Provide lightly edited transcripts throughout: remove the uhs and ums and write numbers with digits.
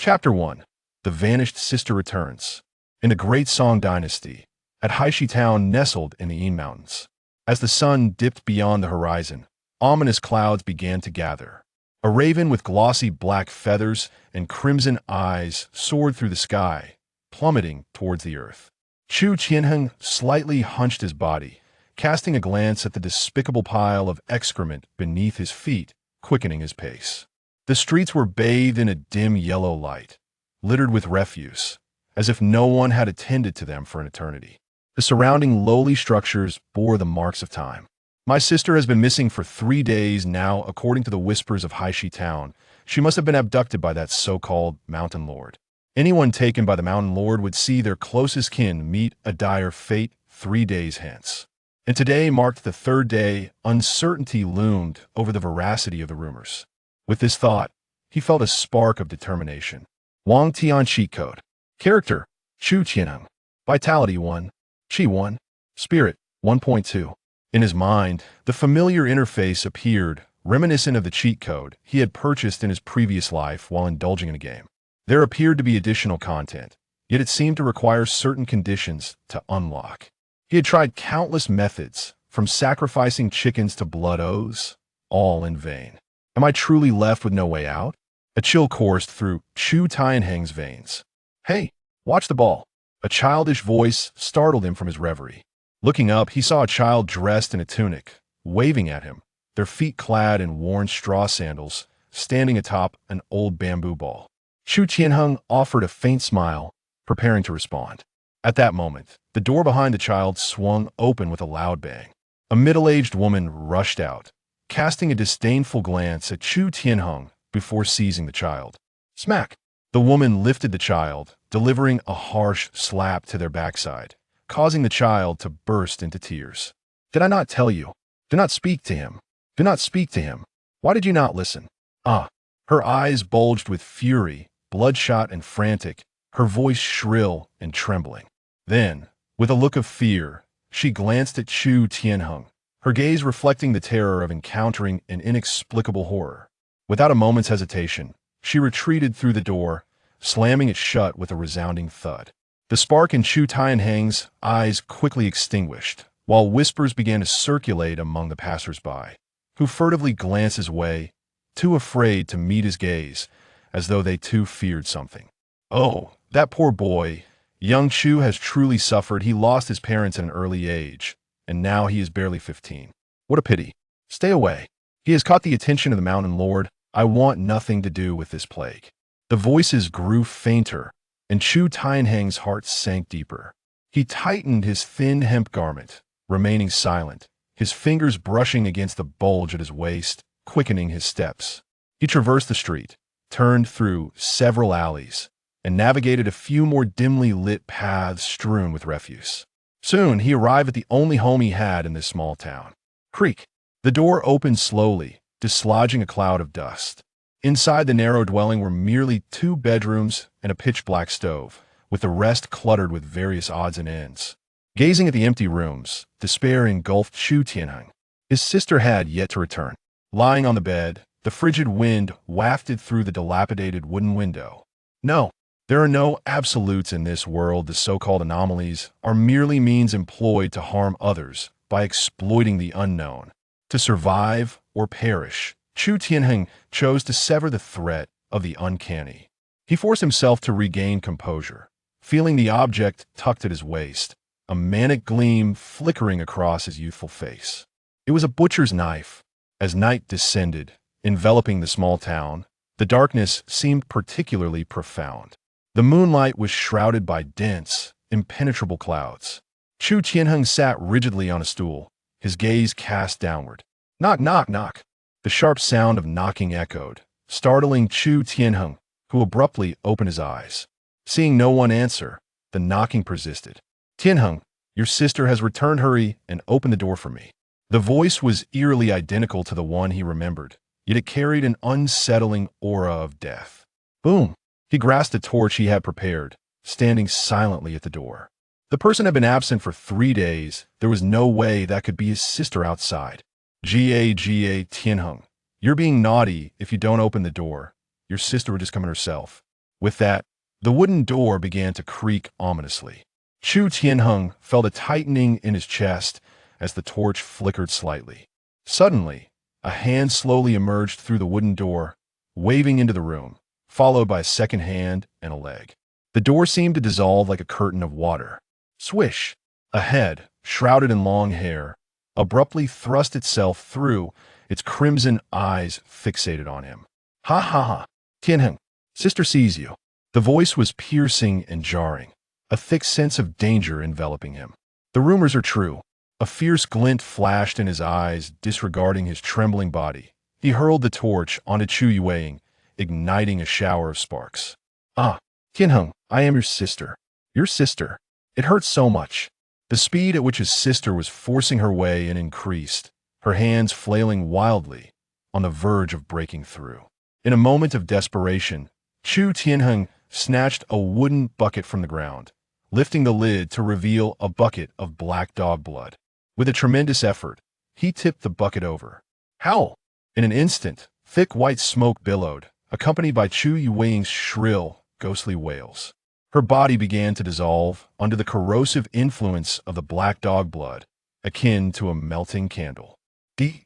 Chapter 1. The Vanished Sister Returns. In the Great Song Dynasty, at Haishi Town nestled in the Yin Mountains. As the sun dipped beyond the horizon, ominous clouds began to gather. A raven with glossy black feathers and crimson eyes soared through the sky, plummeting towards the earth. Chu Qianheng slightly hunched his body, casting a glance at the despicable pile of excrement beneath his feet, quickening his pace. The streets were bathed in a dim yellow light, littered with refuse, as if no one had attended to them for an eternity. The surrounding lowly structures bore the marks of time. My sister has been missing for 3 days now, according to the whispers of Haishi Town. She must have been abducted by that so-called Mountain Lord. Anyone taken by the Mountain Lord would see their closest kin meet a dire fate 3 days hence. And today marked the 3rd day. Uncertainty loomed over the veracity of the rumors. With this thought, he felt a spark of determination. Wang Tian cheat code. Character: Chu Qianheng. Vitality 1. Qi 1. Spirit 1.2. In his mind, the familiar interface appeared, reminiscent of the cheat code he had purchased in his previous life while indulging in a game. There appeared to be additional content, yet it seemed to require certain conditions to unlock. He had tried countless methods, from sacrificing chickens to blood oaths, all in vain. Am I truly left with no way out? A chill coursed through Chu Tianheng's veins. Hey, watch the ball. A childish voice startled him from his reverie. Looking up, he saw a child dressed in a tunic, waving at him, their feet clad in worn straw sandals, standing atop an old bamboo ball. Chu Qianheng offered a faint smile, preparing to respond. At that moment, the door behind the child swung open with a loud bang. A middle-aged woman rushed out, casting a disdainful glance at Chu Tianheng before seizing the child. Smack! The woman lifted the child, delivering a harsh slap to their backside, causing the child to burst into tears. Did I not tell you? Do not speak to him. Do not speak to him. Why did you not listen? Ah! Her eyes bulged with fury, bloodshot and frantic, her voice shrill and trembling. Then, with a look of fear, she glanced at Chu Tianheng, her gaze reflecting the terror of encountering an inexplicable horror. Without a moment's hesitation, she retreated through the door, slamming it shut with a resounding thud. The spark in Chu Tianheng's eyes quickly extinguished, while whispers began to circulate among the passers-by, who furtively glanced his way, too afraid to meet his gaze, as though they too feared something. Oh, that poor boy. Young Chu has truly suffered. He lost his parents at an early age, and now he is barely 15. What a pity. Stay away. He has caught the attention of the Mountain Lord. I want nothing to do with this plague. The voices grew fainter, and Chu Tianheng's heart sank deeper. He tightened his thin hemp garment, remaining silent, his fingers brushing against the bulge at his waist, quickening his steps. He traversed the street, turned through several alleys, and navigated a few more dimly lit paths strewn with refuse. Soon, he arrived at the only home he had in this small town. Creak. The door opened slowly, dislodging a cloud of dust. Inside the narrow dwelling were merely 2 bedrooms and a pitch-black stove, with the rest cluttered with various odds and ends. Gazing at the empty rooms, despair engulfed Chu Tianheng. His sister had yet to return. Lying on the bed, the frigid wind wafted through the dilapidated wooden window. No, there are no absolutes in this world. The so-called anomalies are merely means employed to harm others by exploiting the unknown. To survive or perish, Chu Tianheng chose to sever the threat of the uncanny. He forced himself to regain composure, feeling the object tucked at his waist, a manic gleam flickering across his youthful face. It was a butcher's knife. As night descended, enveloping the small town, the darkness seemed particularly profound. The moonlight was shrouded by dense, impenetrable clouds. Chu Qianheng sat rigidly on a stool, his gaze cast downward. Knock, knock, knock. The sharp sound of knocking echoed, startling Chu Tianheng, who abruptly opened his eyes. Seeing no one answer, the knocking persisted. Tianheng, your sister has returned. Hurry and open the door for me. The voice was eerily identical to the one he remembered, yet it carried an unsettling aura of death. Boom! He grasped a torch he had prepared, standing silently at the door. The person had been absent for 3 days. There was no way that could be his sister outside. Ga Tianheng, you're being naughty if you don't open the door. Your sister would just come in herself. With that, the wooden door began to creak ominously. Chu Tianheng felt a tightening in his chest as the torch flickered slightly. Suddenly, a hand slowly emerged through the wooden door, waving into the room, followed by a second hand and a leg. The door seemed to dissolve like a curtain of water. Swish! A head, shrouded in long hair, abruptly thrust itself through, its crimson eyes fixated on him. Ha ha ha! Tianheng, sister sees you. The voice was piercing and jarring, a thick sense of danger enveloping him. The rumors are true. A fierce glint flashed in his eyes, disregarding his trembling body. He hurled the torch onto Chu Yueying, igniting a shower of sparks. Ah, Tianheng, I am your sister. Your sister. It hurts so much. The speed at which his sister was forcing her way in increased, her hands flailing wildly, on the verge of breaking through. In a moment of desperation, Chu Tianheng snatched a wooden bucket from the ground, lifting the lid to reveal a bucket of black dog blood. With a tremendous effort, he tipped the bucket over. Howl! In an instant, thick white smoke billowed, accompanied by Chu Yueying's shrill, ghostly wails. Her body began to dissolve under the corrosive influence of the black dog blood, akin to a melting candle. D.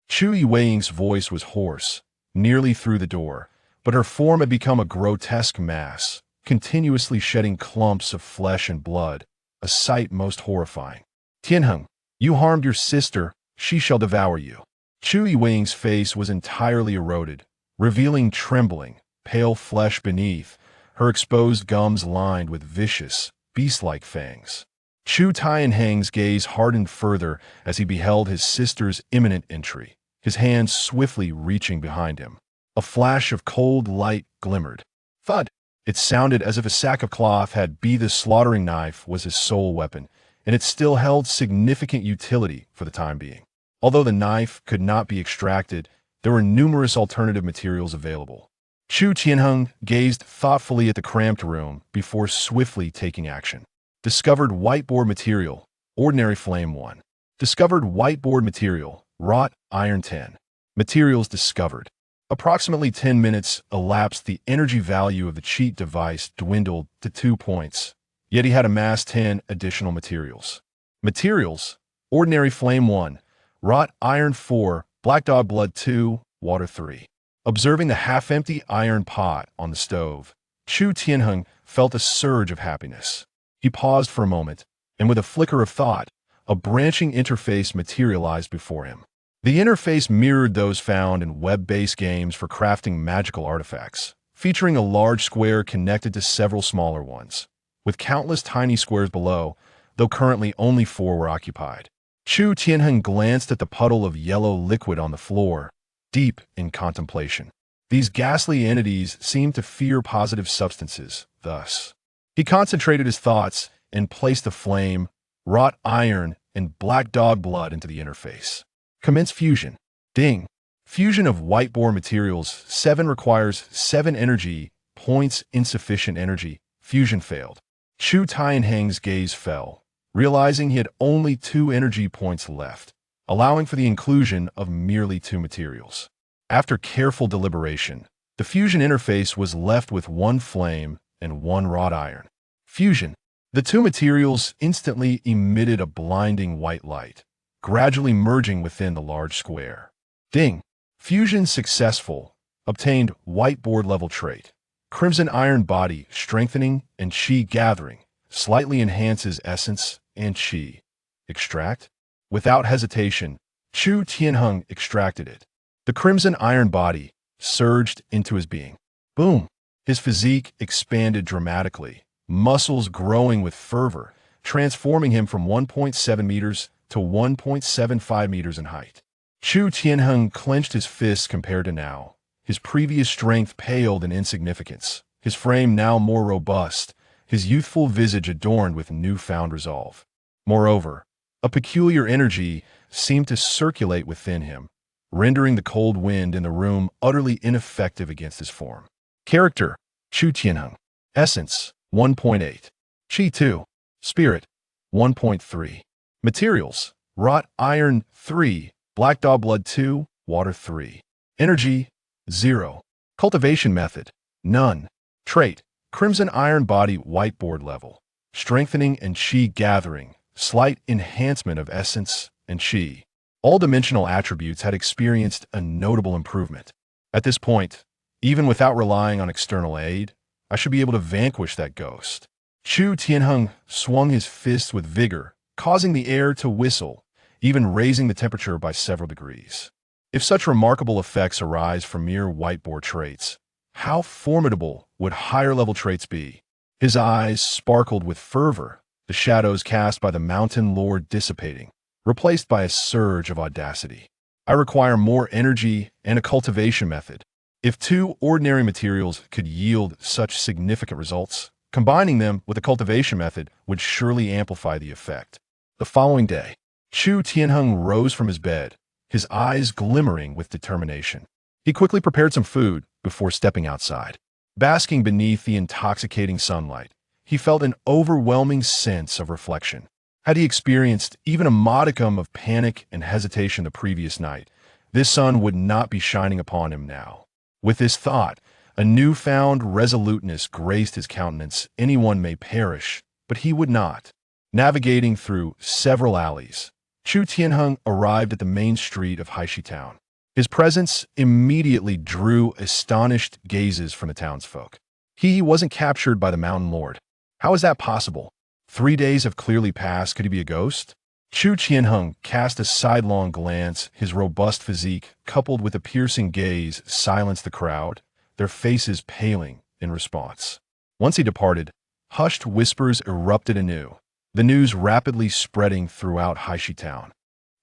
Chu Yueying's voice was hoarse, nearly through the door, but her form had become a grotesque mass, continuously shedding clumps of flesh and blood, a sight most horrifying. Tianheng, you harmed your sister, she shall devour you. Chu Yueying's face was entirely eroded, revealing trembling, pale flesh beneath, her exposed gums lined with vicious, beast-like fangs. Chu Tianheng's gaze hardened further as he beheld his sister's imminent entry, his hands swiftly reaching behind him. A flash of cold light glimmered. Thud! It sounded as if a sack of cloth had been the slaughtering knife was his sole weapon, and it still held significant utility for the time being. Although the knife could not be extracted, there were numerous alternative materials available. Chu Tianheng gazed thoughtfully at the cramped room before swiftly taking action. Discovered whiteboard material, ordinary flame 1. Discovered whiteboard material, wrought iron 10. Materials discovered. Approximately 10 minutes elapsed. The energy value of the cheat device dwindled to 2 points, yet he had amassed 10 additional materials. Materials, ordinary flame 1, wrought iron 4, black dog blood 2, water 3. Observing the half-empty iron pot on the stove, Chu Tianheng felt a surge of happiness. He paused for a moment, and with a flicker of thought, a branching interface materialized before him. The interface mirrored those found in web-based games for crafting magical artifacts, featuring a large square connected to several smaller ones, with countless tiny squares below, though currently only 4 were occupied. Chu Tianheng glanced at the puddle of yellow liquid on the floor, deep in contemplation. These ghastly entities seemed to fear positive substances, thus. He concentrated his thoughts and placed the flame, wrought iron, and black dog blood into the interface. Commence fusion. Ding. Fusion of whiteboard materials 7 requires 7 energy points. Insufficient energy. Fusion failed. Chu Tianheng's gaze fell, realizing he had only 2 energy points left, allowing for the inclusion of merely 2 materials. After careful deliberation, the fusion interface was left with 1 flame and 1 wrought iron. Fusion. The 2 materials instantly emitted a blinding white light, gradually merging within the large square. Ding! Fusion successful. Obtained whiteboard level trait. Crimson iron body strengthening and chi gathering. Slightly enhances essence and chi. Extract? Without hesitation, Chu Tianheng extracted it. The crimson iron body surged into his being. Boom! His physique expanded dramatically, muscles growing with fervor, transforming him from 1.7 meters to 1.75 meters in height. Chu Tianheng clenched his fists compared to now. His previous strength paled in insignificance, his frame now more robust, his youthful visage adorned with newfound resolve. Moreover, a peculiar energy seemed to circulate within him, rendering the cold wind in the room utterly ineffective against his form. Character: Chu Tianheng. Essence: 1.8. Chi 2. Spirit: 1.3. Materials: wrought iron 3, black dog blood 2, water 3. Energy: 0. Cultivation method: None. Trait. Crimson iron body whiteboard level. Strengthening and chi gathering. Slight enhancement of essence and chi. All dimensional attributes had experienced a notable improvement. At this point, even without relying on external aid, I should be able to vanquish that ghost. Chu Tianheng swung his fist with vigor, causing the air to whistle, even raising the temperature by several degrees. If such remarkable effects arise from mere whiteboard traits, how formidable would higher-level traits be? His eyes sparkled with fervor, the shadows cast by the mountain lord dissipating, replaced by a surge of audacity. I require more energy and a cultivation method. If two ordinary materials could yield such significant results, combining them with a cultivation method would surely amplify the effect. The following day, Chu Tianheng rose from his bed, his eyes glimmering with determination. He quickly prepared some food before stepping outside. Basking beneath the intoxicating sunlight, he felt an overwhelming sense of reflection. Had he experienced even a modicum of panic and hesitation the previous night, this sun would not be shining upon him now. With this thought, a newfound resoluteness graced his countenance. Anyone may perish, but he would not. Navigating through several alleys, Chu Tianheng arrived at the main street of Haishi Town. His presence immediately drew astonished gazes from the townsfolk. He wasn't captured by the mountain lord. How is that possible? 3 days have clearly passed. Could he be a ghost? Chu Tianheng cast a sidelong glance. His robust physique, coupled with a piercing gaze, silenced the crowd, their faces paling in response. Once he departed, hushed whispers erupted anew, the news rapidly spreading throughout Haishi Town.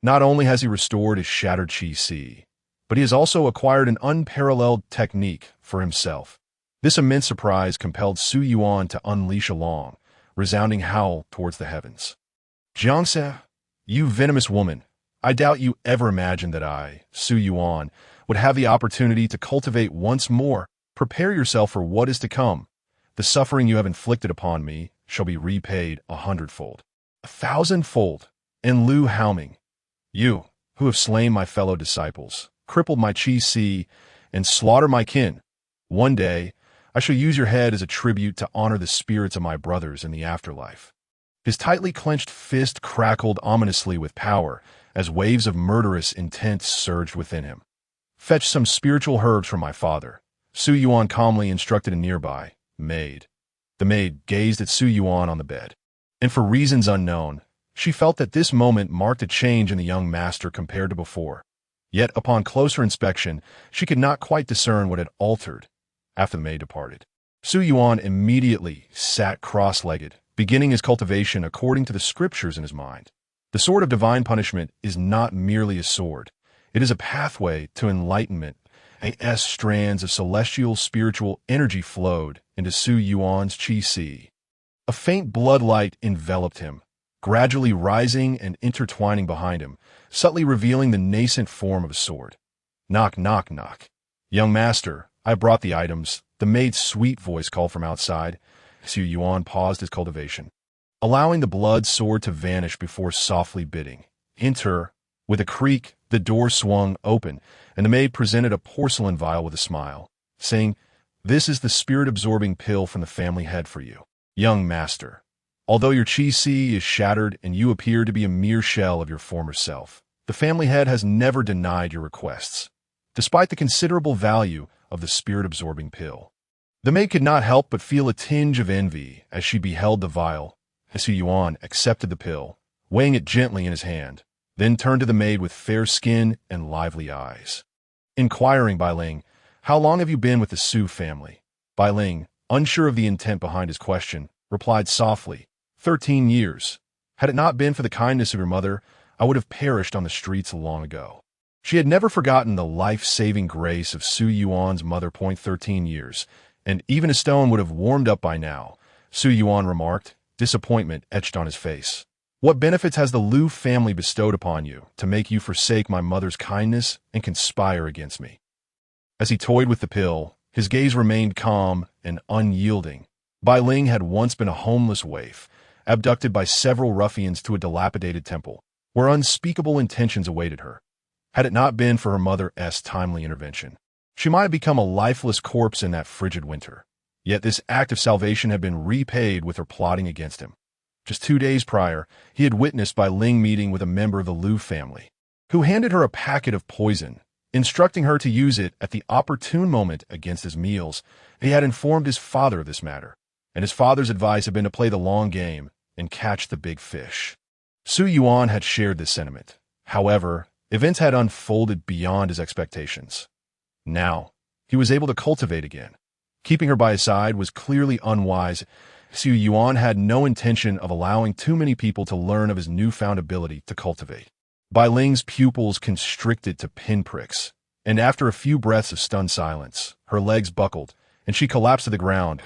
Not only has he restored his shattered chi, but he has also acquired an unparalleled technique for himself. This immense surprise compelled Su Yuan to unleash a long, resounding howl towards the heavens. Jiangse, you venomous woman, I doubt you ever imagined that I, Su Yuan, would have the opportunity to cultivate once more. Prepare yourself for what is to come. The suffering you have inflicted upon me shall be repaid 100-fold, 1,000-fold. And Lu Haoming, you, who have slain my fellow disciples, crippled my chi, and slaughtered my kin, one day I shall use your head as a tribute to honor the spirits of my brothers in the afterlife. His tightly clenched fist crackled ominously with power as waves of murderous intent surged within him. Fetch some spiritual herbs from my father, Su Yuan calmly instructed a nearby maid. The maid gazed at Su Yuan on the bed, and for reasons unknown, she felt that this moment marked a change in the young master compared to before. Yet upon closer inspection, she could not quite discern what had altered. After the maid departed, Su Yuan immediately sat cross-legged, beginning his cultivation according to the scriptures in his mind. The sword of divine punishment is not merely a sword. It is a pathway to enlightenment. As strands of celestial spiritual energy flowed into Su Yuan's chi. A faint blood light enveloped him, gradually rising and intertwining behind him, subtly revealing the nascent form of a sword. Knock, knock, knock. Young master, I brought the items, the maid's sweet voice called from outside. Su Yuan paused his cultivation, allowing the blood sword to vanish before softly bidding, enter. With a creak, the door swung open, and the maid presented a porcelain vial with a smile, saying, "This is the spirit-absorbing pill from the family head for you, young master. Although your chi is shattered and you appear to be a mere shell of your former self, the family head has never denied your requests, despite the considerable value of the spirit-absorbing pill." The maid could not help but feel a tinge of envy as she beheld the vial. Su Yuan accepted the pill, weighing it gently in his hand, then turned to the maid with fair skin and lively eyes. Inquiring Bai Ling, "How long have you been with the Su family?" Bai Ling, unsure of the intent behind his question, replied softly, 13 years. Had it not been for the kindness of your mother, I would have perished on the streets long ago." She had never forgotten the life-saving grace of Su Yuan's mother. 13 years, and even a stone would have warmed up by now, Su Yuan remarked, disappointment etched on his face. "What benefits has the Lu family bestowed upon you to make you forsake my mother's kindness and conspire against me?" As he toyed with the pill, his gaze remained calm and unyielding. Bai Ling had once been a homeless waif, abducted by several ruffians to a dilapidated temple, where unspeakable intentions awaited her. Had it not been for her mother's timely intervention, She might have become a lifeless corpse in that frigid winter. Yet this act of salvation had been repaid with her plotting against him. Just 2 days prior, he had witnessed Bai Ling meeting with a member of the Liu family, who handed her a packet of poison, instructing her to use it at the opportune moment against his meals. He had informed his father of this matter, and his father's advice had been to play the long game and catch the big fish. Su Yuan had shared this sentiment. However, events had unfolded beyond his expectations. Now, he was able to cultivate again. Keeping her by his side was clearly unwise. Su Yuan had no intention of allowing too many people to learn of his newfound ability to cultivate. Bai Ling's pupils constricted to pinpricks, and after a few breaths of stunned silence, her legs buckled, and she collapsed to the ground.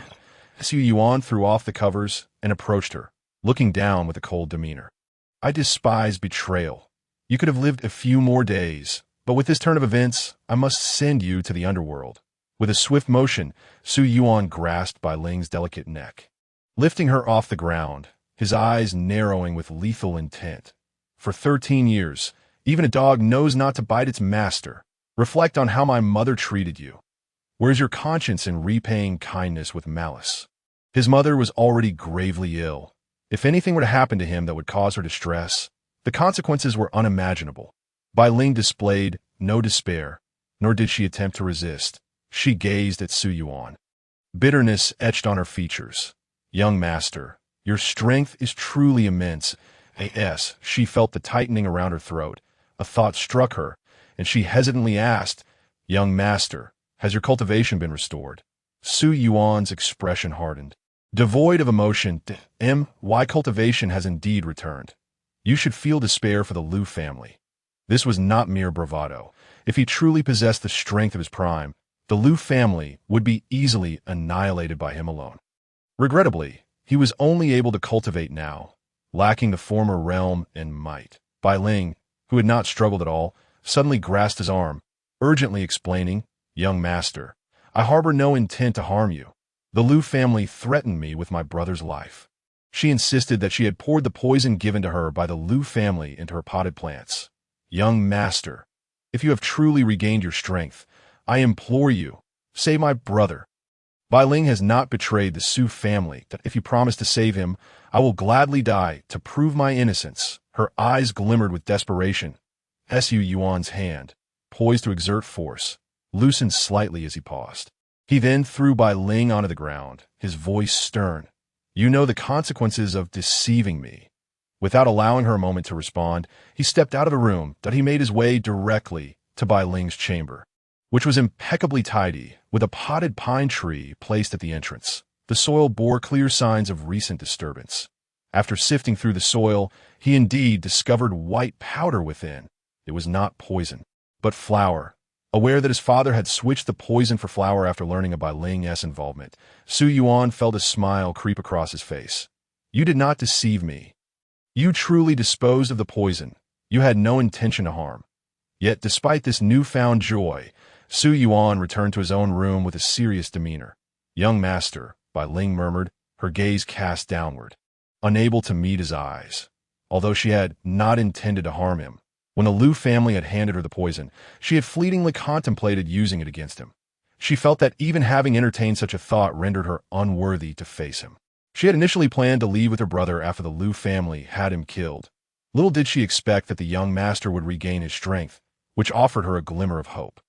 Su Yuan threw off the covers and approached her, looking down with a cold demeanor. I despise betrayal. You could have lived a few more days, but with this turn of events, I must send you to the underworld. With a swift motion, Su Yuan grasped Bai Ling's delicate neck, lifting her off the ground, his eyes narrowing with lethal intent. For 13 years, even a dog knows not to bite its master. Reflect on how my mother treated you. Where's your conscience in repaying kindness with malice? His mother was already gravely ill. If anything were to happen to him that would cause her distress, the consequences were unimaginable. Bai Ling displayed no despair, nor did she attempt to resist. She gazed at Su Yuan. Bitterness etched on her features. Young master, your strength is truly immense. She felt the tightening around her throat. A thought struck her, and she hesitantly asked, Young master, has your cultivation been restored? Su Yuan's expression hardened. Devoid of emotion, why cultivation has indeed returned. You should feel despair for the Liu family. This was not mere bravado. If he truly possessed the strength of his prime, the Liu family would be easily annihilated by him alone. Regrettably, he was only able to cultivate now, lacking the former realm and might. Bai Ling, who had not struggled at all, suddenly grasped his arm, urgently explaining, Young master, I harbor no intent to harm you. The Liu family threatened me with my brother's life. She insisted that she had poured the poison given to her by the Liu family into her potted plants. Young master, if you have truly regained your strength, I implore you, save my brother. Bai Ling has not betrayed the Su family. If you promise to save him, I will gladly die to prove my innocence. Her eyes glimmered with desperation. Su Yuan's hand, poised to exert force, loosened slightly as he paused. He then threw Bai Ling onto the ground, his voice stern. You know the consequences of deceiving me. Without allowing her a moment to respond, he stepped out of the room. He made his way directly to Bai Ling's chamber, which was impeccably tidy, with a potted pine tree placed at the entrance. The soil bore clear signs of recent disturbance. After sifting through the soil, he indeed discovered white powder within. It was not poison, but flour. Aware that his father had switched the poison for flour after learning of Bai Ling's involvement, Su Yuan felt a smile creep across his face. You did not deceive me. You truly disposed of the poison. You had no intention to harm. Yet despite this newfound joy, Su Yuan returned to his own room with a serious demeanor. Young master, Bai Ling murmured, her gaze cast downward, unable to meet his eyes. Although she had not intended to harm him, when the Liu family had handed her the poison, she had fleetingly contemplated using it against him. She felt that even having entertained such a thought rendered her unworthy to face him. She had initially planned to leave with her brother after the Liu family had him killed. Little did she expect that the young master would regain his strength, which offered her a glimmer of hope.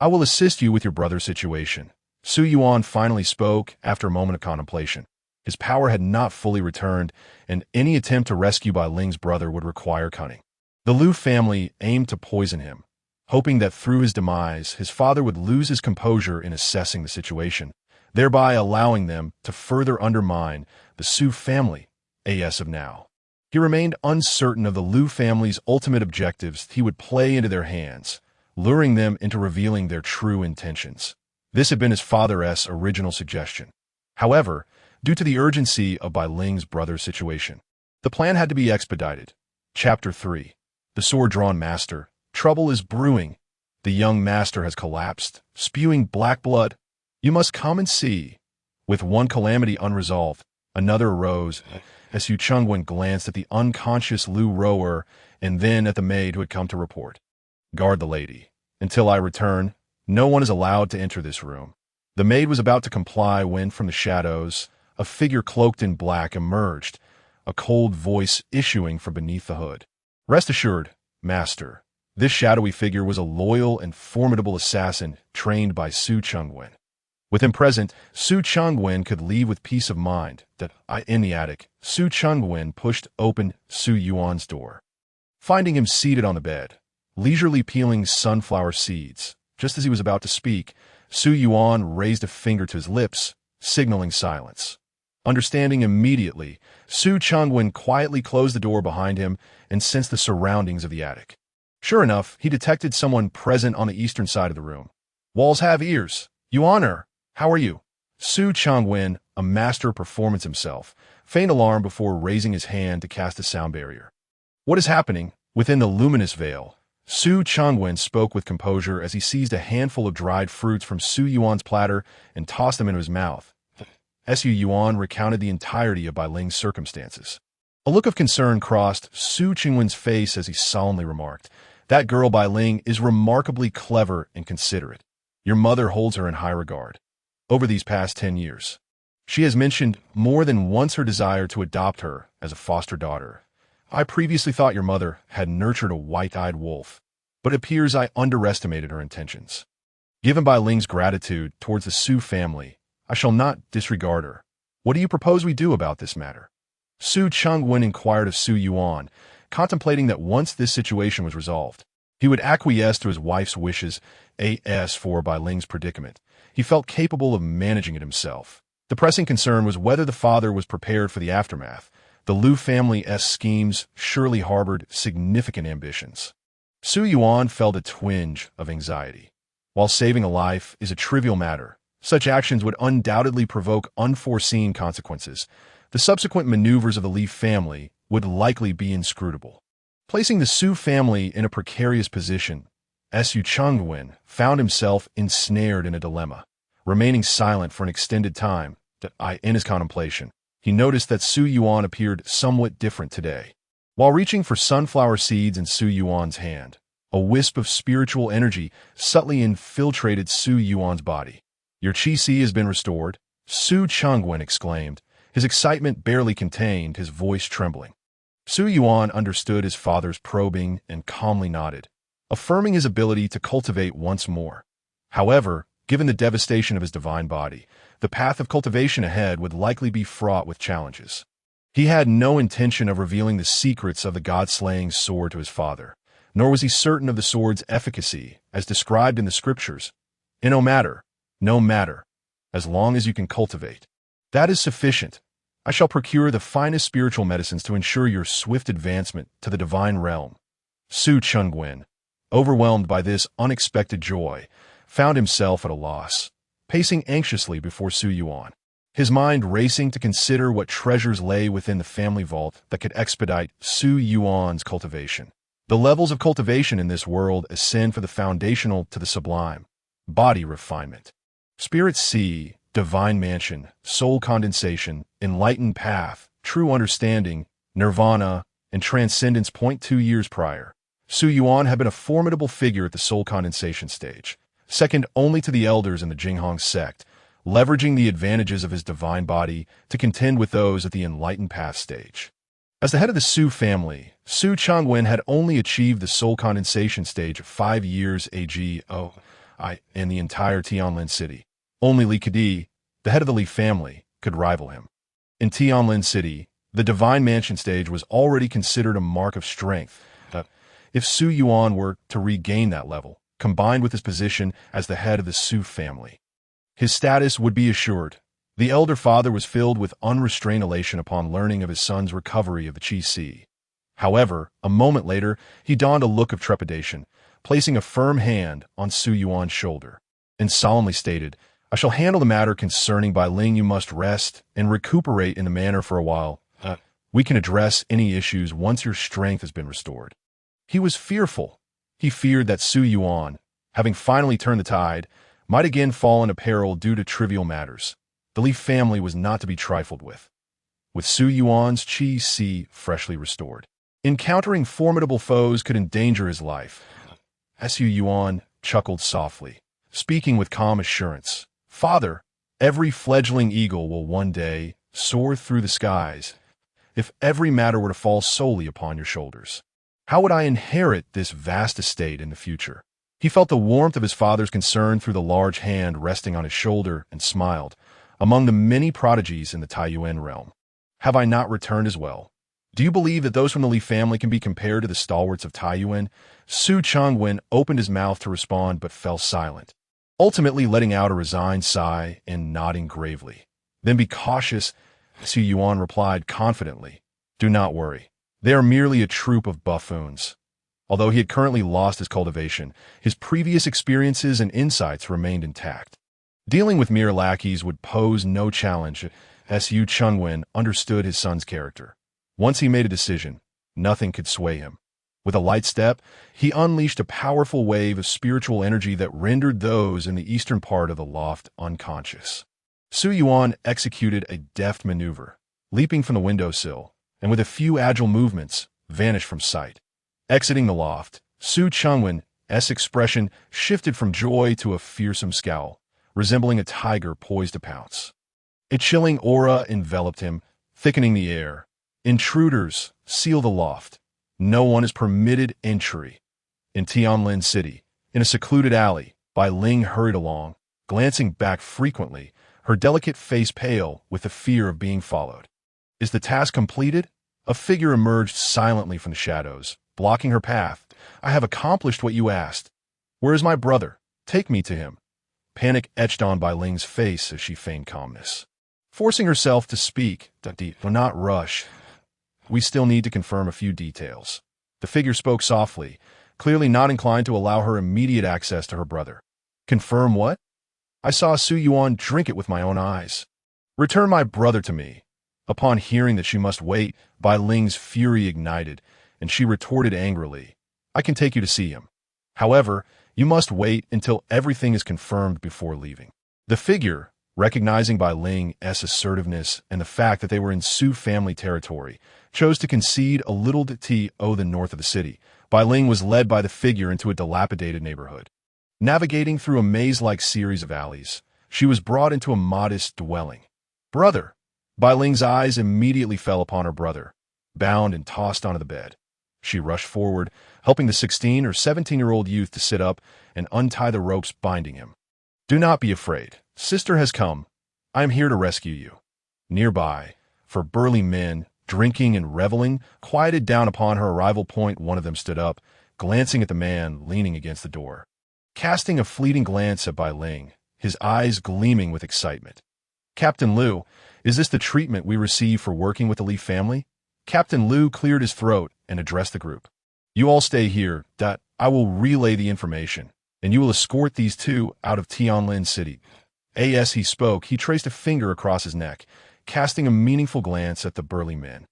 I will assist you with your brother's situation. Su Yuan finally spoke after a moment of contemplation. His power had not fully returned, and any attempt to rescue Bai Ling's brother would require cunning. The Liu family aimed to poison him, hoping that through his demise, his father would lose his composure in assessing the situation, thereby allowing them to further undermine the Su family as of now. He remained uncertain of the Liu family's ultimate objectives. He would play into their hands, luring them into revealing their true intentions. This had been his father's original suggestion. However, due to the urgency of Bai Ling's brother's situation, the plan had to be expedited. Chapter 3. The sword-drawn master. Trouble is brewing. The young master has collapsed, spewing black blood. You must come and see. With one calamity unresolved, another arose. As Yu Chengwen glanced at the unconscious Liu rower and then at the maid who had come to report. Guard the lady. Until I return, No one is allowed to enter this room. The maid was about to comply when, from the shadows, a figure cloaked in black emerged, a cold voice issuing from beneath the hood. Rest assured, master, this shadowy figure was a loyal and formidable assassin trained by Su Chengwen. With him present, Su Chengwen could leave with peace of mind. In the attic, Su Chengwen pushed open Su Yuan's door. Finding him seated on the bed, leisurely peeling sunflower seeds, just as he was about to speak, Su Yuan raised a finger to his lips, signaling silence. Understanding immediately, Su Chengwen quietly closed the door behind him and sensed the surroundings of the attic. Sure enough, he detected someone present on the eastern side of the room. Walls have ears. Yuan, how are you? Su Chengwen, a master of performance himself, feigned alarm before raising his hand to cast a sound barrier. What is happening? Within the luminous veil, Su Chengwen spoke with composure as he seized a handful of dried fruits from Su Yuan's platter and tossed them into his mouth. Su Yuan recounted the entirety of Bai Ling's circumstances. A look of concern crossed Su Chengwen's face as he solemnly remarked, "That girl Bai Ling is remarkably clever and considerate. Your mother holds her in high regard. Over these past 10 years, she has mentioned more than once her desire to adopt her as a foster daughter. I previously thought your mother had nurtured a white-eyed wolf, but it appears I underestimated her intentions. Given Bai Ling's gratitude towards the Su family, I shall not disregard her. What do you propose we do about this matter?" Su Chengwen inquired of Su Yuan, contemplating that once this situation was resolved, he would acquiesce to his wife's wishes. As for Bai Ling's predicament, he felt capable of managing it himself. The pressing concern was whether the father was prepared for the aftermath. The Liu family's schemes surely harbored significant ambitions. Su Yuan felt a twinge of anxiety. While saving a life is a trivial matter, such actions would undoubtedly provoke unforeseen consequences. The subsequent maneuvers of the Li family would likely be inscrutable. Placing the Su family in a precarious position, Su Chengwen found himself ensnared in a dilemma. Remaining silent for an extended time, in his contemplation, he noticed that Su Yuan appeared somewhat different today. While reaching for sunflower seeds in Su Yuan's hand, a wisp of spiritual energy subtly infiltrated Su Yuan's body. "Your qi has been restored," Su Chengwen exclaimed, his excitement barely contained, his voice trembling. Su Yuan understood his father's probing and calmly nodded, affirming his ability to cultivate once more. However, given the devastation of his divine body, the path of cultivation ahead would likely be fraught with challenges. He had no intention of revealing the secrets of the god-slaying sword to his father, nor was he certain of the sword's efficacy as described in the scriptures. No matter, as long as you can cultivate. That is sufficient. I shall procure the finest spiritual medicines to ensure your swift advancement to the divine realm." Su Chengwen, overwhelmed by this unexpected joy, found himself at a loss, pacing anxiously before Su Yuan, his mind racing to consider what treasures lay within the family vault that could expedite Su Yuan's cultivation. The levels of cultivation in this world ascend from the foundational to the sublime: body refinement, spirit sea, divine mansion, soul condensation, enlightened path, true understanding, nirvana, and transcendence. 2 years prior, Su Yuan had been a formidable figure at the soul condensation stage, second only to the elders in the Jinghong sect, leveraging the advantages of his divine body to contend with those at the enlightened path stage. As the head of the Su family, Su Chengwen had only achieved the soul condensation stage 5 years ago in the entire Tianlin city. Only Li Kedi, the head of the Li family, could rival him. In Tianlin City, the divine mansion stage was already considered a mark of strength. If Su Yuan were to regain that level, combined with his position as the head of the Su family, his status would be assured. The elder father was filled with unrestrained elation upon learning of his son's recovery of the qi. However, a moment later, he donned a look of trepidation, placing a firm hand on Su Yuan's shoulder, and solemnly stated, "I shall handle the matter concerning Bai Ling. You must rest and recuperate in the manor for a while. We can address any issues once your strength has been restored." He was fearful. He feared that Su Yuan, having finally turned the tide, might again fall into peril due to trivial matters. The Li family was not to be trifled with. With Su Yuan's qi freshly restored, encountering formidable foes could endanger his life. Su Yuan chuckled softly, speaking with calm assurance. "Father, every fledgling eagle will one day soar through the skies. If every matter were to fall solely upon your shoulders, how would I inherit this vast estate in the future?" He felt the warmth of his father's concern through the large hand resting on his shoulder and smiled. "Among the many prodigies in the Taiyuan realm, have I not returned as well? Do you believe that those from the Li family can be compared to the stalwarts of Taiyuan?" Su Changwen opened his mouth to respond but fell silent, ultimately letting out a resigned sigh and nodding gravely. "Then be cautious," Su Yuan replied confidently. "Do not worry. They are merely a troop of buffoons." Although he had currently lost his cultivation, his previous experiences and insights remained intact. Dealing with mere lackeys would pose no challenge, as Yu Chengwen understood his son's character. Once he made a decision, nothing could sway him. With a light step, he unleashed a powerful wave of spiritual energy that rendered those in the eastern part of the loft unconscious. Su Yuan executed a deft maneuver, leaping from the windowsill, and with a few agile movements, vanished from sight. Exiting the loft, Su Chengwen's expression shifted from joy to a fearsome scowl, resembling a tiger poised to pounce. A chilling aura enveloped him, thickening the air. "Intruders, seal the loft. No one is permitted entry." In Tianlin City, in a secluded alley, Bai Ling hurried along, glancing back frequently, her delicate face pale with the fear of being followed. "Is the task completed?" A figure emerged silently from the shadows, blocking her path. "I have accomplished what you asked. Where is my brother? Take me to him." Panic etched on Bai Ling's face as she feigned calmness. Forcing herself to speak, "Do not rush. We still need to confirm a few details." The figure spoke softly, clearly not inclined to allow her immediate access to her brother. "Confirm what?" "I saw Su Yuan drink it with my own eyes." "Return my brother to me." Upon hearing that she must wait, Bai Ling's fury ignited, and she retorted angrily, "I can take you to see him. However, you must wait until everything is confirmed before leaving." The figure, recognizing Bai Ling's assertiveness and the fact that they were in Su family territory, chose to concede a little to the north of the city. Bai Ling was led by the figure into a dilapidated neighborhood. Navigating through a maze-like series of alleys, she was brought into a modest dwelling. "Brother!" Bai Ling's eyes immediately fell upon her brother, bound and tossed onto the bed. She rushed forward, helping the 16 or 17-year-old youth to sit up and untie the ropes binding him. "Do not be afraid. Sister has come. I am here to rescue you." Nearby, for burly men, drinking and reveling, quieted down upon her arrival point, one of them stood up, glancing at the man leaning against the door. Casting a fleeting glance at Bai Ling, his eyes gleaming with excitement. "Captain Liu, is this the treatment we receive for working with the Li family?" Captain Liu cleared his throat and addressed the group. "You all stay here. I will relay the information, and you will escort these two out of Tianlin City." As he spoke, he traced a finger across his neck, casting a meaningful glance at the burly men.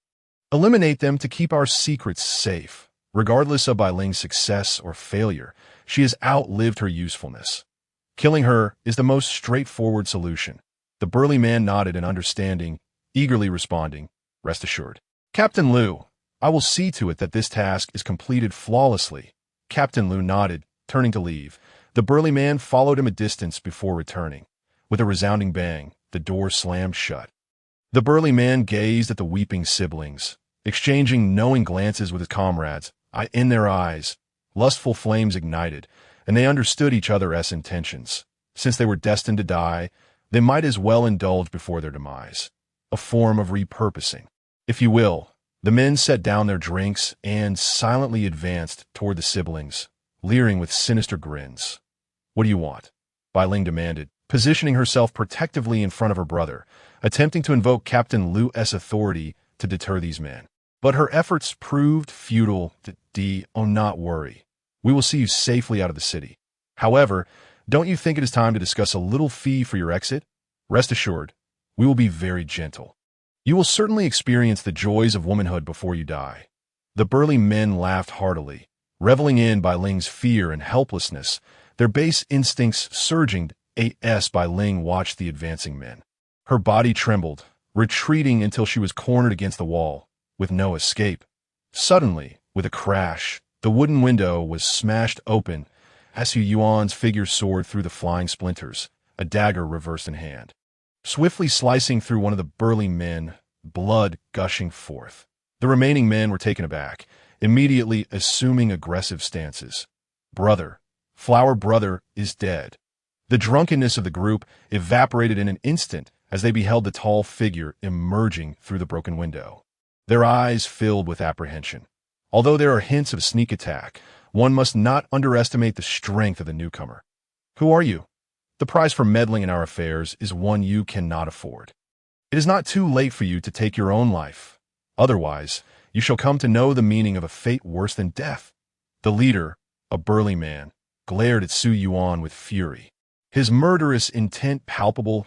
"Eliminate them to keep our secrets safe. Regardless of Bai Ling's success or failure, she has outlived her usefulness. Killing her is the most straightforward solution." The burly man nodded in understanding, eagerly responding, "Rest assured. Captain Liu, I will see to it that this task is completed flawlessly." Captain Liu nodded, turning to leave. The burly man followed him a distance before returning. With a resounding bang, the door slammed shut. The burly man gazed at the weeping siblings, exchanging knowing glances with his comrades. In their eyes, lustful flames ignited, and they understood each other's intentions. Since they were destined to die, they might as well indulge before their demise. A form of repurposing, if you will. The men set down their drinks and silently advanced toward the siblings, leering with sinister grins. "What do you want?" Bai Ling demanded, positioning herself protectively in front of her brother, attempting to invoke Captain Liu's authority to deter these men. But her efforts proved futile. "Oh, not worry. We will see you safely out of the city. However, don't you think it is time to discuss a little fee for your exit? Rest assured, we will be very gentle. You will certainly experience the joys of womanhood before you die." The burly men laughed heartily, reveling in Bai Ling's fear and helplessness, their base instincts surging as Bai Ling watched the advancing men. Her body trembled, retreating until she was cornered against the wall, with no escape. Suddenly, with a crash, the wooden window was smashed open Su Yuan's figure soared through the flying splinters, a dagger reversed in hand. Swiftly slicing through one of the burly men, blood gushing forth. The remaining men were taken aback, immediately assuming aggressive stances. Brother, Flower Brother, is dead. The drunkenness of the group evaporated in an instant as they beheld the tall figure emerging through the broken window. Their eyes filled with apprehension. Although there are hints of sneak attack, one must not underestimate the strength of the newcomer. Who are you? The price for meddling in our affairs is one you cannot afford. It is not too late for you to take your own life. Otherwise, you shall come to know the meaning of a fate worse than death. The leader, a burly man, glared at Su Yuan with fury. His murderous intent palpable.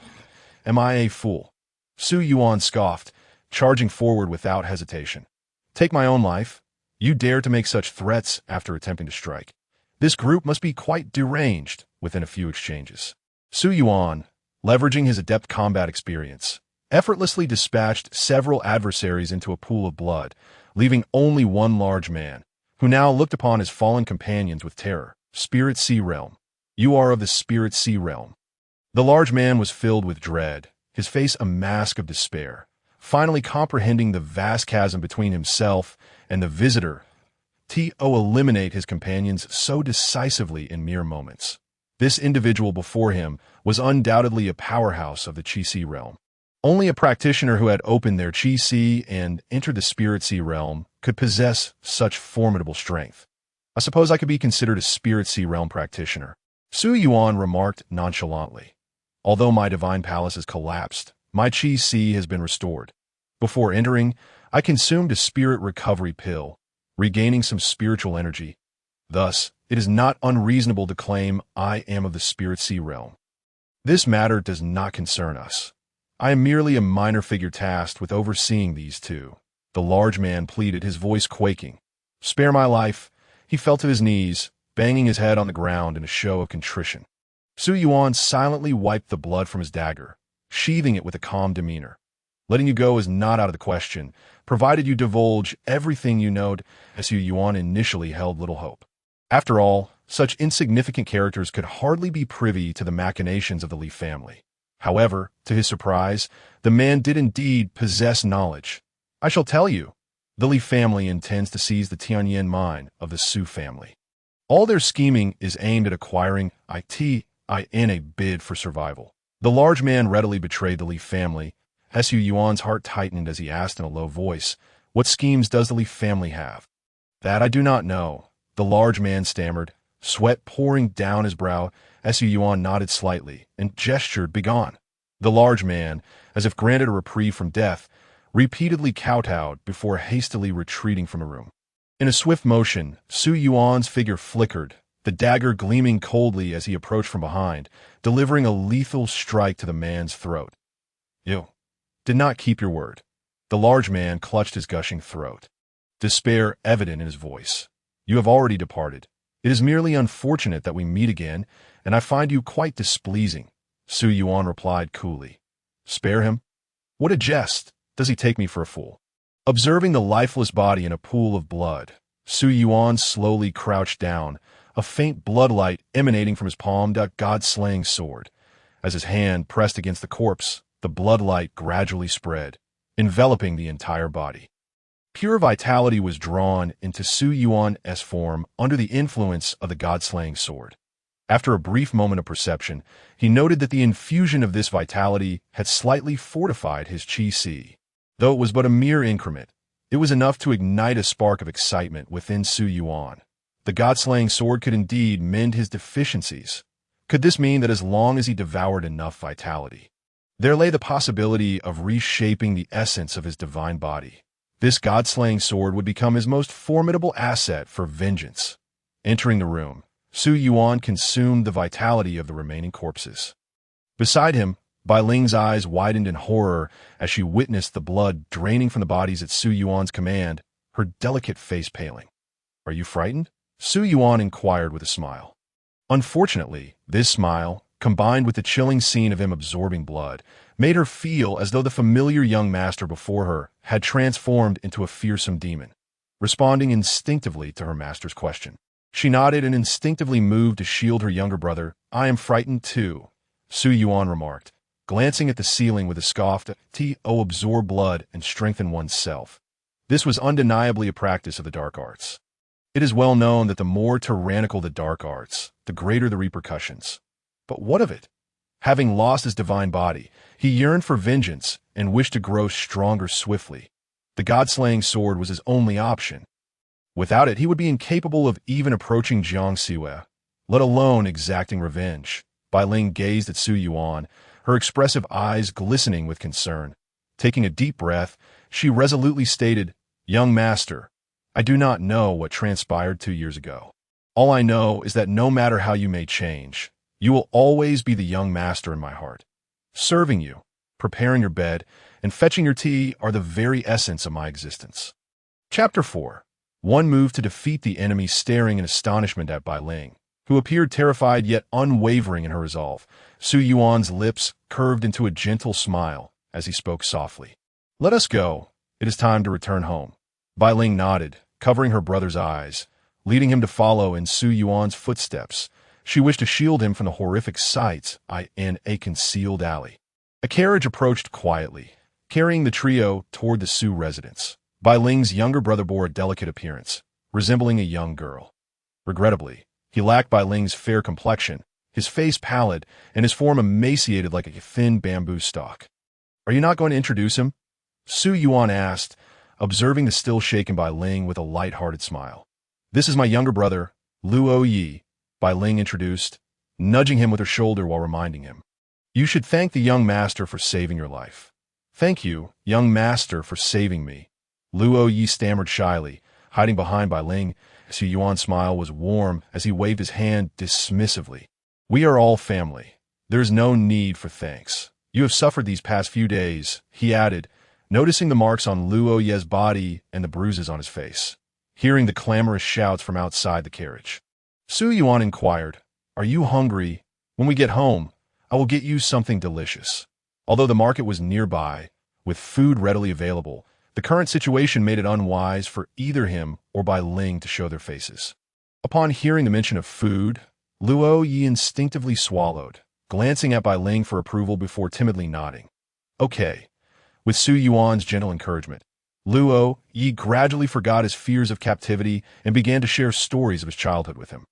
Am I a fool? Su Yuan scoffed, charging forward without hesitation. Take my own life? You dare to make such threats after attempting to strike. This group must be quite deranged within a few exchanges. Su Yuan, leveraging his adept combat experience, effortlessly dispatched several adversaries into a pool of blood, leaving only one large man, who now looked upon his fallen companions with terror. Spirit Sea Realm. You are of the Spirit Sea Realm. The large man was filled with dread, his face a mask of despair, finally comprehending the vast chasm between himself and the visitor. To eliminate his companions so decisively in mere moments. This individual before him was undoubtedly a powerhouse of the Chi Sea realm. Only a practitioner who had opened their Chi Sea and entered the Spirit Sea realm could possess such formidable strength. I suppose I could be considered a Spirit Sea realm practitioner. Su Yuan remarked nonchalantly. Although my divine palace has collapsed, my Chi Sea has been restored. Before entering, I consumed a spirit recovery pill, regaining some spiritual energy. Thus, it is not unreasonable to claim I am of the Spirit Sea realm. This matter does not concern us. I am merely a minor figure tasked with overseeing these two. The large man pleaded, his voice quaking. Spare my life. He fell to his knees, banging his head on the ground in a show of contrition. Su Yuan silently wiped the blood from his dagger, sheathing it with a calm demeanor. Letting you go is not out of the question, provided you divulge everything you know. Su Yuan initially held little hope. After all, such insignificant characters could hardly be privy to the machinations of the Li family. However, to his surprise, the man did indeed possess knowledge. I shall tell you. The Li family intends to seize the Tianyan mine of the Su family. All their scheming is aimed at acquiring it in a bid for survival. The large man readily betrayed the Li family. Su Yuan's heart tightened as he asked in a low voice, what schemes does the Li family have? That I do not know. The large man stammered, sweat pouring down his brow. Su Yuan nodded slightly and gestured begone. The large man, as if granted a reprieve from death, repeatedly kowtowed before hastily retreating from a room. In a swift motion, Su Yuan's figure flickered, the dagger gleaming coldly as he approached from behind, delivering a lethal strike to the man's throat. You did not keep your word. The large man clutched his gushing throat, despair evident in his voice. You have already departed. It is merely unfortunate that we meet again, and I find you quite displeasing. Su Yuan replied coolly. Spare him? What a jest! Does he take me for a fool? Observing the lifeless body in a pool of blood, Su Yuan slowly crouched down, a faint bloodlight emanating from his palmed god-slaying sword. As his hand pressed against the corpse, the bloodlight gradually spread, enveloping the entire body. Pure vitality was drawn into Su Yuan's form under the influence of the god-slaying sword. After a brief moment of perception, he noted that the infusion of this vitality had slightly fortified his Chi Sea. Though it was but a mere increment, it was enough to ignite a spark of excitement within Su Yuan. The god-slaying sword could indeed mend his deficiencies. Could this mean that as long as he devoured enough vitality, there lay the possibility of reshaping the essence of his divine body? This god-slaying sword would become his most formidable asset for vengeance. Entering the room, Su Yuan consumed the vitality of the remaining corpses. Beside him, Bai Ling's eyes widened in horror as she witnessed the blood draining from the bodies at Su Yuan's command, her delicate face paling. Are you frightened? Su Yuan inquired with a smile. Unfortunately, this smile, combined with the chilling scene of him absorbing blood, made her feel as though the familiar young master before her had transformed into a fearsome demon. Responding instinctively to her master's question. She nodded and instinctively moved to shield her younger brother. I am frightened too, Su Yuan remarked, glancing at the ceiling with a scoff. To absorb blood and strengthen oneself. This was undeniably a practice of the dark arts. It is well known that the more tyrannical the dark arts, the greater the repercussions. But what of it? Having lost his divine body, he yearned for vengeance and wished to grow stronger swiftly. The god-slaying sword was his only option. Without it, he would be incapable of even approaching Jiang Siwei, let alone exacting revenge. Bai Ling gazed at Su Yuan, her expressive eyes glistening with concern. Taking a deep breath, she resolutely stated, "Young master, I do not know what transpired 2 years ago. All I know is that no matter how you may change, you will always be the young master in my heart. Serving you, preparing your bed, and fetching your tea are the very essence of my existence." Chapter 4. One move to defeat the enemy. Staring in astonishment at Bai Ling, who appeared terrified yet unwavering in her resolve, Su Yuan's lips curved into a gentle smile as he spoke softly. "Let us go. It is time to return home." Bai Ling nodded, covering her brother's eyes, leading him to follow in Su Yuan's footsteps. She wished to shield him from the horrific sights in a concealed alley. A carriage approached quietly, carrying the trio toward the Su residence. Bai Ling's younger brother bore a delicate appearance, resembling a young girl. Regrettably, he lacked Bai Ling's fair complexion, his face pallid, and his form emaciated like a thin bamboo stalk. "Are you not going to introduce him?" Su Yuan asked, observing the still shaken Bai Ling with a light-hearted smile. "This is my younger brother, Luo Yi," Bai Ling introduced, nudging him with her shoulder while reminding him. "You should thank the young master for saving your life." "Thank you, young master, for saving me," Luo Yi stammered shyly, hiding behind Bai Ling. Su Yuan's smile was warm as he waved his hand dismissively. "We are all family. There is no need for thanks. You have suffered these past few days," he added, noticing the marks on Luo Yi's body and the bruises on his face. Hearing the clamorous shouts from outside the carriage, Su Yuan inquired, "Are you hungry? When we get home, I will get you something delicious." Although the market was nearby, with food readily available, the current situation made it unwise for either him or Bai Ling to show their faces. Upon hearing the mention of food, Luo Yi instinctively swallowed, glancing at Bai Ling for approval before timidly nodding. "Okay." With Su Yuan's gentle encouragement, Luo Yi gradually forgot his fears of captivity and began to share stories of his childhood with him.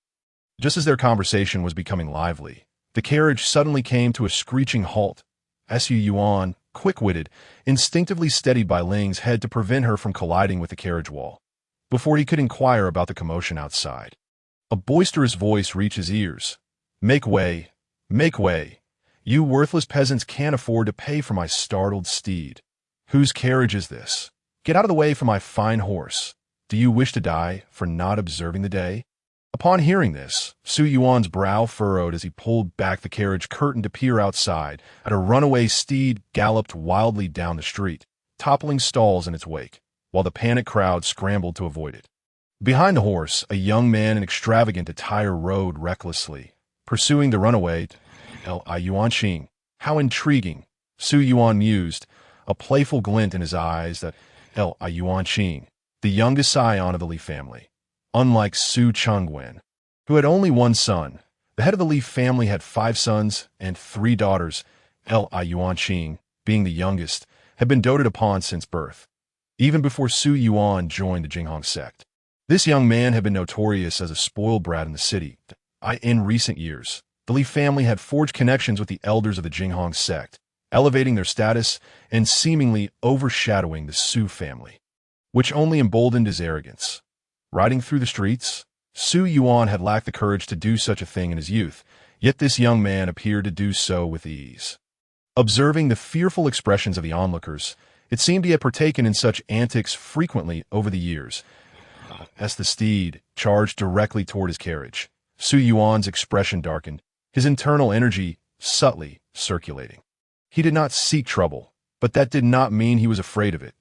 Just as their conversation was becoming lively, the carriage suddenly came to a screeching halt. Su Yuan, quick-witted, instinctively steadied Bai Ling's head to prevent her from colliding with the carriage wall, before he could inquire about the commotion outside. A boisterous voice reached his ears. Make way! Make way! You worthless peasants can't afford to pay for my startled steed. Whose carriage is this? Get out of the way for my fine horse. Do you wish to die for not observing the day?" Upon hearing this, Su Yuan's brow furrowed as he pulled back the carriage curtain to peer outside at a runaway steed galloped wildly down the street, toppling stalls in its wake, while the panicked crowd scrambled to avoid it. Behind the horse, a young man in extravagant attire rode recklessly, pursuing the runaway. Yuanqing. How intriguing, Su Yuan mused, a playful glint in his eyes. That Yuanqing, the youngest scion of the Li family. Unlike Su Chengwen, who had only one son, the head of the Li family had 5 sons and 3 daughters. Yuanqing, being the youngest, had been doted upon since birth, even before Su Yuan joined the Jinghong sect. This young man had been notorious as a spoiled brat in the city. In recent years, the Li family had forged connections with the elders of the Jinghong sect, elevating their status and seemingly overshadowing the Su family, which only emboldened his arrogance. Riding through the streets, Su Yuan had lacked the courage to do such a thing in his youth, yet this young man appeared to do so with ease. Observing the fearful expressions of the onlookers, it seemed he had partaken in such antics frequently over the years. As the steed charged directly toward his carriage, Su Yuan's expression darkened, his internal energy subtly circulating. He did not seek trouble, but that did not mean he was afraid of it.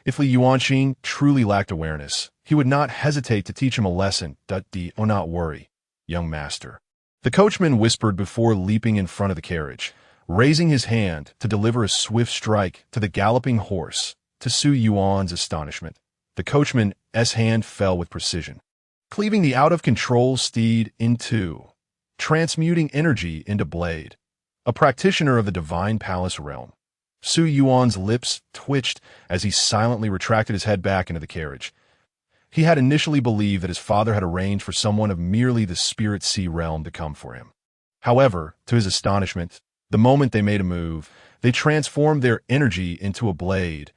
If Li Yuanqing truly lacked awareness, he would not hesitate to teach him a lesson. Do not worry, young master, the coachman whispered before leaping in front of the carriage, raising his hand to deliver a swift strike to the galloping horse. To Su Yuan's astonishment, the coachman's hand fell with precision, cleaving the out-of-control steed in two, transmuting energy into blade. A practitioner of the divine palace realm. Su Yuan's lips twitched as he silently retracted his head back into the carriage. He had initially believed that his father had arranged for someone of merely the spirit sea realm to come for him. However, to his astonishment, the moment they made a move, they transformed their energy into a blade,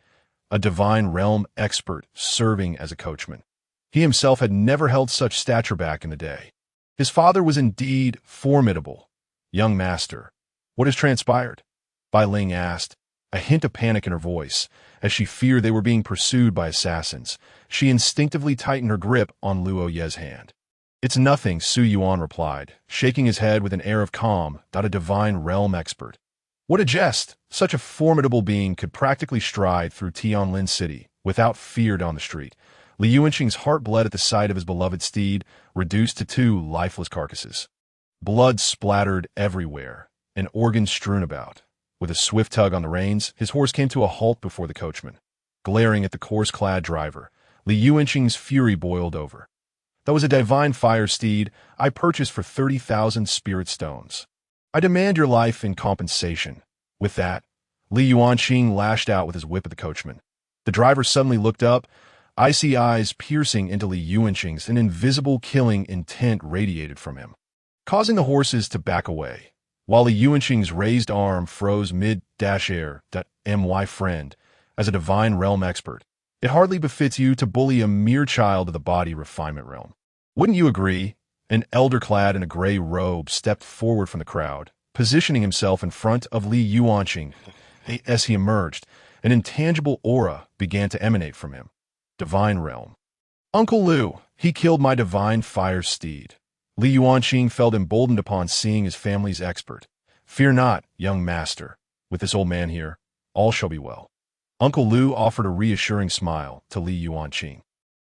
a divine realm expert serving as a coachman. He himself had never held such stature back in the day. His father was indeed formidable. Young master, what has transpired? Bai Ling asked, a hint of panic in her voice. As she feared they were being pursued by assassins, she instinctively tightened her grip on Luo Ye's hand. It's nothing, Su Yuan replied, shaking his head with an air of calm, a divine realm expert. What a jest! Such a formidable being could practically stride through Tianlin City without fear down the street. Li Yuanqing's heart bled at the sight of his beloved steed, reduced to two lifeless carcasses. Blood splattered everywhere, and organs strewn about. With a swift tug on the reins, his horse came to a halt before the coachman. Glaring at the coarse-clad driver, Li Yuanqing's fury boiled over. That was a divine fire steed I purchased for 30,000 spirit stones. I demand your life in compensation. With that, Li Yuanqing lashed out with his whip at the coachman. The driver suddenly looked up, icy eyes piercing into Li Yuanqing's, an invisible killing intent radiated from him, causing the horses to back away. While Li Yuanqing's raised arm froze mid-air, my friend, as a divine realm expert, it hardly befits you to bully a mere child of the body refinement realm. Wouldn't you agree? An elder clad in a gray robe stepped forward from the crowd, positioning himself in front of Li Yuanqing. As he emerged, an intangible aura began to emanate from him. Divine realm. Uncle Lu, he killed my divine fire steed. Li Yuanqing felt emboldened upon seeing his family's expert. Fear not, young master. With this old man here, all shall be well. Uncle Lu offered a reassuring smile to Li Yuanqing.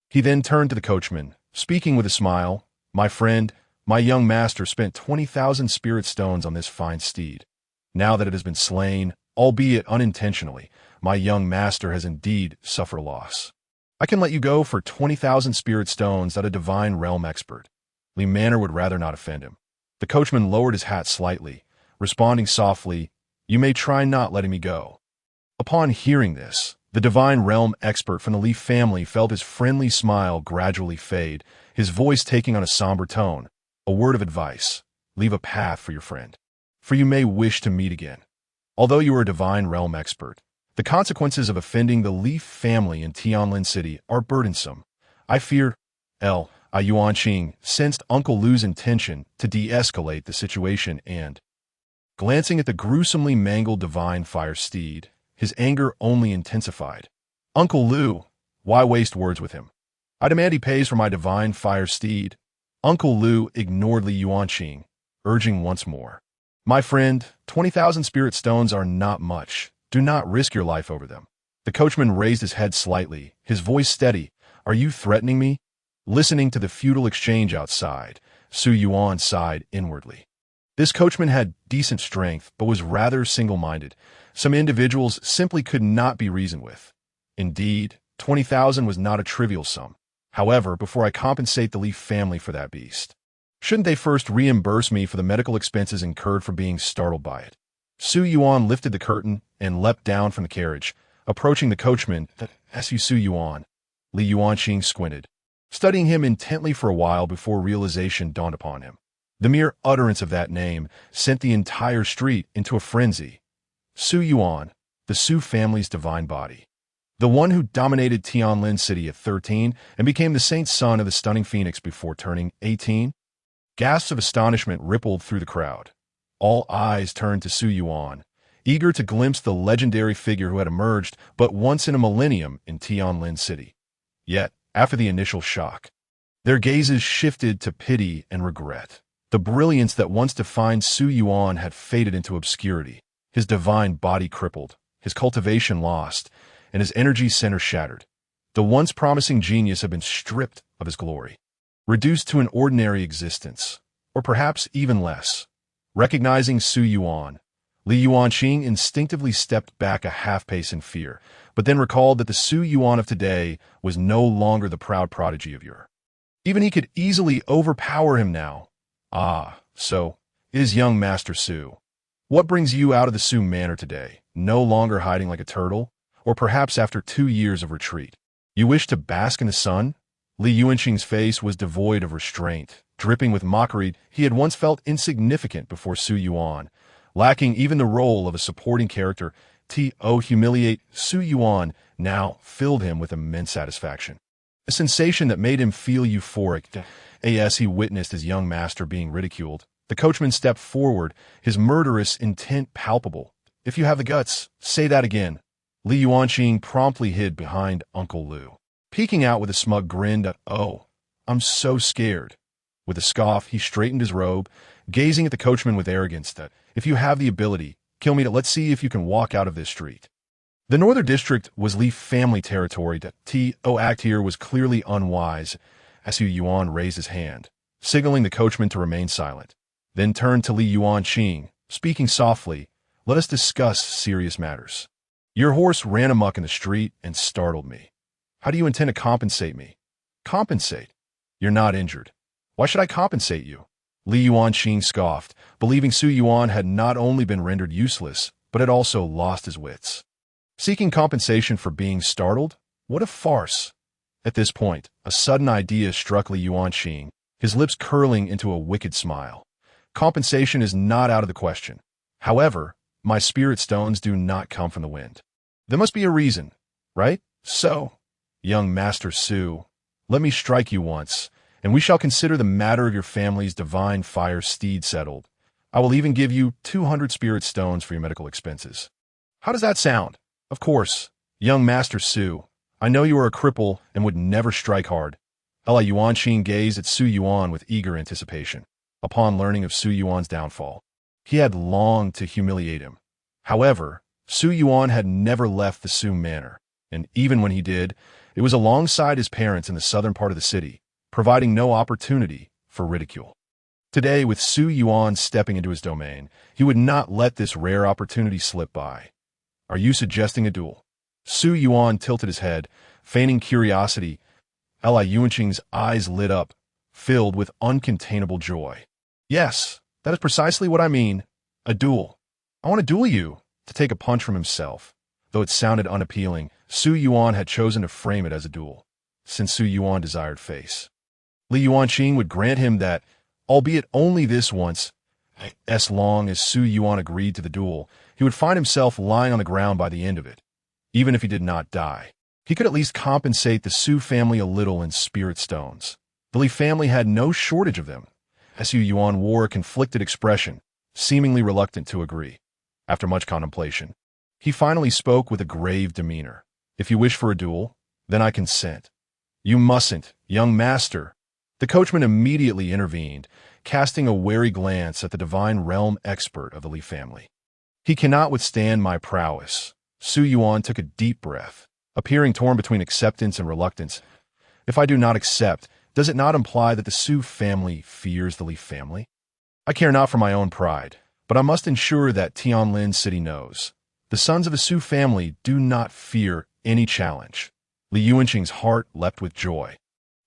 He then turned to the coachman, speaking with a smile. My friend, my young master spent 20,000 spirit stones on this fine steed. Now that it has been slain, albeit unintentionally, my young master has indeed suffered loss. I can let you go for 20,000 spirit stones at a divine realm expert. Li Manor would rather not offend him. The coachman lowered his hat slightly, responding softly, You may try not letting me go. Upon hearing this, the divine realm expert from the Li family felt his friendly smile gradually fade, his voice taking on a somber tone. A word of advice. Leave a path for your friend, for you may wish to meet again. Although you are a divine realm expert, the consequences of offending the Li family in Tianlin City are burdensome. I fear, Yuanqing sensed Uncle Lu's intention to de-escalate the situation and, glancing at the gruesomely mangled divine fire steed, his anger only intensified. Uncle Lu, why waste words with him? I demand he pays for my divine fire steed. Uncle Lu ignored Li Yuanqing, urging once more. My friend, 20,000 spirit stones are not much. Do not risk your life over them. The coachman raised his head slightly, his voice steady. Are you threatening me? Listening to the futile exchange outside, Su Yuan sighed inwardly. This coachman had decent strength, but was rather single-minded. Some individuals simply could not be reasoned with. Indeed, 20,000 was not a trivial sum. However, before I compensate the Li family for that beast, shouldn't they first reimburse me for the medical expenses incurred for being startled by it? Su Yuan lifted the curtain and leapt down from the carriage, approaching the coachman. That's you, Su Yuan. Li Yuanqing squinted, studying him intently for a while before realization dawned upon him. The mere utterance of that name sent the entire street into a frenzy. Su Yuan, the Su family's divine body. The one who dominated Tianlin City at 13 and became the saint son of the stunning phoenix before turning 18? Gasps of astonishment rippled through the crowd. All eyes turned to Su Yuan, eager to glimpse the legendary figure who had emerged but once in a millennium in Tianlin City. Yet, after the initial shock, their gazes shifted to pity and regret. The brilliance that once defined Su Yuan had faded into obscurity, his divine body crippled, his cultivation lost, and his energy center shattered. The once promising genius had been stripped of his glory, reduced to an ordinary existence, or perhaps even less. Recognizing Su Yuan, Li Yuanqing instinctively stepped back a half-pace in fear, but then recalled that the Su Yuan of today was no longer the proud prodigy of yore. Even he could easily overpower him now. Ah, so it is young Master Su. What brings you out of the Su Manor today? No longer hiding like a turtle? Or perhaps after 2 years of retreat? You wish to bask in the sun? Li Yuanqing's face was devoid of restraint. Dripping with mockery, he had once felt insignificant before Su Yuan, lacking even the role of a supporting character. To humiliate Su Yuan now filled him with immense satisfaction. A sensation that made him feel euphoric. As he witnessed his young master being ridiculed, the coachman stepped forward, his murderous intent palpable. If you have the guts, say that again. Li Yuanqing promptly hid behind Uncle Lu, peeking out with a smug grin. Oh, I'm so scared. With a scoff, he straightened his robe, gazing at the coachman with arrogance. That if you have the ability, kill me. Let's see if you can walk out of this street. The Northern District was Li family territory. To act here was clearly unwise, as Su Yuan raised his hand, signaling the coachman to remain silent, then turned to Li Yuanqing, speaking softly. Let us discuss serious matters. Your horse ran amok in the street and startled me. How do you intend to compensate me? Compensate? You're not injured. Why should I compensate you? Li Yuanqing scoffed, believing Su Yuan had not only been rendered useless, but had also lost his wits. Seeking compensation for being startled? What a farce! At this point, a sudden idea struck Li Yuanqing, his lips curling into a wicked smile. Compensation is not out of the question. However, my spirit stones do not come from the wind. There must be a reason, right? So, young Master Su, let me strike you once, and we shall consider the matter of your family's divine fire steed settled. I will even give you 200 spirit stones for your medical expenses. How does that sound? Of course, young Master Su, I know you are a cripple and would never strike hard. Li Yuanqing gazed at Su Yuan with eager anticipation. Upon learning of Su Yuan's downfall, he had longed to humiliate him. However, Su Yuan had never left the Su Manor, and even when he did, it was alongside his parents in the southern part of the city, providing no opportunity for ridicule. Today, with Su Yuan stepping into his domain, he would not let this rare opportunity slip by. Are you suggesting a duel? Su Yuan tilted his head, feigning curiosity. Li Yuanqing's eyes lit up, filled with uncontainable joy. Yes, that is precisely what I mean. A duel. I want to duel you. To take a punch from himself. Though it sounded unappealing, Su Yuan had chosen to frame it as a duel, since Su Yuan desired face. Li Yuanqing would grant him that, albeit only this once, as long as Su Yuan agreed to the duel, he would find himself lying on the ground by the end of it. Even if he did not die, he could at least compensate the Su family a little in spirit stones. The Li family had no shortage of them. Su Yuan wore a conflicted expression, seemingly reluctant to agree. After much contemplation, he finally spoke with a grave demeanor. If you wish for a duel, then I consent. You mustn't, young master. The coachman immediately intervened, casting a wary glance at the divine realm expert of the Li family. He cannot withstand my prowess. Su Yuan took a deep breath, appearing torn between acceptance and reluctance. If I do not accept, does it not imply that the Su family fears the Li family? I care not for my own pride, but I must ensure that Tianlin City knows. The sons of the Su family do not fear any challenge. Li Yuanqing's heart leapt with joy,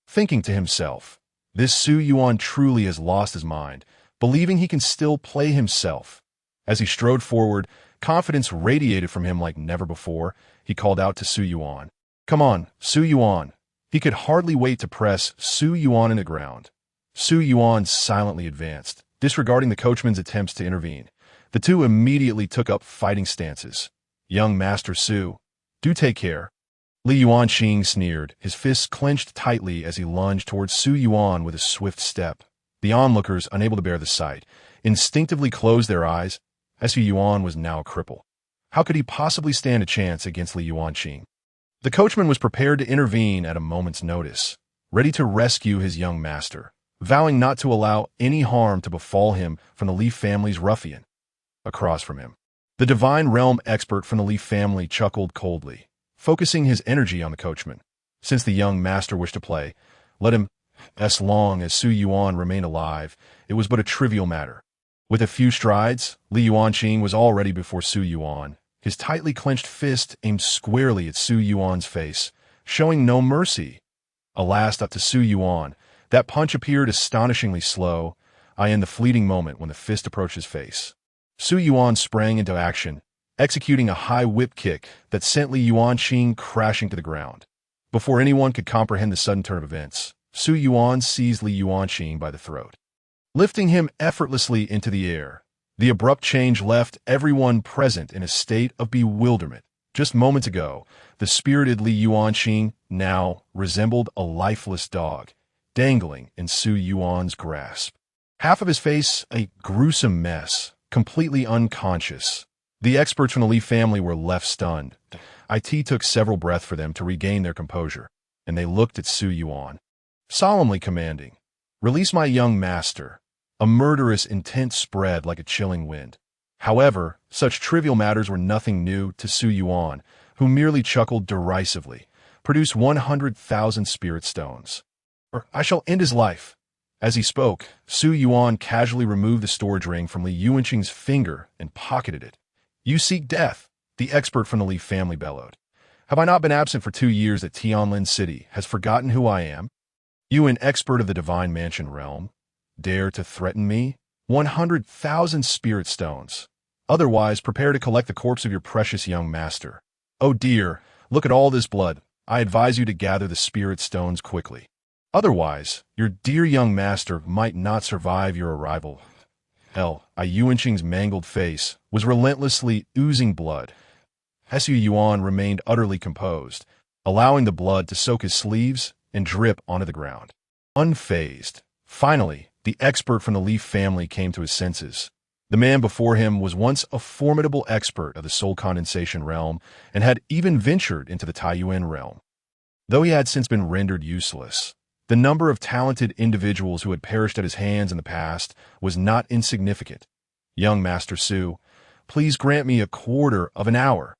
thinking to himself, this Su Yuan truly has lost his mind, believing he can still play himself. As he strode forward, confidence radiated from him like never before. He called out to Su Yuan. Come on, Su Yuan. He could hardly wait to press Su Yuan in the ground. Su Yuan silently advanced, disregarding the coachman's attempts to intervene. The two immediately took up fighting stances. Young Master Su, do take care. Li Yuanqing sneered, his fists clenched tightly as he lunged towards Su Yuan with a swift step. The onlookers, unable to bear the sight, instinctively closed their eyes. Su Yuan was now a cripple. How could he possibly stand a chance against Li Yuanqing? The coachman was prepared to intervene at a moment's notice, ready to rescue his young master, vowing not to allow any harm to befall him from the Li family's ruffian. Across from him, the divine realm expert from the Li family chuckled coldly, focusing his energy on the coachman. Since the young master wished to play, let him. As long as Su Yuan remained alive, it was but a trivial matter. With a few strides, Li Yuanqing was already before Su Yuan, his tightly clenched fist aimed squarely at Su Yuan's face, showing no mercy. Alas, up to Su Yuan, That punch appeared astonishingly slow, in the fleeting moment when the fist approached his face. Su Yuan sprang into action, executing a high whip kick that sent Li Yuanqing crashing to the ground. Before anyone could comprehend the sudden turn of events, Su Yuan seized Li Yuanqing by the throat, lifting him effortlessly into the air. The abrupt change left everyone present in a state of bewilderment. Just moments ago, the spirited Li Yuanqing now resembled a lifeless dog, dangling in Su Yuan's grasp. Half of his face a gruesome mess, completely unconscious. The experts from the Li family were left stunned. It took several breaths for them to regain their composure, and they looked at Su Yuan, solemnly commanding, "Release my young master." A murderous intent spread like a chilling wind. However, such trivial matters were nothing new to Su Yuan, who merely chuckled derisively. "Produce 100,000 spirit stones, or I shall end his life." As he spoke, Su Yuan casually removed the storage ring from Li Yuanqing's finger and pocketed it. "You seek death," the expert from the Li family bellowed. "Have I not been absent for 2 years that Tianlin City has forgotten who I am? You, an expert of the Divine Mansion realm, dare to threaten me? 100,000 spirit stones. Otherwise, prepare to collect the corpse of your precious young master. Oh dear, look at all this blood. I advise you to gather the spirit stones quickly. Otherwise, your dear young master might not survive your arrival." Yuanqing's mangled face was relentlessly oozing blood. Su Yuan remained utterly composed, allowing the blood to soak his sleeves and drip onto the ground. Unfazed. Finally, the expert from the Li family came to his senses. The man before him was once a formidable expert of the soul condensation realm and had even ventured into the Taiyuan realm. Though he had since been rendered useless, the number of talented individuals who had perished at his hands in the past was not insignificant. "Young Master Su, please grant me a quarter of an hour."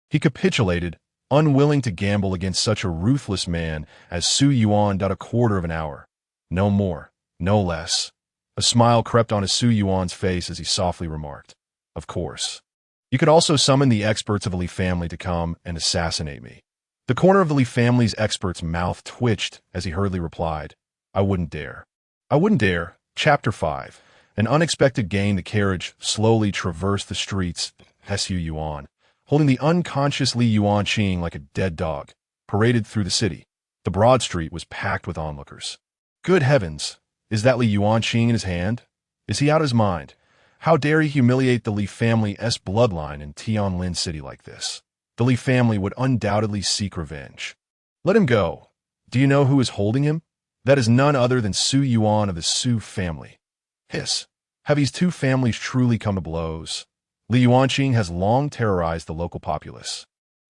He capitulated, unwilling to gamble against such a ruthless man as Su Yuan. A quarter of an hour. No more. No less. A smile crept onto Su Yuan's face as he softly remarked, "Of course. You could also summon the experts of the Li family to come and assassinate me." The corner of the Li family's expert's mouth twitched as he hurriedly replied, "I wouldn't dare." "I wouldn't dare." Chapter 5. An unexpected gain. The carriage slowly traversed the streets. Su Yuan, holding the unconscious Li Yuanqing like a dead dog, paraded through the city. The broad street was packed with onlookers. Good heavens! Is that Li Yuanqing in his hand? Is he out of his mind? How dare he humiliate the Li family's bloodline in Tianlin City like this? The Li family would undoubtedly seek revenge. Let him go. Do you know who is holding him? That is none other than Su Yuan of the Su family. Hiss. Have these two families truly come to blows? Li Yuanqing has long terrorized the local populace.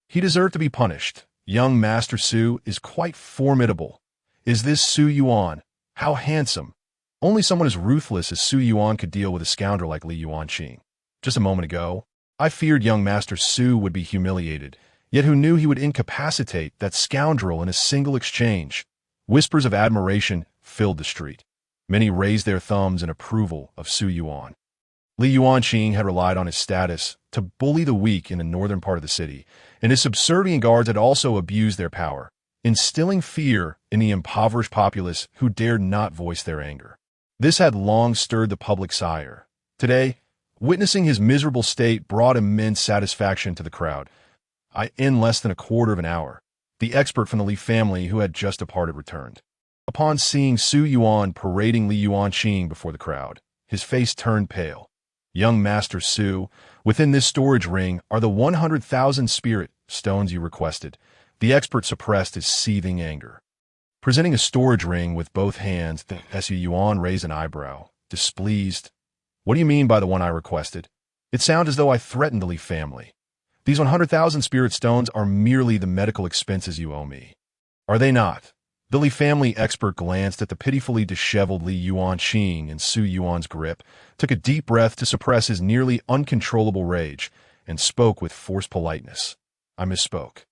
He deserved to be punished. Young Master Su is quite formidable. Is this Su Yuan? How handsome. Only someone as ruthless as Su Yuan could deal with a scoundrel like Li Yuanqing. Just a moment ago, I feared young Master Su would be humiliated, yet who knew he would incapacitate that scoundrel in a single exchange? Whispers of admiration filled the street. Many raised their thumbs in approval of Su Yuan. Li Yuanqing had relied on his status to bully the weak in the northern part of the city, and his subservient guards had also abused their power, instilling fear in the impoverished populace who dared not voice their anger. This had long stirred the public's ire. Today, witnessing his miserable state brought immense satisfaction to the crowd. In less than a quarter of an hour, the expert from the Li family who had just departed returned. Upon seeing Su Yuan parading Li Yuanqing before the crowd, his face turned pale. "Young Master Su, within this storage ring are the 100,000 spirit stones you requested." The expert suppressed his seething anger. Presenting a storage ring with both hands, Su Yuan raised an eyebrow, displeased. "What do you mean by the one I requested? It sounds as though I threatened the Li family. These 100,000 spirit stones are merely the medical expenses you owe me. Are they not?" The Li family expert glanced at the pitifully disheveled Li Yuanqing in Su Yuan's grip, took a deep breath to suppress his nearly uncontrollable rage, and spoke with forced politeness. "I misspoke.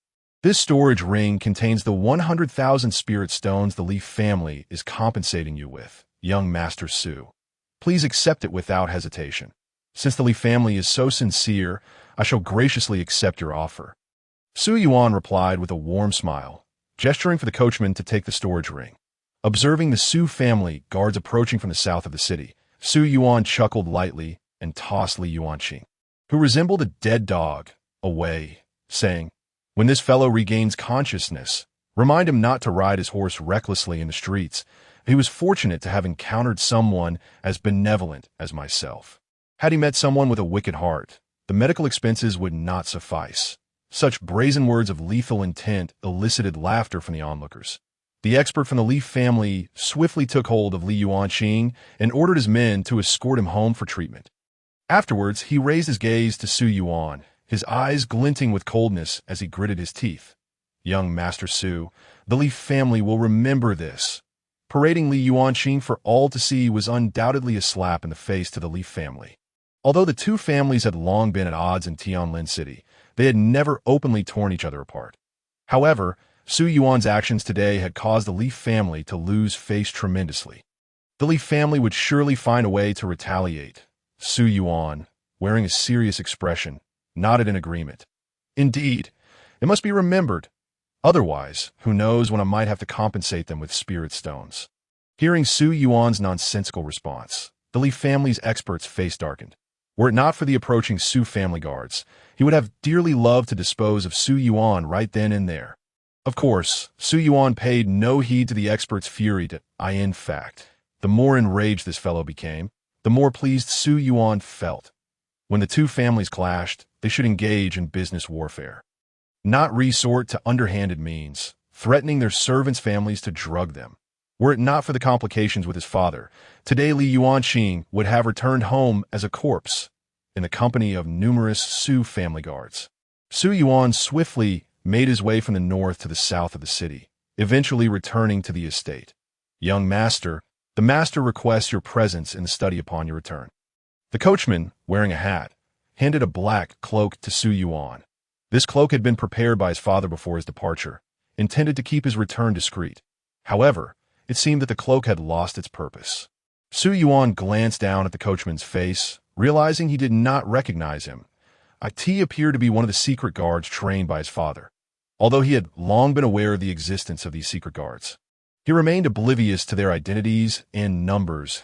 This storage ring contains the 100,000 spirit stones the Li family is compensating you with, young Master Su. Please accept it without hesitation. Since the Li family is so sincere, I shall graciously accept your offer." Su Yuan replied with a warm smile, gesturing for the coachman to take the storage ring. Observing the Su family guards approaching from the south of the city, Su Yuan chuckled lightly and tossed Li Yuanqing, who resembled a dead dog, away, saying, "When this fellow regains consciousness, remind him not to ride his horse recklessly in the streets. He was fortunate to have encountered someone as benevolent as myself. Had he met someone with a wicked heart, the medical expenses would not suffice." Such brazen words of lethal intent elicited laughter from the onlookers. The expert from the Li family swiftly took hold of Li Yuanqing and ordered his men to escort him home for treatment. Afterwards, he raised his gaze to Su Yuan, his eyes glinting with coldness as he gritted his teeth. "Young Master Su, the Li family will remember this." Parading Li Yuanqing for all to see was undoubtedly a slap in the face to the Li family. Although the two families had long been at odds in Tianlin City, they had never openly torn each other apart. However, Su Yuan's actions today had caused the Li family to lose face tremendously. The Li family would surely find a way to retaliate. Su Yuan, wearing a serious expression, nodded in agreement. "Indeed, it must be remembered. Otherwise, who knows when I might have to compensate them with spirit stones." Hearing Su Yuan's nonsensical response, the Li family's expert's face darkened. Were it not for the approaching Su family guards, he would have dearly loved to dispose of Su Yuan right then and there. Of course, Su Yuan paid no heed to the expert's fury. In fact, the more enraged this fellow became, the more pleased Su Yuan felt. When the two families clashed, they should engage in business warfare, not resort to underhanded means, threatening their servants' families to drug them. Were it not for the complications with his father, today Li Yuanqing would have returned home as a corpse, in the company of numerous Su family guards. Su Yuan swiftly made his way from the north to the south of the city, eventually returning to the estate. "Young master, the master requests your presence in the study upon your return." The coachman, wearing a hat, handed a black cloak to Su Yuan. This cloak had been prepared by his father before his departure, intended to keep his return discreet. However, it seemed that the cloak had lost its purpose. Su Yuan glanced down at the coachman's face, realizing he did not recognize him. He appeared to be one of the secret guards trained by his father. Although he had long been aware of the existence of these secret guards, he remained oblivious to their identities and numbers.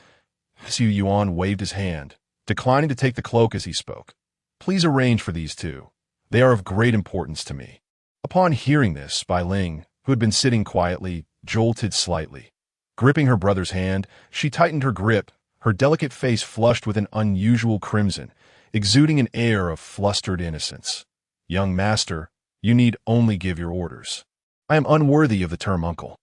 Su Yuan waved his hand, declining to take the cloak as he spoke. "Please arrange for these two. They are of great importance to me." Upon hearing this, Bai Ling, who had been sitting quietly, jolted slightly. Gripping her brother's hand, she tightened her grip, her delicate face flushed with an unusual crimson, exuding an air of flustered innocence. "Young master, you need only give your orders. I am unworthy of the term uncle."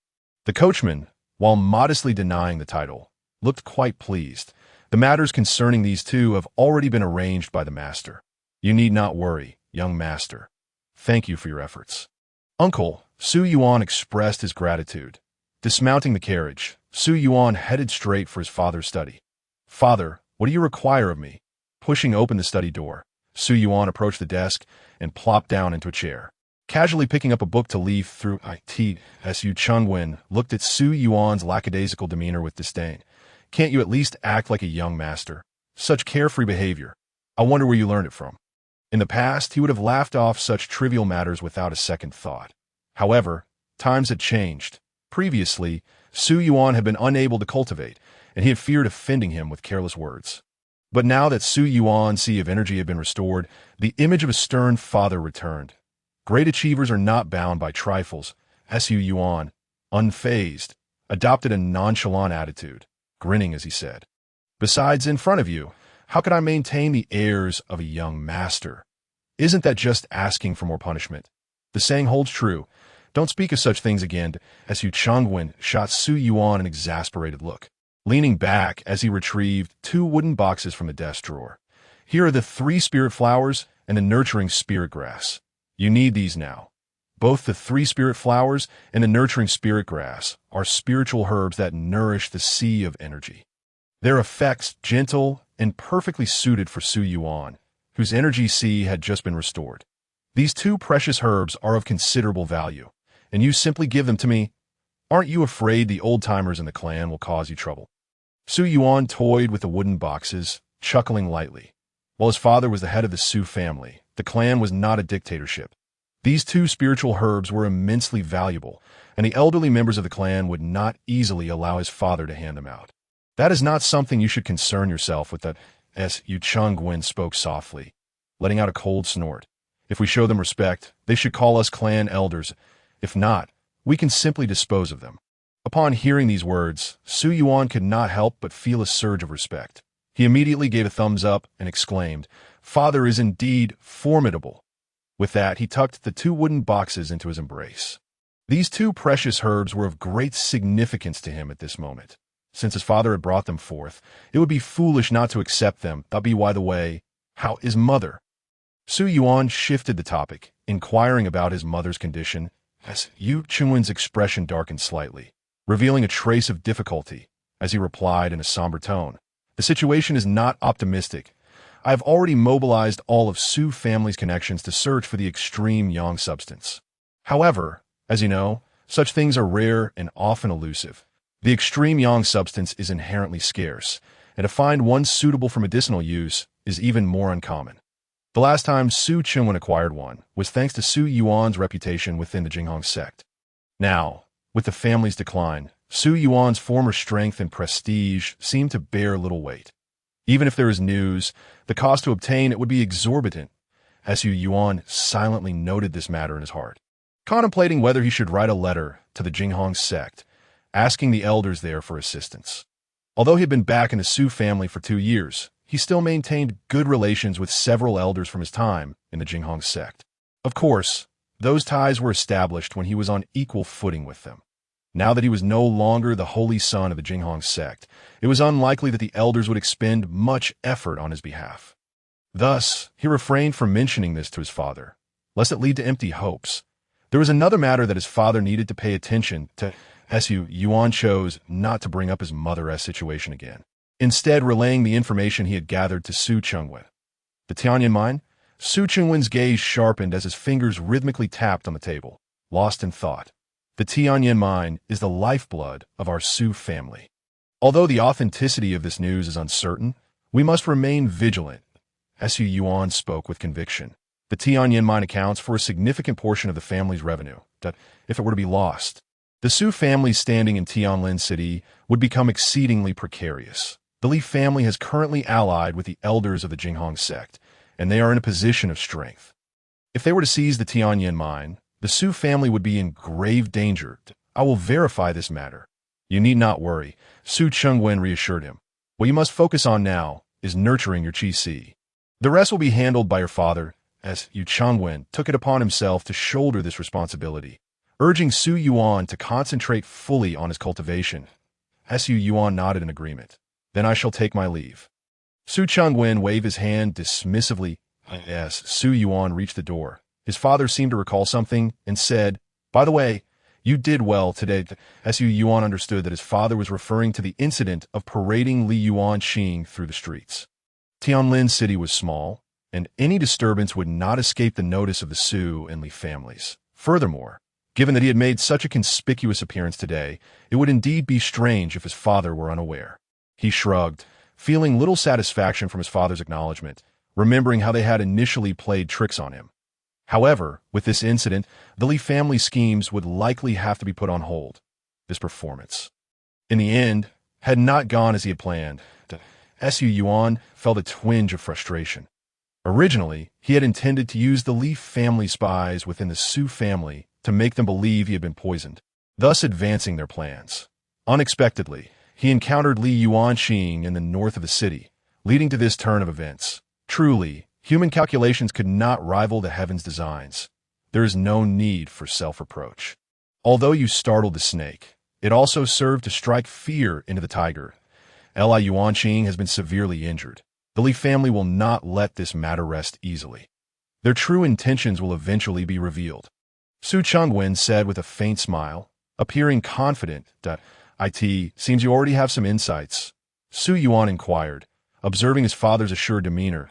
The coachman, while modestly denying the title, looked quite pleased. "The matters concerning these two have already been arranged by the master. You need not worry, young master. Thank you for your efforts." "Uncle," Su Yuan expressed his gratitude. Dismounting the carriage, Su Yuan headed straight for his father's study. "Father, what do you require of me?" Pushing open the study door, Su Yuan approached the desk and plopped down into a chair. Casually picking up a book to leaf through, Su Chungwen looked at Su Yuan's lackadaisical demeanor with disdain. "Can't you at least act like a young master? Such carefree behavior. I wonder where you learned it from." In the past, he would have laughed off such trivial matters without a second thought. However, times had changed. Previously, Su Yuan had been unable to cultivate, and he had feared offending him with careless words. But now that Su Yuan's sea of energy had been restored, the image of a stern father returned. Great achievers are not bound by trifles. Su Yuan, unfazed, adopted a nonchalant attitude, grinning as he said, "Besides, in front of you, how could I maintain the airs of a young master? Isn't that just asking for more punishment? The saying holds true. Don't speak of such things again." Su Chongwen shot Su Yuan an exasperated look, leaning back as he retrieved two wooden boxes from the desk drawer. "Here are the 3 spirit flowers and the nurturing spirit grass. You need these now. Both the 3 spirit flowers and the nurturing spirit grass are spiritual herbs that nourish the sea of energy. Their effects gentle and perfectly suited for Su Yuan, whose energy sea had just been restored. These 2 precious herbs are of considerable value, and you simply give them to me. Aren't you afraid the old-timers in the clan will cause you trouble?" Su Yuan toyed with the wooden boxes, chuckling lightly. While his father was the head of the Su family, the clan was not a dictatorship. These two spiritual herbs were immensely valuable, and the elderly members of the clan would not easily allow his father to hand them out. That is not something you should concern yourself with, that as Yu Chunguin spoke softly, letting out a cold snort. If we show them respect, they should call us clan elders. If not, we can simply dispose of them. Upon hearing these words, Su Yuan could not help but feel a surge of respect. He immediately gave a thumbs up and exclaimed, "Father is indeed formidable." With that, he tucked the two wooden boxes into his embrace. These two precious herbs were of great significance to him at this moment. Since his father had brought them forth, it would be foolish not to accept them. By the way, how is mother? Su Yuan shifted the topic, inquiring about his mother's condition, as Yu Chunwin's expression darkened slightly, revealing a trace of difficulty, as he replied in a somber tone. "The situation is not optimistic. I have already mobilized all of Su family's connections to search for the extreme yang substance. However, as you know, such things are rare and often elusive. The extreme yang substance is inherently scarce, and to find one suitable for medicinal use is even more uncommon. The last time Su Chunwin acquired one was thanks to Su Yuan's reputation within the Jinghong sect. Now, with the family's decline, Su Yuan's former strength and prestige seem to bear little weight. Even if there is news, the cost to obtain it would be exorbitant." Su Yuan silently noted this matter in his heart, contemplating whether he should write a letter to the Jinghong sect, asking the elders there for assistance. Although he had been back in the Su family for 2 years, he still maintained good relations with several elders from his time in the Jinghong sect. Of course, those ties were established when he was on equal footing with them. Now that he was no longer the holy son of the Jinghong sect, it was unlikely that the elders would expend much effort on his behalf. Thus, he refrained from mentioning this to his father, lest it lead to empty hopes. There was another matter that his father needed to pay attention to. Su Yuan chose not to bring up his mother's situation again, instead relaying the information he had gathered to Su Chunwin. The Tianyan mine? Su Chunwin's gaze sharpened as his fingers rhythmically tapped on the table, lost in thought. The Tianyan mine is the lifeblood of our Su family. Although the authenticity of this news is uncertain, we must remain vigilant. Su Yuan spoke with conviction. The Tianyan mine accounts for a significant portion of the family's revenue. That if it were to be lost, the Su family's standing in Tianlin City would become exceedingly precarious. The Li family has currently allied with the elders of the Jinghong sect, and they are in a position of strength. If they were to seize the Tianyan mine, the Su family would be in grave danger. I will verify this matter. You need not worry, Su Chunwin reassured him. What you must focus on now is nurturing your qi. The rest will be handled by your father, as Yu Chunwin took it upon himself to shoulder this responsibility, urging Su Yuan to concentrate fully on his cultivation. Su Yuan nodded in agreement. "Then I shall take my leave." Su Chunwin waved his hand dismissively as Su Yuan reached the door. His father seemed to recall something and said, "By the way, you did well today." Su Yuan understood that his father was referring to the incident of parading Li Yuan Xing through the streets. Tianlin City was small, and any disturbance would not escape the notice of the Su and Li families. Furthermore, given that he had made such a conspicuous appearance today, it would indeed be strange if his father were unaware. He shrugged, feeling little satisfaction from his father's acknowledgement, remembering how they had initially played tricks on him. However, with this incident, the Li family schemes would likely have to be put on hold. This performance, in the end, had not gone as he had planned. Su Yuan felt a twinge of frustration. Originally, he had intended to use the Li family spies within the Su family to make them believe he had been poisoned, thus advancing their plans. Unexpectedly, he encountered Li Yuanxing in the north of the city, leading to this turn of events. Truly, human calculations could not rival the heaven's designs. There is no need for self-reproach. Although you startled the snake, it also served to strike fear into the tiger. Li Yuanxing has been severely injured. The Li family will not let this matter rest easily. Their true intentions will eventually be revealed. Su Chunwin said with a faint smile, appearing confident that it seems you already have some insights. Su Yuan inquired, observing his father's assured demeanor.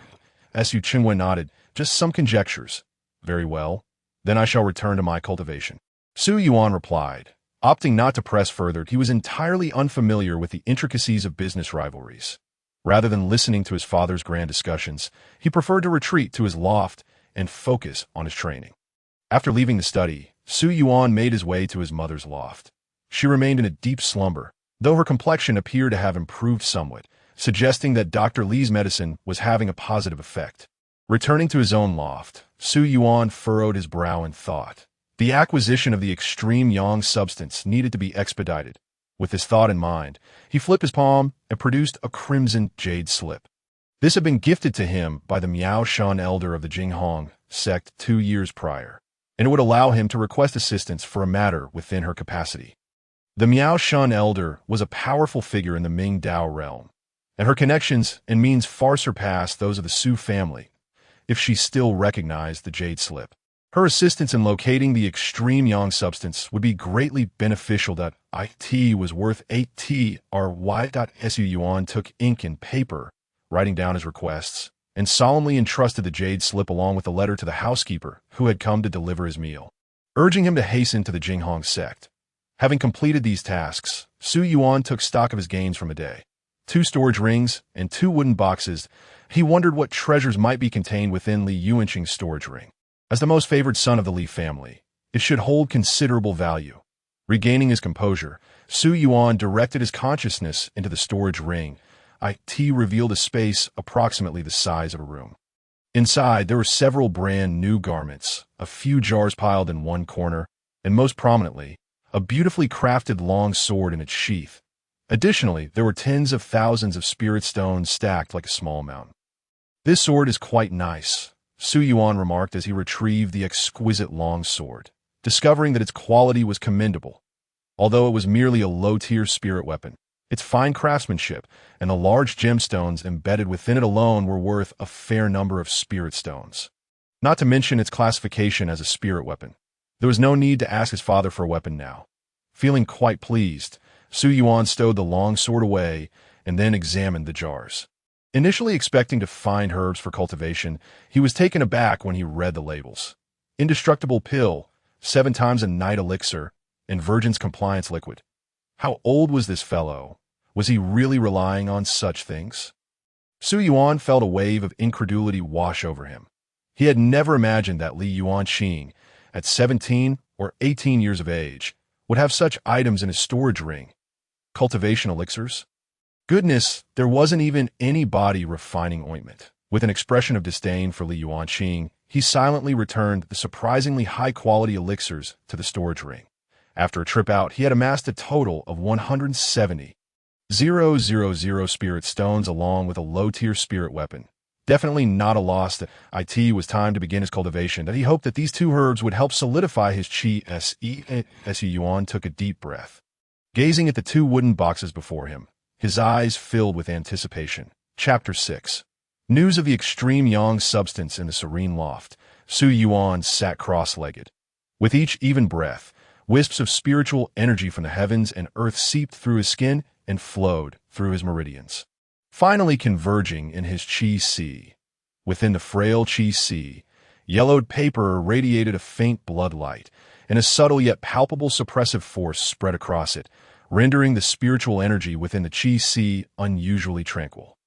Su Chunwin nodded, just some conjectures. Very well. Then I shall return to my cultivation. Su Yuan replied, opting not to press further. He was entirely unfamiliar with the intricacies of business rivalries. Rather than listening to his father's grand discussions, he preferred to retreat to his loft and focus on his training. After leaving the study, Su Yuan made his way to his mother's loft. She remained in a deep slumber, though her complexion appeared to have improved somewhat, suggesting that Dr. Li's medicine was having a positive effect. Returning to his own loft, Su Yuan furrowed his brow in thought. The acquisition of the extreme yang substance needed to be expedited. With this thought in mind, he flipped his palm and produced a crimson jade slip. This had been gifted to him by the Miao Shan elder of the Jinghong sect 2 years prior, and it would allow him to request assistance for a matter within her capacity. The Miao Shan elder was a powerful figure in the Ming Dao realm, and her connections and means far surpassed those of the Su family, if she still recognized the jade slip. Her assistance in locating the extreme yang substance would be greatly beneficial. It was worth 8 Ry. Su Yuan took ink and paper, writing down his requests, and solemnly entrusted the jade slip along with a letter to the housekeeper who had come to deliver his meal, urging him to hasten to the Jinghong sect. Having completed these tasks, Su Yuan took stock of his gains from the day. 2 storage rings and 2 wooden boxes. He wondered what treasures might be contained within Li Yuanqing's storage ring. As the most favored son of the Li family, it should hold considerable value. Regaining his composure, Su Yuan directed his consciousness into the storage ring. It revealed a space approximately the size of a room. Inside, there were several brand new garments, a few jars piled in one corner, and most prominently, a beautifully crafted long sword in its sheath. Additionally, there were tens of thousands of spirit stones stacked like a small mountain. "This sword is quite nice," Su Yuan remarked as he retrieved the exquisite long sword, discovering that its quality was commendable. Although it was merely a low-tier spirit weapon, its fine craftsmanship and the large gemstones embedded within it alone were worth a fair number of spirit stones. Not to mention its classification as a spirit weapon. There was no need to ask his father for a weapon now. Feeling quite pleased, Su Yuan stowed the long sword away and then examined the jars. Initially expecting to find herbs for cultivation, he was taken aback when he read the labels. Indestructible pill, 7 times a night elixir, and Virgin's compliance liquid. How old was this fellow? Was he really relying on such things? Su Yuan felt a wave of incredulity wash over him. He had never imagined that Li Yuanqing, at 17 or 18 years of age, would have such items in his storage ring. Cultivation elixirs? Goodness, there wasn't even any body refining ointment. With an expression of disdain for Li Yuanqing, he silently returned the surprisingly high-quality elixirs to the storage ring. After a trip out, he had amassed a total of 170,000 spirit stones along with a low-tier spirit weapon. Definitely not a loss that it was time to begin his cultivation, that he hoped that these 2 herbs would help solidify his chi. Su Yuan took a deep breath. Gazing at the 2 wooden boxes before him, his eyes filled with anticipation. Chapter 6. News of the extreme yang substance in the serene loft. Su Yuan sat cross-legged. With each even breath, wisps of spiritual energy from the heavens and earth seeped through his skin and flowed through his meridians, finally converging in his chi si. Within the frail chi si, yellowed paper radiated a faint blood light, and a subtle yet palpable suppressive force spread across it, rendering the spiritual energy within the chi si unusually tranquil.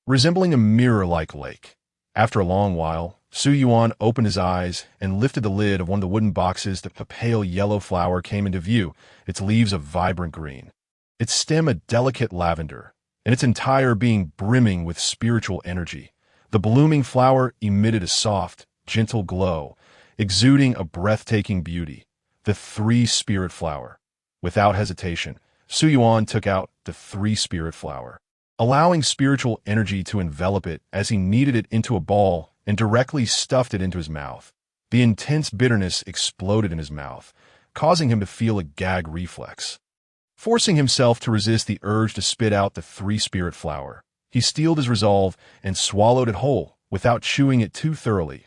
Resembling a mirror-like lake. After a long while, Su Yuan opened his eyes and lifted the lid of one of the wooden boxes. A pale yellow flower came into view, its leaves a vibrant green, its stem a delicate lavender, and its entire being brimming with spiritual energy. The blooming flower emitted a soft, gentle glow, exuding a breathtaking beauty. The 3-spirit flower. Without hesitation, Su Yuan took out the 3-spirit flower, allowing spiritual energy to envelop it as he kneaded it into a ball and directly stuffed it into his mouth. The intense bitterness exploded in his mouth, causing him to feel a gag reflex. Forcing himself to resist the urge to spit out the 3-spirit flower, he steeled his resolve and swallowed it whole without chewing it too thoroughly.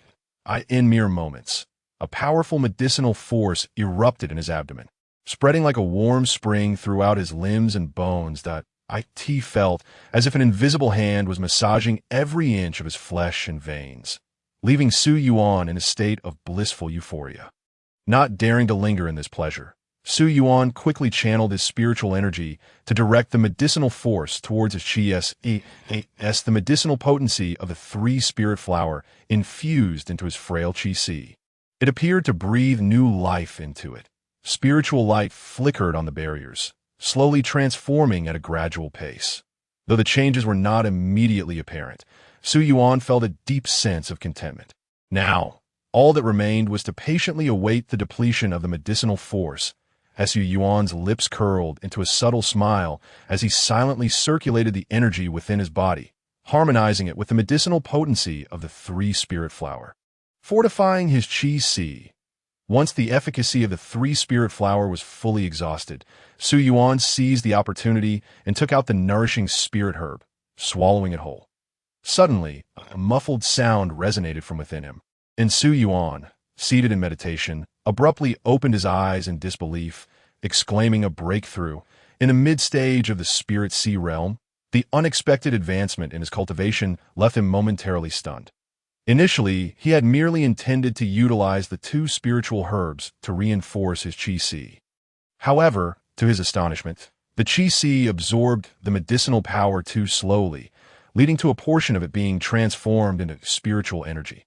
In mere moments, a powerful medicinal force erupted in his abdomen, spreading like a warm spring throughout his limbs and bones. It felt as if an invisible hand was massaging every inch of his flesh and veins, leaving Su Yuan in a state of blissful euphoria. Not daring to linger in this pleasure, Su Yuan quickly channeled his spiritual energy to direct the medicinal force towards his chi. The medicinal potency of the 3-spirit flower infused into his frail chi si. It appeared to breathe new life into it. Spiritual light flickered on the barriers, slowly transforming at a gradual pace. Though the changes were not immediately apparent, Su Yuan felt a deep sense of contentment. Now, all that remained was to patiently await the depletion of the medicinal force. Su Yuan's lips curled into a subtle smile as he silently circulated the energy within his body, harmonizing it with the medicinal potency of the three-spirit flower. Fortifying his qi. Once the efficacy of the three-spirit flower was fully exhausted, Su Yuan seized the opportunity and took out the nourishing spirit herb, swallowing it whole. Suddenly, a muffled sound resonated from within him, and Su Yuan, seated in meditation, abruptly opened his eyes in disbelief, exclaiming a breakthrough. In the mid-stage of the spirit sea realm, the unexpected advancement in his cultivation left him momentarily stunned. Initially, he had merely intended to utilize the two spiritual herbs to reinforce his qi. However, to his astonishment, the qi absorbed the medicinal power too slowly, leading to a portion of it being transformed into spiritual energy.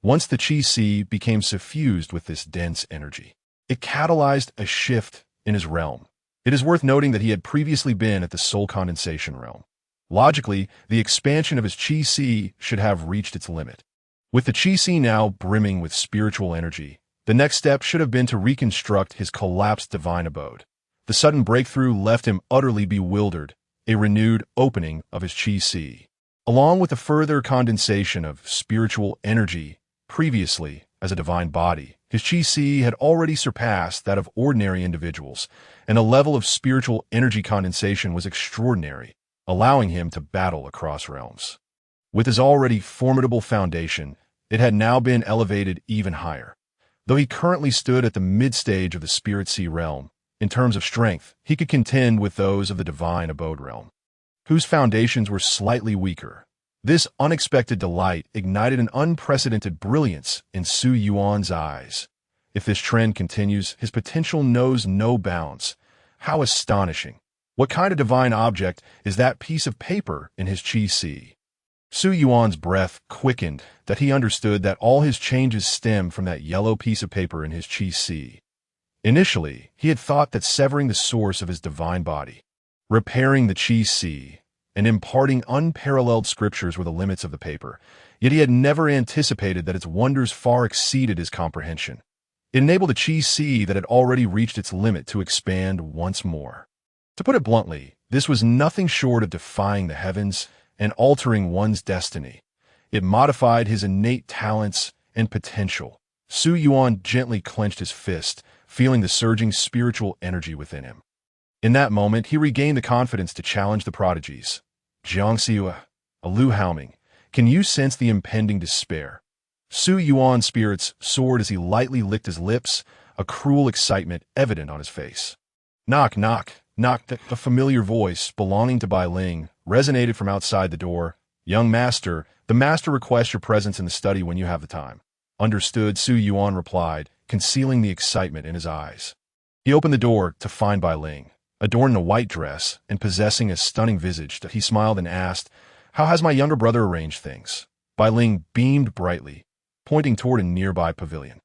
Once the qi became suffused with this dense energy, it catalyzed a shift in his realm. It is worth noting that he had previously been at the soul condensation realm. Logically, the expansion of his qi should have reached its limit. With the qi now brimming with spiritual energy, the next step should have been to reconstruct his collapsed divine abode. The sudden breakthrough left him utterly bewildered, a renewed opening of his qi. Along with the further condensation of spiritual energy, previously as a divine body, his qi had already surpassed that of ordinary individuals, and a level of spiritual energy condensation was extraordinary, allowing him to battle across realms. With his already formidable foundation, it had now been elevated even higher. Though he currently stood at the mid-stage of the spirit sea realm, in terms of strength, he could contend with those of the divine abode realm, whose foundations were slightly weaker. This unexpected delight ignited an unprecedented brilliance in Su Yuan's eyes. If this trend continues, his potential knows no bounds. How astonishing! What kind of divine object is that piece of paper in his qi? Su Yuan's breath quickened that he understood that all his changes stem from that yellow piece of paper in his qi. Initially, he had thought that severing the source of his divine body, repairing the qi, and imparting unparalleled scriptures were the limits of the paper, yet he had never anticipated that its wonders far exceeded his comprehension. It enabled the qi that had already reached its limit to expand once more. To put it bluntly, this was nothing short of defying the heavens and altering one's destiny. It modified his innate talents and potential. Su Yuan gently clenched his fist, feeling the surging spiritual energy within him. In that moment, he regained the confidence to challenge the prodigies. Jiangxiu, Lu Haoming, can you sense the impending despair? Su Yuan's spirits soared as he lightly licked his lips, a cruel excitement evident on his face. Knock, knock, knock. A familiar voice belonging to Bai Ling resonated from outside the door. Young master, the master requests your presence in the study when you have the time. Understood, Su Yuan replied, concealing the excitement in his eyes. He opened the door to find Bai Ling, adorned in a white dress and possessing a stunning visage. He smiled and asked, how has my younger brother arranged things? Bai Ling beamed brightly, pointing toward a nearby pavilion,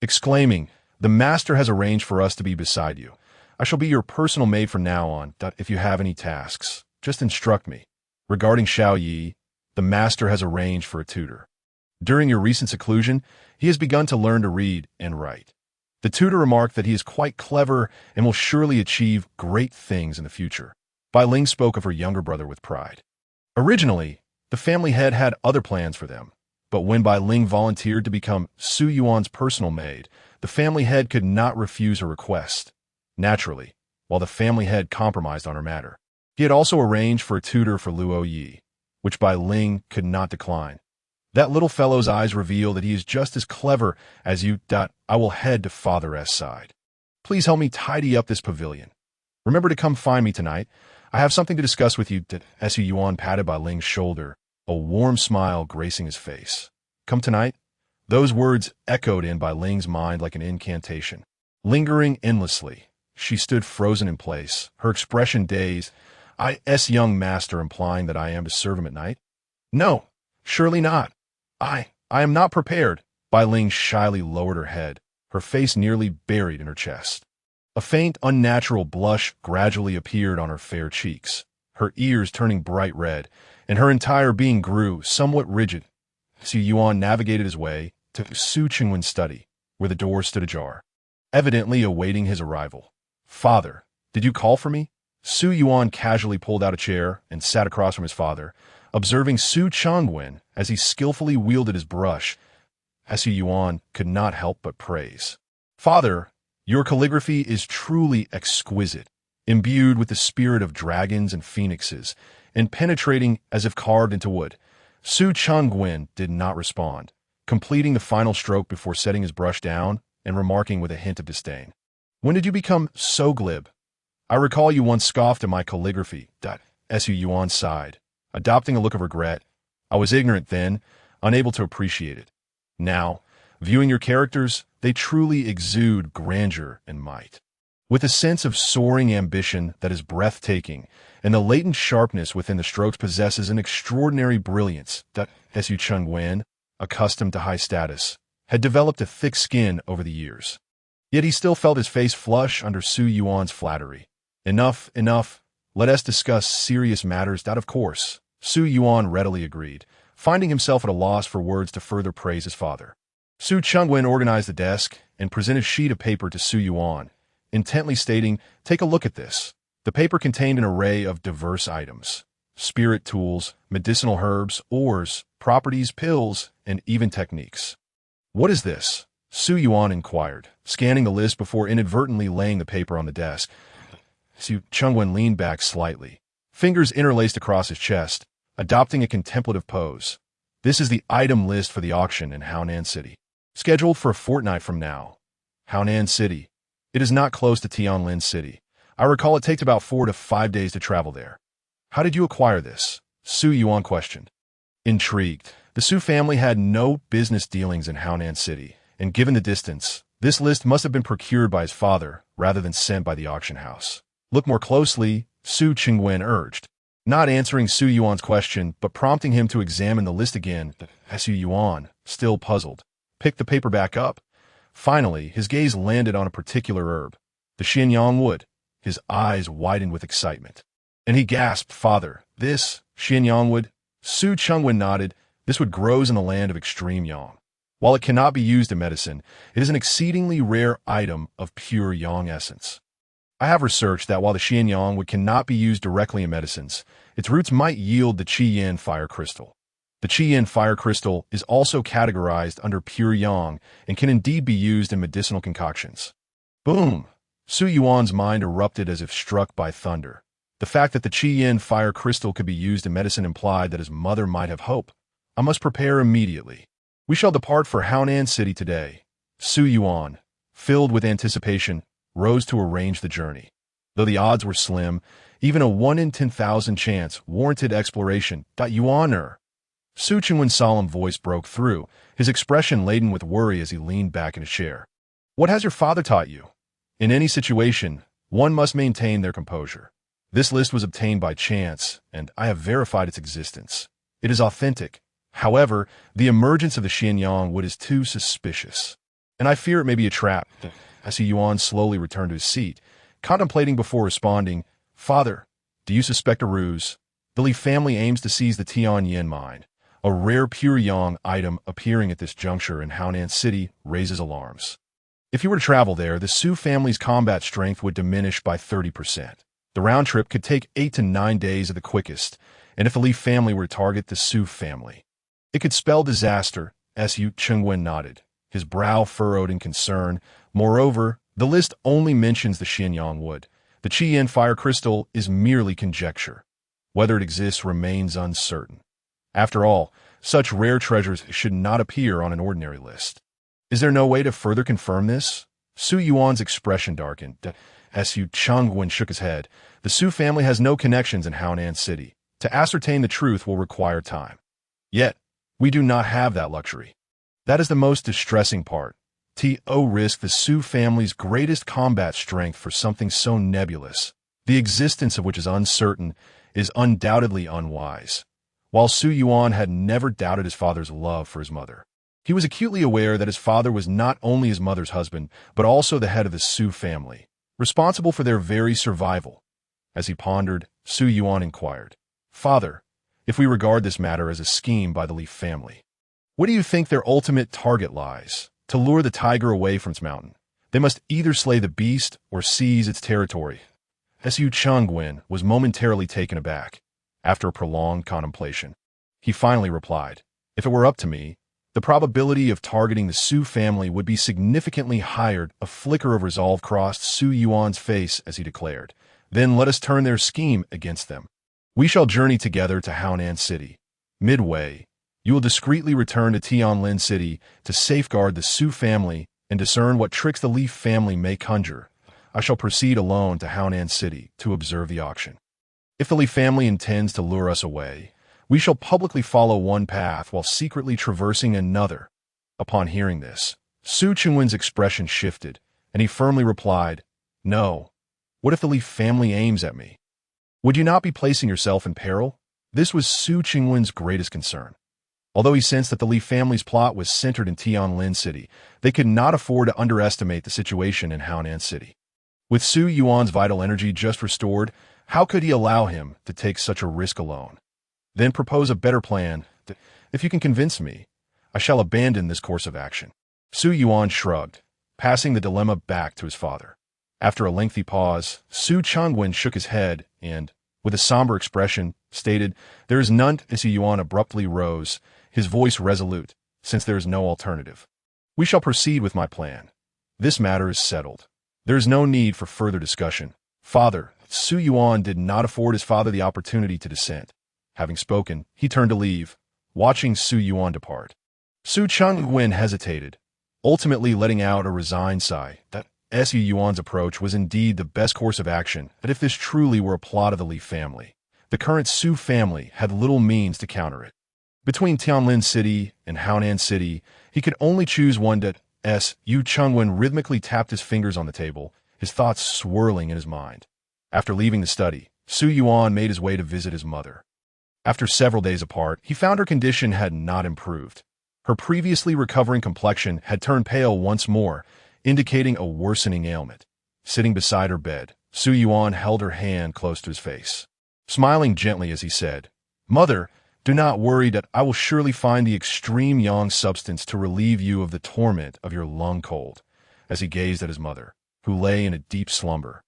exclaiming, the master has arranged for us to be beside you. I shall be your personal maid from now on. If you have any tasks, just instruct me. Regarding Xiao Yi, the master has arranged for a tutor. During your recent seclusion, he has begun to learn to read and write. The tutor remarked that he is quite clever and will surely achieve great things in the future. Bai Ling spoke of her younger brother with pride. Originally, the family head had other plans for them, but when Bai Ling volunteered to become Su Yuan's personal maid, the family head could not refuse her request. Naturally, while the family head compromised on her matter, he had also arranged for a tutor for Luo Yi, which Bai Ling could not decline. That little fellow's eyes reveal that he is just as clever as you. I will head to Father S' side. Please help me tidy up this pavilion. Remember to come find me tonight. I have something to discuss with you. Su Yuan patted Bai Ling's shoulder, a warm smile gracing his face. Come tonight? Those words echoed in Bai Ling's mind like an incantation. Lingering endlessly, she stood frozen in place, her expression dazed. Young master, implying that I am to serve him at night? No, surely not. I am not prepared. Bai Ling shyly lowered her head, her face nearly buried in her chest. A faint, unnatural blush gradually appeared on her fair cheeks, her ears turning bright red, and her entire being grew somewhat rigid. Su Yuan navigated his way to Su Qingwen's study, where the door stood ajar, evidently awaiting his arrival. "Father, did you call for me?" Su Yuan casually pulled out a chair and sat across from his father, observing Su Changwen as he skillfully wielded his brush. Su Yuan could not help but praise. "Father, your calligraphy is truly exquisite, imbued with the spirit of dragons and phoenixes, and penetrating as if carved into wood." Su Changwen did not respond, completing the final stroke before setting his brush down and remarking with a hint of disdain, "When did you become so glib? I recall you once scoffed at my calligraphy." Su Yuan sighed, adopting a look of regret. "I was ignorant then, unable to appreciate it. Now, viewing your characters, they truly exude grandeur and might. With a sense of soaring ambition that is breathtaking, and the latent sharpness within the strokes possesses an extraordinary brilliance." Su Chengwen, accustomed to high status, had developed a thick skin over the years. Yet he still felt his face flush under Su Yuan's flattery. "Enough, enough. Let us discuss serious matters." "Of course," Su Yuan readily agreed, finding himself at a loss for words to further praise his father. Su Chengwen organized the desk and presented a sheet of paper to Su Yuan, intently stating, "Take a look at this." The paper contained an array of diverse items: spirit tools, medicinal herbs, ores, properties, pills, and even techniques. "What is this?" Su Yuan inquired, scanning the list before inadvertently laying the paper on the desk. Su Chengwen leaned back slightly, fingers interlaced across his chest, adopting a contemplative pose. "This is the item list for the auction in Haonan City, scheduled for a fortnight from now. Haonan City. It is not close to Tianlin City. I recall it takes about 4 to 5 days to travel there." "How did you acquire this?" Su Yuan questioned. Intrigued, the Su family had no business dealings in Haonan City, and given the distance, this list must have been procured by his father rather than sent by the auction house. "Look more closely," Su Chengwen urged, not answering Su Yuan's question but prompting him to examine the list again. Su Yuan, still puzzled, picked the paper back up. Finally, his gaze landed on a particular herb, the Xianyang wood. His eyes widened with excitement, and he gasped, "Father, this Xianyang wood?" Su Chengwen nodded. "This wood grows in the land of extreme yang. While it cannot be used in medicine, it is an exceedingly rare item of pure yang essence. I have researched that while the Xianyang wood cannot be used directly in medicines, its roots might yield the Qi-Yin fire crystal. The Qi-Yin fire crystal is also categorized under pure yang and can indeed be used in medicinal concoctions." Boom! Su Yuan's mind erupted as if struck by thunder. The fact that the Qi-Yin fire crystal could be used in medicine implied that his mother might have hope. "I must prepare immediately. We shall depart for Haonan City today." Su Yuan, filled with anticipation, rose to arrange the journey. Though the odds were slim, even a 1 in 10,000 chance warranted exploration. "Yuan-er." Su Chengwen's solemn voice broke through, his expression laden with worry as he leaned back in his chair. "What has your father taught you?" In any situation, one must maintain their composure. "This list was obtained by chance, and I have verified its existence. It is authentic. However, the emergence of the Xianyang wood is too suspicious, and I fear it may be a trap." Su Yuan slowly returned to his seat, contemplating before responding. "Father, do you suspect a ruse? The Li family aims to seize the Tianyin mine. A rare pure yang item appearing at this juncture in Haonan City raises alarms. If you were to travel there, the Su family's combat strength would diminish by 30%. The round trip could take 8 to 9 days at the quickest, and if the Li family were to target the Su family, it could spell disaster." Su Chengwen nodded, his brow furrowed in concern. "Moreover, the list only mentions the Xianyang wood. The Qi-Yin fire crystal is merely conjecture. Whether it exists remains uncertain. After all, such rare treasures should not appear on an ordinary list. Is there no way to further confirm this?" Su Yuan's expression darkened. Su Chengwen shook his head. "The Su family has no connections in Haonan City. To ascertain the truth will require time. Yet, we do not have that luxury. That is the most distressing part. To risk the Su family's greatest combat strength for something so nebulous, the existence of which is uncertain, is undoubtedly unwise." While Su Yuan had never doubted his father's love for his mother, He was acutely aware that his father was not only his mother's husband, but also the head of the Su family, responsible for their very survival. As he pondered, Su Yuan inquired, "Father, if we regard this matter as a scheme by the Li family, where do you think their ultimate target lies? To lure the tiger away from its mountain, they must either slay the beast or seize its territory." Su Chengwen was momentarily taken aback. After a prolonged contemplation, he finally replied, "If it were up to me, the probability of targeting the Su family would be significantly higher." A flicker of resolve crossed Su Yuan's face as he declared, "Then let us turn their scheme against them. We shall journey together to Haonan City. Midway, you will discreetly return to Tianlin City to safeguard the Su family and discern what tricks the Li family may conjure. I shall proceed alone to Haonan City to observe the auction. If the Li family intends to lure us away, we shall publicly follow one path while secretly traversing another." Upon hearing this, Su Chengwen's expression shifted, and he firmly replied, "No. What if the Li family aims at me? Would you not be placing yourself in peril?" This was Su Chengwen's greatest concern. Although he sensed that the Li family's plot was centered in Tianlin City, they could not afford to underestimate the situation in Haonan City. With Su Yuan's vital energy just restored, how could he allow him to take such a risk alone? Then propose a better plan. "If you can convince me, I shall abandon this course of action." Su Yuan shrugged, passing the dilemma back to his father. After a lengthy pause, Su Chengwen shook his head and, with a somber expression, stated, "There is none." Su Yuan abruptly rose, his voice resolute, "Since there is no alternative, we shall proceed with my plan. This matter is settled. There is no need for further discussion." "Father," Su Yuan did not afford his father the opportunity to dissent. Having spoken, he turned to leave, watching Su Yuan depart. Su Chengwen hesitated, ultimately letting out a resigned sigh that Su Yuan's approach was indeed the best course of action, that if this truly were a plot of the Li family, the current Su family had little means to counter it. Between Tianlin City and Haonan City, he could only choose one. Su Chengwen rhythmically tapped his fingers on the table, his thoughts swirling in his mind. After leaving the study, Su Yuan made his way to visit his mother. After several days apart, he found her condition had not improved. Her previously recovering complexion had turned pale once more, indicating a worsening ailment. Sitting beside her bed, Su Yuan held her hand close to his face, smiling gently as he said, "Mother, do not worry that I will surely find the extreme yang substance to relieve you of the torment of your lung cold." As he gazed at his mother, who lay in a deep slumber,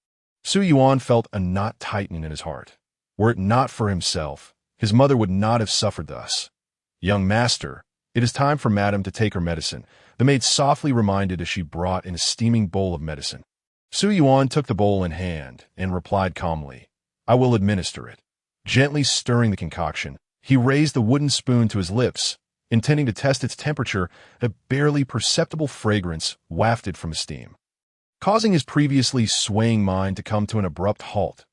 Su Yuan felt a knot tightening in his heart. Were it not for himself, his mother would not have suffered thus. "Young master, it is time for madam to take her medicine," the maid softly reminded as she brought in a steaming bowl of medicine. Su Yuan took the bowl in hand and replied calmly, "I will administer it." Gently stirring the concoction, he raised the wooden spoon to his lips, intending to test its temperature. A barely perceptible fragrance wafted from his steam, causing his previously swaying mind to come to an abrupt halt.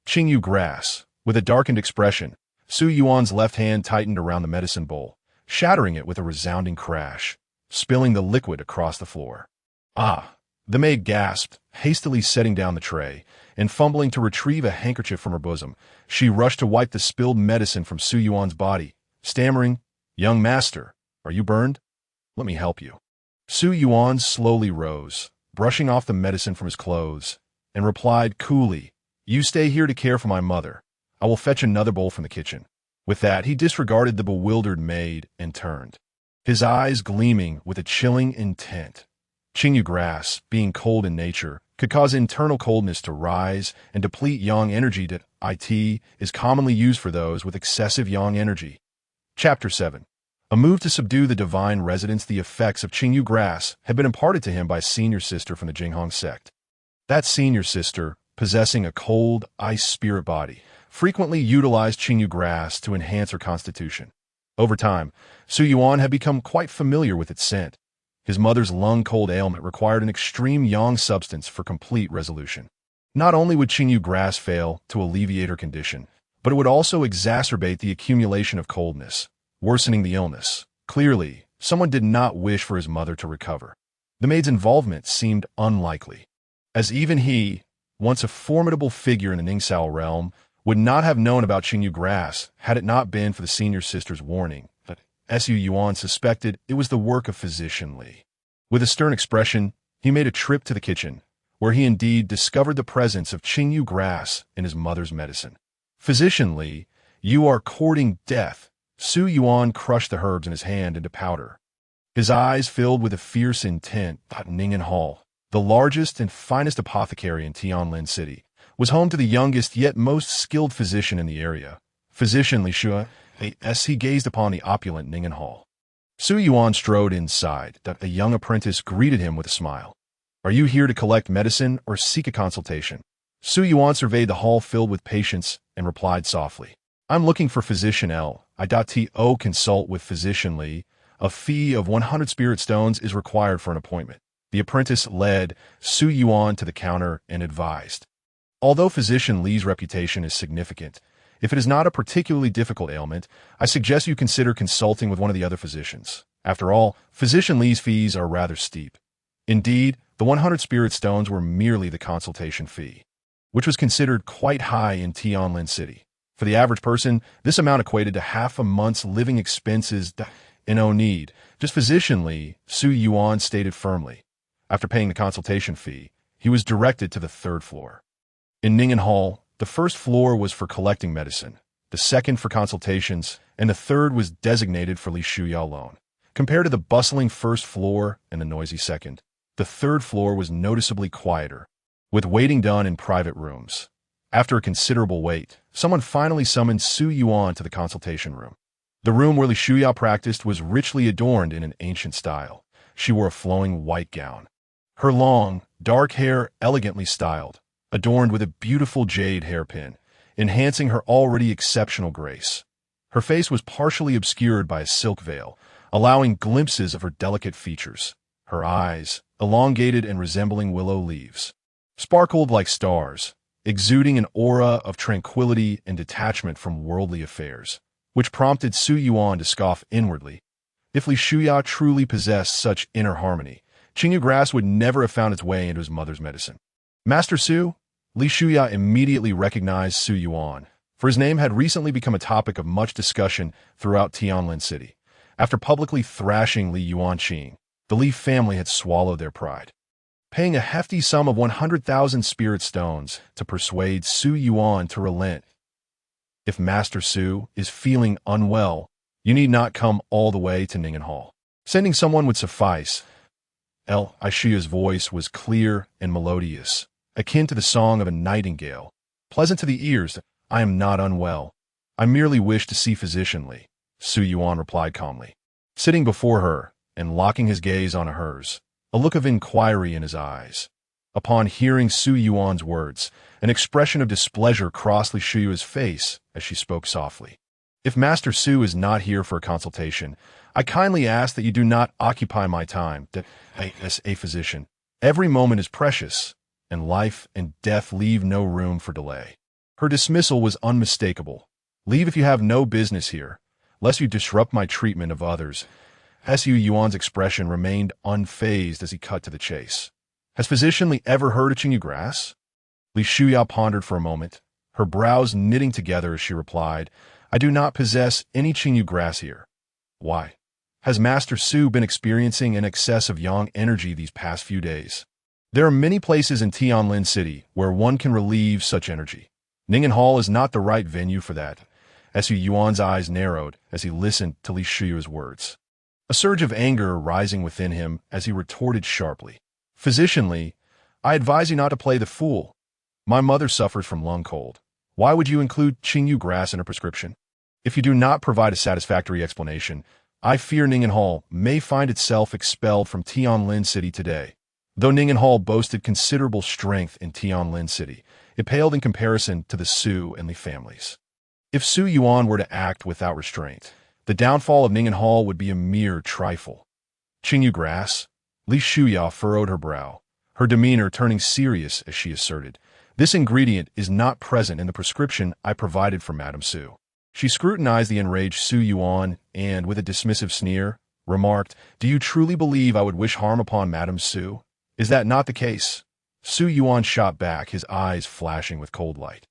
Qingyu grass. With a darkened expression, Su Yuan's left hand tightened around the medicine bowl, shattering it with a resounding crash, spilling the liquid across the floor. "Ah!" The maid gasped, hastily setting down the tray, and fumbling to retrieve a handkerchief from her bosom. She rushed to wipe the spilled medicine from Su Yuan's body, stammering, "Young master, are you burned? Let me help you." Su Yuan slowly rose, brushing off the medicine from his clothes, and replied coolly, "You stay here to care for my mother. I will fetch another bowl from the kitchen." With that, he disregarded the bewildered maid and turned, his eyes gleaming with a chilling intent. Qingyu grass, being cold in nature, could cause internal coldness to rise and deplete yang energy. That it is commonly used for those with excessive yang energy. Chapter 7. A move to subdue the divine residents. The effects of Qingyu grass had been imparted to him by a senior sister from the Jinghong sect. That senior sister, possessing a cold, ice spirit body, frequently utilized Qingyu grass to enhance her constitution. Over time, Su Yuan had become quite familiar with its scent. His mother's lung-cold ailment required an extreme yang substance for complete resolution. Not only would Qingyu grass fail to alleviate her condition, but it would also exacerbate the accumulation of coldness, worsening the illness. Clearly, someone did not wish for his mother to recover. The maid's involvement seemed unlikely, as even he, once a formidable figure in the Ningsao realm, would not have known about Qingyu grass had it not been for the senior sister's warning. But Su Yuan suspected it was the work of Physician Li. With a stern expression, he made a trip to the kitchen, where he indeed discovered the presence of Qingyu grass in his mother's medicine. Physician Li, you are courting death. Su Yuan crushed the herbs in his hand into powder. His eyes filled with a fierce intent. Ningen Hall, the largest and finest apothecary in Tianlin City, was home to the youngest yet most skilled physician in the area, Physician Li Shua, as he gazed upon the opulent Ningen Hall. Su Yuan strode inside. A young apprentice greeted him with a smile. Are you here to collect medicine or seek a consultation? Su Yuan surveyed the hall filled with patients and replied softly. I'm looking for Physician L. I.to consult with Physician Li. A fee of 100 spirit stones is required for an appointment. The apprentice led Su Yuan to the counter and advised. Although Physician Li's reputation is significant, if it is not a particularly difficult ailment, I suggest you consider consulting with one of the other physicians. After all, Physician Li's fees are rather steep. Indeed, the 100 spirit stones were merely the consultation fee, which was considered quite high in Tianlin City. For the average person, this amount equated to half a month's living expenses. No need. Just Physician Li, Su Yuan stated firmly. After paying the consultation fee, he was directed to the third floor. In Ningen Hall, the first floor was for collecting medicine, the second for consultations, and the third was designated for Li Shuya alone. Compared to the bustling first floor and the noisy second, the third floor was noticeably quieter, with waiting done in private rooms. After a considerable wait, someone finally summoned Su Yuan to the consultation room. The room where Li Shuya practiced was richly adorned in an ancient style. She wore a flowing white gown. Her long, dark hair elegantly styled, adorned with a beautiful jade hairpin, enhancing her already exceptional grace. Her face was partially obscured by a silk veil, allowing glimpses of her delicate features. Her eyes, elongated and resembling willow leaves, sparkled like stars, exuding an aura of tranquility and detachment from worldly affairs, which prompted Su Yuan to scoff inwardly. If Li Shuya truly possessed such inner harmony, Qingyu grass would never have found its way into his mother's medicine. Master Su? Li Shuya immediately recognized Su Yuan, for his name had recently become a topic of much discussion throughout Tianlin City. After publicly thrashing Li Yuanqing, the Li family had swallowed their pride, paying a hefty sum of 100,000 spirit stones to persuade Su Yuan to relent. If Master Su is feeling unwell, you need not come all the way to Ningen Hall. Sending someone would suffice. L. Aishia's voice was clear and melodious, akin to the song of a nightingale, pleasant to the ears. I am not unwell. I merely wish to see Physician Li, Su Yuan replied calmly. Sitting before her and locking his gaze on hers, a look of inquiry in his eyes. Upon hearing Su Yuan's words, an expression of displeasure crossed Li Shuya's face as she spoke softly. If Master Su is not here for a consultation, I kindly ask that you do not occupy my time, that as a physician, every moment is precious, and life and death leave no room for delay. Her dismissal was unmistakable. Leave if you have no business here, lest you disrupt my treatment of others. Su Yuan's expression remained unfazed as he cut to the chase. Has Physician Li ever heard of Qingyu grass? Li Shuya pondered for a moment, her brows knitting together as she replied, I do not possess any Qingyu grass here. Why? Has Master Su been experiencing an excess of yang energy these past few days? There are many places in Tianlin City where one can relieve such energy. Ningen Hall is not the right venue for that. Su Yuan's eyes narrowed as he listened to Li Shuya's words, a surge of anger rising within him as he retorted sharply. Physician Li, I advise you not to play the fool. My mother suffers from lung cold. Why would you include Qingyu grass in a prescription? If you do not provide a satisfactory explanation, I fear Ningen Hall may find itself expelled from Tianlin City today. Though Ningen Hall boasted considerable strength in Tianlin City, it paled in comparison to the Su and Li families. If Su Yuan were to act without restraint, the downfall of Ningen Hall would be a mere trifle. Qingyu grass? Li Shuya furrowed her brow, her demeanor turning serious as she asserted, this ingredient is not present in the prescription I provided for Madame Su. She scrutinized the enraged Su Yuan and, with a dismissive sneer, remarked, Do you truly believe I would wish harm upon Madame Su? Is that not the case? Su Yuan shot back, his eyes flashing with cold light.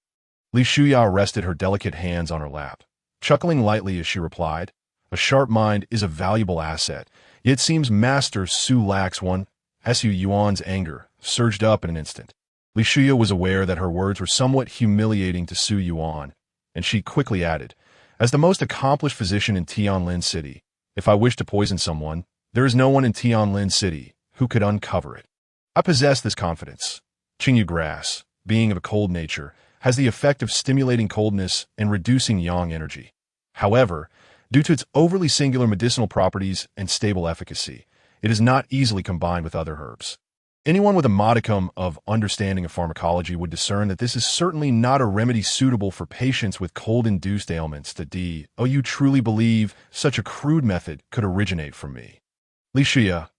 Li Shuya rested her delicate hands on her lap, chuckling lightly as she replied, A sharp mind is a valuable asset, yet it seems Master Su lacks one. Su Yuan's anger surged up in an instant. Li Shuya was aware that her words were somewhat humiliating to Su Yuan, and she quickly added, "As the most accomplished physician in Tianlin City, if I wish to poison someone, there is no one in Tianlin City who could uncover it. I possess this confidence. Qingyu grass, being of a cold nature, has the effect of stimulating coldness and reducing yang energy. However, due to its overly singular medicinal properties and stable efficacy, it is not easily combined with other herbs. Anyone with a modicum of understanding of pharmacology would discern that this is certainly not a remedy suitable for patients with cold-induced ailments. Oh, you truly believe such a crude method could originate from me? Li Shuya,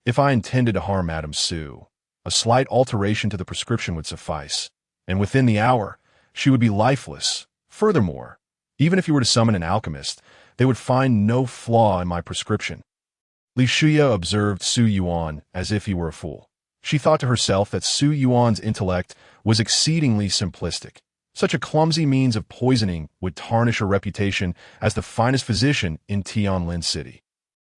if I intended to harm Madame Su, a slight alteration to the prescription would suffice, and within the hour, she would be lifeless. Furthermore, even if you were to summon an alchemist, they would find no flaw in my prescription." Li Shuya observed Su Yuan as if he were a fool. She thought to herself that Su Yuan's intellect was exceedingly simplistic. Such a clumsy means of poisoning would tarnish her reputation as the finest physician in Tianlin City.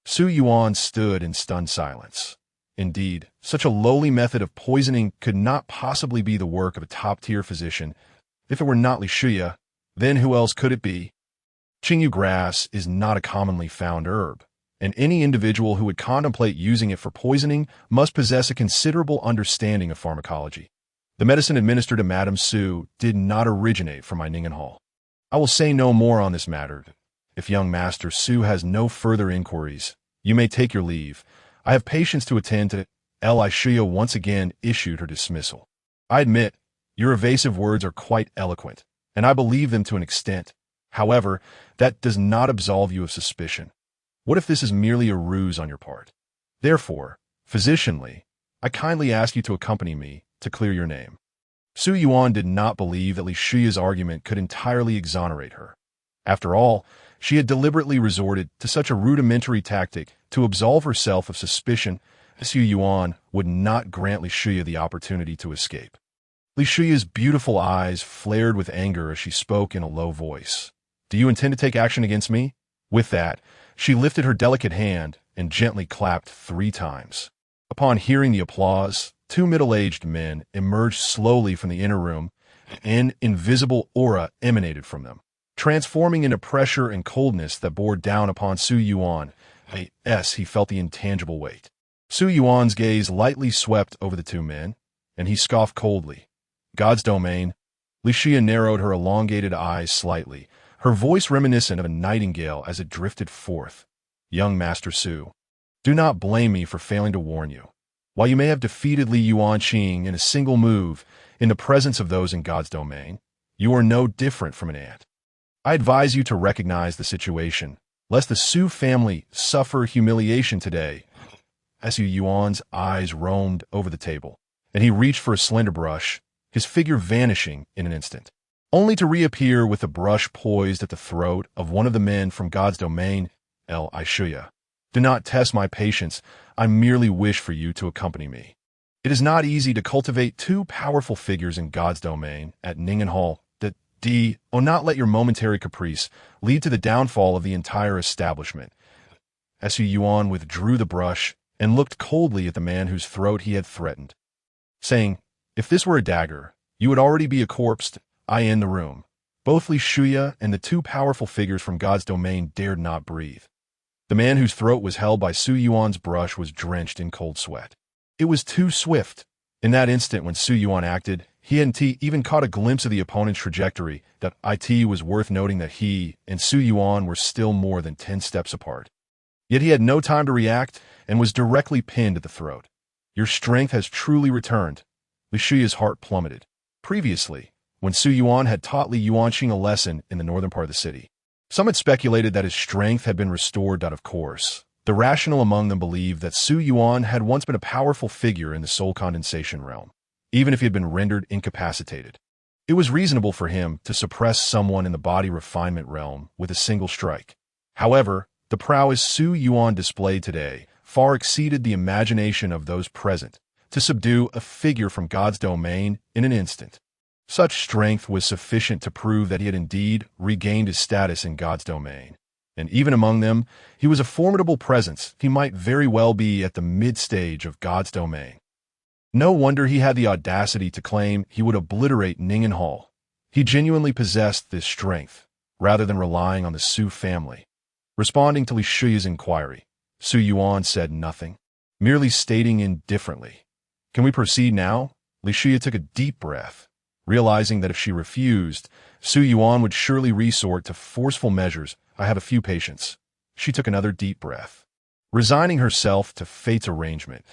Su Yuan stood in stunned silence. Indeed, such a lowly method of poisoning could not possibly be the work of a top-tier physician. If it were not Li Shuya, then who else could it be? Qingyu grass is not a commonly found herb, and any individual who would contemplate using it for poisoning must possess a considerable understanding of pharmacology. The medicine administered to Madame Su did not originate from my Ningenhall. I will say no more on this matter. If young Master Su has no further inquiries, you may take your leave. I have patients to attend to. Li Shuya once again issued her dismissal. I admit, your evasive words are quite eloquent, and I believe them to an extent. However, that does not absolve you of suspicion. What if this is merely a ruse on your part? Therefore, physicianly, I kindly ask you to accompany me to clear your name." Su Yuan did not believe that Li Shuya's argument could entirely exonerate her. After all, she had deliberately resorted to such a rudimentary tactic to absolve herself of suspicion. Su Yuan would not grant Li Shuya the opportunity to escape. Li Shuya's beautiful eyes flared with anger as she spoke in a low voice. "Do you intend to take action against me?" With that, she lifted her delicate hand and gently clapped 3 times. Upon hearing the applause, 2 middle-aged men emerged slowly from the inner room. An invisible aura emanated from them, transforming into pressure and coldness that bore down upon Su Yuan. He felt the intangible weight. Su Yuan's gaze lightly swept over the 2 men, and he scoffed coldly. "God's domain." Li Shuya narrowed her elongated eyes slightly, her voice reminiscent of a nightingale as it drifted forth. "Young Master Su, do not blame me for failing to warn you. While you may have defeated Li Yuanqing in a single move in the presence of those in God's domain, you are no different from an ant. I advise you to recognize the situation, lest the Su family suffer humiliation today." Su Yuan's eyes roamed over the table, and he reached for a slender brush, his figure vanishing in an instant, only to reappear with the brush poised at the throat of one of the men from God's domain. Li Shuya, do not test my patience. I merely wish for you to accompany me. It is not easy to cultivate 2 powerful figures in God's domain at Ningenhall. Not let your momentary caprice lead to the downfall of the entire establishment. Su Yuan withdrew the brush and looked coldly at the man whose throat he had threatened, saying, "If this were a dagger, you would already be a corpse." I in the room. Both Li Shuya and the 2 powerful figures from God's domain dared not breathe. The man whose throat was held by Su Yuan's brush was drenched in cold sweat. It was too swift. In that instant when Su Yuan acted, he hadn't even caught a glimpse of the opponent's trajectory. That it was worth noting that he and Su Yuan were still more than 10 steps apart. Yet he had no time to react and was directly pinned at the throat. "Your strength has truly returned." Li Shuya's heart plummeted. Previously, when Su Yuan had taught Li Yuanqing a lesson in the northern part of the city, some had speculated that his strength had been restored. Of course, the rational among them believed that Su Yuan had once been a powerful figure in the soul condensation realm, even if he had been rendered incapacitated. It was reasonable for him to suppress someone in the body refinement realm with a single strike. However, the prowess Su Yuan displayed today far exceeded the imagination of those present to subdue a figure from God's domain in an instant. Such strength was sufficient to prove that he had indeed regained his status in God's domain. And even among them, he was a formidable presence. He might very well be at the mid-stage of God's domain. No wonder he had the audacity to claim he would obliterate Ningen Hall. He genuinely possessed this strength, rather than relying on the Su family. Responding to Li Shuya's inquiry, Su Yuan said nothing, merely stating indifferently, "Can we proceed now?" Li Shuya took a deep breath, realizing that if she refused, Su Yuan would surely resort to forceful measures. "I have a few patience." She took another deep breath, resigning herself to fate's arrangement.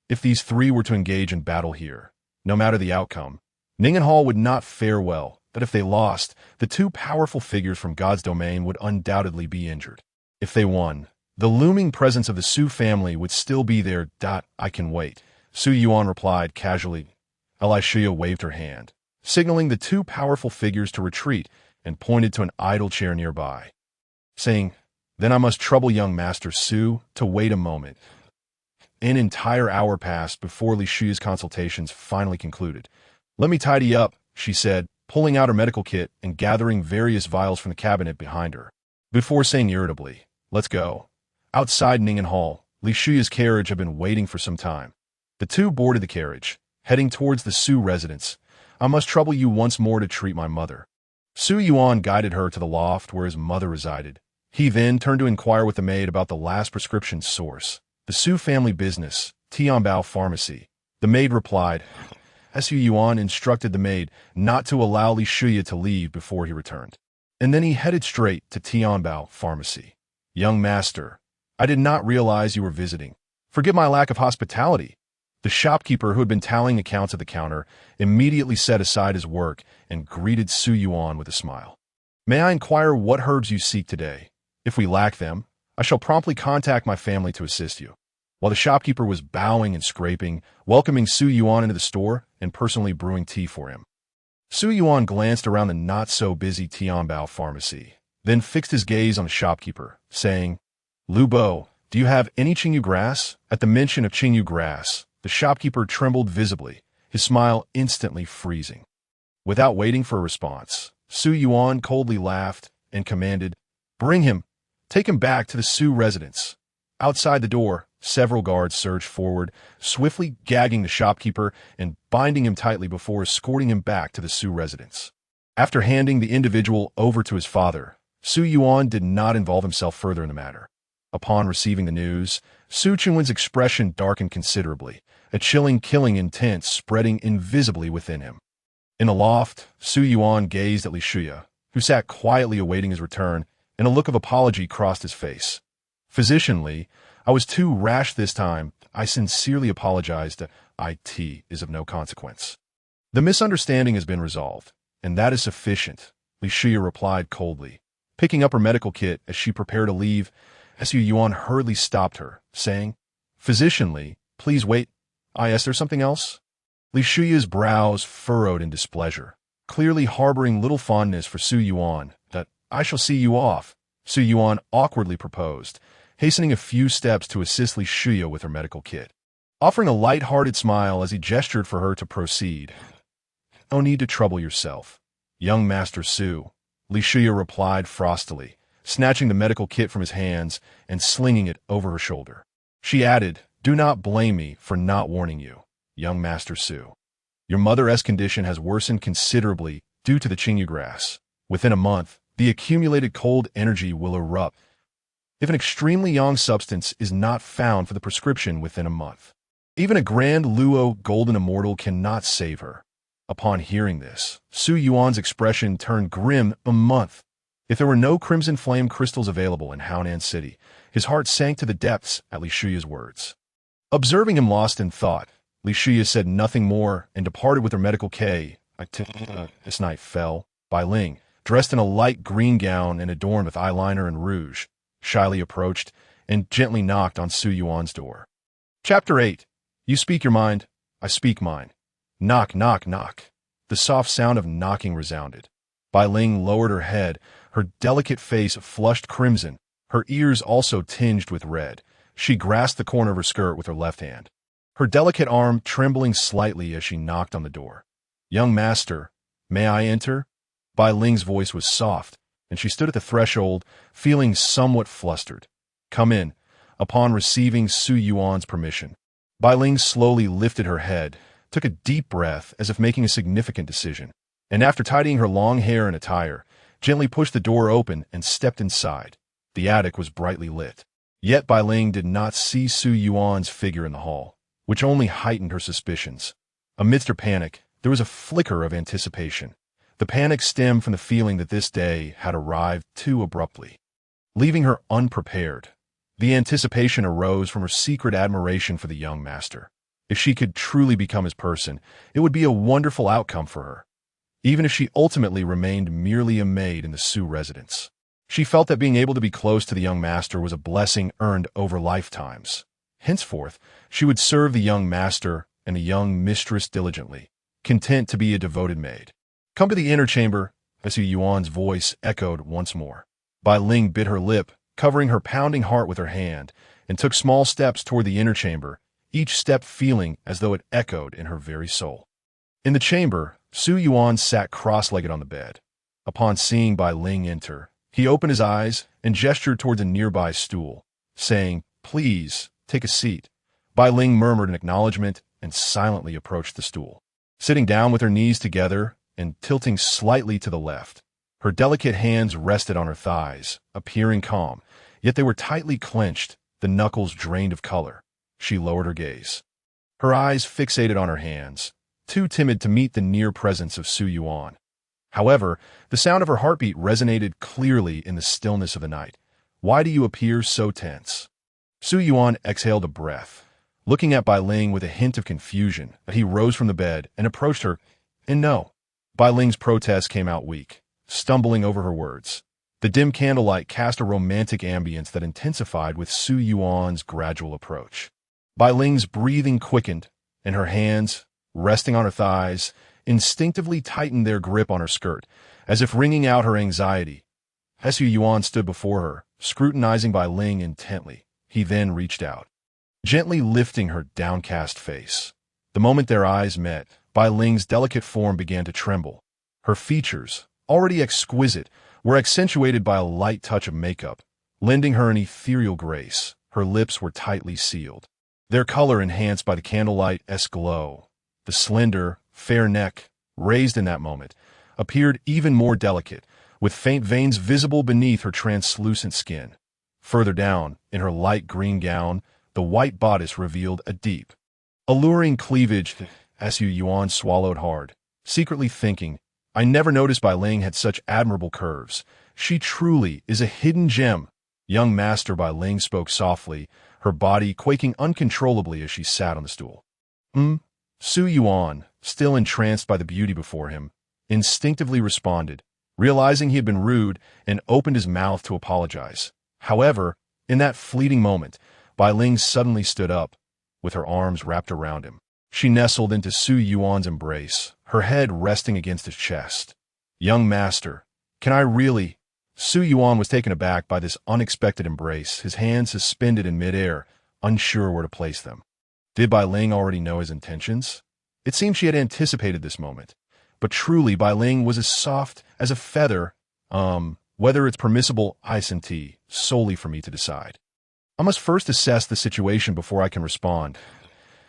If these three were to engage in battle here, no matter the outcome, Ningen Hall would not fare well, but if they lost, the two powerful figures from God's domain would undoubtedly be injured. If they won, the looming presence of the Su family would still be there. "I can wait," Su Yuan replied casually. Li Shuya waved her hand, signaling the two powerful figures to retreat, and pointed to an idle chair nearby, saying, "Then I must trouble young Master Su to wait a moment." An entire hour passed before Li Shuya's consultations finally concluded. "Let me tidy up," she said, pulling out her medical kit and gathering various vials from the cabinet behind her, before saying irritably, "Let's go." Outside Ningen Hall, Li Shuya's carriage had been waiting for some time. The two boarded the carriage, heading towards the Su residence. "I must trouble you once more to treat my mother." Su Yuan guided her to the loft where his mother resided. He then turned to inquire with the maid about the last prescription source, the Su family business, Tianbao Pharmacy. The maid replied. Su Yuan instructed the maid not to allow Li Shuya to leave before he returned. And then he headed straight to Tianbao Pharmacy. "Young master, I did not realize you were visiting. Forgive my lack of hospitality." The shopkeeper, who had been tallying accounts at the counter, immediately set aside his work and greeted Su Yuan with a smile. "May I inquire what herbs you seek today? If we lack them, I shall promptly contact my family to assist you." While the shopkeeper was bowing and scraping, welcoming Su Yuan into the store and personally brewing tea for him. Su Yuan glanced around the not-so-busy Tianbao Pharmacy, then fixed his gaze on the shopkeeper, saying, "Lu Bo, do you have any Qingyu grass?" At the mention of Qingyu grass, the shopkeeper trembled visibly, his smile instantly freezing. Without waiting for a response, Su Yuan coldly laughed and commanded, "Bring him! Take him back to the Su residence." Outside the door, several guards surged forward, swiftly gagging the shopkeeper and binding him tightly before escorting him back to the Su residence. After handing the individual over to his father, Su Yuan did not involve himself further in the matter. Upon receiving the news, Su Chunwen's expression darkened considerably, a chilling, killing intent spreading invisibly within him. In the loft, Su Yuan gazed at Li Shuya, who sat quietly awaiting his return, and a look of apology crossed his face. "Physician Li, I was too rash this time. I sincerely apologize. It is of no consequence. The misunderstanding has been resolved, and that is sufficient," Li Shuya replied coldly. Picking up her medical kit as she prepared to leave, Su Yuan hurriedly stopped her, saying, "Physician Li, please wait. Is there something else?" Li Shuya's brows furrowed in displeasure, clearly harboring little fondness for Su Yuan. "I shall see you off," Su Yuan awkwardly proposed, hastening a few steps to assist Li Shuya with her medical kit, offering a light-hearted smile as he gestured for her to proceed. "No need to trouble yourself, young Master Su," Li Shuya replied frostily, snatching the medical kit from his hands and slinging it over her shoulder. She added, "Do not blame me for not warning you, young Master Su. Your mother's condition has worsened considerably due to the Qingyu grass. Within a month, the accumulated cold energy will erupt if an extremely young substance is not found for the prescription within a month. Even a Grand Luo Golden Immortal cannot save her." Upon hearing this, Su Yuan's expression turned grim. A month. If there were no Crimson Flame crystals available in Haonan City, his heart sank to the depths at Li Shuya's words. Observing him lost in thought, Li Shuya said nothing more and departed with her medical kit. This night fell. Bai Ling, dressed in a light green gown and adorned with eyeliner and rouge, shyly approached and gently knocked on Su Yuan's door. Chapter 8. You speak your mind, I speak mine. Knock, knock, knock. The soft sound of knocking resounded. Bai Ling lowered her head, her delicate face flushed crimson, her ears also tinged with red. She grasped the corner of her skirt with her left hand, her delicate arm trembling slightly as she knocked on the door. "Young master, may I enter?" Bai Ling's voice was soft and she stood at the threshold, feeling somewhat flustered. "Come in," upon receiving Su Yuan's permission. Bai Ling slowly lifted her head, took a deep breath as if making a significant decision, and after tidying her long hair and attire, gently pushed the door open and stepped inside. The attic was brightly lit. Yet Bai Ling did not see Su Yuan's figure in the hall, which only heightened her suspicions. Amidst her panic, there was a flicker of anticipation. The panic stemmed from the feeling that this day had arrived too abruptly, leaving her unprepared. The anticipation arose from her secret admiration for the young master. If she could truly become his person, it would be a wonderful outcome for her, even if she ultimately remained merely a maid in the Su residence. She felt that being able to be close to the young master was a blessing earned over lifetimes. Henceforth, she would serve the young master and the young mistress diligently, content to be a devoted maid. "Come to the inner chamber," Su Yuan's voice echoed once more. Bai Ling bit her lip, covering her pounding heart with her hand, and took small steps toward the inner chamber, each step feeling as though it echoed in her very soul. In the chamber, Su Yuan sat cross-legged on the bed. Upon seeing Bai Ling enter, he opened his eyes and gestured towards a nearby stool, saying, "Please, take a seat." Bai Ling murmured an acknowledgement and silently approached the stool. Sitting down with her knees together and tilting slightly to the left, her delicate hands rested on her thighs, appearing calm, yet they were tightly clenched, the knuckles drained of color. She lowered her gaze. Her eyes fixated on her hands, too timid to meet the near presence of Su Yuan. However, the sound of her heartbeat resonated clearly in the stillness of the night. "Why do you appear so tense?" Su Yuan exhaled a breath, looking at Bai Ling with a hint of confusion. He rose from the bed and approached her, and no. Bai Ling's protest came out weak, stumbling over her words. The dim candlelight cast a romantic ambience that intensified with Su Yuan's gradual approach. Bai Ling's breathing quickened, and her hands, resting on her thighs, instinctively tightened their grip on her skirt, as if wringing out her anxiety. Su Yuan stood before her, scrutinizing Bai Ling intently. He then reached out, gently lifting her downcast face. The moment their eyes met, Bai Ling's delicate form began to tremble. Her features, already exquisite, were accentuated by a light touch of makeup, lending her an ethereal grace. Her lips were tightly sealed, their color enhanced by the candlelight's glow. The slender, fair neck, raised in that moment, appeared even more delicate, with faint veins visible beneath her translucent skin. Further down, in her light green gown, the white bodice revealed a deep, alluring cleavage. Su Yuan swallowed hard, secretly thinking, "I never noticed Bai Ling had such admirable curves. She truly is a hidden gem." Young Master Bai Ling spoke softly, her body quaking uncontrollably as she sat on the stool. Su Yuan, still entranced by the beauty before him, instinctively responded, realizing he had been rude, and opened his mouth to apologize. However, in that fleeting moment, Bai Ling suddenly stood up, with her arms wrapped around him. She nestled into Su Yuan's embrace, her head resting against his chest. "Young master, can I really?" Su Yuan was taken aback by this unexpected embrace, his hands suspended in midair, unsure where to place them. Did Bai Ling already know his intentions? It seemed she had anticipated this moment. But truly, Bai Ling was as soft as a feather. Whether it's permissible, I senti, solely for me to decide. I must first assess the situation before I can respond.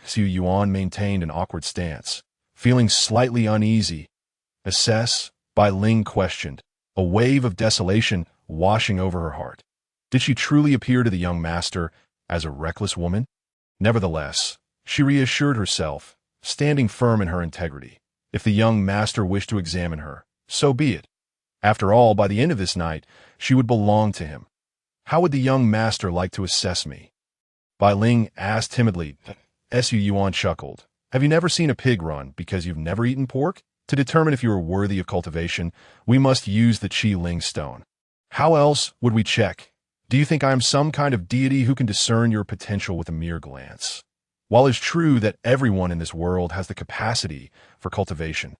Su Yuan maintained an awkward stance, feeling slightly uneasy. "Assess?" Bai Ling questioned, a wave of desolation washing over her heart. Did she truly appear to the young master as a reckless woman? Nevertheless, she reassured herself, standing firm in her integrity. If the young master wished to examine her, so be it. After all, by the end of this night, she would belong to him. How would the young master like to assess me? Bai Ling asked timidly. Su Yuan chuckled. "Have you never seen a pig run because you've never eaten pork? To determine if you are worthy of cultivation, we must use the Qi Ling stone. How else would we check? Do you think I am some kind of deity who can discern your potential with a mere glance? While it's true that everyone in this world has the capacity for cultivation,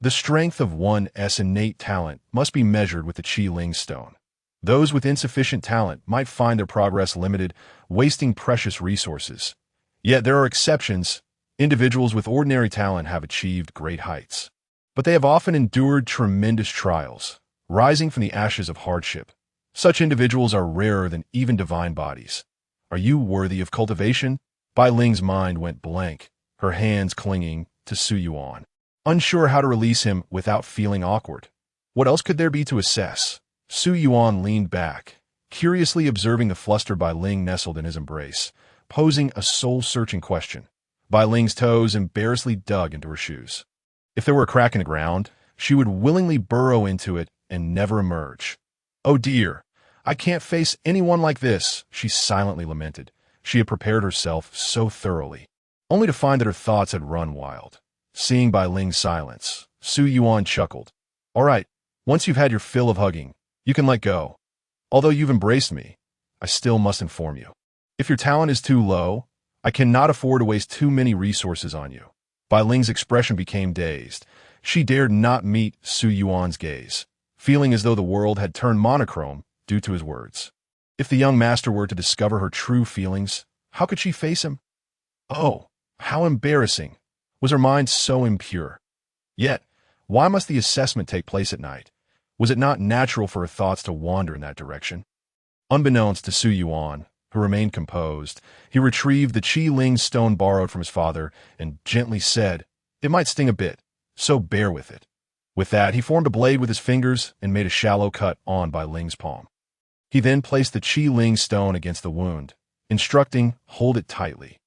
the strength of one's innate talent must be measured with the Qi Ling stone. Those with insufficient talent might find their progress limited, wasting precious resources. Yet there are exceptions. Individuals with ordinary talent have achieved great heights. But they have often endured tremendous trials. rising from the ashes of hardship. Such individuals are rarer than even divine bodies. Are you worthy of cultivation? Bai Ling's mind went blank, her hands clinging to Su Yuan, unsure how to release him without feeling awkward. What else could there be to assess? Su Yuan leaned back, curiously observing the fluster Bai Ling nestled in his embrace, posing a soul-searching question. Bai Ling's toes embarrassedly dug into her shoes. If there were a crack in the ground, she would willingly burrow into it and never emerge. Oh dear, I can't face anyone like this, she silently lamented. She had prepared herself so thoroughly, only to find that her thoughts had run wild. Seeing Bai Ling's silence, Su Yuan chuckled. All right, once you've had your fill of hugging, you can let go. Although you've embraced me, I still must inform you. If your talent is too low, I cannot afford to waste too many resources on you. Bai Ling's expression became dazed. She dared not meet Su Yuan's gaze, feeling as though the world had turned monochrome due to his words. If the young master were to discover her true feelings, how could she face him? Oh, how embarrassing. Was her mind so impure? Yet, why must the assessment take place at night? Was it not natural for her thoughts to wander in that direction? Unbeknownst to Su Yuan, who remained composed, he retrieved the Qi Ling stone borrowed from his father and gently said, "It might sting a bit, so bear with it." With that, he formed a blade with his fingers and made a shallow cut on Bai Ling's palm. He then placed the Qi Ling stone against the wound, instructing, "Hold it tightly."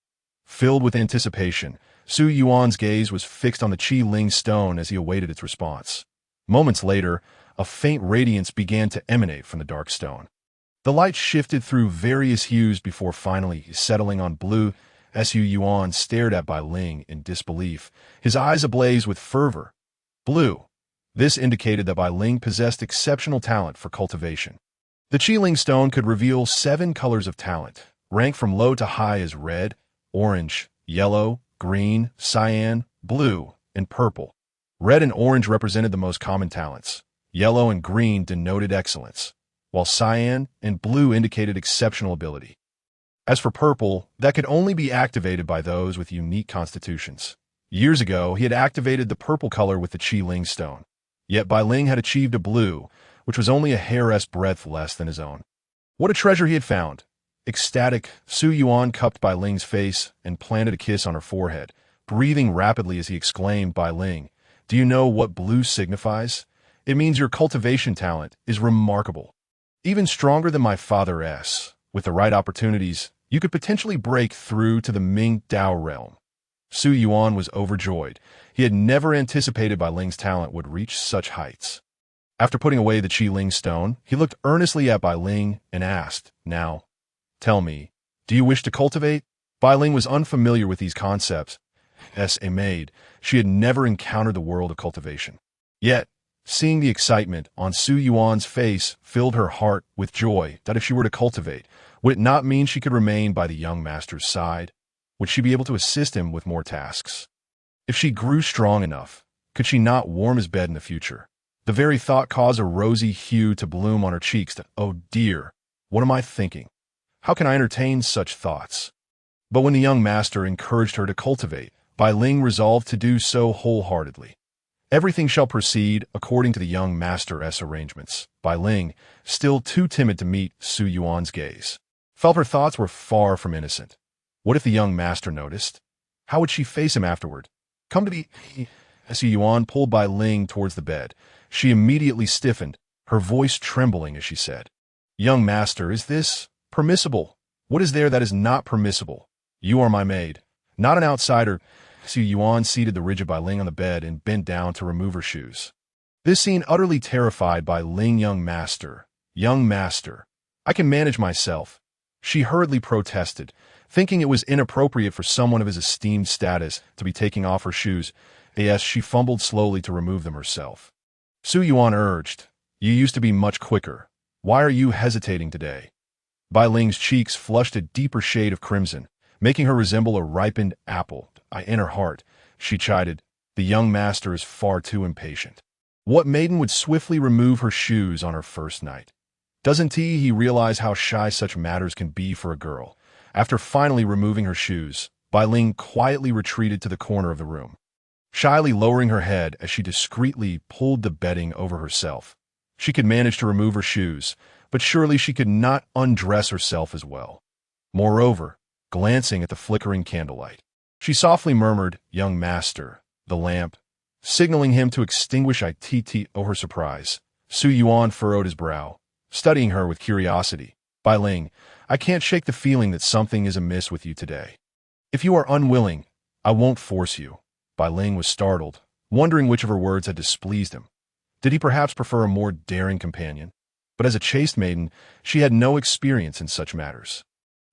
Filled with anticipation, Su Yuan's gaze was fixed on the Qi Ling stone as he awaited its response. Moments later, a faint radiance began to emanate from the dark stone. The light shifted through various hues before finally settling on blue. Su Yuan stared at Bai Ling in disbelief, his eyes ablaze with fervor. Blue. This indicated that Bai Ling possessed exceptional talent for cultivation. The Qi Ling stone could reveal 7 colors of talent, ranked from low to high as red, orange, yellow, green, cyan, blue, and purple. Red and orange represented the most common talents. Yellow and green denoted excellence, while cyan and blue indicated exceptional ability. As for purple, that could only be activated by those with unique constitutions. Years ago, he had activated the purple color with the Qi Ling stone. Yet Bai Ling had achieved a blue, which was only a hair's breadth less than his own. What a treasure he had found! Ecstatic, Su Yuan cupped Bai Ling's face and planted a kiss on her forehead, breathing rapidly as he exclaimed, "Bai Ling, do you know what blue signifies? It means your cultivation talent is remarkable. Even stronger than my father's. With the right opportunities, you could potentially break through to the Ming Dao realm." Su Yuan was overjoyed. He had never anticipated Bai Ling's talent would reach such heights. After putting away the Qi Ling stone, he looked earnestly at Bai Ling and asked, "Now, tell me, do you wish to cultivate?" Bai Ling was unfamiliar with these concepts. As a maid, she had never encountered the world of cultivation. Yet, seeing the excitement on Su Yuan's face filled her heart with joy that if she were to cultivate, would it not mean she could remain by the young master's side? Would she be able to assist him with more tasks? If she grew strong enough, could she not warm his bed in the future? The very thought caused a rosy hue to bloom on her cheeks. Oh dear, what am I thinking? How can I entertain such thoughts? But when the young master encouraged her to cultivate, Bai Ling resolved to do so wholeheartedly. Everything shall proceed according to the young master's arrangements. Bai Ling, still too timid to meet Su Yuan's gaze, felt her thoughts were far from innocent. What if the young master noticed? How would she face him afterward? Come to be... Su Yuan pulled Bai Ling towards the bed. She immediately stiffened, her voice trembling as she said, "Young master, is this permissible? What is there that is not permissible? You are my maid, not an outsider." Su Yuan seated the rigid Bai Ling on the bed and bent down to remove her shoes. This scene utterly terrified Bai Ling. Young master, I can manage myself." She hurriedly protested, thinking it was inappropriate for someone of his esteemed status to be taking off her shoes. Yes, she fumbled slowly to remove them herself. Su Yuan urged, "You used to be much quicker. Why are you hesitating today?" Bai Ling's cheeks flushed a deeper shade of crimson, making her resemble a ripened apple. In her heart, she chided, "The young master is far too impatient. What maiden would swiftly remove her shoes on her first night? Doesn't he realize how shy such matters can be for a girl?" After finally removing her shoes, Bai Ling quietly retreated to the corner of the room, shyly lowering her head as she discreetly pulled the bedding over herself. She could manage to remove her shoes, but surely she could not undress herself as well. Moreover, glancing at the flickering candlelight, she softly murmured, "Young master," the lamp, signaling him to extinguish it. Oh, her surprise. Su Yuan furrowed his brow, studying her with curiosity. "Bai Ling, I can't shake the feeling that something is amiss with you today. If you are unwilling, I won't force you." Bai Ling was startled, wondering which of her words had displeased him. Did he perhaps prefer a more daring companion? But as a chaste maiden, she had no experience in such matters.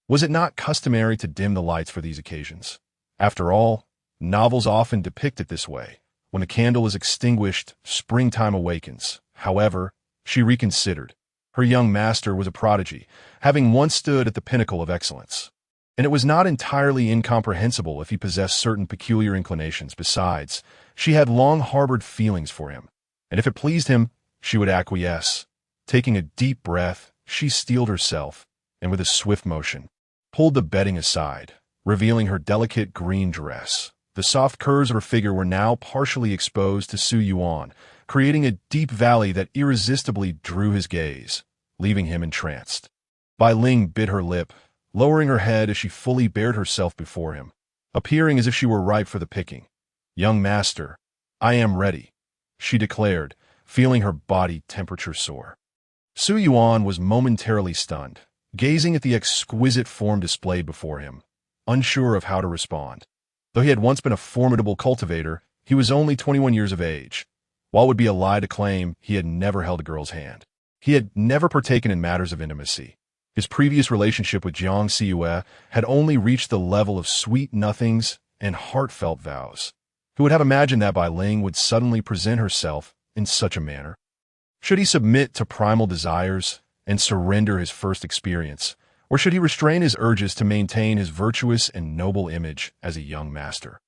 Was it not customary to dim the lights for these occasions? After all, novels often depict it this way. When a candle is extinguished, springtime awakens. However, she reconsidered. Her young master was a prodigy, having once stood at the pinnacle of excellence. And it was not entirely incomprehensible if he possessed certain peculiar inclinations. Besides, she had long harbored feelings for him, and if it pleased him, she would acquiesce. Taking a deep breath, she steeled herself, and with a swift motion, pulled the bedding aside, revealing her delicate green dress. The soft curves of her figure were now partially exposed to Su Yuan, creating a deep valley that irresistibly drew his gaze, leaving him entranced. Bai Ling bit her lip, lowering her head as she fully bared herself before him, appearing as if she were ripe for the picking. "Young master, I am ready," she declared, feeling her body temperature soar. Su Yuan was momentarily stunned, gazing at the exquisite form displayed before him, unsure of how to respond. Though he had once been a formidable cultivator, he was only 21 years of age. While it would be a lie to claim he had never held a girl's hand, he had never partaken in matters of intimacy. His previous relationship with Jiang Siyue had only reached the level of sweet nothings and heartfelt vows. Who would have imagined that Bai Ling would suddenly present herself in such a manner? Should he submit to primal desires and surrender his first experience, or should he restrain his urges to maintain his virtuous and noble image as a young master?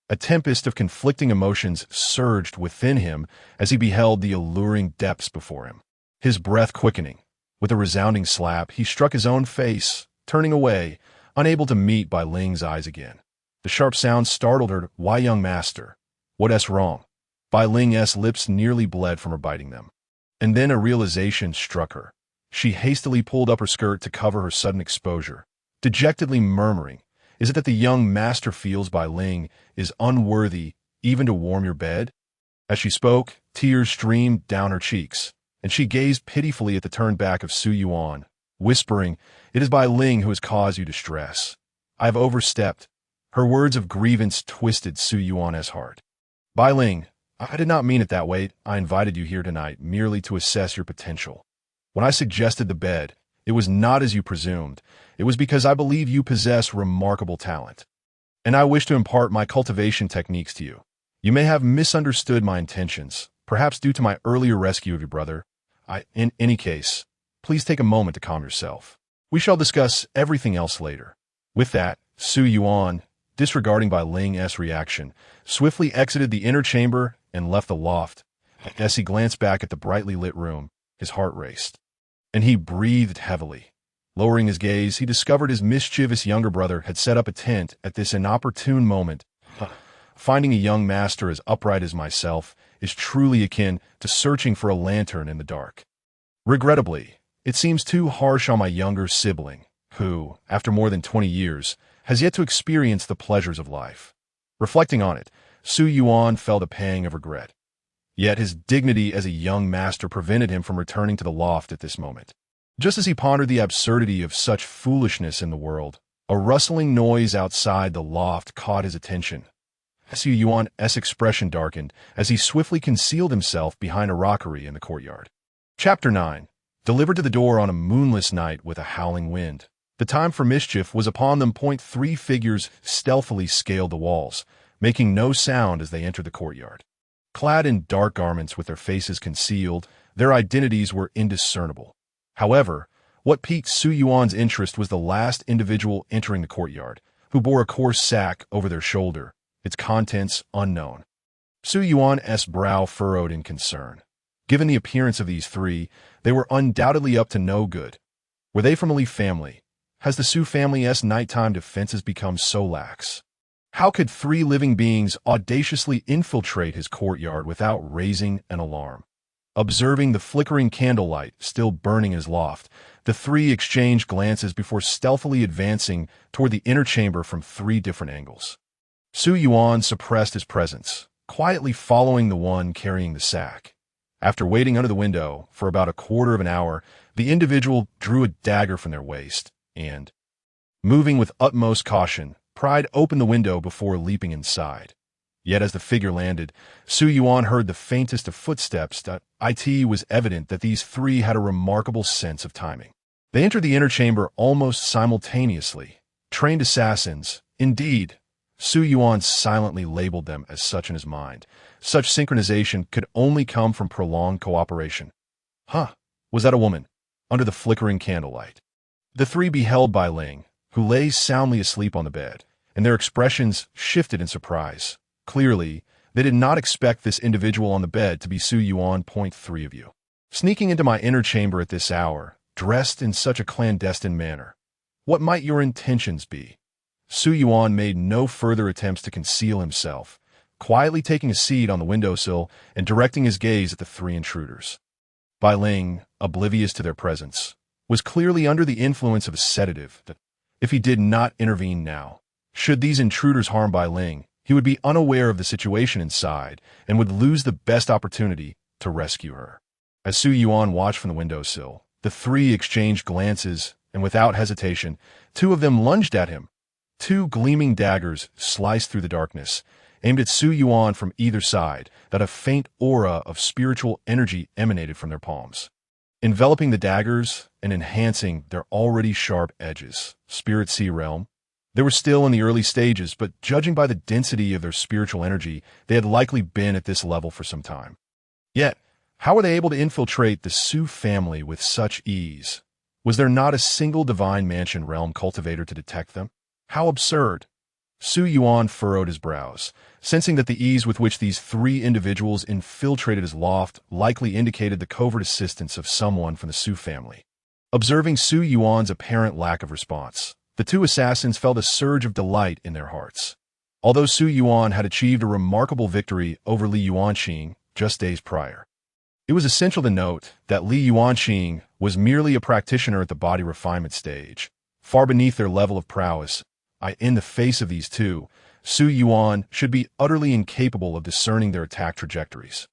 A tempest of conflicting emotions surged within him as he beheld the alluring depths before him. His breath quickening, with a resounding slap, he struck his own face, turning away, unable to meet Bai Ling's eyes again. The sharp sound startled her. "Why, young master? What's wrong?" Bai Ling's lips nearly bled from her biting them. And then a realization struck her. She hastily pulled up her skirt to cover her sudden exposure, dejectedly murmuring, "Is it that the young master feels Bai Ling is unworthy even to warm your bed?" As she spoke, tears streamed down her cheeks, and she gazed pitifully at the turned back of Su Yuan, whispering, "It is Bai Ling who has caused you distress. I have overstepped." Her words of grievance twisted Su Yuan's heart. "Bai Ling, I did not mean it that way. I invited you here tonight merely to assess your potential. When I suggested the bed, it was not as you presumed. It was because I believe you possess remarkable talent, and I wish to impart my cultivation techniques to you. You may have misunderstood my intentions, perhaps due to my earlier rescue of your brother. In any case, please take a moment to calm yourself. We shall discuss everything else later." With that, Su Yuan, disregarding Bai Ling's reaction, swiftly exited the inner chamber and left the loft. As he glanced back at the brightly lit room, his heart raced, and he breathed heavily. Lowering his gaze, he discovered his mischievous younger brother had set up a tent at this inopportune moment. Finding a young master as upright as myself is truly akin to searching for a lantern in the dark. Regrettably, it seems too harsh on my younger sibling, who, after more than 20 years, has yet to experience the pleasures of life. Reflecting on it, Su Yuan felt a pang of regret. Yet his dignity as a young master prevented him from returning to the loft at this moment. Just as he pondered the absurdity of such foolishness in the world, a rustling noise outside the loft caught his attention. Su Yuan's expression darkened as he swiftly concealed himself behind a rockery in the courtyard. Chapter 9. Delivered to the door on a moonless night with a howling wind. The time for mischief was upon them. 3 figures stealthily scaled the walls, making no sound as they entered the courtyard. Clad in dark garments with their faces concealed, their identities were indiscernible. However, what piqued Su Yuan's interest was the last individual entering the courtyard, who bore a coarse sack over their shoulder, its contents unknown. Su Yuan's brow furrowed in concern. Given the appearance of these 3, they were undoubtedly up to no good. Were they from a Li family? Has the Su family's nighttime defenses become so lax? How could 3 living beings audaciously infiltrate his courtyard without raising an alarm? Observing the flickering candlelight still burning in his loft, the three exchanged glances before stealthily advancing toward the inner chamber from three different angles. Su Yuan suppressed his presence, quietly following the one carrying the sack. After waiting under the window for about a quarter of an hour, the individual drew a dagger from their waist and, moving with utmost caution, pried open the window before leaping inside. Yet as the figure landed, Su Yuan heard the faintest of footsteps. It was evident that these three had a remarkable sense of timing. They entered the inner chamber almost simultaneously. Trained assassins, indeed. Su Yuan silently labeled them as such in his mind. Such synchronization could only come from prolonged cooperation. Was that a woman? Under the flickering candlelight. The three beheld Bai Ling, who lay soundly asleep on the bed, and their expressions shifted in surprise. Clearly, they did not expect this individual on the bed to be Su Yuan. Point 3 of you. Sneaking into my inner chamber at this hour, dressed in such a clandestine manner. What might your intentions be? Su Yuan made no further attempts to conceal himself, quietly taking a seat on the windowsill and directing his gaze at the three intruders. Bai Ling, oblivious to their presence, was clearly under the influence of a sedative that, if he did not intervene now, should these intruders harm Bai Ling, he would be unaware of the situation inside and would lose the best opportunity to rescue her. As Su Yuan watched from the windowsill, the three exchanged glances, and without hesitation, two of them lunged at him. Two gleaming daggers sliced through the darkness, aimed at Su Yuan from either side, that a faint aura of spiritual energy emanated from their palms, enveloping the daggers and enhancing their already sharp edges. Spirit Sea Realm. They were still in the early stages, but judging by the density of their spiritual energy, they had likely been at this level for some time. Yet, how were they able to infiltrate the Su family with such ease? Was there not a single divine mansion realm cultivator to detect them? How absurd! Su Yuan furrowed his brows, sensing that the ease with which these three individuals infiltrated his loft likely indicated the covert assistance of someone from the Su family. Observing Su Yuan's apparent lack of response, the two assassins felt a surge of delight in their hearts. Although Su Yuan had achieved a remarkable victory over Li Yuanqing just days prior, it was essential to note that Li Yuanqing was merely a practitioner at the body refinement stage, far beneath their level of prowess. In the face of these two, Su Yuan should be utterly incapable of discerning their attack trajectories.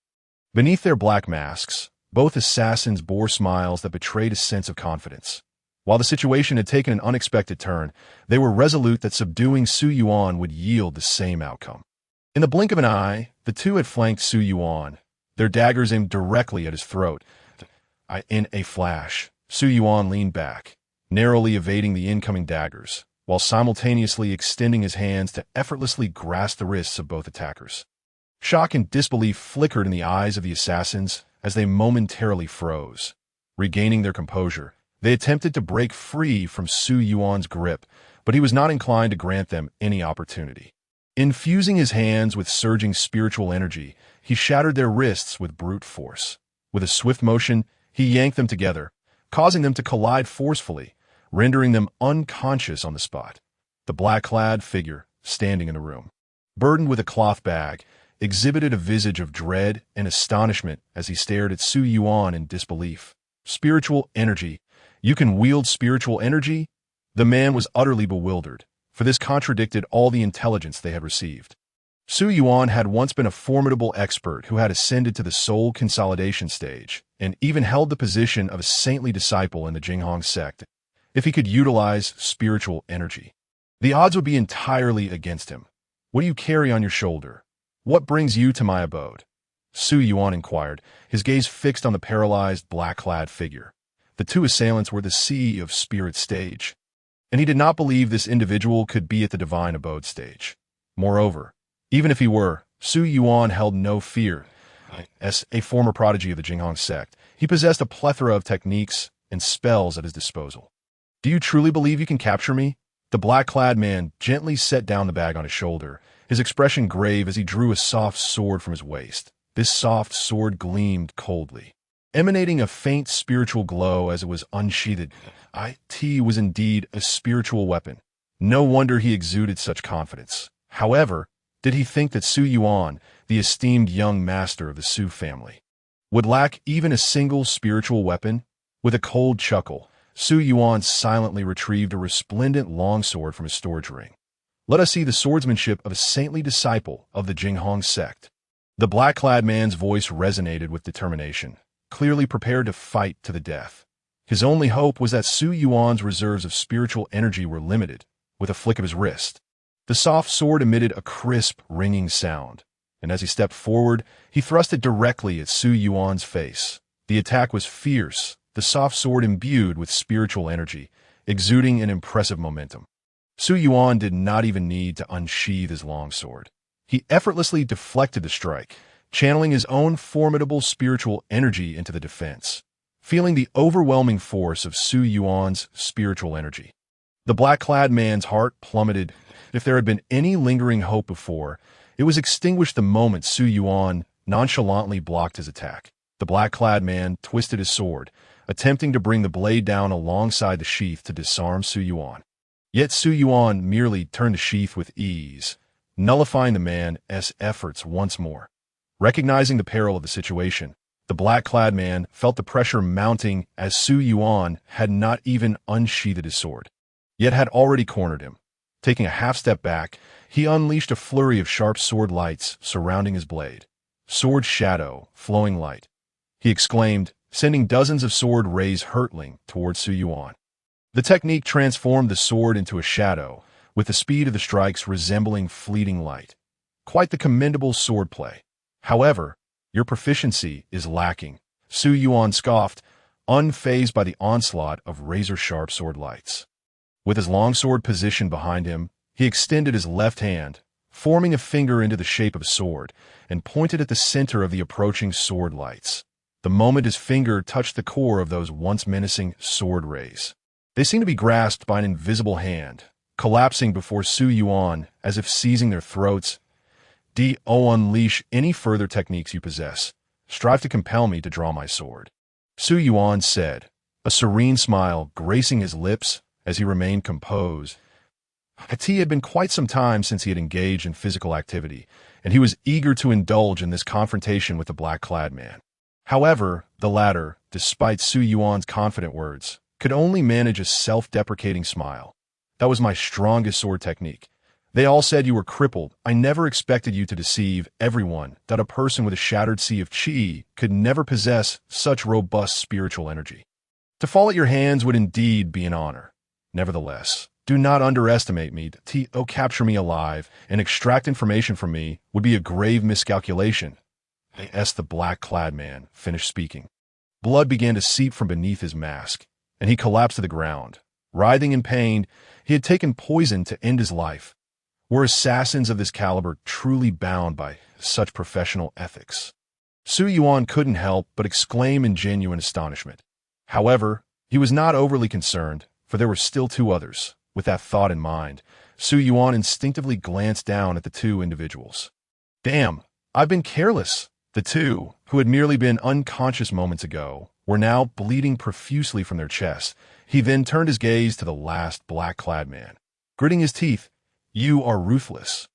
Beneath their black masks, both assassins bore smiles that betrayed a sense of confidence. While the situation had taken an unexpected turn, they were resolute that subduing Su Yuan would yield the same outcome. In the blink of an eye, the two had flanked Su Yuan, their daggers aimed directly at his throat. In a flash, Su Yuan leaned back, narrowly evading the incoming daggers, while simultaneously extending his hands to effortlessly grasp the wrists of both attackers. Shock and disbelief flickered in the eyes of the assassins as they momentarily froze. Regaining their composure, they attempted to break free from Su Yuan's grip, but he was not inclined to grant them any opportunity. Infusing his hands with surging spiritual energy, he shattered their wrists with brute force. With a swift motion, he yanked them together, causing them to collide forcefully, rendering them unconscious on the spot. The black-clad figure, standing in the room, burdened with a cloth bag, exhibited a visage of dread and astonishment as he stared at Su Yuan in disbelief. Spiritual energy. You can wield spiritual energy? The man was utterly bewildered, for this contradicted all the intelligence they had received. Su Yuan had once been a formidable expert who had ascended to the soul consolidation stage, and even held the position of a saintly disciple in the Jinghong sect. If he could utilize spiritual energy, the odds would be entirely against him. What do you carry on your shoulder? What brings you to my abode? Su Yuan inquired, his gaze fixed on the paralyzed, black-clad figure. The two assailants were the sea of spirit stage, and he did not believe this individual could be at the divine abode stage. Moreover, even if he were, Su Yuan held no fear. As a former prodigy of the Jinghong sect, he possessed a plethora of techniques and spells at his disposal. Do you truly believe you can capture me? The black-clad man gently set down the bag on his shoulder, his expression grave as he drew a soft sword from his waist. This soft sword gleamed coldly, emanating a faint spiritual glow as it was unsheathed. It was indeed a spiritual weapon. No wonder he exuded such confidence. However, did he think that Su Yuan, the esteemed young master of the Su family, would lack even a single spiritual weapon? With a cold chuckle, Su Yuan silently retrieved a resplendent longsword from his storage ring. Let us see the swordsmanship of a saintly disciple of the Jinghong sect. The black-clad man's voice resonated with determination, clearly prepared to fight to the death. His only hope was that Su Yuan's reserves of spiritual energy were limited. With a flick of his wrist, the soft sword emitted a crisp, ringing sound, and as he stepped forward, he thrust it directly at Su Yuan's face. The attack was fierce, the soft sword imbued with spiritual energy, exuding an impressive momentum. Su Yuan did not even need to unsheathe his longsword. He effortlessly deflected the strike, channeling his own formidable spiritual energy into the defense, feeling the overwhelming force of Su Yuan's spiritual energy. The black-clad man's heart plummeted. If there had been any lingering hope before, it was extinguished the moment Su Yuan nonchalantly blocked his attack. The black-clad man twisted his sword, attempting to bring the blade down alongside the sheath to disarm Su Yuan. Yet Su Yuan merely turned the sheath with ease, nullifying the man's efforts once more. Recognizing the peril of the situation, the black-clad man felt the pressure mounting as Su Yuan had not even unsheathed his sword, yet had already cornered him. Taking a half-step back, he unleashed a flurry of sharp sword lights surrounding his blade. Sword shadow, flowing light, he exclaimed, sending dozens of sword rays hurtling towards Su Yuan. The technique transformed the sword into a shadow, with the speed of the strikes resembling fleeting light. Quite the commendable swordplay. However, your proficiency is lacking, Su Yuan scoffed, unfazed by the onslaught of razor-sharp sword lights. With his longsword positioned behind him, he extended his left hand, forming a finger into the shape of a sword, and pointed at the center of the approaching sword lights. The moment his finger touched the core of those once menacing sword rays, they seemed to be grasped by an invisible hand, collapsing before Su Yuan as if seizing their throats. Unleash any further techniques you possess. Strive to compel me to draw my sword, Su Yuan said, a serene smile gracing his lips as he remained composed. It had been quite some time since he had engaged in physical activity, and he was eager to indulge in this confrontation with the black-clad man. However, the latter, despite Su Yuan's confident words, could only manage a self-deprecating smile. That was my strongest sword technique. They all said you were crippled. I never expected you to deceive everyone that a person with a shattered sea of chi could never possess such robust spiritual energy. To fall at your hands would indeed be an honor. Nevertheless, do not underestimate me. To capture me alive and extract information from me would be a grave miscalculation. The black-clad man finished speaking. Blood began to seep from beneath his mask, and he collapsed to the ground. Writhing in pain, he had taken poison to end his life. Were assassins of this caliber truly bound by such professional ethics? Su Yuan couldn't help but exclaim in genuine astonishment. However, he was not overly concerned, for there were still two others. With that thought in mind, Su Yuan instinctively glanced down at the two individuals. Damn, I've been careless. The two, who had merely been unconscious moments ago, were now bleeding profusely from their chests. He then turned his gaze to the last black-clad man. Gritting his teeth, "You are ruthless."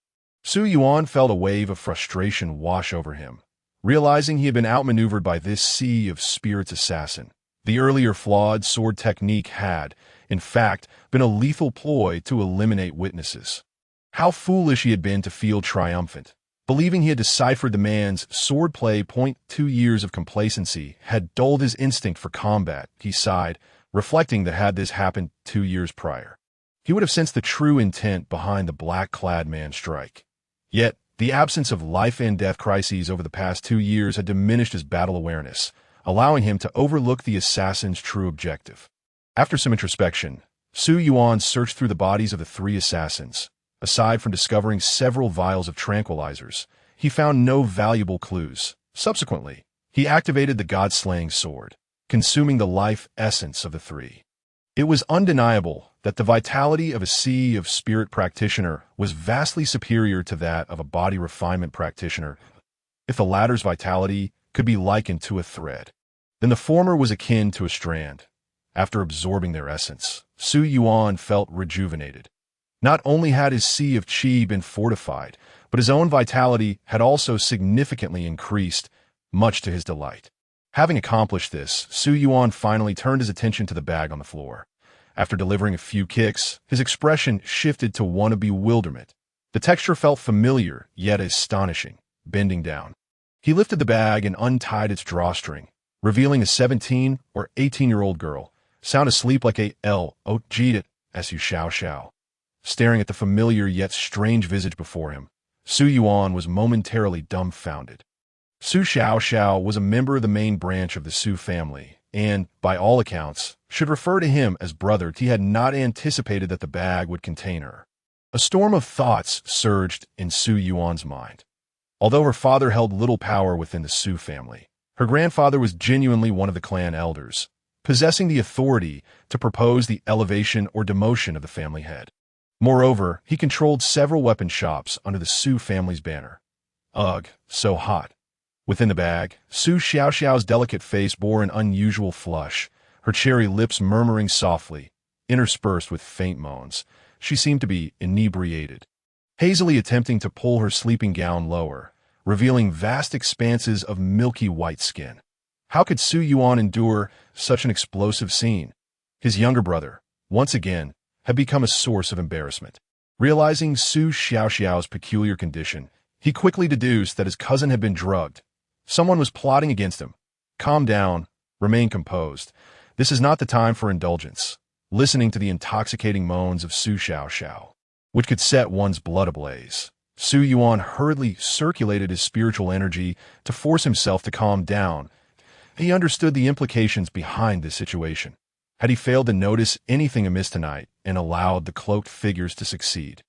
Su Yuan felt a wave of frustration wash over him, realizing he had been outmaneuvered by this sea of spirits assassin. The earlier flawed sword technique had, in fact, been a lethal ploy to eliminate witnesses. How foolish he had been to feel triumphant. Believing he had deciphered the man's swordplay. 2 years of complacency had dulled his instinct for combat, he sighed, reflecting that had this happened 2 years prior, he would have sensed the true intent behind the black-clad man's strike. Yet, the absence of life and death crises over the past 2 years had diminished his battle awareness, allowing him to overlook the assassin's true objective. After some introspection, Su Yuan searched through the bodies of the 3 assassins. Aside from discovering several vials of tranquilizers, he found no valuable clues. Subsequently, he activated the god-slaying sword, consuming the life essence of the 3. It was undeniable that the vitality of a sea of spirit practitioner was vastly superior to that of a body refinement practitioner. If the latter's vitality could be likened to a thread, then the former was akin to a strand. After absorbing their essence, Su Yuan felt rejuvenated. Not only had his sea of chi been fortified, but his own vitality had also significantly increased, much to his delight. Having accomplished this, Su Yuan finally turned his attention to the bag on the floor. After delivering a few kicks, his expression shifted to one of bewilderment. The texture felt familiar, yet astonishing, bending down. He lifted the bag and untied its drawstring, revealing a 17 or 18-year-old girl, sound asleep like a L.O.G. as you xiao. Staring at the familiar yet strange visage before him, Su Yuan was momentarily dumbfounded. Su Xiao was a member of the main branch of the Su family, and, by all accounts, should refer to him as brother. He had not anticipated that the bag would contain her. A storm of thoughts surged in Su Yuan's mind. Although her father held little power within the Su family, her grandfather was genuinely one of the clan elders, possessing the authority to propose the elevation or demotion of the family head. Moreover, he controlled several weapon shops under the Su family's banner. Ugh, so hot. Within the bag, Su Xiao's delicate face bore an unusual flush, her cherry lips murmuring softly, interspersed with faint moans. She seemed to be inebriated, hazily attempting to pull her sleeping gown lower, revealing vast expanses of milky white skin. How could Su Yuan endure such an explosive scene? His younger brother, once again, had become a source of embarrassment. Realizing Su Xiao's peculiar condition, he quickly deduced that his cousin had been drugged. Someone was plotting against him. Calm down, remain composed. This is not the time for indulgence. Listening to the intoxicating moans of Su Xiao, which could set one's blood ablaze, Su Yuan hurriedly circulated his spiritual energy to force himself to calm down. He understood the implications behind this situation. Had he failed to notice anything amiss tonight and allowed the cloaked figures to succeed,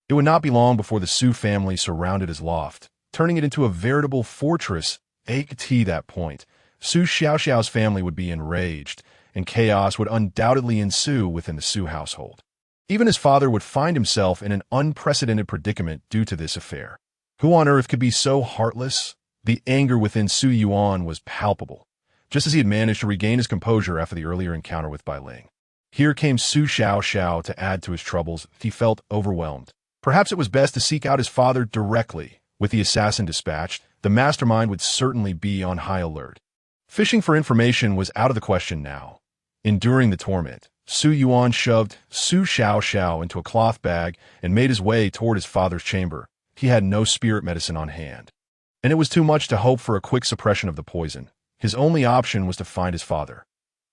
it would not be long before the Su family surrounded his loft, turning it into a veritable fortress. At that point, Su Xiao's family would be enraged, and chaos would undoubtedly ensue within the Su household. Even his father would find himself in an unprecedented predicament due to this affair. Who on earth could be so heartless? The anger within Su Yuan was palpable, just as he had managed to regain his composure after the earlier encounter with Bai Ling. Here came Su Xiao to add to his troubles. He felt overwhelmed. Perhaps it was best to seek out his father directly. With the assassin dispatched, the mastermind would certainly be on high alert. Fishing for information was out of the question now. Enduring the torment, Su Yuan shoved Su Xiao into a cloth bag and made his way toward his father's chamber. He had no spirit medicine on hand, and it was too much to hope for a quick suppression of the poison. His only option was to find his father.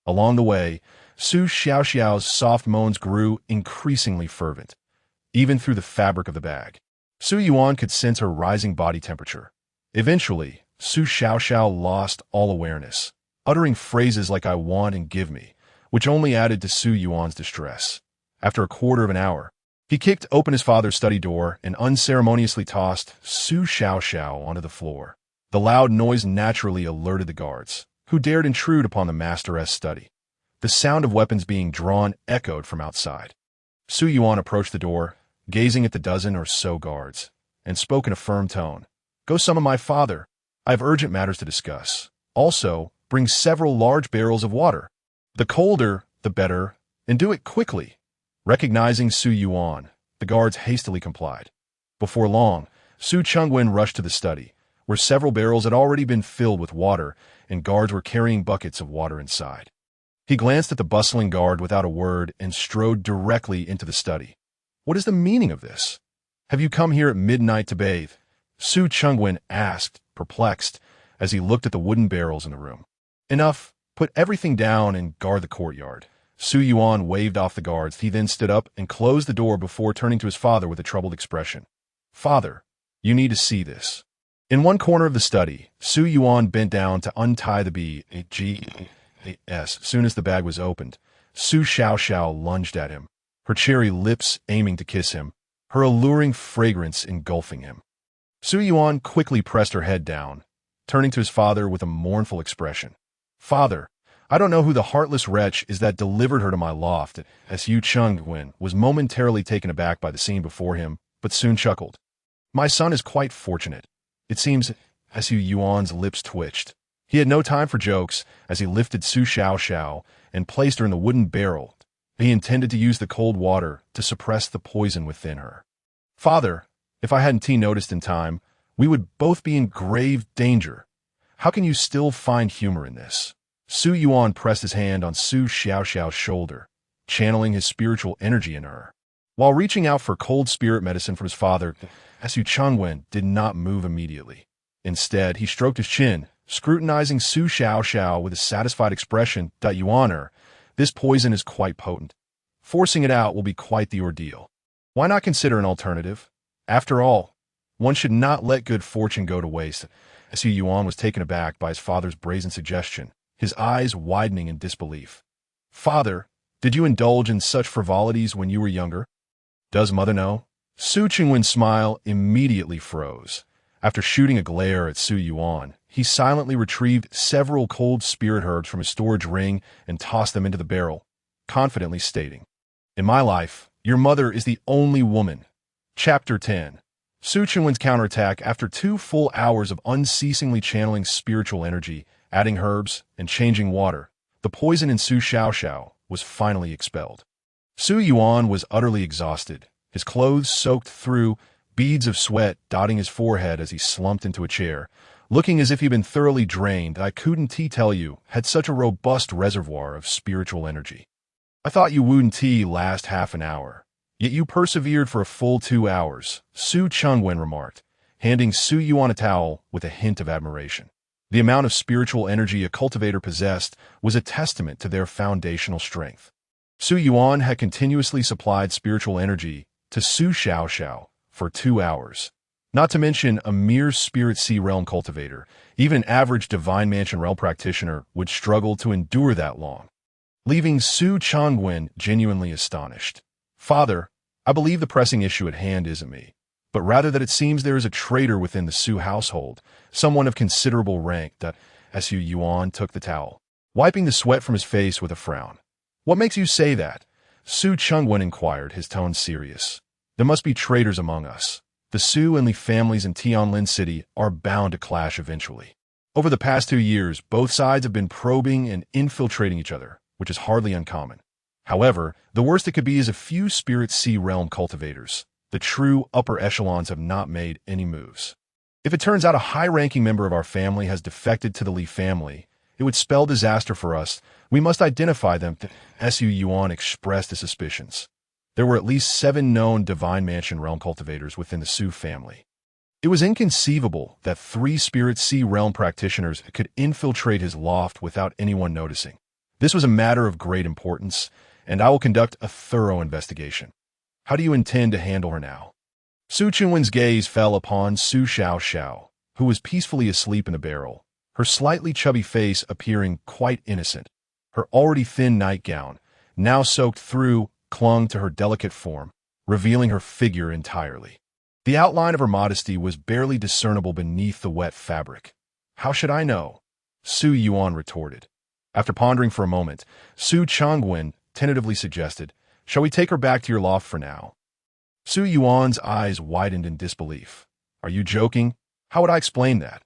Along the way, Su Xiao's soft moans grew increasingly fervent, even through the fabric of the bag. Su Yuan could sense her rising body temperature. Eventually, Su Xiao lost all awareness, uttering phrases like "I want" and "give me," which only added to Su Yuan's distress. After a quarter of an hour, he kicked open his father's study door and unceremoniously tossed Su Xiao onto the floor. The loud noise naturally alerted the guards, who dared intrude upon the master's study. The sound of weapons being drawn echoed from outside. Su Yuan approached the door, gazing at the dozen or so guards, and spoke in a firm tone. "Go summon my father. I have urgent matters to discuss. Also, bring several large barrels of water. The colder, the better, and do it quickly." Recognizing Su Yuan, the guards hastily complied. Before long, Su Chengwen rushed to the study, where several barrels had already been filled with water, and guards were carrying buckets of water inside. He glanced at the bustling guard without a word and strode directly into the study. "What is the meaning of this? Have you come here at midnight to bathe?" Su Chengwen asked, perplexed, as he looked at the wooden barrels in the room. "Enough. Put everything down and guard the courtyard." Su Yuan waved off the guards. He then stood up and closed the door before turning to his father with a troubled expression. "Father, you need to see this." In one corner of the study, Su Yuan bent down to untie the BGS. As soon as the bag was opened, Su Xiao lunged at him, her cherry lips aiming to kiss him, her alluring fragrance engulfing him. Su Yuan quickly pressed her head down, turning to his father with a mournful expression. "Father, I don't know who the heartless wretch is that delivered her to my loft." Su Chengwen was momentarily taken aback by the scene before him, but soon chuckled. "My son is quite fortunate. It seems." Su Yuan's lips twitched. He had no time for jokes as he lifted Su Xiao and placed her in the wooden barrel. He intended to use the cold water to suppress the poison within her. "Father, if I hadn't noticed in time, we would both be in grave danger." How can you still find humor in this? Su Yuan pressed his hand on Su Xiaoxiao's shoulder, channeling his spiritual energy in her. While reaching out for cold spirit medicine from his father, Su Changwen did not move immediately. Instead, he stroked his chin, scrutinizing Su Xiaoxiao with a satisfied expression. Yuaner, this poison is quite potent. Forcing it out will be quite the ordeal. Why not consider an alternative? After all, one should not let good fortune go to waste. Su Yuan was taken aback by his father's brazen suggestion, his eyes widening in disbelief. Father, did you indulge in such frivolities when you were younger? Does mother know? Su Qingwen's smile immediately froze. After shooting a glare at Su Yuan, he silently retrieved several cold spirit herbs from his storage ring and tossed them into the barrel, confidently stating, "In my life, your mother is the only woman." Chapter 10. Su Qingwen's counterattack. After 2 full hours of unceasingly channeling spiritual energy, adding herbs, and changing water, the poison in Su Xiaoxiao was finally expelled. Su Yuan was utterly exhausted, his clothes soaked through, beads of sweat dotting his forehead as he slumped into a chair, looking as if he'd been thoroughly drained. I couldn't tell you had such a robust reservoir of spiritual energy. I thought you wouldn't last half an hour, yet you persevered for a full 2 hours, Su Changwen remarked, handing Su Yuan a towel with a hint of admiration. The amount of spiritual energy a cultivator possessed was a testament to their foundational strength. Su Yuan had continuously supplied spiritual energy to Su Xiaoxiao for 2 hours. Not to mention a mere Spirit Sea Realm cultivator, even an average Divine Mansion Realm practitioner would struggle to endure that long, leaving Su Changwen genuinely astonished. Father, I believe the pressing issue at hand isn't me, but rather that it seems there is a traitor within the Su household, someone of considerable rank. Su Yuan took the towel, wiping the sweat from his face with a frown. What makes you say that? Su Changwen inquired, his tone serious. There must be traitors among us. The Su and Li families in Tianlin City are bound to clash eventually. Over the past 2 years, both sides have been probing and infiltrating each other, which is hardly uncommon. However, the worst it could be is a few Spirit Sea Realm cultivators. The true upper echelons have not made any moves. If it turns out a high-ranking member of our family has defected to the Li family, it would spell disaster for us. We must identify them. Su Yuan expressed his suspicions. There were at least 7 known Divine Mansion Realm cultivators within the Su family. It was inconceivable that 3 Spirit Sea Realm practitioners could infiltrate his loft without anyone noticing. This was a matter of great importance, and I will conduct a thorough investigation. How do you intend to handle her now? Su Chunwen's gaze fell upon Su Xiaoxiao, who was peacefully asleep in the barrel, her slightly chubby face appearing quite innocent. Her already thin nightgown, now soaked through, clung to her delicate form, revealing her figure entirely. The outline of her modesty was barely discernible beneath the wet fabric. How should I know? Su Yuan retorted. After pondering for a moment, Su Changwen tentatively suggested, "Shall we take her back to your loft for now?" Su Yuan's eyes widened in disbelief. Are you joking? How would I explain that?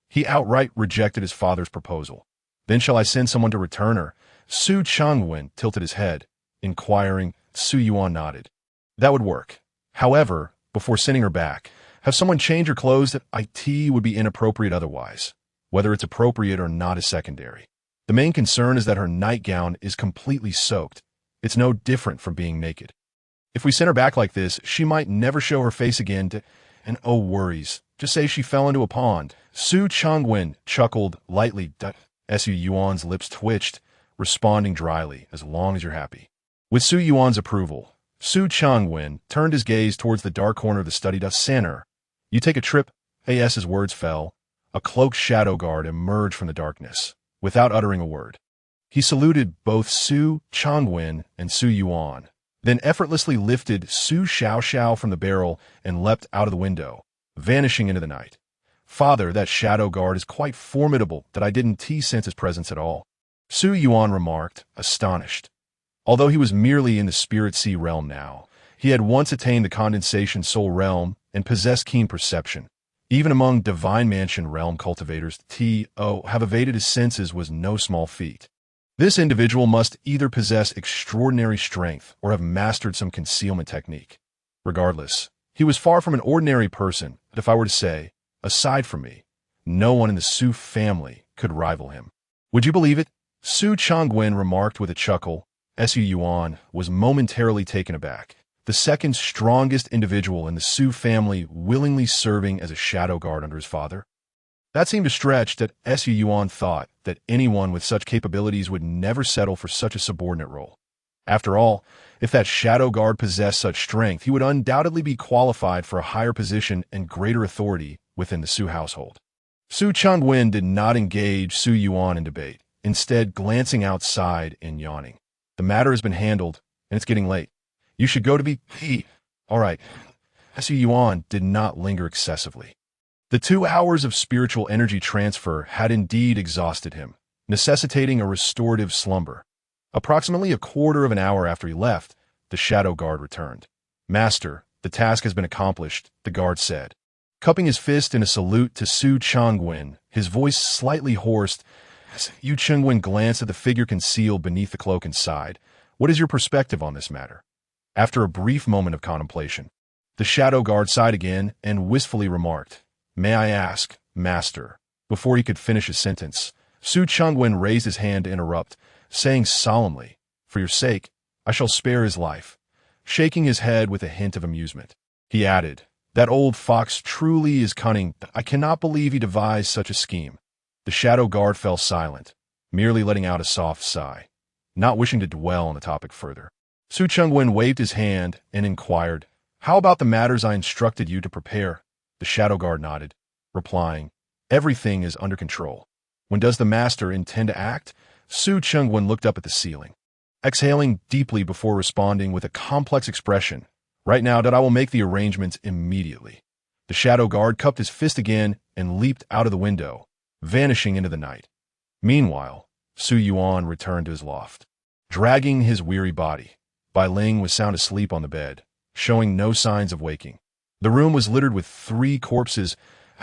He outright rejected his father's proposal. Then shall I send someone to return her? Su Changwen tilted his head, inquiring. Su Yuan nodded. That would work. However, before sending her back, have someone change her clothes. That it would be inappropriate otherwise. Whether it's appropriate or not is secondary. The main concern is that her nightgown is completely soaked. It's no different from being naked. If we send her back like this, she might never show her face again and oh worries, just say she fell into a pond. Su Changwen chuckled lightly. Su Yuan's lips twitched, responding dryly, as long as you're happy. With Su Yuan's approval, Su Changwen turned his gaze towards the dark corner of the study. Center. You take a trip. As his words fell, a cloaked shadow guard emerged from the darkness, without uttering a word. He saluted both Su Changwen and Su Yuan, then effortlessly lifted Su Xiaoxiao from the barrel and leapt out of the window, vanishing into the night. Father, that shadow guard is quite formidable. That I didn't sense his presence at all. Su Yuan remarked, astonished. Although he was merely in the Spirit Sea Realm now, he had once attained the Condensation Soul Realm and possessed keen perception. Even among Divine Mansion Realm cultivators, have evaded his senses was no small feat. This individual must either possess extraordinary strength or have mastered some concealment technique. Regardless, he was far from an ordinary person, but if I were to say, aside from me, no one in the Su family could rival him. Would you believe it? Su Changwen remarked with a chuckle. Su Yuan was momentarily taken aback. The second strongest individual in the Su family willingly serving as a shadow guard under his father? That seemed a stretch that Su Yuan thought that anyone with such capabilities would never settle for such a subordinate role. After all, if that shadow guard possessed such strength, he would undoubtedly be qualified for a higher position and greater authority within the Su household. Su Changwen did not engage Su Yuan in debate, instead glancing outside and yawning. The matter has been handled, and it's getting late. You should go to be... All right. Su Yuan did not linger excessively. The 2 hours of spiritual energy transfer had indeed exhausted him, necessitating a restorative slumber. Approximately a quarter of an hour after he left, the shadow guard returned. "Master, the task has been accomplished," the guard said. Cupping his fist in a salute to Su Changwen, his voice slightly hoarse, Su Changwen glanced at the figure concealed beneath the cloak and sighed. "What is your perspective on this matter?" After a brief moment of contemplation, the shadow guard sighed again and wistfully remarked, "May I ask, Master?" Before he could finish his sentence, Su Changwen raised his hand to interrupt, saying solemnly, "For your sake, I shall spare his life." Shaking his head with a hint of amusement, he added, "That old fox truly is cunning. I cannot believe he devised such a scheme." The shadow guard fell silent, merely letting out a soft sigh, not wishing to dwell on the topic further. Su Changwen waved his hand and inquired, "How about the matters I instructed you to prepare?" The shadow guard nodded, replying, "Everything is under control." "When does the master intend to act?" Su Changwen looked up at the ceiling, exhaling deeply before responding with a complex expression, "Right now, that I will make the arrangements immediately." The shadow guard cupped his fist again and leaped out of the window, vanishing into the night. Meanwhile, Su Yuan returned to his loft. Dragging his weary body, Bai Ling was sound asleep on the bed, showing no signs of waking. The room was littered with 3 corpses.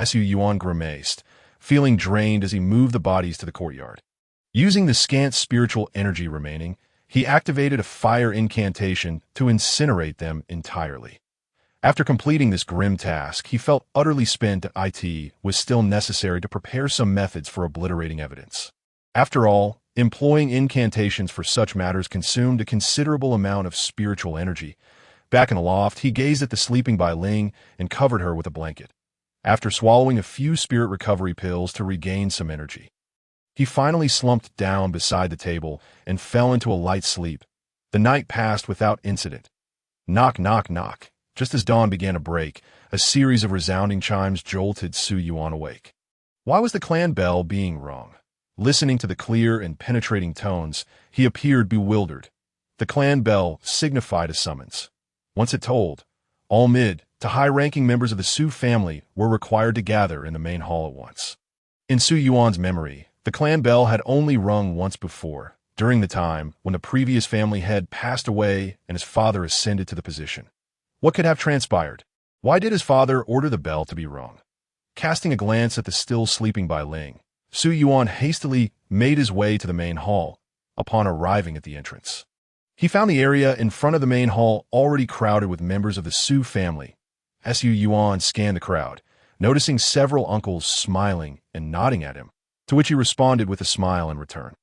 Su Yuan grimaced, feeling drained as he moved the bodies to the courtyard. Using the scant spiritual energy remaining, he activated a fire incantation to incinerate them entirely. After completing this grim task, he felt utterly spent that it was still necessary to prepare some methods for obliterating evidence. After all, employing incantations for such matters consumed a considerable amount of spiritual energy. Back in the loft, he gazed at the sleeping Bai Ling and covered her with a blanket. After swallowing a few spirit recovery pills to regain some energy, he finally slumped down beside the table and fell into a light sleep. The night passed without incident. Knock, knock, knock. Just as dawn began to break, a series of resounding chimes jolted Su Yuan awake. Why was the clan bell being rung? Listening to the clear and penetrating tones, he appeared bewildered. The clan bell signified a summons. Once it tolled, all mid to high-ranking members of the Su family were required to gather in the main hall at once. In Su Yuan's memory, the clan bell had only rung once before, during the time when the previous family head passed away and his father ascended to the position. What could have transpired? Why did his father order the bell to be rung? Casting a glance at the still sleeping Bai Ling, Su Yuan hastily made his way to the main hall. Upon arriving at the entrance, he found the area in front of the main hall already crowded with members of the Su family. Su Yuan scanned the crowd, noticing several uncles smiling and nodding at him, to which he responded with a smile in return.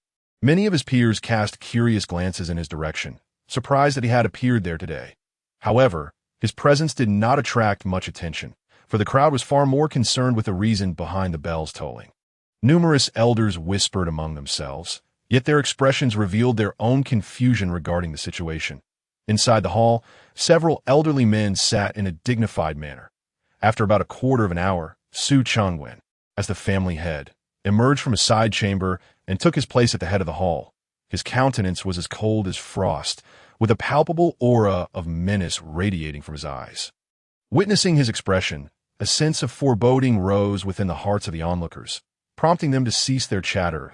Many of his peers cast curious glances in his direction, surprised that he had appeared there today. However, his presence did not attract much attention, for the crowd was far more concerned with the reason behind the bell's tolling. Numerous elders whispered among themselves, yet their expressions revealed their own confusion regarding the situation. Inside the hall, several elderly men sat in a dignified manner. After about a quarter of an hour, Su Changwen, as the family head, emerged from a side chamber and took his place at the head of the hall. His countenance was as cold as frost, with a palpable aura of menace radiating from his eyes. Witnessing his expression, a sense of foreboding rose within the hearts of the onlookers, prompting them to cease their chatter.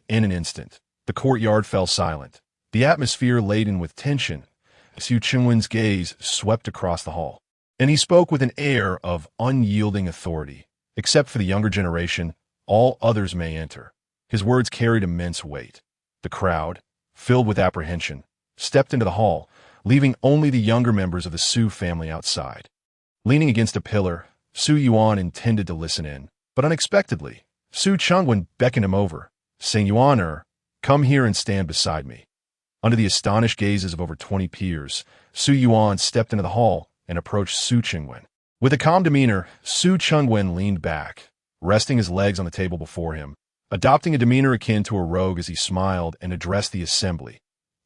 In an instant, the courtyard fell silent, the atmosphere laden with tension. Su Changwen's gaze swept across the hall, and he spoke with an air of unyielding authority. "Except for the younger generation, all others may enter." His words carried immense weight. The crowd, filled with apprehension, stepped into the hall, leaving only the younger members of the Su family outside. Leaning against a pillar, Su Yuan intended to listen in, But unexpectedly, Su Chungwen beckoned him over, saying, Yuan, come here and stand beside me. Under the astonished gazes of over 20 peers, Su Yuan stepped into the hall and approached Su Chungwen. With a calm demeanor, Su Chungwen leaned back, resting his legs on the table before him, adopting a demeanor akin to a rogue as he smiled and addressed the assembly.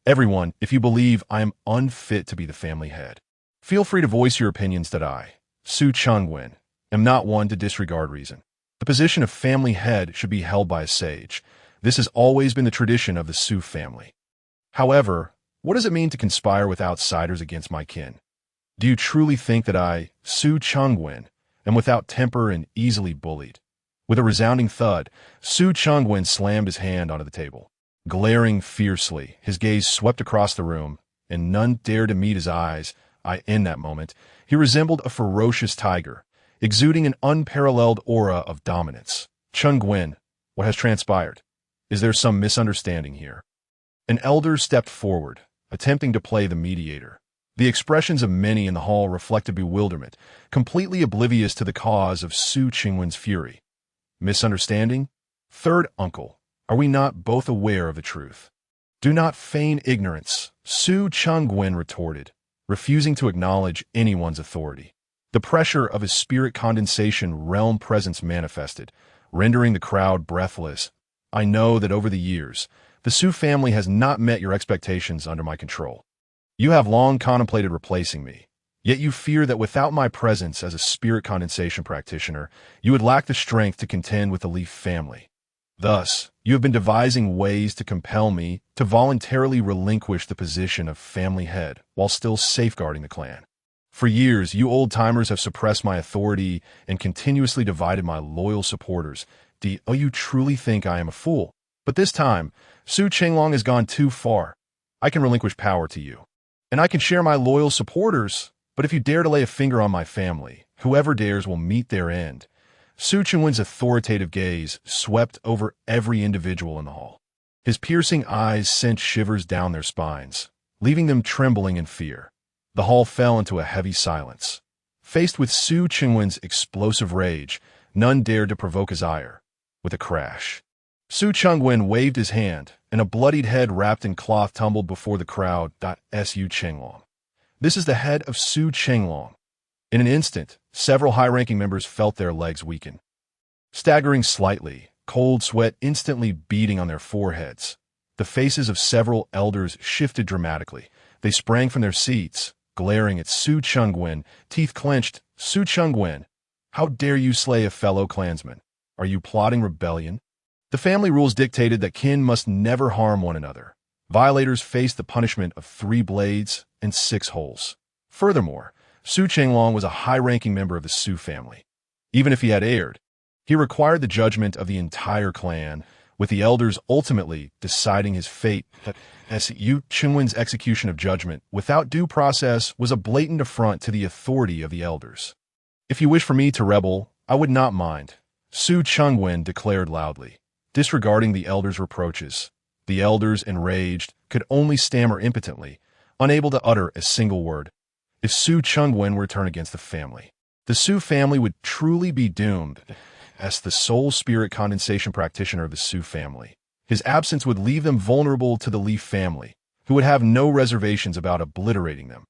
Everyone, if you believe I am unfit to be the family head, feel free to voice your opinions that I, Su Chungwen, am not one to disregard reason. The position of family head should be held by a sage. This has always been the tradition of the Su family. However, what does it mean to conspire with outsiders against my kin? Do you truly think that I, Su Chungwen, am without temper and easily bullied? With a resounding thud, Su Chungwen slammed his hand onto the table. Glaring fiercely, his gaze swept across the room, and none dared to meet his eyes. In that moment, he resembled a ferocious tiger, exuding an unparalleled aura of dominance. Chungwen, what has transpired? Is there some misunderstanding here? An elder stepped forward, attempting to play the mediator. The expressions of many in the hall reflected bewilderment, completely oblivious to the cause of Su Chungwen's fury. Misunderstanding? Third uncle, are we not both aware of the truth? Do not feign ignorance, Su Chungwen retorted, refusing to acknowledge anyone's authority. The pressure of his spirit condensation realm presence manifested, rendering the crowd breathless. I know that over the years, the Su family has not met your expectations under my control. You have long contemplated replacing me, yet you fear that without my presence as a spirit condensation practitioner, you would lack the strength to contend with the Leaf family. Thus, you have been devising ways to compel me to voluntarily relinquish the position of family head while still safeguarding the clan. For years, you old-timers have suppressed my authority and continuously divided my loyal supporters. Do you truly think I am a fool? But this time, Su Qinglong has gone too far. I can relinquish power to you, and I can share my loyal supporters, but if you dare to lay a finger on my family, whoever dares will meet their end. Su Chungwen's authoritative gaze swept over every individual in the hall. His piercing eyes sent shivers down their spines, leaving them trembling in fear. The hall fell into a heavy silence. Faced with Su Chungwen's explosive rage, none dared to provoke his ire. With a crash, Su Chungwen waved his hand, and a bloodied head wrapped in cloth tumbled before the crowd. Su Qinglong. This is the head of Su Qinglong. In an instant, several high-ranking members felt their legs weaken. Staggering slightly, cold sweat instantly beading on their foreheads. The faces of several elders shifted dramatically. They sprang from their seats, glaring at Su Chungwen, teeth clenched. Su Chungwen, how dare you slay a fellow clansman? Are you plotting rebellion? The family rules dictated that kin must never harm one another. Violators faced the punishment of 3 blades and 6 holes. Furthermore, Su Qinglong was a high-ranking member of the Su family. Even if he had erred, he required the judgment of the entire clan, with the elders ultimately deciding his fate. Su Qingwen's execution of judgment without due process was a blatant affront to the authority of the elders. If you wish for me to rebel, I would not mind, Su Chungwen declared loudly, disregarding the elders' reproaches. The elders, enraged, could only stammer impotently, unable to utter a single word. If Su Chungwen were to turn against the family, the Su family would truly be doomed. As the sole spirit condensation practitioner of the Su family, his absence would leave them vulnerable to the Leaf family, who would have no reservations about obliterating them.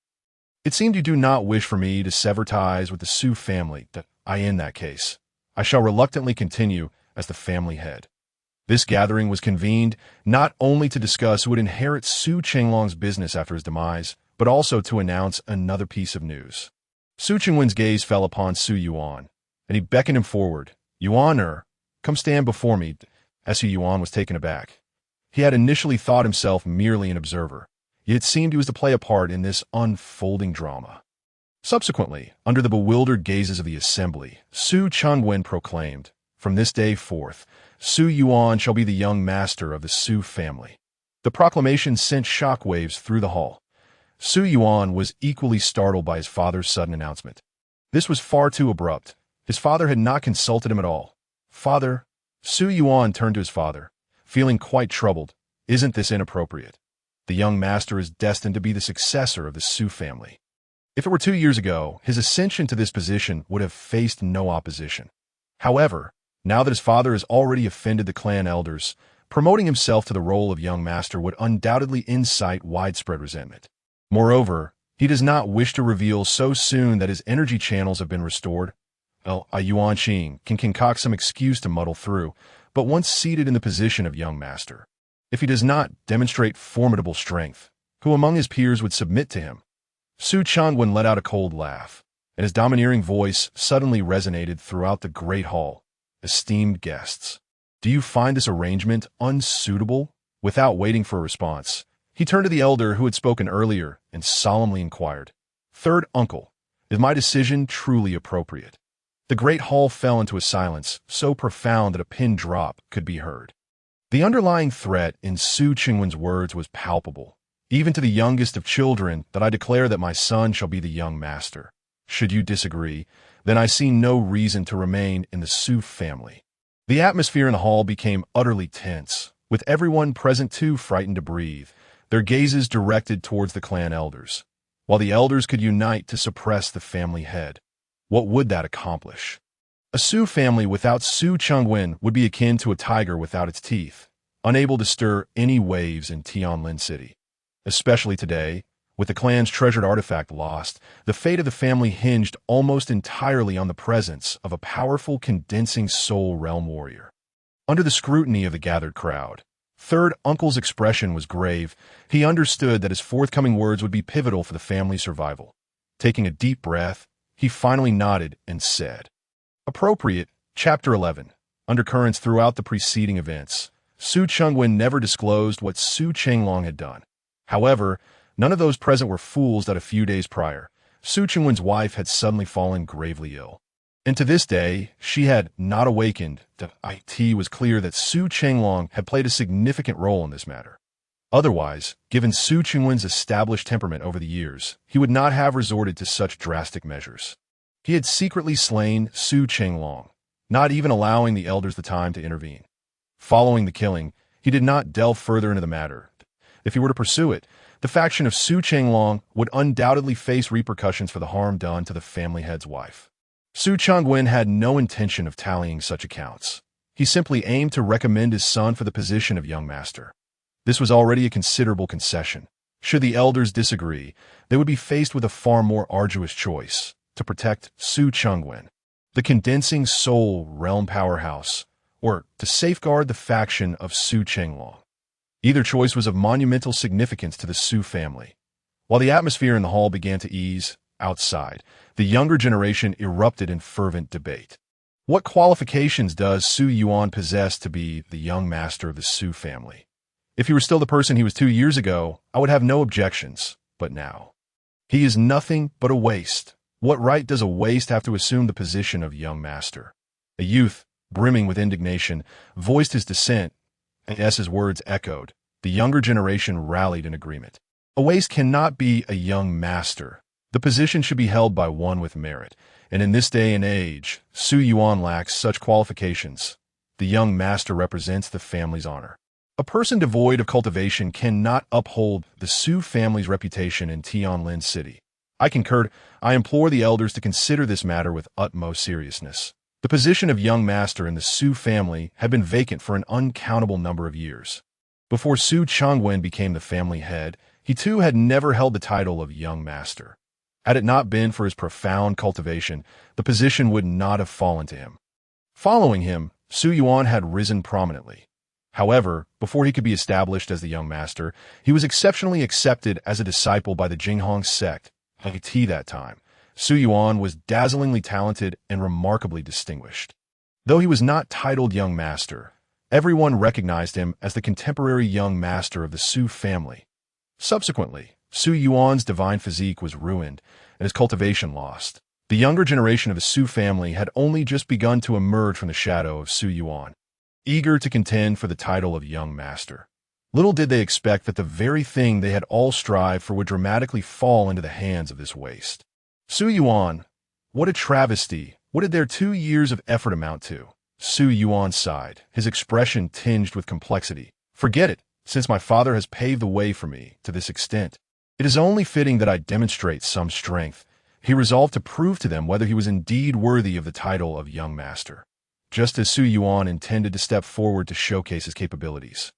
It seemed you do not wish for me to sever ties with the Su family. In that case, I shall reluctantly continue as the family head. This gathering was convened not only to discuss who would inherit Su Qinglong's business after his demise, but also to announce another piece of news. Su Chungwen's gaze fell upon Su Yuan, and he beckoned him forward. Yuan, come stand before me. Su Yuan was taken aback. He had initially thought himself merely an observer, yet it seemed he was to play a part in this unfolding drama. Subsequently, under the bewildered gazes of the assembly, Su Chungwen proclaimed, from this day forth, Su Yuan shall be the young master of the Su family. The proclamation sent shockwaves through the hall. Su Yuan was equally startled by his father's sudden announcement. This was far too abrupt. His father had not consulted him at all. Father, Su Yuan turned to his father, feeling quite troubled. Isn't this inappropriate? The young master is destined to be the successor of the Su family. If it were 2 years ago, his ascension to this position would have faced no opposition. However, Now that his father has already offended the clan elders, promoting himself to the role of young master would undoubtedly incite widespread resentment. Moreover, he does not wish to reveal so soon that his energy channels have been restored. Well, Yuan Qing can concoct some excuse to muddle through, but once seated in the position of young master, if he does not demonstrate formidable strength, who among his peers would submit to him? Su Changwen let out a cold laugh, and his domineering voice suddenly resonated throughout the great hall. Esteemed guests, do you find this arrangement unsuitable? Without waiting for a response, he turned to the elder who had spoken earlier and solemnly inquired, "Third uncle, is my decision truly appropriate?" The great hall fell into a silence so profound that a pin drop could be heard. The underlying threat in Su Chingwen's words was palpable, even to the youngest of children, that I declare that my son shall be the young master. Should you disagree, then I see no reason to remain in the Su family. The atmosphere in the hall became utterly tense, with everyone present too frightened to breathe, their gazes directed towards the clan elders. While the elders could unite to suppress the family head, what would that accomplish? A Su family without Su Changwen would be akin to a tiger without its teeth, unable to stir any waves in Tianlin City. Especially today, with the clan's treasured artifact lost, the fate of the family hinged almost entirely on the presence of a powerful condensing soul realm warrior. Under the scrutiny of the gathered crowd, Third Uncle's expression was grave. He understood that his forthcoming words would be pivotal for the family's survival. Taking a deep breath, he finally nodded and said, "Appropriate." Chapter 11. Undercurrents throughout the preceding events. Su Changwen never disclosed what Su Chenglong had done. However, none of those present were fools that a few days prior, Su Chengwen's wife had suddenly fallen gravely ill. And to this day, she had not awakened. It was clear that Su Chenglong had played a significant role in this matter. Otherwise, given Su Chengwen's established temperament over the years, he would not have resorted to such drastic measures. He had secretly slain Su Chenglong, not even allowing the elders the time to intervene. Following the killing, he did not delve further into the matter. If he were to pursue it, the faction of Su Chenglong would undoubtedly face repercussions for the harm done to the family head's wife. Su Changwen had no intention of tallying such accounts. He simply aimed to recommend his son for the position of young master. This was already a considerable concession. Should the elders disagree, they would be faced with a far more arduous choice: to protect Su Changwen, the condensing soul realm powerhouse, or to safeguard the faction of Su Chenglong. Either choice was of monumental significance to the Su family. While the atmosphere in the hall began to ease, outside, the younger generation erupted in fervent debate. What qualifications does Su Yuan possess to be the young master of the Su family? If he were still the person he was 2 years ago, I would have no objections, but now, he is nothing but a waste. What right does a waste have to assume the position of young master? A youth, brimming with indignation, voiced his dissent, and as his words echoed, the younger generation rallied in agreement. A waste cannot be a young master. The position should be held by one with merit, and in this day and age, Su Yuan lacks such qualifications. The young master represents the family's honor. A person devoid of cultivation cannot uphold the Su family's reputation in Tianlin City. I concur. I implore the elders to consider this matter with utmost seriousness. The position of young master in the Su family had been vacant for an uncountable number of years. Before Su Changwen became the family head, he too had never held the title of young master. Had it not been for his profound cultivation, the position would not have fallen to him. Following him, Su Yuan had risen prominently. However, before he could be established as the young master, he was exceptionally accepted as a disciple by the Jinghong sect. At that time, Su Yuan was dazzlingly talented and remarkably distinguished. Though he was not titled young master, everyone recognized him as the contemporary young master of the Su family. Subsequently, Su Yuan's divine physique was ruined and his cultivation lost. The younger generation of the Su family had only just begun to emerge from the shadow of Su Yuan, eager to contend for the title of young master. Little did they expect that the very thing they had all strived for would dramatically fall into the hands of this waste. Su Yuan, what a travesty! What did their 2 years of effort amount to? Su Yuan sighed, his expression tinged with complexity. Forget it, since my father has paved the way for me to this extent. It is only fitting that I demonstrate some strength. He resolved to prove to them whether he was indeed worthy of the title of young master. just as Su Yuan intended to step forward to showcase his capabilities.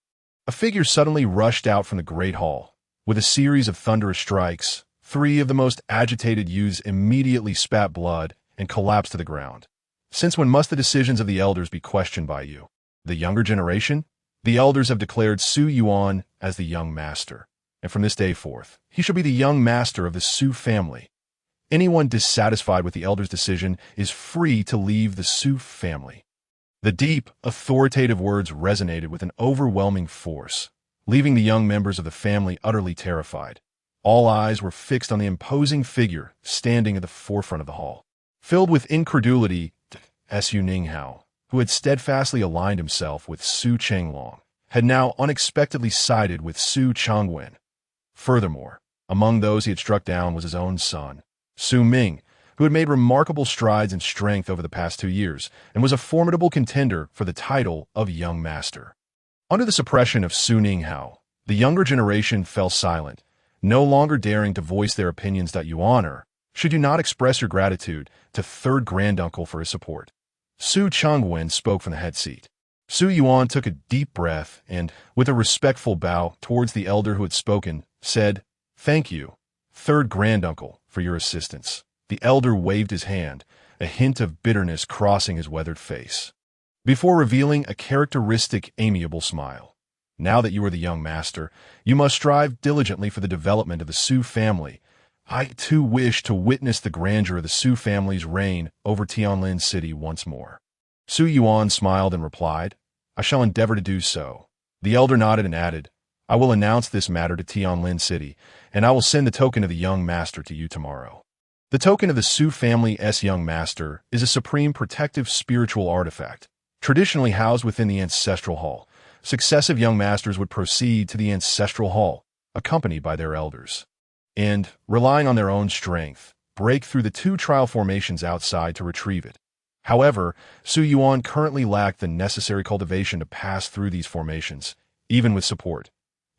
A figure suddenly rushed out from the Great Hall. With a series of thunderous strikes, 3 of the most agitated youths immediately spat blood and collapsed to the ground. Since when must the decisions of the elders be questioned by you? The younger generation? The elders have declared Su Yuan as the young master, and from this day forth, he shall be the young master of the Su family. Anyone dissatisfied with the elders' decision is free to leave the Su family. The deep, authoritative words resonated with an overwhelming force, leaving the young members of the family utterly terrified. All eyes were fixed on the imposing figure standing at the forefront of the hall. Filled with incredulity, Su Ninghao, who had steadfastly aligned himself with Su Chenglong, had now unexpectedly sided with Su Changwen. Furthermore, among those he had struck down was his own son, Su Ming, who had made remarkable strides in strength over the past 2 years and was a formidable contender for the title of Young Master. Under the suppression of Su Ninghao, the younger generation fell silent, no longer daring to voice their opinions that you honor, should you not express your gratitude to third granduncle for his support. Su Changwen spoke from the head seat. Su Yuan took a deep breath and, with a respectful bow towards the elder who had spoken, said, "Thank you, third granduncle, for your assistance." The elder waved his hand, a hint of bitterness crossing his weathered face, before revealing a characteristic amiable smile. "Now that you are the young master, you must strive diligently for the development of the Su family. I too wish to witness the grandeur of the Su family's reign over Tianlin City once more." Su Yuan smiled and replied, "I shall endeavor to do so." The elder nodded and added, "I will announce this matter to Tianlin City, and I will send the token of the young master to you tomorrow." The token of the Su family's young master is a supreme protective spiritual artifact, traditionally housed within the ancestral hall. Successive young masters would proceed to the ancestral hall, accompanied by their elders, and, relying on their own strength, break through the 2 trial formations outside to retrieve it. However, Su Yuan currently lacked the necessary cultivation to pass through these formations, even with support.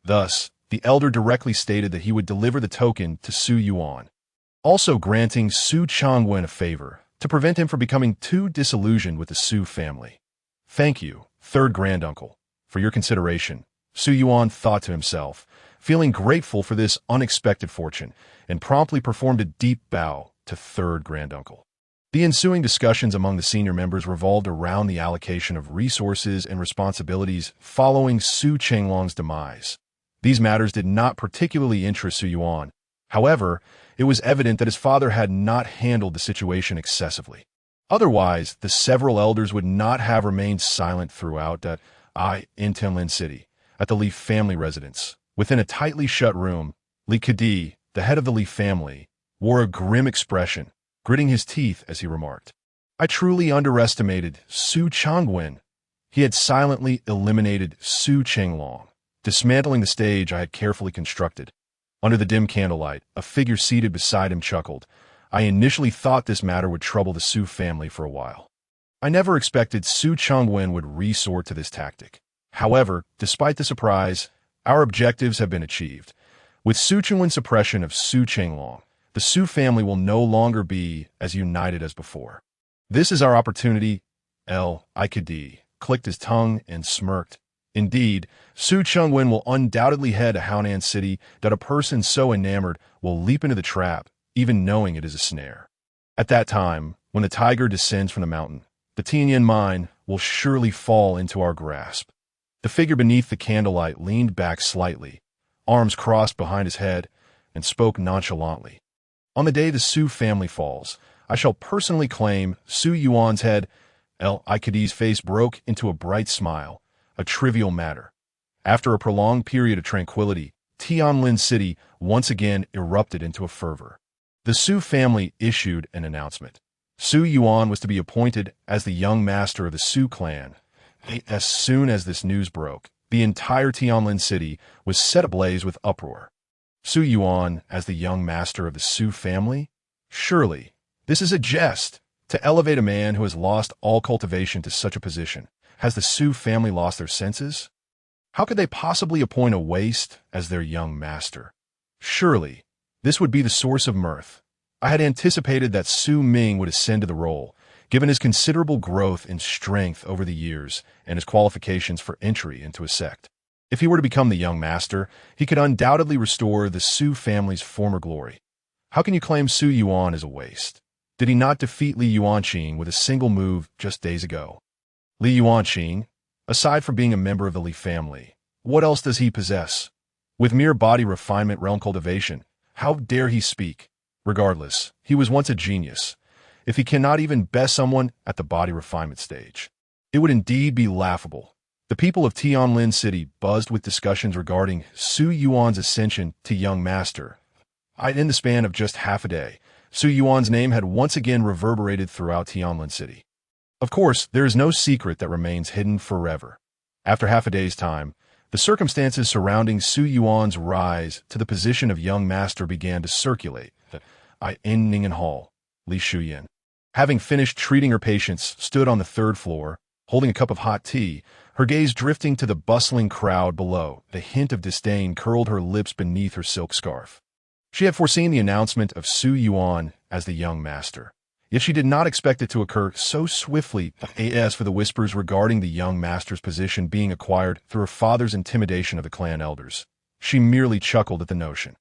Thus, the elder directly stated that he would deliver the token to Su Yuan, also granting Su Changwen a favor to prevent him from becoming too disillusioned with the Su family. "Thank you, third granduncle, for your consideration," Su Yuan thought to himself, feeling grateful for this unexpected fortune, and promptly performed a deep bow to third granduncle. The ensuing discussions among the senior members revolved around the allocation of resources and responsibilities following Su Chenglong's demise. These matters did not particularly interest Su Yuan. However, it was evident that his father had not handled the situation excessively. Otherwise, the several elders would not have remained silent throughout in Tianlin City, at the Li family residence. Within a tightly shut room, Li Kedi, the head of the Li family, wore a grim expression, gritting his teeth as he remarked, "I truly underestimated Su Changwen." He had silently eliminated Su Chenglong, dismantling the stage I had carefully constructed. Under the dim candlelight, a figure seated beside him chuckled. "I initially thought this matter would trouble the Su family for a while. I never expected Su Changwen would resort to this tactic. However, despite the surprise, our objectives have been achieved. With Su Changwen's suppression of Su Chenglong, the Su family will no longer be as united as before. This is our opportunity." Ikedi clicked his tongue and smirked. Indeed, Su Changwen will undoubtedly head to Haonan City that a person so enamored will leap into the trap, even knowing it is a snare. At that time, when the tiger descends from the mountain, the Tianyan mine will surely fall into our grasp. The figure beneath the candlelight leaned back slightly, arms crossed behind his head, and spoke nonchalantly. "On the day the Su family falls, I shall personally claim Su Yuan's head." Ikedi's face broke into a bright smile, a trivial matter. After a prolonged period of tranquility, Tianlin City once again erupted into a fervor. The Su family issued an announcement. Su Yuan was to be appointed as the young master of the Su clan. As soon as this news broke, the entire Tianlin City was set ablaze with uproar. Su Yuan as the young master of the Su family? Surely, this is a jest. To elevate a man who has lost all cultivation to such a position, has the Su family lost their senses? How could they possibly appoint a waste as their young master? Surely, this would be the source of mirth. I had anticipated that Su Ming would ascend to the role. given his considerable growth in strength over the years and his qualifications for entry into a sect. If he were to become the young master, he could undoubtedly restore the Su family's former glory. How can you claim Su Yuan is a waste? Did he not defeat Li Yuanqing with a single move just days ago? Li Yuanqing, aside from being a member of the Li family, what else does he possess? With mere body refinement realm cultivation, how dare he speak? Regardless, he was once a genius. If he cannot even best someone at the body refinement stage, it would indeed be laughable. The people of Tianlin City buzzed with discussions regarding Su Yuan's ascension to young master. In the span of just half a day, Su Yuan's name had once again reverberated throughout Tianlin City. Of course, there is no secret that remains hidden forever. After half a day's time, the circumstances surrounding Su Yuan's rise to the position of young master began to circulate. In Ningen Hall, Li Shuyan, having finished treating her patients, stood on the third floor, holding a cup of hot tea, her gaze drifting to the bustling crowd below. The hint of disdain curled her lips beneath her silk scarf. She had foreseen the announcement of Su Yuan as the young master, yet she did not expect it to occur so swiftly. As for the whispers regarding the young master's position being acquired through her father's intimidation of the clan elders, she merely chuckled at the notion.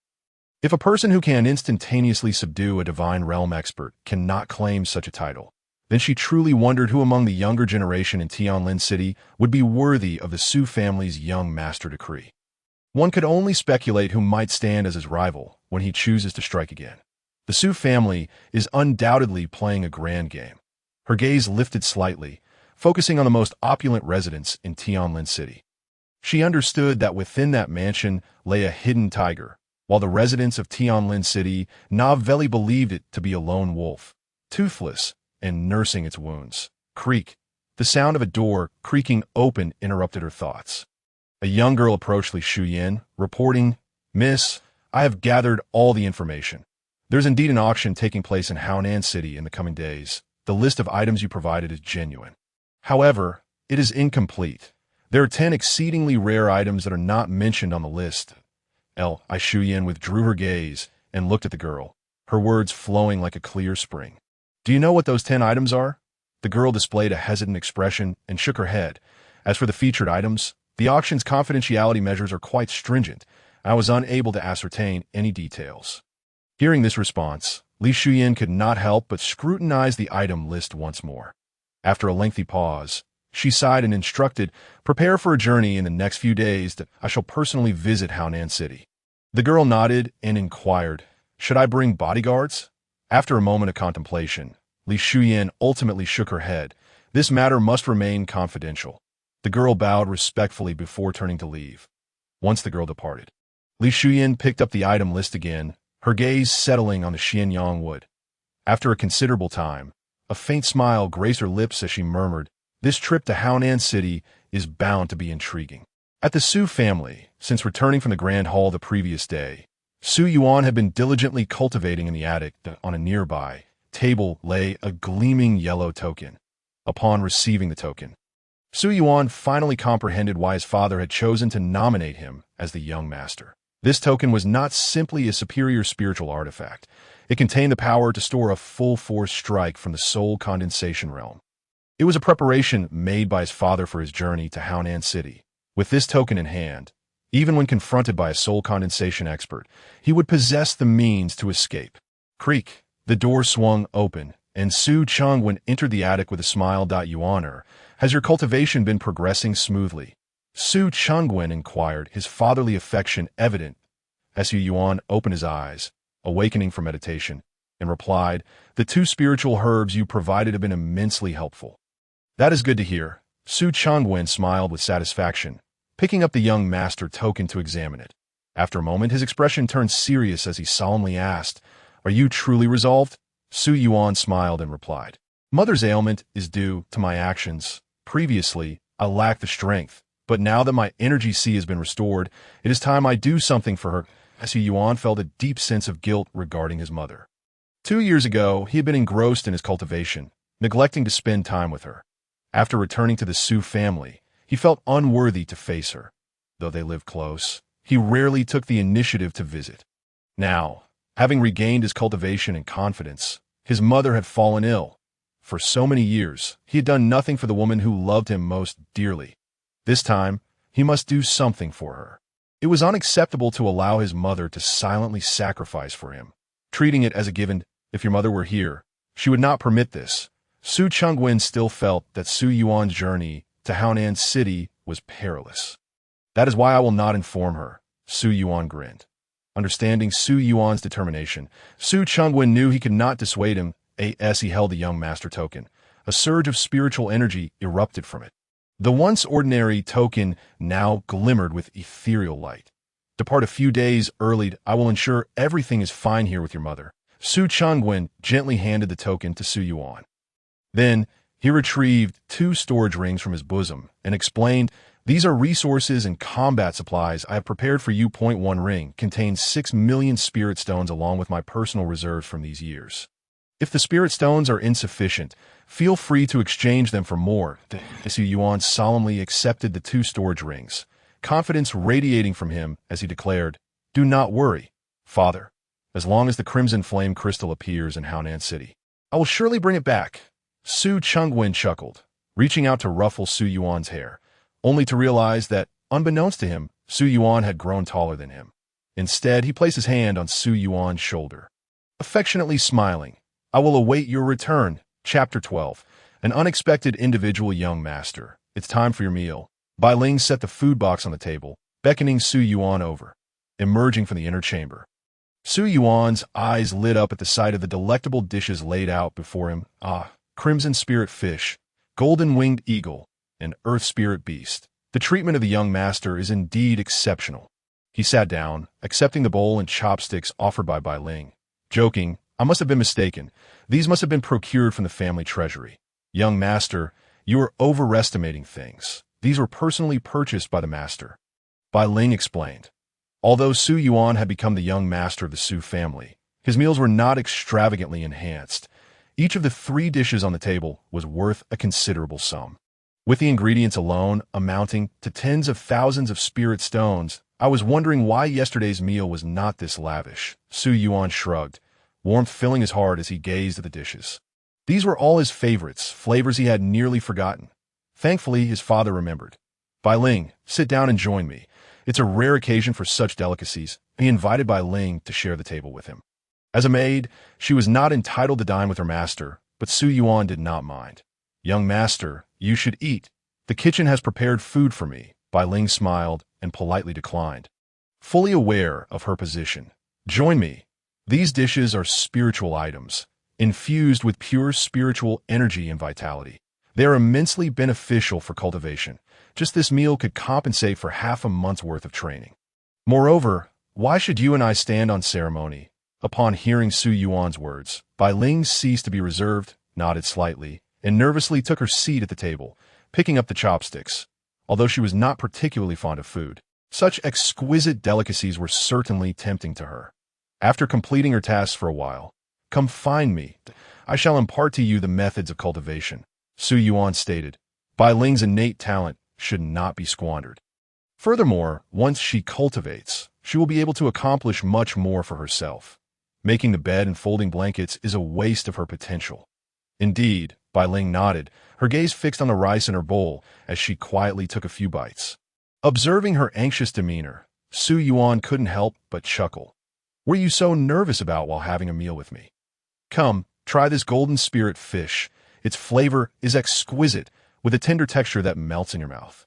If a person who can instantaneously subdue a divine realm expert cannot claim such a title, then she truly wondered who among the younger generation in Tianlin City would be worthy of the Su family's young master decree. One could only speculate who might stand as his rival when he chooses to strike again. The Su family is undoubtedly playing a grand game. Her gaze lifted slightly, focusing on the most opulent residence in Tianlin City. She understood that within that mansion lay a hidden tiger, while the residents of Tianlin City novelly believed it to be a lone wolf, toothless and nursing its wounds. Creak. The sound of a door creaking open interrupted her thoughts. A young girl approached Li Shuyan, reporting, "Miss, I have gathered all the information. There's indeed an auction taking place in Haonan City in the coming days. The list of items you provided is genuine. However, it is incomplete. There are 10 exceedingly rare items that are not mentioned on the list." Li Shuyan withdrew her gaze and looked at the girl, her words flowing like a clear spring. "Do you know what those 10 items are?" The girl displayed a hesitant expression and shook her head. "As for the featured items, the auction's confidentiality measures are quite stringent. I was unable to ascertain any details." Hearing this response, Li Shuyan could not help but scrutinize the item list once more. After a lengthy pause, she sighed and instructed, "Prepare for a journey in the next few days that I shall personally visit Haonan City." The girl nodded and inquired, "Should I bring bodyguards?" After a moment of contemplation, Li Shuyan ultimately shook her head. "This matter must remain confidential." The girl bowed respectfully before turning to leave. Once the girl departed, Li Shuyan picked up the item list again, her gaze settling on the Xianyang wood. After a considerable time, a faint smile graced her lips as she murmured, "This trip to Haonan City is bound to be intriguing." At the Su family, since returning from the Grand Hall the previous day, Su Yuan had been diligently cultivating in the attic. On a nearby table lay a gleaming yellow token. Upon receiving the token, Su Yuan finally comprehended why his father had chosen to nominate him as the young master. This token was not simply a superior spiritual artifact. It contained the power to store a full-force strike from the soul condensation realm. It was a preparation made by his father for his journey to Haonan City. With this token in hand, even when confronted by a soul condensation expert, he would possess the means to escape. Creak. The door swung open, and Su Changwen entered the attic with a smile. "Yuaner, has your cultivation been progressing smoothly?" Su Changwen inquired, his fatherly affection evident. Su Yuan opened his eyes, awakening from meditation, and replied, "The 2 spiritual herbs you provided have been immensely helpful." "That is good to hear." Su Changwen smiled with satisfaction, picking up the young master token to examine it. After a moment, his expression turned serious as he solemnly asked, "Are you truly resolved?" Su Yuan smiled and replied, "Mother's ailment is due to my actions. Previously, I lacked the strength, but now that my energy sea has been restored, it is time I do something for her." Su Yuan felt a deep sense of guilt regarding his mother. 2 years ago, he had been engrossed in his cultivation, neglecting to spend time with her. After returning to the Su family, he felt unworthy to face her. Though they lived close, he rarely took the initiative to visit. Now, having regained his cultivation and confidence, his mother had fallen ill. For so many years, he had done nothing for the woman who loved him most dearly. This time, he must do something for her. It was unacceptable to allow his mother to silently sacrifice for him, treating it as a given. If your mother were here, she would not permit this. Su Chengwen still felt that Su Yuan's journey to Haonan City was perilous. That is why I will not inform her, Su Yuan grinned. Understanding Su Yuan's determination, Su Chengwen knew he could not dissuade him as he held the young master token. A surge of spiritual energy erupted from it. The once ordinary token now glimmered with ethereal light. Depart a few days early. I will ensure everything is fine here with your mother. Su Chengwen gently handed the token to Su Yuan. Then, he retrieved 2 storage rings from his bosom and explained, "These are resources and combat supplies I have prepared for you. 1 ring contains 6 million spirit stones along with my personal reserves from these years. If the spirit stones are insufficient, feel free to exchange them for more." Su Yuan solemnly accepted the 2 storage rings, confidence radiating from him as he declared, "Do not worry, Father. As long as the crimson flame crystal appears in Haonan City, I will surely bring it back." Su Chengwen chuckled, reaching out to ruffle Su Yuan's hair, only to realize that, unbeknownst to him, Su Yuan had grown taller than him. Instead, he placed his hand on Su Yuan's shoulder. Affectionately smiling, "I will await your return." Chapter 12. An unexpected individual. Young master, it's time for your meal. Bai Ling set the food box on the table, beckoning Su Yuan over. Emerging from the inner chamber, Su Yuan's eyes lit up at the sight of the delectable dishes laid out before him. Crimson spirit fish, golden winged eagle, and earth spirit beast. The treatment of the young master is indeed exceptional. He sat down, accepting the bowl and chopsticks offered by Bai Ling. Joking, "I must have been mistaken. These must have been procured from the family treasury. Young master, you are overestimating things. These were personally purchased by the master." Bai Ling explained. Although Su Yuan had become the young master of the Su family, his meals were not extravagantly enhanced. Each of the 3 dishes on the table was worth a considerable sum. With the ingredients alone amounting to tens of thousands of spirit stones, I was wondering why yesterday's meal was not this lavish. Su Yuan shrugged, warmth filling his heart as he gazed at the dishes. These were all his favorites, flavors he had nearly forgotten. Thankfully, his father remembered. "Bai Ling, sit down and join me. It's a rare occasion for such delicacies." He invited Bai Ling to share the table with him. As a maid, she was not entitled to dine with her master, but Su Yuan did not mind. "Young master, you should eat. The kitchen has prepared food for me." Bai Ling smiled and politely declined. Fully aware of her position, "Join me. These dishes are spiritual items, infused with pure spiritual energy and vitality. They are immensely beneficial for cultivation. Just this meal could compensate for half a month's worth of training. Moreover, why should you and I stand on ceremony?" Upon hearing Su Yuan's words, Bai Ling ceased to be reserved, nodded slightly, and nervously took her seat at the table, picking up the chopsticks. Although she was not particularly fond of food, such exquisite delicacies were certainly tempting to her. After completing her tasks for a while, "Come find me. I shall impart to you the methods of cultivation," Su Yuan stated. Bai Ling's innate talent should not be squandered. Furthermore, once she cultivates, she will be able to accomplish much more for herself. Making the bed and folding blankets is a waste of her potential. Indeed, Bai Ling nodded, her gaze fixed on the rice in her bowl as she quietly took a few bites. Observing her anxious demeanor, Su Yuan couldn't help but chuckle. "What are you so nervous about while having a meal with me? Come, try this golden spirit fish. Its flavor is exquisite, with a tender texture that melts in your mouth."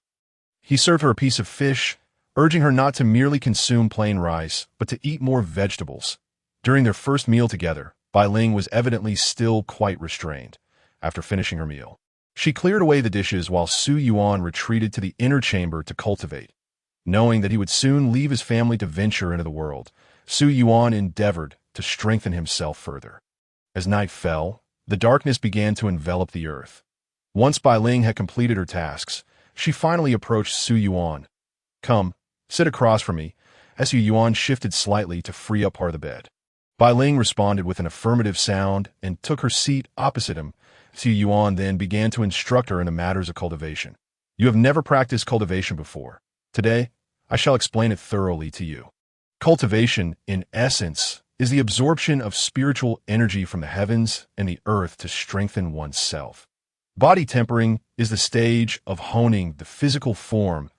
He served her a piece of fish, urging her not to merely consume plain rice, but to eat more vegetables. During their first meal together, Bai Ling was evidently still quite restrained. After finishing her meal, she cleared away the dishes while Su Yuan retreated to the inner chamber to cultivate. Knowing that he would soon leave his family to venture into the world, Su Yuan endeavored to strengthen himself further. As night fell, the darkness began to envelop the earth. Once Bai Ling had completed her tasks, she finally approached Su Yuan. "Come, sit across from me." As Su Yuan shifted slightly to free up part of the bed, Bai Ling responded with an affirmative sound and took her seat opposite him. Su Yuan then began to instruct her in the matters of cultivation. "You have never practiced cultivation before. Today, I shall explain it thoroughly to you. Cultivation, in essence, is the absorption of spiritual energy from the heavens and the earth to strengthen oneself. Body tempering is the stage of honing the physical form,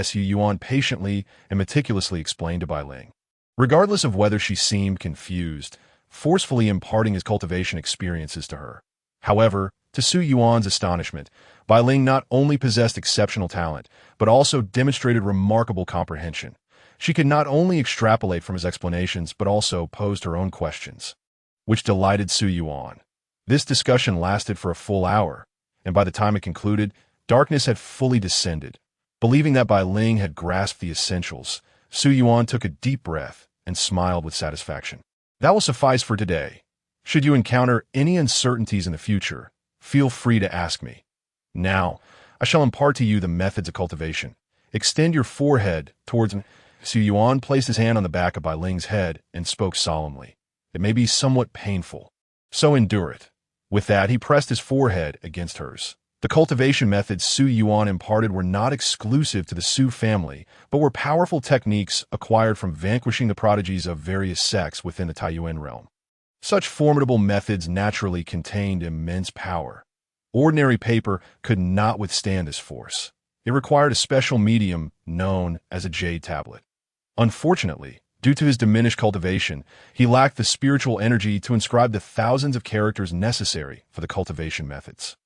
Su Yuan patiently and meticulously explained to Bai Ling. Regardless of whether she seemed confused, forcefully imparting his cultivation experiences to her. However, to Su Yuan's astonishment, Bai Ling not only possessed exceptional talent, but also demonstrated remarkable comprehension. She could not only extrapolate from his explanations, but also posed her own questions, which delighted Su Yuan. This discussion lasted for a full hour, and by the time it concluded, darkness had fully descended. Believing that Bai Ling had grasped the essentials, Su Yuan took a deep breath and smiled with satisfaction. That will suffice for today. Should you encounter any uncertainties in the future, feel free to ask me. Now, I shall impart to you the methods of cultivation. Extend your forehead towards me. Su Yuan placed his hand on the back of Bai Ling's head and spoke solemnly. It may be somewhat painful, so endure it. With that, he pressed his forehead against hers. The cultivation methods Su Yuan imparted were not exclusive to the Su family, but were powerful techniques acquired from vanquishing the prodigies of various sects within the Taiyuan realm. Such formidable methods naturally contained immense power. Ordinary paper could not withstand this force. It required a special medium known as a jade tablet. Unfortunately, due to his diminished cultivation, he lacked the spiritual energy to inscribe the thousands of characters necessary for the cultivation methods.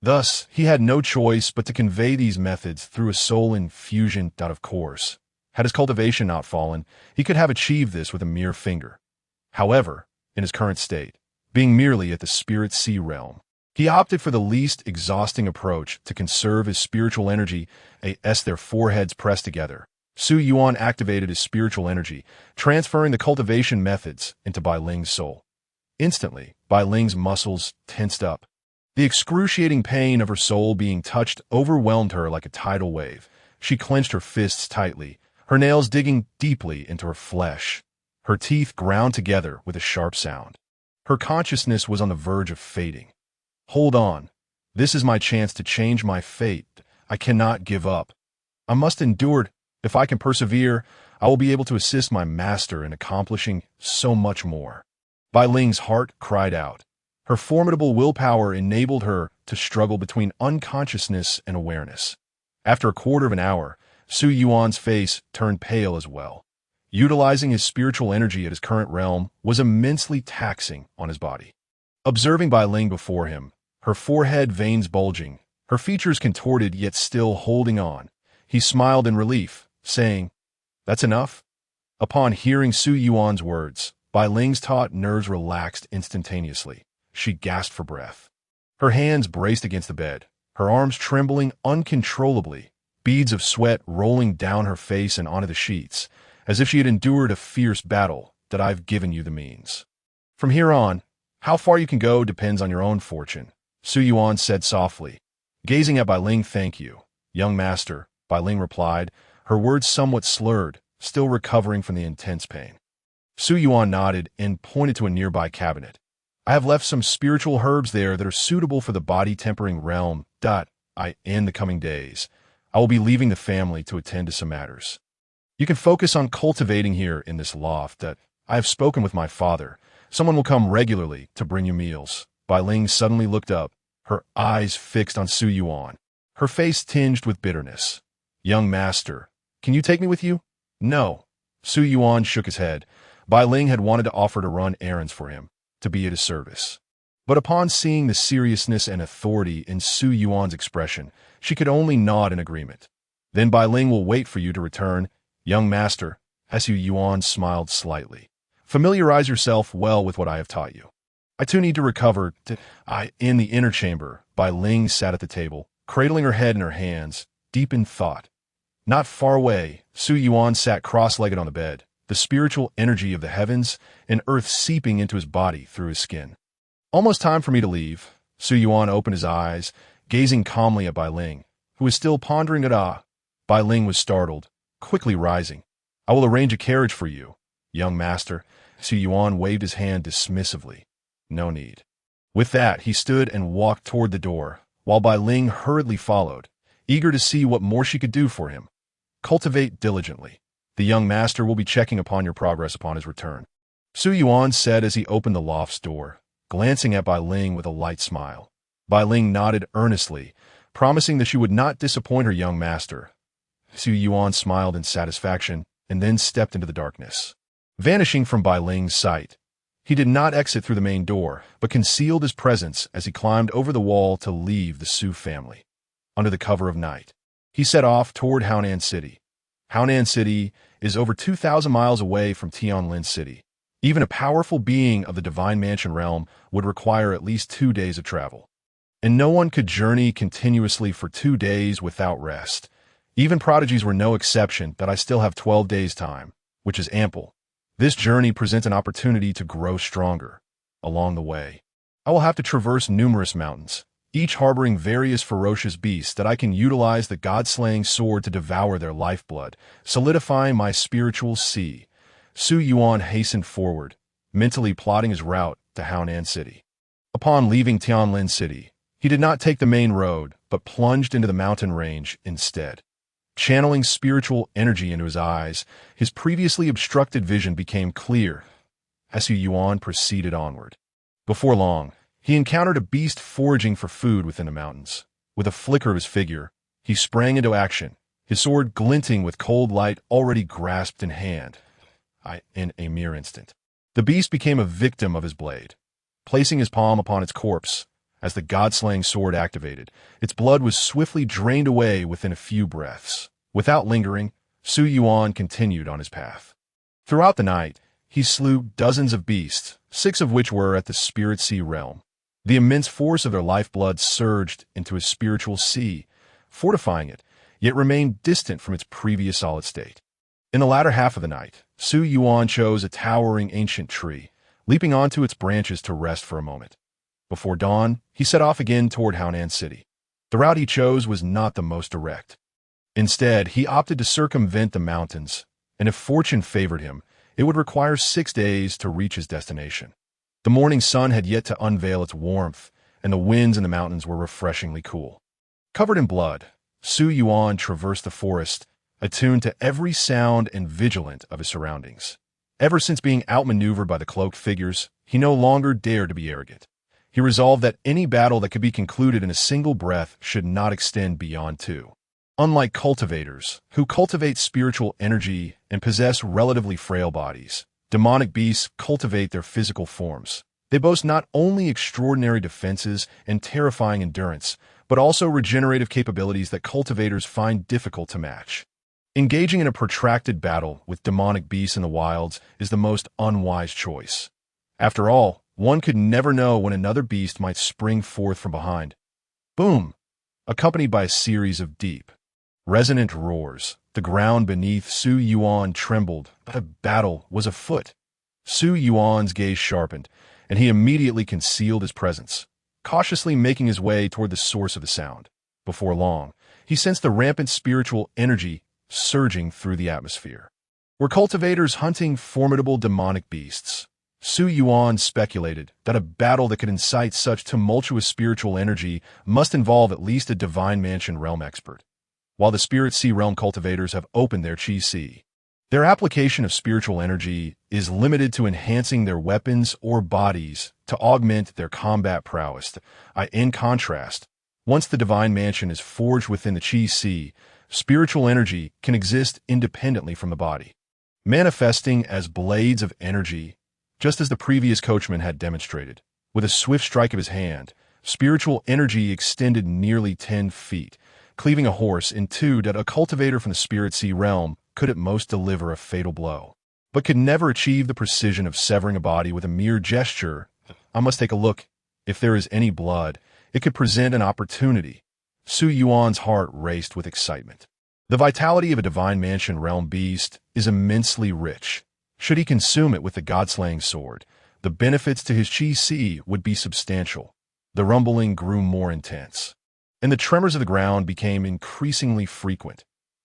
Thus, he had no choice but to convey these methods through a soul infusion. Of course, had his cultivation not fallen, he could have achieved this with a mere finger. However, in his current state, being merely at the spirit sea realm, he opted for the least exhausting approach to conserve his spiritual energy. As their foreheads pressed together, Su Yuan activated his spiritual energy, transferring the cultivation methods into Bai Ling's soul. Instantly, Bai Ling's muscles tensed up. The excruciating pain of her soul being touched overwhelmed her like a tidal wave. She clenched her fists tightly, her nails digging deeply into her flesh. Her teeth ground together with a sharp sound. Her consciousness was on the verge of fading. Hold on. This is my chance to change my fate. I cannot give up. I must endure. If I can persevere, I will be able to assist my master in accomplishing so much more. Bai Ling's heart cried out. Her formidable willpower enabled her to struggle between unconsciousness and awareness. After a quarter of an hour, Su Yuan's face turned pale as well. Utilizing his spiritual energy at his current realm was immensely taxing on his body. Observing Bai Ling before him, her forehead veins bulging, her features contorted yet still holding on, he smiled in relief, saying, "That's enough?" Upon hearing Su Yuan's words, Bai Ling's taut nerves relaxed instantaneously. She gasped for breath. Her hands braced against the bed, her arms trembling uncontrollably, beads of sweat rolling down her face and onto the sheets, as if she had endured a fierce battle. That I've given you the means. From here on, how far you can go depends on your own fortune, Su Yuan said softly. Gazing at Bai Ling, "Thank you, young master," Bai Ling replied, her words somewhat slurred, still recovering from the intense pain. Su Yuan nodded and pointed to a nearby cabinet. "I have left some spiritual herbs there that are suitable for the body-tempering realm. In the coming days, I will be leaving the family to attend to some matters. You can focus on cultivating here in this loft. I have spoken with my father. Someone will come regularly to bring you meals." Bai Ling suddenly looked up, her eyes fixed on Su Yuan, her face tinged with bitterness. "Young master, can you take me with you?" "No." Su Yuan shook his head. Bai Ling had wanted to offer to run errands for him, to be at his service. But upon seeing the seriousness and authority in Su Yuan's expression, she could only nod in agreement. "Then Bai Ling will wait for you to return, young master." Su Yuan smiled slightly. "Familiarize yourself well with what I have taught you. I too need to recover. In the inner chamber, Bai Ling sat at the table, cradling her head in her hands, deep in thought. Not far away, Su Yuan sat cross-legged on the bed, the spiritual energy of the heavens and earth seeping into his body through his skin. "Almost time for me to leave." Su Yuan opened his eyes, gazing calmly at Bai Ling, who was still pondering it. Bai Ling was startled, quickly rising. "I will arrange a carriage for you, young master." Su Yuan waved his hand dismissively. "No need." With that, he stood and walked toward the door, while Bai Ling hurriedly followed, eager to see what more she could do for him. "Cultivate diligently. The young master will be checking upon your progress upon his return." Su Yuan said as he opened the loft's door, glancing at Bai Ling with a light smile. Bai Ling nodded earnestly, promising that she would not disappoint her young master. Su Yuan smiled in satisfaction and then stepped into the darkness. Vanishing from Bai Ling's sight, he did not exit through the main door, but concealed his presence as he climbed over the wall to leave the Su family. Under the cover of night, he set off toward Haonan City. Haonan City is over 2,000 miles away from Tianlin City. Even a powerful being of the Divine Mansion realm would require at least 2 days of travel. And no one could journey continuously for 2 days without rest. Even prodigies were no exception, but I still have 12 days' time, which is ample. This journey presents an opportunity to grow stronger. Along the way, I will have to traverse numerous mountains, each harboring various ferocious beasts that I can utilize the god-slaying sword to devour their lifeblood, solidifying my spiritual sea. Su Yuan hastened forward, mentally plotting his route to Haonan City. Upon leaving Tianlin City, he did not take the main road, but plunged into the mountain range instead. Channeling spiritual energy into his eyes, his previously obstructed vision became clear as Su Yuan proceeded onward. Before long, he encountered a beast foraging for food within the mountains. With a flicker of his figure, he sprang into action, his sword glinting with cold light already grasped in hand. In a mere instant, the beast became a victim of his blade. Placing his palm upon its corpse, as the god-slaying sword activated, its blood was swiftly drained away within a few breaths. Without lingering, Su Yuan continued on his path. Throughout the night, he slew dozens of beasts, 6 of which were at the spirit sea realm. The immense force of their lifeblood surged into his spiritual sea, fortifying it, yet remained distant from its previous solid state. In the latter half of the night, Su Yuan chose a towering ancient tree, leaping onto its branches to rest for a moment. Before dawn, he set off again toward Haonan City. The route he chose was not the most direct. Instead, he opted to circumvent the mountains, and if fortune favored him, it would require 6 days to reach his destination. The morning sun had yet to unveil its warmth, and the winds in the mountains were refreshingly cool. Covered in blood, Su Yuan traversed the forest, attuned to every sound and vigilant of his surroundings. Ever since being outmaneuvered by the cloaked figures, he no longer dared to be arrogant. He resolved that any battle that could be concluded in a single breath should not extend beyond 2. Unlike cultivators, who cultivate spiritual energy and possess relatively frail bodies, demonic beasts cultivate their physical forms. They boast not only extraordinary defenses and terrifying endurance, but also regenerative capabilities that cultivators find difficult to match. Engaging in a protracted battle with demonic beasts in the wilds is the most unwise choice. After all, one could never know when another beast might spring forth from behind. Boom! Accompanied by a series of deep, resonant roars, the ground beneath Su Yuan trembled, but a battle was afoot. Su Yuan's gaze sharpened, and he immediately concealed his presence, cautiously making his way toward the source of the sound. Before long, he sensed the rampant spiritual energy surging through the atmosphere. Were cultivators hunting formidable demonic beasts? Su Yuan speculated that a battle that could incite such tumultuous spiritual energy must involve at least a Divine Mansion realm expert. While the Spirit Sea realm cultivators have opened their Chi Sea, their application of spiritual energy is limited to enhancing their weapons or bodies to augment their combat prowess. In contrast, once the Divine Mansion is forged within the Chi Sea, spiritual energy can exist independently from the body, manifesting as blades of energy, just as the previous coachman had demonstrated. With a swift strike of his hand, spiritual energy extended nearly 10 feet, cleaving a horse in two that a cultivator from the Spirit Sea realm could at most deliver a fatal blow, but could never achieve the precision of severing a body with a mere gesture. I must take a look. If there is any blood, it could present an opportunity. Su Yuan's heart raced with excitement. The vitality of a Divine Mansion realm beast is immensely rich. Should he consume it with the god-slaying sword, the benefits to his Chi Si would be substantial. The rumbling grew more intense, and the tremors of the ground became increasingly frequent.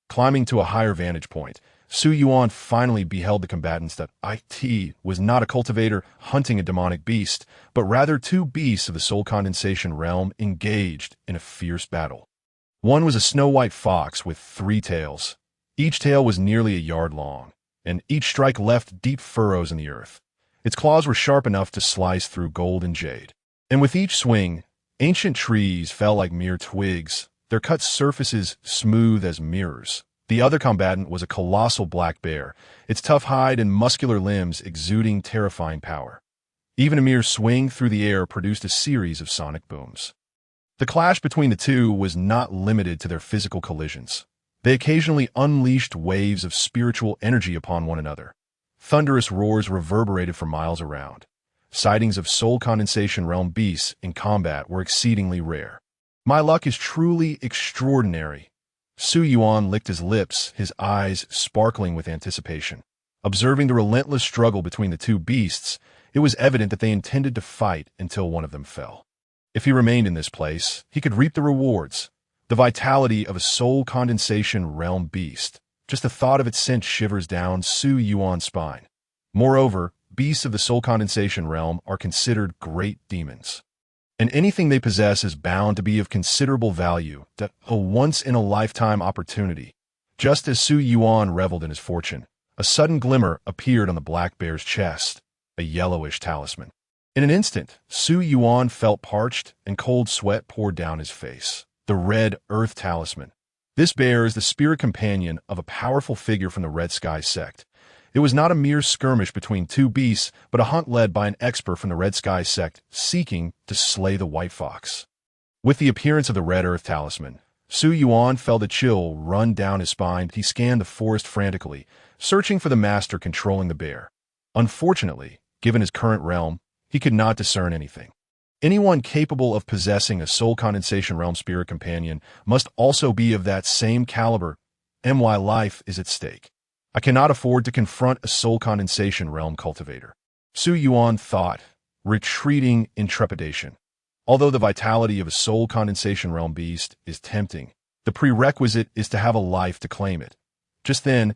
Climbing to a higher vantage point, Su Yuan finally beheld the combatants that it was not a cultivator hunting a demonic beast, but rather 2 beasts of the soul condensation realm engaged in a fierce battle. One was a snow-white fox with 3 tails. Each tail was nearly a yard long, and each strike left deep furrows in the earth. Its claws were sharp enough to slice through gold and jade. And with each swing, ancient trees fell like mere twigs, their cut surfaces smooth as mirrors. The other combatant was a colossal black bear, its tough hide and muscular limbs exuding terrifying power. Even a mere swing through the air produced a series of sonic booms. The clash between the two was not limited to their physical collisions. They occasionally unleashed waves of spiritual energy upon one another. Thunderous roars reverberated for miles around. Sightings of soul condensation realm beasts in combat were exceedingly rare. My luck is truly extraordinary. Su Yuan licked his lips, his eyes sparkling with anticipation. Observing the relentless struggle between the two beasts, it was evident that they intended to fight until one of them fell. If he remained in this place, he could reap the rewards, the vitality of a soul condensation realm beast. Just the thought of it sent shivers down Su Yuan's spine. Moreover, beasts of the soul condensation realm are considered great demons, and anything they possess is bound to be of considerable value, a once-in-a-lifetime opportunity. Just as Su Yuan reveled in his fortune, a sudden glimmer appeared on the black bear's chest, a yellowish talisman. In an instant, Su Yuan felt parched and cold sweat poured down his face. The red earth talisman. This bear is the spirit companion of a powerful figure from the Red Sky sect. It was not a mere skirmish between two beasts, but a hunt led by an expert from the Red Sky sect seeking to slay the White Fox. With the appearance of the red earth talisman, Su Yuan felt a chill run down his spine. He scanned the forest frantically, searching for the master controlling the bear. Unfortunately, given his current realm, he could not discern anything. Anyone capable of possessing a soul condensation realm spirit companion must also be of that same caliber. My life is at stake. I cannot afford to confront a soul condensation realm cultivator. Su Yuan thought, retreating in trepidation. Although the vitality of a soul condensation realm beast is tempting, the prerequisite is to have a life to claim it. Just then,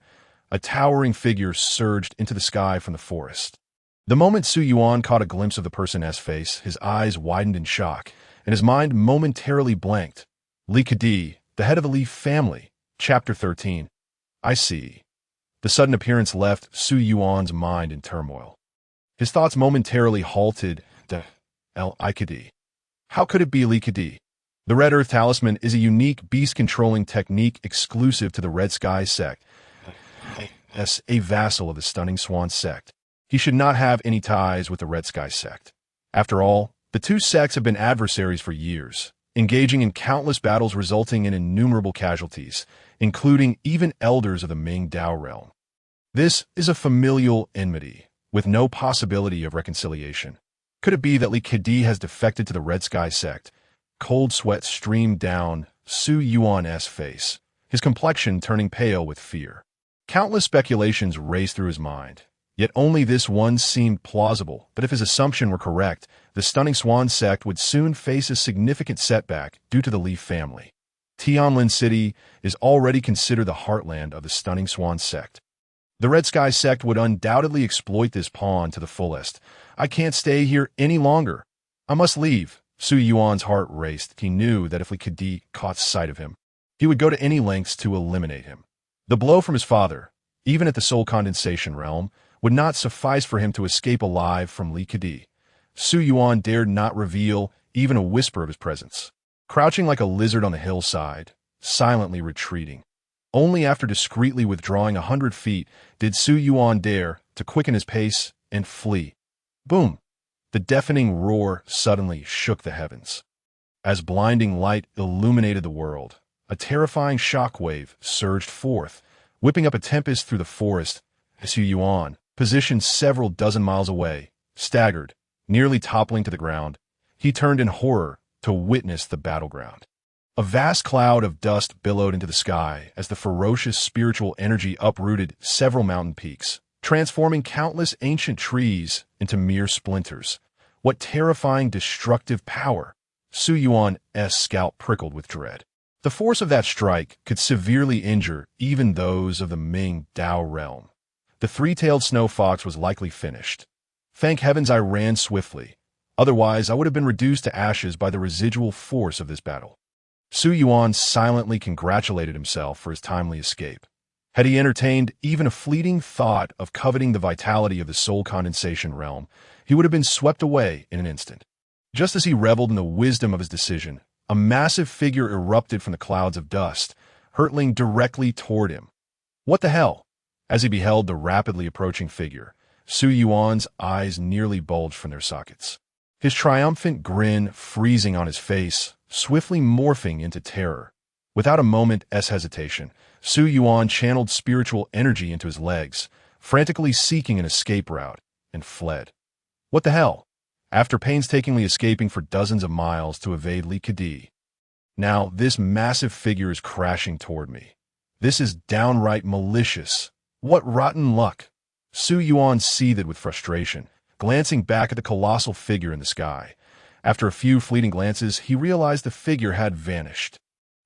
a towering figure surged into the sky from the forest. The moment Su Yuan caught a glimpse of the person's face, his eyes widened in shock, and his mind momentarily blanked. Li Kedi, the head of the Li family. Chapter 13. I see. The sudden appearance left Su Yuan's mind in turmoil. His thoughts momentarily halted. Kedi. How could it be Li Kedi? The Red Earth Talisman is a unique beast-controlling technique exclusive to the Red Sky sect. As a vassal of the Stunning Swan sect, he should not have any ties with the Red Sky sect. After all, the two sects have been adversaries for years, engaging in countless battles resulting in innumerable casualties, including even elders of the Ming Dao realm. This is a familial enmity, with no possibility of reconciliation. Could it be that Li Kedi has defected to the Red Sky sect? Cold sweat streamed down Su Yuan's face, his complexion turning pale with fear. Countless speculations raced through his mind. Yet only this one seemed plausible, but if his assumption were correct, the Stunning Swan sect would soon face a significant setback due to the Li family. Tianlin City is already considered the heartland of the Stunning Swan sect. The Red Sky sect would undoubtedly exploit this pawn to the fullest. I can't stay here any longer. I must leave. Su Yuan's heart raced. He knew that if Li Kedi caught sight of him, he would go to any lengths to eliminate him. The blow from his father, even at the soul condensation realm, would not suffice for him to escape alive from Li Kedi. Su Yuan dared not reveal even a whisper of his presence. Crouching like a lizard on the hillside, silently retreating. Only after discreetly withdrawing 100 feet did Su Yuan dare to quicken his pace and flee. Boom! The deafening roar suddenly shook the heavens. As blinding light illuminated the world, a terrifying shockwave surged forth, whipping up a tempest through the forest. Su Yuan, positioned several dozen miles away, staggered, nearly toppling to the ground. He turned in horror to witness the battleground. A vast cloud of dust billowed into the sky as the ferocious spiritual energy uprooted several mountain peaks, transforming countless ancient trees into mere splinters. What terrifying, destructive power! Su Yuan's scalp prickled with dread. The force of that strike could severely injure even those of the Ming Dao realm. The three-tailed snow fox was likely finished. Thank heavens I ran swiftly. Otherwise, I would have been reduced to ashes by the residual force of this battle. Su Yuan silently congratulated himself for his timely escape. Had he entertained even a fleeting thought of coveting the vitality of the soul condensation realm, he would have been swept away in an instant. Just as he reveled in the wisdom of his decision, a massive figure erupted from the clouds of dust, hurtling directly toward him. What the hell? As he beheld the rapidly approaching figure, Su Yuan's eyes nearly bulged from their sockets. His triumphant grin freezing on his face, swiftly morphing into terror. Without a moment's hesitation, Su Yuan channeled spiritual energy into his legs, frantically seeking an escape route, and fled. What the hell? After painstakingly escaping for dozens of miles to evade Li Kedi. Now this massive figure is crashing toward me. This is downright malicious. What rotten luck! Su Yuan seethed with frustration, glancing back at the colossal figure in the sky. After a few fleeting glances, he realized the figure had vanished.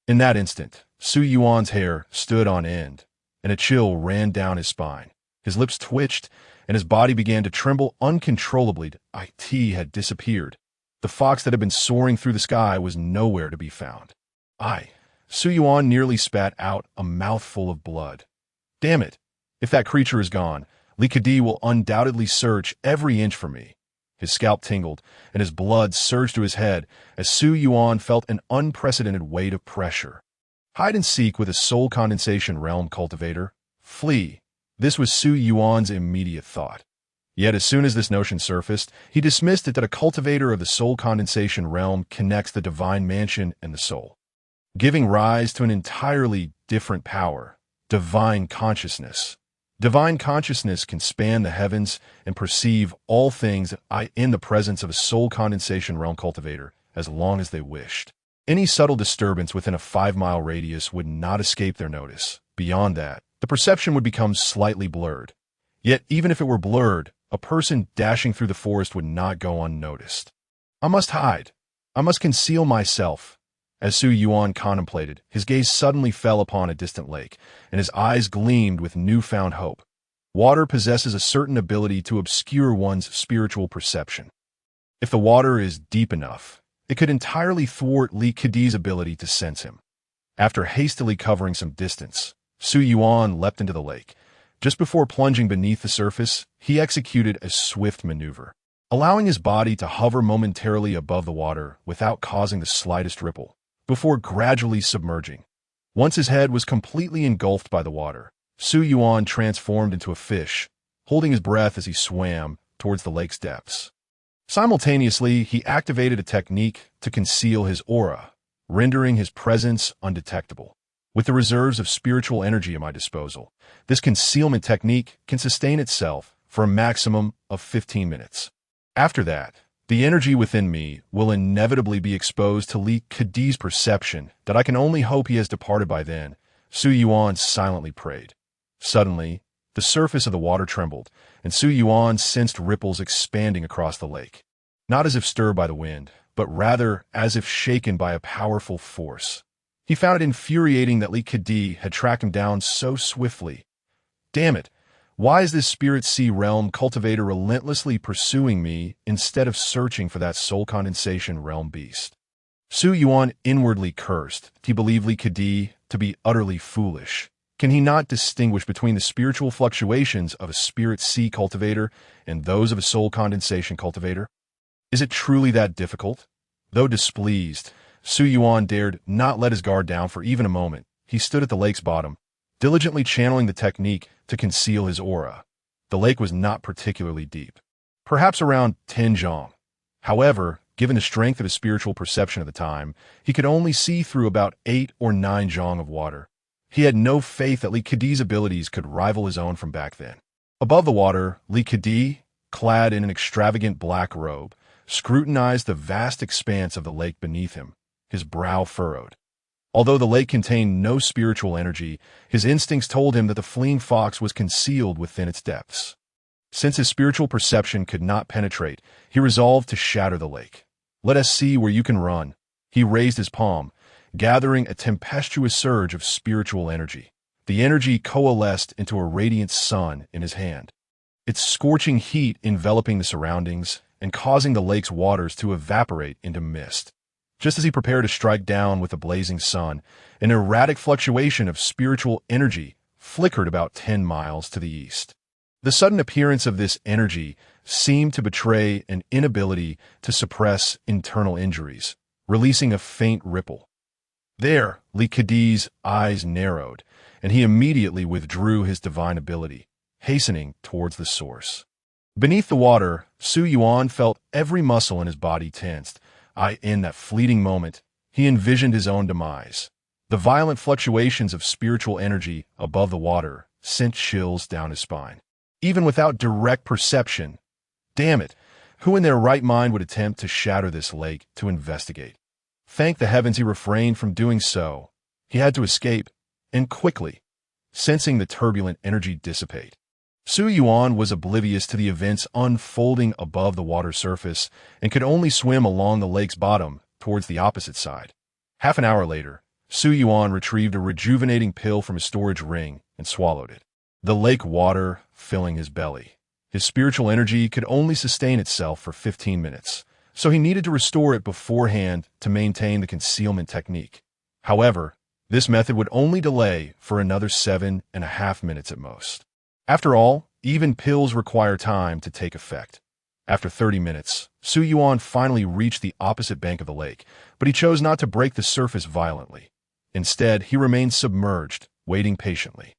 In that instant, Su Yuan's hair stood on end, and a chill ran down his spine. His lips twitched, and his body began to tremble uncontrollably. It had disappeared. The fox that had been soaring through the sky was nowhere to be found. Su Yuan nearly spat out a mouthful of blood. Damn it! If that creature is gone, Li Kedi will undoubtedly search every inch for me. His scalp tingled, and his blood surged to his head as Su Yuan felt an unprecedented weight of pressure. Hide and seek with a soul condensation realm cultivator? Flee. This was Su Yuan's immediate thought. Yet as soon as this notion surfaced, he dismissed it that a cultivator of the soul condensation realm connects the divine mansion and the soul, giving rise to an entirely different power, divine consciousness. Divine consciousness can span the heavens and perceive all things in the presence of a soul condensation realm cultivator as long as they wished. Any subtle disturbance within a 5-mile radius would not escape their notice. Beyond that, the perception would become slightly blurred. Yet even if it were blurred, a person dashing through the forest would not go unnoticed. I must hide. I must conceal myself. As Su Yuan contemplated, his gaze suddenly fell upon a distant lake, and his eyes gleamed with newfound hope. Water possesses a certain ability to obscure one's spiritual perception. If the water is deep enough, it could entirely thwart Li Kedi's ability to sense him. After hastily covering some distance, Su Yuan leapt into the lake. Just before plunging beneath the surface, he executed a swift maneuver, allowing his body to hover momentarily above the water without causing the slightest ripple, before gradually submerging. Once his head was completely engulfed by the water, Su Yuan transformed into a fish, holding his breath as he swam towards the lake's depths. Simultaneously, he activated a technique to conceal his aura, rendering his presence undetectable. With the reserves of spiritual energy at my disposal, this concealment technique can sustain itself for a maximum of 15 minutes. After that, the energy within me will inevitably be exposed to Li Kedi's perception that I can only hope he has departed by then, Su Yuan silently prayed. Suddenly, the surface of the water trembled, and Su Yuan sensed ripples expanding across the lake. Not as if stirred by the wind, but rather as if shaken by a powerful force. He found it infuriating that Li Kedi had tracked him down so swiftly. Damn it! Why is this spirit sea realm cultivator relentlessly pursuing me instead of searching for that soul condensation realm beast? Su Yuan inwardly cursed. He believed Li Kedi to be utterly foolish. Can he not distinguish between the spiritual fluctuations of a spirit sea cultivator and those of a soul condensation cultivator? Is it truly that difficult? Though displeased, Su Yuan dared not let his guard down for even a moment. He stood at the lake's bottom, diligently channeling the technique to conceal his aura. The lake was not particularly deep, perhaps around 10 zhang. However, given the strength of his spiritual perception at the time, he could only see through about 8 or 9 zhang of water. He had no faith that Li Kedi's abilities could rival his own from back then. Above the water, Li Kedi, clad in an extravagant black robe, scrutinized the vast expanse of the lake beneath him, his brow furrowed. Although the lake contained no spiritual energy, his instincts told him that the fleeing fox was concealed within its depths. Since his spiritual perception could not penetrate, he resolved to shatter the lake. Let us see where you can run. He raised his palm, gathering a tempestuous surge of spiritual energy. The energy coalesced into a radiant sun in his hand, its scorching heat enveloping the surroundings and causing the lake's waters to evaporate into mist. Just as he prepared to strike down with the blazing sun, an erratic fluctuation of spiritual energy flickered about 10 miles to the east. The sudden appearance of this energy seemed to betray an inability to suppress internal injuries, releasing a faint ripple. There, Li Kadi's eyes narrowed, and he immediately withdrew his divine ability, hastening towards the source. Beneath the water, Su Yuan felt every muscle in his body tensed. In that fleeting moment, he envisioned his own demise. The violent fluctuations of spiritual energy above the water sent chills down his spine. Even without direct perception, damn it, who in their right mind would attempt to shatter this lake to investigate? Thank the heavens he refrained from doing so. He had to escape, and quickly, sensing the turbulent energy dissipate. Su Yuan was oblivious to the events unfolding above the water surface and could only swim along the lake's bottom towards the opposite side. Half an hour later, Su Yuan retrieved a rejuvenating pill from his storage ring and swallowed it. The lake water filling his belly. His spiritual energy could only sustain itself for 15 minutes, so he needed to restore it beforehand to maintain the concealment technique. However, this method would only delay for another 7.5 minutes at most. After all, even pills require time to take effect. After 30 minutes, Su Yuan finally reached the opposite bank of the lake, but he chose not to break the surface violently. Instead, he remained submerged, waiting patiently.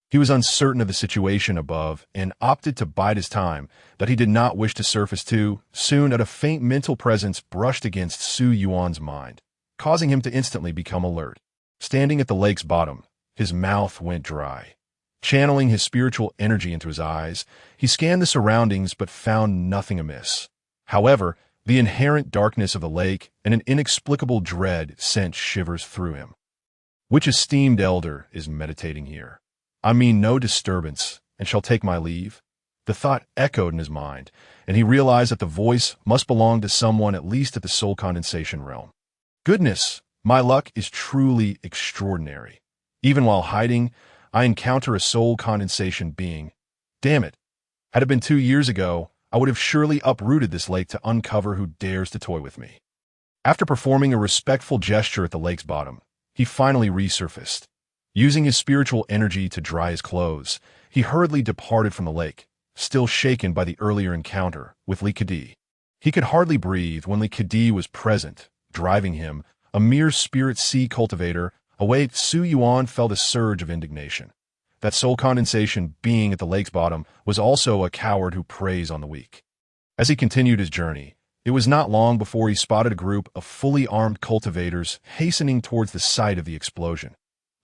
He was uncertain of the situation above and opted to bide his time that he did not wish to surface too soon. A faint mental presence brushed against Su Yuan's mind, causing him to instantly become alert. Standing at the lake's bottom, his mouth went dry. Channeling his spiritual energy into his eyes, he scanned the surroundings but found nothing amiss. However, the inherent darkness of the lake and an inexplicable dread sent shivers through him. Which esteemed elder is meditating here? I mean no disturbance, and shall take my leave? The thought echoed in his mind, and he realized that the voice must belong to someone at least at the soul condensation realm. Goodness, my luck is truly extraordinary. Even while hiding, I encounter a soul condensation being. Damn it. Had it been 2 years ago, I would have surely uprooted this lake to uncover who dares to toy with me. After performing a respectful gesture at the lake's bottom, he finally resurfaced. Using his spiritual energy to dry his clothes, he hurriedly departed from the lake, still shaken by the earlier encounter with Li Kadi. He could hardly breathe when Li Kadi was present, driving him, a mere spirit sea cultivator, away. Su Yuan felt a surge of indignation. That soul condensation being at the lake's bottom was also a coward who preys on the weak. As he continued his journey, it was not long before he spotted a group of fully armed cultivators hastening towards the site of the explosion.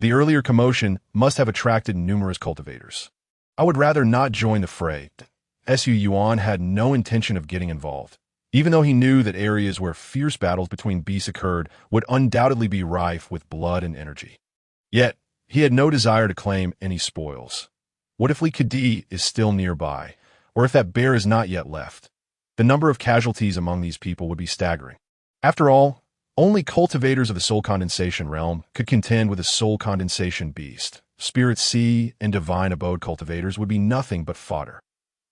The earlier commotion must have attracted numerous cultivators. I would rather not join the fray. Su Yuan had no intention of getting involved, even though he knew that areas where fierce battles between beasts occurred would undoubtedly be rife with blood and energy. Yet, he had no desire to claim any spoils. What if Li Kadi is still nearby, or if that bear is not yet left? The number of casualties among these people would be staggering. After all, only cultivators of the soul condensation realm could contend with a soul condensation beast. Spirit sea and divine abode cultivators would be nothing but fodder.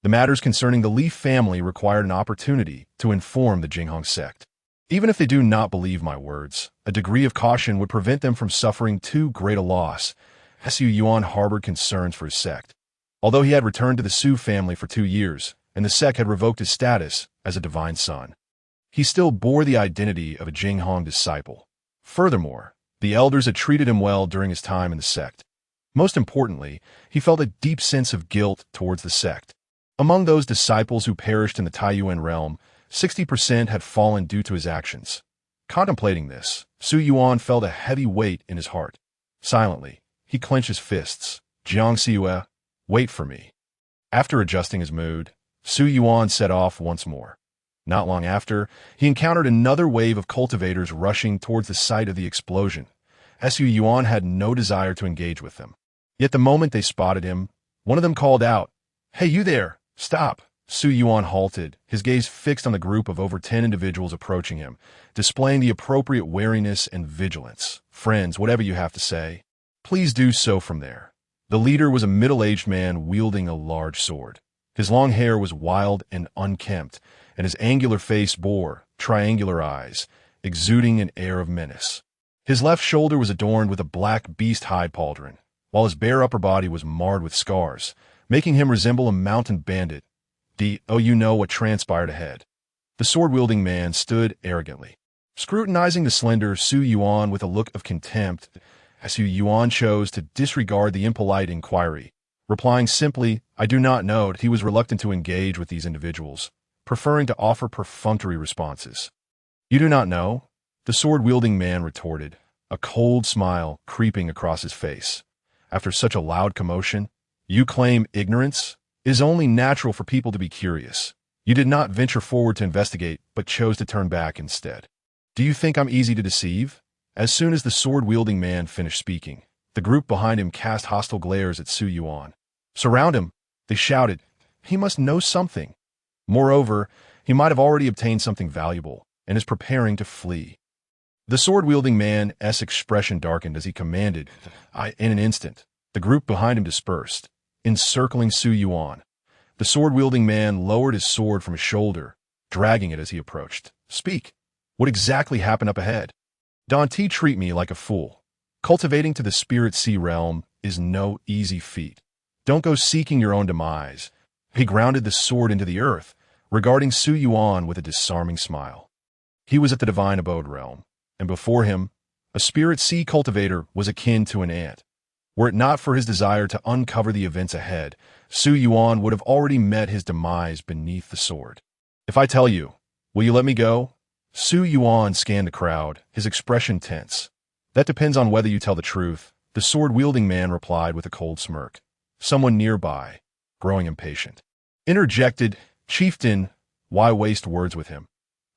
The matters concerning the Li family required an opportunity to inform the Jinghong sect. Even if they do not believe my words, a degree of caution would prevent them from suffering too great a loss. Su Yuan harbored concerns for his sect. Although he had returned to the Su family for 2 years, and the sect had revoked his status as a divine son, he still bore the identity of a Jinghong disciple. Furthermore, the elders had treated him well during his time in the sect. Most importantly, he felt a deep sense of guilt towards the sect. Among those disciples who perished in the Taiyuan realm, 60% had fallen due to his actions. Contemplating this, Su Yuan felt a heavy weight in his heart. Silently, he clenched his fists. Jiang Siue, wait for me. After adjusting his mood, Su Yuan set off once more. Not long after, he encountered another wave of cultivators rushing towards the site of the explosion. Su Yuan had no desire to engage with them. Yet the moment they spotted him, one of them called out, "Hey, you there! Stop!" Su Yuan halted, his gaze fixed on the group of over 10 individuals approaching him, displaying the appropriate wariness and vigilance. "Friends, whatever you have to say, please do so from there." The leader was a middle-aged man wielding a large sword. His long hair was wild and unkempt, and his angular face bore triangular eyes, exuding an air of menace. His left shoulder was adorned with a black beast hide pauldron, while his bare upper body was marred with scars, making him resemble a mountain bandit. You know what transpired ahead. The sword-wielding man stood arrogantly, scrutinizing the slender Su Yuan with a look of contempt. Su Yuan chose to disregard the impolite inquiry, replying simply, "I do not know." He was reluctant to engage with these individuals, preferring to offer perfunctory responses. "You do not know?" The sword-wielding man retorted, a cold smile creeping across his face. "After such a loud commotion, you claim ignorance? It is only natural for people to be curious. You did not venture forward to investigate, but chose to turn back instead. Do you think I'm easy to deceive?" As soon as the sword-wielding man finished speaking, the group behind him cast hostile glares at Su Yuan. "Surround him!" they shouted. "He must know something. Moreover, he might have already obtained something valuable and is preparing to flee." The sword-wielding man's expression darkened as he commanded. In an instant, the group behind him dispersed, encircling Su Yuan. The sword-wielding man lowered his sword from his shoulder, dragging it as he approached. "Speak. What exactly happened up ahead?" "Don't treat me like a fool. Cultivating to the spirit sea realm is no easy feat. Don't go seeking your own demise." He grounded the sword into the earth, regarding Su Yuan with a disarming smile. He was at the divine abode realm, and before him, a spirit sea cultivator was akin to an ant. Were it not for his desire to uncover the events ahead, Su Yuan would have already met his demise beneath the sword. "If I tell you, will you let me go?" Su Yuan scanned the crowd, his expression tense. "That depends on whether you tell the truth," the sword-wielding man replied with a cold smirk. Someone nearby, growing impatient, interjected, "Chieftain, why waste words with him?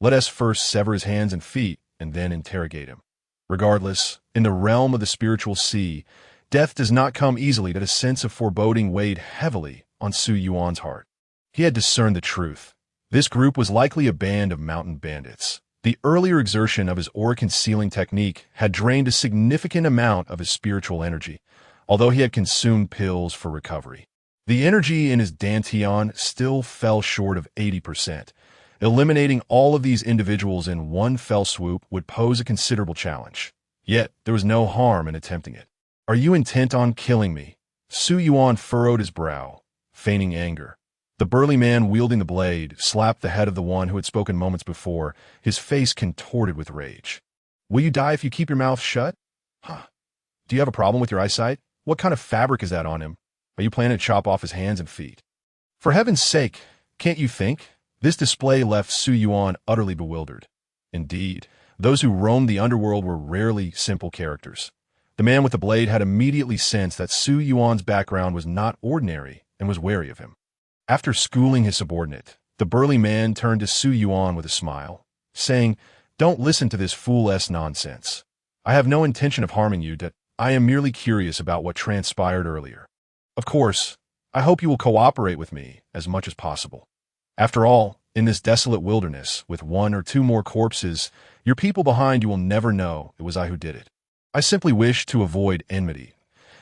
Let us first sever his hands and feet, and then interrogate him." Regardless, in the realm of the spiritual sea, death does not come easily. That a sense of foreboding weighed heavily on Su Yuan's heart. He had discerned the truth. This group was likely a band of mountain bandits. The earlier exertion of his aura-concealing technique had drained a significant amount of his spiritual energy, although he had consumed pills for recovery. The energy in his dantian still fell short of 80%. Eliminating all of these individuals in one fell swoop would pose a considerable challenge. Yet, there was no harm in attempting it. "Are you intent on killing me?" Su Yuan furrowed his brow, feigning anger. The burly man wielding the blade slapped the head of the one who had spoken moments before, his face contorted with rage. "Will you die if you keep your mouth shut? Huh. Do you have a problem with your eyesight? What kind of fabric is that on him? Are you planning to chop off his hands and feet? For heaven's sake, can't you think?" This display left Su Yuan utterly bewildered. Indeed, those who roamed the underworld were rarely simple characters. The man with the blade had immediately sensed that Su Yuan's background was not ordinary and was wary of him. After schooling his subordinate, the burly man turned to Su Yuan with a smile, saying, "Don't listen to this fool-s nonsense. I have no intention of harming you. I am merely curious about what transpired earlier. Of course, I hope you will cooperate with me as much as possible. After all, in this desolate wilderness, with one or two more corpses, your people behind you will never know it was I who did it. I simply wish to avoid enmity."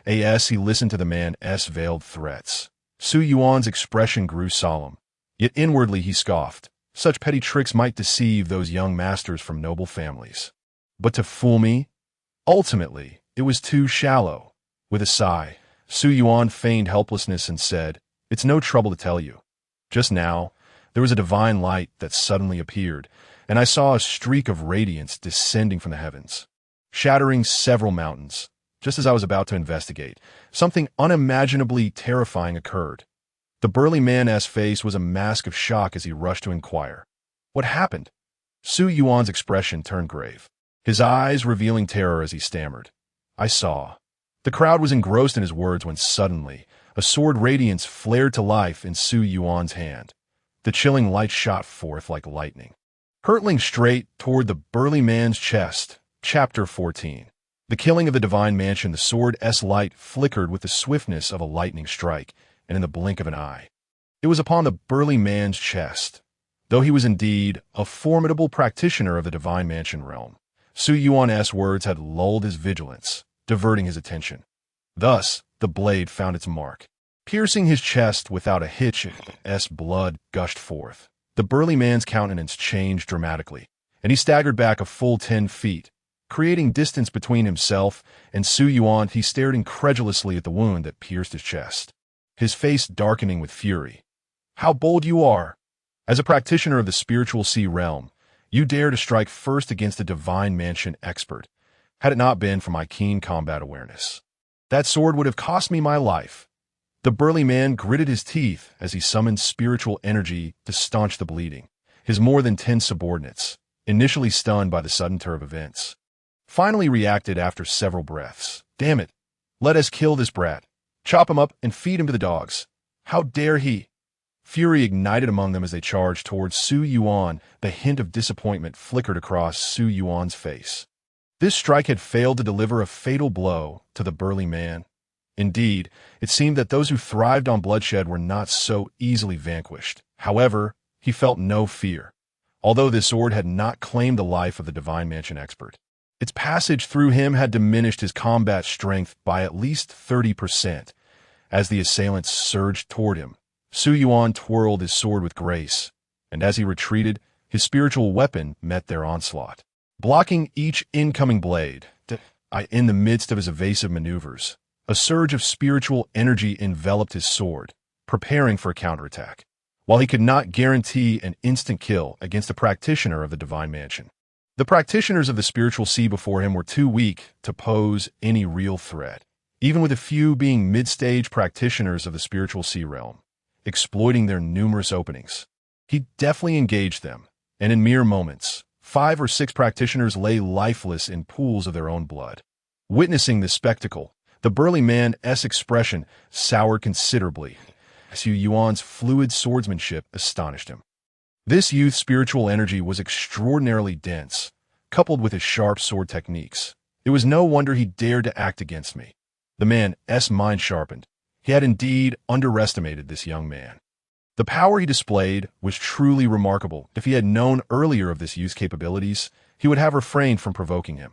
He listened to the man's veiled threats. Su Yuan's expression grew solemn, yet inwardly he scoffed. Such petty tricks might deceive those young masters from noble families. But to fool me? Ultimately, it was too shallow. With a sigh, Su Yuan feigned helplessness and said, "It's no trouble to tell you. Just now, there was a divine light that suddenly appeared, and I saw a streak of radiance descending from the heavens, shattering several mountains. Just as I was about to investigate, something unimaginably terrifying occurred." The burly man's face was a mask of shock as he rushed to inquire. "What happened?" Su Yuan's expression turned grave, his eyes revealing terror as he stammered. "I saw." The crowd was engrossed in his words when suddenly, a sword radiance flared to life in Su Yuan's hand. The chilling light shot forth like lightning, hurtling straight toward the burly man's chest. Chapter 14. The killing of the divine mansion. The sword's light flickered with the swiftness of a lightning strike, and in the blink of an eye, it was upon the burly man's chest. Though he was indeed a formidable practitioner of the divine mansion realm, Su Yuan's words had lulled his vigilance, diverting his attention. Thus, the blade found its mark. Piercing his chest without a hitch, blood gushed forth. The burly man's countenance changed dramatically, and he staggered back a full 10 feet. Creating distance between himself and Su Yuan, he stared incredulously at the wound that pierced his chest, his face darkening with fury. How bold you are! As a practitioner of the spiritual sea realm, you dare to strike first against the divine mansion expert, had it not been for my keen combat awareness. That sword would have cost me my life. The burly man gritted his teeth as he summoned spiritual energy to staunch the bleeding. His more than 10 subordinates, initially stunned by the sudden turn of events, finally reacted after several breaths. Damn it! Let us kill this brat. Chop him up and feed him to the dogs. How dare he! Fury ignited among them as they charged towards Su Yuan. The hint of disappointment flickered across Su Yuan's face. This strike had failed to deliver a fatal blow to the burly man. Indeed, it seemed that those who thrived on bloodshed were not so easily vanquished. However, he felt no fear, although this sword had not claimed the life of the Divine Mansion expert. Its passage through him had diminished his combat strength by at least 30%. As the assailants surged toward him, Su Yuan twirled his sword with grace, and as he retreated, his spiritual weapon met their onslaught, blocking each incoming blade. In the midst of his evasive maneuvers, a surge of spiritual energy enveloped his sword, preparing for a counterattack. While he could not guarantee an instant kill against a practitioner of the Divine Mansion, the practitioners of the spiritual sea before him were too weak to pose any real threat, even with a few being mid-stage practitioners of the spiritual sea realm, exploiting their numerous openings. He deftly engaged them, and in mere moments, 5 or 6 practitioners lay lifeless in pools of their own blood. Witnessing this spectacle, the burly man's expression soured considerably. Su Yuan's fluid swordsmanship astonished him. This youth's spiritual energy was extraordinarily dense, coupled with his sharp sword techniques. It was no wonder he dared to act against me. The man's mind sharpened. He had indeed underestimated this young man. The power he displayed was truly remarkable. If he had known earlier of this youth's capabilities, he would have refrained from provoking him.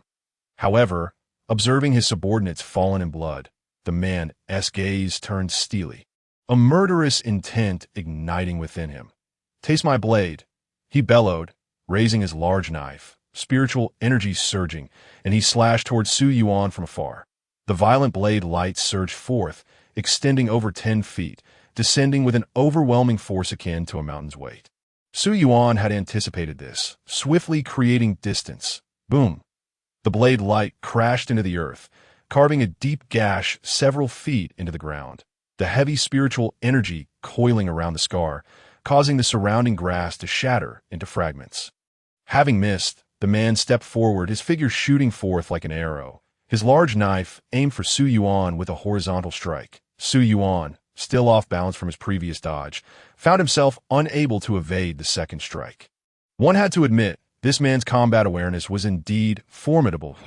However, observing his subordinates fallen in blood, the man's gaze turned steely, a murderous intent igniting within him. "Taste my blade," he bellowed, raising his large knife, spiritual energy surging, and he slashed towards Su Yuan from afar. The violent blade light surged forth, extending over 10 feet, descending with an overwhelming force akin to a mountain's weight. Su Yuan had anticipated this, swiftly creating distance. Boom! The blade light crashed into the earth, carving a deep gash several feet into the ground, the heavy spiritual energy coiling around the scar, causing the surrounding grass to shatter into fragments. Having missed, the man stepped forward, his figure shooting forth like an arrow, his large knife aimed for Su Yuan with a horizontal strike. Su Yuan, still off balance from his previous dodge, found himself unable to evade the second strike. One had to admit, this man's combat awareness was indeed formidable.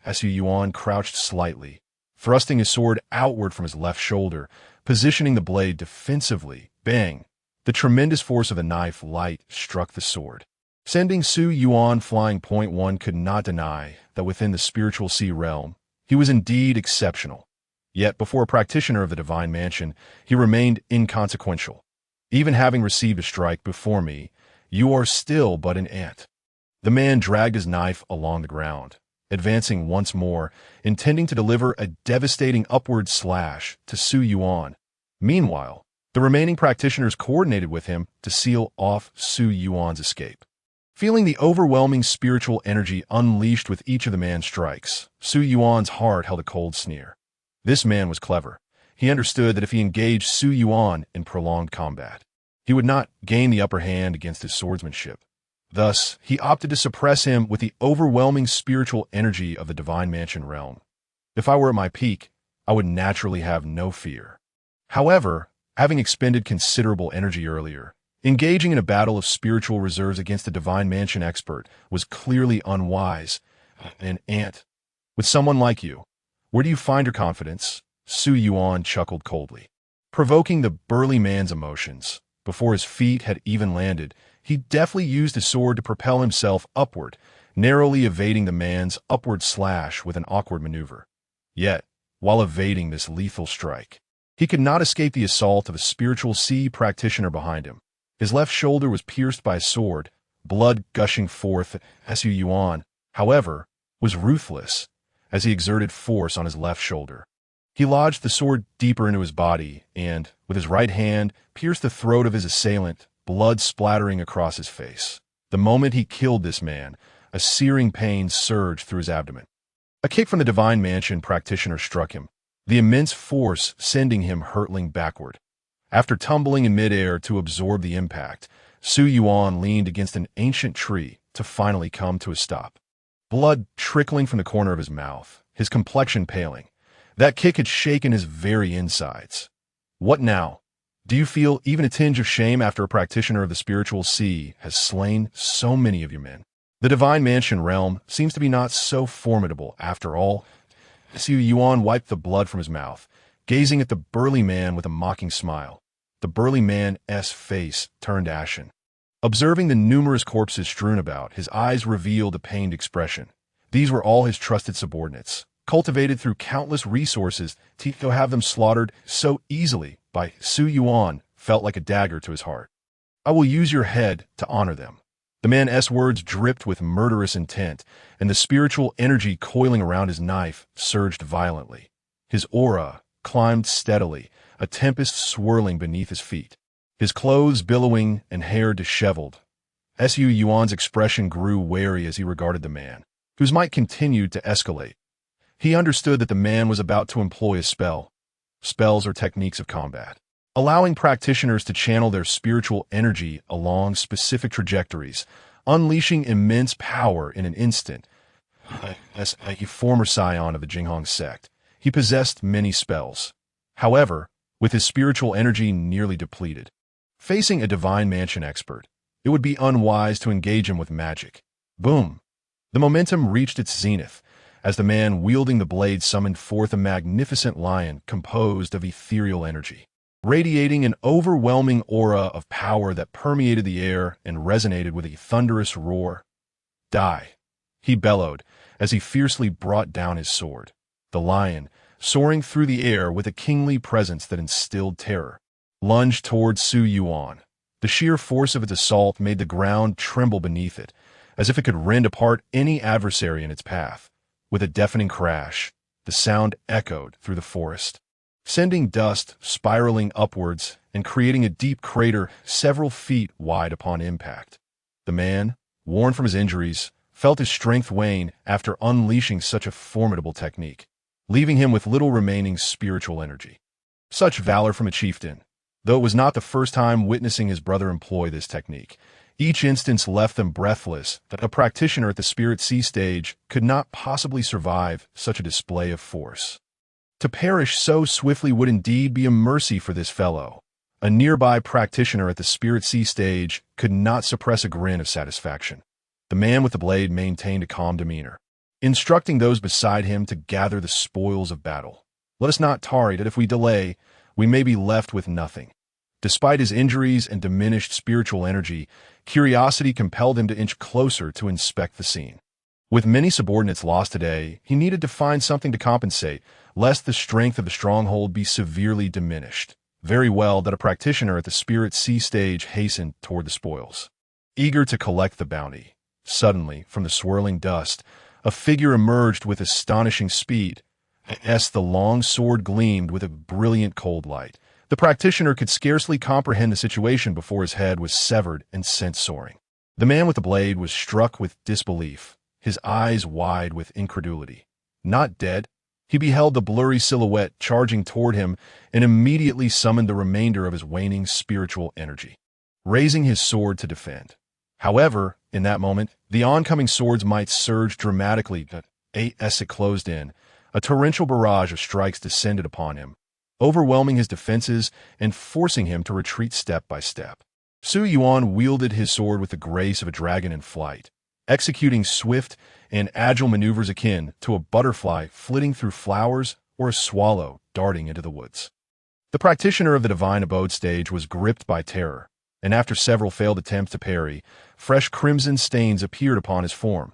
As Su Yuan crouched slightly, thrusting his sword outward from his left shoulder, positioning the blade defensively, bang! The tremendous force of the knife light struck the sword, sending Su Yuan flying. One could not deny that within the spiritual sea realm, he was indeed exceptional. Yet before a practitioner of the Divine Mansion, he remained inconsequential. Even having received a strike before me, you are still but an ant. The man dragged his knife along the ground, advancing once more, intending to deliver a devastating upward slash to Su Yuan. Meanwhile, the remaining practitioners coordinated with him to seal off Su Yuan's escape. Feeling the overwhelming spiritual energy unleashed with each of the man's strikes, Su Yuan's heart held a cold sneer. This man was clever. He understood that if he engaged Su Yuan in prolonged combat, he would not gain the upper hand against his swordsmanship. Thus, he opted to suppress him with the overwhelming spiritual energy of the Divine Mansion realm. If I were at my peak, I would naturally have no fear. However, having expended considerable energy earlier, engaging in a battle of spiritual reserves against the Divine Mansion expert was clearly unwise. An ant. With someone like you, where do you find your confidence? Su Yuan chuckled coldly, provoking the burly man's emotions. Before his feet had even landed, he deftly used his sword to propel himself upward, narrowly evading the man's upward slash with an awkward maneuver. Yet, while evading this lethal strike, he could not escape the assault of a spiritual sea practitioner behind him. His left shoulder was pierced by a sword, blood gushing forth. Su Yuan, however, was ruthless as he exerted force on his left shoulder. He lodged the sword deeper into his body and, with his right hand, pierced the throat of his assailant, blood splattering across his face. The moment he killed this man, a searing pain surged through his abdomen. A kick from the Divine Mansion practitioner struck him, the immense force sending him hurtling backward. After tumbling in midair to absorb the impact, Su Yuan leaned against an ancient tree to finally come to a stop. Blood trickling from the corner of his mouth, his complexion paling. That kick had shaken his very insides. What now? Do you feel even a tinge of shame after a practitioner of the spiritual sea has slain so many of your men? The Divine Mansion realm seems to be not so formidable after all. Su Yuan wiped the blood from his mouth, gazing at the burly man with a mocking smile. The burly man's face turned ashen. Observing the numerous corpses strewn about, his eyes revealed a pained expression. These were all his trusted subordinates, cultivated through countless resources to have them slaughtered so easily by Su Yuan felt like a dagger to his heart. I will use your head to honor them. The man's words dripped with murderous intent, and the spiritual energy coiling around his knife surged violently. His aura climbed steadily, a tempest swirling beneath his feet. His clothes billowing and hair disheveled. Su Yuan's expression grew wary as he regarded the man, whose might continued to escalate. He understood that the man was about to employ a spell. Spells are techniques of combat, allowing practitioners to channel their spiritual energy along specific trajectories, unleashing immense power in an instant. As a former scion of the Jinghong sect, he possessed many spells. However, with his spiritual energy nearly depleted, facing a Divine Mansion expert, it would be unwise to engage him with magic. Boom! The momentum reached its zenith, as the man wielding the blade summoned forth a magnificent lion composed of ethereal energy, radiating an overwhelming aura of power that permeated the air and resonated with a thunderous roar. Die! He bellowed as he fiercely brought down his sword. The lion, soaring through the air with a kingly presence that instilled terror, lunged towards Su Yuan. The sheer force of its assault made the ground tremble beneath it, as if it could rend apart any adversary in its path. With a deafening crash, the sound echoed through the forest, sending dust spiraling upwards and creating a deep crater several feet wide upon impact. The man, worn from his injuries, felt his strength wane after unleashing such a formidable technique, leaving him with little remaining spiritual energy. Such valor from a chieftain, though it was not the first time witnessing his brother employ this technique. Each instance left them breathless that a practitioner at the Spirit Sea stage could not possibly survive such a display of force. To perish so swiftly would indeed be a mercy for this fellow. A nearby practitioner at the Spirit Sea stage could not suppress a grin of satisfaction. The man with the blade maintained a calm demeanor, instructing those beside him to gather the spoils of battle. Let us not tarry that if we delay, we may be left with nothing. Despite his injuries and diminished spiritual energy, curiosity compelled him to inch closer to inspect the scene. With many subordinates lost today, he needed to find something to compensate, lest the strength of the stronghold be severely diminished. Very well that a practitioner at the Spirit Sea stage hastened toward the spoils, eager to collect the bounty. Suddenly, from the swirling dust, a figure emerged with astonishing speed. As the long sword gleamed with a brilliant cold light, the practitioner could scarcely comprehend the situation before his head was severed and sent soaring. The man with the blade was struck with disbelief, his eyes wide with incredulity. Not dead, he beheld the blurry silhouette charging toward him and immediately summoned the remainder of his waning spiritual energy, raising his sword to defend. However, in that moment, the oncoming sword's might surged dramatically, but as it closed in, a torrential barrage of strikes descended upon him, overwhelming his defenses and forcing him to retreat step by step. Su Yuan wielded his sword with the grace of a dragon in flight, executing swift and agile maneuvers akin to a butterfly flitting through flowers or a swallow darting into the woods. The practitioner of the Divine Abode stage was gripped by terror, and after several failed attempts to parry, fresh crimson stains appeared upon his form.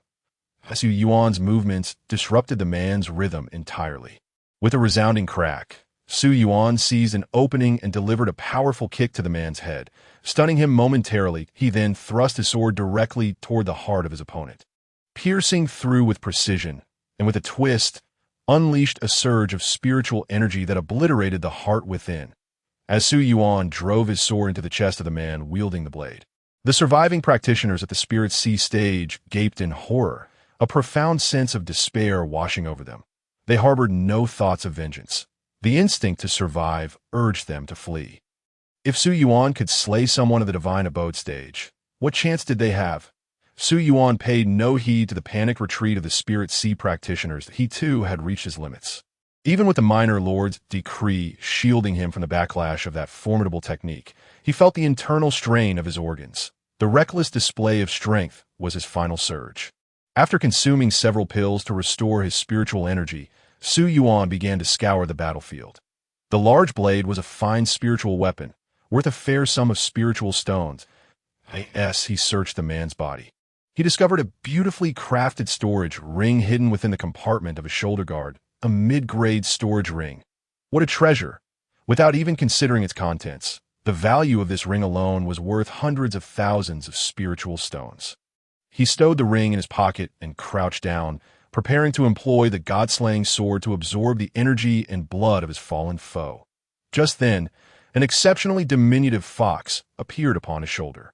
Su Yuan's movements disrupted the man's rhythm entirely. With a resounding crack, Su Yuan seized an opening and delivered a powerful kick to the man's head, stunning him momentarily. He then thrust his sword directly toward the heart of his opponent. piercing through with precision, and with a twist, unleashed a surge of spiritual energy that obliterated the heart within, as Su Yuan drove his sword into the chest of the man wielding the blade. The surviving practitioners at the Spirit Sea stage gaped in horror, a profound sense of despair washing over them. They harbored no thoughts of vengeance. The instinct to survive urged them to flee. If Su Yuan could slay someone at the Divine Abode stage, what chance did they have? Su Yuan paid no heed to the panicked retreat of the Spirit Sea practitioners. He too had reached his limits. Even with the Minor Lord's decree shielding him from the backlash of that formidable technique, he felt the internal strain of his organs. The reckless display of strength was his final surge. After consuming several pills to restore his spiritual energy, Su Yuan began to scour the battlefield. The large blade was a fine spiritual weapon, worth a fair sum of spiritual stones. He searched the man's body. He discovered a beautifully crafted storage ring hidden within the compartment of his shoulder guard, a mid-grade storage ring. What a treasure! Without even considering its contents, the value of this ring alone was worth hundreds of thousands of spiritual stones. He stowed the ring in his pocket and crouched down, preparing to employ the god-slaying sword to absorb the energy and blood of his fallen foe. Just then, an exceptionally diminutive fox appeared upon his shoulder.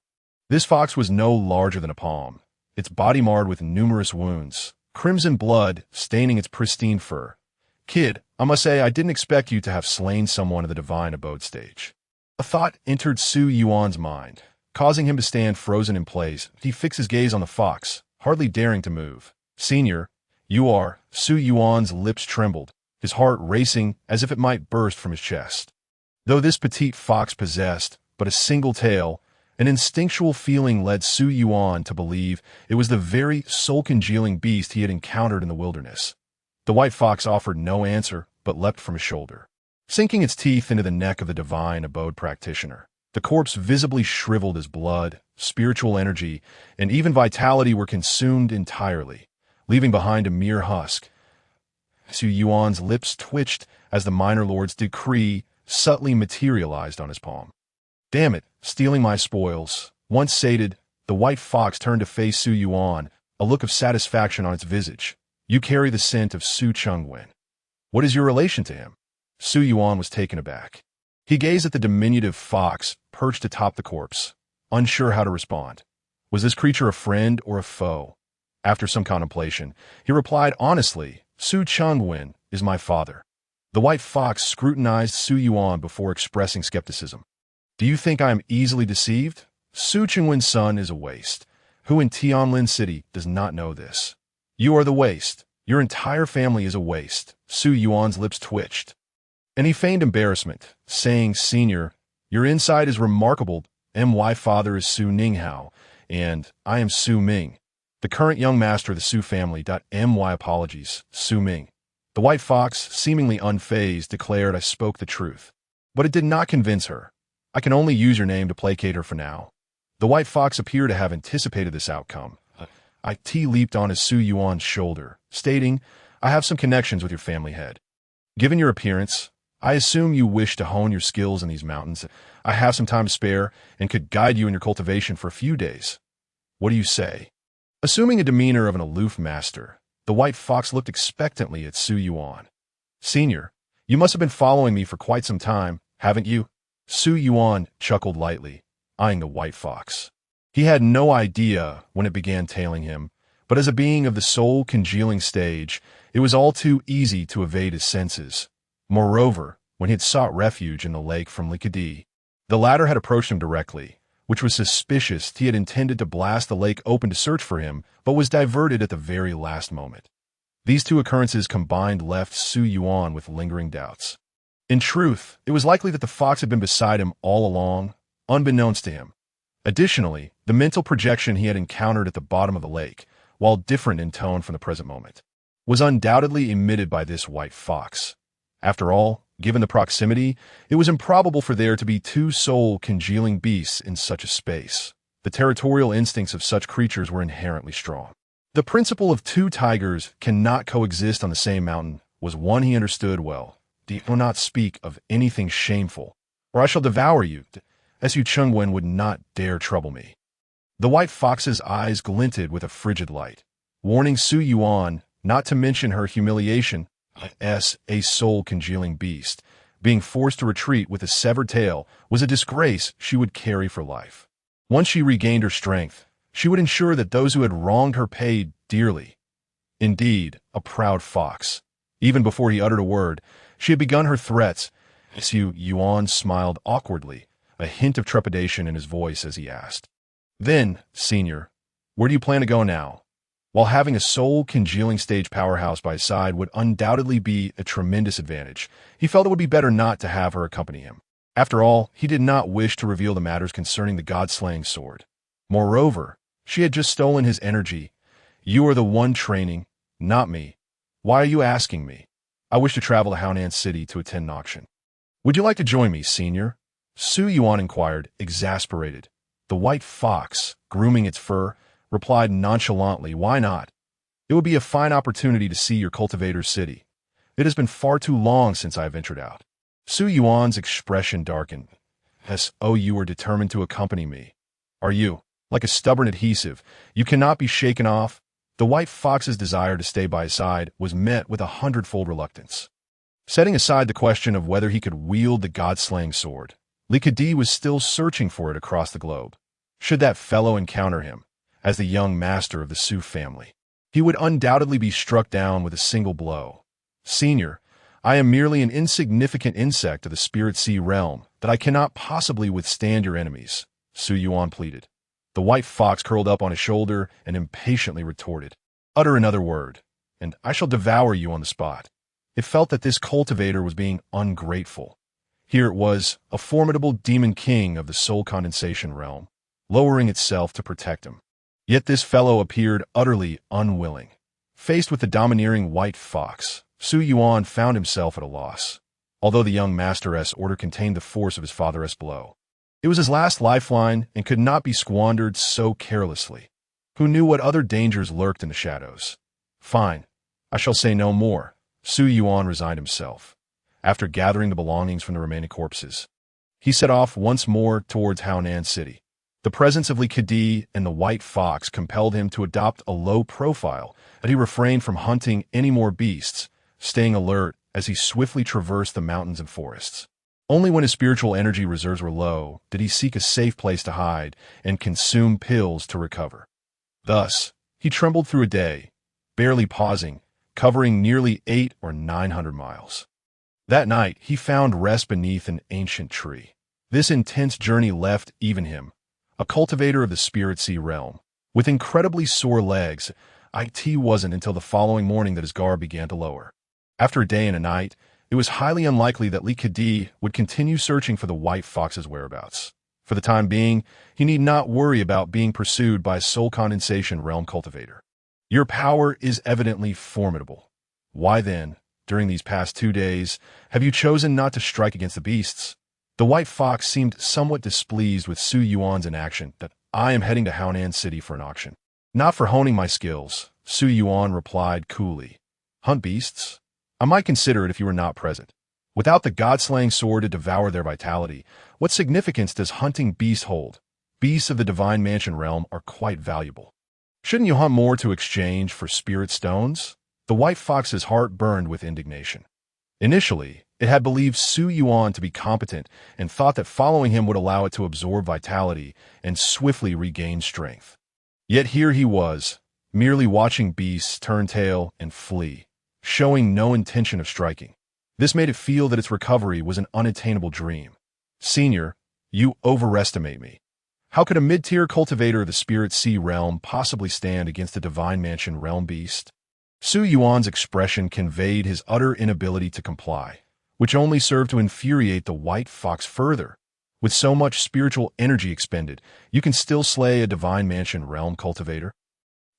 This fox was no larger than a palm, its body marred with numerous wounds, crimson blood staining its pristine fur. "Kid, I must say I didn't expect you to have slain someone at the Divine Abode stage." A thought entered Su Yuan's mind, causing him to stand frozen in place. He fixed his gaze on the fox, hardly daring to move. "Senior, you are..." Su Yuan's lips trembled, his heart racing as if it might burst from his chest. Though this petite fox possessed but a single tail, an instinctual feeling led Su Yuan to believe it was the very soul-congealing beast he had encountered in the wilderness. The white fox offered no answer, but leapt from his shoulder, sinking its teeth into the neck of the Divine Abode practitioner. The corpse visibly shriveled as blood, spiritual energy, and even vitality were consumed entirely, leaving behind a mere husk. Su Yuan's lips twitched as the Minor Lord's decree subtly materialized on his palm. "Damn it, stealing my spoils." Once sated, the white fox turned to face Su Yuan, a look of satisfaction on its visage. "You carry the scent of Su Chengwen. What is your relation to him?" Su Yuan was taken aback. He gazed at the diminutive fox perched atop the corpse, unsure how to respond. Was this creature a friend or a foe? After some contemplation, he replied honestly, "Su Chengwen is my father." The white fox scrutinized Su Yuan before expressing skepticism. "Do you think I am easily deceived? Su Chengwen's son is a waste. Who in Tianlin City does not know this? You are the waste. Your entire family is a waste." Su Yuan's lips twitched, and he feigned embarrassment, saying, "Senior, your insight is remarkable. My father is Su Ninghao, and I am Su Ming, the current young master of the Su family. My apologies, Su Ming." The white fox, seemingly unfazed, declared I spoke the truth. But it did not convince her. "I can only use your name to placate her for now." The white fox appeared to have anticipated this outcome. It leaped on his Su Yuan's shoulder, stating, "I have some connections with your family head. Given your appearance, I assume you wish to hone your skills in these mountains. I have some time to spare and could guide you in your cultivation for a few days. What do you say?" Assuming a demeanor of an aloof master, the white fox looked expectantly at Su Yuan. "Senior, you must have been following me for quite some time, haven't you?" Su Yuan chuckled lightly, eyeing the white fox. He had no idea when it began tailing him, but as a being of the soul-congealing stage, it was all too easy to evade his senses. Moreover, when he had sought refuge in the lake from Likadi, the latter had approached him directly, which was suspicious. He had intended to blast the lake open to search for him, but was diverted at the very last moment. These two occurrences combined left Su Yuan with lingering doubts. In truth, it was likely that the fox had been beside him all along, unbeknownst to him. Additionally, the mental projection he had encountered at the bottom of the lake, while different in tone from the present moment, was undoubtedly emitted by this white fox. After all, given the proximity, it was improbable for there to be two soul-congealing beasts in such a space. The territorial instincts of such creatures were inherently strong. The principle of two tigers cannot coexist on the same mountain was one he understood well. "Do not speak of anything shameful, or I shall devour you. Su Chengwen would not dare trouble me." The white fox's eyes glinted with a frigid light. warning Su Yuan not to mention her humiliation as a soul-congealing beast. Being forced to retreat with a severed tail was a disgrace she would carry for life. Once she regained her strength, she would ensure that those who had wronged her paid dearly. Indeed, a proud fox. Even before he uttered a word, she had begun her threats. Su Yuan smiled awkwardly, a hint of trepidation in his voice as he asked, "Then, senior, where do you plan to go now?" While having a soul-congealing stage powerhouse by his side would undoubtedly be a tremendous advantage, he felt it would be better not to have her accompany him. After all, he did not wish to reveal the matters concerning the god-slaying sword. Moreover, she had just stolen his energy. "You are the one training, not me. Why are you asking me? I wish to travel to Haonan City to attend an auction." "Would you like to join me, senior?" Su Yuan inquired, exasperated. The white fox, grooming its fur, replied nonchalantly, "Why not? It would be a fine opportunity to see your cultivator's city. It has been far too long since I have ventured out." Su Yuan's expression darkened. "Oh, you are determined to accompany me, are you? Like a stubborn adhesive, you cannot be shaken off." The white fox's desire to stay by his side was met with 100-fold reluctance. Setting aside the question of whether he could wield the god-slaying sword, Li Kedi was still searching for it across the globe. Should that fellow encounter him, as the young master of the Su family, he would undoubtedly be struck down with a single blow. "Senior, I am merely an insignificant insect of the Spirit Sea realm that I cannot possibly withstand your enemies," Su Yuan pleaded. The white fox curled up on his shoulder and impatiently retorted, "Utter another word, and I shall devour you on the spot." It felt that this cultivator was being ungrateful. Here it was, a formidable demon king of the soul condensation realm, lowering itself to protect him. Yet this fellow appeared utterly unwilling. Faced with the domineering white fox, Su Yuan found himself at a loss. Although the young master's order contained the force of his father's blow, it was his last lifeline and could not be squandered so carelessly. Who knew what other dangers lurked in the shadows? "Fine, I shall say no more." Su Yuan resigned himself. After gathering the belongings from the remaining corpses, he set off once more towards Haonan City. The presence of Li Kedi and the white fox compelled him to adopt a low profile, and he refrained from hunting any more beasts, staying alert as he swiftly traversed the mountains and forests. Only when his spiritual energy reserves were low did he seek a safe place to hide and consume pills to recover. Thus, he trembled through a day, barely pausing, covering nearly 800 or 900 miles. That night, he found rest beneath an ancient tree. This intense journey left even him, a cultivator of the Spirit Sea realm, with incredibly sore legs. It wasn't until the following morning that his guard began to lower. After a day and a night, it was highly unlikely that Li Kedi would continue searching for the white fox's whereabouts. For the time being, he need not worry about being pursued by a soul condensation realm cultivator. "Your power is evidently formidable. Why then, during these past 2 days, have you chosen not to strike against the beasts?" The white fox seemed somewhat displeased with Su Yuan's inaction. "That I am heading to Haonan City for an auction. Not for honing my skills," Su Yuan replied coolly. "Hunt beasts? I might consider it if you were not present. Without the god-slaying sword to devour their vitality, what significance does hunting beasts hold? Beasts of the Divine Mansion realm are quite valuable. Shouldn't you hunt more to exchange for spirit stones?" The white fox's heart burned with indignation. Initially, it had believed Su Yuan to be competent and thought that following him would allow it to absorb vitality and swiftly regain strength. Yet here he was, merely watching beasts turn tail and flee, showing no intention of striking. This made it feel that its recovery was an unattainable dream. "Senior, you overestimate me. How could a mid-tier cultivator of the Spirit Sea realm possibly stand against the Divine Mansion realm beast?" Su Yuan's expression conveyed his utter inability to comply, which only served to infuriate the white fox further. With so much spiritual energy expended, you can still slay a Divine Mansion realm cultivator?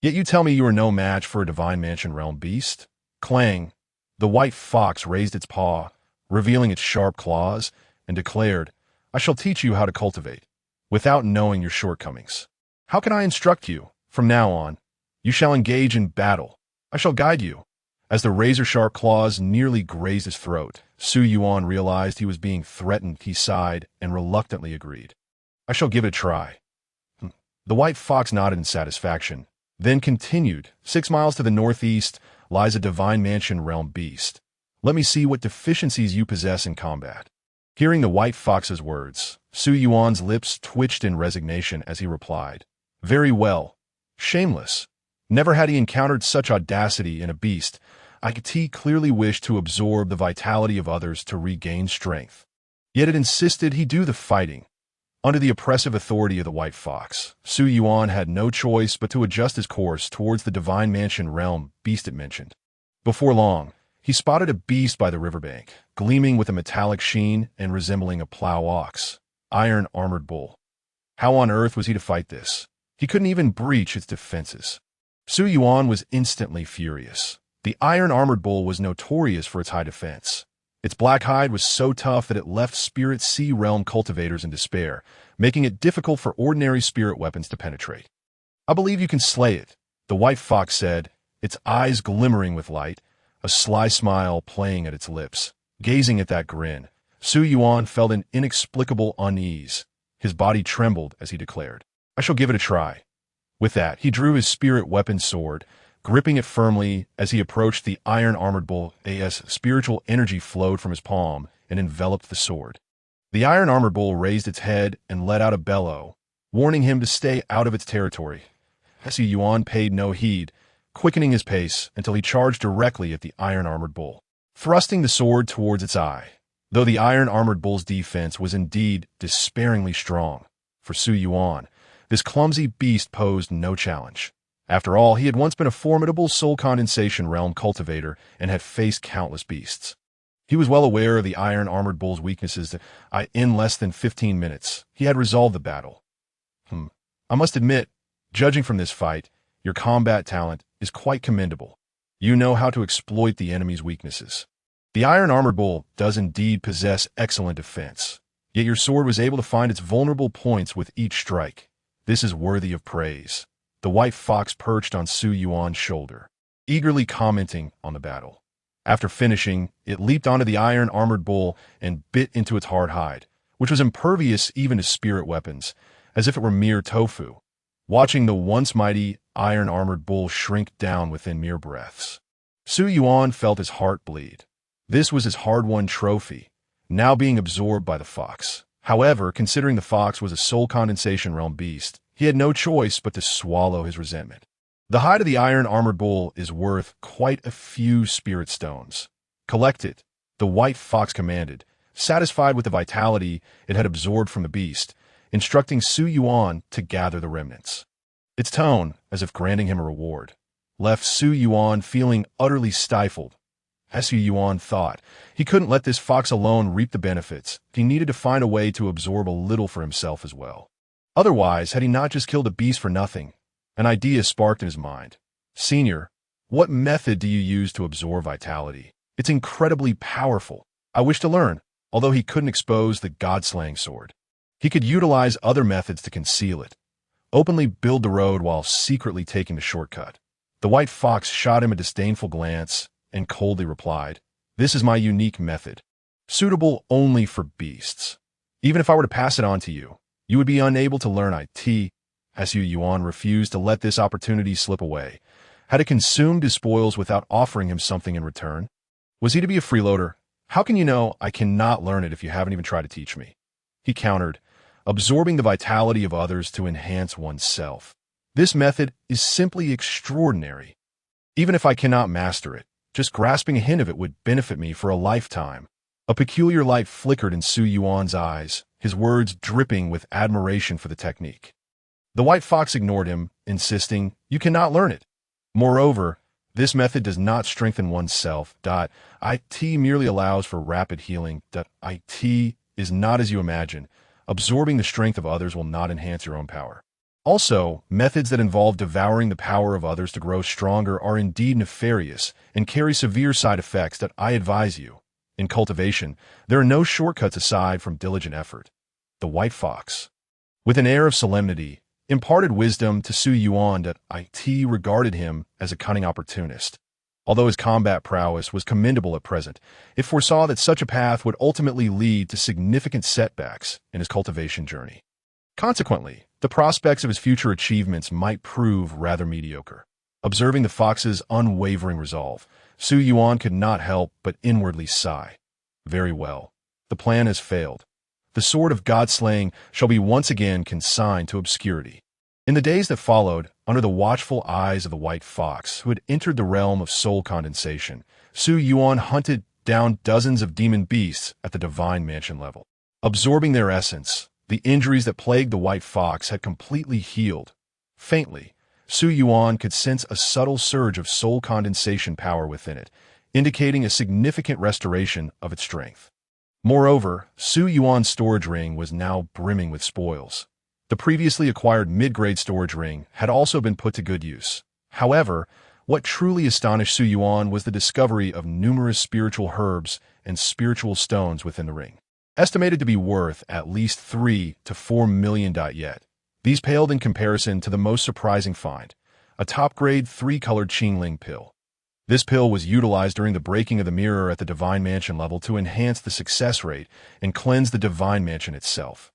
Yet you tell me you are no match for a Divine Mansion realm beast? Clang! The white fox raised its paw, revealing its sharp claws, and declared, "I shall teach you how to cultivate, without knowing your shortcomings. How can I instruct you? From now on, you shall engage in battle. I shall guide you." As the razor-sharp claws nearly grazed his throat, Su Yuan realized he was being threatened. He sighed and reluctantly agreed. "I shall give it a try." The white fox nodded in satisfaction, Then continued, 6 miles to the northeast lies a divine mansion realm beast. Let me see what deficiencies you possess in combat. Hearing the white fox's words, Su Yuan's lips twitched in resignation as he replied, very well. Shameless. Never had he encountered such audacity in a beast. IT clearly wished to absorb the vitality of others to regain strength. Yet it insisted he do the fighting. Under the oppressive authority of the white fox, Su Yuan had no choice but to adjust his course towards the divine mansion realm beast it mentioned. Before long, he spotted a beast by the riverbank, gleaming with a metallic sheen and resembling a plow ox, iron armored bull. How on earth was he to fight this? He couldn't even breach its defenses. Su Yuan was instantly furious. The iron armored bull was notorious for its high defense. Its black hide was so tough that it left spirit sea realm cultivators in despair, making it difficult for ordinary spirit weapons to penetrate. I believe you can slay it, the white fox said, its eyes glimmering with light, a sly smile playing at its lips. Gazing at that grin, Su Yuan felt an inexplicable unease. His body trembled as he declared, I shall give it a try. With that, he drew his spirit weapon sword, gripping it firmly as he approached the iron-armored bull. As spiritual energy flowed from his palm and enveloped the sword. The iron-armored bull raised its head and let out a bellow, warning him to stay out of its territory. Su Yuan paid no heed, quickening his pace until he charged directly at the iron-armored bull, thrusting the sword towards its eye. Though the iron-armored bull's defense was indeed despairingly strong, for Su Yuan, this clumsy beast posed no challenge. After all, he had once been a formidable soul condensation realm cultivator and had faced countless beasts. He was well aware of the iron-armored bull's weaknesses. In less than 15 minutes, he had resolved the battle. I must admit, judging from this fight, your combat talent is quite commendable. You know how to exploit the enemy's weaknesses. The iron-armored bull does indeed possess excellent defense, yet your sword was able to find its vulnerable points with each strike. This is worthy of praise. The white fox perched on Su Yuan's shoulder, eagerly commenting on the battle. After finishing, it leaped onto the iron-armored bull and bit into its hard hide, which was impervious even to spirit weapons, as if it were mere tofu. Watching the once mighty iron-armored bull shrink down within mere breaths, Su Yuan felt his heart bleed. This was his hard-won trophy, now being absorbed by the fox. However, considering the fox was a soul condensation realm beast, he had no choice but to swallow his resentment. The hide of the iron-armored bull is worth quite a few spirit stones. Collect it, the white fox commanded, satisfied with the vitality it had absorbed from the beast, instructing Su Yuan to gather the remnants. Its tone, as if granting him a reward, left Su Yuan feeling utterly stifled. As Su Yuan thought, he couldn't let this fox alone reap the benefits. He needed to find a way to absorb a little for himself as well. Otherwise, had he not just killed a beast for nothing? An idea sparked in his mind. Senior, what method do you use to absorb vitality? It's incredibly powerful. I wish to learn, although he couldn't expose the god-slaying sword. He could utilize other methods to conceal it. Openly build the road while secretly taking the shortcut. The white fox shot him a disdainful glance and coldly replied, This is my unique method, suitable only for beasts. Even if I were to pass it on to you, you would be unable to learn it. Su Yuan refused to let this opportunity slip away. Had it consumed his spoils without offering him something in return? Was he to be a freeloader? How can you know I cannot learn it if you haven't even tried to teach me? He countered, absorbing the vitality of others to enhance oneself. This method is simply extraordinary. Even if I cannot master it, just grasping a hint of it would benefit me for a lifetime. A peculiar light flickered in Su Yuan's eyes, his words dripping with admiration for the technique. The white fox ignored him, insisting, You cannot learn it. Moreover, this method does not strengthen oneself. It merely allows for rapid healing. It is not as you imagine. Absorbing the strength of others will not enhance your own power. Also, methods that involve devouring the power of others to grow stronger are indeed nefarious and carry severe side effects that I advise you. In cultivation, there are no shortcuts aside from diligent effort. The white fox, with an air of solemnity, imparted wisdom to Su Yuan that It regarded him as a cunning opportunist. Although his combat prowess was commendable at present, it foresaw that such a path would ultimately lead to significant setbacks in his cultivation journey. Consequently, The prospects of his future achievements might prove rather mediocre. Observing the fox's unwavering resolve, Su Yuan could not help but inwardly sigh. Very well. The plan has failed. The sword of God-slaying shall be once again consigned to obscurity. In the days that followed, under the watchful eyes of the white fox, who had entered the realm of soul condensation, Su Yuan hunted down dozens of demon beasts at the divine mansion level. Absorbing their essence, the injuries that plagued the white fox had completely healed. Faintly, Su Yuan could sense a subtle surge of soul condensation power within it, indicating a significant restoration of its strength. Moreover, Su Yuan's storage ring was now brimming with spoils. The previously acquired mid-grade storage ring had also been put to good use. However, what truly astonished Su Yuan was the discovery of numerous spiritual herbs and spiritual stones within the ring, estimated to be worth at least 3 to 4 million yet. These paled in comparison to the most surprising find, a top-grade 3-colored Qingling pill. This pill was utilized during the breaking of the mirror at the Divine Mansion level to enhance the success rate and cleanse the Divine Mansion itself.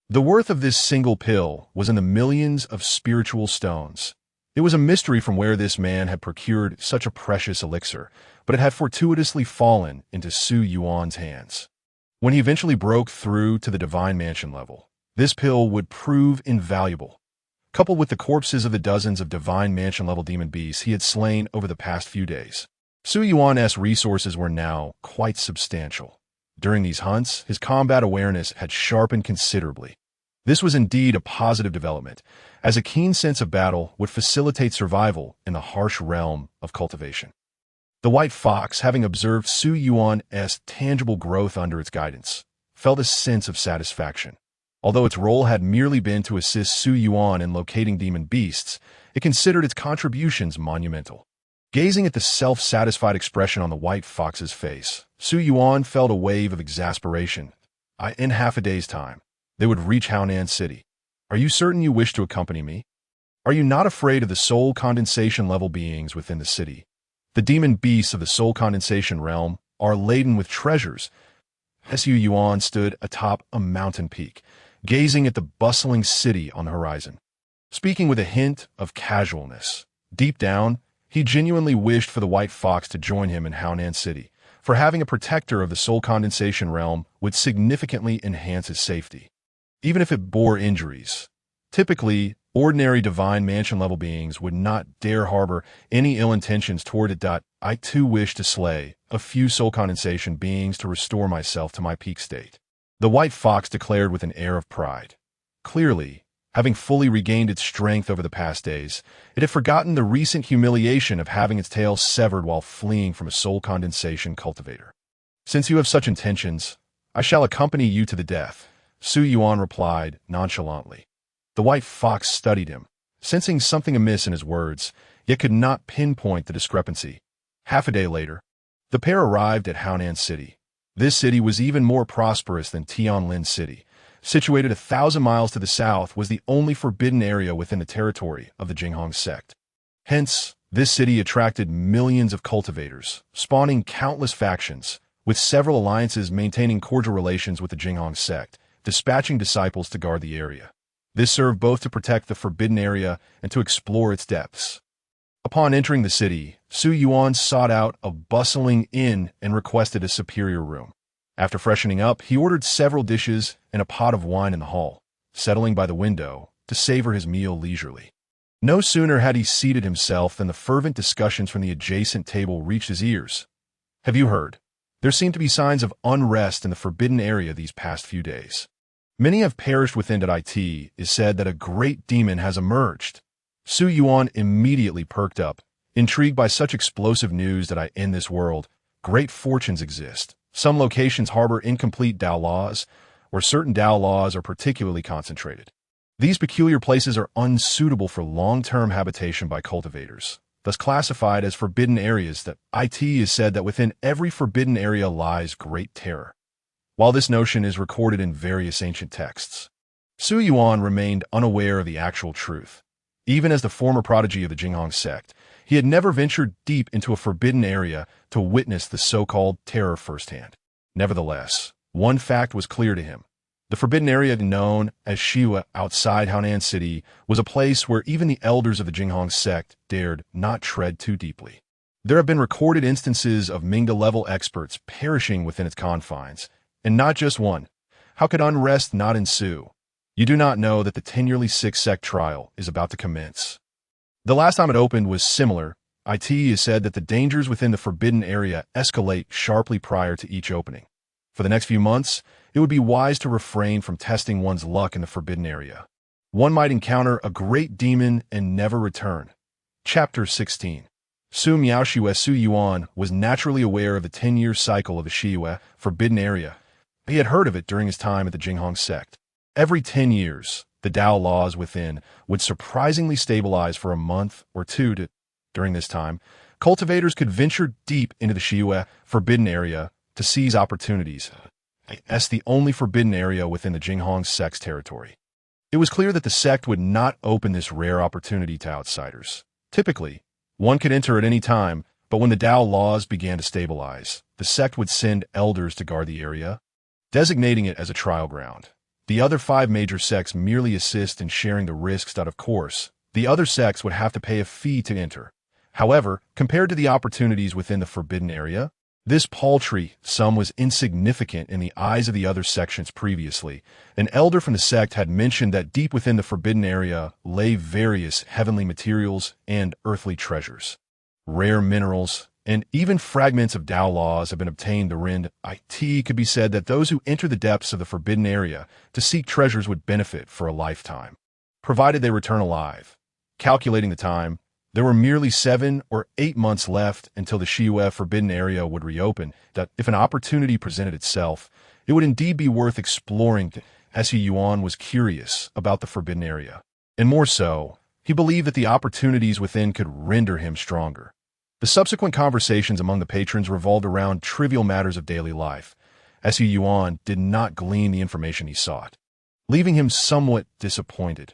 The worth of this single pill was in the millions of spiritual stones. It was a mystery from where this man had procured such a precious elixir, but it had fortuitously fallen into Su Yuan's hands. When he eventually broke through to the Divine Mansion level, this pill would prove invaluable. Coupled with the corpses of the dozens of Divine Mansion-level demon beasts he had slain over the past few days, Su Yuan's resources were now quite substantial. During these hunts, his combat awareness had sharpened considerably. This was indeed a positive development, as a keen sense of battle would facilitate survival in the harsh realm of cultivation. The white fox, having observed Su Yuan's tangible growth under its guidance, felt a sense of satisfaction. Although its role had merely been to assist Su Yuan in locating demon beasts, it considered its contributions monumental. Gazing at the self-satisfied expression on the white fox's face, Su Yuan felt a wave of exasperation. In half a day's time, they would reach Haonan City. Are you certain you wish to accompany me? Are you not afraid of the soul condensation level beings within the city? The demon beasts of the soul condensation realm are laden with treasures. Su Yuan stood atop a mountain peak, gazing at the bustling city on the horizon. Speaking with a hint of casualness, deep down, he genuinely wished for the white fox to join him in Haonan City, for having a protector of the soul condensation realm would significantly enhance his safety, even if it bore injuries. Typically, ordinary Divine Mansion-level beings would not dare harbor any ill intentions toward it. I too wish to slay a few soul condensation beings to restore myself to my peak state, the white fox declared with an air of pride. Clearly, having fully regained its strength over the past days, it had forgotten the recent humiliation of having its tail severed while fleeing from a soul condensation cultivator. Since you have such intentions, I shall accompany you to the death, Su Yuan replied nonchalantly. The white fox studied him, sensing something amiss in his words, yet could not pinpoint the discrepancy. Half a day later, the pair arrived at Haonan City. This city was even more prosperous than Tianlin City. Situated 1,000 miles to the south, was the only forbidden area within the territory of the Jinghong sect. Hence, this city attracted millions of cultivators, spawning countless factions, with several alliances maintaining cordial relations with the Jinghong sect, dispatching disciples to guard the area. This served both to protect the forbidden area and to explore its depths. Upon entering the city, Su Yuan sought out a bustling inn and requested a superior room. After freshening up, he ordered several dishes and a pot of wine in the hall, settling by the window to savor his meal leisurely. No sooner had he seated himself than the fervent discussions from the adjacent table reached his ears. Have you heard? There seem to be signs of unrest in the forbidden area these past few days. Many have perished within it. Is said that a great demon has emerged. Su Yuan immediately perked up, intrigued by such explosive news that in this world, great fortunes exist. Some locations harbor incomplete Dao laws, where certain Dao laws are particularly concentrated. These peculiar places are unsuitable for long-term habitation by cultivators, thus classified as forbidden areas. That it is said that within every forbidden area lies great terror. While this notion is recorded in various ancient texts, Su Yuan remained unaware of the actual truth. Even as the former prodigy of the Jinghong sect, he had never ventured deep into a forbidden area to witness the so-called terror firsthand. Nevertheless, one fact was clear to him. The forbidden area known as Shiwa outside Haonan City was a place where even the elders of the Jinghong sect dared not tread too deeply. There have been recorded instances of Mingda-level experts perishing within its confines, and not just one. How could unrest not ensue? You do not know that the tenurely sick sect trial is about to commence. The last time it opened was similar. It is said that the dangers within the forbidden area escalate sharply prior to each opening. For the next few months, it would be wise to refrain from testing one's luck in the forbidden area. One might encounter a great demon and never return. Chapter 16. Su Miaoxiue Su Yuan was naturally aware of the 10-year cycle of the Shiyue forbidden area. He had heard of it during his time at the Jinghong sect. Every 10 years, the Dao laws within would surprisingly stabilize for a month or two. During this time, cultivators could venture deep into the Shiyue forbidden area to seize opportunities. As the only forbidden area within the Jinghong sect's territory. It was clear that the sect would not open this rare opportunity to outsiders. Typically, one could enter at any time, but when the Dao laws began to stabilize, the sect would send elders to guard the area, designating it as a trial ground. The other 5 major sects merely assist in sharing the risks that, of course, the other sects would have to pay a fee to enter. However, compared to the opportunities within the forbidden area, this paltry sum was insignificant in the eyes of the other sections previously. An elder from the sect had mentioned that deep within the forbidden area lay various heavenly materials and earthly treasures. Rare minerals and even fragments of Dao laws have been obtained therein. It could be said that those who enter the depths of the forbidden area to seek treasures would benefit for a lifetime, provided they return alive. Calculating the time, there were merely 7 or 8 months left until the Shiyue forbidden area would reopen. That if an opportunity presented itself, it would indeed be worth exploring. Su Yuan was curious about the forbidden area, and more so, he believed that the opportunities within could render him stronger. The subsequent conversations among the patrons revolved around trivial matters of daily life. Su Yuan did not glean the information he sought, leaving him somewhat disappointed.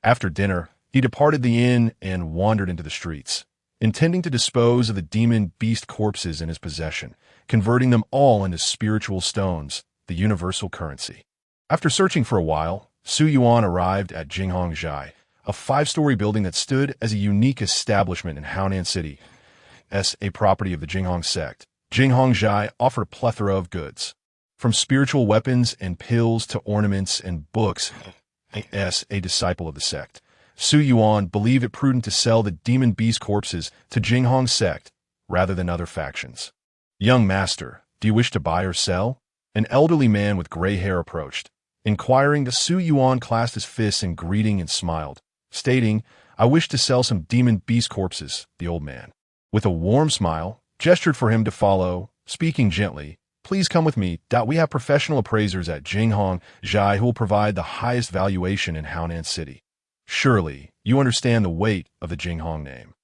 After dinner, he departed the inn and wandered into the streets, intending to dispose of the demon beast corpses in his possession, converting them all into spiritual stones, the universal currency. After searching for a while, Su Yuan arrived at Jinghong Zhai, a 5-story building that stood as a unique establishment in Haonan City, as a property of the Jinghong sect. Jinghong Zhai offered a plethora of goods, from spiritual weapons and pills to ornaments and books. As a disciple of the sect, Su Yuan believed it prudent to sell the demon beast corpses to Jinghong sect rather than other factions. "Young master, do you wish to buy or sell?" An elderly man with gray hair approached. Inquiring, Su Yuan clasped his fists in greeting and smiled, stating, "I wish to sell some demon beast corpses." The old man, with a warm smile, gestured for him to follow, speaking gently, "Please come with me. We have professional appraisers at Jinghong Zhai who will provide the highest valuation in Haonan City. Surely, you understand the weight of the Jinghong name."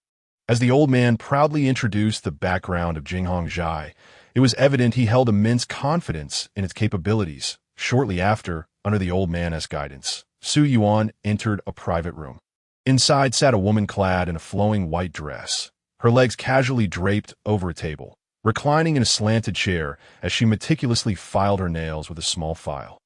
As the old man proudly introduced the background of Jinghong Zhai, it was evident he held immense confidence in its capabilities. Shortly after, under the old man's guidance, Su Yuan entered a private room. Inside sat a woman clad in a flowing white dress, her legs casually draped over a table, reclining in a slanted chair as she meticulously filed her nails with a small file.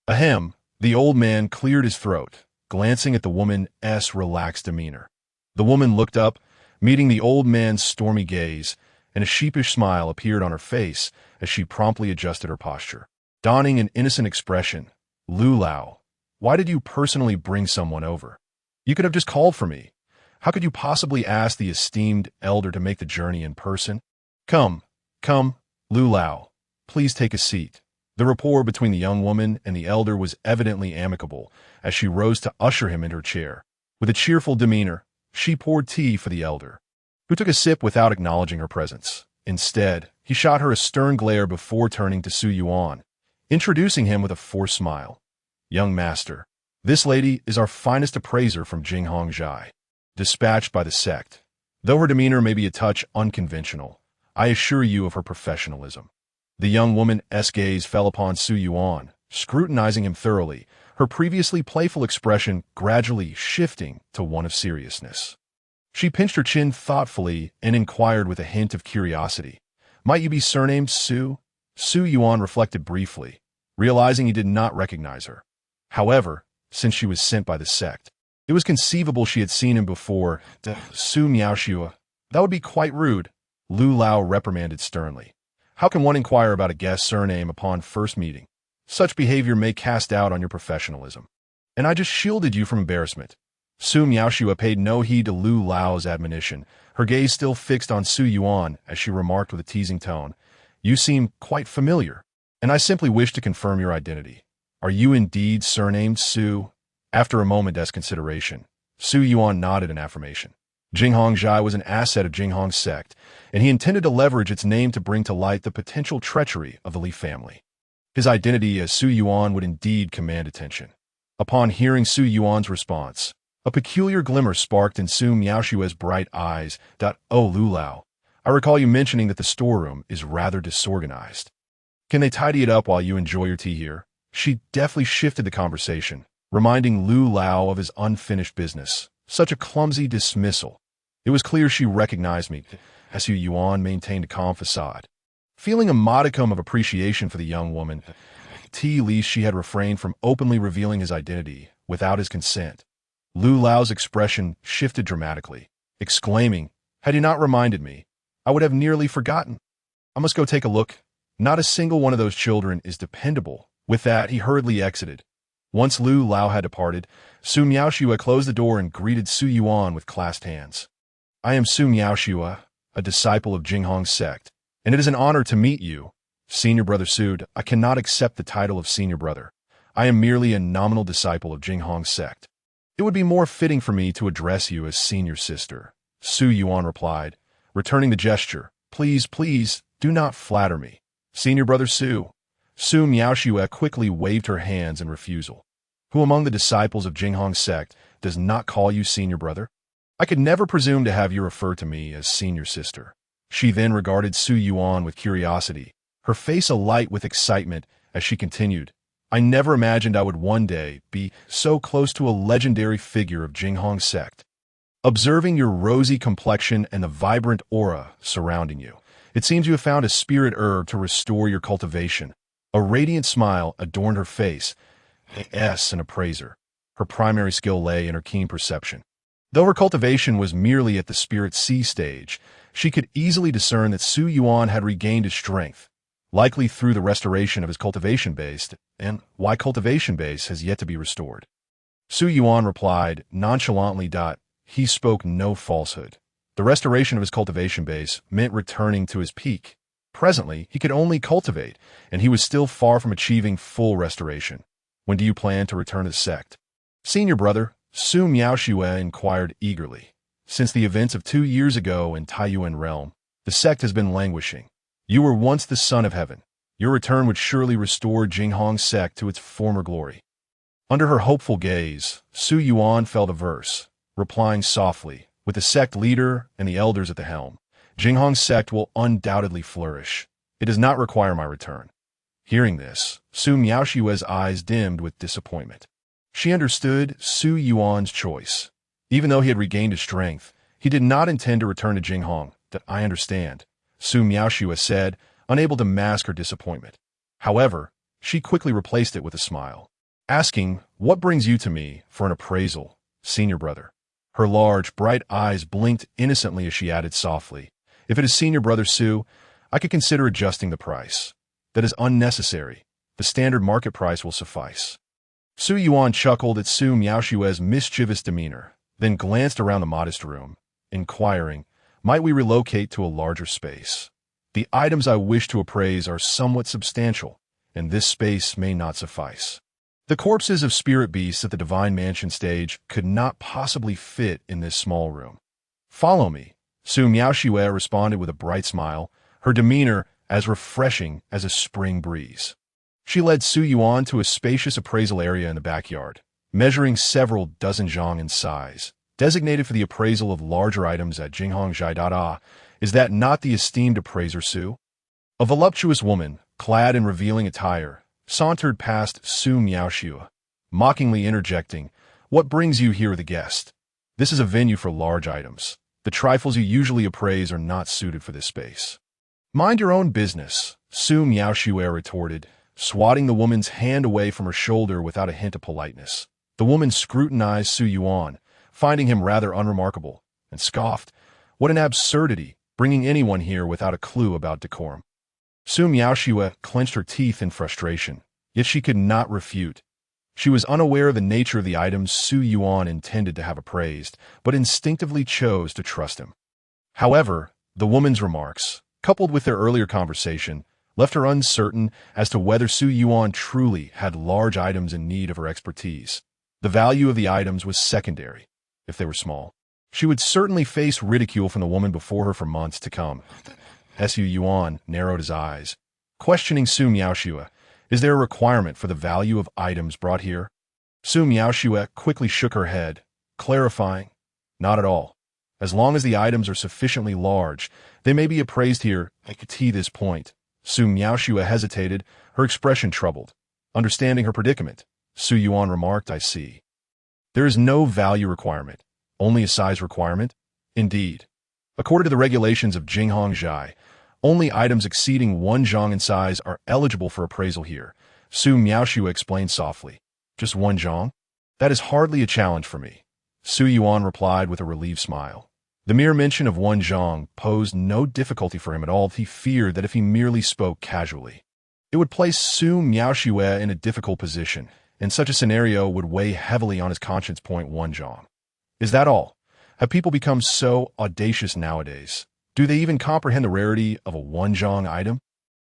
Ahem, the old man cleared his throat, glancing at the woman's relaxed demeanor. The woman looked up, meeting the old man's stormy gaze, and a sheepish smile appeared on her face as she promptly adjusted her posture. Donning an innocent expression, "Lu Lao, why did you personally bring someone over? You could have just called for me. How could you possibly ask the esteemed elder to make the journey in person? Come, Lu Lao, please take a seat." The rapport between the young woman and the elder was evidently amicable as she rose to usher him into her chair. With a cheerful demeanor, she poured tea for the elder, who took a sip without acknowledging her presence. Instead, he shot her a stern glare before turning to Su Yuan, introducing him with a forced smile. "Young master, this lady is our finest appraiser from Jinghong Zhai, dispatched by the sect. Though her demeanor may be a touch unconventional, I assure you of her professionalism." The young woman's gaze fell upon Su Yuan, scrutinizing him thoroughly, her previously playful expression gradually shifting to one of seriousness. She pinched her chin thoughtfully and inquired with a hint of curiosity, "Might you be surnamed Su?" Su Yuan reflected briefly. realizing he did not recognize her. However, since she was sent by the sect, it was conceivable she had seen him before. Su Miaoshua. That would be quite rude, Lu Lao reprimanded sternly. How can one inquire about a guest's surname upon first meeting? Such behavior may cast doubt on your professionalism. And I just shielded you from embarrassment. Su Miaoshua paid no heed to Lu Lao's admonition, her gaze still fixed on Su Yuan as she remarked with a teasing tone, "You seem quite familiar, and I simply wish to confirm your identity. Are you indeed surnamed Su?" After a moment's consideration, Su Yuan nodded in affirmation. Jinghong Zhai was an asset of Jinghong's sect, and he intended to leverage its name to bring to light the potential treachery of the Li family. His identity as Su Yuan would indeed command attention. Upon hearing Su Yuan's response, a peculiar glimmer sparked in Su Miaoshua's bright eyes. "Oh, Lu Lao, I recall you mentioning that the storeroom is rather disorganized. Can they tidy it up while you enjoy your tea here?" She deftly shifted the conversation, reminding Lu Lao of his unfinished business. Such a clumsy dismissal. It was clear she recognized me, as Su Yuan maintained a calm facade. Feeling a modicum of appreciation for the young woman, at least she had refrained from openly revealing his identity without his consent. Lu Lao's expression shifted dramatically, exclaiming, "Had you not reminded me, I would have nearly forgotten. I must go take a look. Not a single one of those children is dependable." With that, he hurriedly exited. Once Lu Lao had departed, Su Miaoshua closed the door and greeted Su Yuan with clasped hands. "I am Su Miaoshua, a disciple of Jinghong's sect, and it is an honor to meet you. Senior Brother Su, I cannot accept the title of Senior Brother. I am merely a nominal disciple of Jinghong's sect. It would be more fitting for me to address you as Senior Sister," Su Yuan replied, returning the gesture. "Please, please, do not flatter me. Senior Brother Su." Su Miaoshua quickly waved her hands in refusal. "Who among the disciples of Jinghong's sect does not call you Senior Brother? I could never presume to have you refer to me as Senior Sister." She then regarded Su Yuan with curiosity, her face alight with excitement as she continued, "I never imagined I would one day be so close to a legendary figure of Jinghong's sect. Observing your rosy complexion and the vibrant aura surrounding you, it seems you have found a spirit herb to restore your cultivation." A radiant smile adorned her face. An appraiser. Her primary skill lay in her keen perception. Though her cultivation was merely at the Spirit C stage, she could easily discern that Su Yuan had regained his strength, likely through the restoration of his cultivation base, and why cultivation base has yet to be restored. Su Yuan replied nonchalantly. He spoke no falsehood. The restoration of his cultivation base meant returning to his peak. Presently, he could only cultivate, and he was still far from achieving full restoration. "When do you plan to return to the sect?" "Senior Brother," Su Miaoshua inquired eagerly. "Since the events of 2 years ago in Taiyuan realm, the sect has been languishing. You were once the son of heaven. Your return would surely restore Jinghong's sect to its former glory." Under her hopeful gaze, Su Yuan felt averse, replying softly, "With the sect leader and the elders at the helm, Jinghong's sect will undoubtedly flourish. It does not require my return." Hearing this, Su Miaoshua's eyes dimmed with disappointment. She understood Su Yuan's choice. Even though he had regained his strength, he did not intend to return to Jinghong. "That I understand," Su Miaoshua said, unable to mask her disappointment. However, she quickly replaced it with a smile, asking, "What brings you to me for an appraisal, Senior Brother?" Her large, bright eyes blinked innocently as she added softly, "If it is Senior Brother Su, I could consider adjusting the price. That is unnecessary. The standard market price will suffice." Su Yuan chuckled at Su Miaoshua's mischievous demeanor, then glanced around the modest room, inquiring, "Might we relocate to a larger space? The items I wish to appraise are somewhat substantial, and this space may not suffice." The corpses of spirit beasts at the Divine Mansion stage could not possibly fit in this small room. "Follow me," Su Miaoshua responded with a bright smile, her demeanor as refreshing as a spring breeze. She led Su Yuan to a spacious appraisal area in the backyard, measuring several dozen zhang in size, designated for the appraisal of larger items at Jinghong Zhai. Is that not the esteemed appraiser Su? A voluptuous woman, clad in revealing attire, sauntered past Su Miaoshua, mockingly interjecting, "What brings you here with a guest? This is a venue for large items. The trifles you usually appraise are not suited for this space." "Mind your own business," Su Miaoshua retorted, swatting the woman's hand away from her shoulder without a hint of politeness. The woman scrutinized Su Yuan, finding him rather unremarkable, and scoffed. What an absurdity, bringing anyone here without a clue about decorum. Su Miaoxue clenched her teeth in frustration, yet she could not refute. She was unaware of the nature of the items Su Yuan intended to have appraised, but instinctively chose to trust him. However, the woman's remarks, coupled with their earlier conversation, left her uncertain as to whether Su Yuan truly had large items in need of her expertise. The value of the items was secondary, if they were small. She would certainly face ridicule from the woman before her for months to come. Su Yuan narrowed his eyes, questioning Su Miaoxue. Is there a requirement for the value of items brought here? Su Miaoxue quickly shook her head, clarifying, not at all. As long as the items are sufficiently large, they may be appraised here at this point. Su Miaoxue hesitated, her expression troubled. Understanding her predicament, Su Yuan remarked, I see. There is no value requirement, only a size requirement? Indeed. According to the regulations of Jinghong Zhai, only items exceeding 1 zhang in size are eligible for appraisal here, Su Miaoxue explained softly. Just 1 zhang? That is hardly a challenge for me, Su Yuan replied with a relieved smile. The mere mention of 1 zhang posed no difficulty for him at all. He feared that if he merely spoke casually, it would place Su Miaoxue in a difficult position, and such a scenario would weigh heavily on his conscience. 1 zhang. Is that all? Have people become so audacious nowadays? Do they even comprehend the rarity of a 1 zhang item?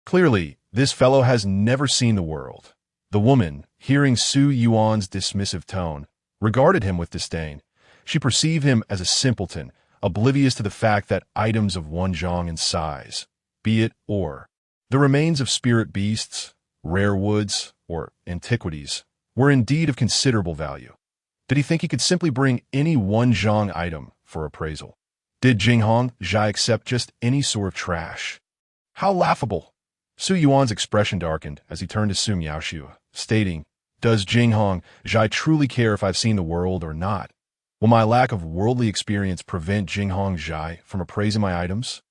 Clearly, this fellow has never seen the world. The woman, hearing Su Yuan's dismissive tone, regarded him with disdain. She perceived him as a simpleton, oblivious to the fact that items of 1 zhang in size, be it or the remains of spirit beasts, rare woods, or antiquities, were indeed of considerable value. Did he think he could simply bring any 1 zhang item for appraisal? Did Jinghong Zhai accept just any sort of trash? How laughable! Su Yuan's expression darkened as he turned to Su Miaoxue, stating, Does Jinghong Zhai truly care if I've seen the world or not? Will my lack of worldly experience prevent Jinghong Zhai from appraising my items?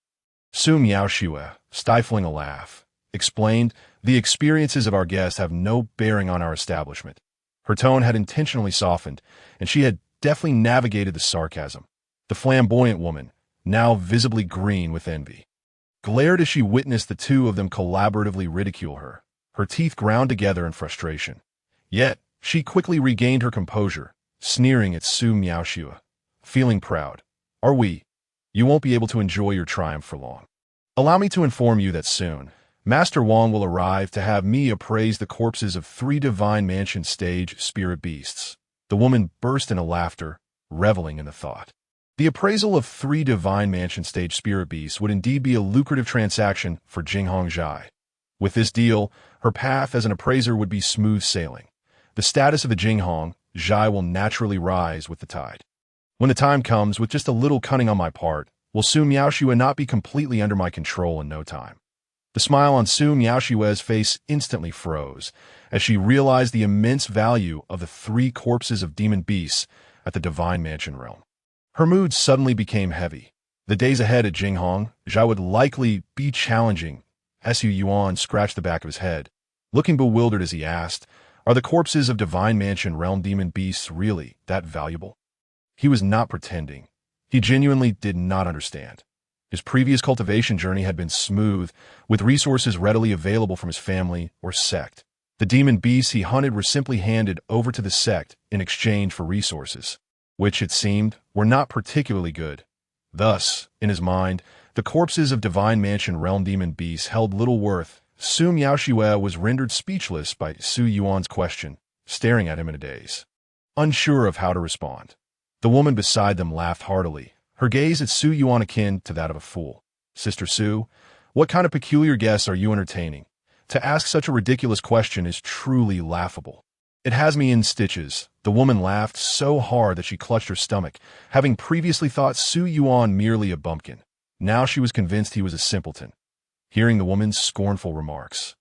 Su Miaoxue, stifling a laugh, explained, The experiences of our guests have no bearing on our establishment. Her tone had intentionally softened, and she had deftly navigated the sarcasm. The flamboyant woman, now visibly green with envy, glared as she witnessed the two of them collaboratively ridicule her. Her teeth ground together in frustration. Yet, she quickly regained her composure, sneering at Su Miaoxue, feeling proud. Are we? You won't be able to enjoy your triumph for long. Allow me to inform you that soon, Master Wang will arrive to have me appraise the corpses of 3 Divine Mansion stage spirit beasts. The woman burst into laughter, reveling in the thought. The appraisal of 3 Divine Mansion stage spirit beasts would indeed be a lucrative transaction for Jinghong Zhai. With this deal, her path as an appraiser would be smooth sailing. The status of the Jinghong Zhai will naturally rise with the tide. When the time comes, with just a little cunning on my part, will Su Miaoxue not be completely under my control in no time? The smile on Su Miaoxue's face instantly froze as she realized the immense value of the 3 corpses of demon beasts at the Divine Mansion realm. Her mood suddenly became heavy. The days ahead at Jinghong Zhai would likely be challenging. Su Yuan scratched the back of his head, looking bewildered as he asked, Are the corpses of Divine Mansion realm demon beasts really that valuable? He was not pretending. He genuinely did not understand. His previous cultivation journey had been smooth, with resources readily available from his family or sect. The demon beasts he hunted were simply handed over to the sect in exchange for resources, which, it seemed, were not particularly good. Thus, in his mind, the corpses of Divine Mansion realm demon beasts held little worth. Su Miaoxue was rendered speechless by Su Yuan's question, staring at him in a daze, unsure of how to respond. The woman beside them laughed heartily, her gaze at Su Yuan akin to that of a fool. Sister Su, what kind of peculiar guests are you entertaining? To ask such a ridiculous question is truly laughable. It has me in stitches. The woman laughed so hard that she clutched her stomach, having previously thought Su Yuan merely a bumpkin. Now she was convinced he was a simpleton. Hearing the woman's scornful remarks,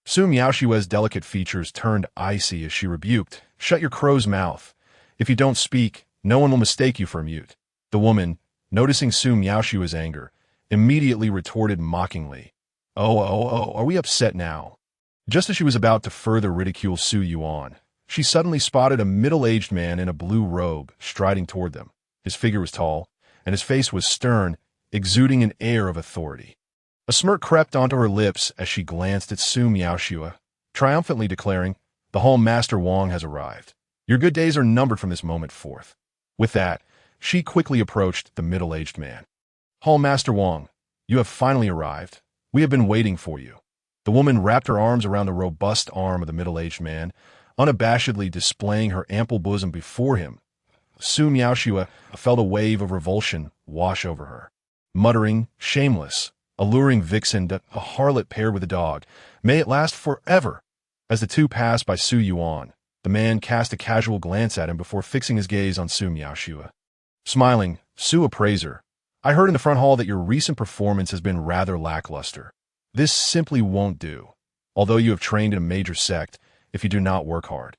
Su Miaoxue's delicate features turned icy as she rebuked, Shut your crow's mouth. If you don't speak, no one will mistake you for a mute. The woman, noticing Su Miaoxue's anger, immediately retorted mockingly, Oh, are we upset now? Just as she was about to further ridicule Su Yuan, she suddenly spotted a middle-aged man in a blue robe striding toward them. His figure was tall, and his face was stern, exuding an air of authority. A smirk crept onto her lips as she glanced at Su Miaoxua, triumphantly declaring, "The Hall Master Wang has arrived. Your good days are numbered from this moment forth." With that, she quickly approached the middle-aged man. "Hall Master Wang, you have finally arrived. We have been waiting for you." The woman wrapped her arms around the robust arm of the middle-aged man, unabashedly displaying her ample bosom before him. Su Miaoxua felt a wave of revulsion wash over her. Muttering, "Shameless, alluring vixen, a harlot paired with a dog. May it last forever." As the two passed by Su Yuan, the man cast a casual glance at him before fixing his gaze on Su Miaoxua. Smiling, Su appraised her. "I heard in the front hall that your recent performance has been rather lackluster. This simply won't do. Although you have trained in a major sect, if you do not work hard,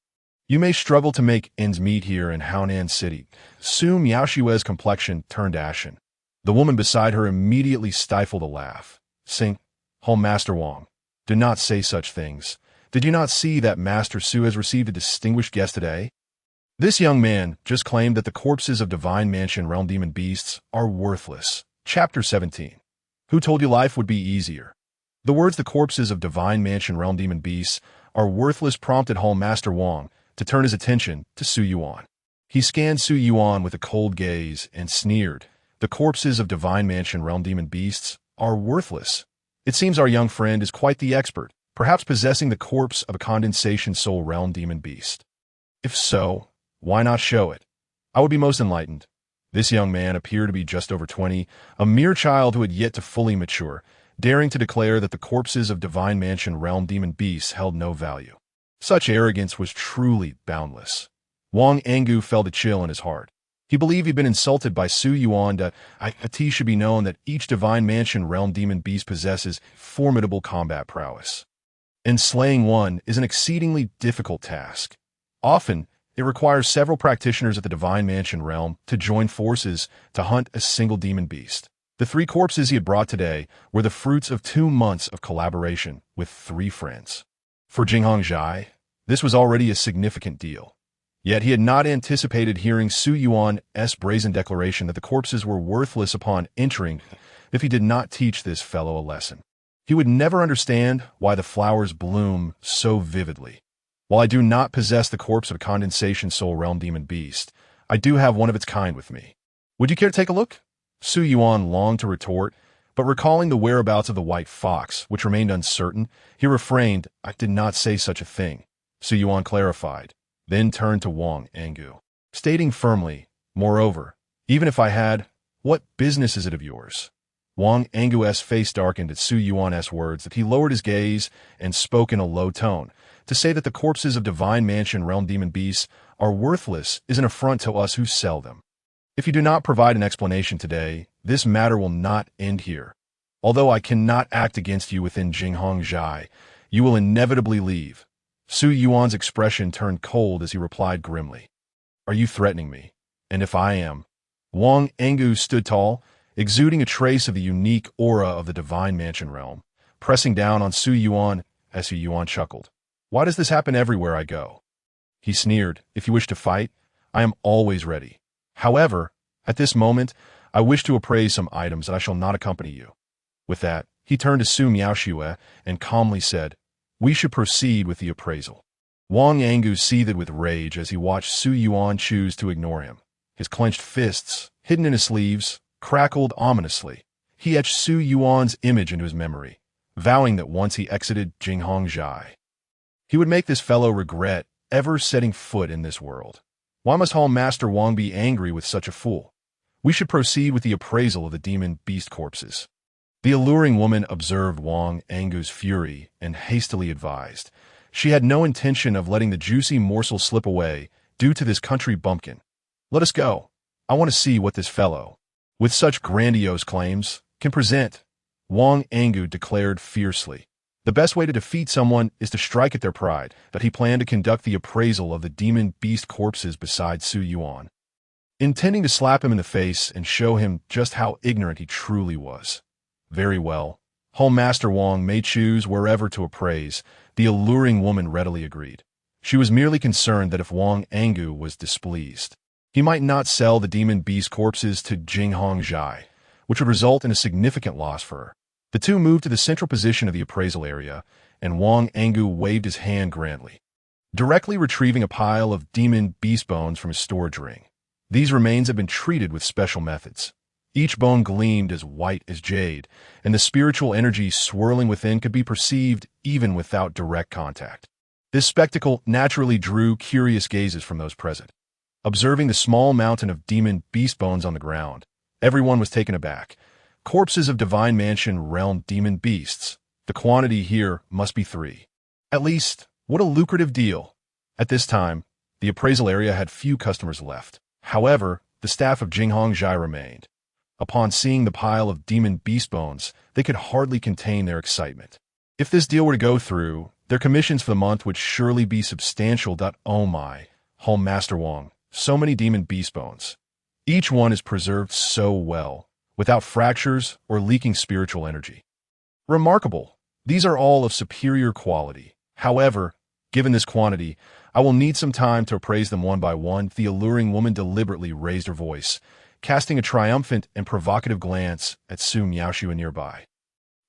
you may struggle to make ends meet here in Haonan City." Su Miaoxua's complexion turned ashen. The woman beside her immediately stifled a laugh, saying, "Hall Master Wang, do not say such things. Did you not see that Master Su has received a distinguished guest today? This young man just claimed that the corpses of Divine Mansion Realm Demon Beasts are worthless." Chapter 17. Who told you life would be easier? The words "the corpses of Divine Mansion Realm Demon Beasts are worthless" prompted Hall Master Wang to turn his attention to Su Yuan. He scanned Su Yuan with a cold gaze and sneered, "The corpses of Divine Mansion Realm Demon Beasts are worthless. It seems our young friend is quite the expert, perhaps possessing the corpse of a condensation soul realm demon beast. If so, why not show it? I would be most enlightened." This young man appeared to be just over 20, a mere child who had yet to fully mature, daring to declare that the corpses of Divine Mansion Realm Demon Beasts held no value. Such arrogance was truly boundless. Wang Angu felt a chill in his heart. He believed he'd been insulted by Su Yuan. It should be known that each Divine Mansion Realm Demon Beast possesses formidable combat prowess. And slaying one is an exceedingly difficult task. Often, it requires several practitioners at the Divine Mansion realm to join forces to hunt a single demon beast. The 3 corpses he had brought today were the fruits of 2 months of collaboration with 3 friends. For Jinghong Zhai, this was already a significant deal. Yet he had not anticipated hearing Su Yuan's brazen declaration that the corpses were worthless upon entering if he did not teach this fellow a lesson. He would never understand why the flowers bloom so vividly. While I do not possess the corpse of a condensation soul realm demon beast, I do have one of its kind with me. Would you care to take a look? Su Yuan longed to retort, but recalling the whereabouts of the white fox, which remained uncertain, he refrained. "I did not say such a thing," Su Yuan clarified, then turned to Wang Angu, stating firmly, "Moreover, even if I had, what business is it of yours?" Wang Angu's face darkened at Su Yuan's words that he lowered his gaze and spoke in a low tone. "To say that the corpses of Divine Mansion Realm Demon Beasts are worthless is an affront to us who sell them. If you do not provide an explanation today, this matter will not end here. Although I cannot act against you within Jinghong Zhai, you will inevitably leave." Su Yuan's expression turned cold as he replied grimly, "Are you threatening me? And if I am?" Wang Angu stood tall, exuding a trace of the unique aura of the Divine Mansion realm, pressing down on Su Yuan as Su Yuan chuckled. "Why does this happen everywhere I go?" He sneered, "If you wish to fight, I am always ready. However, at this moment, I wish to appraise some items that I shall not accompany you." With that, he turned to Su Miaoxua and calmly said, "We should proceed with the appraisal." Wang Angu seethed with rage as he watched Su Yuan choose to ignore him. His clenched fists, hidden in his sleeves, crackled ominously. He etched Su Yuan's image into his memory, vowing that once he exited Jinghong Zhai, he would make this fellow regret ever setting foot in this world. Why must Hall Master Wang be angry with such a fool? We should proceed with the appraisal of the demon beast corpses. The alluring woman observed Wang Angu's fury and hastily advised. She had no intention of letting the juicy morsel slip away due to this country bumpkin. "Let us go. I want to see what this fellow, with such grandiose claims, can present," Wang Angu declared fiercely. The best way to defeat someone is to strike at their pride that he planned to conduct the appraisal of the demon beast corpses beside Su Yuan, intending to slap him in the face and show him just how ignorant he truly was. Very well, Home Master Wang may choose wherever to appraise, the alluring woman readily agreed. She was merely concerned that if Wang Angu was displeased, he might not sell the demon beast corpses to Jinghong Zhai, which would result in a significant loss for her. The two moved to the central position of the appraisal area, and Wang Angu waved his hand grandly, directly retrieving a pile of demon beast bones from his storage ring. These remains had been treated with special methods. Each bone gleamed as white as jade, and the spiritual energy swirling within could be perceived even without direct contact. This spectacle naturally drew curious gazes from those present. Observing the small mountain of demon beast bones on the ground, everyone was taken aback. Corpses of divine mansion realm demon beasts. The quantity here must be 3. At least, what a lucrative deal. At this time, the appraisal area had few customers left. However, the staff of Jinghong Zhai remained. Upon seeing the pile of demon beast bones, they could hardly contain their excitement. If this deal were to go through, their commissions for the month would surely be substantial. Oh my, Home Master Wang, so many demon beast bones. Each one is preserved so well, without fractures or leaking spiritual energy. Remarkable. These are all of superior quality. However, given this quantity, I will need some time to appraise them one by one. The alluring woman deliberately raised her voice, casting a triumphant and provocative glance at Su Miaoxua nearby.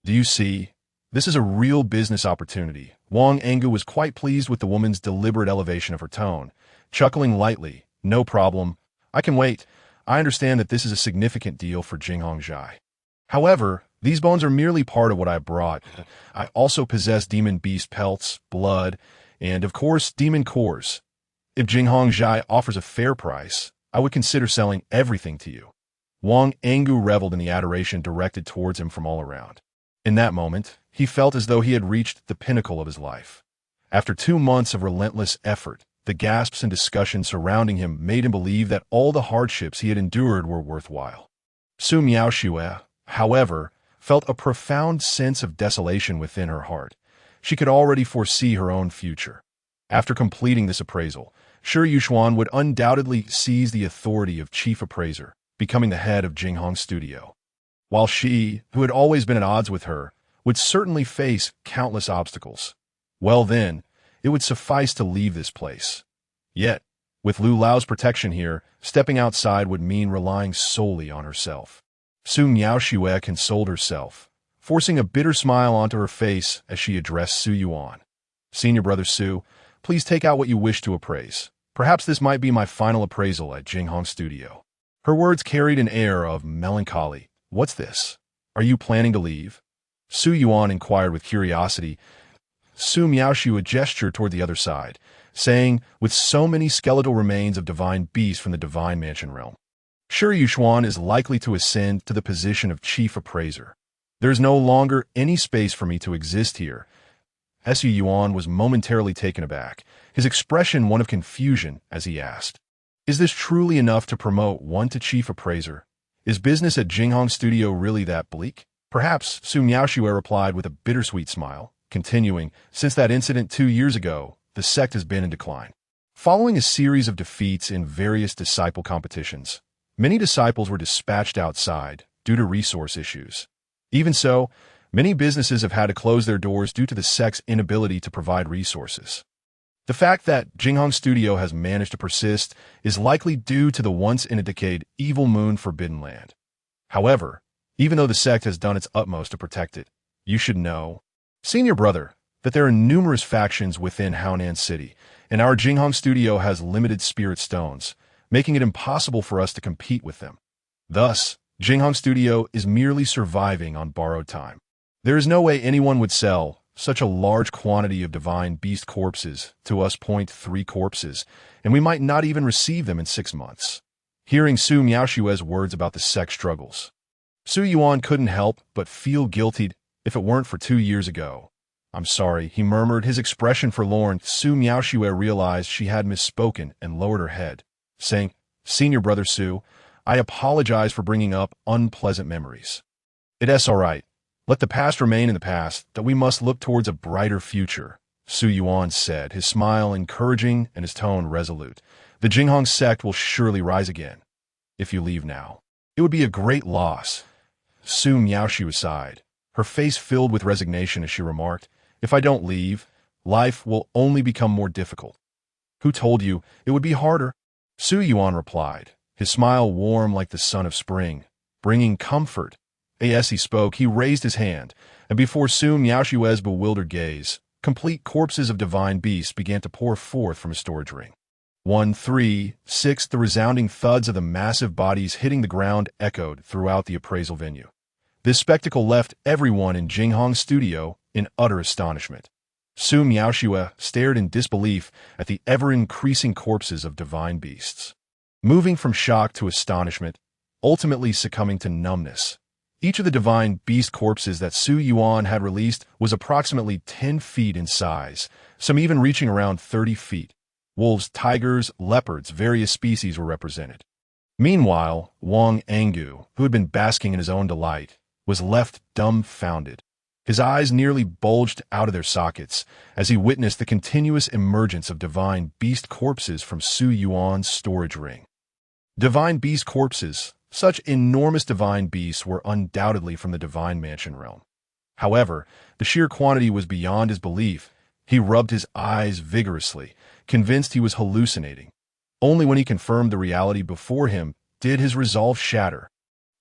Do you see? This is a real business opportunity. Wang Angu was quite pleased with the woman's deliberate elevation of her tone, chuckling lightly. No problem. I can wait. I understand that this is a significant deal for Jinghong Zhai. However, these bones are merely part of what I brought. I also possess demon beast pelts, blood, and, of course, demon cores. If Jinghong Zhai offers a fair price, I would consider selling everything to you. Wang Angu reveled in the adoration directed towards him from all around. In that moment, he felt as though he had reached the pinnacle of his life. After 2 months of relentless effort, the gasps and discussion surrounding him made him believe that all the hardships he had endured were worthwhile. Su Miaoxua, however, felt a profound sense of desolation within her heart. She could already foresee her own future. After completing this appraisal, Shi Yuxuan would undoubtedly seize the authority of chief appraiser, becoming the head of Jinghong Studio. While she, who had always been at odds with her, would certainly face countless obstacles. Well then, it would suffice to leave this place. Yet, with Lu Lao's protection here, stepping outside would mean relying solely on herself. Su Miaoxua consoled herself, forcing a bitter smile onto her face as she addressed Su Yuan. Senior Brother Su, please take out what you wish to appraise. Perhaps this might be my final appraisal at Jinghong Studio. Her words carried an air of melancholy. What's this? Are you planning to leave? Su Yuan inquired with curiosity. Su Miaoxua gestured toward the other side, saying, with so many skeletal remains of divine beasts from the divine mansion realm, Shi Yuxuan is likely to ascend to the position of chief appraiser. There is no longer any space for me to exist here. Su Yuan was momentarily taken aback, his expression one of confusion as he asked, is this truly enough to promote one to chief appraiser? Is business at Jinghong Studio really that bleak? Perhaps, Su Miaoxua replied with a bittersweet smile, continuing, since that incident 2 years ago, the sect has been in decline. Following a series of defeats in various disciple competitions, many disciples were dispatched outside due to resource issues. Even so, many businesses have had to close their doors due to the sect's inability to provide resources. The fact that Jinghong Studio has managed to persist is likely due to the once-in-a-decade evil moon Forbidden Land. However, even though the sect has done its utmost to protect it, you should know, Senior Brother, that there are numerous factions within Haonan City, and our Jinghong Studio has limited spirit stones, making it impossible for us to compete with them. Thus, Jinghong Studio is merely surviving on borrowed time. There is no way anyone would sell such a large quantity of divine beast corpses to us. 3 corpses, and we might not even receive them in 6 months. Hearing Su Miaoxua's words about the sect struggles, Su Yuan couldn't help but feel guilty. If it weren't for 2 years ago. I'm sorry, he murmured, his expression forlorn. Su Miaoxua realized she had misspoken and lowered her head, saying, Senior Brother Su, I apologize for bringing up unpleasant memories. It's all right. Let the past remain in the past, that we must look towards a brighter future, Su Yuan said, his smile encouraging and his tone resolute. The Jinghong sect will surely rise again. If you leave now, it would be a great loss. Su Miaoxua sighed, her face filled with resignation as she remarked, "If I don't leave, life will only become more difficult." "Who told you it would be harder?" Su Yuan replied, his smile warm like the sun of spring, bringing comfort. As he spoke, he raised his hand, and before Su Miaoshui's bewildered gaze, complete corpses of divine beasts began to pour forth from his storage ring. 1, 3, 6. The resounding thuds of the massive bodies hitting the ground echoed throughout the appraisal venue. This spectacle left everyone in Jinghong's studio in utter astonishment. Su Miaoshue stared in disbelief at the ever-increasing corpses of divine beasts. Moving from shock to astonishment, ultimately succumbing to numbness, each of the divine beast corpses that Su Yuan had released was approximately 10 feet in size, some even reaching around 30 feet. Wolves, tigers, leopards, various species were represented. Meanwhile, Wang Angu, who had been basking in his own delight, was left dumbfounded. His eyes nearly bulged out of their sockets as he witnessed the continuous emergence of divine beast corpses from Su Yuan's storage ring. Divine beast corpses, such enormous divine beasts, were undoubtedly from the divine mansion realm. However, the sheer quantity was beyond his belief. He rubbed his eyes vigorously, convinced he was hallucinating. Only when he confirmed the reality before him did his resolve shatter.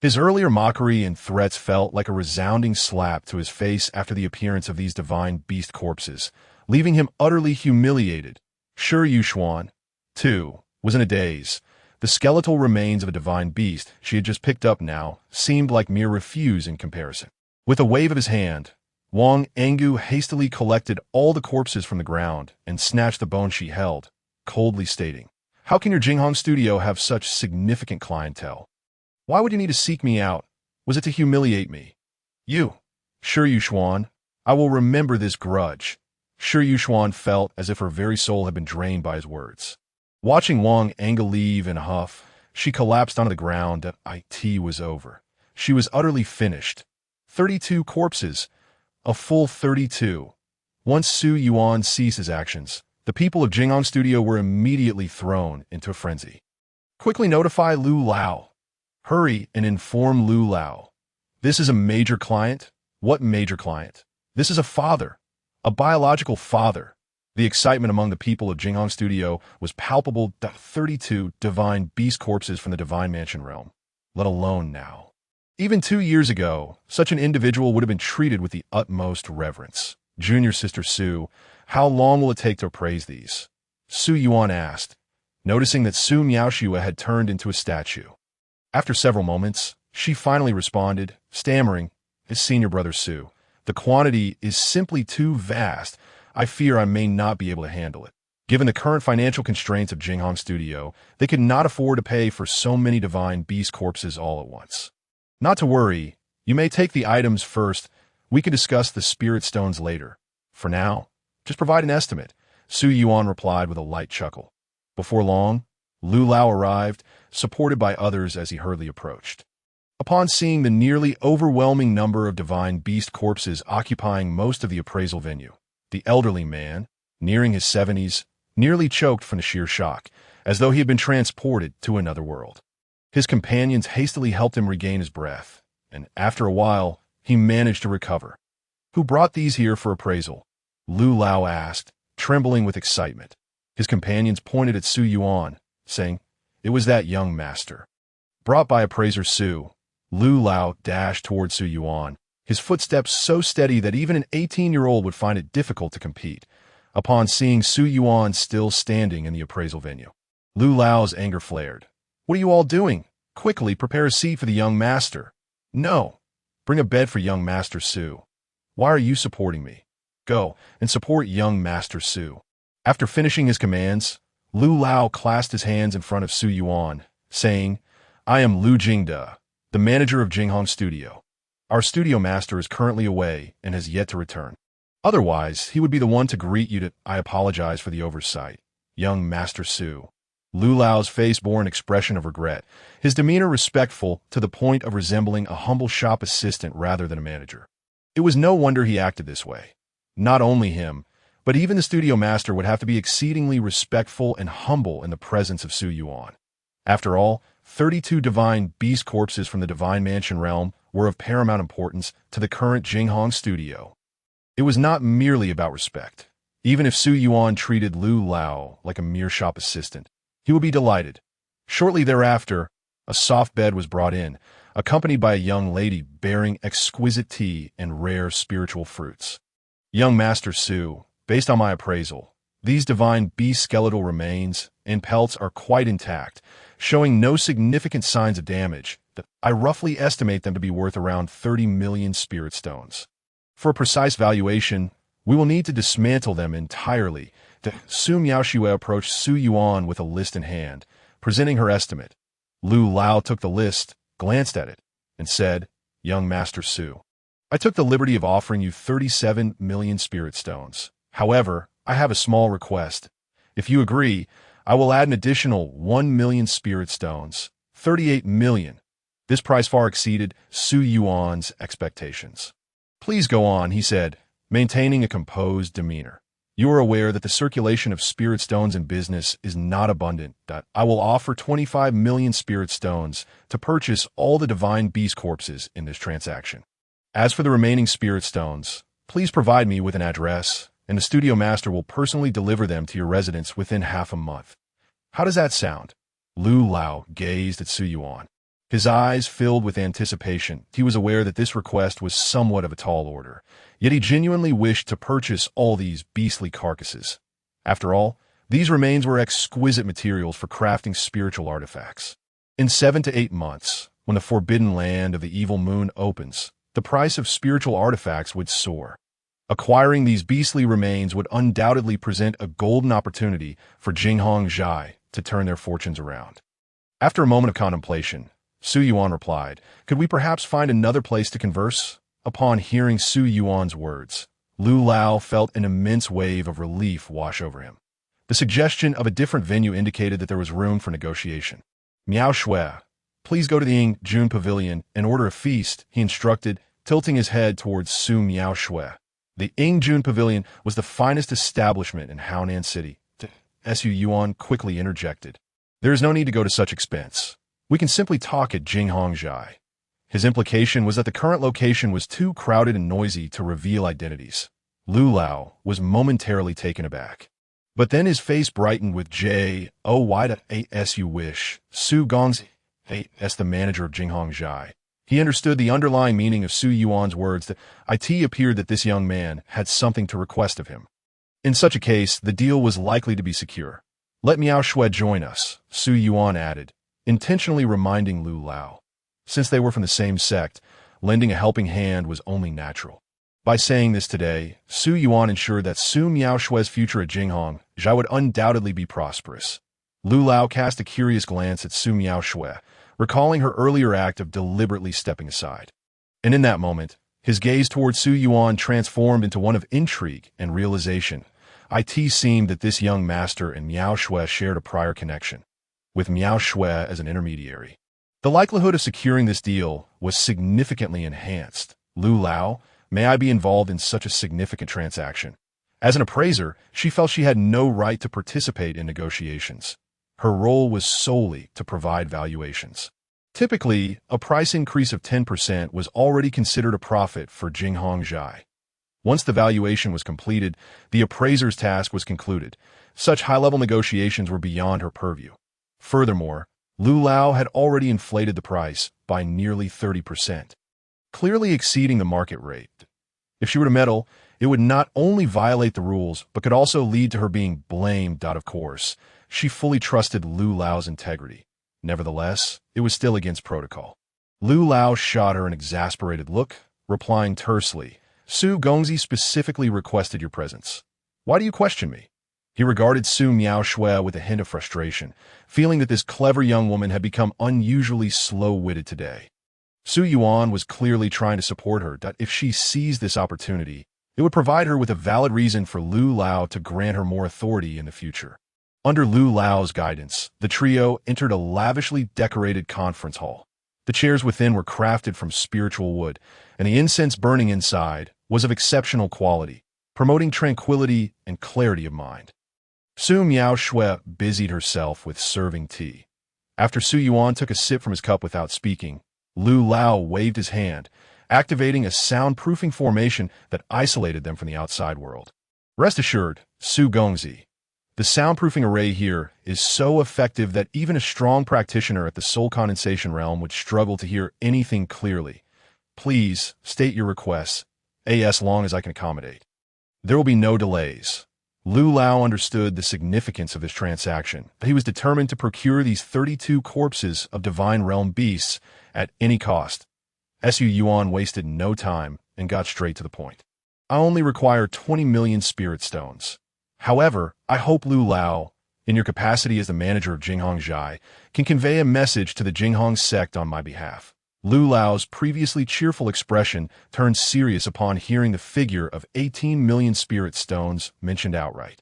His earlier mockery and threats felt like a resounding slap to his face after the appearance of these divine beast corpses, leaving him utterly humiliated. Shi Yuxuan, too, was in a daze. The skeletal remains of a divine beast she had just picked up now seemed like mere refuse in comparison. With a wave of his hand, Wang Angu hastily collected all the corpses from the ground and snatched the bone she held, coldly stating, "How can your Jinghong studio have such significant clientele? Why would you need to seek me out? Was it to humiliate me? You, Shi Yuxuan, I will remember this grudge." Shi Yuxuan felt as if her very soul had been drained by his words. Watching Wang Angu leave in a huff, she collapsed onto the ground. It was over. She was utterly finished. 32 corpses. A full 32. Once Su Yuan ceased his actions, the people of Jinghong Studio were immediately thrown into a frenzy. "Quickly notify Lu Lao. Hurry and inform Lu Lao. This is a major client." "What major client?" "This is a father. A biological father." The excitement among the people of Jinghong Studio was palpable. 32 divine beast corpses from the divine mansion realm. Let alone now. Even 2 years ago, such an individual would have been treated with the utmost reverence. "Junior Sister Su, how long will it take to appraise these?" Su Yuan asked, noticing that Su Miaoshue had turned into a statue. After several moments, she finally responded, stammering, "His senior brother Su, the quantity is simply too vast. I fear I may not be able to handle it. Given the current financial constraints of Jinghong Studio, they could not afford to pay for so many divine beast corpses all at once." "Not to worry. You may take the items first. We can discuss the spirit stones later. For now, just provide an estimate," Su Yuan replied with a light chuckle. Before long, Lu Lao arrived, supported by others as he hurriedly approached. Upon seeing the nearly overwhelming number of divine beast corpses occupying most of the appraisal venue, the elderly man, nearing his 70s, nearly choked from the sheer shock, as though he had been transported to another world. His companions hastily helped him regain his breath, and after a while, he managed to recover. "Who brought these here for appraisal?" Lu Lao asked, trembling with excitement. His companions pointed at Su Yuan, saying, "It was that young master." Brought by appraiser Su, Lu Lao dashed toward Su Yuan, his footsteps so steady that even an 18-year-old would find it difficult to compete. Upon seeing Su Yuan still standing in the appraisal venue, Lu Lao's anger flared. "What are you all doing? Quickly prepare a seat for the young master." "No. Bring a bed for young Master Su." "Why are you supporting me?" "Go and support young Master Su." After finishing his commands, Lu Lao clasped his hands in front of Su Yuan, saying, "I am Lu Jingde, the manager of Jinghong Studio. Our studio master is currently away and has yet to return. Otherwise, he would be the one to greet you. I apologize for the oversight. Young Master Su." Lu Lao's face bore an expression of regret, his demeanor respectful to the point of resembling a humble shop assistant rather than a manager. It was no wonder he acted this way. Not only him, but even the studio master would have to be exceedingly respectful and humble in the presence of Su Yuan. After all, 32 divine beast corpses from the divine mansion realm were of paramount importance to the current Jinghong studio. It was not merely about respect. Even if Su Yuan treated Lu Lao like a mere shop assistant, he would be delighted. Shortly thereafter, a soft bed was brought in, accompanied by a young lady bearing exquisite tea and rare spiritual fruits. Young Master Su, based on my appraisal, these divine beast skeletal remains and pelts are quite intact, showing no significant signs of damage. I roughly estimate them to be worth around 30 million spirit stones. For a precise valuation, we will need to dismantle them entirely. Su Miaoxue approached Su Yuan with a list in hand, presenting her estimate. Lu Lao took the list, glanced at it, and said, "Young Master Su, I took the liberty of offering you 37 million spirit stones. However, I have a small request. If you agree, I will add an additional 1 million spirit stones, 38 million. This price far exceeded Su Yuan's expectations. Please go on," he said, maintaining a composed demeanor. "You are aware that the circulation of spirit stones in business is not abundant. I will offer 25 million spirit stones to purchase all the divine beast corpses in this transaction. As for the remaining spirit stones, please provide me with an address, and the studio master will personally deliver them to your residence within half a month. How does that sound?" Lu Lao gazed at Su Yuan. His eyes filled with anticipation. He was aware that this request was somewhat of a tall order, yet he genuinely wished to purchase all these beastly carcasses. After all, these remains were exquisite materials for crafting spiritual artifacts. In 7 to 8 months, when the forbidden land of the evil moon opens, the price of spiritual artifacts would soar. Acquiring these beastly remains would undoubtedly present a golden opportunity for Jinghong Zhai to turn their fortunes around. After a moment of contemplation, Su Yuan replied, "Could we perhaps find another place to converse?" Upon hearing Su Yuan's words, Lu Lao felt an immense wave of relief wash over him. The suggestion of a different venue indicated that there was room for negotiation. "Miao Shui, please go to the Ying Jun Pavilion and order a feast," he instructed, tilting his head towards Su Miao Shui. The Ying Jun Pavilion was the finest establishment in Haonan City. Su Yuan quickly interjected, "There is no need to go to such expense. We can simply talk at Jinghong Zhai." His implication was that the current location was too crowded and noisy to reveal identities. Lu Lao was momentarily taken aback. But then his face brightened with "As you wish, Su Gong's as the manager of Jinghong Zhai." He understood the underlying meaning of Su Yuan's words that it appeared that this young man had something to request of him. In such a case, the deal was likely to be secure. "Let Miao Shui join us," Su Yuan added, intentionally reminding Lu Lao. Since they were from the same sect, lending a helping hand was only natural. By saying this today, Su Yuan ensured that Su Miaoshui's future at Jinghong Zhai would undoubtedly be prosperous. Lu Lao cast a curious glance at Su Miaoshui, recalling her earlier act of deliberately stepping aside. And in that moment, his gaze toward Su Yuan transformed into one of intrigue and realization. It seemed that this young master and Miaoshui shared a prior connection, with Miaoshui as an intermediary. The likelihood of securing this deal was significantly enhanced. "Lu Lao, may I be involved in such a significant transaction?" As an appraiser, she felt she had no right to participate in negotiations. Her role was solely to provide valuations. Typically, a price increase of 10% was already considered a profit for Jinghong Zhai. Once the valuation was completed, the appraiser's task was concluded. Such high-level negotiations were beyond her purview. Furthermore, Lu Lao had already inflated the price by nearly 30%, clearly exceeding the market rate. If she were to meddle, it would not only violate the rules, but could also lead to her being blamed. Of course, she fully trusted Lu Lao's integrity. Nevertheless, it was still against protocol. Lu Lao shot her an exasperated look, replying tersely, "Su Gongzi specifically requested your presence. Why do you question me?" He regarded Su Miaoshui with a hint of frustration, feeling that this clever young woman had become unusually slow-witted today. Su Yuan was clearly trying to support her. If she seized this opportunity, it would provide her with a valid reason for Lu Lao to grant her more authority in the future. Under Lu Lao's guidance, the trio entered a lavishly decorated conference hall. The chairs within were crafted from spiritual wood, and the incense burning inside was of exceptional quality, promoting tranquility and clarity of mind. Su Miaoshui busied herself with serving tea. After Su Yuan took a sip from his cup without speaking, Lu Lao waved his hand, activating a soundproofing formation that isolated them from the outside world. Rest assured, Su Gongzi, the soundproofing array here is so effective that even a strong practitioner at the soul condensation realm would struggle to hear anything clearly. Please state your requests, as long as I can accommodate. There will be no delays. Lu Lao understood the significance of this transaction, but he was determined to procure these 32 corpses of divine realm beasts at any cost. Su Yuan wasted no time and got straight to the point. I only require 20 million spirit stones. However, I hope Lu Lao, in your capacity as the manager of Jinghong Zhai, can convey a message to the Jinghong sect on my behalf. Lu Lao's previously cheerful expression turned serious upon hearing the figure of 18 million spirit stones mentioned outright.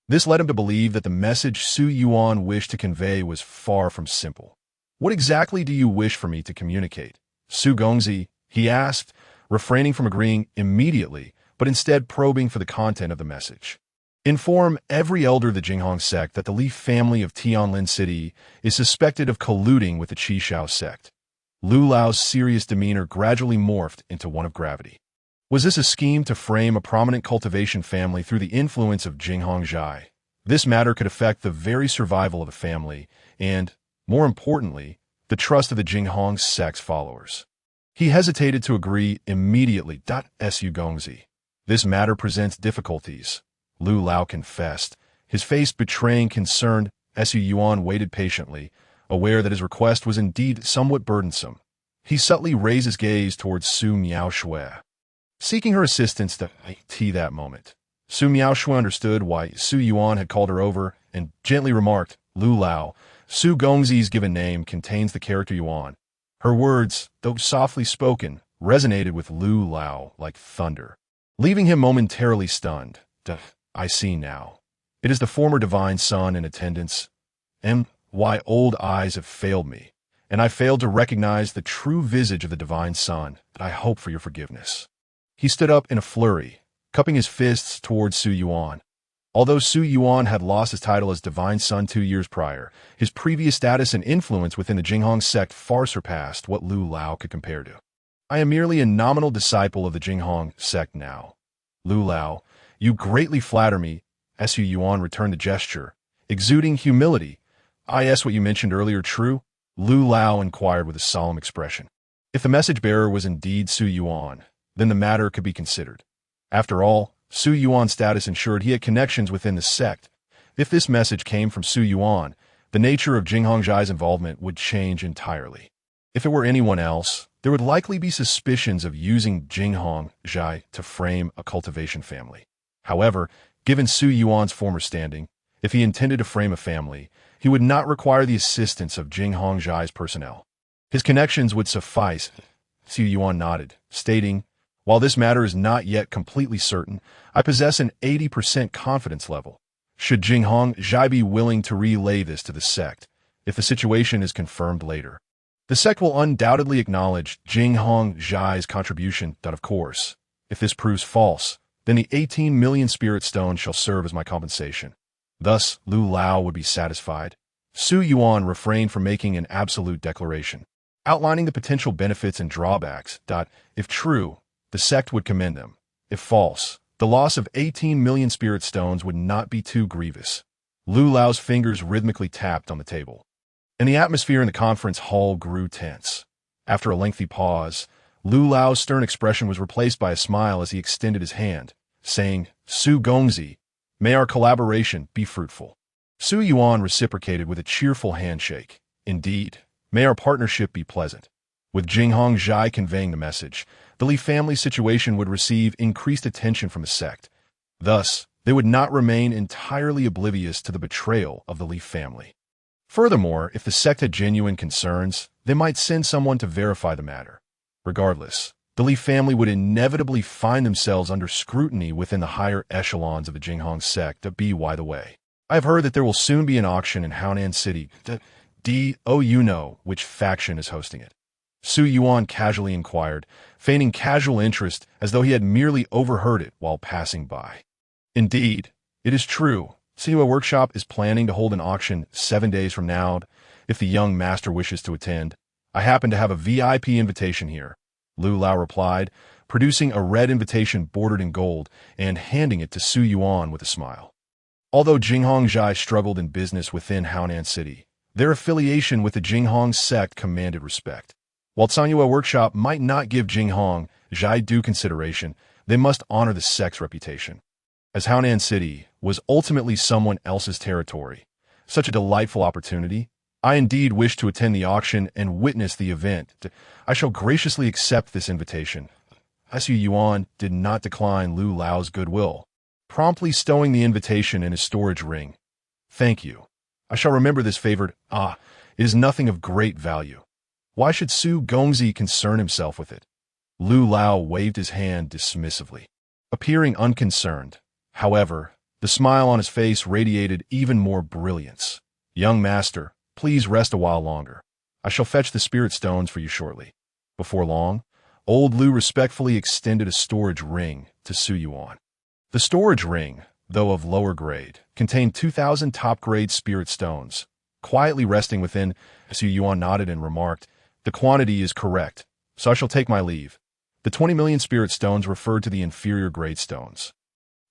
This led him to believe that the message Su Yuan wished to convey was far from simple. What exactly do you wish for me to communicate? Su Gongzi, he asked, refraining from agreeing immediately, but instead probing for the content of the message. Inform every elder of the Jinghong sect that the Li family of Tianlin City is suspected of colluding with the Qishao sect. Lu Lao's serious demeanor gradually morphed into one of gravity. Was this a scheme to frame a prominent cultivation family through the influence of Jinghong Zhai? This matter could affect the very survival of the family and, more importantly, the trust of the Jinghong sect's followers. He hesitated to agree immediately. Su Gongzi. This matter presents difficulties, Lu Lao confessed, his face betraying concern. Su Yuan waited patiently, aware that his request was indeed somewhat burdensome. He subtly raised his gaze towards Su Miaoshui, seeking her assistance to that moment. Su Miaoshui understood why Su Yuan had called her over and gently remarked, Lu Lao, Su Gongzi's given name contains the character Yuan. Her words, though softly spoken, resonated with Lu Lao like thunder, leaving him momentarily stunned. I see now. It is the former divine son in attendance. Why old eyes have failed me, and I failed to recognize the true visage of the divine son, but I hope for your forgiveness. He stood up in a flurry, cupping his fists towards Su Yuan. Although Su Yuan had lost his title as divine son 2 years prior, his previous status and influence within the Jinghong sect far surpassed what Lu Lao could compare to. I am merely a nominal disciple of the Jinghong sect now. Lu Lao, you greatly flatter me. Su Yuan returned the gesture, exuding humility. Is what you mentioned earlier true? Lu Lao inquired with a solemn expression. If the message bearer was indeed Su Yuan, then the matter could be considered. After all, Su Yuan's status ensured he had connections within the sect. If this message came from Su Yuan, the nature of Jinghong Zhai's involvement would change entirely. If it were anyone else, there would likely be suspicions of using Jinghong Zhai to frame a cultivation family. However, given Su Yuan's former standing, if he intended to frame a family, he would not require the assistance of Jinghong Zhai's personnel. His connections would suffice. Su Yuan nodded, stating, while this matter is not yet completely certain, I possess an 80% confidence level. Should Jinghong Zhai be willing to relay this to the sect, if the situation is confirmed later? The sect will undoubtedly acknowledge Jinghong Zhai's contribution, but of course, if this proves false, then the 18 million spirit stones shall serve as my compensation. Thus, Lu Lao would be satisfied. Su Yuan refrained from making an absolute declaration, outlining the potential benefits and drawbacks. If true, the sect would commend them. If false, the loss of 18 million spirit stones would not be too grievous. Lu Lao's fingers rhythmically tapped on the table, and the atmosphere in the conference hall grew tense. After a lengthy pause, Lu Lao's stern expression was replaced by a smile as he extended his hand, saying, Su Gongzi, may our collaboration be fruitful. Su Yuan reciprocated with a cheerful handshake. Indeed, may our partnership be pleasant. With Jinghong Zhai conveying the message, the Li family situation would receive increased attention from the sect. Thus, they would not remain entirely oblivious to the betrayal of the Li family. Furthermore, if the sect had genuine concerns, they might send someone to verify the matter. Regardless, the Li family would inevitably find themselves under scrutiny within the higher echelons of the Jinghong sect. By the way, I have heard that there will soon be an auction in Haonan City. You know which faction is hosting it? Su Yuan casually inquired, feigning casual interest as though he had merely overheard it while passing by. Indeed, it is true. Siwa Workshop is planning to hold an auction 7 days from now. If the young master wishes to attend, I happen to have a VIP invitation here, Lu Lao replied, producing a red invitation bordered in gold and handing it to Su Yuan with a smile. Although Jinghong Zhai struggled in business within Haonan City, their affiliation with the Jinghong sect commanded respect. While Sanyue Workshop might not give Jinghong Zhai due consideration, they must honor the sect's reputation. As Haonan City was ultimately someone else's territory, such a delightful opportunity, I indeed wish to attend the auction and witness the event. I shall graciously accept this invitation. Su Yuan did not decline Lu Lao's goodwill, promptly stowing the invitation in his storage ring. Thank you. I shall remember this favored. It is nothing of great value. Why should Su Gongzi concern himself with it? Lu Lao waved his hand dismissively, appearing unconcerned. However, the smile on his face radiated even more brilliance. Young master, please rest a while longer. I shall fetch the spirit stones for you shortly. Before long, old Lu respectfully extended a storage ring to Su Yuan. The storage ring, though of lower grade, contained 2,000 top-grade spirit stones. Quietly resting within, Su Yuan nodded and remarked, "The quantity is correct, so I shall take my leave." The 20 million spirit stones referred to the inferior grade stones.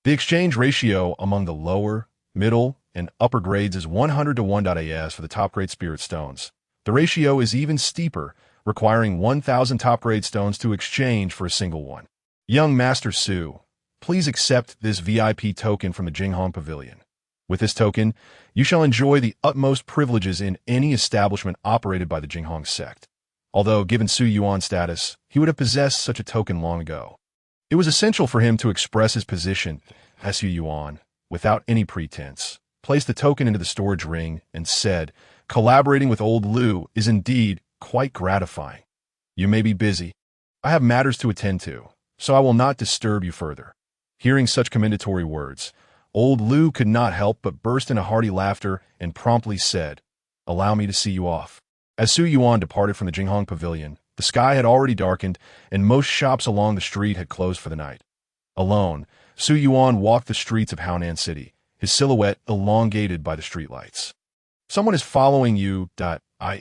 The exchange ratio among the lower, middle, and upper grades is 100 to 1.as for the top-grade spirit stones. The ratio is even steeper, requiring 1,000 top-grade stones to exchange for a single one. Young Master Su, please accept this VIP token from the Jinghong Pavilion. With this token, you shall enjoy the utmost privileges in any establishment operated by the Jinghong sect. Although, given Su Yuan's status, he would have possessed such a token long ago. It was essential for him to express his position. Su Yuan, without any pretense, placed the token into the storage ring and said, "Collaborating with old Lu is indeed quite gratifying. You may be busy. I have matters to attend to, so I will not disturb you further." Hearing such commendatory words, old Lu could not help but burst into hearty laughter and promptly said, "Allow me to see you off." As Su Yuan departed from the Jinghong Pavilion, the sky had already darkened and most shops along the street had closed for the night. Alone, Su Yuan walked the streets of Haonan City, his silhouette elongated by the streetlights. Someone is following you.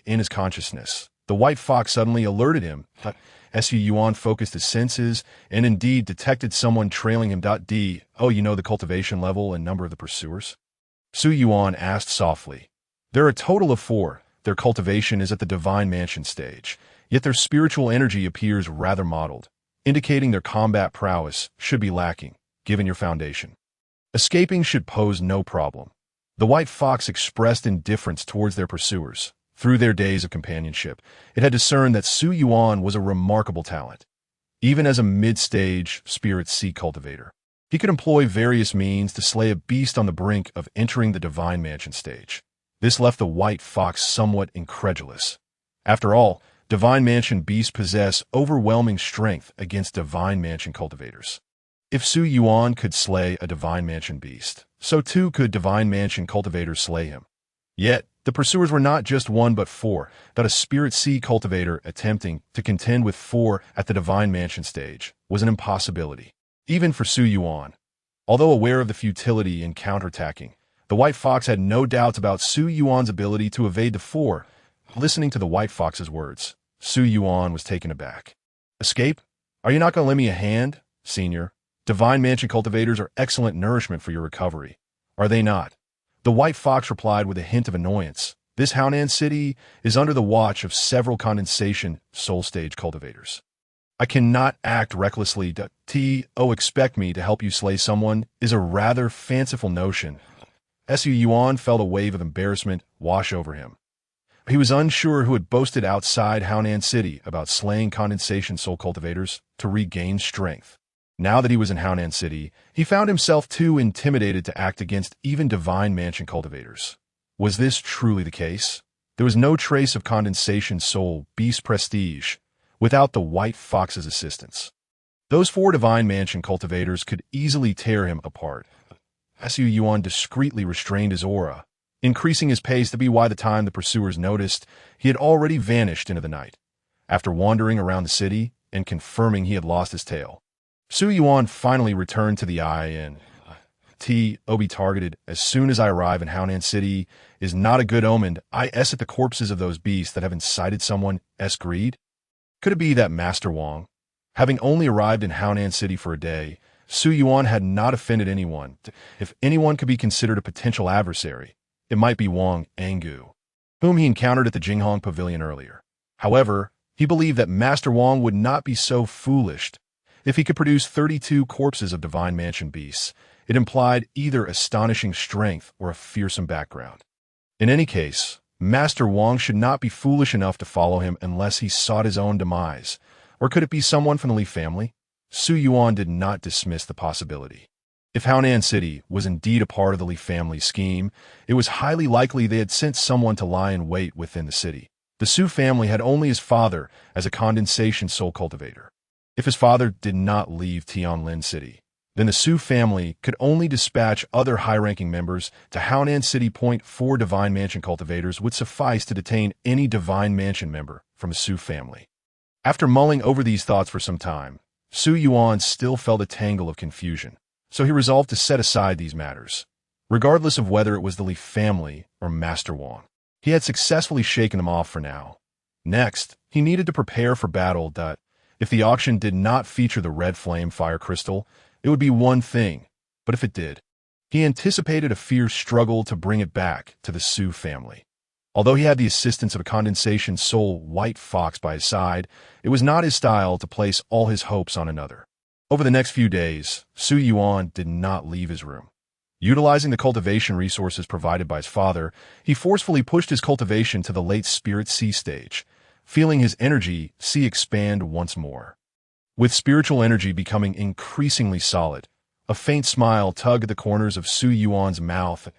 In his consciousness, the white fox suddenly alerted him. Su Yuan focused his senses and indeed detected someone trailing him. You know the cultivation level and number of the pursuers? Su Yuan asked softly. There are a total of 4. Their cultivation is at the divine mansion stage, yet their spiritual energy appears rather mottled, indicating their combat prowess should be lacking, given your foundation. Escaping should pose no problem. The white fox expressed indifference towards their pursuers. Through their days of companionship, it had discerned that Su Yuan was a remarkable talent. Even as a mid-stage spirit seed cultivator, he could employ various means to slay a beast on the brink of entering the divine mansion stage. This left the white fox somewhat incredulous. After all, divine mansion beasts possess overwhelming strength against divine mansion cultivators. If Su Yuan could slay a divine mansion beast, so too could divine mansion cultivators slay him. Yet, the pursuers were not just 1 but 4, that a spirit seed cultivator attempting to contend with 4 at the divine mansion stage was an impossibility, even for Su Yuan. Although aware of the futility in counterattacking, the white fox had no doubts about Su Yuan's ability to evade the 4. Listening to the white fox's words, Su Yuan was taken aback. "Escape? Are you not going to lend me a hand, senior? Divine mansion cultivators are excellent nourishment for your recovery, are they not?" The white fox replied with a hint of annoyance. This Haonan City is under the watch of several condensation soul stage cultivators. I cannot act recklessly. Expect me to help you slay someone is a rather fanciful notion. Su Yuan felt a wave of embarrassment wash over him. He was unsure who had boasted outside Haonan City about slaying condensation soul cultivators to regain strength. Now that he was in Haonan City, he found himself too intimidated to act against even divine mansion cultivators. Was this truly the case? There was no trace of condensation soul beast prestige without the white fox's assistance. Those 4 divine mansion cultivators could easily tear him apart. Su Yuan discreetly restrained his aura, increasing his pace to be by the time the pursuers noticed, he had already vanished into the night. After wandering around the city and confirming he had lost his tail, Su Yuan finally returned to the eye and Obi targeted. As soon as I arrive in Haonan City is not a good omen. I s at the corpses of those beasts that have incited someone's greed. Could it be that Master Wang? Having only arrived in Haonan City for a day, Su Yuan had not offended anyone. If anyone could be considered a potential adversary, it might be Wang Angu, whom he encountered at the Jinghong Pavilion earlier. However, he believed that Master Wang would not be so foolish. If he could produce 32 corpses of Divine Mansion beasts, it implied either astonishing strength or a fearsome background. In any case, Master Wang should not be foolish enough to follow him unless he sought his own demise. Or could it be someone from the Li family? Su Yuan did not dismiss the possibility. If Haonan City was indeed a part of the Li family scheme, it was highly likely they had sent someone to lie in wait within the city. The Su family had only his father as a condensation soul cultivator. If his father did not leave Tianlin City, then the Su family could only dispatch other high-ranking members to Haonan City. 4 Divine Mansion cultivators would suffice to detain any Divine Mansion member from the Su family. After mulling over these thoughts for some time, Su Yuan still felt a tangle of confusion, so he resolved to set aside these matters, regardless of whether it was the Li family or Master Wang. He had successfully shaken them off for now. Next, he needed to prepare for battle. If the auction did not feature the red flame fire crystal, it would be one thing, but if it did, he anticipated a fierce struggle to bring it back to the Su family. Although he had the assistance of a condensation soul white fox by his side, it was not his style to place all his hopes on another. Over the next few days, Su Yuan did not leave his room. Utilizing the cultivation resources provided by his father, he forcefully pushed his cultivation to the late Spirit C stage, feeling his energy C expand once more. With spiritual energy becoming increasingly solid, a faint smile tugged at the corners of Su Yuan's mouth.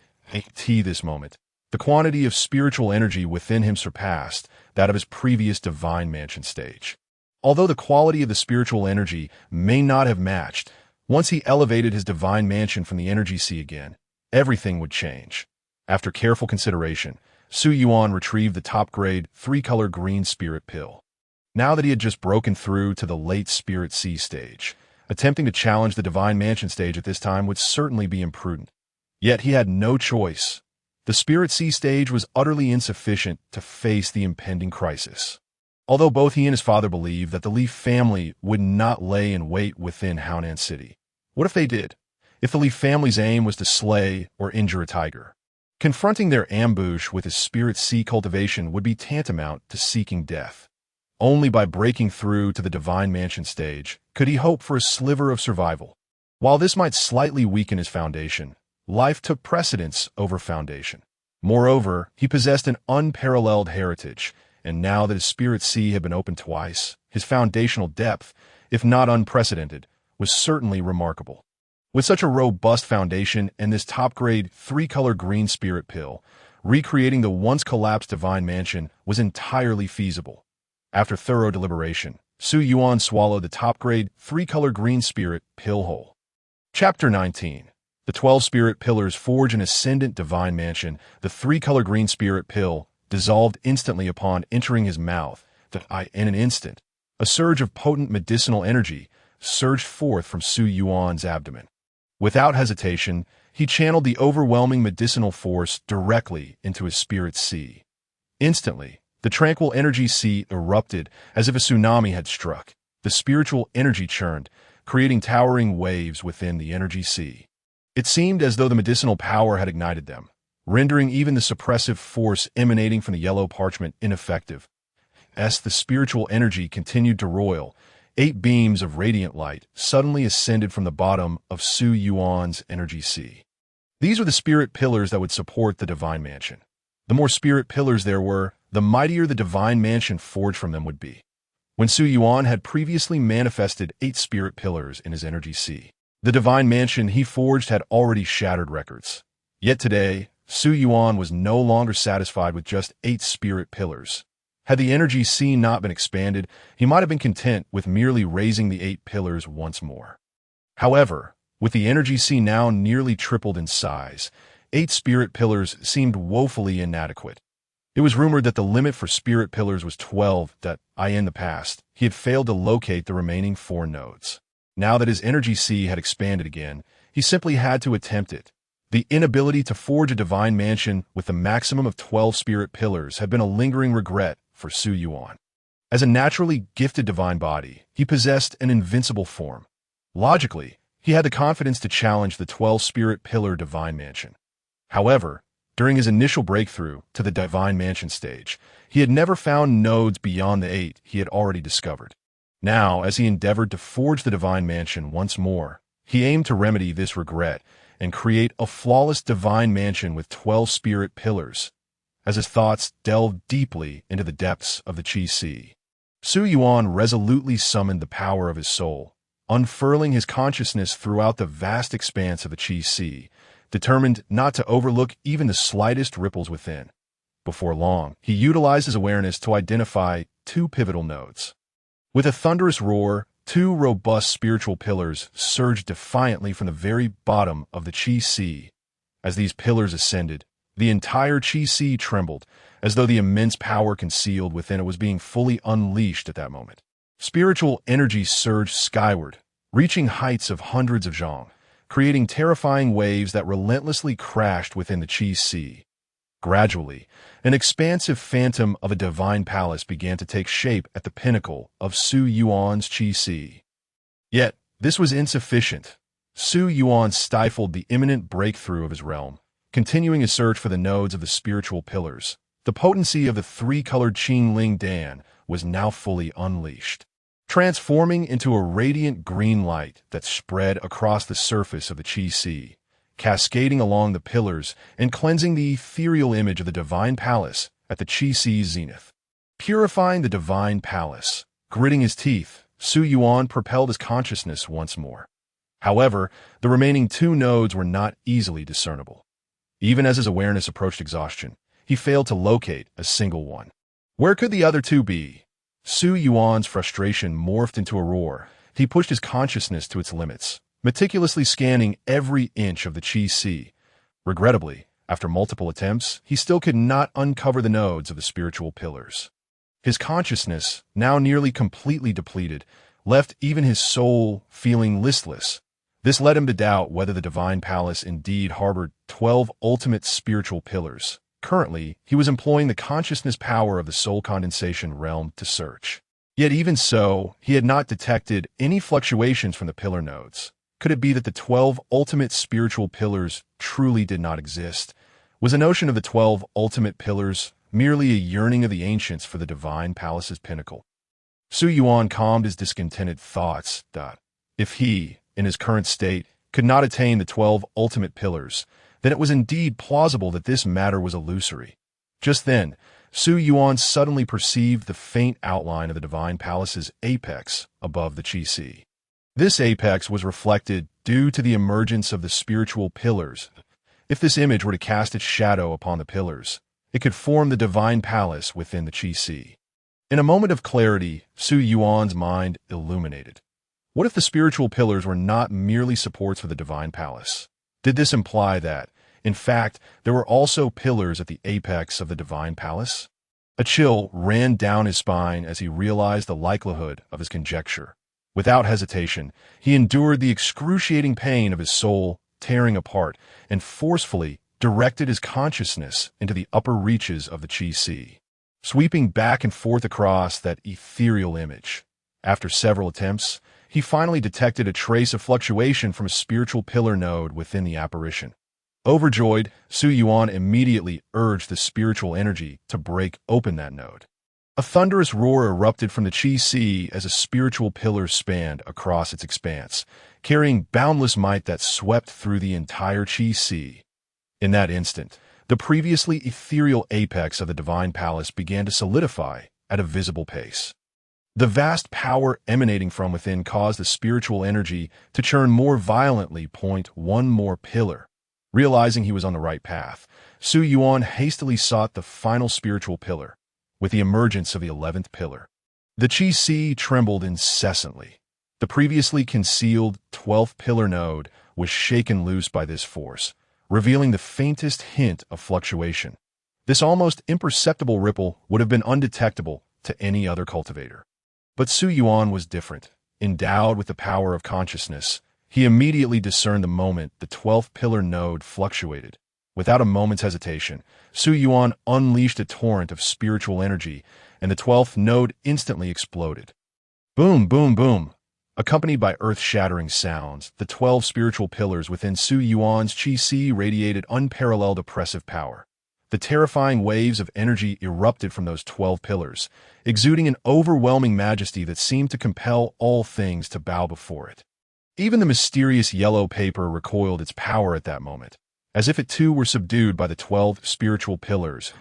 This moment, the quantity of spiritual energy within him surpassed that of his previous Divine Mansion stage. Although the quality of the spiritual energy may not have matched, once he elevated his Divine Mansion from the Energy Sea again, everything would change. After careful consideration, Su Yuan retrieved the top-grade 3-color green spirit pill. Now that he had just broken through to the late Spirit C stage, attempting to challenge the Divine Mansion stage at this time would certainly be imprudent. Yet he had no choice. The Spirit C stage was utterly insufficient to face the impending crisis. Although both he and his father believed that the Li family would not lay in wait within Haonan City. What if they did? If the Li family's aim was to slay or injure a tiger? Confronting their ambush with his Spirit C cultivation would be tantamount to seeking death. Only by breaking through to the Divine Mansion stage could he hope for a sliver of survival. While this might slightly weaken his foundation, life took precedence over foundation. Moreover, he possessed an unparalleled heritage, and now that his Spirit C had been opened twice, his foundational depth, if not unprecedented, was certainly remarkable. With such a robust foundation and this top-grade 3-color green spirit pill, recreating the once-collapsed Divine Mansion was entirely feasible. After thorough deliberation, Su Yuan swallowed the top-grade 3-color green spirit pill whole. Chapter 19. The 12 spirit pillars forge an ascendant Divine Mansion. The 3-color green spirit pill dissolved instantly upon entering his mouth. In an instant, a surge of potent medicinal energy surged forth from Su Yuan's abdomen. Without hesitation, he channeled the overwhelming medicinal force directly into his Spirit C. Instantly, the tranquil energy sea erupted as if a tsunami had struck. The spiritual energy churned, creating towering waves within the energy sea. It seemed as though the medicinal power had ignited them, rendering even the suppressive force emanating from the yellow parchment ineffective. As the spiritual energy continued to roil, 8 beams of radiant light suddenly ascended from the bottom of Su Yuan's energy sea. These were the spirit pillars that would support the Divine Mansion. The more spirit pillars there were, the mightier the Divine Mansion forged from them would be. When Su Yuan had previously manifested 8 spirit pillars in his energy sea, the Divine Mansion he forged had already shattered records. Yet today, Su Yuan was no longer satisfied with just 8 spirit pillars. Had the energy sea not been expanded, he might have been content with merely raising the 8 pillars once more. However, with the energy sea now nearly tripled in size, 8 spirit pillars seemed woefully inadequate. It was rumored that the limit for spirit pillars was 12. In the past, he had failed to locate the remaining 4 nodes. Now that his energy sea had expanded again, He simply had to attempt it. The inability to forge a divine mansion with the maximum of 12 spirit pillars had been a lingering regret for Su Yuan. As a naturally gifted divine body, he possessed an invincible form. Logically, he had the confidence to challenge the 12 spirit pillar divine mansion. However, during his initial breakthrough to the divine mansion stage, he had never found nodes beyond the 8 he had already discovered. Now, as he endeavored to forge the divine mansion once more, he aimed to remedy this regret and create a flawless divine mansion with 12 spirit pillars. As his thoughts delved deeply into the depths of the Qi Sea, Su Yuan resolutely summoned the power of his soul, unfurling his consciousness throughout the vast expanse of the Qi Sea, determined not to overlook even the slightest ripples within. Before long, he utilized his awareness to identify 2 pivotal nodes. With a thunderous roar, 2 robust spiritual pillars surged defiantly from the very bottom of the Qi Sea. As these pillars ascended, the entire Qi Sea trembled, as though the immense power concealed within it was being fully unleashed at that moment. Spiritual energy surged skyward, reaching heights of hundreds of zhang, creating terrifying waves that relentlessly crashed within the Qi Sea. Gradually, an expansive phantom of a divine palace began to take shape at the pinnacle of Su Yuan's Qi Sea. Yet, this was insufficient. Su Yuan stifled the imminent breakthrough of his realm, continuing his search for the nodes of the spiritual pillars. The potency of the 3-colored Qing Ling Dan was now fully unleashed, transforming into a radiant green light that spread across the surface of the Qi Sea, cascading along the pillars and cleansing the ethereal image of the divine palace at the Qi Sea's zenith. Purifying the divine palace, gritting his teeth, Su Yuan propelled his consciousness once more. However, the remaining 2 nodes were not easily discernible. Even as his awareness approached exhaustion, he failed to locate a single one. Where could the other 2 be? Su Yuan's frustration morphed into a roar. He pushed his consciousness to its limits, meticulously scanning every inch of the Qi Sea. Regrettably, after multiple attempts, he still could not uncover the nodes of the spiritual pillars. His consciousness, now nearly completely depleted, left even his soul feeling listless. This led him to doubt whether the divine palace indeed harbored 12 ultimate spiritual pillars. Currently, he was employing the consciousness power of the soul condensation realm to search. Yet even so, he had not detected any fluctuations from the pillar nodes. Could it be that the 12 ultimate spiritual pillars truly did not exist? Was the notion of the 12 ultimate pillars merely a yearning of the ancients for the divine palace's pinnacle? Su Yuan calmed his discontented thoughts. If he, in his current state, could not attain the 12 ultimate pillars, then it was indeed plausible that this matter was illusory. Just then, Su Yuan suddenly perceived the faint outline of the divine palace's apex above the Qi Sea. This apex was reflected due to the emergence of the spiritual pillars. If this image were to cast its shadow upon the pillars, it could form the divine palace within the Qi Sea. In a moment of clarity, Su Yuan's mind illuminated. What if the spiritual pillars were not merely supports for the divine palace? Did this imply that, in fact, there were also pillars at the apex of the divine palace? A chill ran down his spine as he realized the likelihood of his conjecture. Without hesitation, he endured the excruciating pain of his soul tearing apart and forcefully directed his consciousness into the upper reaches of the Qi Sea, sweeping back and forth across that ethereal image. After several attempts, he finally detected a trace of fluctuation from a spiritual pillar node within the apparition. Overjoyed, Su Yuan immediately urged the spiritual energy to break open that node. A thunderous roar erupted from the Qi Sea as a spiritual pillar spanned across its expanse, carrying boundless might that swept through the entire Qi Sea. In that instant, the previously ethereal apex of the divine palace began to solidify at a visible pace. The vast power emanating from within caused the spiritual energy to churn more violently. One more pillar. Realizing he was on the right path, Su Yuan hastily sought the final spiritual pillar. With the emergence of the 11th pillar, the Qi Sea trembled incessantly. The previously concealed 12th pillar node was shaken loose by this force, revealing the faintest hint of fluctuation. This almost imperceptible ripple would have been undetectable to any other cultivator. But Su Yuan was different. Endowed with the power of consciousness, He immediately discerned the moment the 12th pillar node fluctuated. Without a moment's hesitation, Su Yuan unleashed a torrent of spiritual energy, and the 12th node instantly exploded. Boom, boom, boom. Accompanied by earth-shattering sounds, the 12 spiritual pillars within Su Yuan's Qi radiated unparalleled oppressive power. The terrifying waves of energy erupted from those 12 pillars, exuding an overwhelming majesty that seemed to compel all things to bow before it. Even the mysterious yellow paper recoiled its power at that moment, as if it too were subdued by the 12 spiritual pillars.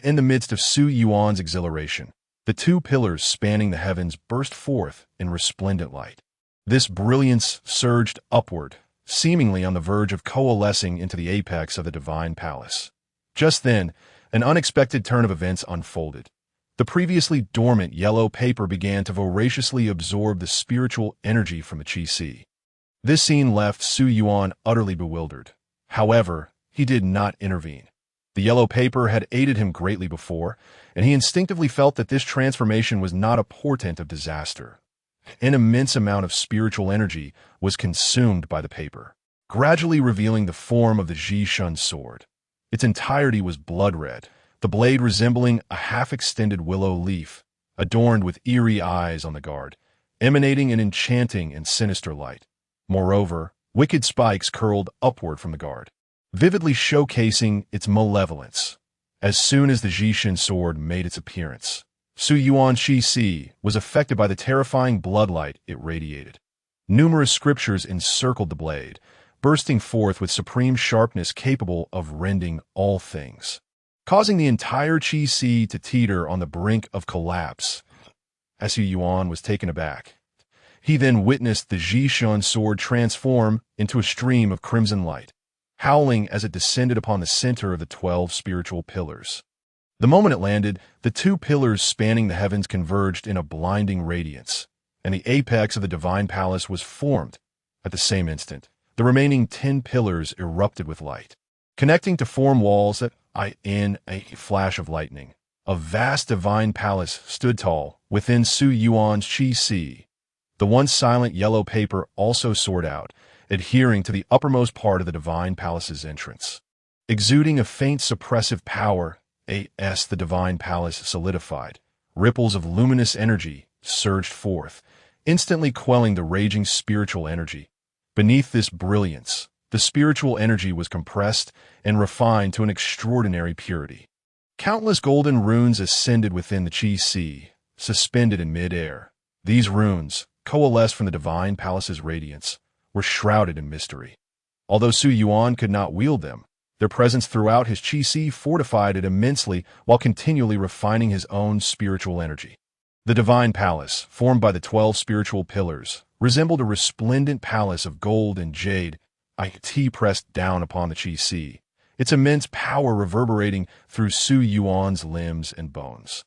In the midst of Su Yuan's exhilaration, the 2 pillars spanning the heavens burst forth in resplendent light. This brilliance surged upward, seemingly on the verge of coalescing into the apex of the divine palace. Just then, an unexpected turn of events unfolded. The previously dormant yellow paper began to voraciously absorb the spiritual energy from the Qi. This scene left Su Yuan utterly bewildered. However, he did not intervene. The yellow paper had aided him greatly before, and he instinctively felt that this transformation was not a portent of disaster. An immense amount of spiritual energy was consumed by the paper, gradually revealing the form of the Zhishun sword. Its entirety was blood red, the blade resembling a half-extended willow leaf, adorned with eerie eyes on the guard, emanating an enchanting and sinister light. Moreover, wicked spikes curled upward from the guard, vividly showcasing its malevolence. As soon as the Zhishun sword made its appearance, Su Yuan's Qi was affected by the terrifying bloodlight it radiated. Numerous scriptures encircled the blade, bursting forth with supreme sharpness capable of rending all things, causing the entire Qi to teeter on the brink of collapse. As Su Yuan was taken aback, he then witnessed the Zhishun sword transform into a stream of crimson light, howling as it descended upon the center of the 12 spiritual pillars. The moment it landed, the 2 pillars spanning the heavens converged in a blinding radiance, and the apex of the divine palace was formed. At the same instant, the remaining 10 pillars erupted with light, connecting to form walls that, in a flash of lightning, a vast divine palace stood tall within Su Yuan's Qi. The once silent yellow paper also soared out, adhering to the uppermost part of the divine palace's entrance. Exuding a faint suppressive power, the divine palace solidified. Ripples of luminous energy surged forth, instantly quelling the raging spiritual energy. Beneath this brilliance, the spiritual energy was compressed and refined to an extraordinary purity. Countless golden runes ascended within the Qi, suspended in mid-air. These runes, coalesced from the divine palace's radiance, were shrouded in mystery. Although Su Yuan could not wield them, their presence throughout his Qi fortified it immensely while continually refining his own spiritual energy. The divine palace, formed by the 12 spiritual pillars, resembled a resplendent palace of gold and jade, pressed down upon the Qi, its immense power reverberating through Su Yuan's limbs and bones,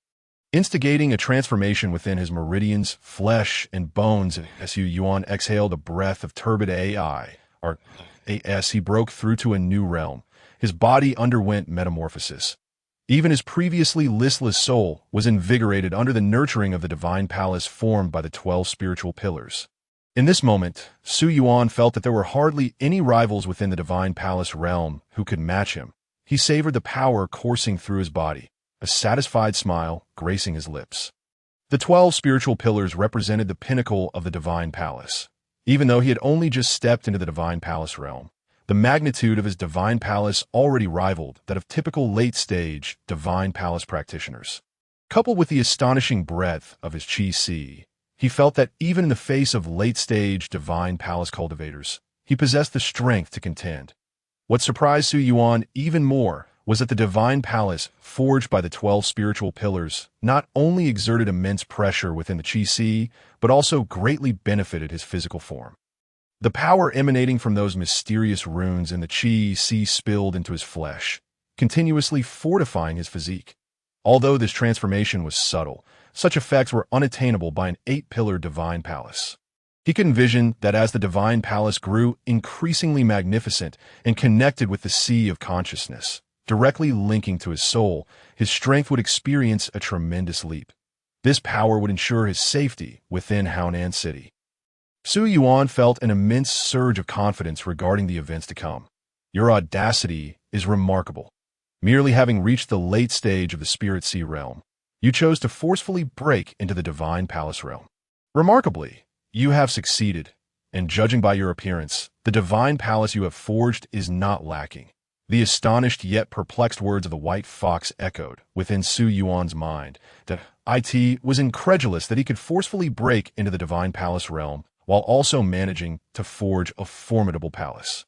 instigating a transformation within his meridians, flesh, and bones. As Su Yuan exhaled a breath of turbid he broke through to a new realm. His body underwent metamorphosis. Even his previously listless soul was invigorated under the nurturing of the divine palace formed by the 12 spiritual pillars. In this moment, Su Yuan felt that there were hardly any rivals within the divine palace realm who could match him. He savored the power coursing through his body, a satisfied smile gracing his lips. The 12 spiritual pillars represented the pinnacle of the divine palace. Even though he had only just stepped into the divine palace realm, the magnitude of his divine palace already rivaled that of typical late-stage divine palace practitioners. Coupled with the astonishing breadth of his Qi, he felt that even in the face of late-stage divine palace cultivators, he possessed the strength to contend. What surprised Su Yuan even more was that the divine palace, forged by the 12 spiritual pillars, not only exerted immense pressure within the Qi, but also greatly benefited his physical form. The power emanating from those mysterious runes in the Qi spilled into his flesh, continuously fortifying his physique. Although this transformation was subtle, such effects were unattainable by an 8-pillar divine palace. He could envision that as the divine palace grew increasingly magnificent and connected with the sea of consciousness, directly linking to his soul, his strength would experience a tremendous leap. This power would ensure his safety within Haonan City. Su Yuan felt an immense surge of confidence regarding the events to come. Your audacity is remarkable. Merely having reached the late stage of the Spirit Sea realm, you chose to forcefully break into the Divine Palace realm. Remarkably, you have succeeded, and judging by your appearance, the Divine Palace you have forged is not lacking. The astonished yet perplexed words of the White Fox echoed within Su Yuan's mind that it was incredulous that he could forcefully break into the Divine Palace realm while also managing to forge a formidable palace.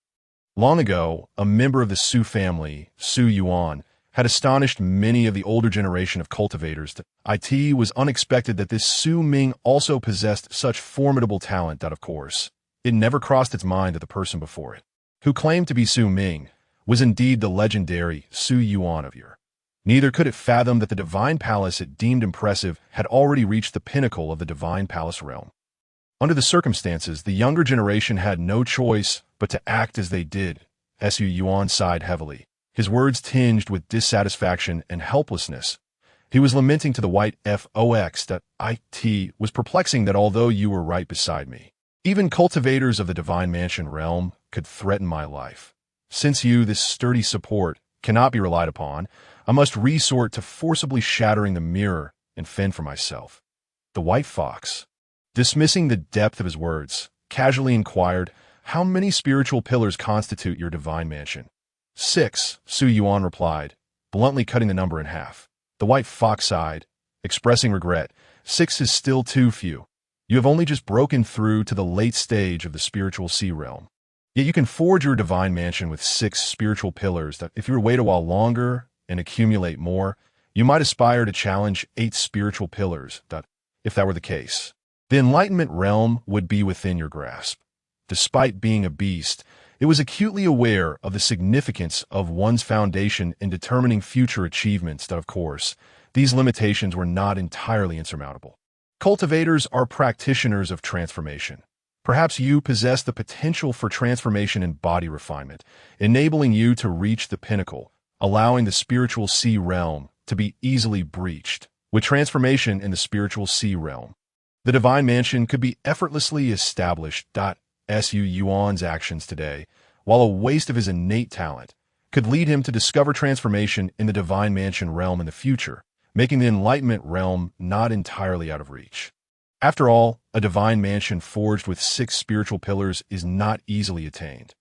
Long ago, a member of the Su family, Su Yuan, had astonished many of the older generation of cultivators. It was unexpected that this Su Ming also possessed such formidable talent that, of course, it never crossed its mind that the person before it, who claimed to be Su Ming, was indeed the legendary Su Yuan of yore. Neither could it fathom that the Divine Palace it deemed impressive had already reached the pinnacle of the Divine Palace realm. Under the circumstances, the younger generation had no choice but to act as they did. Su Yuan sighed heavily, his words tinged with dissatisfaction and helplessness. He was lamenting to the White Fox that it was perplexing that although you were right beside me, even cultivators of the Divine Mansion realm could threaten my life. Since you, this sturdy support, cannot be relied upon, I must resort to forcibly shattering the mirror and fend for myself. The White Fox, dismissing the depth of his words, casually inquired, how many spiritual pillars constitute your Divine Mansion? 6, Su Yuan replied, bluntly cutting the number in half. The White Fox sighed, expressing regret. 6 is still too few. You have only just broken through to the late stage of the spiritual sea realm. Yet you can forge your Divine Mansion with 6 spiritual pillars that if you were to wait a while longer and accumulate more, you might aspire to challenge 8 spiritual pillars that, if that were the case, the Enlightenment realm would be within your grasp. Despite being a beast, it was acutely aware of the significance of one's foundation in determining future achievements that, of course, these limitations were not entirely insurmountable. Cultivators are practitioners of transformation. Perhaps you possess the potential for transformation in body refinement, enabling you to reach the pinnacle, allowing the spiritual sea realm to be easily breached. With transformation in the spiritual sea realm, the Divine Mansion could be effortlessly established. Su Yuan's actions today, while a waste of his innate talent, could lead him to discover transformation in the Divine Mansion realm in the future, making the Enlightenment realm not entirely out of reach. After all, a Divine Mansion forged with 6 spiritual pillars is not easily attained.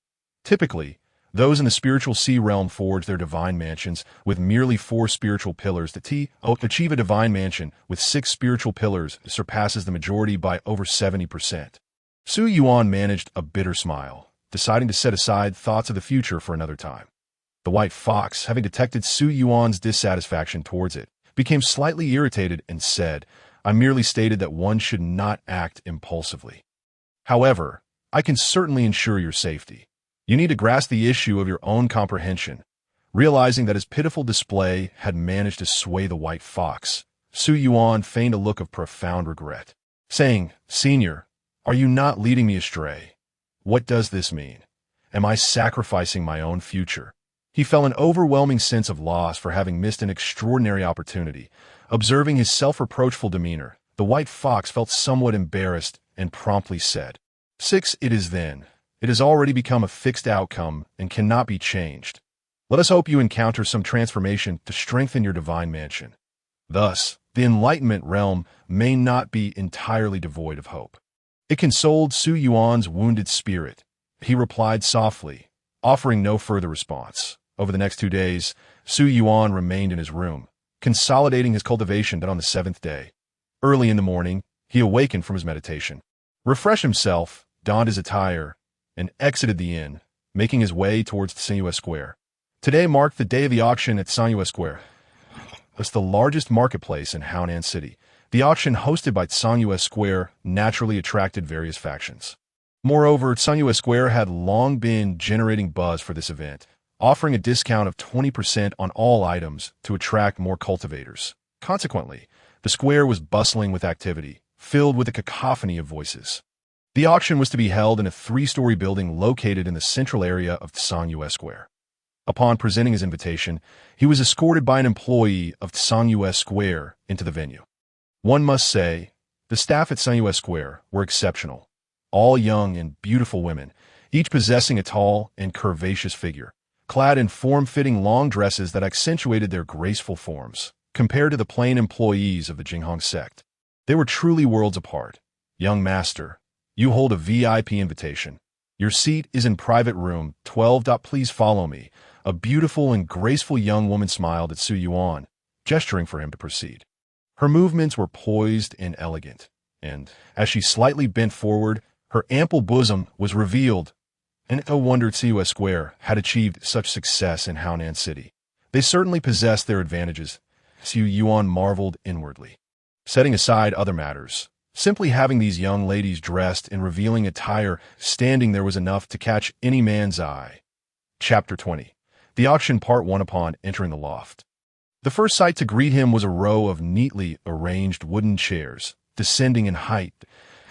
Typically, those in the spiritual sea realm forge their Divine Mansions with merely 4 spiritual pillars. To achieve a Divine Mansion with 6 spiritual pillars surpasses the majority by over 70%. Su Yuan managed a bitter smile, deciding to set aside thoughts of the future for another time. The White Fox, having detected Su Yuan's dissatisfaction towards it, became slightly irritated and said, I merely stated that one should not act impulsively. However, I can certainly ensure your safety. You need to grasp the issue of your own comprehension. Realizing that his pitiful display had managed to sway the White Fox, Su Yuan feigned a look of profound regret, saying, Senior, are you not leading me astray? What does this mean? Am I sacrificing my own future? He felt an overwhelming sense of loss for having missed an extraordinary opportunity. Observing his self-reproachful demeanor, the White Fox felt somewhat embarrassed and promptly said, 6 it is then. It has already become a fixed outcome and cannot be changed. Let us hope you encounter some transformation to strengthen your Divine Mansion. Thus, the Enlightenment realm may not be entirely devoid of hope. It consoled Su Yuan's wounded spirit. He replied softly, offering no further response. Over the next 2 days, Su Yuan remained in his room, consolidating his cultivation. That on the 7th day, early in the morning, he awakened from his meditation, refreshed himself, donned his attire, and exited the inn, making his way towards Sanyue Square. Today marked the day of the auction at Sanyue Square. It's the largest marketplace in Haonan City. The auction hosted by Sanyue Square naturally attracted various factions. Moreover, Sanyue Square had long been generating buzz for this event, offering a discount of 20% on all items to attract more cultivators. Consequently, the square was bustling with activity, filled with a cacophony of voices. The auction was to be held in a 3-story building located in the central area of Sanyue Square. Upon presenting his invitation, he was escorted by an employee of Sanyue Square into the venue. One must say, the staff at Sanyue Square were exceptional. all young and beautiful women, each possessing a tall and curvaceous figure, clad in form-fitting long dresses that accentuated their graceful forms, compared to the plain employees of the Jinghong sect. They were truly worlds apart. Young master, you hold a VIP invitation. Your seat is in private room 12. Please follow me. A beautiful and graceful young woman smiled at Su Yuan, gesturing for him to proceed. Her movements were poised and elegant, and as she slightly bent forward, her ample bosom was revealed. And no wonder Tsuyu Square had achieved such success in Haonan City. They certainly possessed their advantages, Su Yuan marveled inwardly. Setting aside other matters, simply having these young ladies dressed in revealing attire standing there was enough to catch any man's eye. Chapter 20. The Auction Part 1. Upon entering the loft, the first sight to greet him was a row of neatly arranged wooden chairs, descending in height.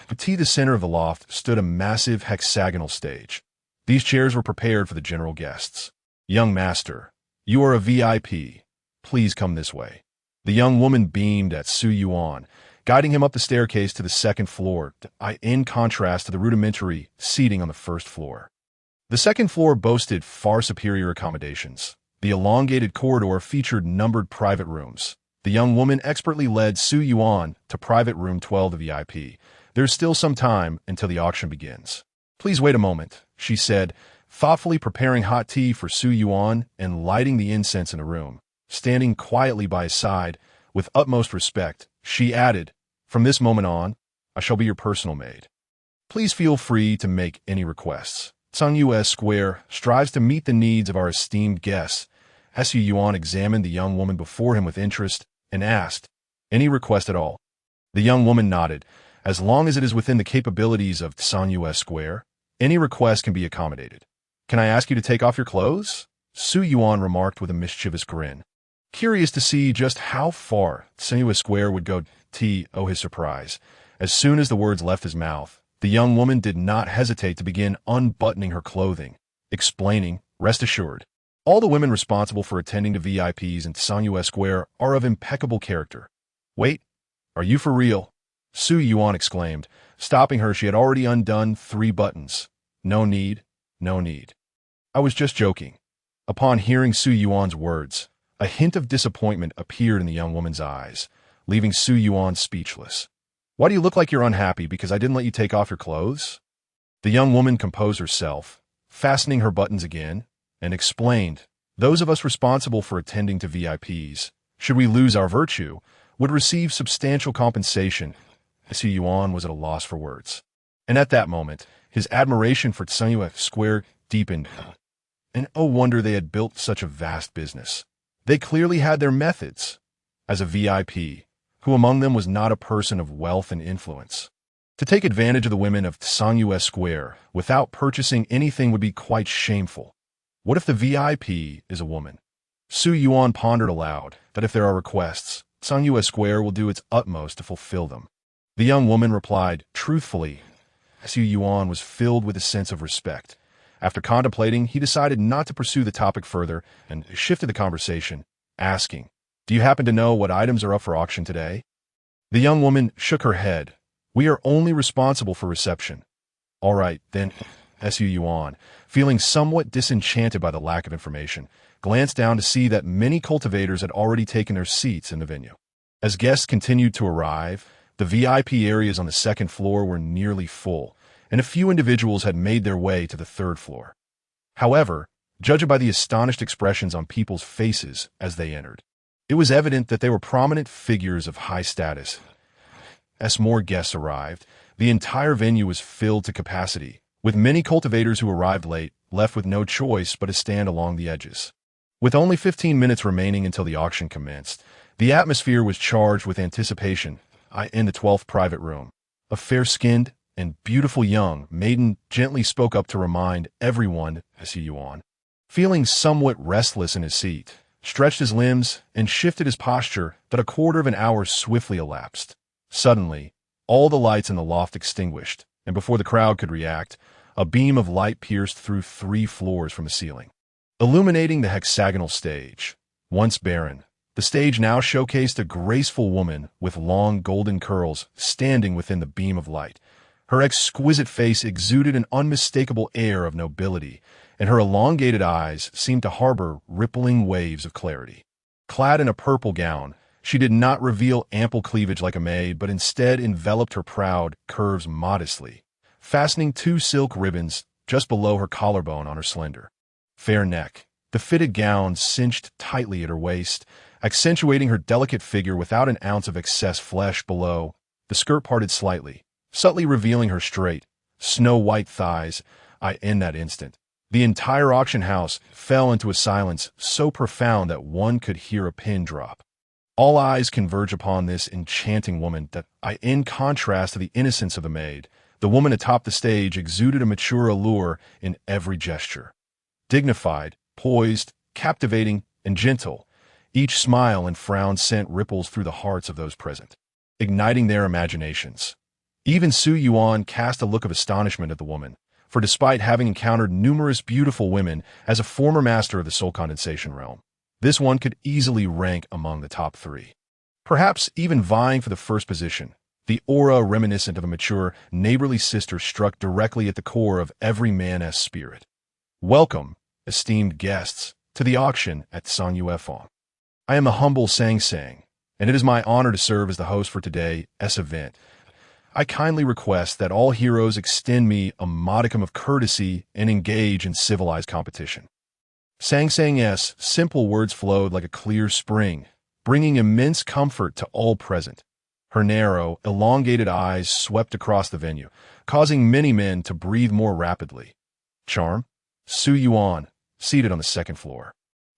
To the center of the loft stood a massive hexagonal stage. These chairs were prepared for the general guests. Young master, you are a VIP. Please come this way. The young woman beamed at Su Yuan, guiding him up the staircase to the second floor, in contrast to the rudimentary seating on the first floor. The second floor boasted far superior accommodations. The elongated corridor featured numbered private rooms. The young woman expertly led Su Yuan to private room 12, the VIP. There's still some time until the auction begins. Please wait a moment, she said, thoughtfully preparing hot tea for Su Yuan and lighting the incense in the room. Standing quietly by his side, with utmost respect, she added, from this moment on, I shall be your personal maid. Please feel free to make any requests. Tsangyu Square strives to meet the needs of our esteemed guests. Su Yuan examined the young woman before him with interest and asked, any request at all? The young woman nodded. As long as it is within the capabilities of Tsangyu Square, any request can be accommodated. Can I ask you to take off your clothes? Su Yuan remarked with a mischievous grin. Curious to see just how far Tsangyu Square would go. His surprise. As soon as the words left his mouth, the young woman did not hesitate to begin unbuttoning her clothing, explaining, rest assured, all the women responsible for attending to VIPs in Tsangyu Square are of impeccable character. Wait, are you for real? Su Yuan exclaimed, stopping her. She had already undone 3 buttons. No need, no need. I was just joking. Upon hearing Su Yuan's words, a hint of disappointment appeared in the young woman's eyes, leaving Su Yuan speechless. Why do you look like you're unhappy because I didn't let you take off your clothes? The young woman composed herself, fastening her buttons again, and explained, those of us responsible for attending to VIPs, should we lose our virtue, would receive substantial compensation. Su Yuan was at a loss for words. And at that moment, his admiration for Tsangyu Square deepened. And oh wonder they had built such a vast business. They clearly had their methods. As a VIP, who among them was not a person of wealth and influence? To take advantage of the women of Tsangyu Square without purchasing anything would be quite shameful. What if the VIP is a woman? Su Yuan pondered aloud that if there are requests, Tsangyu Square will do its utmost to fulfill them. The young woman replied, truthfully. Su Yuan was filled with a sense of respect. After contemplating, he decided not to pursue the topic further and shifted the conversation, asking, do you happen to know what items are up for auction today? The young woman shook her head. We are only responsible for reception. All right, then, Su Yuan, feeling somewhat disenchanted by the lack of information, glanced down to see that many cultivators had already taken their seats in the venue. As guests continued to arrive, the VIP areas on the second floor were nearly full, and a few individuals had made their way to the third floor. However, judging by the astonished expressions on people's faces as they entered, it was evident that they were prominent figures of high status. As more guests arrived, the entire venue was filled to capacity, with many cultivators who arrived late left with no choice but to stand along the edges. With only 15 minutes remaining until the auction commenced, the atmosphere was charged with anticipation. In the 12th private room, a fair-skinned and beautiful young maiden gently spoke up to remind everyone, Su Yuan, feeling somewhat restless in his seat, stretched his limbs and shifted his posture that a quarter of an hour swiftly elapsed. Suddenly, all the lights in the loft extinguished, and before the crowd could react, a beam of light pierced through 3 floors from the ceiling, illuminating the hexagonal stage. Once barren, the stage now showcased a graceful woman with long golden curls standing within the beam of light, Her exquisite face exuded an unmistakable air of nobility, and her elongated eyes seemed to harbor rippling waves of clarity. Clad in a purple gown, she did not reveal ample cleavage like a maid, but instead enveloped her proud curves modestly, fastening two silk ribbons just below her collarbone on her slender, fair neck. The fitted gown cinched tightly at her waist, accentuating her delicate figure without an ounce of excess flesh below. The skirt parted slightly, subtly revealing her straight, snow-white thighs. In that instant, the entire auction house fell into a silence so profound that one could hear a pin drop. All eyes converge upon this enchanting woman that, in contrast to the innocence of the maid, the woman atop the stage exuded a mature allure in every gesture. Dignified, poised, captivating, and gentle, each smile and frown sent ripples through the hearts of those present, igniting their imaginations. Even Su Yuan cast a look of astonishment at the woman, for despite having encountered numerous beautiful women as a former master of the soul condensation realm, this one could easily rank among the top three. Perhaps even vying for the first position. The aura reminiscent of a mature, neighborly sister struck directly at the core of every man's spirit. Welcome, esteemed guests, to the auction at Sanyue. I am a humble Sang Sang, and it is my honor to serve as the host for today's event. I kindly request that all heroes extend me a modicum of courtesy and engage in civilized competition. Sang Sang's simple words flowed like a clear spring, bringing immense comfort to all present. Her narrow, elongated eyes swept across the venue, causing many men to breathe more rapidly. Charm? Su Yuan, seated on the second floor,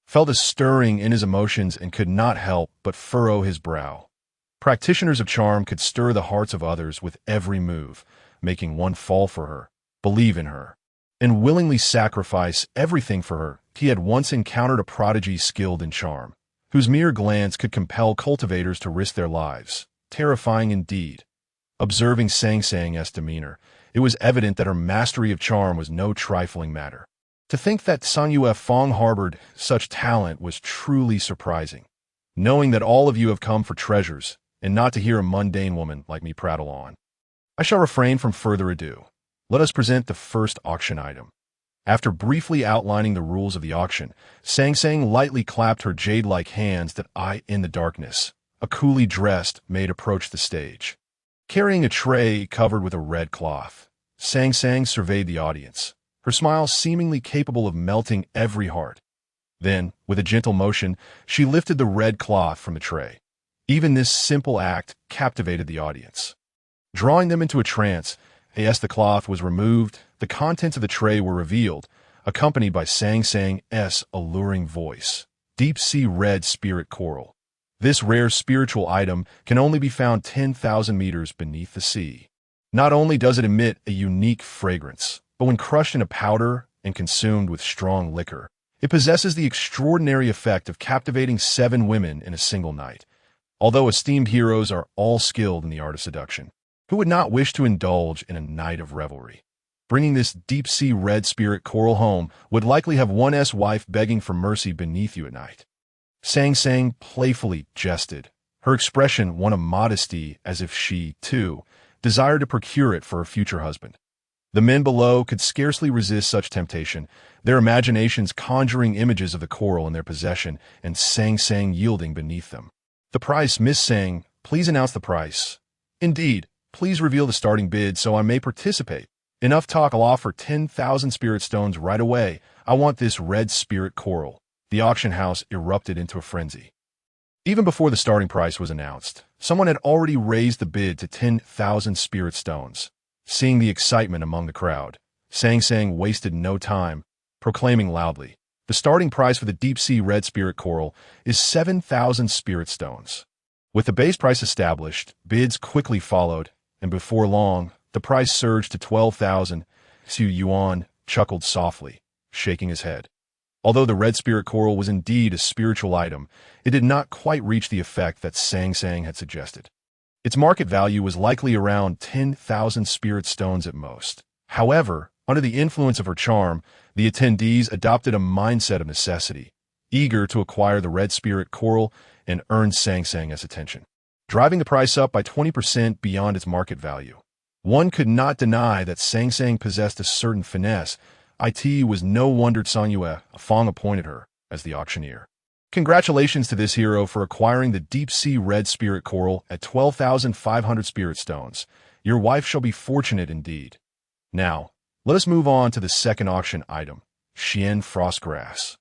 felt a stirring in his emotions and could not help but furrow his brow. Practitioners of charm could stir the hearts of others with every move, making one fall for her, believe in her, and willingly sacrifice everything for her. He had once encountered a prodigy skilled in charm, whose mere glance could compel cultivators to risk their lives. Terrifying indeed. Observing Sang Sang's demeanor, it was evident that her mastery of charm was no trifling matter. To think that Sanyue Fong harbored such talent was truly surprising. Knowing that all of you have come for treasures, and not to hear a mundane woman like me prattle on, I shall refrain from further ado. Let us present the first auction item. After briefly outlining the rules of the auction, Sang Sang lightly clapped her jade-like hands that in the darkness, a coolly dressed maid approached the stage. Carrying a tray covered with a red cloth, Sang Sang surveyed the audience, her smile seemingly capable of melting every heart. Then, with a gentle motion, she lifted the red cloth from the tray. Even this simple act captivated the audience, drawing them into a trance. As the cloth was removed, the contents of the tray were revealed, accompanied by Sang Sang's alluring voice. Deep-sea red spirit coral. This rare spiritual item can only be found 10,000 meters beneath the sea. Not only does it emit a unique fragrance, but when crushed in a powder and consumed with strong liquor, it possesses the extraordinary effect of captivating 7 women in a single night. Although esteemed heroes are all skilled in the art of seduction, who would not wish to indulge in a night of revelry? Bringing this deep-sea red spirit coral home would likely have one's wife begging for mercy beneath you at night. Sang Sang playfully jested, her expression one of modesty, as if she, too, desired to procure it for her future husband. The men below could scarcely resist such temptation, their imaginations conjuring images of the coral in their possession and Sang Sang yielding beneath them. The price, Miss Sang, please announce the price. Indeed, please reveal the starting bid so I may participate. Enough talk, I'll offer 10,000 spirit stones right away. I want this red spirit coral. The auction house erupted into a frenzy. Even before the starting price was announced, someone had already raised the bid to 10,000 spirit stones. Seeing the excitement among the crowd, Sang Sang wasted no time, proclaiming loudly, the starting price for the deep-sea red spirit coral is 7,000 spirit stones. With the base price established, bids quickly followed, and before long, the price surged to 12,000. Su Yuan chuckled softly, shaking his head. Although the red spirit coral was indeed a spiritual item, it did not quite reach the effect that Sang Sang had suggested. Its market value was likely around 10,000 spirit stones at most. However, under the influence of her charm, the attendees adopted a mindset of necessity, eager to acquire the red spirit coral and earn Sang Sang's attention, driving the price up by 20% beyond its market value. One could not deny that Sang Sang possessed a certain finesse. It was no wonder Song Yue Fong appointed her as the auctioneer. Congratulations to this hero for acquiring the deep-sea red spirit coral at 12,500 spirit stones. Your wife shall be fortunate indeed. Now, let us move on to the second auction item, Xian Frost Grass.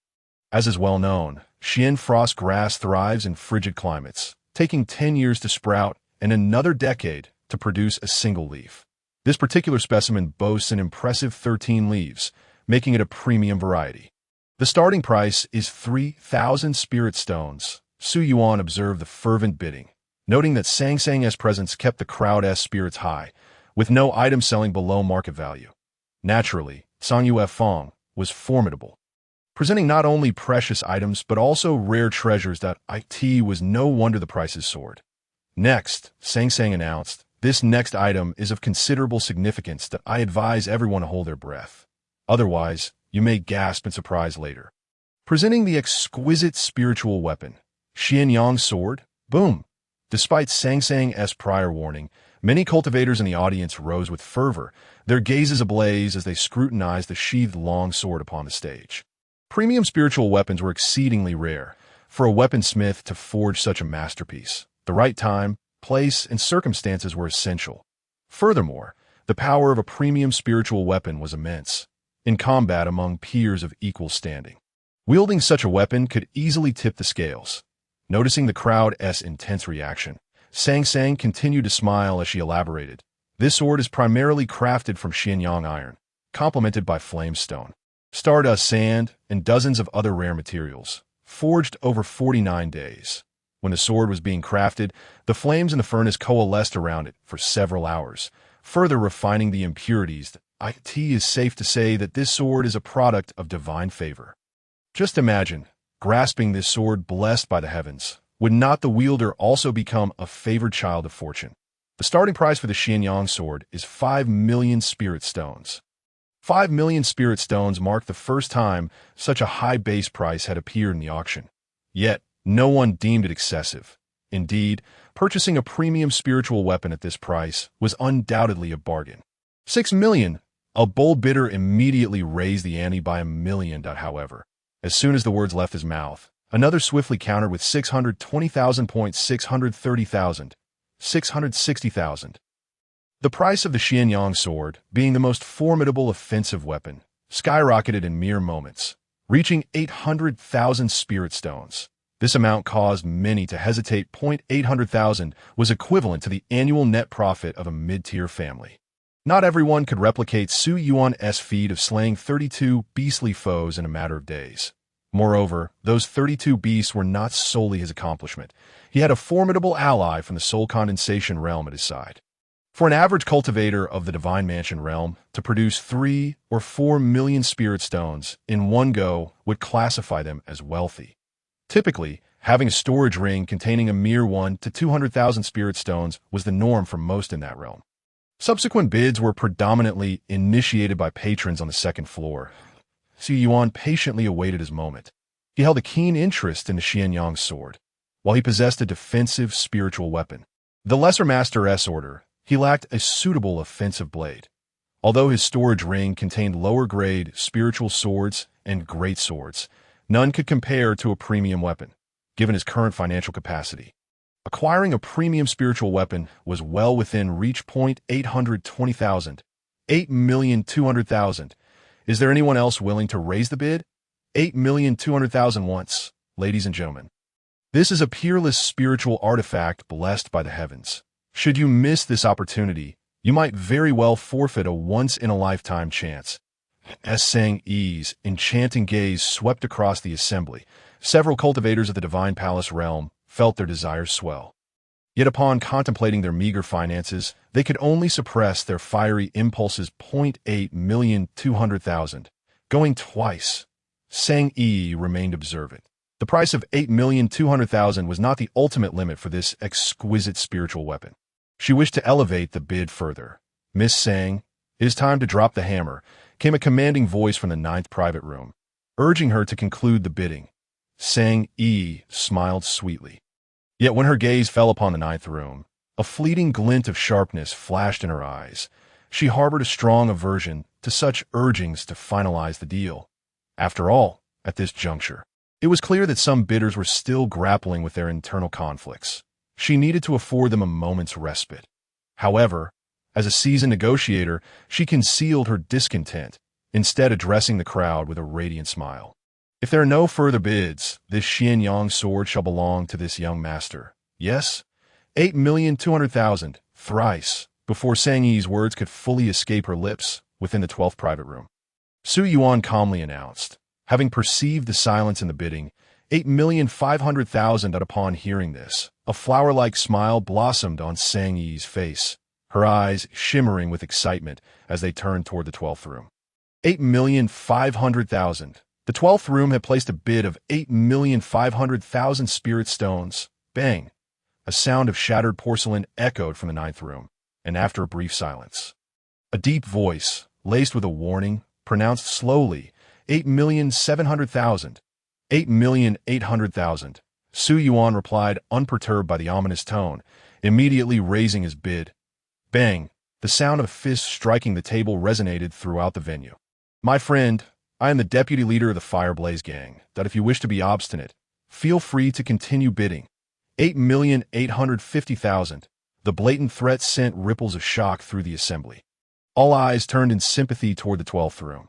As is well known, Xian Frost Grass thrives in frigid climates, taking 10 years to sprout and another decade to produce a single leaf. This particular specimen boasts an impressive 13 leaves, making it a premium variety. The starting price is 3,000 spirit stones. Su Yuan observed the fervent bidding, noting that Sang Sang's presence kept the crowd's spirits high, with no item selling below market value. Naturally, Song Yue Fong was formidable, presenting not only precious items but also rare treasures. That it was no wonder the prices soared. Next, Sang Sang announced, "This next item is of considerable significance that I advise everyone to hold their breath. Otherwise, you may gasp in surprise later." Presenting the exquisite spiritual weapon, Xian Yang Sword, boom! Despite Sang Sang's prior warning, many cultivators in the audience rose with fervor, their gazes ablaze as they scrutinized the sheathed long sword upon the stage. Premium spiritual weapons were exceedingly rare. For a weaponsmith to forge such a masterpiece, the right time, place, and circumstances were essential. Furthermore, the power of a premium spiritual weapon was immense, in combat among peers of equal standing. Wielding such a weapon could easily tip the scales. Noticing the crowd's intense reaction, Sang Sang continued to smile as she elaborated. This sword is primarily crafted from Xianyang iron, complemented by flame stone, stardust sand, and dozens of other rare materials, forged over 49 days. When the sword was being crafted, the flames in the furnace coalesced around it for several hours, further refining the impurities. It is safe to say that this sword is a product of divine favor. Just imagine, grasping this sword blessed by the heavens. Would not the wielder also become a favored child of fortune? The starting price for the Xianyang sword is 5 million spirit stones. 5 million spirit stones marked the first time such a high base price had appeared in the auction. Yet, no one deemed it excessive. Indeed, purchasing a premium spiritual weapon at this price was undoubtedly a bargain. 6 million! A bold bidder immediately raised the ante by 1 million. However, as soon as the words left his mouth, another swiftly countered with 620,000 points, 630,000, 660,000. The price of the Xianyang sword, being the most formidable offensive weapon, skyrocketed in mere moments, reaching 800,000 spirit stones. This amount caused many to hesitate. 800,000 was equivalent to the annual net profit of a mid-tier family. Not everyone could replicate Su Yuan's feat of slaying 32 beastly foes in a matter of days. Moreover, those 32 beasts were not solely his accomplishment. He had a formidable ally from the soul condensation realm at his side. For an average cultivator of the Divine Mansion realm, to produce 3 or 4 million spirit stones in one go would classify them as wealthy. Typically, having a storage ring containing a mere 1 to 200,000 spirit stones was the norm for most in that realm. Subsequent bids were predominantly initiated by patrons on the second floor. Su Yuan patiently awaited his moment. He held a keen interest in the Xianyang sword. While he possessed a defensive spiritual weapon, the Lesser Master's order, he lacked a suitable offensive blade. Although his storage ring contained lower-grade spiritual swords and great swords, none could compare to a premium weapon, given his current financial capacity. Acquiring a premium spiritual weapon was well within reach. 820,000, 8,200,000. Is there anyone else willing to raise the bid? 8,200,000 once, ladies and gentlemen. This is a peerless spiritual artifact blessed by the heavens. Should you miss this opportunity, you might very well forfeit a once-in-a-lifetime chance. As Sang Yi's enchanting gaze swept across the assembly, several cultivators of the Divine Palace realm felt their desires swell. Yet upon contemplating their meager finances, they could only suppress their fiery impulses. 8,200,000. Going twice. Sang Yi remained observant. The price of 8,200,000 was not the ultimate limit for this exquisite spiritual weapon. She wished to elevate the bid further. "Miss Sang, it is time to drop the hammer," came a commanding voice from the 9th private room, urging her to conclude the bidding. Sang Yi smiled sweetly. Yet when her gaze fell upon the 9th room, A fleeting glint of sharpness flashed in her eyes. She harbored a strong aversion to such urgings to finalize the deal. After all, at this juncture, it was clear that some bidders were still grappling with their internal conflicts. She needed to afford them a moment's respite. However, as a seasoned negotiator, she concealed her discontent, instead addressing the crowd with a radiant smile. If there are no further bids, this Xianyang sword shall belong to this young master. Yes? 8,200,000, thrice, before Sang Yi's words could fully escape her lips, within the 12th private room. Su Yuan calmly announced, having perceived the silence in the bidding, 8,500,000. Upon hearing this, a flower-like smile blossomed on Sang Yi's face, her eyes shimmering with excitement as they turned toward the 12th room. 8,500,000. The 12th room had placed a bid of 8,500,000 spirit stones. Bang! A sound of shattered porcelain echoed from the 9th room, and after a brief silence, a deep voice, laced with a warning, pronounced slowly, 8,700,000. 8,800,000. Su Yuan replied, unperturbed by the ominous tone, immediately raising his bid. Bang! The sound of fists striking the table resonated throughout the venue. My friend, I am the deputy leader of the Fireblaze Gang, that if you wish to be obstinate, feel free to continue bidding. 8,850,000. The blatant threat sent ripples of shock through the assembly. All eyes turned in sympathy toward the 12th room.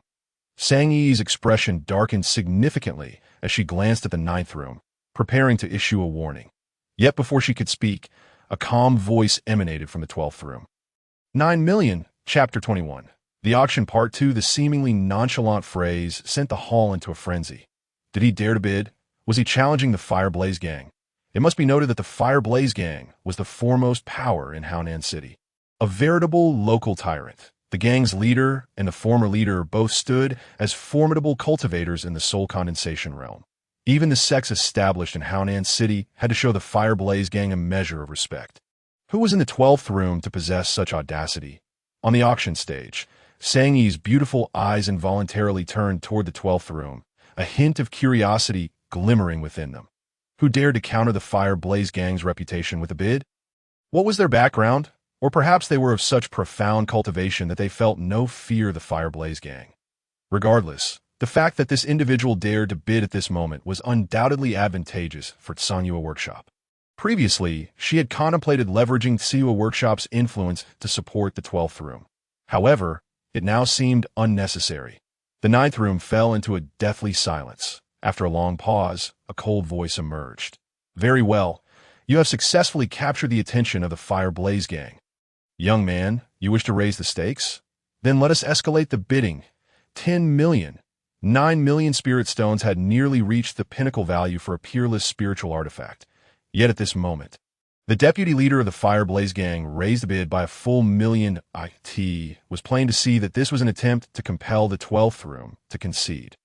Sang Yi's expression darkened significantly as she glanced at the 9th room, preparing to issue a warning. Yet before she could speak, a calm voice emanated from the 12th room. 9 million, Chapter 21. The auction Part 2. The seemingly nonchalant phrase sent the hall into a frenzy. Did he dare to bid? Was he challenging the Fireblaze Gang? It must be noted that the Fireblaze Gang was the foremost power in Haonan City. A veritable local tyrant, the gang's leader and the former leader both stood as formidable cultivators in the soul condensation realm. Even the sects established in Haonan City had to show the Fireblaze Gang a measure of respect. Who was in the 12th room to possess such audacity? On the auction stage, Sang Yi's beautiful eyes involuntarily turned toward the 12th room, a hint of curiosity glimmering within them. Who dared to counter the Fireblaze Gang's reputation with a bid? What was their background? Or perhaps they were of such profound cultivation that they felt no fear of the Fireblaze Gang. Regardless, the fact that this individual dared to bid at this moment was undoubtedly advantageous for Tsanyua Workshop. Previously, she had contemplated leveraging Tsanyua Workshop's influence to support the 12th room. However, it now seemed unnecessary. The 9th room fell into a deathly silence. After a long pause, a cold voice emerged. Very well. You have successfully captured the attention of the Fireblaze Gang. Young man, you wish to raise the stakes? Then let us escalate the bidding. 10 million. 9 million spirit stones had nearly reached the pinnacle value for a peerless spiritual artifact. Yet at this moment, the deputy leader of the Fireblaze Gang raised the bid by a full million. It was plain to see that this was an attempt to compel the 12th room to concede.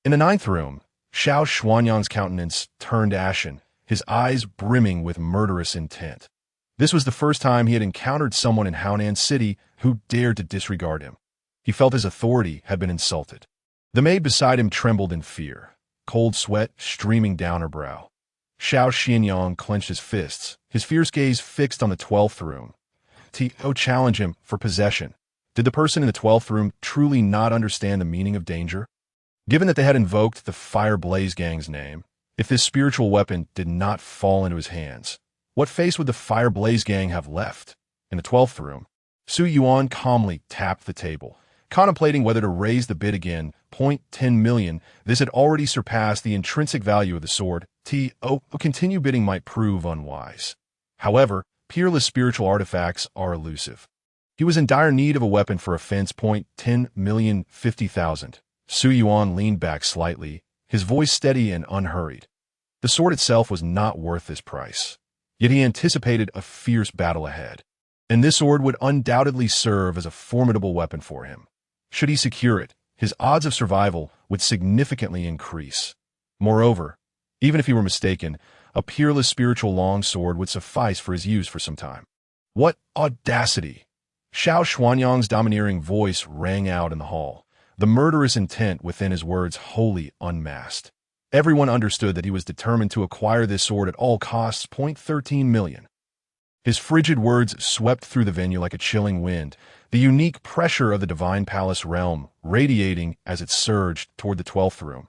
In the 9th room, Xiao Xuanyang's countenance turned ashen, his eyes brimming with murderous intent. This was the first time he had encountered someone in Haonan City who dared to disregard him. He felt his authority had been insulted. The maid beside him trembled in fear, cold sweat streaming down her brow. Xiao Xianyang clenched his fists, his fierce gaze fixed on the 12th room. To challenge him for possession. Did the person in the 12th room truly not understand the meaning of danger? Given that they had invoked the Fireblaze Gang's name, if this spiritual weapon did not fall into his hands, what face would the Fireblaze Gang have left? In the 12th room, Su Yuan calmly tapped the table, contemplating whether to raise the bid again. 10 million. This had already surpassed the intrinsic value of the sword. Continue bidding might prove unwise. However, peerless spiritual artifacts are elusive. He was in dire need of a weapon for offense. 10,050,000. Su Yuan leaned back slightly, his voice steady and unhurried. The sword itself was not worth this price. Yet he anticipated a fierce battle ahead, and this sword would undoubtedly serve as a formidable weapon for him. Should he secure it, his odds of survival would significantly increase. Moreover, even if he were mistaken, a peerless spiritual longsword would suffice for his use for some time. What audacity! Xiao Xuanyang's domineering voice rang out in the hall, the murderous intent within his words wholly unmasked. Everyone understood that he was determined to acquire this sword at all costs. 13 million. His frigid words swept through the venue like a chilling wind, the unique pressure of the divine palace realm radiating as it surged toward the 12th room.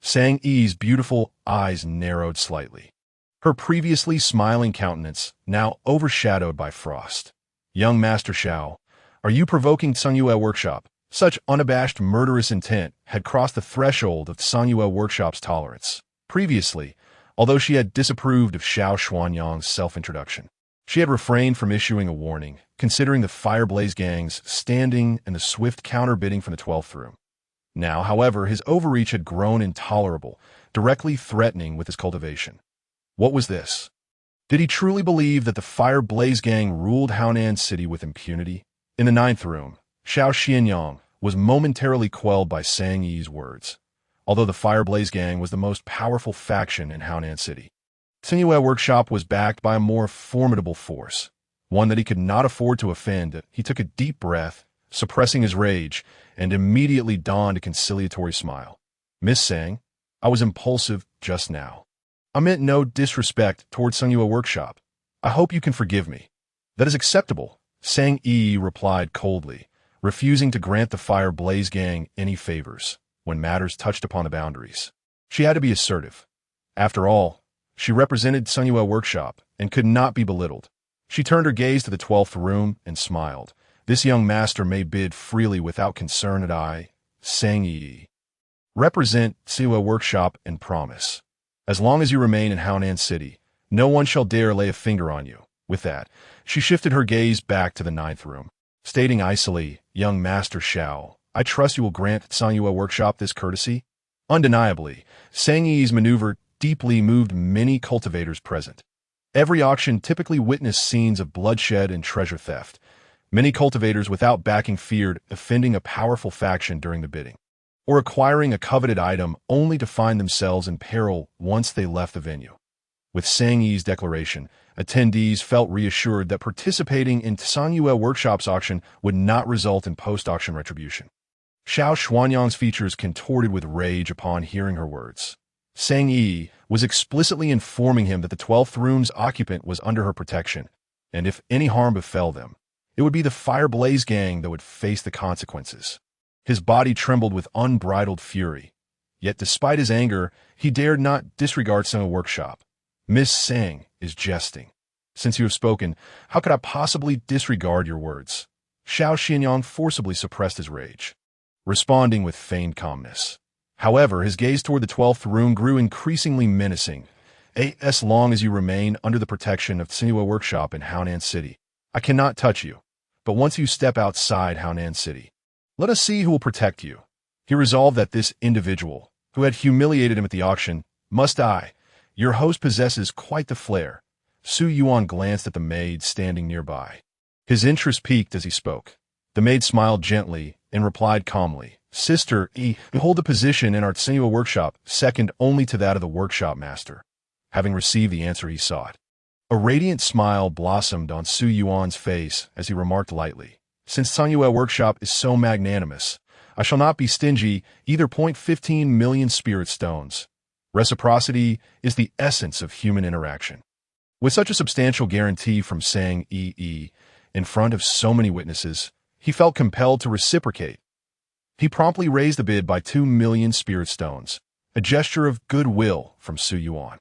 Sang Yi's beautiful eyes narrowed slightly, her previously smiling countenance now overshadowed by frost. "Young Master Xiao, are you provoking Tsungyue Workshop?" Such unabashed murderous intent had crossed the threshold of Tsungyue Workshop's tolerance. Previously, although she had disapproved of Xiao Xuanyang's self-introduction, she had refrained from issuing a warning, considering the Fireblaze Gang's standing and the swift counter-bidding from the 12th room. Now, however, his overreach had grown intolerable, directly threatening with his cultivation. What was this? Did he truly believe that the Fireblaze Gang ruled Haonan City with impunity? In the 9th room, Xiao Xianyang was momentarily quelled by Sang Yi's words. Although the Fireblaze Gang was the most powerful faction in Haonan City, Tsungyue Workshop was backed by a more formidable force, one that he could not afford to offend. He took a deep breath, suppressing his rage, and immediately donned a conciliatory smile. "Miss Sang, I was impulsive just now. I meant no disrespect toward Tsungyue Workshop. I hope you can forgive me." "That is acceptable," Sang Yi replied coldly, refusing to grant the Fireblaze Gang any favors when matters touched upon the boundaries. She had to be assertive. After all, she represented Tsungyue Workshop and could not be belittled. She turned her gaze to the 12th room and smiled. "This young master may bid freely without concern, and I, Sang Yi, represent Tsungyue Workshop and promise. As long as you remain in Haonan City, no one shall dare lay a finger on you." With that, she shifted her gaze back to the 9th room, stating icily, "Young Master Xiao, I trust you will grant Tsungyue Workshop this courtesy." Undeniably, Sang Yi's maneuver deeply moved many cultivators present. Every auction typically witnessed scenes of bloodshed and treasure theft. Many cultivators without backing feared offending a powerful faction during the bidding, or acquiring a coveted item only to find themselves in peril once they left the venue. With Sang Yi's declaration, attendees felt reassured that participating in Tsungyue Workshop's auction would not result in post-auction retribution. Xiao Xuanyang's features contorted with rage upon hearing her words. Sang Yi was explicitly informing him that the 12th room's occupant was under her protection, and if any harm befell them, it would be the Fireblaze Gang that would face the consequences. His body trembled with unbridled fury. Yet despite his anger, he dared not disregard Tsungyue Workshop. "Miss Sang is jesting. Since you have spoken, how could I possibly disregard your words?" Xiao Xianyang forcibly suppressed his rage, responding with feigned calmness. However, his gaze toward the 12th room grew increasingly menacing. "As long as you remain under the protection of Tsungyue Workshop in Haonan City, I cannot touch you. But once you step outside Haonan City, let us see who will protect you." He resolved that this individual, who had humiliated him at the auction, must die. "Your host possesses quite the flair." Su Yuan glanced at the maid standing nearby. His interest peaked as he spoke. The maid smiled gently and replied calmly, "Sister E, you hold a position in our Tsungyue Workshop second only to that of the workshop master." Having received the answer he sought, a radiant smile blossomed on Su Yuan's face as he remarked lightly, "Since Tsungyue Workshop is so magnanimous, I shall not be stingy either. 15 million spirit stones. Reciprocity is the essence of human interaction." With such a substantial guarantee from Sang Yi in front of so many witnesses, he felt compelled to reciprocate. He promptly raised the bid by 2 million spirit stones, a gesture of goodwill from Su Yuan.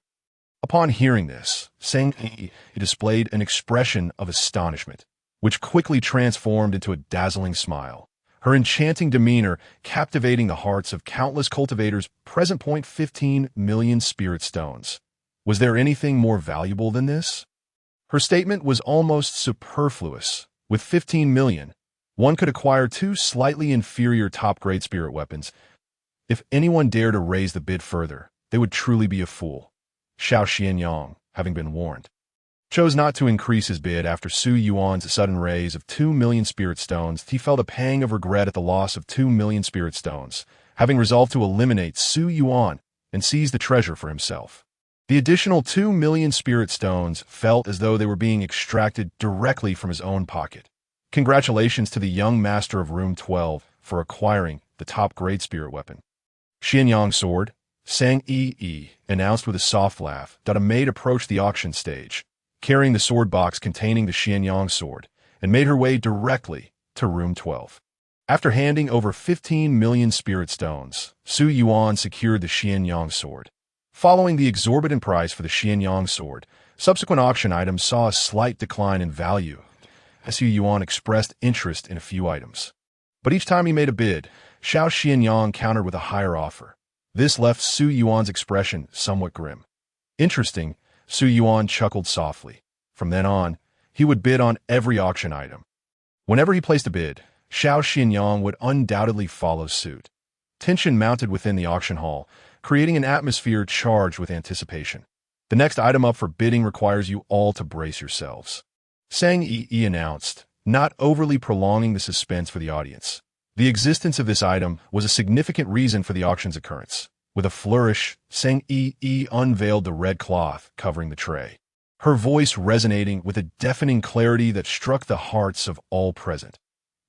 Upon hearing this, Sang Yi displayed an expression of astonishment, which quickly transformed into a dazzling smile, her enchanting demeanor captivating the hearts of countless cultivators present. 15 million spirit stones. Was there anything more valuable than this? Her statement was almost superfluous. With 15 million, one could acquire 2 slightly inferior top-grade spirit weapons. If anyone dared to raise the bid further, they would truly be a fool. Xiao Xianyang, having been warned, chose not to increase his bid after Su Yuan's sudden raise of 2 million spirit stones. He felt a pang of regret at the loss of 2 million spirit stones, having resolved to eliminate Su Yuan and seize the treasure for himself. The additional 2 million spirit stones felt as though they were being extracted directly from his own pocket. Congratulations to the young master of Room 12 for acquiring the top-grade spirit weapon. Xianyang's sword, Sang Yi announced with a soft laugh that a maid approached the auction stage. carrying the sword box containing the Xianyang sword, and made her way directly to room 12. After handing over 15 million spirit stones, Su Yuan secured the Xianyang sword. Following the exorbitant price for the Xianyang sword, subsequent auction items saw a slight decline in value, as Su Yuan expressed interest in a few items. But each time he made a bid, Xiao Xianyang countered with a higher offer. This left Su Yuan's expression somewhat grim. Interesting, Su Yuan chuckled softly. From then on, he would bid on every auction item. Whenever he placed a bid, Xiao Xianyang would undoubtedly follow suit. Tension mounted within the auction hall, creating an atmosphere charged with anticipation. The next item up for bidding requires you all to brace yourselves. Sang Yi announced, not overly prolonging the suspense for the audience. The existence of this item was a significant reason for the auction's occurrence. With a flourish, Sang Yi unveiled the red cloth covering the tray, her voice resonating with a deafening clarity that struck the hearts of all present.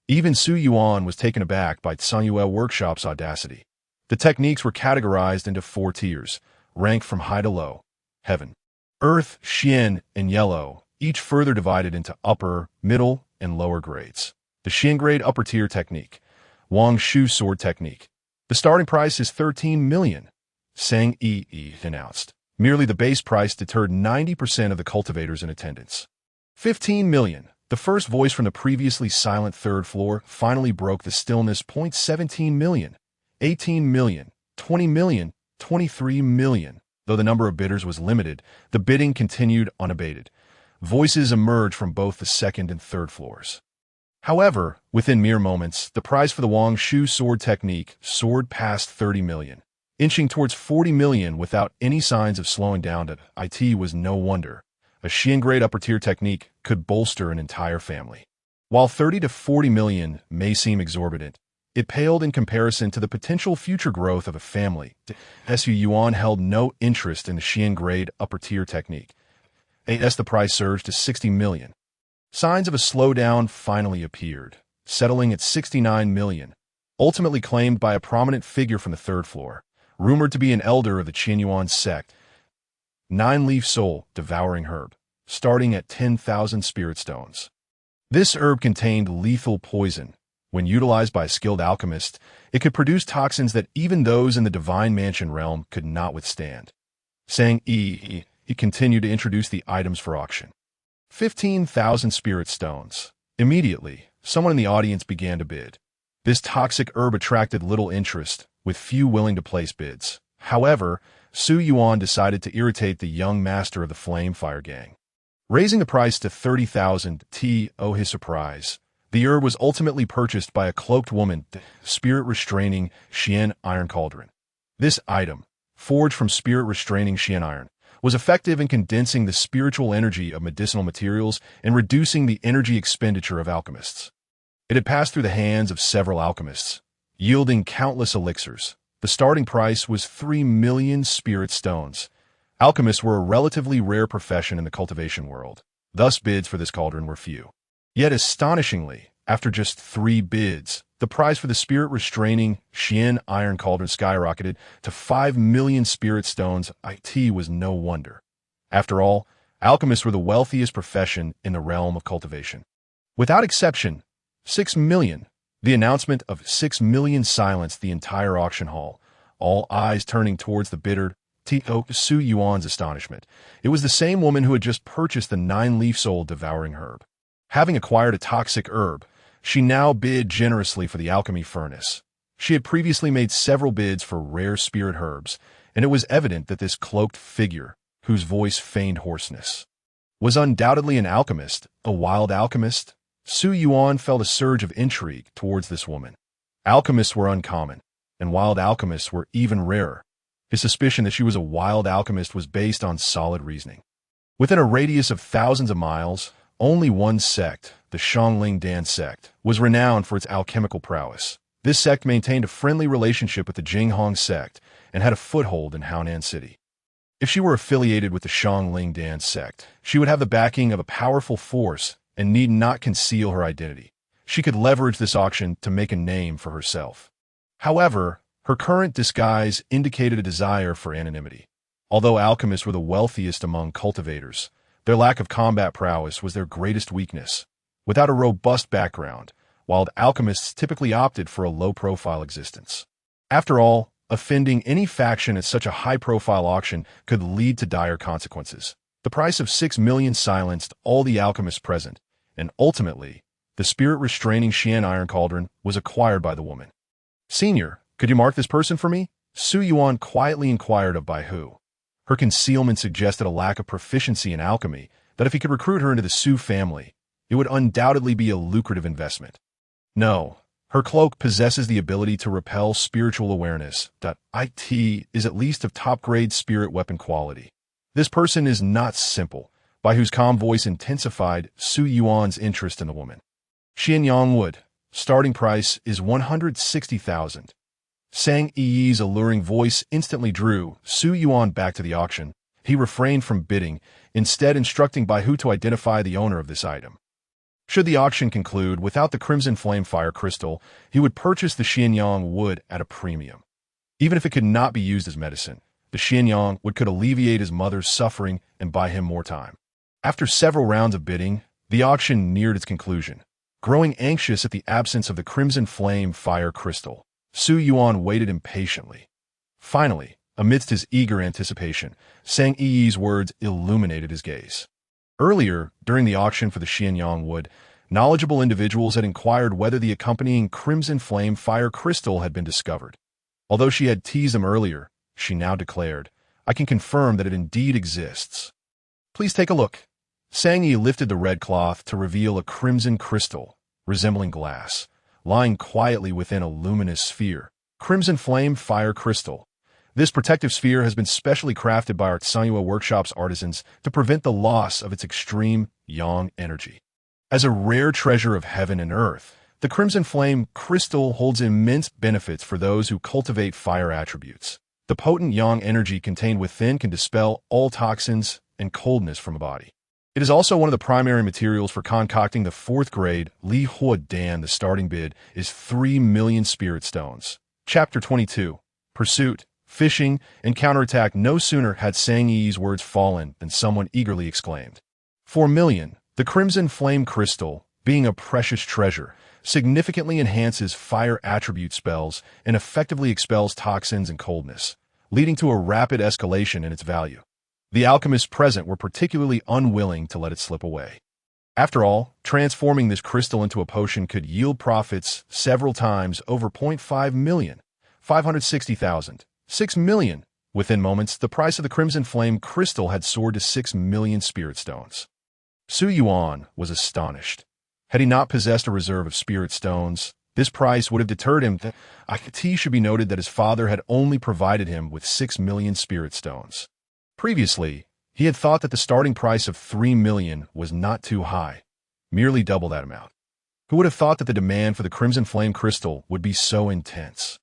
Even Su Yuan was taken aback by Tsanyuel Workshop's audacity. The techniques were categorized into 4 tiers, ranked from high to low: heaven, earth, Xian, and yellow, each further divided into upper, middle, and lower grades. The Xian grade upper tier technique, Wang Shu sword technique. The starting price is 13 million, Sang Yi announced. Merely the base price deterred 90% of the cultivators in attendance. 15 million. The first voice from the previously silent third floor finally broke the stillness. 17 million, 18 million, 20 million, 23 million. Though the number of bidders was limited, the bidding continued unabated. Voices emerged from both the second and third floors. However, within mere moments, the price for the Wang Shu sword technique soared past 30 million, inching towards 40 million without any signs of slowing down. It was no wonder. A Xian grade upper tier technique could bolster an entire family. While 30 to 40 million may seem exorbitant, it paled in comparison to the potential future growth of a family. Su Yuan held no interest in the Xian grade upper tier technique. As the price surged to 60 million. Signs of a slowdown finally appeared, settling at 69 million, ultimately claimed by a prominent figure from the third floor, rumored to be an elder of the Qianyuan sect. 9-leaf soul, devouring herb, starting at 10,000 spirit stones. This herb contained lethal poison. When utilized by a skilled alchemist, it could produce toxins that even those in the Divine Mansion realm could not withstand. Sang Yi continued to introduce the items for auction. 15,000 spirit stones. Immediately, someone in the audience began to bid. This toxic herb attracted little interest, with few willing to place bids. However, Su Yuan decided to irritate the young master of the Flame Fire Gang. Raising the price to 30,000, to his surprise, the herb was ultimately purchased by a cloaked woman, spirit-restraining Xian Iron Cauldron. This item, forged from spirit-restraining Xian Iron, was effective in condensing the spiritual energy of medicinal materials and reducing the energy expenditure of alchemists. It had passed through the hands of several alchemists, yielding countless elixirs. The starting price was 3 million spirit stones. Alchemists were a relatively rare profession in the cultivation world. Thus, bids for this cauldron were few. Yet, astonishingly, after just 3 bids, the price for the spirit-restraining Xian Iron Cauldron skyrocketed to 5 million spirit stones. It was no wonder. After all, alchemists were the wealthiest profession in the realm of cultivation. Without exception, 6 million. The announcement of 6 million silenced the entire auction hall, all eyes turning towards the bidder. To Su Yuan's astonishment, it was the same woman who had just purchased the 9-leaf soul devouring herb. Having acquired a toxic herb, she now bid generously for the alchemy furnace. She had previously made several bids for rare spirit herbs, and it was evident that this cloaked figure, whose voice feigned hoarseness, was undoubtedly an alchemist, a wild alchemist. Su Yuan felt a surge of intrigue towards this woman. Alchemists were uncommon, and wild alchemists were even rarer. His suspicion that she was a wild alchemist was based on solid reasoning. Within a radius of thousands of miles, only one sect, the Shangling Dan sect, was renowned for its alchemical prowess. This sect maintained a friendly relationship with the Jinghong sect and had a foothold in Haonan City. If she were affiliated with the Shangling Dan sect, she would have the backing of a powerful force and need not conceal her identity. She could leverage this auction to make a name for herself. However, her current disguise indicated a desire for anonymity. Although alchemists were the wealthiest among cultivators, Their lack of combat prowess was their greatest weakness. Without a robust background, wild alchemists typically opted for a low-profile existence. After all, offending any faction at such a high-profile auction could lead to dire consequences. The price of 6 million silenced all the alchemists present, and ultimately, the spirit-restraining Xian Iron Cauldron was acquired by the woman. "Senior, could you mark this person for me?" Su Yuan quietly inquired of Bai Hu. Her concealment suggested a lack of proficiency in alchemy, that if he could recruit her into the Su family, it would undoubtedly be a lucrative investment. No, her cloak possesses the ability to repel spiritual awareness. It is at least of top-grade spirit weapon quality. This person is not simple, Bai Hu's calm voice intensified Su Yuan's interest in the woman. Xianyang Wood, starting price is 160,000. Sang Yi's alluring voice instantly drew Su Yuan back to the auction. He refrained from bidding, instead instructing Bai Hu to identify the owner of this item. Should the auction conclude without the Crimson Flame Fire Crystal, he would purchase the Xianyang Wood at a premium. Even if it could not be used as medicine, the Xianyang Wood could alleviate his mother's suffering and buy him more time. After several rounds of bidding, the auction neared its conclusion. Growing anxious at the absence of the Crimson Flame Fire Crystal, Su Yuan waited impatiently. Finally, amidst his eager anticipation, Sang Yi's words illuminated his gaze. Earlier, during the auction for the Xianyang Wood, knowledgeable individuals had inquired whether the accompanying Crimson Flame Fire Crystal had been discovered. Although she had teased them earlier, she now declared, "I can confirm that it indeed exists. Please take a look." Sang Yi lifted the red cloth to reveal a crimson crystal, resembling glass, lying quietly within a luminous sphere. Crimson Flame Fire Crystal. This protective sphere has been specially crafted by our Tsanyua Workshop's artisans to prevent the loss of its extreme yang energy. As a rare treasure of heaven and earth, the Crimson Flame Crystal holds immense benefits for those who cultivate fire attributes. The potent yang energy contained within can dispel all toxins and coldness from a body. It is also one of the primary materials for concocting the 4th grade Li Hua Dan. The starting bid is 3 million spirit stones. Chapter 22. Pursuit, Fishing, and Counterattack. No sooner had Sang Yi's words fallen than someone eagerly exclaimed, 4 million. The Crimson Flame Crystal, being a precious treasure, significantly enhances fire attribute spells and effectively expels toxins and coldness, leading to a rapid escalation in its value. The alchemists present were particularly unwilling to let it slip away. After all, transforming this crystal into a potion could yield profits several times over 0.5 million, 560,000, 6 million. Within moments, the price of the Crimson Flame Crystal had soared to 6 million spirit stones. Su Yuan was astonished. Had he not possessed a reserve of spirit stones, this price would have deterred him. It should be noted that his father had only provided him with 6 million spirit stones. Previously, he had thought that the starting price of 3 million was not too high, merely double that amount. Who would have thought that the demand for the Crimson Flame Crystal would be so intense?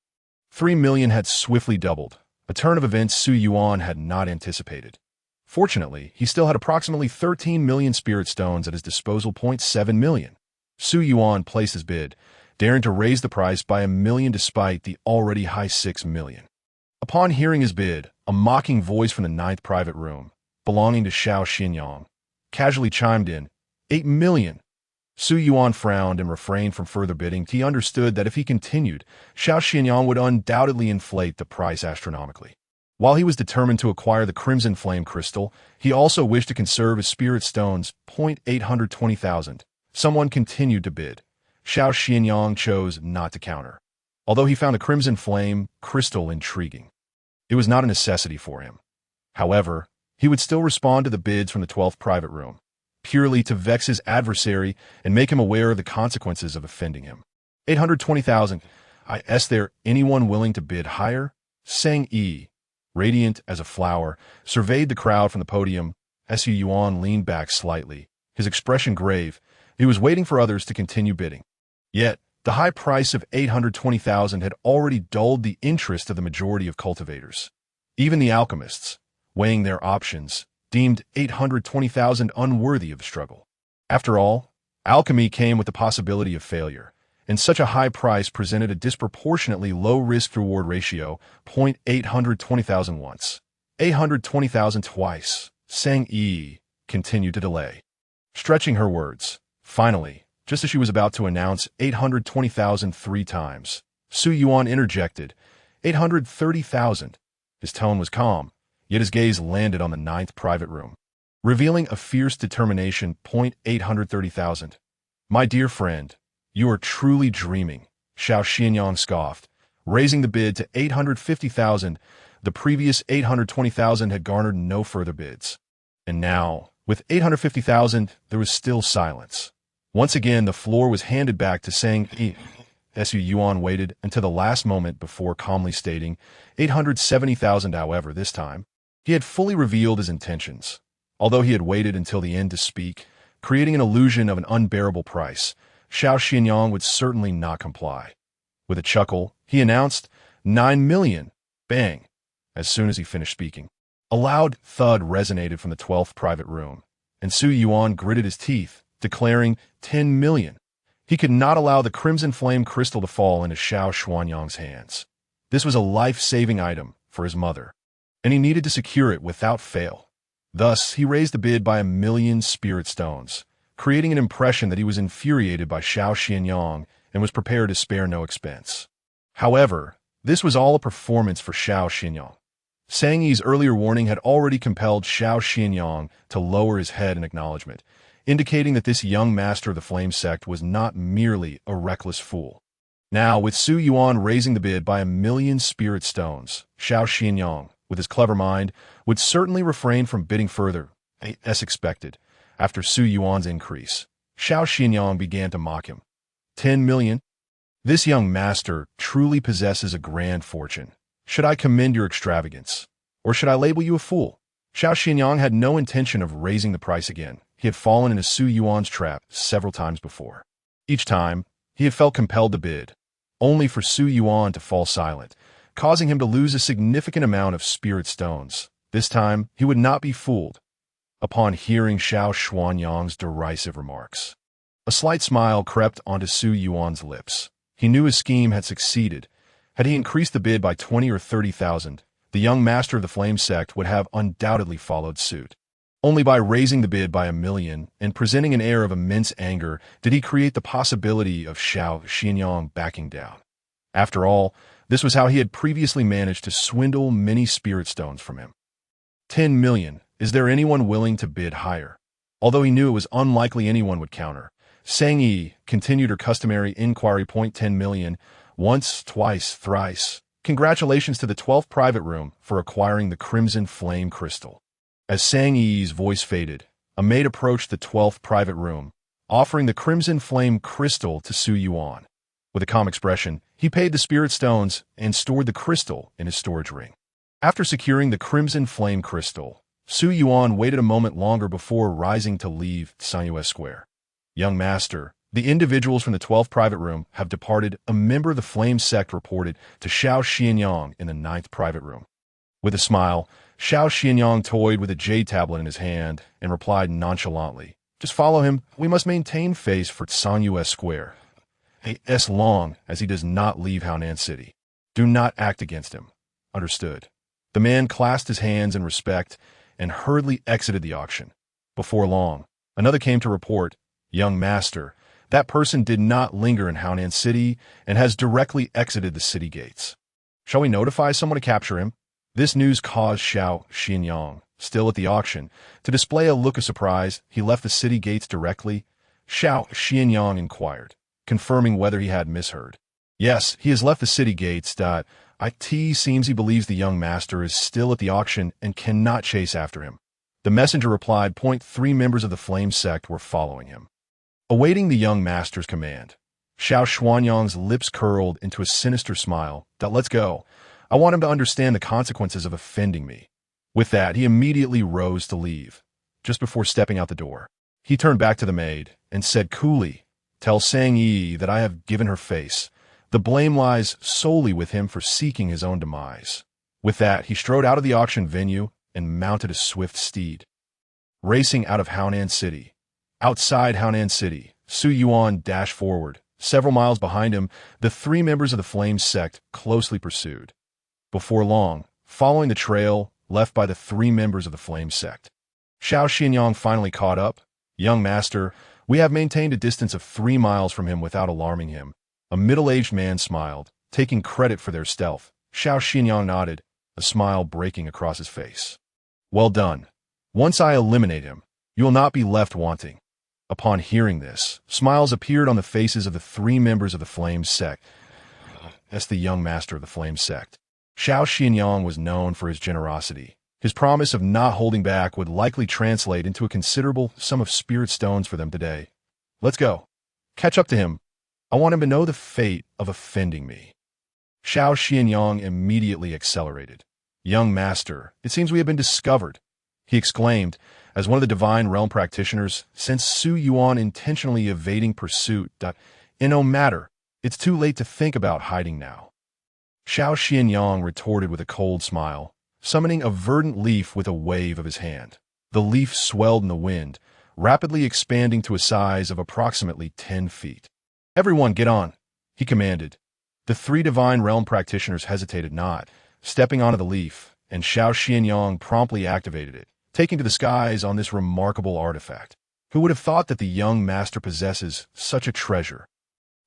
3 million had swiftly doubled, a turn of events Su Yuan had not anticipated. Fortunately, he still had approximately 13 million spirit stones at his disposal. 0.7 million. Su Yuan placed his bid, daring to raise the price by 1 million despite the already high 6 million. Upon hearing his bid, a mocking voice from the 9th private room, belonging to Xiao Xianyang, casually chimed in, 8 million. Su Yuan frowned and refrained from further bidding. He understood that if he continued, Xiao Xianyang would undoubtedly inflate the price astronomically. While he was determined to acquire the Crimson Flame Crystal, he also wished to conserve his spirit stones. 820,000. Someone continued to bid. Xiao Xianyang chose not to counter, although he found the Crimson Flame Crystal intriguing. It was not a necessity for him. However, he would still respond to the bids from the 12th private room, purely to vex his adversary and make him aware of the consequences of offending him. 820,000. Is there anyone willing to bid higher? Sang Yi, radiant as a flower, surveyed the crowd from the podium. Su Yuan leaned back slightly, his expression grave. He was waiting for others to continue bidding. Yet, the high price of 820,000 had already dulled the interest of the majority of cultivators. Even the alchemists, weighing their options, deemed 820,000 unworthy of the struggle. After all, alchemy came with the possibility of failure, and such a high price presented a disproportionately low risk-reward ratio. 820,000 once, 820,000 twice. Sang Yi, continued to delay, stretching her words. Finally, just as she was about to announce 820,000 three times, Su Yuan interjected, 830,000. His tone was calm, yet his gaze landed on the ninth private room, revealing a fierce determination. 830,000. My dear friend, you are truly dreaming, Xiao Xianyang scoffed, raising the bid to 850,000. The previous 820,000 had garnered no further bids. And now, with 850,000, there was still silence. Once again, the floor was handed back to Sang Yi. Su Yuan waited until the last moment before calmly stating 870,000. However, this time, he had fully revealed his intentions. Although he had waited until the end to speak, creating an illusion of an unbearable price, Xiao Xianyang would certainly not comply. With a chuckle, he announced 9 million. Bang! As soon as he finished speaking, a loud thud resonated from the 12th private room, and Su Yuan gritted his teeth, declaring 10 million. He could not allow the crimson flame crystal to fall into Xiao Xuanyang's hands. This was a life-saving item for his mother, and he needed to secure it without fail. Thus, he raised the bid by 1,000,000 spirit stones, creating an impression that he was infuriated by Xiao Xianyang and was prepared to spare no expense. However, this was all a performance for Xiao Xianyang. Sang Yi's earlier warning had already compelled Xiao Xianyang to lower his head in acknowledgement, indicating that this young master of the flame sect was not merely a reckless fool. Now, with Su Yuan raising the bid by 1,000,000 spirit stones, Xiao Xianyang, with his clever mind, would certainly refrain from bidding further, as expected. After Su Yuan's increase, Xiao Xianyang began to mock him. 10 million? This young master truly possesses a grand fortune. Should I commend your extravagance, or should I label you a fool? Xiao Xianyang had no intention of raising the price again. He had fallen into Su Yuan's trap several times before. Each time, he had felt compelled to bid, only for Su Yuan to fall silent, causing him to lose a significant amount of spirit stones. This time, he would not be fooled. Upon hearing Xiao Xuanyang's derisive remarks, a slight smile crept onto Su Yuan's lips. He knew his scheme had succeeded. Had he increased the bid by 20 or 30,000, the young master of the flame sect would have undoubtedly followed suit. Only by raising the bid by 1,000,000 and presenting an air of immense anger did he create the possibility of Xiao Xianyang backing down. After all, this was how he had previously managed to swindle many spirit stones from him. 10 million. Is there anyone willing to bid higher? Although he knew it was unlikely anyone would counter, Sang Yi continued her customary inquiry. 10 million. Once, twice, thrice. Congratulations to the 12th private room for acquiring the crimson flame crystal. As Sang Yi's voice faded, a maid approached the 12th private room, offering the crimson flame crystal to Su Yuan. With a calm expression, he paid the spirit stones and stored the crystal in his storage ring. After securing the crimson flame crystal, Su Yuan waited a moment longer before rising to leave Sanyue Square. Young master, the individuals from the 12th private room have departed. A member of the flame sect reported to Xiao Xianyang in the 9th private room. With a smile, Xiao Xianyang toyed with a jade tablet in his hand and replied nonchalantly, "Just follow him. We must maintain face for Sanyue Square. As long as he does not leave Haonan City. Do not act against him." Understood. The man clasped his hands in respect and hurriedly exited the auction. Before long, another came to report, "Young master, that person did not linger in Haonan City and has directly exited the city gates. Shall we notify someone to capture him?" This news caused Xiao Xianyang, still at the auction, to display a look of surprise. "He left the city gates directly?" Xiao Xianyang inquired, confirming whether he had misheard. "Yes, he has left the city gates. It seems he believes the young master is still at the auction and cannot chase after him." The messenger replied. 3 members of the flame sect were following him, awaiting the young master's command. Xiao Xuanyang's lips curled into a sinister smile. "Let's go. I want him to understand the consequences of offending me." With that, he immediately rose to leave. Just before stepping out the door, he turned back to the maid and said coolly, "Tell Sang Yi that I have given her face. The blame lies solely with him for seeking his own demise." With that, he strode out of the auction venue and mounted a swift steed. Racing out of Haonan City. Outside Haonan City, Su Yuan dashed forward. Several miles behind him, the 3 members of the flame sect closely pursued. Before long, following the trail left by the 3 members of the flame sect, Xiao Xianyang finally caught up. Young master, we have maintained a distance of 3 miles from him without alarming him. A middle-aged man smiled, taking credit for their stealth. Xiao Xianyang nodded, a smile breaking across his face. Well done. Once I eliminate him, you will not be left wanting. Upon hearing this, smiles appeared on the faces of the 3 members of the Flame sect. That's the young master of the Flame sect. Xiao Xianyang was known for his generosity. His promise of not holding back would likely translate into a considerable sum of spirit stones for them today. Let's go. Catch up to him. I want him to know the fate of offending me. Xiao Xianyang immediately accelerated. Young master, it seems we have been discovered, he exclaimed, as one of the Divine Realm practitioners, since Su Yuan intentionally evading pursuit. In no matter, it's too late to think about hiding now. Xiao Xianyang retorted with a cold smile, summoning a verdant leaf with a wave of his hand. The leaf swelled in the wind, rapidly expanding to a size of approximately 10 feet. Everyone get on, he commanded. The 3 Divine Realm practitioners hesitated not, stepping onto the leaf, and Xiao Xianyang promptly activated it, taking to the skies on this remarkable artifact. Who would have thought that the young master possesses such a treasure?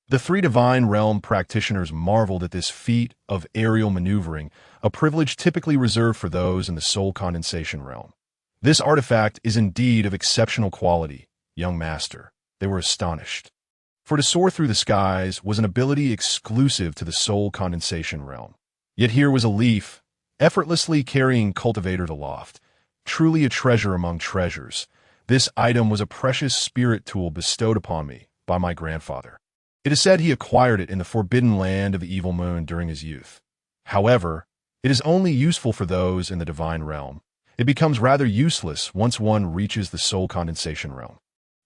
The 3 Divine Realm practitioners marveled at this feat of aerial maneuvering, a privilege typically reserved for those in the soul condensation realm. This artifact is indeed of exceptional quality, young master. They were astonished. For to soar through the skies was an ability exclusive to the soul condensation realm. Yet here was a leaf, effortlessly carrying cultivators aloft. Truly a treasure among treasures. This item was a precious spirit tool bestowed upon me by my grandfather. It is said he acquired it in the forbidden land of the evil moon during his youth. However, it is only useful for those in the divine realm. It becomes rather useless once one reaches the soul condensation realm.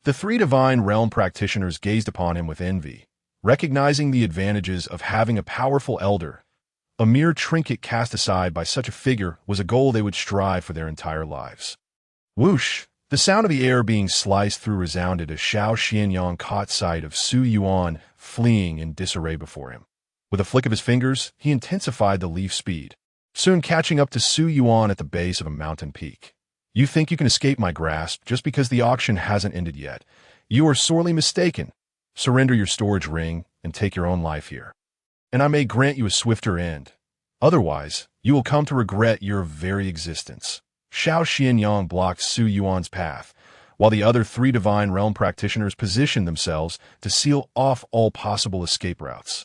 The 3 divine realm practitioners gazed upon him with envy, recognizing the advantages of having a powerful elder. A mere trinket cast aside by such a figure was a goal they would strive for their entire lives. Whoosh! The sound of the air being sliced through resounded as Xiao Xianyang caught sight of Su Yuan fleeing in disarray before him. With a flick of his fingers, he intensified the leaf speed, soon catching up to Su Yuan at the base of a mountain peak. You think you can escape my grasp just because the auction hasn't ended yet. You are sorely mistaken. Surrender your storage ring and take your own life here, and I may grant you a swifter end. Otherwise, you will come to regret your very existence. Xiao Xianyang blocked Su Yuan's path, while the other 3 divine realm practitioners positioned themselves to seal off all possible escape routes.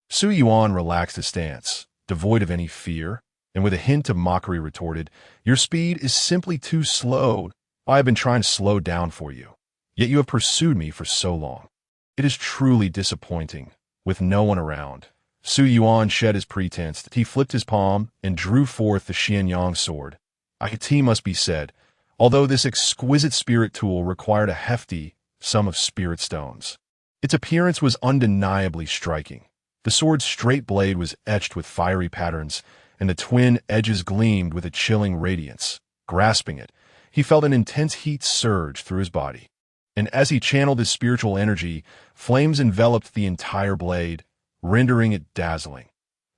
Su Yuan relaxed his stance, devoid of any fear, and with a hint of mockery retorted, "Your speed is simply too slow. I have been trying to slow down for you, yet you have pursued me for so long. It is truly disappointing, with no one around." Su Yuan shed his pretense. He flipped his palm and drew forth the Xianyang sword. It must be said, although this exquisite spirit tool required a hefty sum of spirit stones. Its appearance was undeniably striking. The sword's straight blade was etched with fiery patterns, and the twin edges gleamed with a chilling radiance. Grasping it, he felt an intense heat surge through his body. And as he channeled his spiritual energy, flames enveloped the entire blade, rendering it dazzling.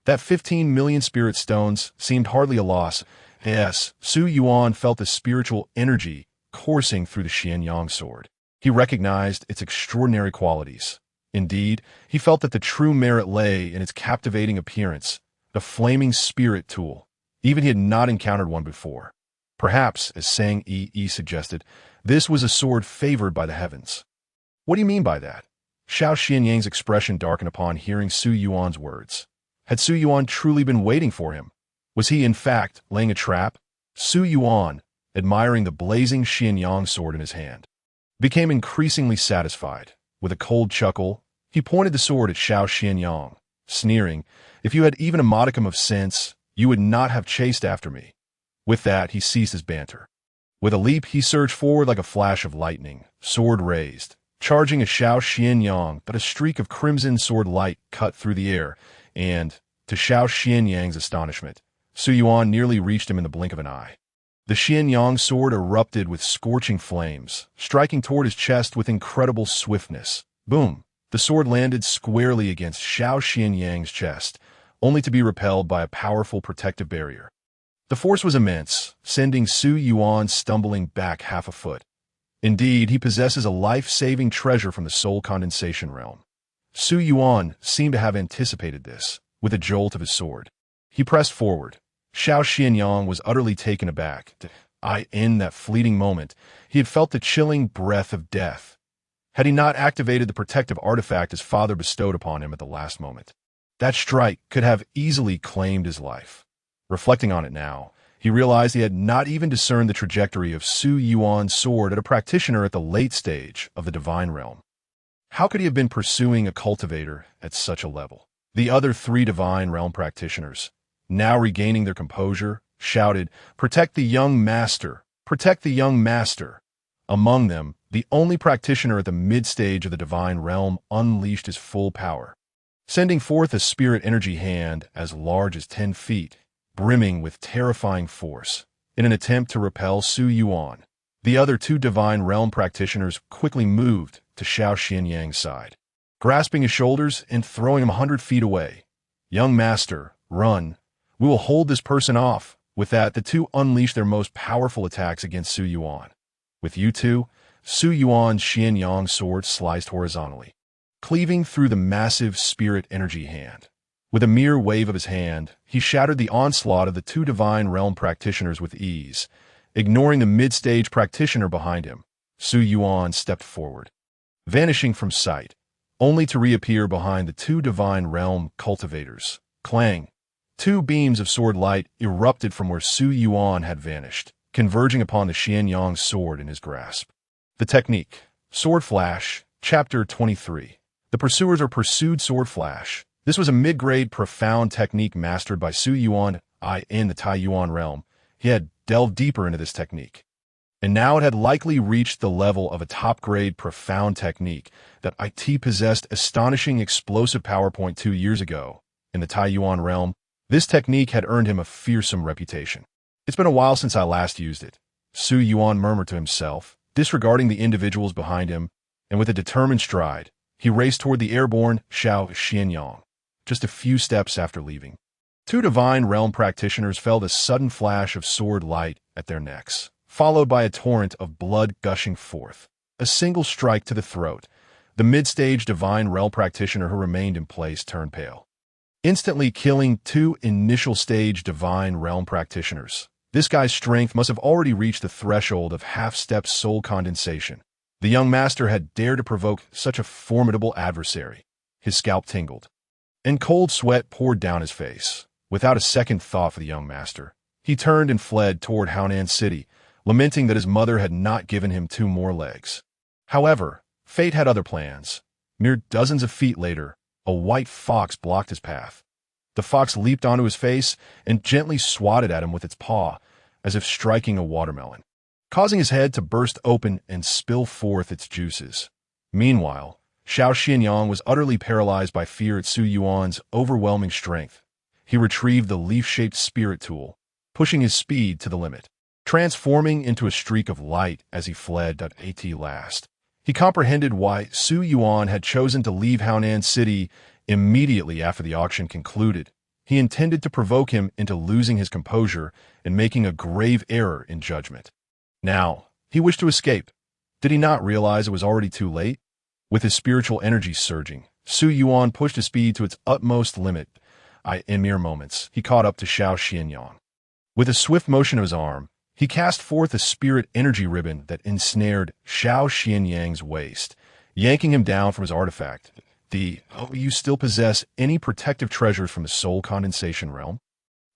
That 15 million spirit stones seemed hardly a loss. Yes, Su Yuan felt the spiritual energy coursing through the Xianyang sword. He recognized its extraordinary qualities. Indeed, he felt that the true merit lay in its captivating appearance, the flaming spirit tool. Even he had not encountered one before. Perhaps, as Sang Yi suggested, this was a sword favored by the heavens. What do you mean by that? Xiao Xianyang's expression darkened upon hearing Su Yuan's words. Had Su Yuan truly been waiting for him? Was he, in fact, laying a trap? Su Yuan, admiring the blazing Xianyang sword in his hand, became increasingly satisfied. With a cold chuckle, he pointed the sword at Xiao Xianyang, sneering, "If you had even a modicum of sense, you would not have chased after me." With that, he ceased his banter. With a leap, he surged forward like a flash of lightning, sword raised, charging at Xiao Xianyang, but a streak of crimson sword light cut through the air, and, to Xiao Xianyang's astonishment, Su Yuan nearly reached him in the blink of an eye. The Xianyang sword erupted with scorching flames, striking toward his chest with incredible swiftness. Boom! The sword landed squarely against Xiao Xianyang's chest, only to be repelled by a powerful protective barrier. The force was immense, sending Su Yuan stumbling back half a foot. Indeed, he possesses a life-saving treasure from the soul condensation realm. Su Yuan seemed to have anticipated this. With a jolt of his sword, he pressed forward. Xiao Xianyang was utterly taken aback. In that fleeting moment, he had felt the chilling breath of death. Had he not activated the protective artifact his father bestowed upon him at the last moment, that strike could have easily claimed his life. Reflecting on it now, he realized he had not even discerned the trajectory of Su Yuan's sword at a practitioner at the late stage of the divine realm. How could he have been pursuing a cultivator at such a level? The other 3 divine realm practitioners, now regaining their composure, shouted, "Protect the young master! Protect the young master!" Among them, the only practitioner at the mid-stage of the divine realm unleashed his full power, sending forth a spirit energy hand as large as 10 feet, brimming with terrifying force, in an attempt to repel Su Yuan. The other 2 divine realm practitioners quickly moved to Xiao Xianyang's side, grasping his shoulders and throwing him 100 feet away. "Young master, run. We will hold this person off." With that, the 2 unleashed their most powerful attacks against Su Yuan. With you 2, Su Yuan's Xianyang sword sliced horizontally, cleaving through the massive spirit energy hand. With a mere wave of his hand, he shattered the onslaught of the 2 divine realm practitioners with ease. Ignoring the mid-stage practitioner behind him, Su Yuan stepped forward, vanishing from sight, only to reappear behind the 2 divine realm cultivators. Clang! 2 beams of sword light erupted from where Su Yuan had vanished, converging upon the Xianyang sword in his grasp. The technique. Sword Flash, Chapter 23. The Pursuers or Pursued Sword Flash. This was a mid-grade profound technique mastered by Su Yuan in the Taiyuan realm. He had delved deeper into this technique, and now it had likely reached the level of a top-grade profound technique that IT possessed astonishing explosive power. 2 years ago, in the Taiyuan realm, this technique had earned him a fearsome reputation. "It's been a while since I last used it," Su Yuan murmured to himself, disregarding the individuals behind him, and with a determined stride, he raced toward the airborne Xiao Xianyang. Just a few steps after leaving, 2 divine realm practitioners felt a sudden flash of sword light at their necks, followed by a torrent of blood gushing forth. A single strike to the throat. The mid-stage divine realm practitioner who remained in place turned pale, instantly killing 2 initial-stage divine realm practitioners. This guy's strength must have already reached the threshold of half-step soul condensation. The young master had dared to provoke such a formidable adversary. His scalp tingled, and cold sweat poured down his face. Without a second thought for the young master, he turned and fled toward Haonan City, lamenting that his mother had not given him 2 more legs. However, fate had other plans. Mere dozens of feet later, a white fox blocked his path. The fox leaped onto his face and gently swatted at him with its paw, as if striking a watermelon, causing his head to burst open and spill forth its juices. Meanwhile, Xiao Xianyang was utterly paralyzed by fear at Su Yuan's overwhelming strength. He retrieved the leaf-shaped spirit tool, pushing his speed to the limit, transforming into a streak of light as he fled at last. He comprehended why Su Yuan had chosen to leave Haonan City immediately after the auction concluded. He intended to provoke him into losing his composure and making a grave error in judgment. Now, he wished to escape. Did he not realize it was already too late? With his spiritual energy surging, Su Yuan pushed his speed to its utmost limit. In mere moments, he caught up to Xiao Xianyang. With a swift motion of his arm, he cast forth a spirit energy ribbon that ensnared Xiao Xianyang's waist, yanking him down from his artifact. You still possess any protective treasures from the soul condensation realm?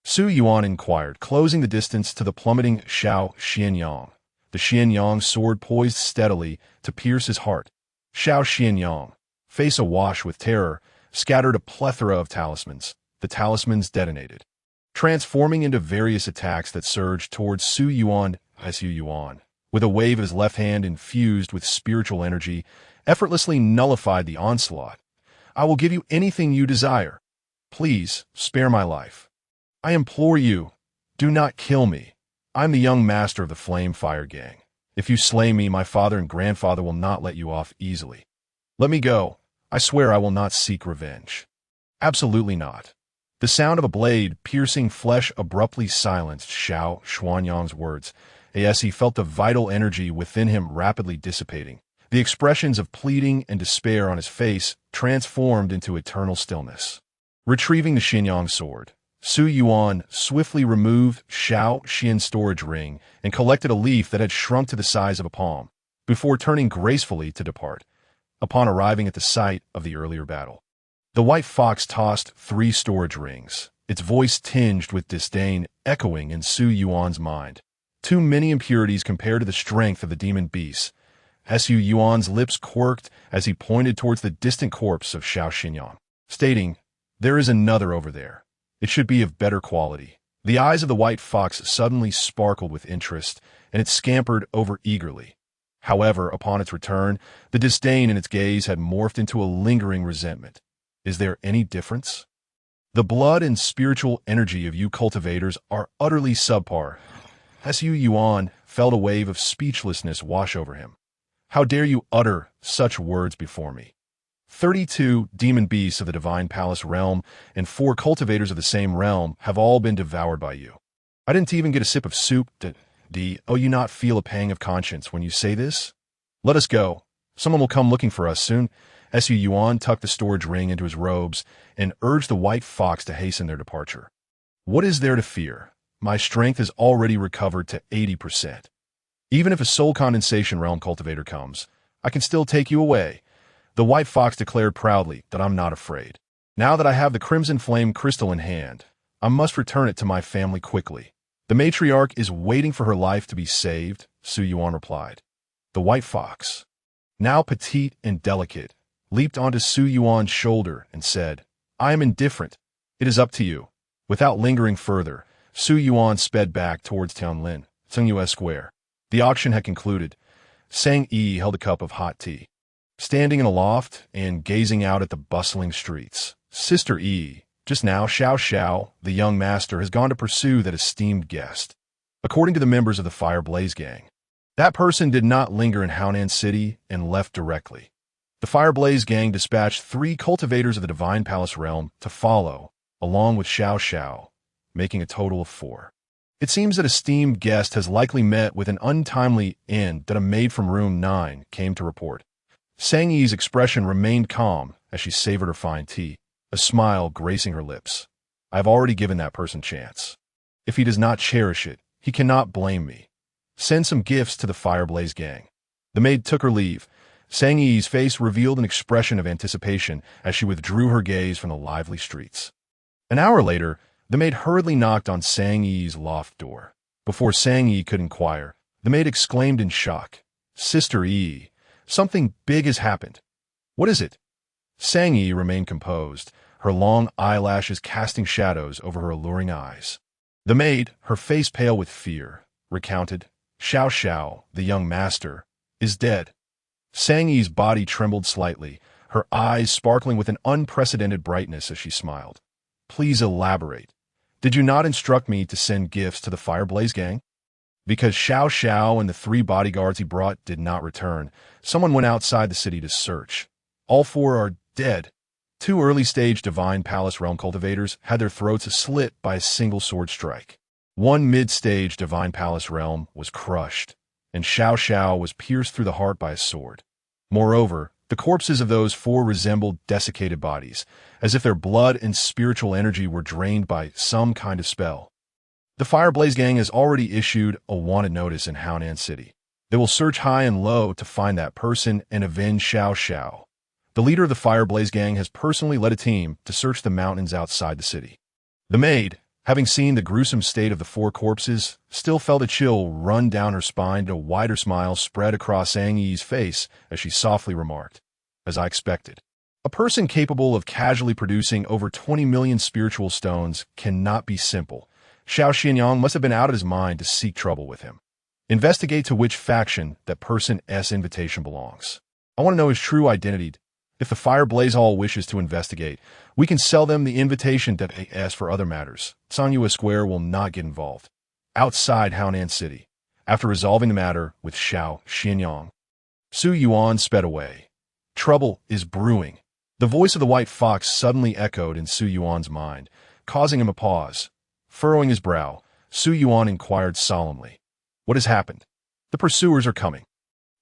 Su Yuan inquired, closing the distance to the plummeting Xiao Xianyang. The Xianyang sword poised steadily to pierce his heart. Xiao Xianyang, face awash with terror, scattered a plethora of talismans. The talismans detonated, transforming into various attacks that surged towards Su Yuan. Su Yuan, with a wave of his left hand infused with spiritual energy, effortlessly nullified the onslaught. "I will give you anything you desire. Please, spare my life. I implore you, do not kill me. I'm the young master of the Flame Fire Gang. If you slay me, my father and grandfather will not let you off easily. Let me go. I swear I will not seek revenge." "Absolutely not. The sound of a blade piercing flesh abruptly silenced Xiao Xuanyang's words, as he felt the vital energy within him rapidly dissipating. The expressions of pleading and despair on his face transformed into eternal stillness. Retrieving the Xinyang sword, Su Yuan swiftly removed Xiao Xian's storage ring and collected a leaf that had shrunk to the size of a palm, before turning gracefully to depart. Upon arriving at the site of the earlier battle, the white fox tossed 3 storage rings, its voice tinged with disdain echoing in Su Yuan's mind. Too many impurities compared to the strength of the demon beasts. Su Yuan's lips quirked as he pointed towards the distant corpse of Xiao Xinyang, stating, "There is another over there. It should be of better quality." The eyes of the white fox suddenly sparkled with interest, and it scampered over eagerly. However, upon its return, the disdain in its gaze had morphed into a lingering resentment. Is there any difference? The blood and spiritual energy of you cultivators are utterly subpar. Su Yuan felt a wave of speechlessness wash over him. How dare you utter such words before me? 32 demon beasts of the divine palace realm and 4 cultivators of the same realm have all been devoured by you. I didn't even get a sip of soup. Oh, you not feel a pang of conscience when you say this? Let us go. Someone will come looking for us soon. Su Yuan tucked the storage ring into his robes and urged the white fox to hasten their departure. What is there to fear? My strength has already recovered to 80%. Even if a soul condensation realm cultivator comes, I can still take you away. The white fox declared proudly that I'm not afraid. Now that I have the crimson flame crystal in hand, I must return it to my family quickly. The matriarch is waiting for her life to be saved, Su Yuan replied. The white fox, now petite and delicate, leaped onto Su Yuan's shoulder and said, I am indifferent. It is up to you. Without lingering further, Su Yuan sped back towards Tianlin, Tsingyue Square. The auction had concluded. Sang Yi held a cup of hot tea. Standing in a loft and gazing out at the bustling streets, Sister Yi, just now Xiao Xiao, the young master, has gone to pursue that esteemed guest. According to the members of the Fire Blaze Gang, that person did not linger in Haonan City and left directly. The Fire Blaze Gang dispatched 3 cultivators of the Divine Palace realm to follow, along with Xiao Xiao, making a total of 4. It seems that esteemed guest has likely met with an untimely end that a maid from room 9 came to report. Sang Yi's expression remained calm as she savored her fine tea, a smile gracing her lips. I have already given that person chance. If he does not cherish it, he cannot blame me. Send some gifts to the Fire Blaze Gang. The maid took her leave. Sang Yi's face revealed an expression of anticipation as she withdrew her gaze from the lively streets. An hour later, the maid hurriedly knocked on Sang Yi's loft door. Before Sang Yi could inquire, the maid exclaimed in shock, Sister Yi, something big has happened. What is it? Sang Yi remained composed, her long eyelashes casting shadows over her alluring eyes. The maid, her face pale with fear, recounted, Xiao Xiao, the young master, is dead. Sang Yi's body trembled slightly, her eyes sparkling with an unprecedented brightness as she smiled. Please elaborate. Did you not instruct me to send gifts to the Fire Blaze Gang? Because Xiao Xiao and the 3 bodyguards he brought did not return, someone went outside the city to search. All 4 are dead. 2 early-stage Divine Palace Realm cultivators had their throats slit by a single sword strike. 1 mid-stage Divine Palace Realm was crushed, and Xiao Xiao was pierced through the heart by a sword. Moreover, the corpses of those 4 resembled desiccated bodies, as if their blood and spiritual energy were drained by some kind of spell. The Fire Blaze Gang has already issued a wanted notice in Haonan City. They will search high and low to find that person and avenge Xiao Xiao. The leader of the Fire Blaze Gang has personally led a team to search the mountains outside the city. The maid, having seen the gruesome state of the 4 corpses, still felt a chill run down her spine and a wider smile spread across Sang Yi's face as she softly remarked, as I expected. A person capable of casually producing over 20 million spiritual stones cannot be simple. Xiao Xianyang must have been out of his mind to seek trouble with him. Investigate to which faction that person's invitation belongs. I want to know his true identity. If the Fire Blaze Hall wishes to investigate, we can sell them the invitation that they ask for other matters. Tsingyue Square will not get involved. Outside Haonan City, after resolving the matter with Xiao Xianyang, Su Yuan sped away. Trouble is brewing. The voice of the white fox suddenly echoed in Su Yuan's mind, causing him a pause. Furrowing his brow, Su Yuan inquired solemnly, "What has happened?" "The pursuers are coming."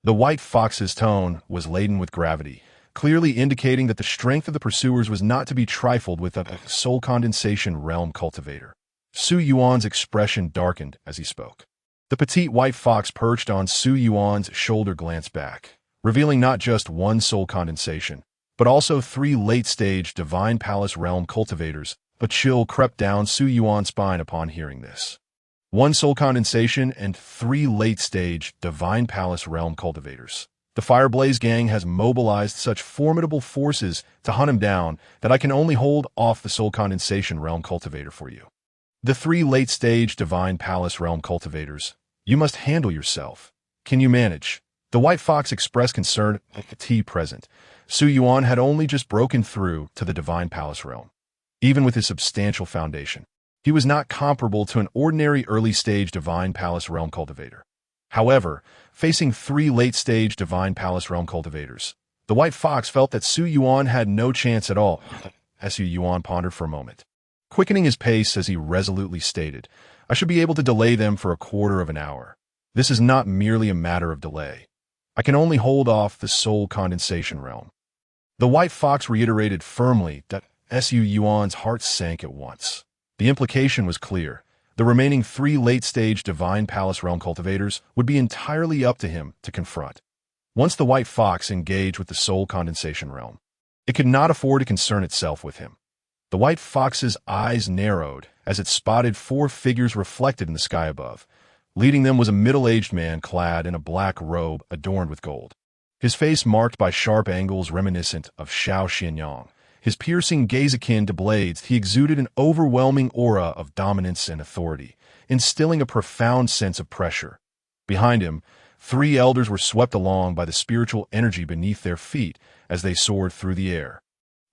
The white fox's tone was laden with gravity, clearly indicating that the strength of the pursuers was not to be trifled with a soul condensation realm cultivator. Su Yuan's expression darkened as he spoke. The petite white fox perched on Su Yuan's shoulder glanced back, revealing not just one soul condensation, but also 3 late-stage Divine Palace Realm cultivators. A chill crept down Su Yuan's spine upon hearing this. 1 soul condensation and 3 late-stage Divine Palace Realm cultivators. The Fireblaze gang has mobilized such formidable forces to hunt him down that I can only hold off the soul condensation realm cultivator for you. The 3 late-stage Divine Palace Realm cultivators. You must handle yourself. Can you manage? The white fox expressed concern at the tea present. Su Yuan had only just broken through to the Divine Palace Realm. Even with his substantial foundation, he was not comparable to an ordinary early-stage Divine Palace Realm cultivator. However, facing 3 late-stage Divine Palace Realm cultivators, the white fox felt that Su Yuan had no chance at all. Su Yuan pondered for a moment, quickening his pace as he resolutely stated, "I should be able to delay them for a quarter of an hour. This is not merely a matter of delay. I can only hold off the soul condensation realm." The white fox reiterated firmly that Su Yuan's heart sank at once. The implication was clear. The remaining 3 late-stage Divine Palace Realm cultivators would be entirely up to him to confront. Once the white fox engaged with the soul condensation realm, it could not afford to concern itself with him. The white fox's eyes narrowed as it spotted 4 figures reflected in the sky above. Leading them was a middle-aged man clad in a black robe adorned with gold. His face marked by sharp angles reminiscent of Xiao Xianyang. His piercing gaze akin to blades, he exuded an overwhelming aura of dominance and authority, instilling a profound sense of pressure. Behind him, 3 elders were swept along by the spiritual energy beneath their feet as they soared through the air.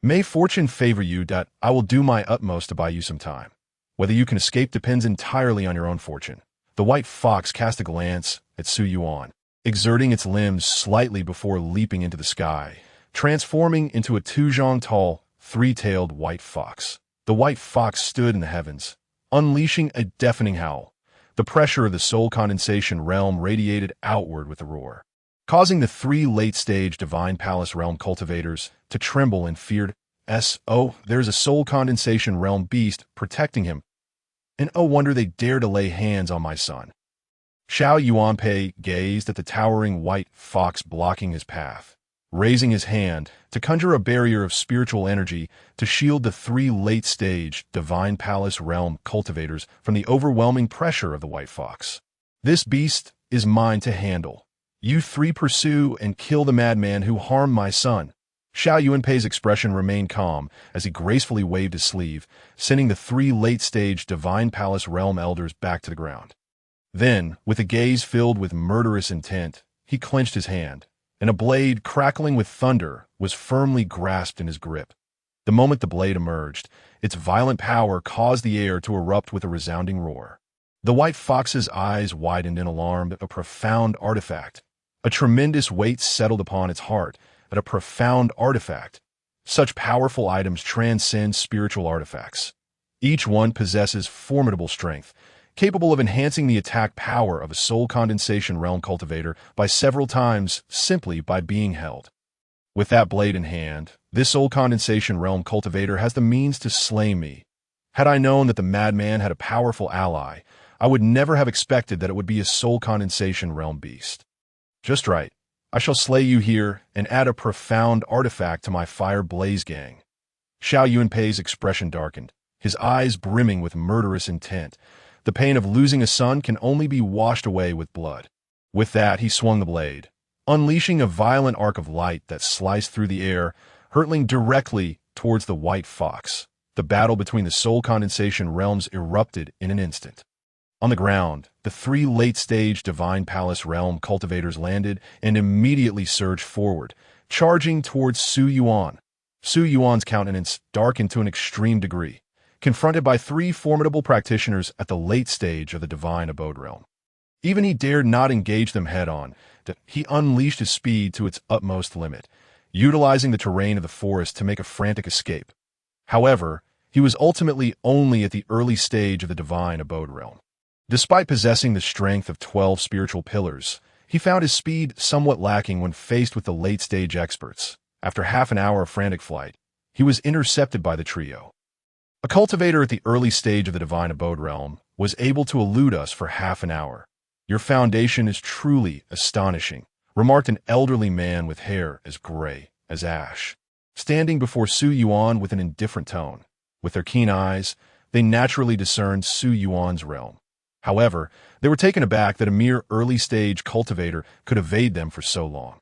"May fortune favor you. I will do my utmost to buy you some time. Whether you can escape depends entirely on your own fortune." The white fox cast a glance at Su Yuan, exerting its limbs slightly before leaping into the sky, transforming into a 2-zhang-tall, 3-tailed white fox. The white fox stood in the heavens, unleashing a deafening howl. The pressure of the soul condensation realm radiated outward with a roar, causing the 3 late-stage Divine Palace Realm cultivators to tremble in fear. "Oh, there's a soul condensation realm beast protecting him. And oh wonder they dare to lay hands on my son." Xiao Yuanpei gazed at the towering white fox blocking his path, raising his hand to conjure a barrier of spiritual energy to shield the 3 late-stage Divine Palace Realm cultivators from the overwhelming pressure of the white fox. "This beast is mine to handle. You 3 pursue and kill the madman who harmed my son." Xiao Yuanpei's expression remained calm as he gracefully waved his sleeve, sending the 3 late-stage Divine Palace Realm elders back to the ground. Then, with a gaze filled with murderous intent, he clenched his hand, and a blade crackling with thunder was firmly grasped in his grip. The moment the blade emerged, its violent power caused the air to erupt with a resounding roar. The white fox's eyes widened in alarm at a profound artifact. A tremendous weight settled upon its heart at a profound artifact. Such powerful items transcend spiritual artifacts. Each one possesses formidable strength, capable of enhancing the attack power of a soul condensation realm cultivator by several times simply by being held. With that blade in hand, this soul condensation realm cultivator has the means to slay me. Had I known that the madman had a powerful ally, I would never have expected that it would be a soul condensation realm beast. Just right. I shall slay you here and add a profound artifact to my fire blaze gang. Xiao Yuanpei's expression darkened, his eyes brimming with murderous intent. The pain of losing a son can only be washed away with blood. With that, he swung the blade, unleashing a violent arc of light that sliced through the air, hurtling directly towards the white fox. The battle between the soul condensation realms erupted in an instant. On the ground, the 3 late-stage Divine Palace Realm cultivators landed and immediately surged forward, charging towards Su Yuan. Su Yuan's countenance darkened to an extreme degree, confronted by 3 formidable practitioners at the late stage of the Divine Abode Realm. Even he dared not engage them head-on. He unleashed his speed to its utmost limit, utilizing the terrain of the forest to make a frantic escape. However, he was ultimately only at the early stage of the divine abode realm. Despite possessing the strength of 12 spiritual pillars, he found his speed somewhat lacking when faced with the late-stage experts. After half an hour of frantic flight, he was intercepted by the trio. A cultivator at the early stage of the divine abode realm was able to elude us for half an hour. Your foundation is truly astonishing, remarked an elderly man with hair as gray as ash, standing before Su Yuan with an indifferent tone. With their keen eyes, they naturally discerned Su Yuan's realm. However, they were taken aback that a mere early-stage cultivator could evade them for so long.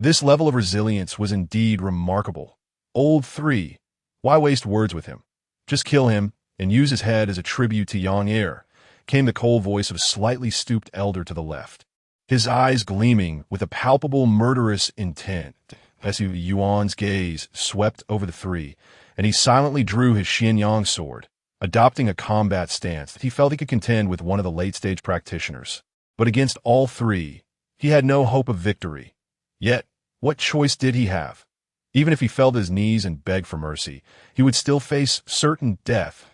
This level of resilience was indeed remarkable. Old 3, why waste words with him? Just kill him and use his head as a tribute to Yang Er, came the cold voice of a slightly stooped elder to the left, his eyes gleaming with a palpable murderous intent. As Yuan's gaze swept over the three, and he silently drew his Xianyang sword, adopting a combat stance that he felt he could contend with one of the late-stage practitioners. But against all three, he had no hope of victory. Yet, what choice did he have? Even if he fell to his knees and begged for mercy, he would still face certain death.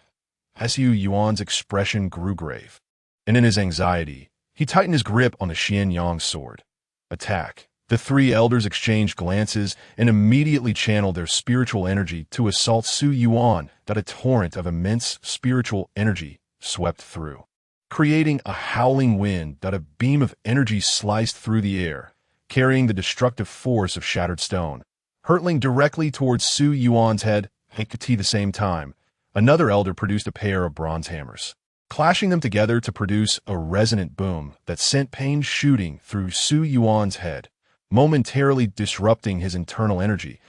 As Yuan's expression grew grave, and in his anxiety, he tightened his grip on the Xianyang sword. Attack. The three elders exchanged glances and immediately channeled their spiritual energy to assault Su Yuan. A torrent of immense spiritual energy swept through, creating a howling wind. A beam of energy sliced through the air, carrying the destructive force of shattered stone, hurtling directly towards Su Yuan's head. At the same time, another elder produced a pair of bronze hammers, clashing them together to produce a resonant boom that sent pain shooting through Su Yuan's head, momentarily disrupting his internal energy.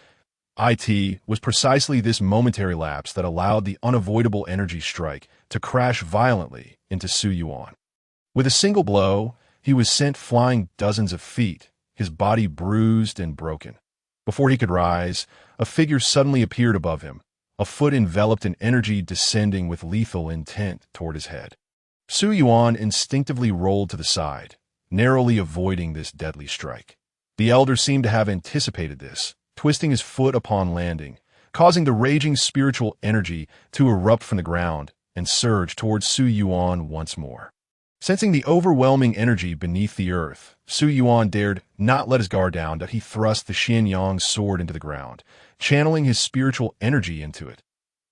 It was precisely this momentary lapse that allowed the unavoidable energy strike to crash violently into Su Yuan. With a single blow, he was sent flying dozens of feet, his body bruised and broken. Before he could rise, a figure suddenly appeared above him, a foot enveloped in energy descending with lethal intent toward his head. Su Yuan instinctively rolled to the side, narrowly avoiding this deadly strike. The elder seemed to have anticipated this, twisting his foot upon landing, causing the raging spiritual energy to erupt from the ground and surge towards Su Yuan once more. Sensing the overwhelming energy beneath the earth, Su Yuan dared not let his guard down. He thrust the Xianyang sword into the ground, channeling his spiritual energy into it.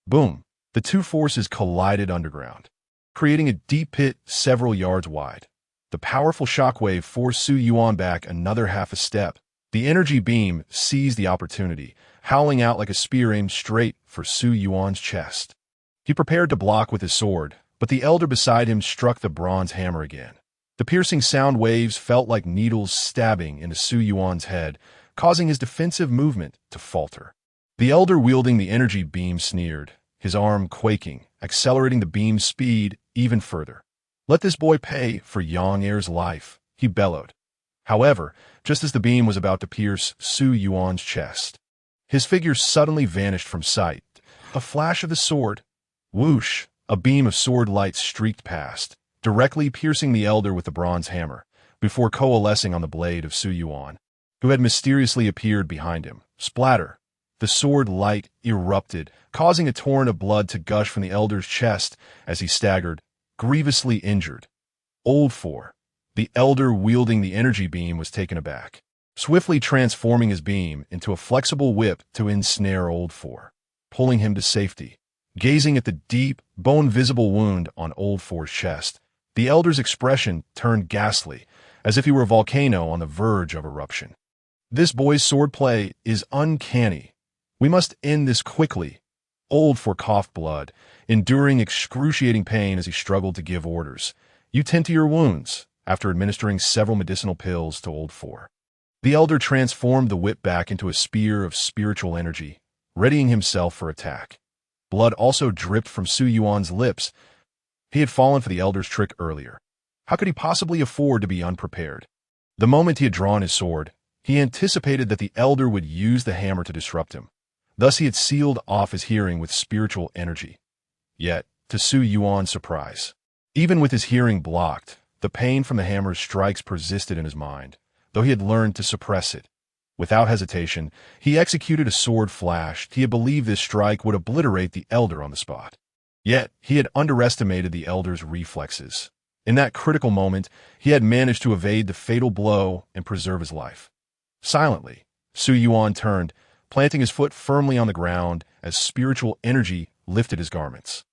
Boom! The two forces collided underground, creating a deep pit several yards wide. The powerful shockwave forced Su Yuan back another half a step. The energy beam seized the opportunity, howling out like a spear aimed straight for Su Yuan's chest. He prepared to block with his sword, but the elder beside him struck the bronze hammer again. The piercing sound waves felt like needles stabbing into Su Yuan's head, causing his defensive movement to falter. The elder wielding the energy beam sneered, his arm quaking, accelerating the beam's speed even further. "Let this boy pay for Yang Er's life," he bellowed. However, just as the beam was about to pierce Su Yuan's chest, his figure suddenly vanished from sight. A flash of the sword. Whoosh! A beam of sword light streaked past, directly piercing the elder with the bronze hammer, before coalescing on the blade of Su Yuan, who had mysteriously appeared behind him. Splatter! The sword light erupted, causing a torrent of blood to gush from the elder's chest as he staggered, grievously injured. Old 4. The elder wielding the energy beam was taken aback, swiftly transforming his beam into a flexible whip to ensnare Old 4, pulling him to safety. Gazing at the deep, bone-visible wound on Old 4's chest, the elder's expression turned ghastly, as if he were a volcano on the verge of eruption. "This boy's swordplay is uncanny. We must end this quickly." Old 4 coughed blood, enduring excruciating pain as he struggled to give orders. "You tend to your wounds," after administering several medicinal pills to Old 4. The elder transformed the whip back into a spear of spiritual energy, readying himself for attack. Blood also dripped from Su Yuan's lips. He had fallen for the elder's trick earlier. How could he possibly afford to be unprepared? The moment he had drawn his sword, he anticipated that the elder would use the hammer to disrupt him. Thus he had sealed off his hearing with spiritual energy. Yet, to Su Yuan's surprise, even with his hearing blocked, the pain from the hammer's strikes persisted in his mind, though he had learned to suppress it. Without hesitation, he executed a sword flash. He had believed this strike would obliterate the elder on the spot. Yet, he had underestimated the elder's reflexes. In that critical moment, he had managed to evade the fatal blow and preserve his life. Silently, Su Yuan turned, planting his foot firmly on the ground as spiritual energy lifted his garments.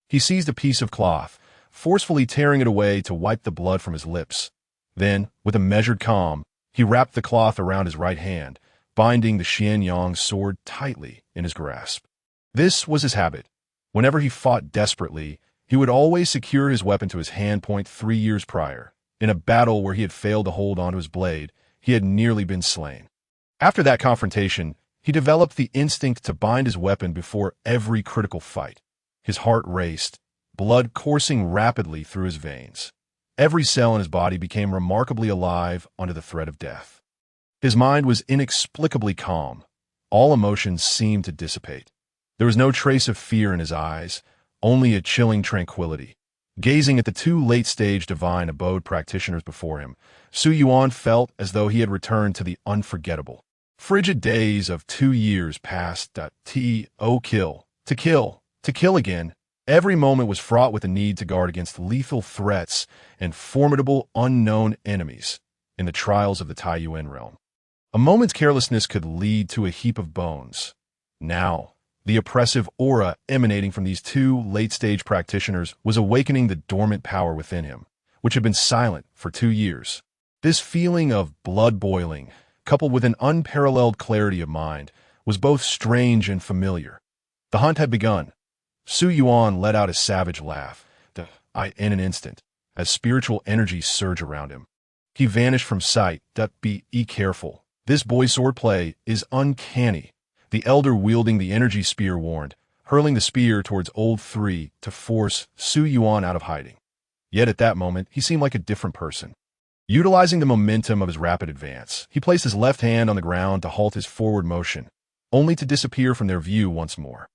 He seized a piece of cloth, forcefully tearing it away to wipe the blood from his lips. Then, with a measured calm, he wrapped the cloth around his right hand, binding the Xianyang sword tightly in his grasp. This was his habit. Whenever he fought desperately, he would always secure his weapon to his handpoint 3 years prior. In a battle where he had failed to hold onto his blade, he had nearly been slain. After that confrontation, he developed the instinct to bind his weapon before every critical fight. His heart raced, blood coursing rapidly through his veins. Every cell in his body became remarkably alive under the threat of death. His mind was inexplicably calm. All emotions seemed to dissipate. There was no trace of fear in his eyes, only a chilling tranquility. Gazing at the two late-stage divine abode practitioners before him, Su Yuan felt as though he had returned to the unforgettable. Frigid days of 2 years passed. Kill, to kill again. Every moment was fraught with the need to guard against lethal threats and formidable unknown enemies in the trials of the Taiyuan realm. A moment's carelessness could lead to a heap of bones. Now, the oppressive aura emanating from these two late-stage practitioners was awakening the dormant power within him, which had been silent for 2 years. This feeling of blood boiling, coupled with an unparalleled clarity of mind, was both strange and familiar. The hunt had begun. Su Yuan let out a savage laugh, in an instant, as spiritual energy surged around him. He vanished from sight. Be careful. This boy's swordplay is uncanny. The elder wielding the energy spear warned, hurling the spear towards Old Three to force Su Yuan out of hiding. Yet at that moment, he seemed like a different person. Utilizing the momentum of his rapid advance, he placed his left hand on the ground to halt his forward motion, only to disappear from their view once more.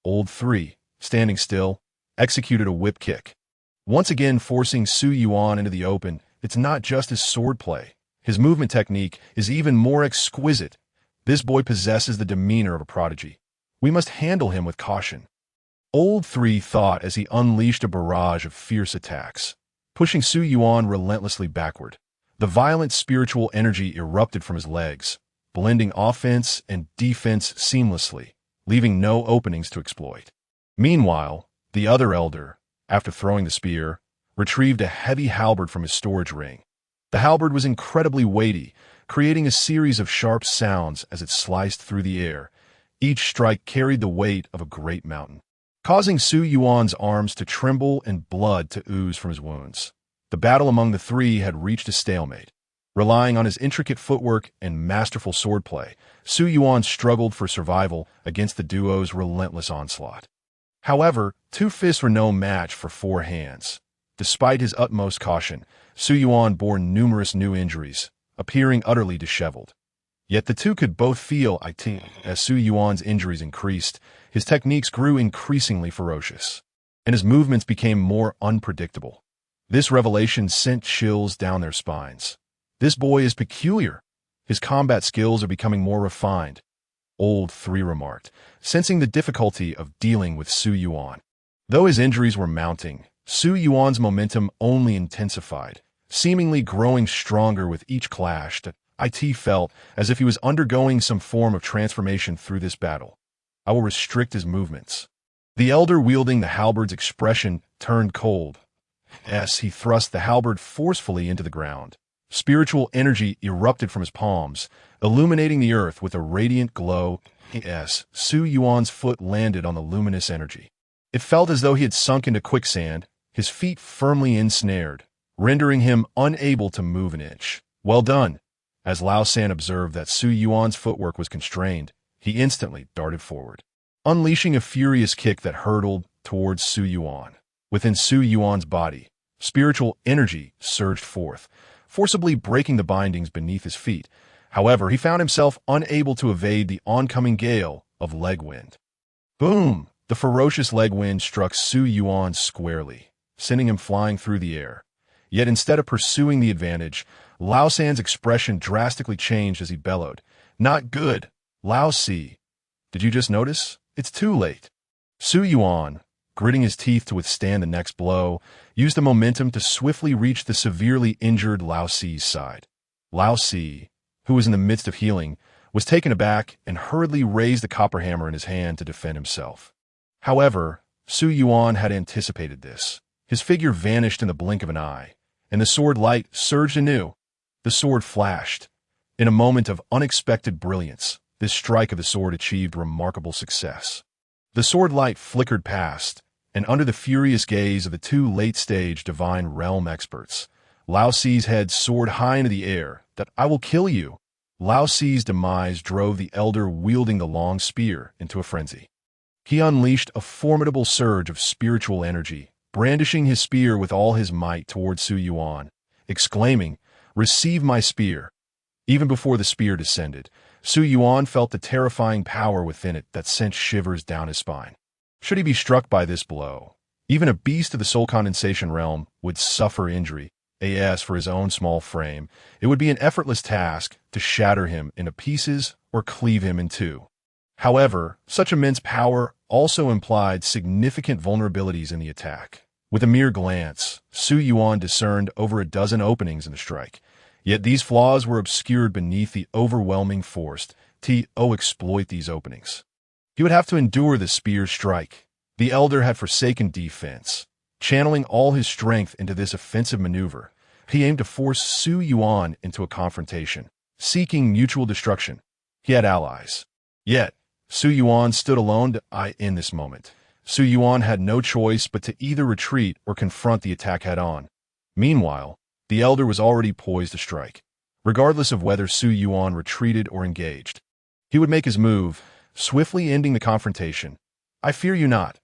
Old Three, standing still, executed a whip kick. Once again forcing Su Yuan into the open. It's not just his swordplay. His movement technique is even more exquisite. This boy possesses the demeanor of a prodigy. We must handle him with caution. Old Three thought as he unleashed a barrage of fierce attacks, pushing Su Yuan relentlessly backward. The violent spiritual energy erupted from his legs, blending offense and defense seamlessly, leaving no openings to exploit. Meanwhile, the other elder, after throwing the spear, retrieved a heavy halberd from his storage ring. The halberd was incredibly weighty, creating a series of sharp sounds as it sliced through the air. Each strike carried the weight of a great mountain, causing Su Yuan's arms to tremble and blood to ooze from his wounds. The battle among the three had reached a stalemate. Relying on his intricate footwork and masterful swordplay, Su Yuan struggled for survival against the duo's relentless onslaught. However, 2 fists were no match for 4 hands. Despite his utmost caution, Su Yuan bore numerous new injuries, appearing utterly disheveled. Yet the two could both feel it. As Su Yuan's injuries increased, his techniques grew increasingly ferocious, and his movements became more unpredictable. This revelation sent chills down their spines. This boy is peculiar. His combat skills are becoming more refined, Old Three remarked, sensing the difficulty of dealing with Su Yuan. Though his injuries were mounting, Su Yuan's momentum only intensified, seemingly growing stronger with each clash. It felt as if he was undergoing some form of transformation through this battle. I will restrict his movements. The elder wielding the halberd's expression turned cold. As he thrust the halberd forcefully into the ground, spiritual energy erupted from his palms, illuminating the earth with a radiant glow. As Su Yuan's foot landed on the luminous energy, it felt as though he had sunk into quicksand, his feet firmly ensnared, rendering him unable to move an inch. Well done. As Lao San observed that Su Yuan's footwork was constrained, he instantly darted forward, unleashing a furious kick that hurtled towards Su Yuan. Within Su Yuan's body, spiritual energy surged forth, forcibly breaking the bindings beneath his feet. However, he found himself unable to evade the oncoming gale of leg wind. Boom! The ferocious leg wind struck Su Yuan squarely, sending him flying through the air. Yet instead of pursuing the advantage, Lao San's expression drastically changed as he bellowed, Not good. Lao Si. Did you just notice? It's too late. Su Yuan, gritting his teeth to withstand the next blow, used the momentum to swiftly reach the severely injured Lao Si's side. Lao Si, who was in the midst of healing, was taken aback and hurriedly raised the copper hammer in his hand to defend himself. However, Su Yuan had anticipated this. His figure vanished in the blink of an eye, and the sword light surged anew. The sword flashed. In a moment of unexpected brilliance, this strike of the sword achieved remarkable success. The sword light flickered past, and under the furious gaze of the two late-stage Divine Realm experts, Lao Si's head soared high into the air. That I will kill you. Lao Si's demise drove the elder wielding the long spear into a frenzy. He unleashed a formidable surge of spiritual energy, brandishing his spear with all his might toward Su Yuan, exclaiming, "Receive my spear." Even before the spear descended, Su Yuan felt the terrifying power within it that sent shivers down his spine. Should he be struck by this blow, even a beast of the soul condensation realm would suffer injury. As for his own small frame, it would be an effortless task to shatter him into pieces or cleave him in two. However, such immense power also implied significant vulnerabilities in the attack. With a mere glance, Su Yuan discerned over a dozen openings in the strike, yet these flaws were obscured beneath the overwhelming force to exploit these openings. He would have to endure the spear strike. The elder had forsaken defense. Channeling all his strength into this offensive maneuver, he aimed to force Su Yuan into a confrontation, seeking mutual destruction. He had allies. Yet, Su Yuan stood alone in this moment. Su Yuan had no choice but to either retreat or confront the attack head-on. Meanwhile, the elder was already poised to strike. Regardless of whether Su Yuan retreated or engaged, he would make his move, swiftly ending the confrontation. "I fear you not."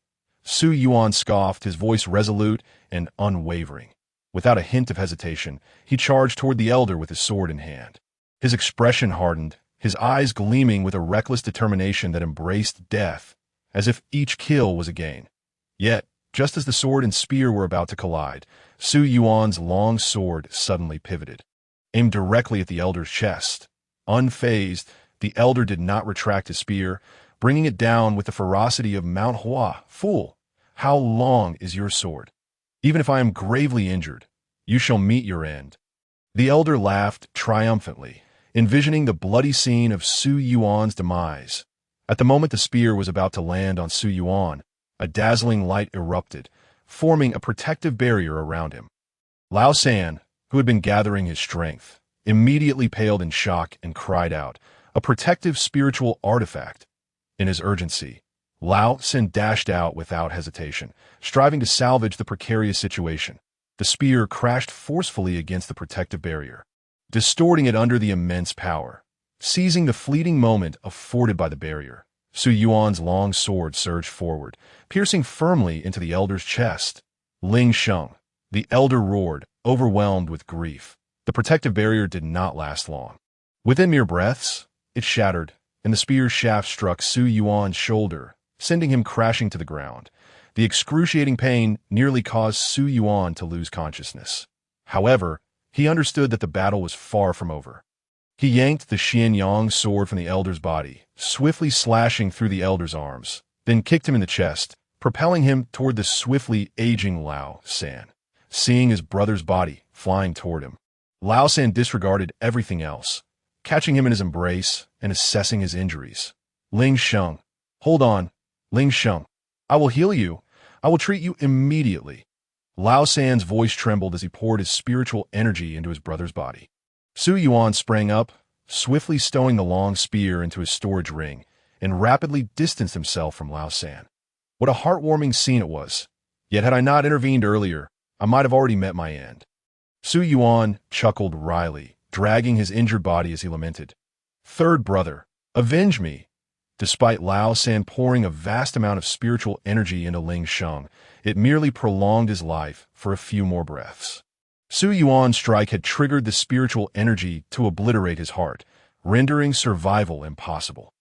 Su Yuan scoffed, his voice resolute and unwavering. Without a hint of hesitation, he charged toward the elder with his sword in hand. His expression hardened, his eyes gleaming with a reckless determination that embraced death, as if each kill was a gain. Yet, just as the sword and spear were about to collide, Su Yuan's long sword suddenly pivoted, aimed directly at the elder's chest. Unfazed, the elder did not retract his spear, bringing it down with the ferocity of Mount Hua. "Fool! How long is your sword? Even if I am gravely injured, you shall meet your end." The elder laughed triumphantly, envisioning the bloody scene of Su Yuan's demise. At the moment the spear was about to land on Su Yuan, a dazzling light erupted, forming a protective barrier around him. Lao San, who had been gathering his strength, immediately paled in shock and cried out, "A protective spiritual artifact!" In his urgency, Lao San dashed out without hesitation, striving to salvage the precarious situation. The spear crashed forcefully against the protective barrier, distorting it under the immense power. Seizing the fleeting moment afforded by the barrier, Su Yuan's long sword surged forward, piercing firmly into the elder's chest. "Ling Sheng!" The elder roared, overwhelmed with grief. The protective barrier did not last long. Within mere breaths, it shattered, and the spear's shaft struck Su Yuan's shoulder, sending him crashing to the ground. The excruciating pain nearly caused Su Yuan to lose consciousness. However, he understood that the battle was far from over. He yanked the Xianyang sword from the elder's body, swiftly slashing through the elder's arms, then kicked him in the chest, propelling him toward the swiftly aging Lao San. Seeing his brother's body flying toward him, Lao San disregarded everything else, catching him in his embrace and assessing his injuries. "Ling Sheng, hold on. Ling Sheng, I will heal you. I will treat you immediately." Lao San's voice trembled as he poured his spiritual energy into his brother's body. Su Yuan sprang up, swiftly stowing the long spear into his storage ring, and rapidly distanced himself from Lao San. What a heartwarming scene it was. Yet had I not intervened earlier, I might have already met my end. Su Yuan chuckled wryly, dragging his injured body as he lamented. "Third brother, avenge me." Despite Lao San pouring a vast amount of spiritual energy into Ling Sheng, it merely prolonged his life for a few more breaths. Su Yuan's strike had triggered the spiritual energy to obliterate his heart, rendering survival impossible.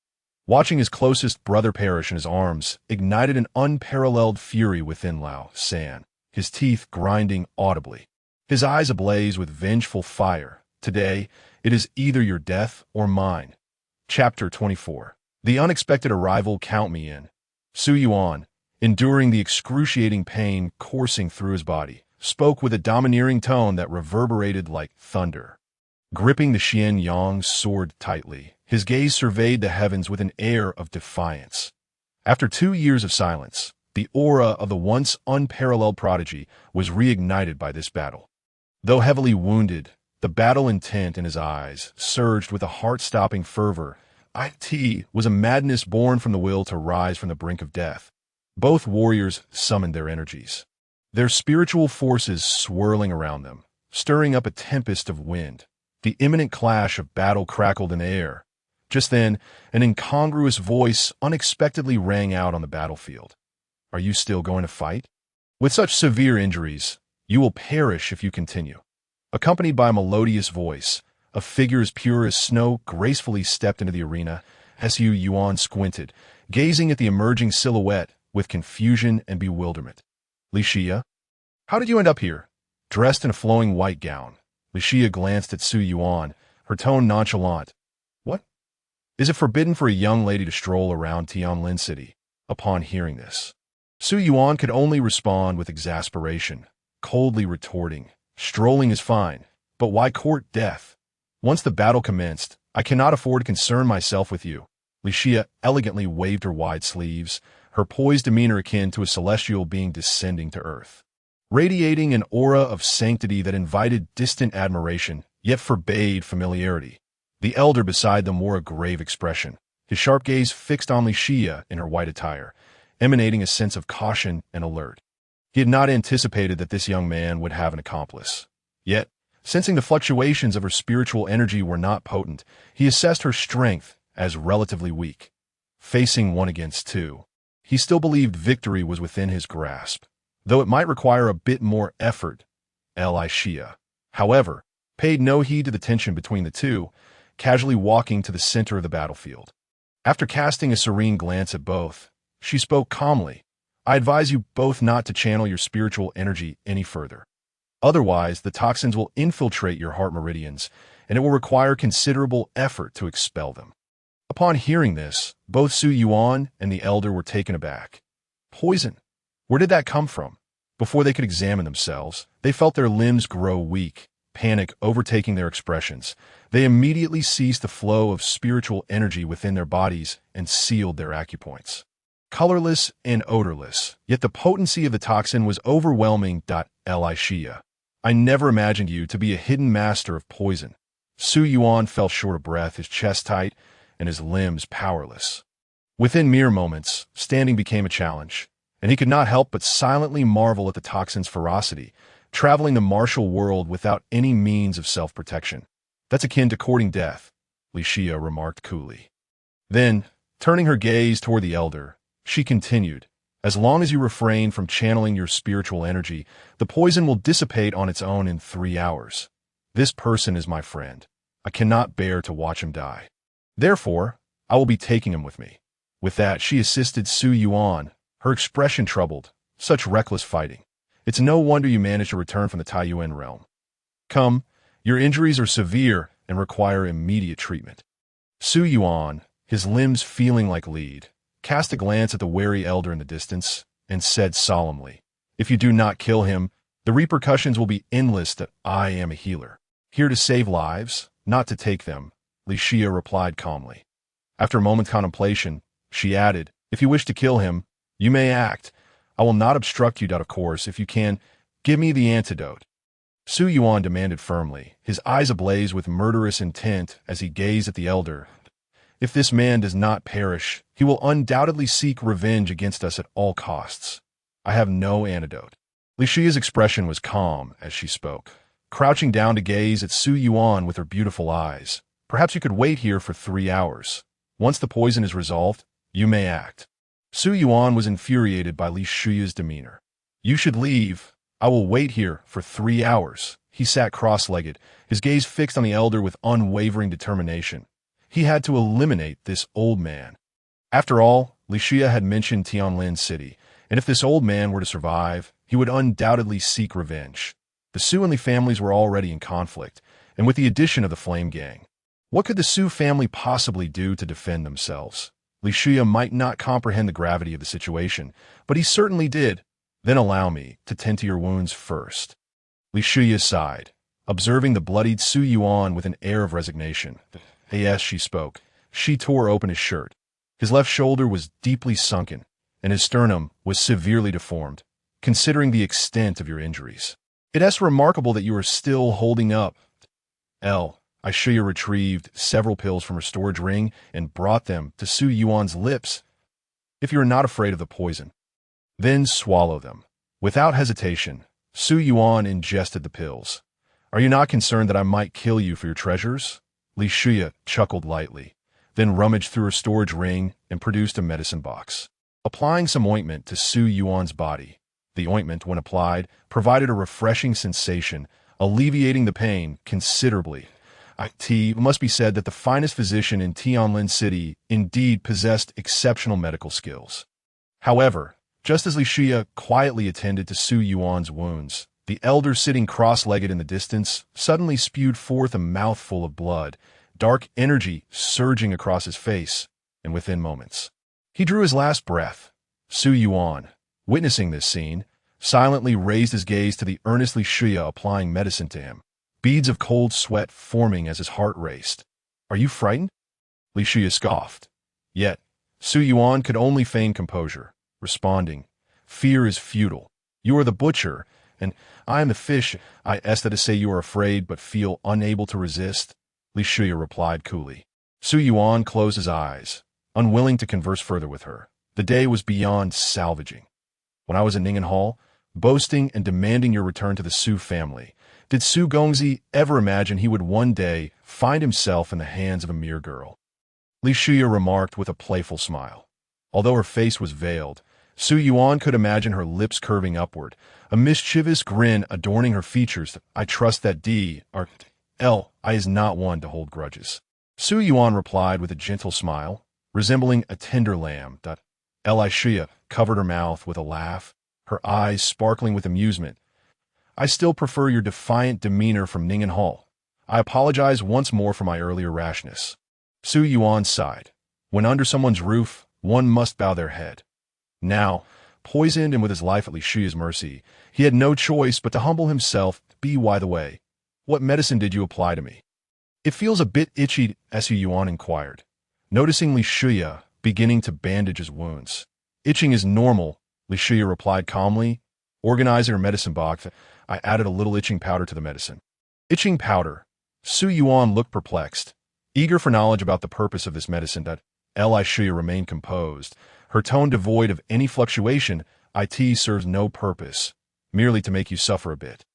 Watching his closest brother perish in his arms ignited an unparalleled fury within Lao San, his teeth grinding audibly, his eyes ablaze with vengeful fire. "Today, it is either your death or mine." Chapter 24. The unexpected arrival. Count me in. Su Yuan, enduring the excruciating pain coursing through his body, spoke with a domineering tone that reverberated like thunder. Gripping the Xian Yang's sword tightly, his gaze surveyed the heavens with an air of defiance. After 2 years of silence, the aura of the once unparalleled prodigy was reignited by this battle. Though heavily wounded, the battle intent in his eyes surged with a heart-stopping fervor. It was a madness born from the will to rise from the brink of death. Both warriors summoned their energies, their spiritual forces swirling around them, stirring up a tempest of wind. The imminent clash of battle crackled in the air. Just then, an incongruous voice unexpectedly rang out on the battlefield. Are you still going to fight? With such severe injuries, you will perish if you continue. Accompanied by a melodious voice, a figure as pure as snow gracefully stepped into the arena. Su Yuan squinted, gazing at the emerging silhouette with confusion and bewilderment. Li Xia? How did you end up here? Dressed in a flowing white gown, Li Xia glanced at Su Yuan, her tone nonchalant. What? Is it forbidden for a young lady to stroll around Tianlin City? Upon hearing this, Su Yuan could only respond with exasperation, coldly retorting, strolling is fine, but why court death? Once the battle commenced, I cannot afford to concern myself with you. Li Xia elegantly waved her wide sleeves, her poised demeanor akin to a celestial being descending to earth. Radiating an aura of sanctity that invited distant admiration, yet forbade familiarity. The elder beside them wore a grave expression, his sharp gaze fixed on Li Xia in her white attire, emanating a sense of caution and alert. He had not anticipated that this young man would have an accomplice. Yet, sensing the fluctuations of her spiritual energy were not potent, he assessed her strength as relatively weak. Facing 1 against 2, he still believed victory was within his grasp, though it might require a bit more effort. Li Xia, however, paid no heed to the tension between the two, casually walking to the center of the battlefield. After casting a serene glance at both, she spoke calmly. I advise you both not to channel your spiritual energy any further. Otherwise, the toxins will infiltrate your heart meridians, and it will require considerable effort to expel them. Upon hearing this, both Su Yuan and the elder were taken aback. Poison? Where did that come from? Before they could examine themselves, they felt their limbs grow weak, panic overtaking their expressions. They immediately ceased the flow of spiritual energy within their bodies and sealed their acupoints. Colorless and odorless, yet the potency of the toxin was overwhelming. Li Xia, I never imagined you to be a hidden master of poison. Su Yuan fell short of breath, his chest tight and his limbs powerless. Within mere moments, standing became a challenge, and he could not help but silently marvel at the toxin's ferocity, traveling the martial world without any means of self-protection. That's akin to courting death, Li Xia remarked coolly. Then, turning her gaze toward the elder, she continued, as long as you refrain from channeling your spiritual energy, the poison will dissipate on its own in 3 hours. This person is my friend. I cannot bear to watch him die. Therefore, I will be taking him with me. With that, she assisted Su Yuan, her expression troubled. Such reckless fighting. It's no wonder you managed to return from the Taiyuan realm. Come, your injuries are severe and require immediate treatment. Su Yuan, his limbs feeling like lead, cast a glance at the wary elder in the distance and said solemnly, if you do not kill him, the repercussions will be endless. That I am a healer, here to save lives, not to take them, Li Xia replied calmly. After a moment's contemplation, she added, if you wish to kill him, you may act. I will not obstruct you. Of course, if you can, give me the antidote. Su Yuan demanded firmly, his eyes ablaze with murderous intent as he gazed at the elder. If this man does not perish, he will undoubtedly seek revenge against us at all costs. I have no antidote. Li Xia's expression was calm as she spoke, crouching down to gaze at Su Yuan with her beautiful eyes. Perhaps you could wait here for 3 hours. Once the poison is resolved, you may act. Su Yuan was infuriated by Li Xia's demeanor. You should leave. I will wait here for 3 hours. He sat cross-legged, his gaze fixed on the elder with unwavering determination. He had to eliminate this old man. After all, Li Xia had mentioned Tianlin City, and if this old man were to survive, he would undoubtedly seek revenge. The Su and Li families were already in conflict, and with the addition of the Flame Gang, What could the Su family possibly do to defend themselves? Li Shuya might not comprehend the gravity of the situation, but he certainly did. Then allow me to tend to your wounds first. Li Shuya sighed, observing the bloodied Su Yuan with an air of resignation. Yes, she spoke. She tore open his shirt. His left shoulder was deeply sunken, and his sternum was severely deformed, considering the extent of your injuries. It is remarkable that you are still holding up. Shuya retrieved several pills from her storage ring and brought them to Su Yuan's lips. If you are not afraid of the poison, then swallow them. Without hesitation, Su Yuan ingested the pills. Are you not concerned that I might kill you for your treasures? Li Shuya chuckled lightly, then rummaged through her storage ring and produced a medicine box. Applying some ointment to Su Yuan's body, the ointment, when applied, provided a refreshing sensation, alleviating the pain considerably. It must be said that the finest physician in Tianlin City indeed possessed exceptional medical skills. However, just as Li Shuya quietly attended to Su Yuan's wounds, the elder sitting cross-legged in the distance suddenly spewed forth a mouthful of blood, dark energy surging across his face, and within moments, he drew his last breath. Su Yuan, witnessing this scene, silently raised his gaze to the earnest Li Shuya applying medicine to him, beads of cold sweat forming as his heart raced. Are you frightened? Li Shuya scoffed. Yet, Su Yuan could only feign composure, responding, Fear is futile. You are the butcher, and I am the fish. That is to say you are afraid but feel unable to resist, Li Shuya replied coolly. Su Yuan closed his eyes, unwilling to converse further with her. The day was beyond salvaging. When I was at Ningen Hall, boasting and demanding your return to the Su family, did Su Gongzi ever imagine he would one day find himself in the hands of a mere girl? Li Shuya remarked with a playful smile. Although her face was veiled, Su Yuan could imagine her lips curving upward, a mischievous grin adorning her features. I trust that I is not one to hold grudges. Su Yuan replied with a gentle smile, resembling a tender lamb. Li Shuya covered her mouth with a laugh, her eyes sparkling with amusement. I still prefer your defiant demeanor from Ningen Hall. I apologize once more for my earlier rashness. Su Yuan sighed. When under someone's roof, one must bow their head. Now, poisoned and with his life at Li Shuya's mercy, he had no choice but to humble himself. By the way, what medicine did you apply to me? It feels a bit itchy, Su Yuan inquired, noticing Li Shuya beginning to bandage his wounds. Itching is normal, Li Shuya replied calmly. Organizing her medicine box, I added a little itching powder to the medicine. Itching powder? Su Yuan looked perplexed, eager for knowledge about the purpose of this medicine. Li Shuya remained composed, her tone devoid of any fluctuation. It serves no purpose, merely to make you suffer a bit.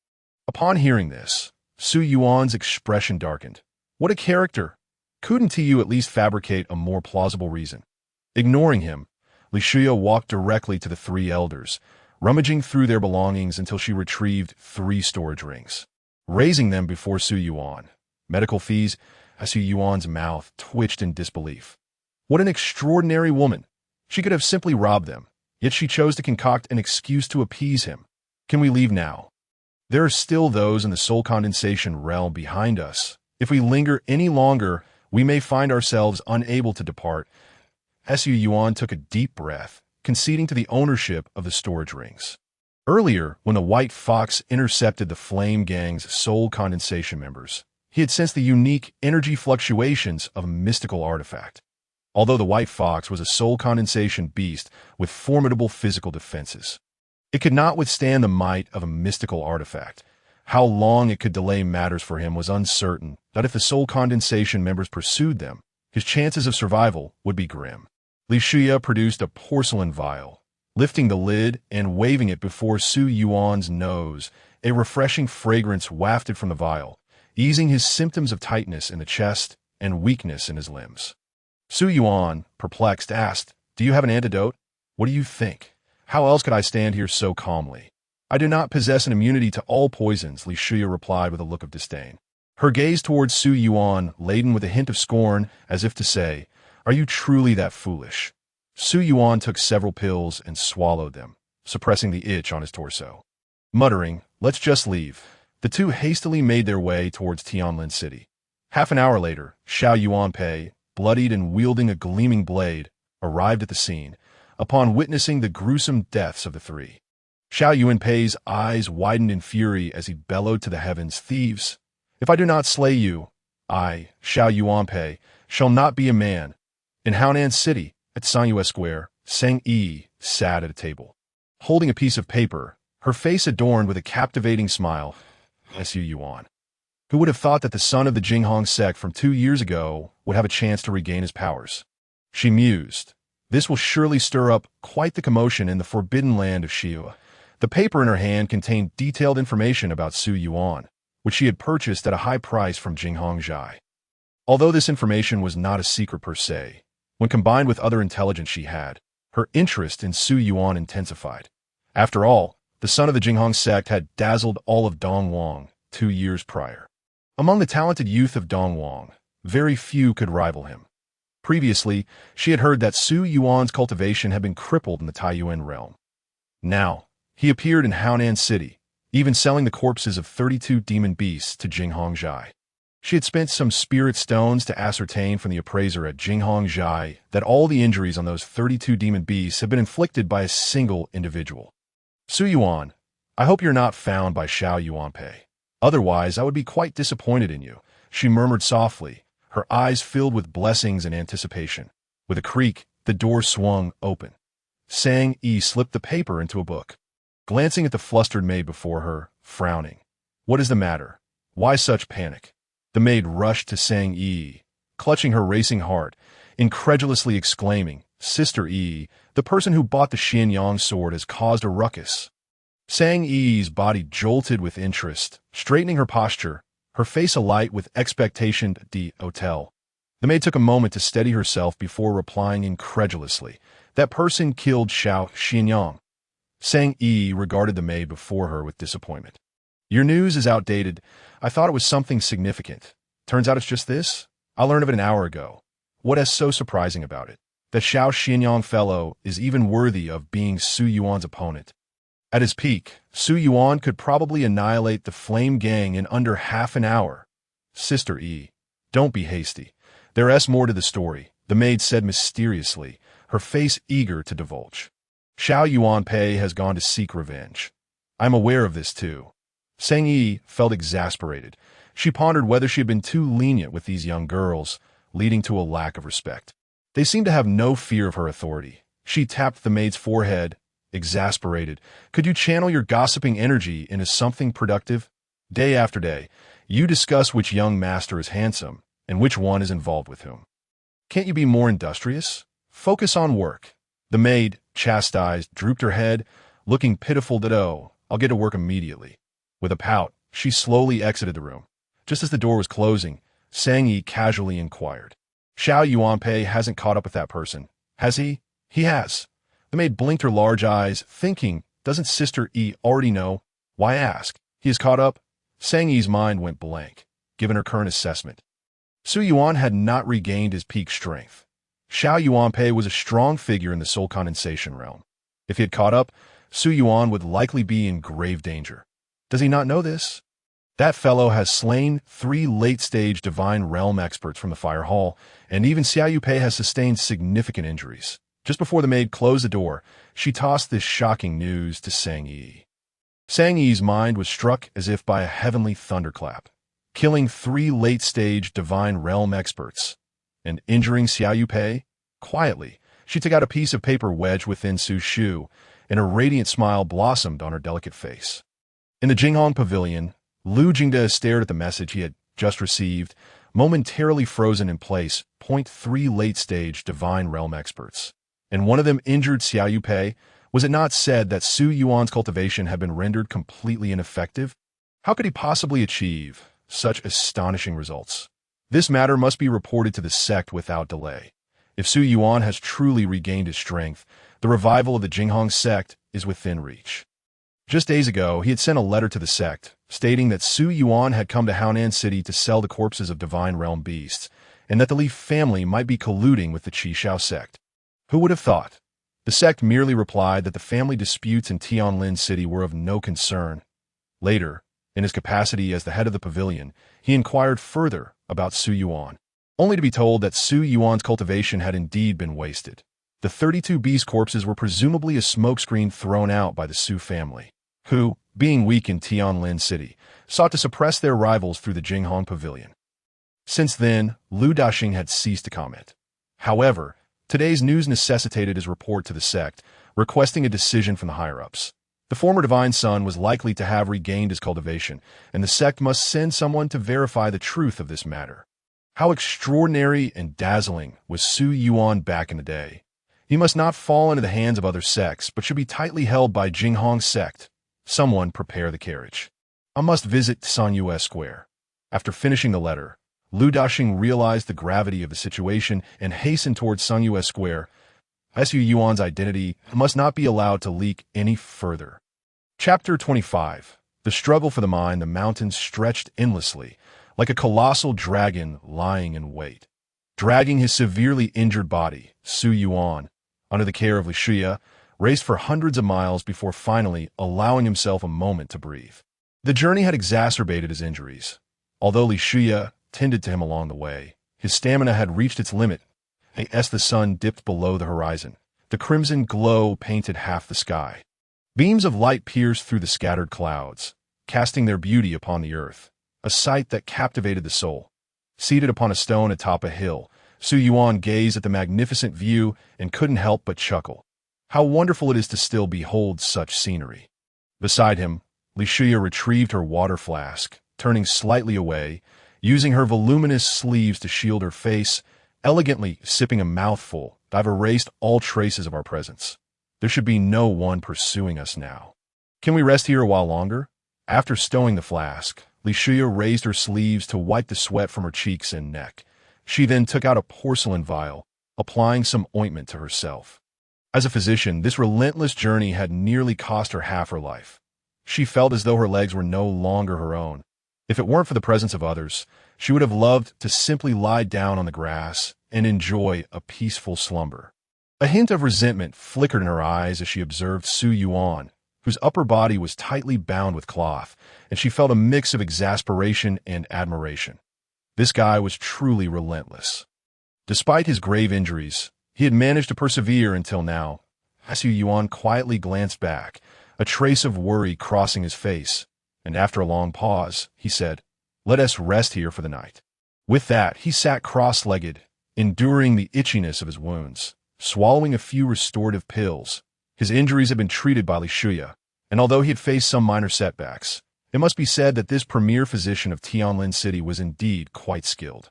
Upon hearing this, Su Yuan's expression darkened. What a character! Couldn't you at least fabricate a more plausible reason? Ignoring him, Li Shuya walked directly to the three elders, rummaging through their belongings until she retrieved 3 storage rings. Raising them before Su Yuan. Medical fees? Su Yuan's mouth twitched in disbelief. What an extraordinary woman! She could have simply robbed them, yet she chose to concoct an excuse to appease him. Can we leave now? There are still those in the soul condensation realm behind us. If we linger any longer, we may find ourselves unable to depart. Su Yuan took a deep breath, conceding to the ownership of the storage rings. Earlier, when the White Fox intercepted the Flame Gang's soul condensation members, he had sensed the unique energy fluctuations of a mystical artifact. Although the White Fox was a soul condensation beast with formidable physical defenses, it could not withstand the might of a mystical artifact. How long it could delay matters for him was uncertain, that if the soul condensation members pursued them, his chances of survival would be grim. Li Shuya produced a porcelain vial, lifting the lid and waving it before Su Yuan's nose. A refreshing fragrance wafted from the vial, easing his symptoms of tightness in the chest and weakness in his limbs. Su Yuan, perplexed, asked, Do you have an antidote? What do you think? How else could I stand here so calmly? I do not possess an immunity to all poisons, Li Shuya replied with a look of disdain. Her gaze towards Su Yuan, laden with a hint of scorn, as if to say, Are you truly that foolish? Su Yuan took several pills and swallowed them, suppressing the itch on his torso. Muttering, Let's just leave, the two hastily made their way towards Tianlin City. Half an hour later, Xiao Yuanpei, bloodied and wielding a gleaming blade, arrived at the scene, upon witnessing the gruesome deaths of the three. Xiao Yuanpei's eyes widened in fury as he bellowed to the heavens, "Thieves! If I do not slay you, I, Xiao Yuanpei, shall not be a man." In Haonan City, at Sanyue Square, Sang Yi sat at a table, holding a piece of paper, her face adorned with a captivating smile. Su Yuan. Who would have thought that the son of the Jinghong sect from 2 years ago would have a chance to regain his powers? She mused. This will surely stir up quite the commotion in the forbidden land of Xiu. The paper in her hand contained detailed information about Su Yuan, which she had purchased at a high price from Jinghong Zhai. Although this information was not a secret per se, when combined with other intelligence she had, her interest in Su Yuan intensified. After all, the son of the Jinghong sect had dazzled all of Dongwang 2 years prior. Among the talented youth of Dongwang, very few could rival him. Previously, she had heard that Su Yuan's cultivation had been crippled in the Taiyuan realm. Now, he appeared in Haonan City, even selling the corpses of 32 demon beasts to Jinghong Zhai. She had spent some spirit stones to ascertain from the appraiser at Jinghong Zhai that all the injuries on those 32 demon beasts had been inflicted by a single individual. Su Yuan, I hope you're not found by Xiao Yuanpei. Otherwise, I would be quite disappointed in you, she murmured softly, her eyes filled with blessings and anticipation. With a creak, the door swung open. Sang Yi slipped the paper into a book, glancing at the flustered maid before her, frowning. What is the matter? Why such panic? The maid rushed to Sang Yi, clutching her racing heart, incredulously exclaiming, Sister Yi, the person who bought the Xianyang sword has caused a ruckus. Sang Yi's body jolted with interest, straightening her posture, her face alight with expectation. The hotel. The maid took a moment to steady herself before replying incredulously, That person killed Xiao Xianyang. Sang Yi regarded the maid before her with disappointment. Your news is outdated. I thought it was something significant. Turns out it's just this? I learned of it an hour ago. What is so surprising about it? That Xiao Xianyang fellow is even worthy of being Su Yuan's opponent. At his peak, Su Yuan could probably annihilate the Flame Gang in under half an hour. Sister Yi, don't be hasty. There is more to the story, the maid said mysteriously, her face eager to divulge. Xiao Yuanpei has gone to seek revenge. I'm aware of this too. Sang Yi felt exasperated. She pondered whether she had been too lenient with these young girls, leading to a lack of respect. They seemed to have no fear of her authority. She tapped the maid's forehead, exasperated. Could you channel your gossiping energy into something productive? Day after day, you discuss which young master is handsome and which one is involved with whom. Can't you be more industrious? Focus on work. The maid, chastised, drooped her head, looking pitiful. I'll get to work immediately. With a pout, she slowly exited the room. Just as the door was closing, Sang Yi casually inquired. Xiao Yuanpei hasn't caught up with that person, has he? He has. The maid blinked her large eyes, thinking, doesn't Sister Yi already know? Why ask? He is caught up? Sang Yi's mind went blank, given her current assessment. Su Yuan had not regained his peak strength. Xiao Yuanpei was a strong figure in the soul condensation realm. If he had caught up, Su Yuan would likely be in grave danger. Does he not know this? That fellow has slain 3 late-stage divine realm experts from the fire hall, and even Xiao Yuanpei has sustained significant injuries. Just before the maid closed the door, she tossed this shocking news to Sang Yi. Sang Yi's mind was struck as if by a heavenly thunderclap. Killing 3 late-stage divine realm experts and injuring Xiao Yuanpei? Quietly, she took out a piece of paper wedged within Su's shoe, and a radiant smile blossomed on her delicate face. In the Jinghong Pavilion, Lu Jingde stared at the message he had just received, momentarily frozen in place. 3 late-stage divine realm experts. And one of them injured Xiao Yuanpei. Was it not said that Su Yuan's cultivation had been rendered completely ineffective? How could he possibly achieve such astonishing results? This matter must be reported to the sect without delay. If Su Yuan has truly regained his strength, the revival of the Jinghong sect is within reach. Just days ago, he had sent a letter to the sect, stating that Su Yuan had come to Haonan City to sell the corpses of divine realm beasts, and that the Li family might be colluding with the Qishao sect. Who would have thought? The sect merely replied that the family disputes in Tianlin City were of no concern. Later, in his capacity as the head of the pavilion, he inquired further about Su Yuan, only to be told that Su Yuan's cultivation had indeed been wasted. The 32 bees' corpses were presumably a smokescreen thrown out by the Su family, who, being weak in Tianlin City, sought to suppress their rivals through the Jinghong Pavilion. Since then, Lu Daxing had ceased to comment. However, today's news necessitated his report to the sect, requesting a decision from the higher-ups. The former divine son was likely to have regained his cultivation, and the sect must send someone to verify the truth of this matter. How extraordinary and dazzling was Su Yuan back in the day. He must not fall into the hands of other sects, but should be tightly held by Jinghong sect. Someone prepare the carriage. I must visit Sanyue Square. After finishing the letter, Lu Daxing realized the gravity of the situation and hastened towards Sanyue Square. Su Yuan's identity must not be allowed to leak any further. Chapter 25. The struggle for the mind. The mountains stretched endlessly, like a colossal dragon lying in wait. Dragging his severely injured body, Su Yuan, under the care of Li Shuya, raced for hundreds of miles before finally allowing himself a moment to breathe. The journey had exacerbated his injuries. Although Li Shuya tended to him along the way, his stamina had reached its limit. As the sun dipped below the horizon, the crimson glow painted half the sky. Beams of light pierced through the scattered clouds, casting their beauty upon the earth, a sight that captivated the soul. Seated upon a stone atop a hill, Su Yuan gazed at the magnificent view and couldn't help but chuckle. How wonderful it is to still behold such scenery. Beside him, Li Shuya retrieved her water flask, turning slightly away, using her voluminous sleeves to shield her face, elegantly sipping a mouthful. I've erased all traces of our presence. There should be no one pursuing us now. Can we rest here a while longer? After stowing the flask, Li Shuya raised her sleeves to wipe the sweat from her cheeks and neck. She then took out a porcelain vial, applying some ointment to herself. As a physician, this relentless journey had nearly cost her half her life. She felt as though her legs were no longer her own. If it weren't for the presence of others, she would have loved to simply lie down on the grass and enjoy a peaceful slumber. A hint of resentment flickered in her eyes as she observed Su Yuan, whose upper body was tightly bound with cloth, and she felt a mix of exasperation and admiration. This guy was truly relentless. Despite his grave injuries, he had managed to persevere until now. Su Yuan quietly glanced back, a trace of worry crossing his face, and after a long pause, he said, "Let us rest here for the night." With that, he sat cross-legged, enduring the itchiness of his wounds, swallowing a few restorative pills. His injuries had been treated by Li Shuya, and although he had faced some minor setbacks, it must be said that this premier physician of Tianlin City was indeed quite skilled.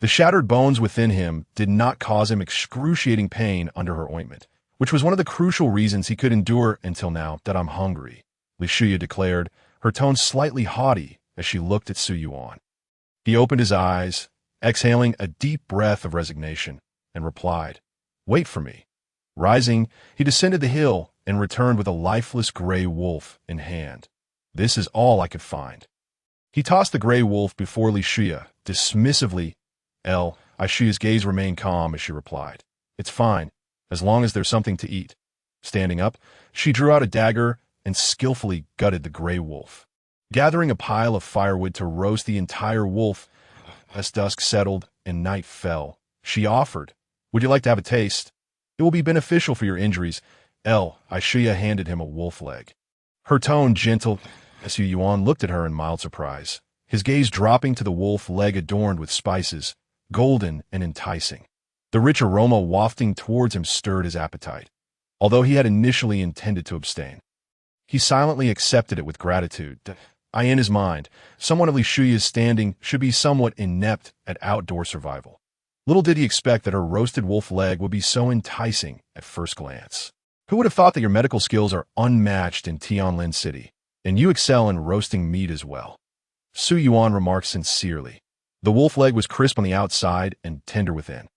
The shattered bones within him did not cause him excruciating pain under her ointment, which was one of the crucial reasons he could endure until now. "That I'm hungry," Li Shuya declared, her tone slightly haughty as she looked at Su Yuan. He opened his eyes, exhaling a deep breath of resignation, and replied, "Wait for me." Rising, he descended the hill and returned with a lifeless gray wolf in hand. "This is all I could find." He tossed the gray wolf before Li Shuya, dismissively. Li Shuya's gaze remained calm as she replied, "It's fine, as long as there's something to eat." Standing up, she drew out a dagger and skillfully gutted the gray wolf. Gathering a pile of firewood to roast the entire wolf, as dusk settled and night fell, she offered, "Would you like to have a taste? It will be beneficial for your injuries." Li Shuya handed him a wolf leg. Her tone gentle. Su Yuan looked at her in mild surprise, his gaze dropping to the wolf leg adorned with spices, golden and enticing. The rich aroma wafting towards him stirred his appetite, although he had initially intended to abstain. He silently accepted it with gratitude. In his mind, someone of Li Shuya's standing should be somewhat inept at outdoor survival. Little did he expect that her roasted wolf leg would be so enticing at first glance. Who would have thought that your medical skills are unmatched in Tianlin City, and you excel in roasting meat as well? Su Yuan remarked sincerely. The wolf leg was crisp on the outside and tender within,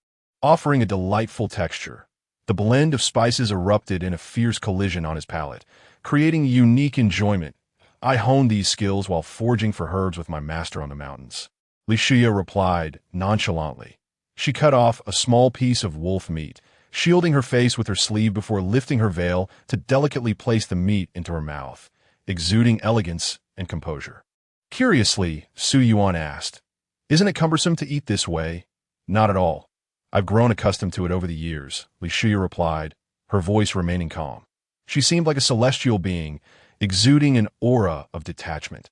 offering a delightful texture. The blend of spices erupted in a fierce collision on his palate, creating unique enjoyment. "I honed these skills while foraging for herbs with my master on the mountains," Li Shuya replied nonchalantly. She cut off a small piece of wolf meat, shielding her face with her sleeve before lifting her veil to delicately place the meat into her mouth, exuding elegance and composure. Curiously, Su Yuan asked, Isn't it cumbersome to eat this way? Not at all. I've grown accustomed to it over the years, Li Shuya replied, her voice remaining calm. She seemed like a celestial being, exuding an aura of detachment,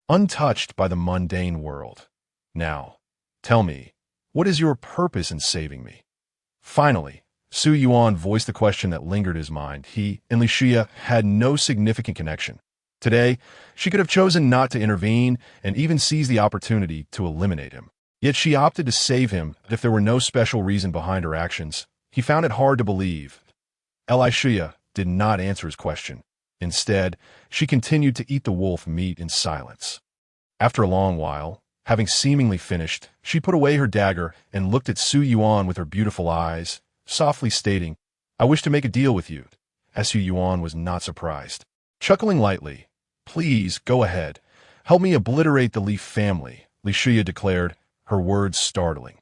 untouched by the mundane world. Now, tell me, what is your purpose in saving me? Finally, Su Yuan voiced the question that lingered in his mind. He and Li Shuya had no significant connection. Today, she could have chosen not to intervene and even seize the opportunity to eliminate him. Yet she opted to save him if there were no special reason behind her actions. He found it hard to believe. Li Shuya did not answer his question. Instead, she continued to eat the wolf meat in silence. After a long while, having seemingly finished, she put away her dagger and looked at Su Yuan with her beautiful eyes, softly stating, "I wish to make a deal with you." Su Yuan was not surprised. Chuckling lightly, "Please, go ahead. Help me obliterate the Li family," Li Shuya declared, her words startling.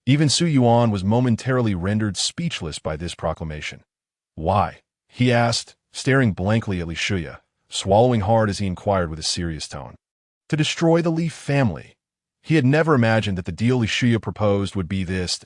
Even Su Yuan was momentarily rendered speechless by this proclamation. "Why?" he asked, staring blankly at Li Shuya, swallowing hard as he inquired with a serious tone. "To destroy the Li family." He had never imagined that the deal Li Shuya proposed would be this.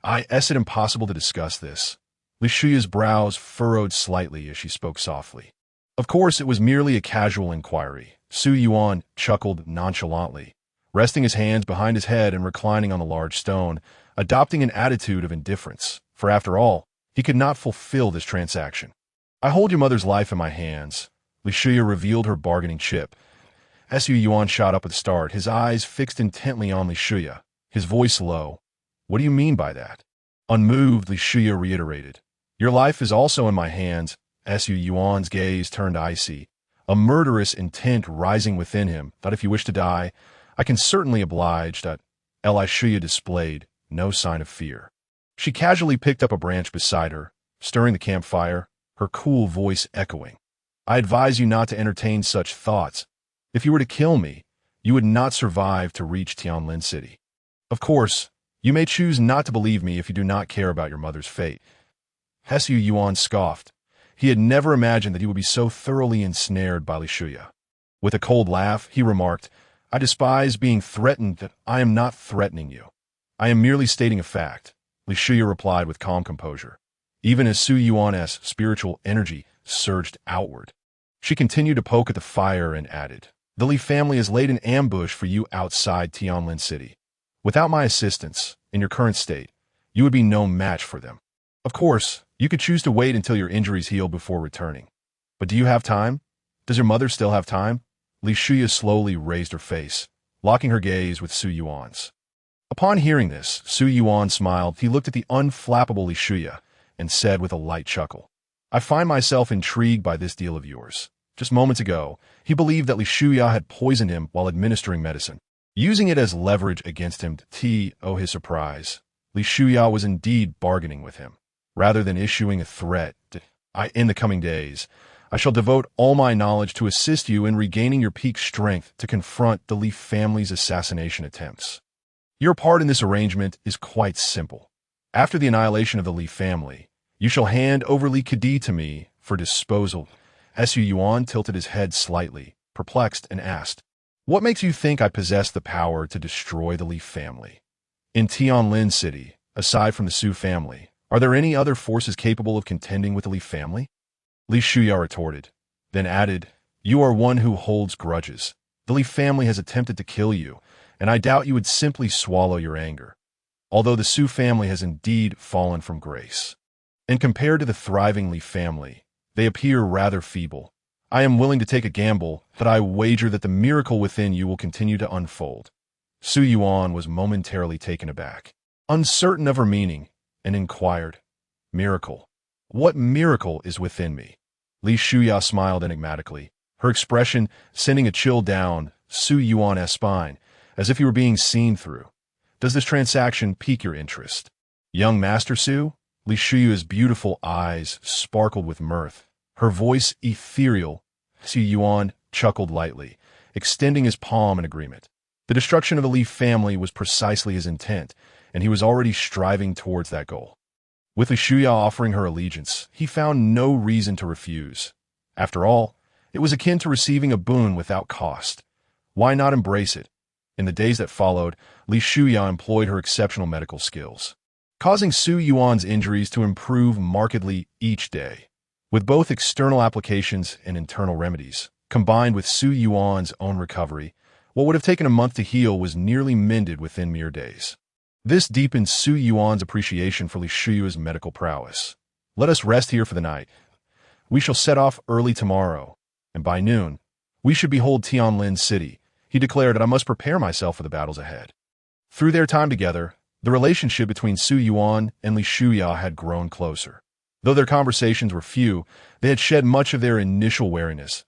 Is it impossible to discuss this? Li Shuya's brows furrowed slightly as she spoke softly. Of course, it was merely a casual inquiry. Su Yuan chuckled nonchalantly, resting his hands behind his head and reclining on the large stone, adopting an attitude of indifference, for after all, he could not fulfill this transaction. "I hold your mother's life in my hands." Li Shuya revealed her bargaining chip. Su Yuan shot up at the start, his eyes fixed intently on Li Shuya, his voice low. "What do you mean by that?" Unmoved, Li Shuya reiterated, "Your life is also in my hands." Su Yuan's gaze turned icy, a murderous intent rising within him, that if you wish to die, I can certainly oblige. Li Shuya displayed no sign of fear. She casually picked up a branch beside her, stirring the campfire, her cool voice echoing. "I advise you not to entertain such thoughts. If you were to kill me, you would not survive to reach Tianlin City. Of course, you may choose not to believe me if you do not care about your mother's fate." Su Yuan scoffed. He had never imagined that he would be so thoroughly ensnared by Li Shuya. With a cold laugh, he remarked, "I despise being threatened. That I am not threatening you. I am merely stating a fact." Li Shuya replied with calm composure, even as Su Yuan's spiritual energy surged outward. She continued to poke at the fire and added, "The Li family has laid an ambush for you outside Tianlin City. Without my assistance, in your current state, you would be no match for them. Of course, you could choose to wait until your injuries heal before returning. But do you have time? Does your mother still have time?" Li Shuya slowly raised her face, locking her gaze with Su Yuan's. Upon hearing this, Su Yuan smiled. He looked at the unflappable Li Shuya and said with a light chuckle, "I find myself intrigued by this deal of yours." Just moments ago, he believed that Li Shuya had poisoned him while administering medicine, using it as leverage against him. To his surprise, Li Shuya was indeed bargaining with him, rather than issuing a threat. In the coming days, I shall devote all my knowledge to assist you in regaining your peak strength to confront the Li family's assassination attempts. Your part in this arrangement is quite simple. After the annihilation of the Li family, you shall hand over Li Kedi to me for disposal." Su Yuan tilted his head slightly, perplexed, and asked, "What makes you think I possess the power to destroy the Li family? In Tianlin City, aside from the Su family, are there any other forces capable of contending with the Li family?" Li Shuya retorted, then added, "You are one who holds grudges. The Li family has attempted to kill you, and I doubt you would simply swallow your anger. Although the Su family has indeed fallen from grace, and compared to the thriving Li family, they appear rather feeble. I am willing to take a gamble, but I wager that the miracle within you will continue to unfold." Su Yuan was momentarily taken aback, uncertain of her meaning, and inquired, "Miracle? What miracle is within me?" Li Shuya smiled enigmatically, her expression sending a chill down Su Yuan's spine, as if he were being seen through. "Does this transaction pique your interest, young Master Su?" Li Shuya's beautiful eyes sparkled with mirth, her voice ethereal. Su Yuan chuckled lightly, extending his palm in agreement. The destruction of the Li family was precisely his intent, and he was already striving towards that goal. With Li Shuya offering her allegiance, he found no reason to refuse. After all, it was akin to receiving a boon without cost. Why not embrace it? In the days that followed, Li Shuya employed her exceptional medical skills, causing Su Yuan's injuries to improve markedly each day. With both external applications and internal remedies, combined with Su Yuan's own recovery, what would have taken a month to heal was nearly mended within mere days. This deepened Su Yuan's appreciation for Li Shuya's medical prowess. "Let us rest here for the night. We shall set off early tomorrow, and by noon, we should behold Tianlin City," he declared, "and I must prepare myself for the battles ahead." Through their time together, the relationship between Su Yuan and Li Shuya had grown closer. Though their conversations were few, they had shed much of their initial wariness.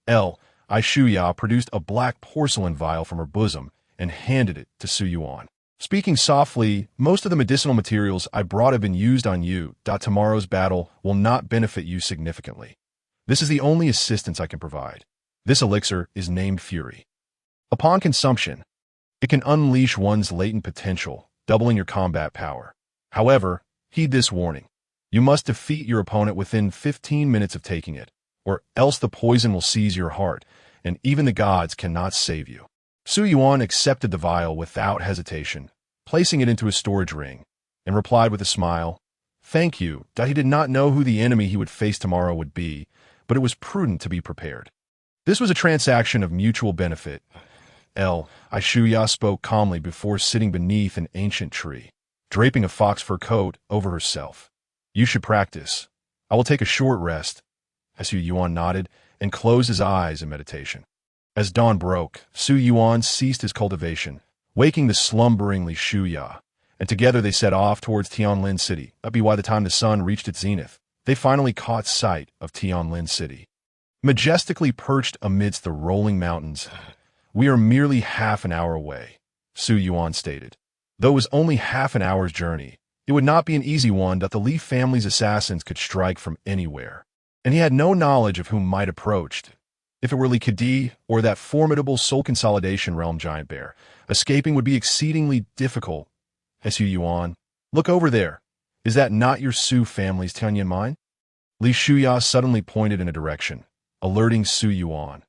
Shuya produced a black porcelain vial from her bosom and handed it to Su Yuan. Speaking softly, "Most of the medicinal materials I brought have been used on you. Tomorrow's battle will not benefit you significantly. This is the only assistance I can provide. This elixir is named Fury. Upon consumption, it can unleash one's latent potential, doubling your combat power. However, heed this warning. You must defeat your opponent within 15 minutes of taking it, or else the poison will seize your heart, and even the gods cannot save you." Su Yuan accepted the vial without hesitation, placing it into his storage ring, and replied with a smile, "Thank you." He did not know who the enemy he would face tomorrow would be, but it was prudent to be prepared. This was a transaction of mutual benefit. Shuya spoke calmly before sitting beneath an ancient tree, draping a fox fur coat over herself. "You should practice. I will take a short rest." Su Yuan nodded and closed his eyes in meditation. As dawn broke, Su Yuan ceased his cultivation, waking the slumbering Li Shuya, and together they set off towards Tianlin City. By the time the sun reached its zenith, they finally caught sight of Tianlin City. Majestically perched amidst the rolling mountains, "We are merely half an hour away," Su Yuan stated. Though it was only half an hour's journey, it would not be an easy one that the Li family's assassins could strike from anywhere, and he had no knowledge of whom might approach. If it were Li Kedi or that formidable soul consolidation realm giant bear, escaping would be exceedingly difficult. Su Yuan, look over there. Is that not your Su family's Tianyin mine? Li Shuya suddenly pointed in a direction, alerting Su Yuan.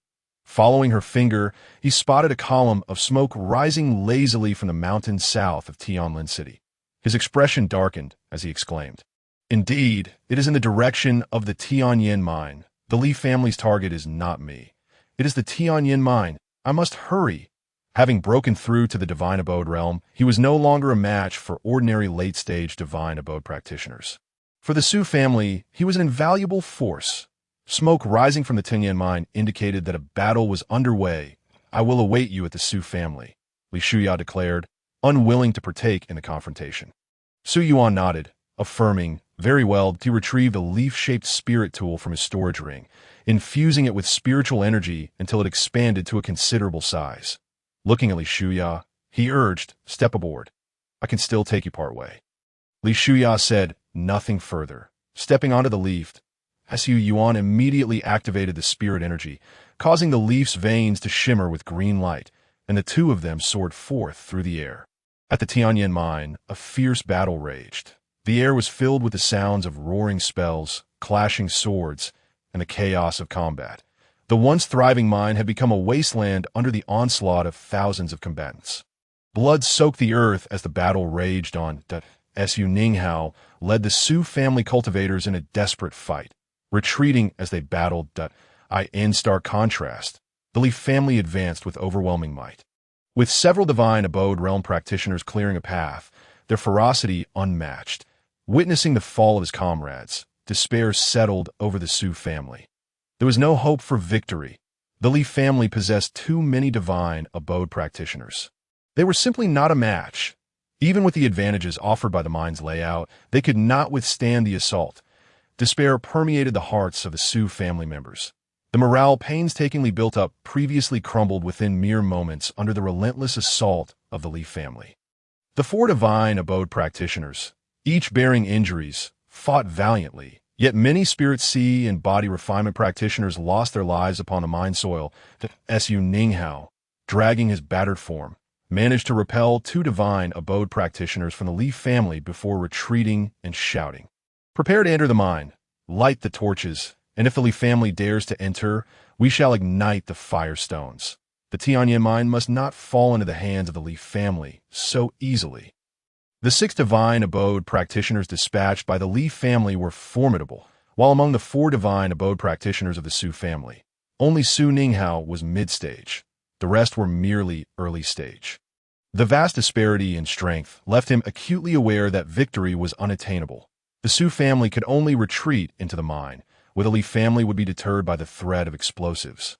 Following her finger, he spotted a column of smoke rising lazily from the mountains south of Tianlin City. His expression darkened as he exclaimed, "Indeed, it is in the direction of the Tianyin mine. The Li family's target is not me. It is the Tianyin mine. I must hurry." Having broken through to the Divine Abode realm, he was no longer a match for ordinary late-stage Divine Abode practitioners. For the Su family, he was an invaluable force. Smoke rising from the Tianyin mine indicated that a battle was underway. "I will await you at the Su family," Li Shuya declared, unwilling to partake in the confrontation. Su Yuan nodded, affirming, "Very well." He retrieved a leaf-shaped spirit tool from his storage ring, infusing it with spiritual energy until it expanded to a considerable size. Looking at Li Shuya, he urged, "Step aboard. I can still take you part way." Li Shuya said nothing further. Stepping onto the leaf, Su Yuan immediately activated the spirit energy, causing the leaf's veins to shimmer with green light, and the two of them soared forth through the air. At the Tianyin mine, a fierce battle raged. The air was filled with the sounds of roaring spells, clashing swords, and the chaos of combat. The once thriving mine had become a wasteland under the onslaught of thousands of combatants. Blood soaked the earth as the battle raged on. Su Ninghao led the Su family cultivators in a desperate fight, retreating as they battled. In stark contrast, the Li family advanced with overwhelming might. With several Divine Abode realm practitioners clearing a path, their ferocity unmatched. Witnessing the fall of his comrades, despair settled over the Su family. There was no hope for victory. The Li family possessed too many Divine Abode practitioners. They were simply not a match. Even with the advantages offered by the mine's layout, they could not withstand the assault. Despair permeated the hearts of the Su family members. The morale painstakingly built up previously crumbled within mere moments under the relentless assault of the Li family. The four Divine Abode practitioners, each bearing injuries, fought valiantly, yet many Spirit Sea and Body Refinement practitioners lost their lives upon the mine soil. Su Ninghao, dragging his battered form, managed to repel two Divine Abode practitioners from the Li family before retreating and shouting, "Prepare to enter the mine, light the torches, and if the Li family dares to enter, we shall ignite the fire stones." The Tianyan mine must not fall into the hands of the Li family so easily. The 6 divine abode practitioners dispatched by the Li family were formidable, while among the 4 divine abode practitioners of the Su family, only Su Ninghao was mid-stage. The rest were merely early stage. The vast disparity in strength left him acutely aware that victory was unattainable. The Su family could only retreat into the mine, where the Li family would be deterred by the threat of explosives.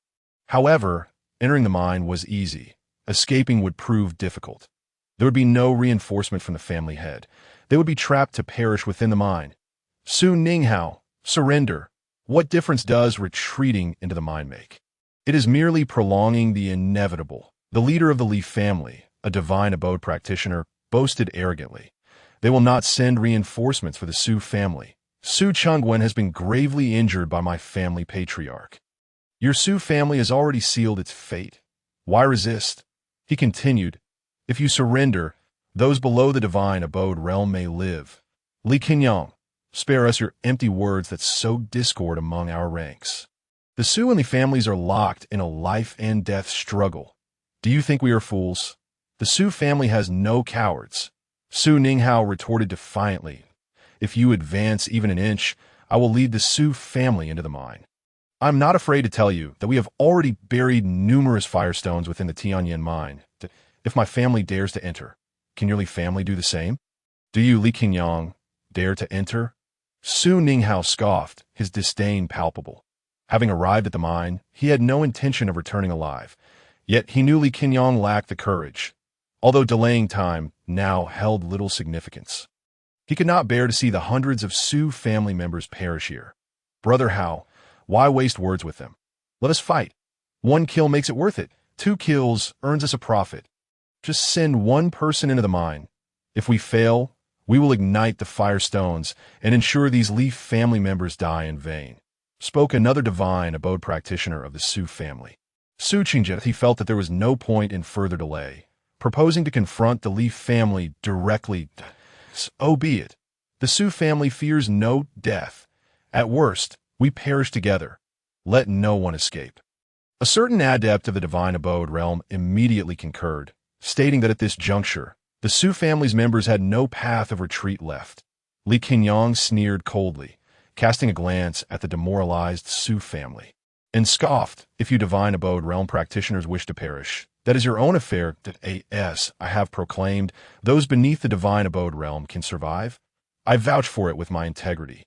However, entering the mine was easy. Escaping would prove difficult. There would be no reinforcement from the family head. They would be trapped to perish within the mine. Su Ninghao, surrender. What difference does retreating into the mine make? It is merely prolonging the inevitable. The leader of the Li family, a divine abode practitioner, boasted arrogantly. They will not send reinforcements for the Su family. Su Chengwen has been gravely injured by my family patriarch. Your Su family has already sealed its fate. Why resist? He continued, if you surrender, those below the divine abode realm may live. Li Qingyang, spare us your empty words that sow discord among our ranks. The Su and Li families are locked in a life and death struggle. Do you think we are fools? The Su family has no cowards. Su Ninghao retorted defiantly, if you advance even an inch, I will lead the Su family into the mine. I'm not afraid to tell you that we have already buried numerous firestones within the Tianyan mine. If my family dares to enter, can your Li family do the same? Do you, Li Qingyang, dare to enter? Su Ninghao scoffed, his disdain palpable. Having arrived at the mine, he had no intention of returning alive. Yet he knew Li Qingyang lacked the courage. Although delaying time now held little significance. He could not bear to see the hundreds of Su family members perish here. Brother Hao, why waste words with them? Let us fight. 1 kill makes it worth it. 2 kills earns us a profit. Just send 1 person into the mine. If we fail, we will ignite the firestones and ensure these Li family members die in vain. Spoke another divine abode practitioner of the Su family. Su Qingjian, he felt that there was no point in further delay, proposing to confront the Li family directly. So be it. The Su family fears no death. At worst, we perish together. Let no one escape. A certain adept of the divine abode realm immediately concurred, stating that at this juncture, the Su family's members had no path of retreat left. Li Qingyang sneered coldly, casting a glance at the demoralized Su family, and scoffed, if you divine abode realm practitioners wish to perish, that is your own affair. That as I have proclaimed, those beneath the divine abode realm can survive. I vouch for it with my integrity.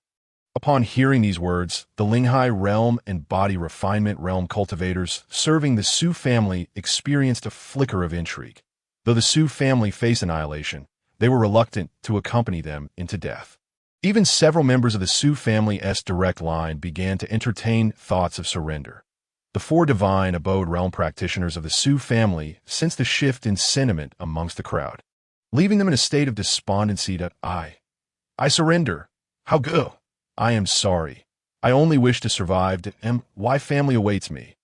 Upon hearing these words, the Linghai realm and body refinement realm cultivators serving the Su family experienced a flicker of intrigue. Though the Su family faced annihilation, they were reluctant to accompany them into death. Even several members of the Su family's direct line began to entertain thoughts of surrender. The 4 divine abode realm practitioners of the Su family sensed the shift in sentiment amongst the crowd, leaving them in a state of despondency. I surrender. How go? I am sorry. I only wish to survive. My family awaits me.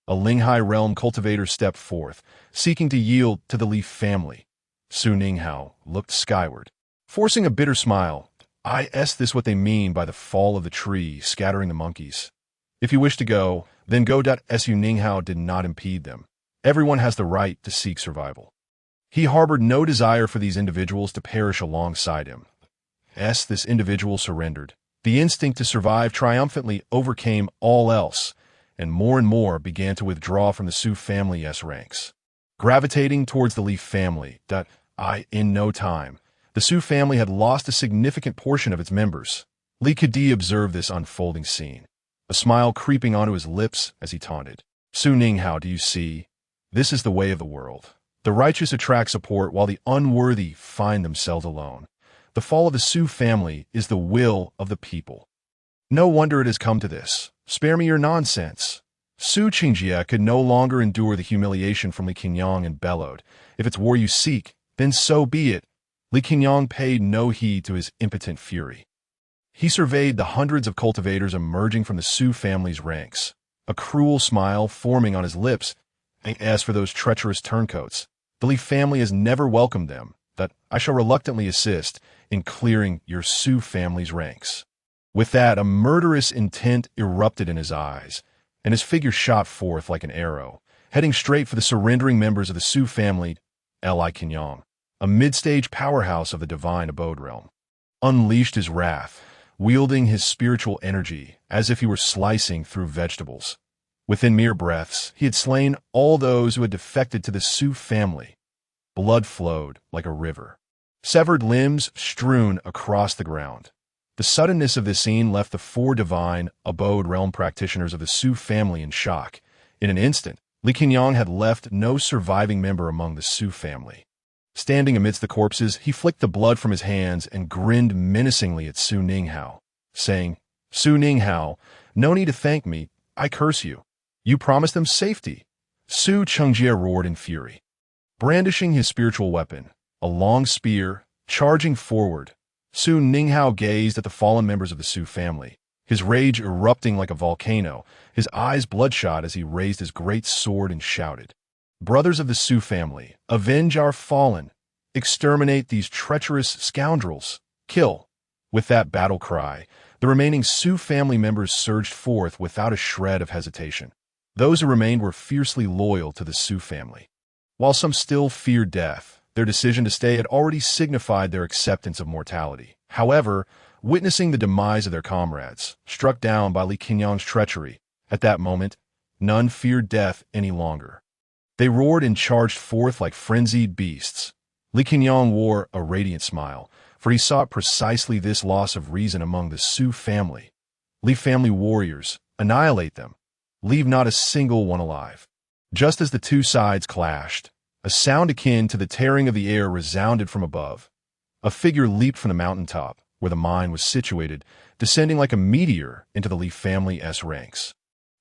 A Linghai realm cultivator stepped forth, seeking to yield to the Li family. Su Ninghao looked skyward, forcing a bitter smile. Is this what they mean by the fall of the tree scattering the monkeys? If you wish to go, then go. Su Ninghao did not impede them. Everyone has the right to seek survival. He harbored no desire for these individuals to perish alongside him. This individual surrendered. The instinct to survive triumphantly overcame all else, and more began to withdraw from the Su family's ranks, gravitating towards the Li family. In no time, the Su family had lost a significant portion of its members. Li Kedi observed this unfolding scene, a smile creeping onto his lips as he taunted. Su Ninghao, do you see? This is the way of the world. The righteous attract support while the unworthy find themselves alone. The fall of the Su family is the will of the people. No wonder it has come to this. Spare me your nonsense. Su Qingjie could no longer endure the humiliation from Li Qingyang and bellowed, if it's war you seek, then so be it. Li Qingyang paid no heed to his impotent fury. He surveyed the hundreds of cultivators emerging from the Su family's ranks, a cruel smile forming on his lips. As for those treacherous turncoats, the Li family has never welcomed them. That I shall reluctantly assist in clearing your Su family's ranks. With that, a murderous intent erupted in his eyes, and his figure shot forth like an arrow, heading straight for the surrendering members of the Su family, Li Kenyang, a mid-stage powerhouse of the divine abode realm. Unleashed his wrath, wielding his spiritual energy as if he were slicing through vegetables. Within mere breaths, he had slain all those who had defected to the Su family. Blood flowed like a river, severed limbs strewn across the ground. The suddenness of this scene left the four divine abode realm practitioners of the Su family in shock. In an instant, Li Kenyang had left no surviving member among the Su family. Standing amidst the corpses, he flicked the blood from his hands and grinned menacingly at Su Ninghao, saying, "Su Ninghao, no need to thank me, I curse you. You promised them safety." Su Chengjie roared in fury. Brandishing his spiritual weapon, a long spear, charging forward, Su Ninghao gazed at the fallen members of the Su family, his rage erupting like a volcano, his eyes bloodshot as he raised his great sword and shouted, "Brothers of the Su family, avenge our fallen. Exterminate these treacherous scoundrels. Kill." With that battle cry, the remaining Su family members surged forth without a shred of hesitation. Those who remained were fiercely loyal to the Su family. While some still feared death, their decision to stay had already signified their acceptance of mortality. However, witnessing the demise of their comrades, struck down by Li Kenyang's treachery, at that moment, none feared death any longer. They roared and charged forth like frenzied beasts. Li Kenyang wore a radiant smile, for he sought precisely this loss of reason among the Su family. Li family warriors, annihilate them. Leave not a single one alive. Just as the two sides clashed, a sound akin to the tearing of the air resounded from above. A figure leaped from the mountaintop, where the mine was situated, descending like a meteor into the Li family's ranks.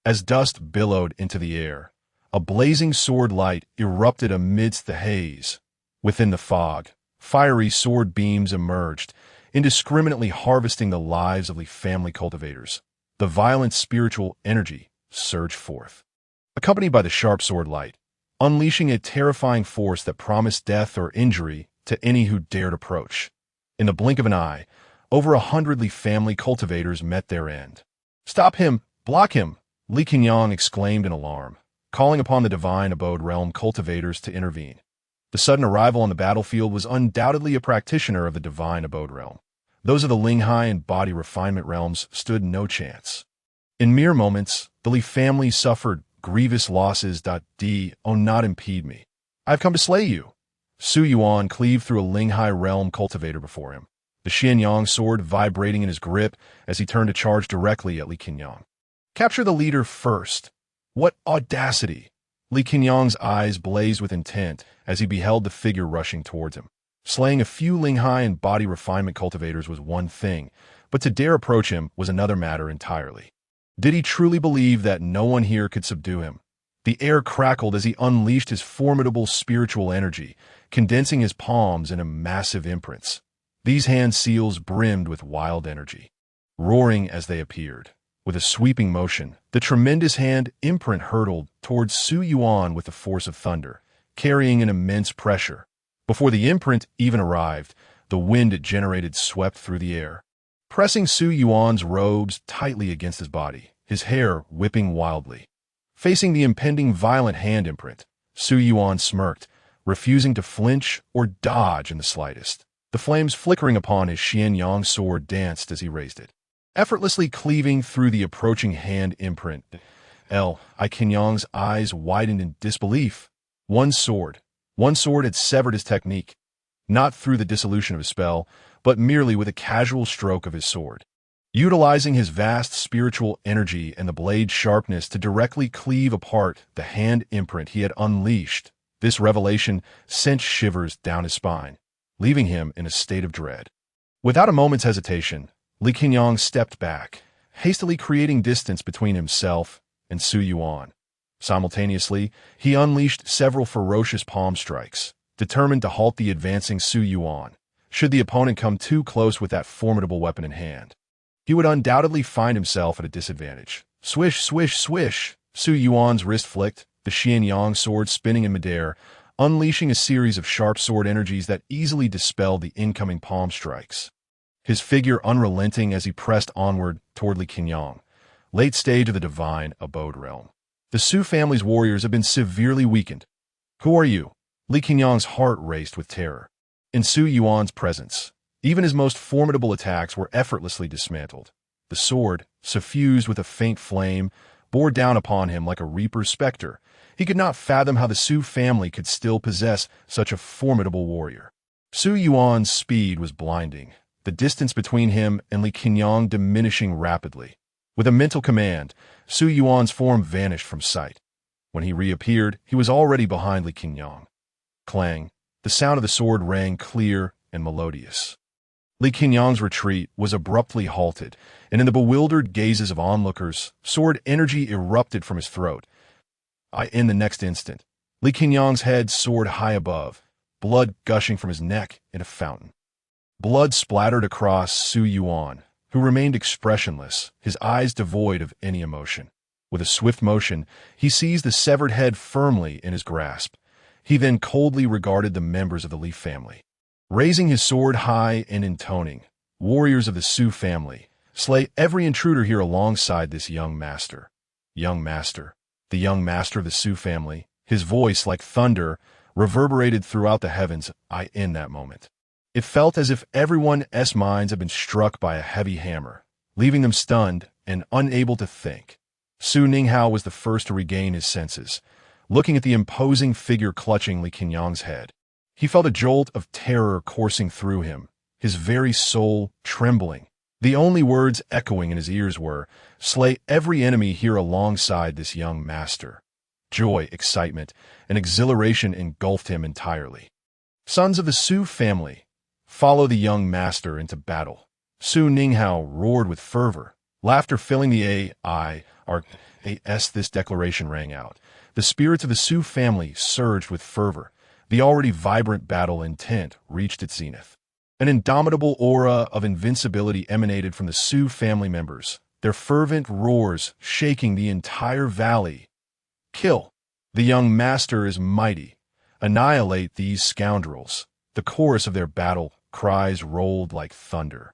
As dust billowed into the air, a blazing sword light erupted amidst the haze. Within the fog, fiery sword beams emerged, indiscriminately harvesting the lives of Li family cultivators. The violent spiritual energy surged forth, accompanied by the sharp sword light, unleashing a terrifying force that promised death or injury to any who dared approach. In the blink of an eye, over 100 Li family cultivators met their end. "Stop him! Block him!" Li Kenyang exclaimed in alarm, calling upon the divine abode realm cultivators to intervene. The sudden arrival on the battlefield was undoubtedly a practitioner of the divine abode realm. Those of the Linghai and body refinement realms stood no chance. In mere moments, the Li family suffered grievous losses. Do not impede me. I have come to slay you. Su Yuan cleaved through a Linghai realm cultivator before him, the Xianyang sword vibrating in his grip as he turned to charge directly at Li Kenyang. "Capture the leader first." What audacity! Li Kenyang's eyes blazed with intent as he beheld the figure rushing towards him. Slaying a few Linghai and body refinement cultivators was one thing, but to dare approach him was another matter entirely. Did he truly believe that no one here could subdue him? The air crackled as he unleashed his formidable spiritual energy, condensing his palms into massive imprints. These hand seals brimmed with wild energy, roaring as they appeared. With a sweeping motion, the tremendous hand imprint hurtled towards Su Yuan with the force of thunder, carrying an immense pressure. Before the imprint even arrived, the wind it generated swept through the air, pressing Su Yuan's robes tightly against his body, his hair whipping wildly. Facing the impending violent hand imprint, Su Yuan smirked, refusing to flinch or dodge in the slightest. The flames flickering upon his Xianyang sword danced as he raised it, effortlessly cleaving through the approaching hand imprint. Li Kenyang's eyes widened in disbelief. One sword had severed his technique, not through the dissolution of his spell, but merely with a casual stroke of his sword. Utilizing his vast spiritual energy and the blade's sharpness to directly cleave apart the hand imprint he had unleashed, this revelation sent shivers down his spine, leaving him in a state of dread. Without a moment's hesitation, Li Kenyang stepped back, hastily creating distance between himself and Su Yuan. Simultaneously, he unleashed several ferocious palm strikes, determined to halt the advancing Su Yuan, should the opponent come too close with that formidable weapon in hand. He would undoubtedly find himself at a disadvantage. Swish, swish, swish! Su Yuan's wrist flicked, the Xianyang sword spinning in midair, unleashing a series of sharp sword energies that easily dispelled the incoming palm strikes. His figure unrelenting as he pressed onward toward Li Kenyang, late stage of the divine abode realm. The Su family's warriors have been severely weakened. Who are you? Li Qingyang's heart raced with terror. In Su Yuan's presence, even his most formidable attacks were effortlessly dismantled. The sword, suffused with a faint flame, bore down upon him like a reaper's specter. He could not fathom how the Su family could still possess such a formidable warrior. Su Yuan's speed was blinding, the distance between him and Li Qingyang diminishing rapidly. With a mental command, Su Yuan's form vanished from sight. When he reappeared, he was already behind Li Qingyang. Clang, the sound of the sword rang clear and melodious. Li Qingyang's retreat was abruptly halted, and in the bewildered gazes of onlookers, sword energy erupted from his throat. In the next instant, Li Qingyang's head soared high above, blood gushing from his neck in a fountain. Blood splattered across Su Yuan, who remained expressionless, his eyes devoid of any emotion. With a swift motion, he seized the severed head firmly in his grasp. He then coldly regarded the members of the Li family. Raising his sword high and intoning, "Warriors of the Su family, slay every intruder here alongside this young master." Young master. The young master of the Su family, his voice like thunder, reverberated throughout the heavens in that moment. It felt as if everyone's minds had been struck by a heavy hammer, leaving them stunned and unable to think. Su Ninghao was the first to regain his senses, looking at the imposing figure clutching Li Qingyang's head. He felt a jolt of terror coursing through him, his very soul trembling. The only words echoing in his ears were, "Slay every enemy here alongside this young master." Joy, excitement, and exhilaration engulfed him entirely. Sons of the Su family, follow the young master into battle. Su Ninghao roared with fervor, laughter filling the as this declaration rang out. The spirits of the Su family surged with fervor. The already vibrant battle intent reached its zenith. An indomitable aura of invincibility emanated from the Su family members, their fervent roars shaking the entire valley. "Kill! The young master is mighty. Annihilate these scoundrels." The chorus of their battle cries rolled like thunder,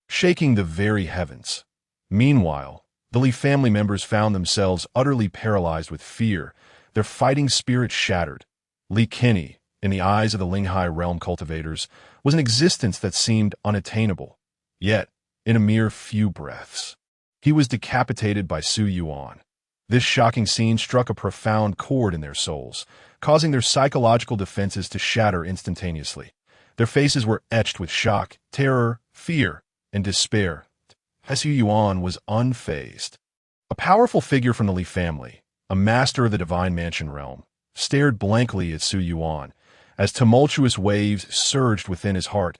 shaking the very heavens. Meanwhile, the Li family members found themselves utterly paralyzed with fear, their fighting spirit shattered. Li Qinyi, in the eyes of the Linghai realm cultivators, was an existence that seemed unattainable. Yet, in a mere few breaths, he was decapitated by Su Yuan. This shocking scene struck a profound chord in their souls, causing their psychological defenses to shatter instantaneously. Their faces were etched with shock, terror, fear, and despair. Su Yuan was unfazed. A powerful figure from the Li family, a master of the Divine Mansion realm, stared blankly at Su Yuan as tumultuous waves surged within his heart.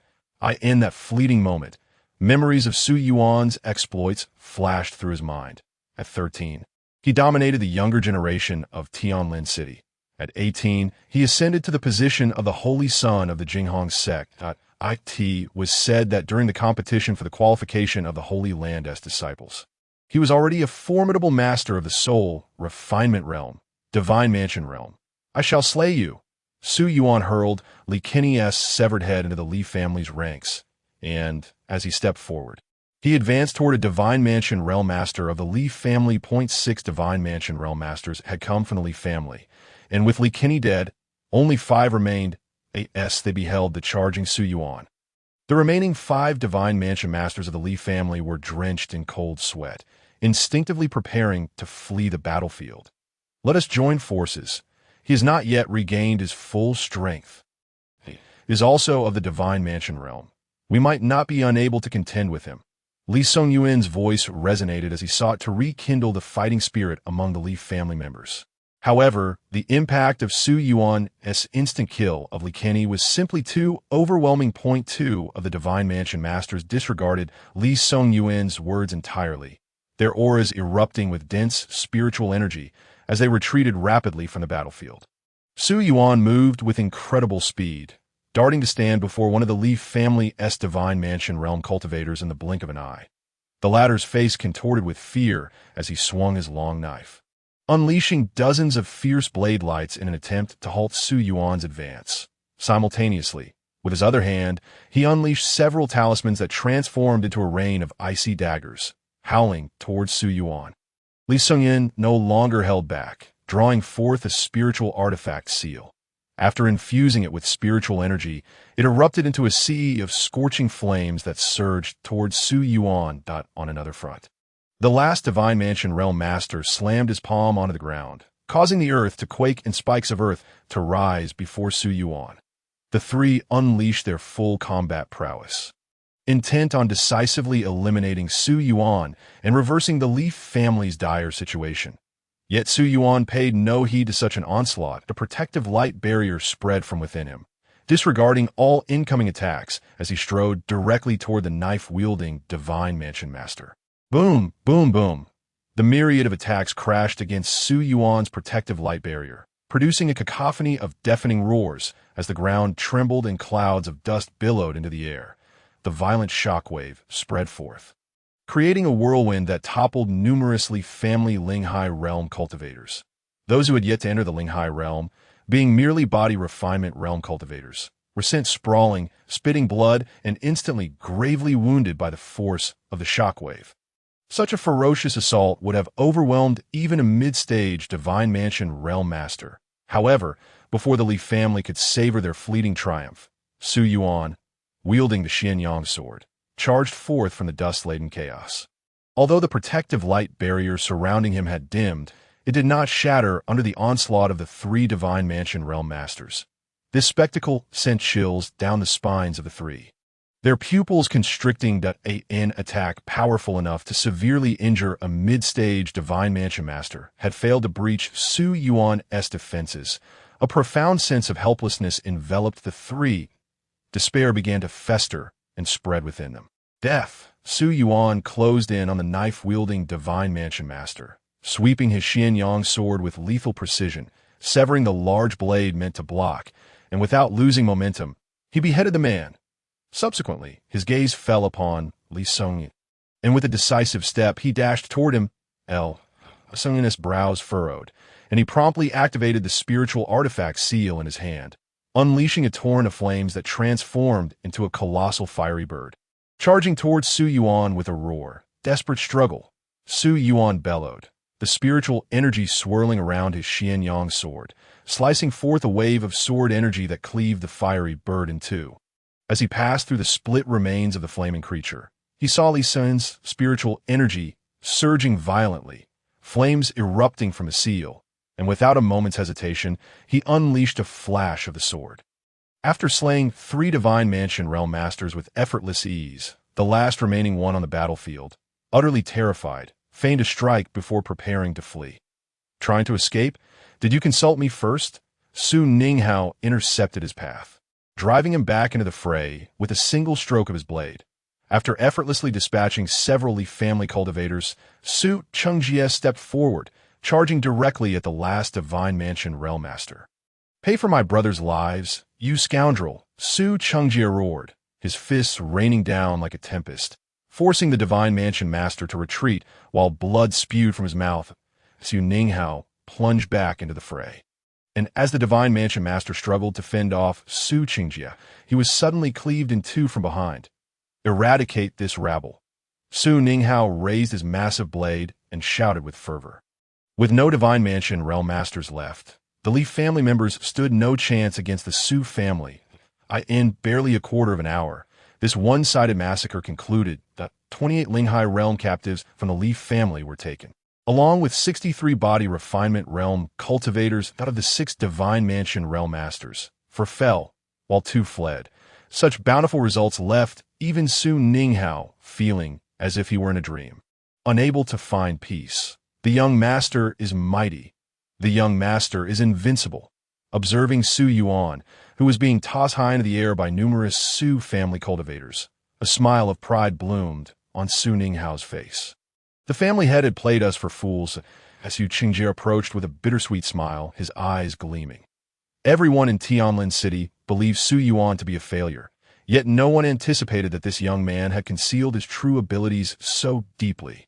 In that fleeting moment, memories of Su Yuan's exploits flashed through his mind. At 13, he dominated the younger generation of Tianlin City. At 18, he ascended to the position of the Holy Son of the Jinghong sect. It was said that during the competition for the qualification of the Holy Land as disciples, he was already a formidable master of the soul, refinement realm, Divine Mansion realm. "I shall slay you." Su Yuan hurled Li Qinyi's severed head into the Li family's ranks, and, as he stepped forward, he advanced toward a Divine Mansion realm master of the Li family. 6 Divine Mansion realm masters had come from the Li family, and with Li Qinyi dead, only 5 remained. They beheld the charging Su Yuan. The remaining 5 Divine Mansion masters of the Li family were drenched in cold sweat, instinctively preparing to flee the battlefield. "Let us join forces. He has not yet regained his full strength. He is also of the Divine Mansion realm. We might not be unable to contend with him." Li Songyuan's voice resonated as he sought to rekindle the fighting spirit among the Li family members. However, the impact of Su Yuan's instant kill of Li Qinyi was simply too overwhelming. 2 of the Divine Mansion Masters disregarded Li Songyuan's words entirely, their auras erupting with dense spiritual energy as they retreated rapidly from the battlefield. Su Yuan moved with incredible speed, darting to stand before one of the Li family's Divine Mansion realm cultivators in the blink of an eye. The latter's face contorted with fear as he swung his long knife, unleashing dozens of fierce blade lights in an attempt to halt Su Yuan's advance. Simultaneously, with his other hand, he unleashed several talismans that transformed into a rain of icy daggers, howling towards Su Yuan. Li Sungyin no longer held back, drawing forth a spiritual artifact seal. After infusing it with spiritual energy, it erupted into a sea of scorching flames that surged towards Su Yuan. On another front, the last Divine Mansion Realm Master slammed his palm onto the ground, causing the earth to quake and spikes of earth to rise before Su Yuan. The three unleashed their full combat prowess, intent on decisively eliminating Su Yuan and reversing the Leaf family's dire situation. Yet Su Yuan paid no heed to such an onslaught. A protective light barrier spread from within him, disregarding all incoming attacks as he strode directly toward the knife-wielding Divine Mansion Master. Boom, boom, boom. The myriad of attacks crashed against Su Yuan's protective light barrier, producing a cacophony of deafening roars as the ground trembled and clouds of dust billowed into the air. The violent shockwave spread forth, creating a whirlwind that toppled numerously family Linghai realm cultivators. Those who had yet to enter the Linghai realm, being merely body refinement realm cultivators, were sent sprawling, spitting blood, and instantly gravely wounded by the force of the shockwave. Such a ferocious assault would have overwhelmed even a mid-stage Divine Mansion Realm Master. However, before the Li family could savor their fleeting triumph, Su Yuan, wielding the Xianyang sword, charged forth from the dust-laden chaos. Although the protective light barrier surrounding him had dimmed, it did not shatter under the onslaught of the three Divine Mansion Realm Masters. This spectacle sent chills down the spines of the three, their pupils constricting. An attack powerful enough to severely injure a mid-stage Divine Mansion Master had failed to breach Su Yuan's defenses. A profound sense of helplessness enveloped the three. Despair began to fester and spread within them. Death! Su Yuan closed in on the knife-wielding Divine Mansion Master, sweeping his Xianyang sword with lethal precision, severing the large blade meant to block, and without losing momentum, he beheaded the man. Subsequently, his gaze fell upon Li Sungyin, and with a decisive step, he dashed toward him. Sungyin's brows furrowed, and he promptly activated the spiritual artifact seal in his hand, unleashing a torrent of flames that transformed into a colossal fiery bird. Charging towards Su Yuan with a roar, desperate struggle, Su Yuan bellowed, the spiritual energy swirling around his Xianyang sword, slicing forth a wave of sword energy that cleaved the fiery bird in two. As he passed through the split remains of the flaming creature, he saw Li Sun's spiritual energy surging violently, flames erupting from his seal, and without a moment's hesitation, he unleashed a flash of the sword. After slaying three Divine Mansion Realm Masters with effortless ease, the last remaining one on the battlefield, utterly terrified, feigned a strike before preparing to flee. Trying to escape? Did you consult me first? Su Ninghao intercepted his path, driving him back into the fray with a single stroke of his blade. After effortlessly dispatching several Li family cultivators, Su Chengjie stepped forward, charging directly at the last Divine Mansion Realm Master. "Pay for my brother's lives, you scoundrel!" Su Chengjie roared, his fists raining down like a tempest, forcing the Divine Mansion Master to retreat while blood spewed from his mouth. Su Ninghao plunged back into the fray, and as the Divine Mansion Master struggled to fend off Su Chengjie, he was suddenly cleaved in two from behind. "Eradicate this rabble!" Su Ninghao raised his massive blade and shouted with fervor. With no Divine Mansion Realm Masters left, the Li family members stood no chance against the Su family. In barely a quarter of an hour, this one-sided massacre concluded. 28 Linghai realm captives from the Li family were taken, along with 63 body refinement realm cultivators out of the 6 Divine Mansion Realm Masters, fell, while 2 fled. Such bountiful results left even Su Ninghao feeling as if he were in a dream, unable to find peace. The young master is mighty. The young master is invincible. Observing Su Yuan, who was being tossed high into the air by numerous Su family cultivators, a smile of pride bloomed on Su Ninghao's face. The family head had played us for fools. As Su Chengjie approached with a bittersweet smile, his eyes gleaming. Everyone in Tianlin City believed Su Yuan to be a failure, yet no one anticipated that this young man had concealed his true abilities so deeply.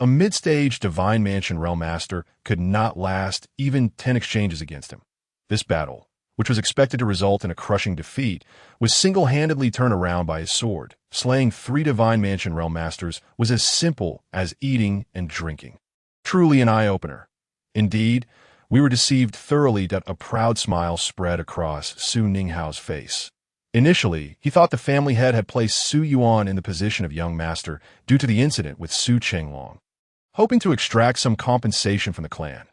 A mid-stage Divine Mansion Realm Master could not last even 10 exchanges against him. This battle, which was expected to result in a crushing defeat, was single-handedly turned around by his sword. Slaying 3 Divine Mansion Realm Masters was as simple as eating and drinking. Truly an eye-opener. Indeed, we were deceived thoroughly that a proud smile spread across Su Ninghao's face. Initially, he thought the family head had placed Su Yuan in the position of young master due to the incident with Su Chenglong, hoping to extract some compensation from the clan.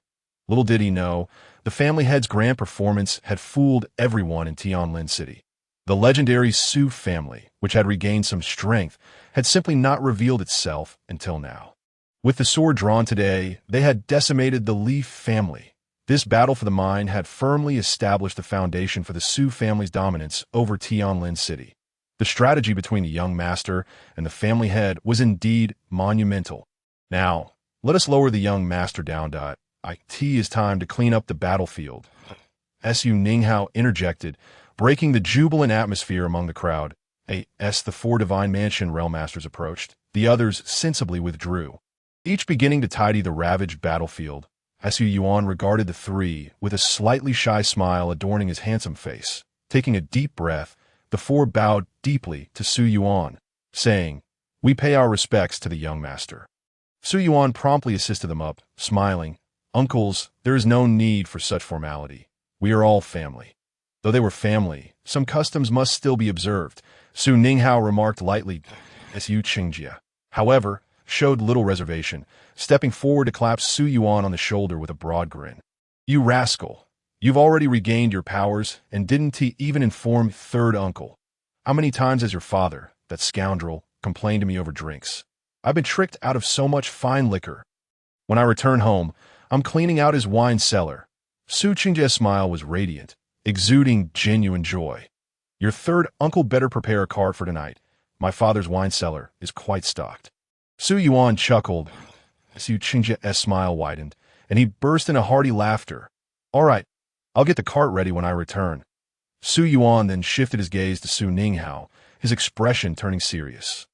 Little did he know, the family head's grand performance had fooled everyone in Tianlin City. The legendary Su family, which had regained some strength, had simply not revealed itself until now. With the sword drawn today, they had decimated the Li family. This battle for the mine had firmly established the foundation for the Su family's dominance over Tianlin City. The strategy between the young master and the family head was indeed monumental. Now, let us lower the young master down. It is time to clean up the battlefield. Su Ninghao interjected, breaking the jubilant atmosphere among the crowd. As the four Divine Mansion realm masters approached, the others sensibly withdrew, each beginning to tidy the ravaged battlefield. Su Yuan regarded the three with a slightly shy smile adorning his handsome face. Taking a deep breath, the four bowed deeply to Su Yuan, saying, "We pay our respects to the young master." Su Yuan promptly assisted them up, smiling. "Uncles, there is no need for such formality. We are all family." Though they were family, some customs must still be observed, Su Ninghao remarked lightly. Su Qingjia, however, showed little reservation, stepping forward to clap Su Yuan on the shoulder with a broad grin. "You rascal! You've already regained your powers, and didn't he even inform third uncle? How many times has your father, that scoundrel, complained to me over drinks? I've been tricked out of so much fine liquor. When I return home, I'm cleaning out his wine cellar." Su Qingjia's smile was radiant, exuding genuine joy. "Your third uncle better prepare a cart for tonight. My father's wine cellar is quite stocked." Su Yuan chuckled. Su Qingjia's smile widened, and he burst into hearty laughter. "All right, I'll get the cart ready when I return." Su Yuan then shifted his gaze to Su Ninghao, his expression turning serious.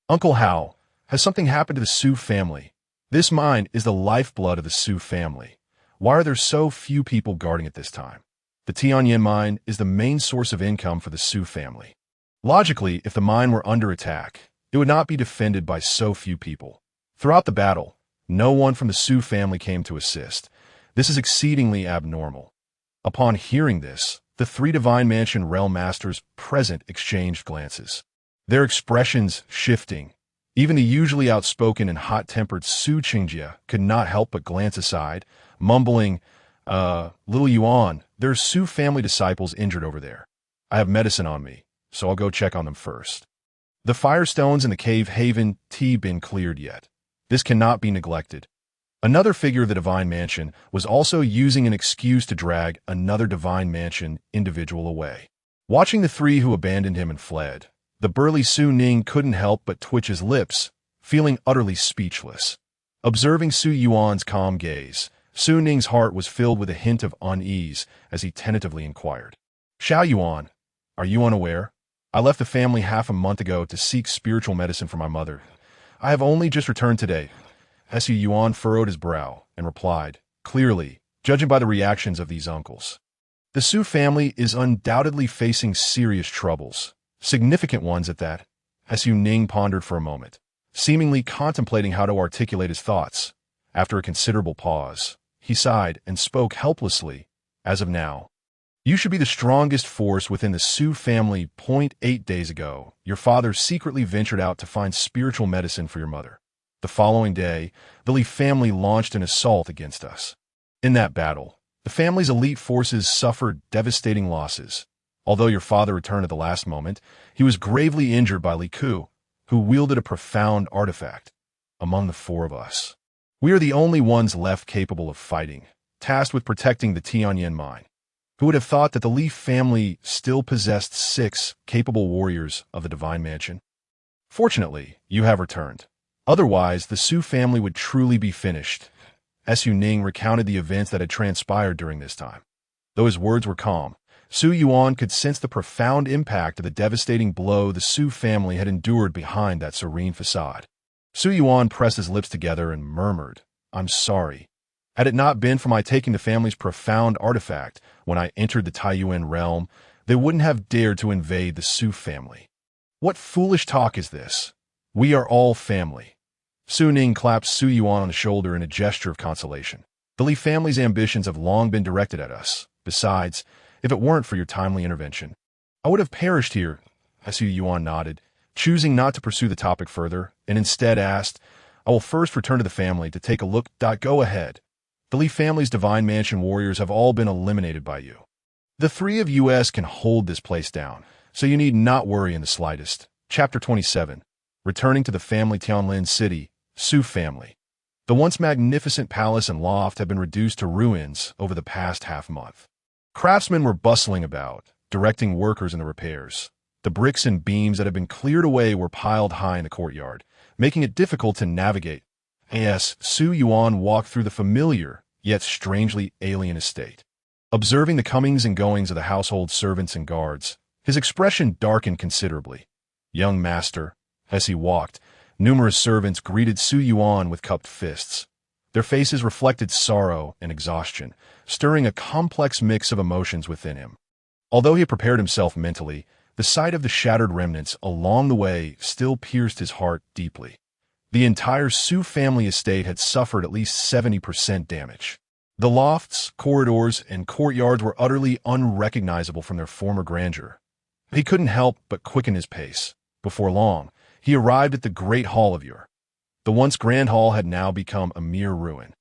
"Uncle Hao, has something happened to the Su family? This mine is the lifeblood of the Su family. Why are there so few people guarding it this time? The Tianyin mine is the main source of income for the Su family. Logically, if the mine were under attack, it would not be defended by so few people. Throughout the battle, no one from the Su family came to assist. This is exceedingly abnormal." Upon hearing this, the three Divine Mansion realm masters present exchanged glances, their expressions shifting. Even the usually outspoken and hot-tempered Su Qingjia could not help but glance aside, mumbling, "Little Yuan, there's Su family disciples injured over there. I have medicine on me, so I'll go check on them first." The firestones in the cave haven been cleared yet. This cannot be neglected. Another figure of the Divine Mansion was also using an excuse to drag another Divine Mansion individual away. Watching the three who abandoned him and fled, the burly Su Ning couldn't help but twitch his lips, feeling utterly speechless. Observing Su Yuan's calm gaze, Su Ning's heart was filled with a hint of unease as he tentatively inquired, "Xiao Yuan, are you unaware? I left the family half a month ago to seek spiritual medicine for my mother. I have only just returned today." Su Yuan furrowed his brow and replied, "Clearly, judging by the reactions of these uncles, the Su family is undoubtedly facing serious troubles, significant ones at that." Su Ning pondered for a moment, seemingly contemplating how to articulate his thoughts. After a considerable pause, he sighed and spoke helplessly. "As of now, you should be the strongest force within the Su family. 8 days ago, your father secretly ventured out to find spiritual medicine for your mother. The following day, the Li family launched an assault against us. In that battle, the family's elite forces suffered devastating losses. Although your father returned at the last moment, he was gravely injured by Li Ku, who wielded a profound artifact. Among the four of us, we are the only ones left capable of fighting, tasked with protecting the Tianyin mine. Who would have thought that the Li family still possessed 6 capable warriors of the Divine Mansion? Fortunately, you have returned. Otherwise, the Su family would truly be finished." Su Ning recounted the events that had transpired during this time. Though his words were calm, Su Yuan could sense the profound impact of the devastating blow the Su family had endured behind that serene facade. Su Yuan pressed his lips together and murmured, "I'm sorry. Had it not been for my taking the family's profound artifact when I entered the Taiyuan realm, they wouldn't have dared to invade the Su family." "What foolish talk is this? We are all family." Su Ning clapped Su Yuan on the shoulder in a gesture of consolation. The Li family's ambitions have long been directed at us. Besides, if it weren't for your timely intervention, I would have perished here. Su Yuan nodded, choosing not to pursue the topic further, and instead asked, I will first return to the family to take a look. Go ahead. The Li family's Divine Mansion warriors have all been eliminated by you. The three of us can hold this place down, so you need not worry in the slightest. Chapter 27. Returning to the family Tianlin City, Su family. The once magnificent palace and loft have been reduced to ruins over the past half-month. Craftsmen were bustling about, directing workers in the repairs. The bricks and beams that had been cleared away were piled high in the courtyard, making it difficult to navigate. As Su Yuan walked through the familiar, yet strangely alien estate. Observing the comings and goings of the household servants and guards, his expression darkened considerably. Young master, as he walked, numerous servants greeted Su Yuan with cupped fists. Their faces reflected sorrow and exhaustion, stirring a complex mix of emotions within him. Although he had prepared himself mentally, the sight of the shattered remnants along the way still pierced his heart deeply. The entire Su family estate had suffered at least 70% damage. The lofts, corridors, and courtyards were utterly unrecognizable from their former grandeur. He couldn't help but quicken his pace. Before long, he arrived at the Great Hall of Ur. The once grand hall had now become a mere ruin,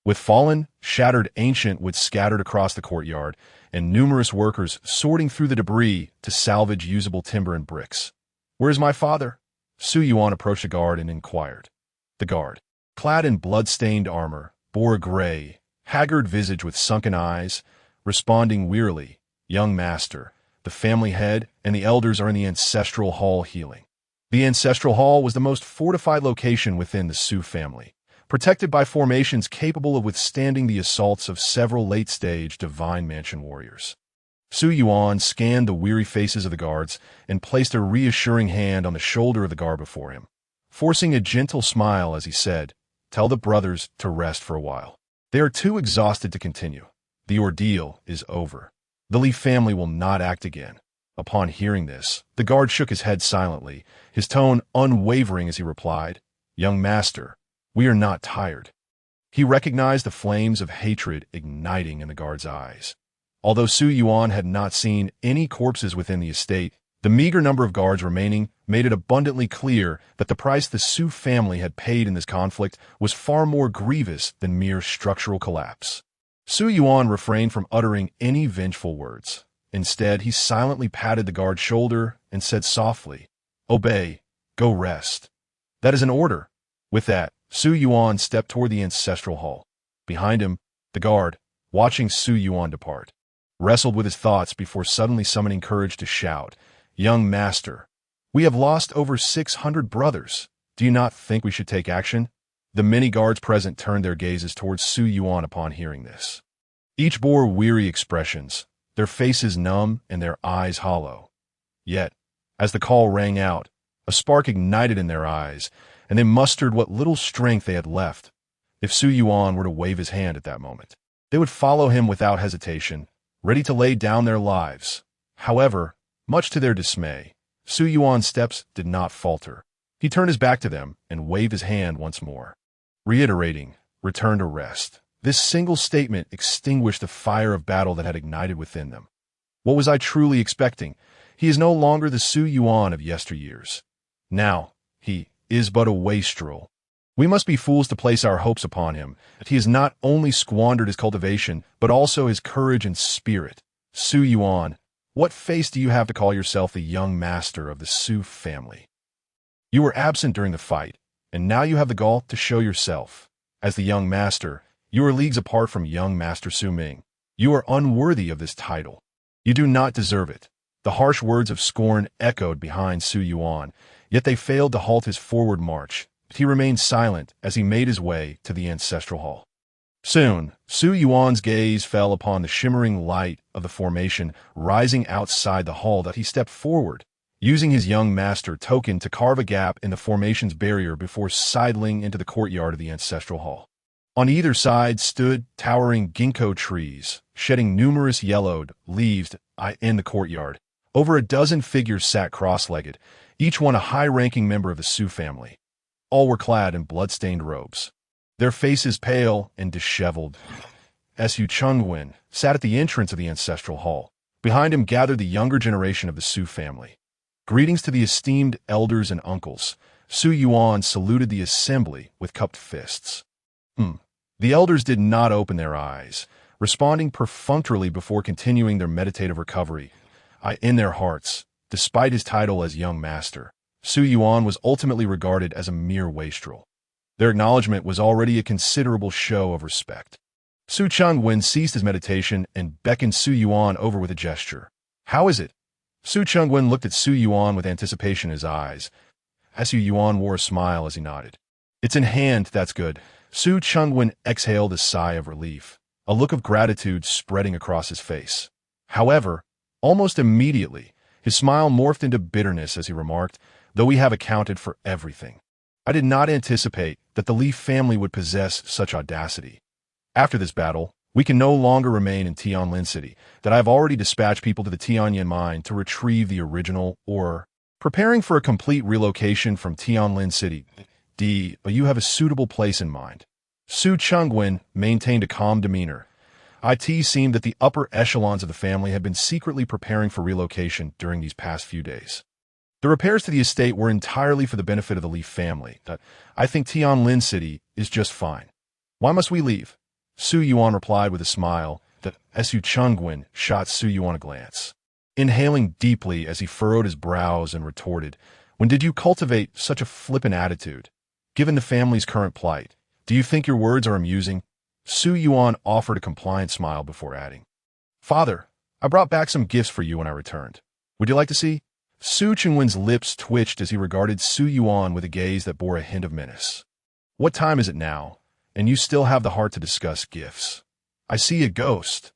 with fallen, shattered ancient wood scattered across the courtyard, and numerous workers sorting through the debris to salvage usable timber and bricks. "Where is my father?" Su Yuan approached the guard and inquired. The guard, clad in blood-stained armor, bore a gray, haggard visage with sunken eyes, responding wearily, "Young master, the family head and the elders are in the ancestral hall healing." The ancestral hall was the most fortified location within the Su family, protected by formations capable of withstanding the assaults of several late-stage Divine Mansion warriors. Su Yuan scanned the weary faces of the guards and placed a reassuring hand on the shoulder of the guard before him, forcing a gentle smile as he said, "Tell the brothers to rest for a while. They are too exhausted to continue. The ordeal is over. The Li family will not act again." Upon hearing this, the guard shook his head silently, his tone unwavering as he replied, "Young master, we are not tired." He recognized the flames of hatred igniting in the guard's eyes. Although Su Yuan had not seen any corpses within the estate, the meager number of guards remaining made it abundantly clear that the price the Su family had paid in this conflict was far more grievous than mere structural collapse. Su Yuan refrained from uttering any vengeful words. Instead, he silently patted the guard's shoulder and said softly, "Obey, go rest. That is an order." With that, Su Yuan stepped toward the ancestral hall. Behind him, the guard, watching Su Yuan depart, wrestled with his thoughts before suddenly summoning courage to shout, "Young master, we have lost over 600 brothers. Do you not think we should take action?" The many guards present turned their gazes towards Su Yuan upon hearing this. Each bore weary expressions, their faces numb and their eyes hollow. Yet, as the call rang out, a spark ignited in their eyes, and they mustered what little strength they had left. If Su Yuan were to wave his hand at that moment, they would follow him without hesitation, ready to lay down their lives. However, much to their dismay, Su Yuan's steps did not falter. He turned his back to them and waved his hand once more, reiterating, "Return to rest." This single statement extinguished the fire of battle that had ignited within them. What was I truly expecting? He is no longer the Su Yuan of yesteryears. Now, he is but a wastrel. We must be fools to place our hopes upon him, that he has not only squandered his cultivation, but also his courage and spirit. Su Yuan, what face do you have to call yourself the young master of the Su family? You were absent during the fight, and now you have the gall to show yourself. As the young master, you are leagues apart from young Master Su Ming. You are unworthy of this title. You do not deserve it. The harsh words of scorn echoed behind Su Yuan, yet they failed to halt his forward march. But he remained silent as he made his way to the ancestral hall. Soon, Su Yuan's gaze fell upon the shimmering light of the formation rising outside the hall that he stepped forward, using his young master token to carve a gap in the formation's barrier before sidling into the courtyard of the ancestral hall. On either side stood towering ginkgo trees, shedding numerous yellowed leaves in the courtyard. Over a dozen figures sat cross-legged, each one a high-ranking member of the Su family. All were clad in blood-stained robes, their faces pale and disheveled. Su Chungwin sat at the entrance of the ancestral hall. Behind him gathered the younger generation of the Su family. Greetings to the esteemed elders and uncles. Su Yuan saluted the assembly with cupped fists. The elders did not open their eyes, responding perfunctorily before continuing their meditative recovery. In their hearts, despite his title as young master, Su Yuan was ultimately regarded as a mere wastrel. Their acknowledgement was already a considerable show of respect. Su Chungwin ceased his meditation and beckoned Su Yuan over with a gesture. "How is it?" Su Chungwin looked at Su Yuan with anticipation in his eyes. Su Yuan wore a smile as he nodded. "It's in hand, that's good." Su Chungwin exhaled a sigh of relief, a look of gratitude spreading across his face. However, almost immediately, his smile morphed into bitterness as he remarked, "Though we have accounted for everything, I did not anticipate that the Li family would possess such audacity. After this battle, we can no longer remain in Tianlin City, that I have already dispatched people to the Tianyan mine to retrieve the original ore, preparing for a complete relocation from Tianlin City. But you have a suitable place in mind." Su Chungwin maintained a calm demeanor. It seemed that the upper echelons of the family had been secretly preparing for relocation during these past few days. The repairs to the estate were entirely for the benefit of the Li family. "I think Tianlin City is just fine. Why must we leave?" Su Yuan replied with a smile. Su Chungwin shot Su Yuan a glance, inhaling deeply as he furrowed his brows and retorted, "When did you cultivate such a flippant attitude? Given the family's current plight, do you think your words are amusing?" Su Yuan offered a compliant smile before adding, "Father, I brought back some gifts for you when I returned. Would you like to see?" Su Chungwin's lips twitched as he regarded Su Yuan with a gaze that bore a hint of menace. "What time is it now? And you still have the heart to discuss gifts? I see a ghost.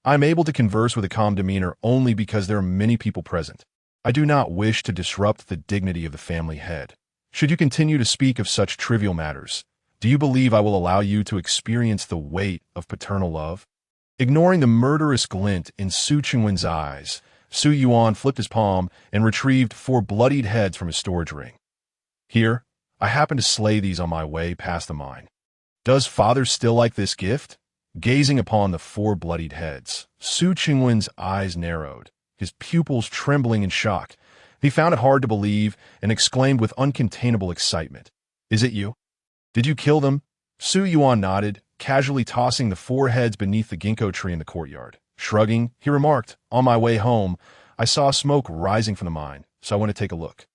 I am able to converse with a calm demeanor only because there are many people present. I do not wish to disrupt the dignity of the family head. Should you continue to speak of such trivial matters, do you believe I will allow you to experience the weight of paternal love?" Ignoring the murderous glint in Su Chungwin's eyes, Su Yuan flipped his palm and retrieved 4 bloodied heads from his storage ring. "Here, I happened to slay these on my way past the mine. Does father still like this gift?" Gazing upon the 4 bloodied heads, Su Chungwin's eyes narrowed, his pupils trembling in shock. He found it hard to believe and exclaimed with uncontainable excitement, "Is it you? Did you kill them?" Su Yuan nodded, casually tossing the 4 heads beneath the ginkgo tree in the courtyard. Shrugging, he remarked, "On my way home, I saw smoke rising from the mine, so I went to take a look.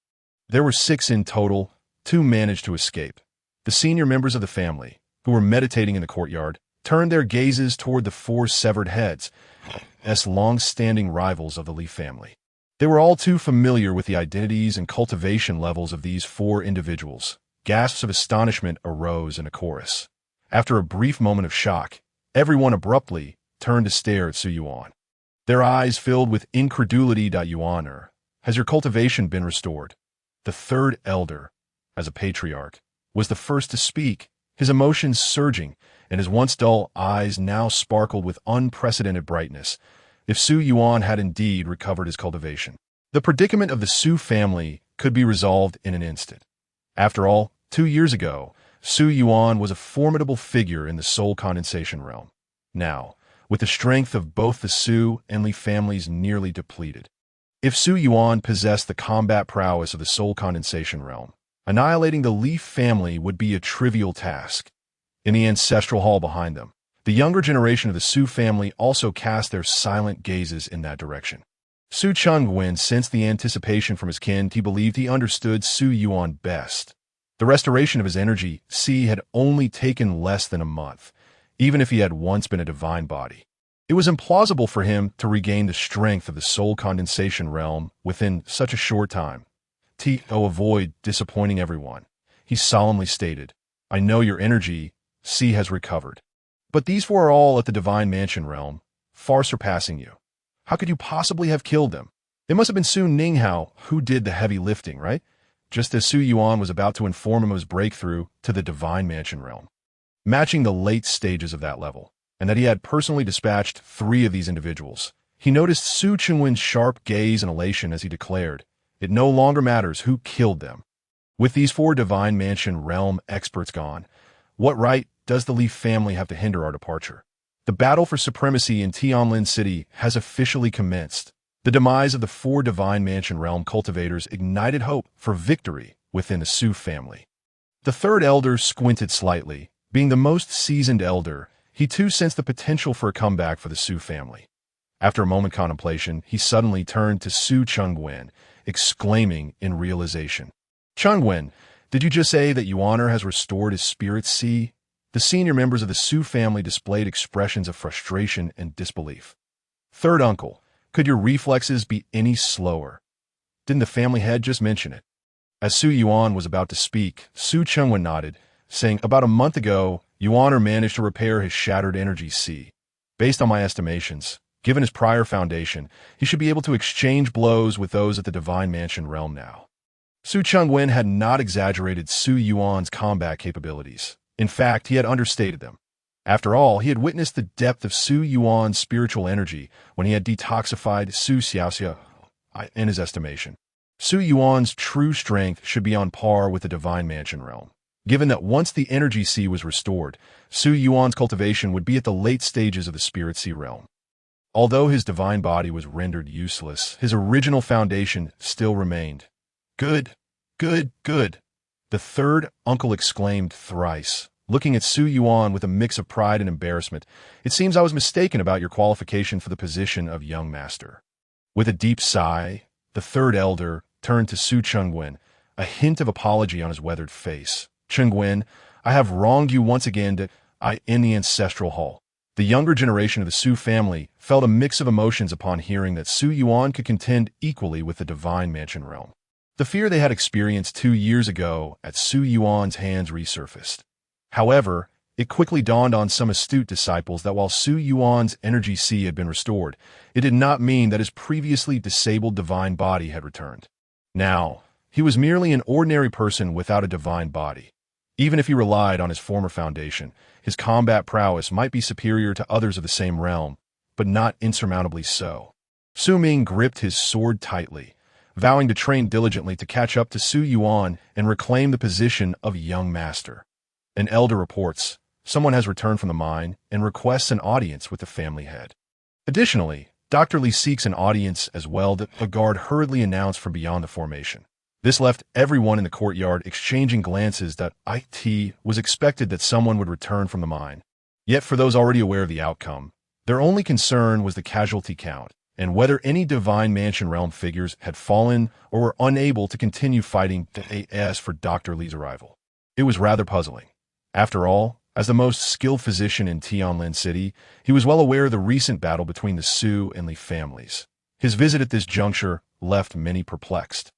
There were 6 in total. 2 managed to escape." The senior members of the family, who were meditating in the courtyard, turned their gazes toward the 4 severed heads, as long-standing rivals of the Li family. They were all too familiar with the identities and cultivation levels of these 4 individuals. Gasps of astonishment arose in a chorus. After a brief moment of shock, everyone abruptly turned to stare at Su Yuan. Their eyes filled with incredulity. "Yuaner, has your cultivation been restored?" The 3rd elder, as a patriarch, was the first to speak, his emotions surging, and his once dull eyes now sparkled with unprecedented brightness. If Su Yuan had indeed recovered his cultivation, the predicament of the Su family could be resolved in an instant. After all, 2 years ago, Su Yuan was a formidable figure in the soul condensation realm. Now, with the strength of both the Su and Li families nearly depleted, if Su Yuan possessed the combat prowess of the soul condensation realm, annihilating the Li family would be a trivial task. In the ancestral hall behind them, the younger generation of the Su family also cast their silent gazes in that direction. Su Chungwin sensed the anticipation from his kin. He believed he understood Su Yuan best. The restoration of his energy had only taken less than a month, even if he had once been a divine body. It was implausible for him to regain the strength of the soul condensation realm within such a short time. To avoid disappointing everyone, he solemnly stated, "I know your energy, has recovered. But these 4 are all at the divine mansion realm, far surpassing you. How could you possibly have killed them? It must have been Su Ninghao who did the heavy lifting, right?" Just as Su Yuan was about to inform him of his breakthrough to the divine mansion realm, matching the late stages of that level, and that he had personally dispatched 3 of these individuals, he noticed Su Chungwin's sharp gaze and elation as he declared, "It no longer matters who killed them. With these four Divine Mansion realm experts gone, what right does the Leaf family have to hinder our departure? The battle for supremacy in Tianlin City has officially commenced. The demise of the four Divine Mansion realm cultivators ignited hope for victory within the Su family. The third elder squinted slightly. Being the most seasoned elder, he too sensed the potential for a comeback for the Su family. After a moment of contemplation, he suddenly turned to Su Chengwen, exclaiming in realization, "Chengwen, did you just say that Yuaner has restored his spirit sea?" The senior members of the Su family displayed expressions of frustration and disbelief. "Third uncle, could your reflexes be any slower? Didn't the family head just mention it?" As Su Yuan was about to speak, Su Chengwen nodded, saying, "About a month ago, Yuaner managed to repair his shattered energy sea. Based on my estimations, given his prior foundation, he should be able to exchange blows with those at the Divine Mansion realm now." Su Chengwen had not exaggerated Su Yuan's combat capabilities. In fact, he had understated them. After all, he had witnessed the depth of Su Yuan's spiritual energy when he had detoxified Su Xiaoxia in his estimation. Su Yuan's true strength should be on par with the Divine Mansion realm. Given that once the energy sea was restored, Su Yuan's cultivation would be at the late stages of the spirit sea realm. Although his divine body was rendered useless, his original foundation still remained. "Good, good, good," the third uncle exclaimed thrice, looking at Su Yuan with a mix of pride and embarrassment. "It seems I was mistaken about your qualification for the position of young master." With a deep sigh, the third elder turned to Su Chengwen, a hint of apology on his weathered face. "Chengwen, I have wronged you once again in the ancestral hall." The younger generation of the Su family felt a mix of emotions upon hearing that Su Yuan could contend equally with the Divine Mansion realm. The fear they had experienced 2 years ago at Su Yuan's hands resurfaced. However, it quickly dawned on some astute disciples that while Su Yuan's energy sea had been restored, it did not mean that his previously disabled divine body had returned. Now, he was merely an ordinary person without a divine body. Even if he relied on his former foundation, his combat prowess might be superior to others of the same realm, but not insurmountably so. Su Ming gripped his sword tightly, vowing to train diligently to catch up to Su Yuan and reclaim the position of young master. An elder reports, someone has returned from the mine and requests an audience with the family head. Additionally, Dr. Li seeks an audience as well that a guard hurriedly announced from beyond the formation. This left everyone in the courtyard exchanging glances that it was expected that someone would return from the mine. Yet for those already aware of the outcome, their only concern was the casualty count and whether any Divine Mansion realm figures had fallen or were unable to continue fighting the AS for Dr. Li's arrival. It was rather puzzling. After all, as the most skilled physician in Tianlin City, he was well aware of the recent battle between the Su and Li families. His visit at this juncture left many perplexed.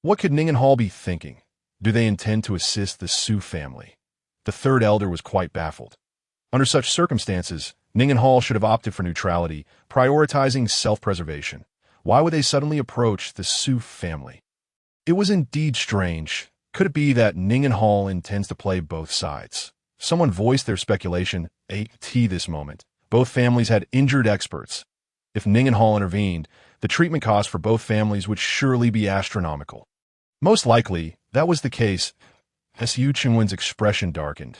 What could Ning and Hall be thinking? Do they intend to assist the Su family? The third elder was quite baffled. Under such circumstances, Ning and Hall should have opted for neutrality, prioritizing self-preservation. Why would they suddenly approach the Su family? It was indeed strange. Could it be that Ning and Hall intends to play both sides? Someone voiced their speculation at this moment. Both families had injured experts. If Ning and Hall intervened, the treatment costs for both families would surely be astronomical. Most likely, that was the case. Su Chengwen's expression darkened.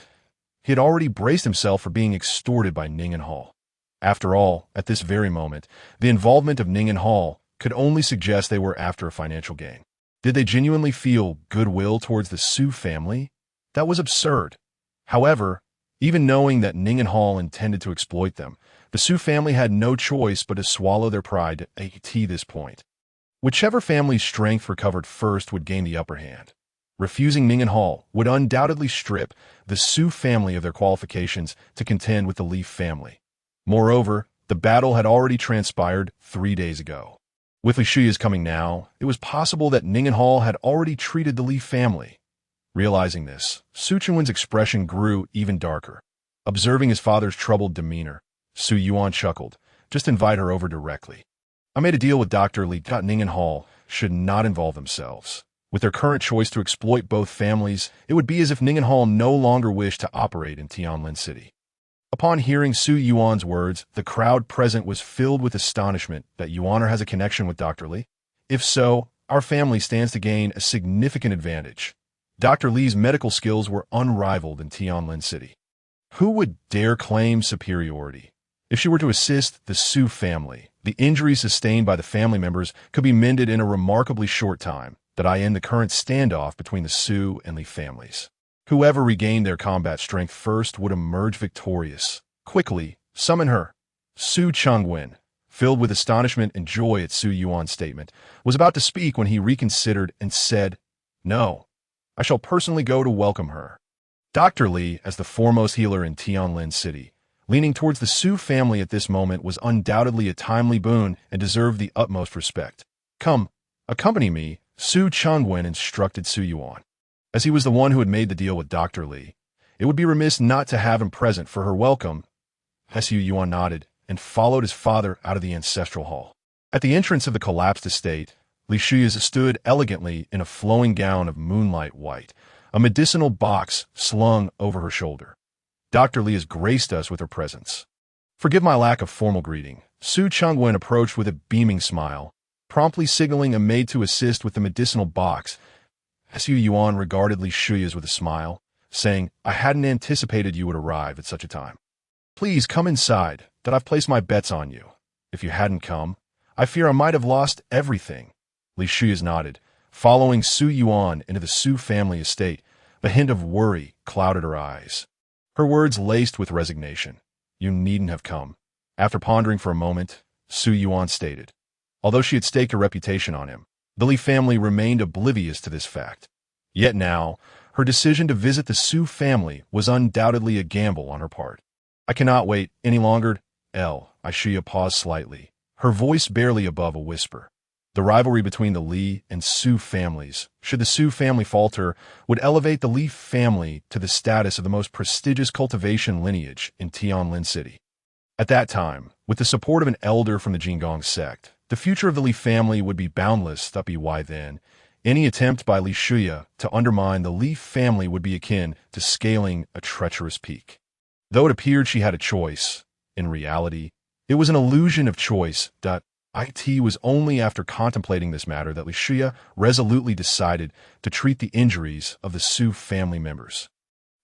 He had already braced himself for being extorted by Ning and Hall. After all, at this very moment, the involvement of Ning and Hall could only suggest they were after a financial gain. Did they genuinely feel goodwill towards the Su family? That was absurd. However, even knowing that Ning and Hall intended to exploit them, the Su family had no choice but to swallow their pride at this point. Whichever family's strength recovered first would gain the upper hand. Refusing Ning and Hall would undoubtedly strip the Su family of their qualifications to contend with the Li family. Moreover, the battle had already transpired 3 days ago. With Li Shuya's coming now, it was possible that Ning and Hall had already treated the Li family. Realizing this, Su Chengwen's expression grew even darker. Observing his father's troubled demeanor, Su Yuan chuckled. "Just invite her over directly. I made a deal with Dr. Li. Ning and Hall should not involve themselves. With their current choice to exploit both families, it would be as if Ning and Hall no longer wished to operate in Tianlin City." Upon hearing Su Yuan's words, the crowd present was filled with astonishment that Yuaner has a connection with Dr. Li. If so, our family stands to gain a significant advantage. Dr. Li's medical skills were unrivaled in Tianlin City. Who would dare claim superiority? If she were to assist the Su family, the injuries sustained by the family members could be mended in a remarkably short time that I end the current standoff between the Su and Li families. Whoever regained their combat strength first would emerge victorious. Quickly, summon her. Su Chengwen, filled with astonishment and joy at Su Yuan's statement, was about to speak when he reconsidered and said, "No, I shall personally go to welcome her." Dr. Li, as the foremost healer in Tianlin City, leaning towards the Su family at this moment, was undoubtedly a timely boon and deserved the utmost respect. "Come, accompany me," Su Chengwen instructed Su Yuan. As he was the one who had made the deal with Dr. Li, it would be remiss not to have him present for her welcome. Su Yuan nodded and followed his father out of the ancestral hall. At the entrance of the collapsed estate, Li Shuya stood elegantly in a flowing gown of moonlight white, a medicinal box slung over her shoulder. "Dr. Li has graced us with her presence. Forgive my lack of formal greeting." Su Chengwen approached with a beaming smile, promptly signaling a maid to assist with the medicinal box. Su Yuan regarded Li Shuya with a smile, saying, "I hadn't anticipated you would arrive at such a time. Please come inside, that I've placed my bets on you. If you hadn't come, I fear I might have lost everything." Li Shuya nodded, following Su Yuan into the Su family estate. The hint of worry clouded her eyes. Her words laced with resignation. "You needn't have come." After pondering for a moment, Su Yuan stated, although she had staked her reputation on him, the Li family remained oblivious to this fact. Yet now, her decision to visit the Su family was undoubtedly a gamble on her part. "I cannot wait any longer." Shuya paused slightly, her voice barely above a whisper. The rivalry between the Li and Su families, should the Su family falter, would elevate the Li family to the status of the most prestigious cultivation lineage in Tianlin City. At that time, with the support of an elder from the Jingong sect, the future of the Li family would be boundless. Why then, any attempt by Li Shuya to undermine the Li family would be akin to scaling a treacherous peak. Though it appeared she had a choice, in reality, it was an illusion of choice. It was only after contemplating this matter that Li Shuya resolutely decided to treat the injuries of the Su family members.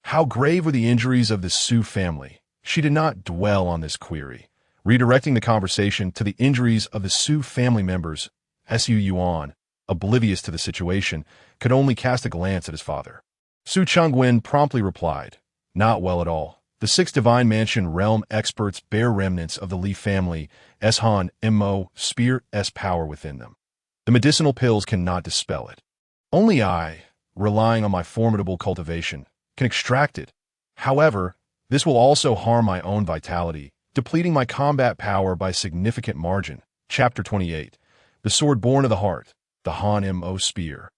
How grave were the injuries of the Su family? She did not dwell on this query, redirecting the conversation to the injuries of the Su family members. Su Yuan, oblivious to the situation, could only cast a glance at his father. Su Chengwen promptly replied, "Not well at all. The 6 Divine Mansion realm experts bear remnants of the Li family Han Mo spear power within them. The medicinal pills cannot dispel it. Only I, relying on my formidable cultivation, can extract it. However, this will also harm my own vitality, depleting my combat power by a significant margin." Chapter 28. The Sword Born of the Heart, the Han Mo spear,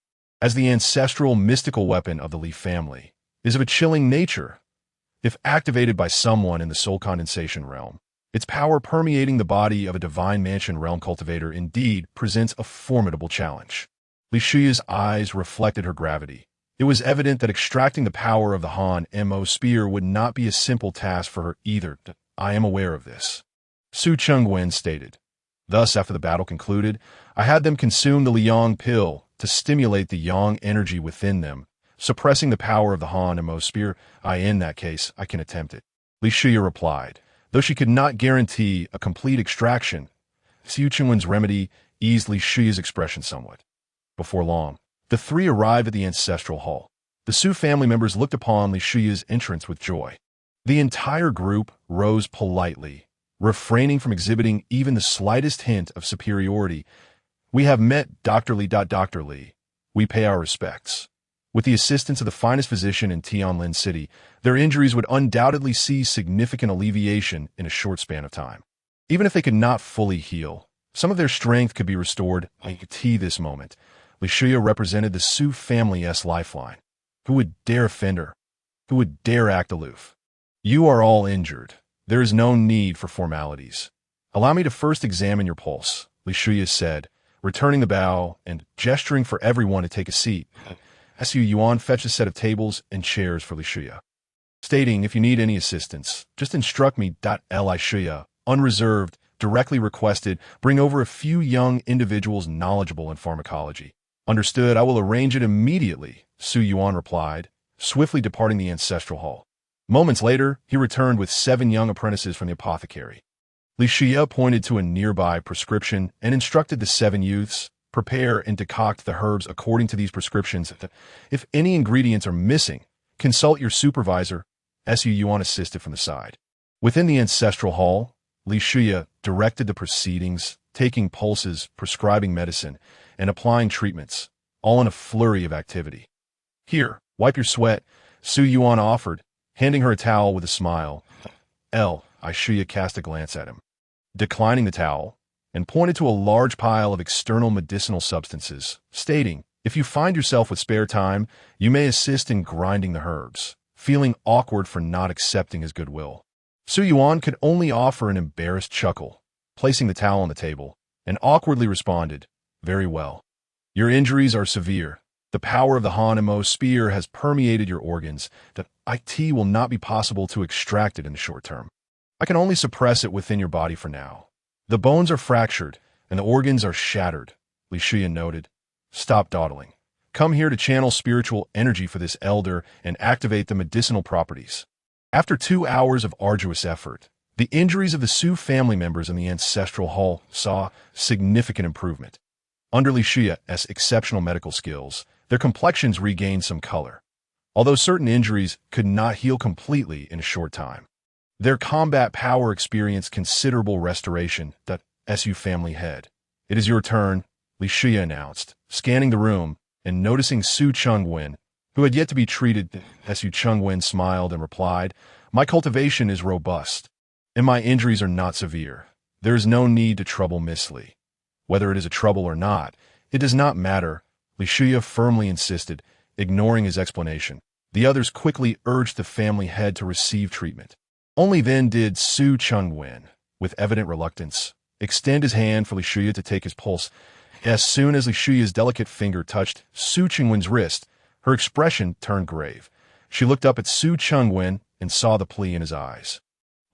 as the ancestral mystical weapon of the Li family, is of a chilling nature. If activated by someone in the soul condensation realm, its power permeating the body of a Divine Mansion realm cultivator indeed presents a formidable challenge. Li Shuya's eyes reflected her gravity. It was evident that extracting the power of the Han Mo spear would not be a simple task for her either. "I am aware of this," Su Chengwen stated. Thus, after the battle concluded, I had them consume the Liang pill to stimulate the Yang energy within them, suppressing the power of the Han Mo spear. In that case, I can attempt it," Li Shuya replied, though she could not guarantee a complete extraction. Su Chengwen's remedy eased Li Shuya's expression somewhat. Before long, the three arrived at the ancestral hall. The Su family members looked upon Li Shuya's entrance with joy. The entire group rose politely, refraining from exhibiting even the slightest hint of superiority. "We have met Dr. Li. Dr. Li. We pay our respects." With the assistance of the finest physician in Tianlin City, their injuries would undoubtedly see significant alleviation in a short span of time. Even if they could not fully heal, some of their strength could be restored. This moment, Li Shuya represented the Su family's lifeline. Who would dare offend her? Who would dare act aloof? "You are all injured. There is no need for formalities. Allow me to first examine your pulse," Li Shuya said, returning the bow and gesturing for everyone to take a seat. Su Yuan fetched a set of tables and chairs for Li Shuya, stating, "If you need any assistance, just instruct me." Li Shuya, unreserved, directly requested, bring over a few young individuals knowledgeable in pharmacology. Understood, I will arrange it immediately, Su Yuan replied, swiftly departing the ancestral hall. Moments later, he returned with 7 young apprentices from the apothecary. Li Shia pointed to a nearby prescription and instructed the 7 youths, prepare and decoct the herbs according to these prescriptions. If any ingredients are missing, consult your supervisor, Su Yuan assisted from the side. Within the ancestral hall, Li Shia directed the proceedings, taking pulses, prescribing medicine, and applying treatments, all in a flurry of activity. Here, wipe your sweat, Su Yuan offered, handing her a towel with a smile. Shia cast a glance at him, declining the towel, and pointed to a large pile of external medicinal substances, stating, if you find yourself with spare time, you may assist in grinding the herbs, feeling awkward for not accepting his goodwill. Su Yuan could only offer an embarrassed chuckle, placing the towel on the table, and awkwardly responded, very well. Your injuries are severe. The power of the Hanemo spear has permeated your organs. The IT will not be possible to extract it in the short term. I can only suppress it within your body for now. The bones are fractured, and the organs are shattered, Li Shia noted. Stop dawdling. Come here to channel spiritual energy for this elder and activate the medicinal properties. After 2 hours of arduous effort, the injuries of the Su family members in the ancestral hall saw significant improvement. Under Li Shia's exceptional medical skills, their complexions regained some color, although certain injuries could not heal completely in a short time. Their combat power experienced considerable restoration. The Su family head. It is your turn, Li Shia announced, scanning the room and noticing Su Chengwen, who had yet to be treated. Su Chengwen smiled and replied, my cultivation is robust, and my injuries are not severe. There is no need to trouble Miss Li. Whether it is a trouble or not, it does not matter, Li Shia firmly insisted, ignoring his explanation. The others quickly urged the family head to receive treatment. Only then did Su Chengwen, with evident reluctance, extend his hand for Li Shia to take his pulse. As soon as Li Shia's delicate finger touched Su Chengwen's wrist, her expression turned grave. She looked up at Su Chengwen and saw the plea in his eyes.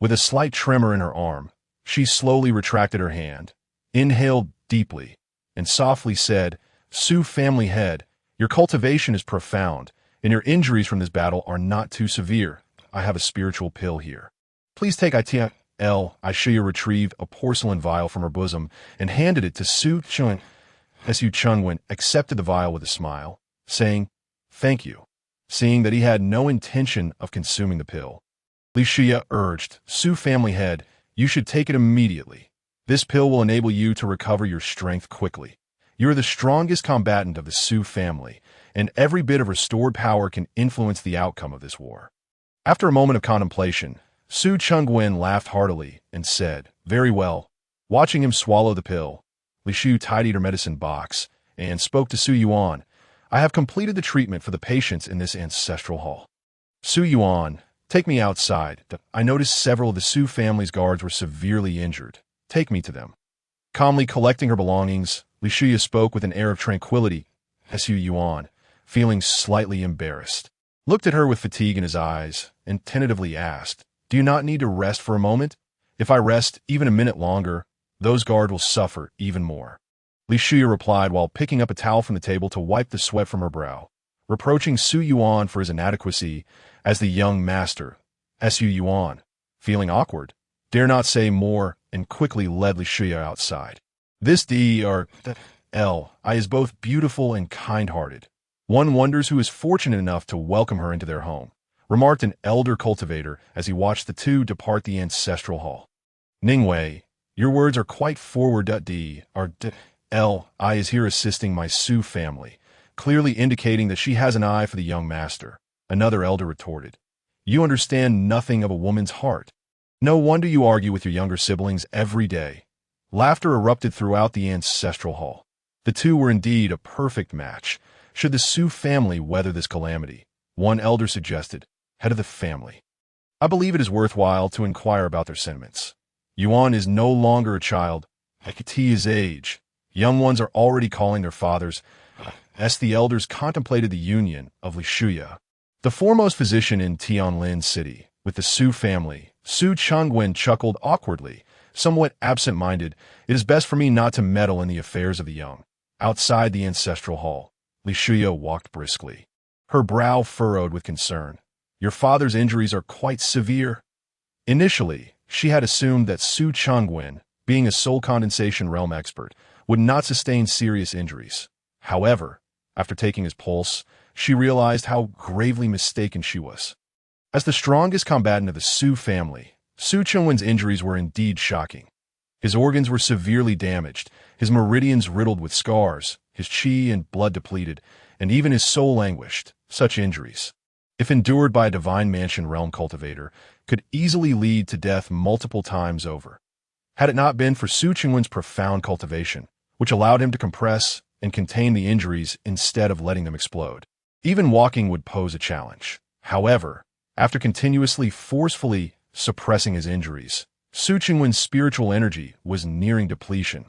With a slight tremor in her arm, she slowly retracted her hand, inhaled deeply, and softly said, Su family head, your cultivation is profound, and your injuries from this battle are not too severe. I have a spiritual pill here. Please take it. Shia retrieved a porcelain vial from her bosom and handed it to Su Chengwen. Su Chengwen accepted the vial with a smile, saying, thank you, seeing that he had no intention of consuming the pill. Li Shia urged, Su family head, you should take it immediately. This pill will enable you to recover your strength quickly. You are the strongest combatant of the Su family, and every bit of restored power can influence the outcome of this war. After a moment of contemplation, Su Chengwen laughed heartily and said, very well. Watching him swallow the pill, Li Shu tidied her medicine box and spoke to Su Yuan. I have completed the treatment for the patients in this ancestral hall. Su Yuan, take me outside. I noticed several of the Su family's guards were severely injured. Take me to them. Calmly collecting her belongings, Li Shia spoke with an air of tranquility. Su Yuan, feeling slightly embarrassed, looked at her with fatigue in his eyes and tentatively asked, do you not need to rest for a moment? If I rest even a minute longer, those guards will suffer even more. Li Shia replied while picking up a towel from the table to wipe the sweat from her brow, reproaching Su Yuan for his inadequacy as the young master. Su Yuan, feeling awkward, dare not say more and quickly led Li Shia outside. This I is both beautiful and kind-hearted. One wonders who is fortunate enough to welcome her into their home, remarked an elder cultivator as he watched the two depart the ancestral hall. Ningwei, your words are quite forward. I is here assisting my Su family, clearly indicating that she has an eye for the young master, another elder retorted. You understand nothing of a woman's heart. No wonder you argue with your younger siblings every day. Laughter erupted throughout the ancestral hall. The two were indeed a perfect match. Should the Su family weather this calamity, one elder suggested, head of the family. I believe it is worthwhile to inquire about their sentiments. Yuan is no longer a child. At his age, young ones are already calling their fathers. As the elders contemplated the union of Li Shia, the foremost physician in Tianlin City, with the Su family, Su Chengwen chuckled awkwardly, somewhat absent-minded. It is best for me not to meddle in the affairs of the young. Outside the ancestral hall, Li Shuya walked briskly, her brow furrowed with concern. Your father's injuries are quite severe. Initially, she had assumed that Su Changwen, being a soul condensation realm expert, would not sustain serious injuries. However, after taking his pulse, she realized how gravely mistaken she was. As the strongest combatant of the Su family, Su Changwen's injuries were indeed shocking. His organs were severely damaged, his meridians riddled with scars, his qi and blood depleted, and even his soul languished. Such injuries, if endured by a divine mansion realm cultivator, could easily lead to death multiple times over. Had it not been for Su Changwen's profound cultivation, which allowed him to compress and contain the injuries instead of letting them explode, even walking would pose a challenge. However, after continuously forcefully suppressing his injuries, Su Changwen's spiritual energy was nearing depletion.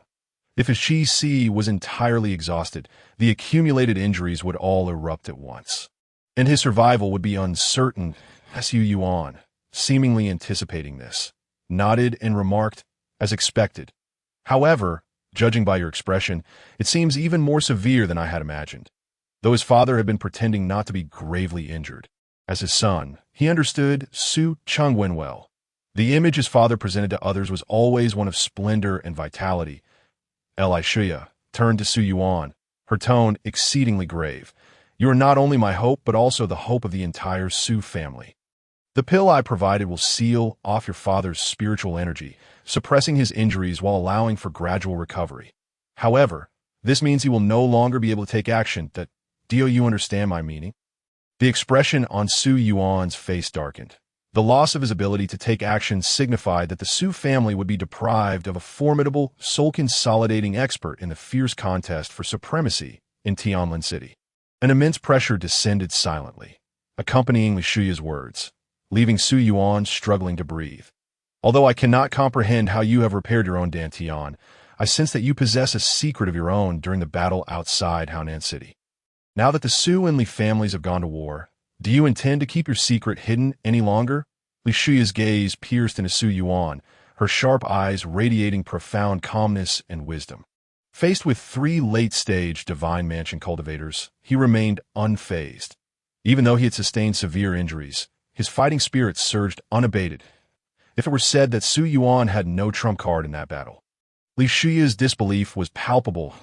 If his qi was entirely exhausted, the accumulated injuries would all erupt at once, and his survival would be uncertain. Su Yuan, seemingly anticipating this, nodded and remarked, as expected. However, judging by your expression, it seems even more severe than I had imagined. Though his father had been pretending not to be gravely injured, as his son, he understood Su Changwen well. The image his father presented to others was always one of splendor and vitality. Li Shuya turned to Su Yuan, her tone exceedingly grave. You are not only my hope, but also the hope of the entire Su family. The pill I provided will seal off your father's spiritual energy, suppressing his injuries while allowing for gradual recovery. However, this means he will no longer be able to take action. Do you understand my meaning? The expression on Su Yuan's face darkened. The loss of his ability to take action signified that the Su family would be deprived of a formidable, soul-consolidating expert in the fierce contest for supremacy in Tianlin City. An immense pressure descended silently, accompanying Li Shuya's words, leaving Su Yuan struggling to breathe. Although I cannot comprehend how you have repaired your own Dantian, I sense that you possess a secret of your own during the battle outside Haonan City. Now that the Su and Li families have gone to war, do you intend to keep your secret hidden any longer? Li Shuya's gaze pierced into Su Yuan, her sharp eyes radiating profound calmness and wisdom. Faced with 3 late-stage divine mansion cultivators, he remained unfazed. Even though he had sustained severe injuries, his fighting spirit surged unabated. If it were said that Su Yuan had no trump card in that battle, Li Shuya's disbelief was palpable.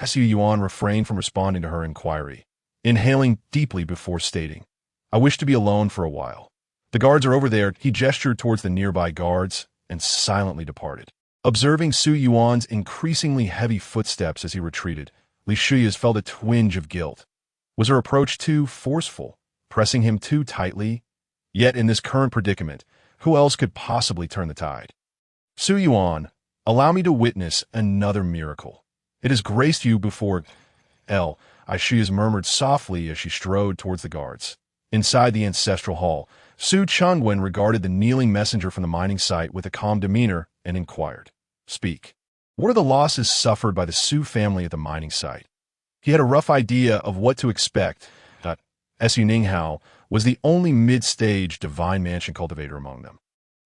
Su Yuan refrained from responding to her inquiry, inhaling deeply before stating, I wish to be alone for a while. The guards are over there. He gestured towards the nearby guards and silently departed. Observing Su Yuan's increasingly heavy footsteps as he retreated, Li Shuya felt a twinge of guilt. Was her approach too forceful, pressing him too tightly? Yet in this current predicament, who else could possibly turn the tide? Su Yuan, allow me to witness another miracle. It has graced you before. Shuya murmured softly as she strode towards the guards. Inside the ancestral hall, Su Changwen regarded the kneeling messenger from the mining site with a calm demeanor and inquired, Speak. What are the losses suffered by the Su family at the mining site? He had a rough idea of what to expect. Su Ninghao was the only mid-stage divine mansion cultivator among them.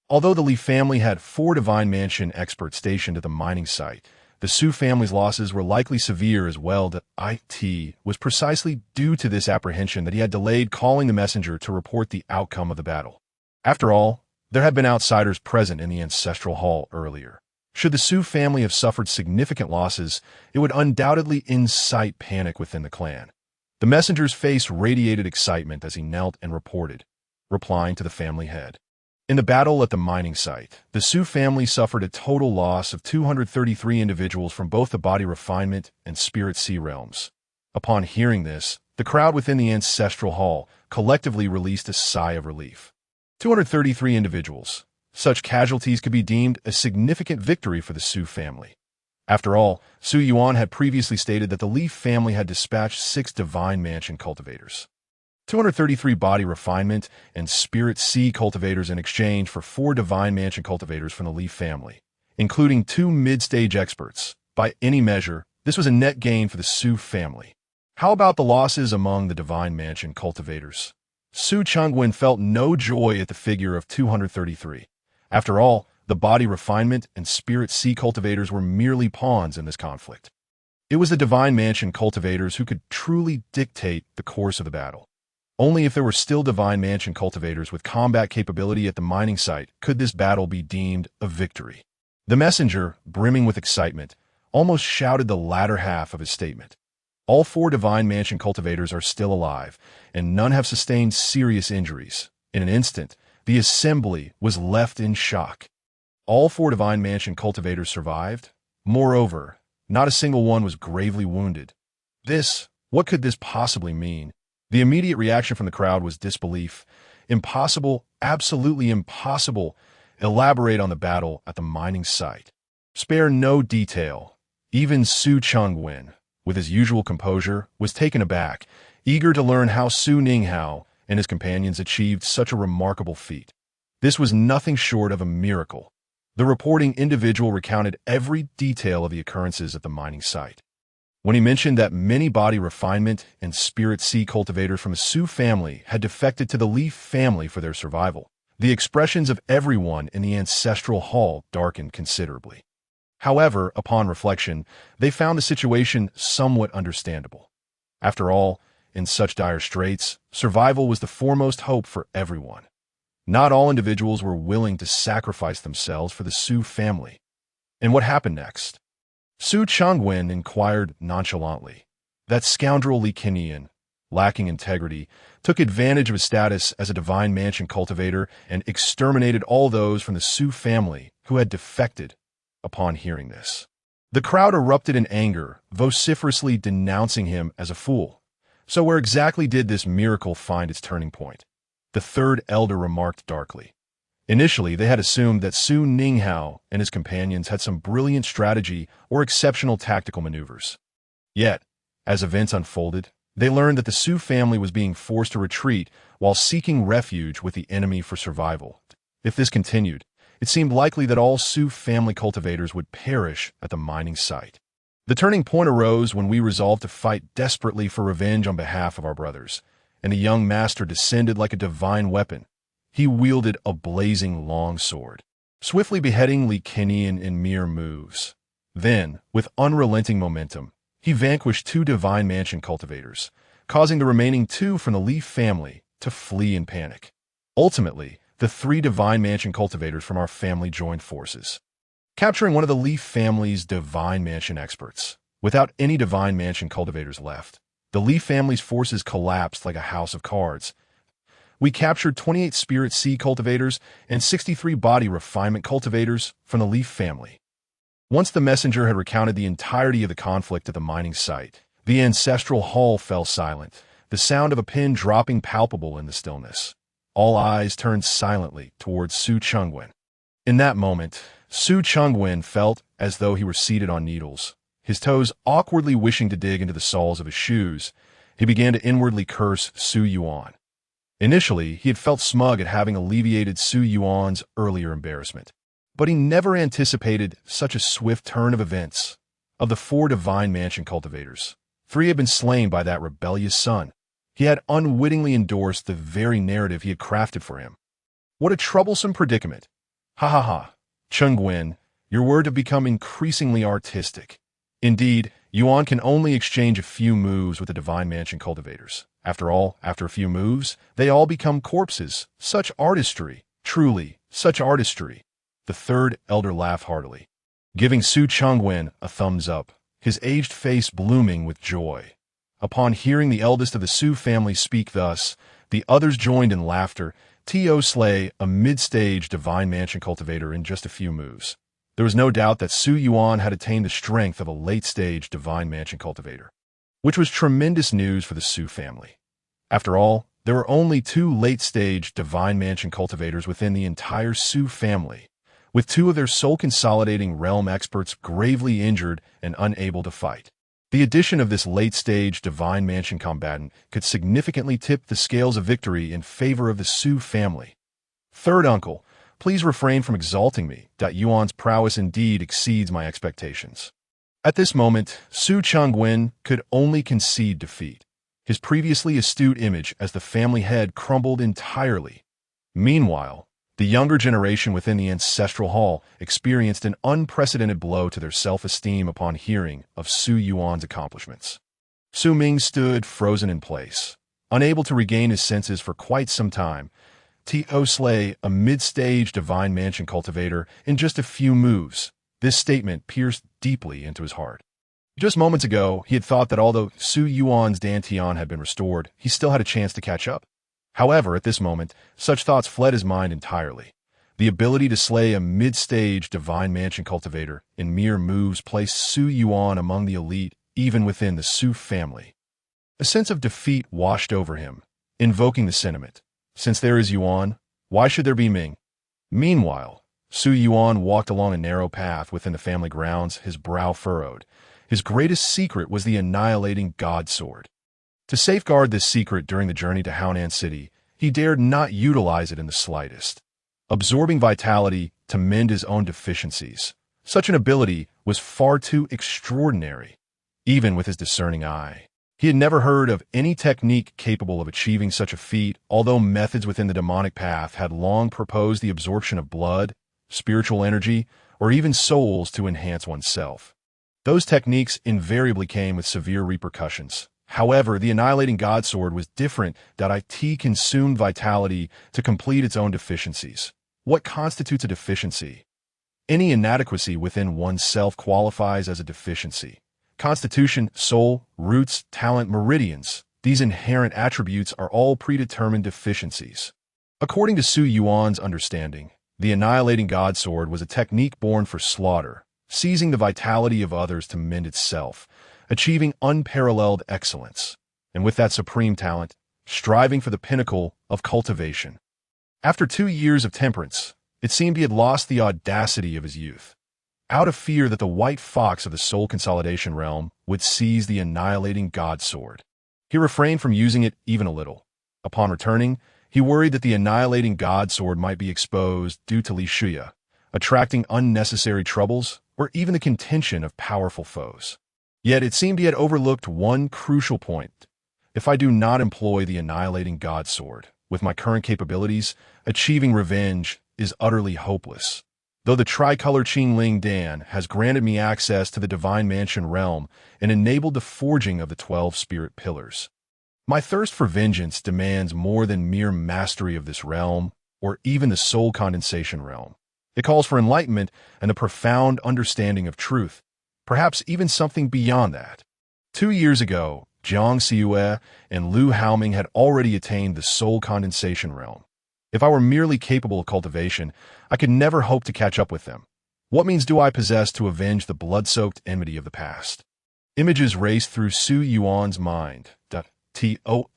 Although the Li family had 4 divine mansion experts stationed at the mining site, the Su family's losses were likely severe as well. It was precisely due to this apprehension that he had delayed calling the messenger to report the outcome of the battle. After all, there had been outsiders present in the ancestral hall earlier. Should the Su family have suffered significant losses, it would undoubtedly incite panic within the clan. The messenger's face radiated excitement as he knelt and reported, replying to the family head. In the battle at the mining site, the Su family suffered a total loss of 233 individuals from both the body refinement and spirit sea realms. Upon hearing this, the crowd within the ancestral hall collectively released a sigh of relief. 233 individuals. Such casualties could be deemed a significant victory for the Su family. After all, Su Yuan had previously stated that the Li family had dispatched 6 divine mansion cultivators. 233 body refinement and spirit sea cultivators in exchange for 4 divine mansion cultivators from the Li family, including 2 mid-stage experts. By any measure, this was a net gain for the Su family. How about the losses among the divine mansion cultivators? Su Changwen felt no joy at the figure of 233. After all, the body refinement and spirit sea cultivators were merely pawns in this conflict. It was the Divine Mansion cultivators who could truly dictate the course of the battle. Only if there were still Divine Mansion cultivators with combat capability at the mining site could this battle be deemed a victory. The messenger, brimming with excitement, almost shouted the latter half of his statement. All 4 Divine Mansion cultivators are still alive, and none have sustained serious injuries. In an instant, the assembly was left in shock. All 4 Divine Mansion cultivators survived. Moreover, not a single one was gravely wounded. What could this possibly mean? The immediate reaction from the crowd was disbelief. Impossible, absolutely impossible. Elaborate on the battle at the mining site. Spare no detail. Even Su Chengwen, with his usual composure, was taken aback, eager to learn how Su Ninghao and his companions achieved such a remarkable feat. This was nothing short of a miracle. The reporting individual recounted every detail of the occurrences at the mining site. When he mentioned that many body refinement and spirit sea cultivators from the Su family had defected to the Leaf family for their survival, the expressions of everyone in the ancestral hall darkened considerably. However, upon reflection, they found the situation somewhat understandable. After all, in such dire straits, survival was the foremost hope for everyone. Not all individuals were willing to sacrifice themselves for the Su family. And what happened next? Su Chengwen inquired nonchalantly. That scoundrel Li Kenian, lacking integrity, took advantage of his status as a Divine Mansion cultivator and exterminated all those from the Su family who had defected. Upon hearing this, the crowd erupted in anger, vociferously denouncing him as a fool. So where exactly did this miracle find its turning point? The 3rd elder remarked darkly. Initially, they had assumed that Su Ninghao and his companions had some brilliant strategy or exceptional tactical maneuvers. Yet, as events unfolded, they learned that the Su family was being forced to retreat while seeking refuge with the enemy for survival. If this continued, it seemed likely that all Su family cultivators would perish at the mining site. The turning point arose when we resolved to fight desperately for revenge on behalf of our brothers, and the young master descended like a divine weapon. He wielded a blazing long sword, swiftly beheading Li Kenian in mere moves. Then, with unrelenting momentum, he vanquished 2 Divine Mansion cultivators, causing the remaining 2 from the Leaf family to flee in panic. Ultimately, the 3 Divine Mansion cultivators from our family joined forces, capturing one of the Leaf family's Divine Mansion experts. Without any Divine Mansion cultivators left, the Leaf family's forces collapsed like a house of cards. We captured 28 Spirit Sea cultivators and 63 Body Refinement cultivators from the Leaf family. Once the messenger had recounted the entirety of the conflict at the mining site, the ancestral hall fell silent, the sound of a pin dropping palpable in the stillness. All eyes turned silently towards Su Chengwen. In that moment, Su Chengwen felt as though he were seated on needles. His toes awkwardly wishing to dig into the soles of his shoes, he began to inwardly curse Su Yuan. Initially, he had felt smug at having alleviated Su Yuan's earlier embarrassment, but he never anticipated such a swift turn of events. Of the 4 Divine Mansion cultivators, 3 had been slain by that rebellious son. He had unwittingly endorsed the very narrative he had crafted for him. What a troublesome predicament. Ha ha ha. Chengwen, your words have become increasingly artistic. Indeed, Yuan can only exchange a few moves with the Divine Mansion cultivators. After all, after a few moves, they all become corpses. Such artistry. Truly, such artistry. The 3rd elder laughed heartily, giving Su Chengwen a thumbs up, his aged face blooming with joy. Upon hearing the eldest of the Su family speak thus, the others joined in laughter. T.O. slay a mid-stage Divine Mansion cultivator in just a few moves. There was no doubt that Su Yuan had attained the strength of a late-stage Divine Mansion cultivator, which was tremendous news for the Su family. After all, there were only 2 late-stage Divine Mansion cultivators within the entire Su family, with 2 of their sole consolidating realm experts gravely injured and unable to fight. The addition of this late-stage Divine Mansion combatant could significantly tip the scales of victory in favor of the Su family. 3rd uncle, please refrain from exalting me. Yuan's prowess indeed exceeds my expectations. At this moment, Su Chengwen could only concede defeat. His previously astute image as the family head crumbled entirely. Meanwhile, The younger generation within the ancestral hall experienced an unprecedented blow to their self-esteem upon hearing of Su Yuan's accomplishments. Su Ming stood frozen in place, unable to regain his senses for quite some time. To slay a mid-stage divine mansion cultivator in just a few moves. This statement pierced deeply into his heart. Just moments ago, he had thought that although Su Yuan's Dantian had been restored, he still had a chance to catch up. However, at this moment, such thoughts fled his mind entirely. The ability to slay a mid-stage divine mansion cultivator in mere moves placed Su Yuan among the elite, even within the Su family. A sense of defeat washed over him, invoking the sentiment, "Since there is Yuan, why should there be Ming?" Meanwhile, Su Yuan walked along a narrow path within the family grounds, his brow furrowed. His greatest secret was the annihilating God Sword. To safeguard this secret during the journey to Haonan City, he dared not utilize it in the slightest. Absorbing vitality to mend his own deficiencies, such an ability was far too extraordinary, even with his discerning eye. He had never heard of any technique capable of achieving such a feat, although methods within the demonic path had long proposed the absorption of blood, spiritual energy, or even souls to enhance oneself. Those techniques invariably came with severe repercussions. However, the annihilating God Sword was different. It consumed vitality to complete its own deficiencies. What constitutes a deficiency? Any inadequacy within oneself qualifies as a deficiency. Constitution, soul, roots, talent, meridians, these inherent attributes are all predetermined deficiencies. According to Su Yuan's understanding, the annihilating God Sword was a technique born for slaughter, seizing the vitality of others to mend itself, achieving unparalleled excellence, and with that supreme talent, striving for the pinnacle of cultivation. After 2 years of temperance, it seemed he had lost the audacity of his youth. Out of fear that the white fox of the soul consolidation realm would seize the annihilating God Sword, he refrained from using it even a little. Upon returning, he worried that the annihilating God Sword might be exposed due to Li Shuya, attracting unnecessary troubles or even the contention of powerful foes. Yet it seemed he had overlooked one crucial point. If I do not employ the annihilating God Sword, with my current capabilities, achieving revenge is utterly hopeless. Though the tricolor Qingling Dan has granted me access to the Divine Mansion realm and enabled the forging of the 12 spirit pillars, my thirst for vengeance demands more than mere mastery of this realm or even the soul condensation realm. It calls for enlightenment and a profound understanding of truth, perhaps even something beyond that. 2 years ago, Jiang Xiue and Lu Haoming had already attained the soul condensation realm. If I were merely capable of cultivation, I could never hope to catch up with them. What means do I possess to avenge the blood-soaked enmity of the past? Images raced through Su Yuan's mind.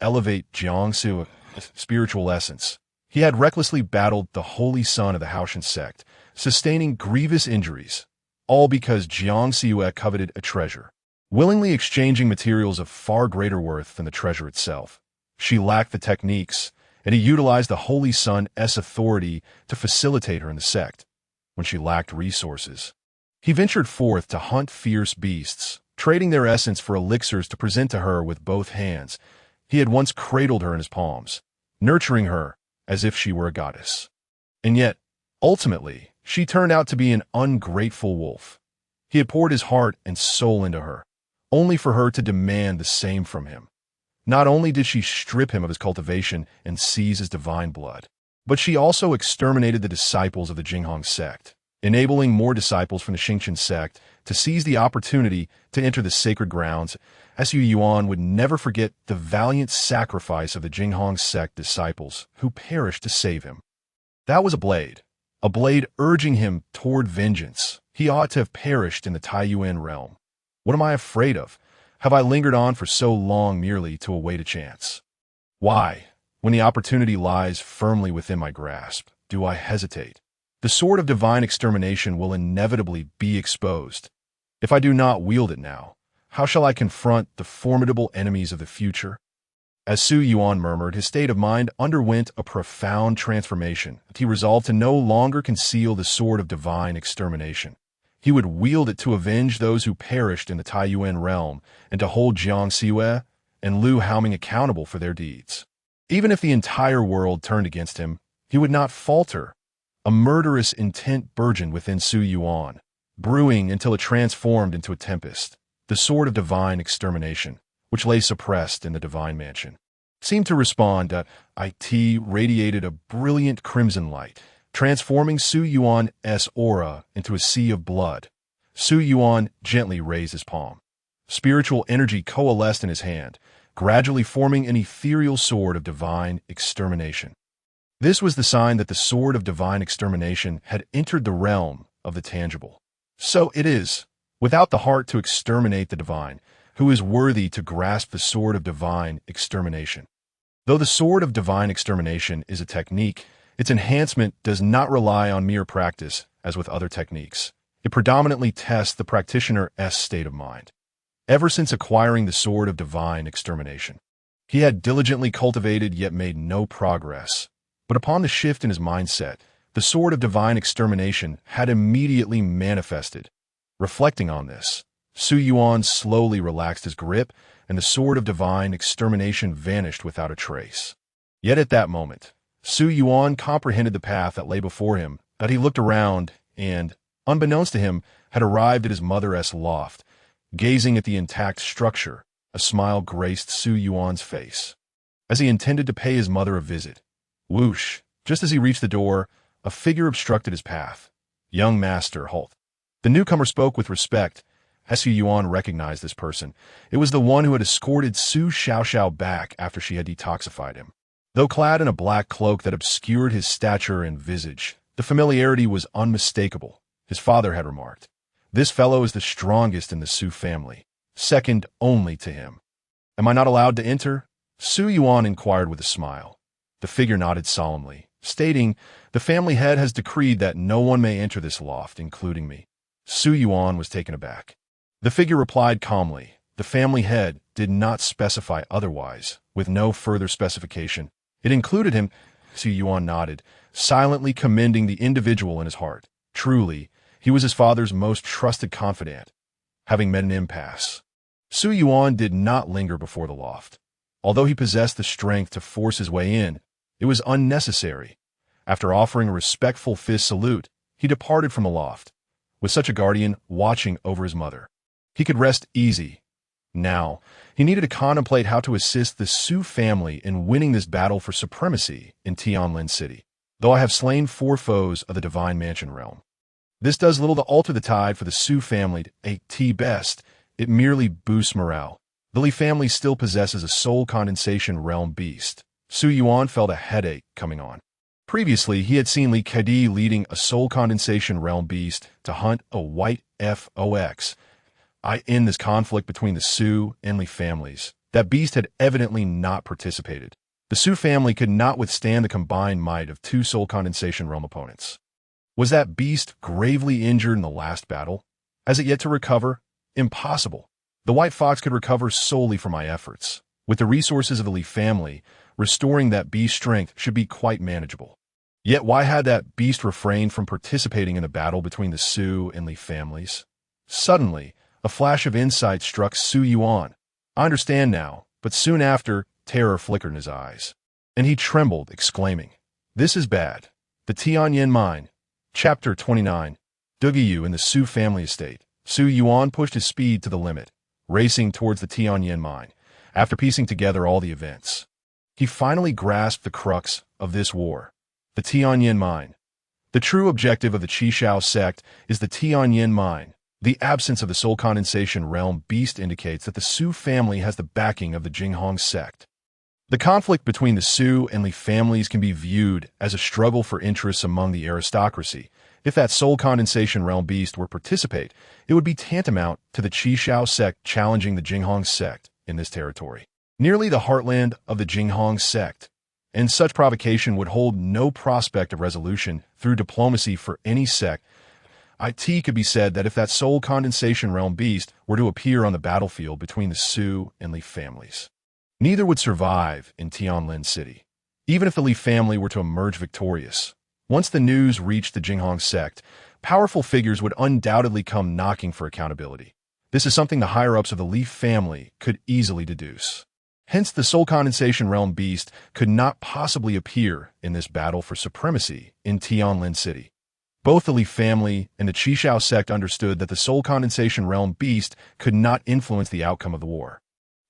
Elevate Jiang Xiue's spiritual essence. He had recklessly battled the holy son of the Haoshan sect, sustaining grievous injuries, all because Jiang Xiue coveted a treasure, willingly exchanging materials of far greater worth than the treasure itself. She lacked the techniques, and he utilized the Holy Son's authority to facilitate her in the sect. When she lacked resources, he ventured forth to hunt fierce beasts, trading their essence for elixirs to present to her with both hands. He had once cradled her in his palms, nurturing her as if she were a goddess. And yet, ultimately, she turned out to be an ungrateful wolf. He had poured his heart and soul into her, only for her to demand the same from him. Not only did she strip him of his cultivation and seize his divine blood, but she also exterminated the disciples of the Jinghong sect, enabling more disciples from the Xingqian sect to seize the opportunity to enter the sacred grounds. Su Yuan would never forget the valiant sacrifice of the Jinghong sect disciples who perished to save him. That was a blade urging him toward vengeance. He ought to have perished in the Taiyuan realm. What am I afraid of? Have I lingered on for so long merely to await a chance? Why, when the opportunity lies firmly within my grasp, do I hesitate? The sword of divine extermination will inevitably be exposed. If I do not wield it now, how shall I confront the formidable enemies of the future? As Su Yuan murmured, his state of mind underwent a profound transformation. He resolved to no longer conceal the sword of divine extermination. He would wield it to avenge those who perished in the Taiyuan realm and to hold Jiang Xiue and Lu Haoming accountable for their deeds. Even if the entire world turned against him, he would not falter. A murderous intent burgeoned within Su Yuan, brewing until it transformed into a tempest. The sword of divine extermination, which lay suppressed in the divine mansion, seemed to respond. It radiated a brilliant crimson light, transforming Su Yuan's aura into a sea of blood. Su Yuan gently raised his palm. Spiritual energy coalesced in his hand, gradually forming an ethereal sword of divine extermination. This was the sign that the sword of divine extermination had entered the realm of the tangible. So it is, without the heart to exterminate the divine, who is worthy to grasp the sword of divine extermination. Though the sword of divine extermination is a technique, its enhancement does not rely on mere practice, as with other techniques. It predominantly tests the practitioner's state of mind. Ever since acquiring the sword of divine extermination, he had diligently cultivated yet made no progress. But upon the shift in his mindset, the sword of divine extermination had immediately manifested. Reflecting on this, Su Yuan slowly relaxed his grip, and the sword of divine extermination vanished without a trace. Yet at that moment, Su Yuan comprehended the path that lay before him, that he looked around and, unbeknownst to him, had arrived at his mother's loft. Gazing at the intact structure, a smile graced Su Yuan's face. As he intended to pay his mother a visit, whoosh, just as he reached the door, a figure obstructed his path. "Young master, halt." The newcomer spoke with respect. As Su Yuan recognized this person, it was the one who had escorted Su Xiaoxiao back after she had detoxified him. Though clad in a black cloak that obscured his stature and visage, the familiarity was unmistakable. His father had remarked, "This fellow is the strongest in the Su family, second only to him." "Am I not allowed to enter?" Su Yuan inquired with a smile. The figure nodded solemnly, stating, "The family head has decreed that no one may enter this loft, including me." Su Yuan was taken aback. The figure replied calmly, "The family head did not specify otherwise, with no further specification. It included him." Su Yuan nodded, silently commending the individual in his heart. Truly, he was his father's most trusted confidant. Having met an impasse, Su Yuan did not linger before the loft. Although he possessed the strength to force his way in, it was unnecessary. After offering a respectful fist salute, he departed from the loft. With such a guardian watching over his mother, he could rest easy. Now, he needed to contemplate how to assist the Su family in winning this battle for supremacy in Tianlin City. Though I have slain 4 foes of the Divine Mansion realm, this does little to alter the tide for the Su family at best. It merely boosts morale. The Li family still possesses a soul condensation realm beast. Su Yuan felt a headache coming on. Previously, he had seen Li Kedi leading a soul condensation realm beast to hunt a white fox. In this conflict between the Su and Li families, that beast had evidently not participated. The Su family could not withstand the combined might of 2 soul condensation realm opponents. Was that beast gravely injured in the last battle? Has it yet to recover? Impossible. The white fox could recover solely from my efforts. With the resources of the Li family, restoring that beast's strength should be quite manageable. Yet why had that beast refrained from participating in the battle between the Su and Li families? Suddenly, a flash of insight struck Su Yuan. I understand now, but soon after, terror flickered in his eyes, and he trembled, exclaiming, "This is bad." The Tianyin Mine. Chapter 29. Dugiyu in the Su family estate. Su Yuan pushed his speed to the limit, racing towards the Tianyin Mine. After piecing together all the events, he finally grasped the crux of this war. The Tianyin Mine. The true objective of the Qishao sect is the Tianyin Mine. The absence of the soul condensation realm beast indicates that the Su family has the backing of the Jinghong sect. The conflict between the Su and Li families can be viewed as a struggle for interests among the aristocracy. If that soul condensation realm beast were to participate, it would be tantamount to the Qishao sect challenging the Jinghong sect in this territory, nearly the heartland of the Jinghong sect. And such provocation would hold no prospect of resolution through diplomacy for any sect. It could be said that if that soul condensation realm beast were to appear on the battlefield between the Su and Li families, neither would survive in Tianlin City, even if the Li family were to emerge victorious. Once the news reached the Jinghong sect, powerful figures would undoubtedly come knocking for accountability. This is something the higher-ups of the Li family could easily deduce. Hence, the soul condensation realm beast could not possibly appear in this battle for supremacy in Tianlin City. Both the Li family and the Qishao sect understood that the soul condensation realm beast could not influence the outcome of the war.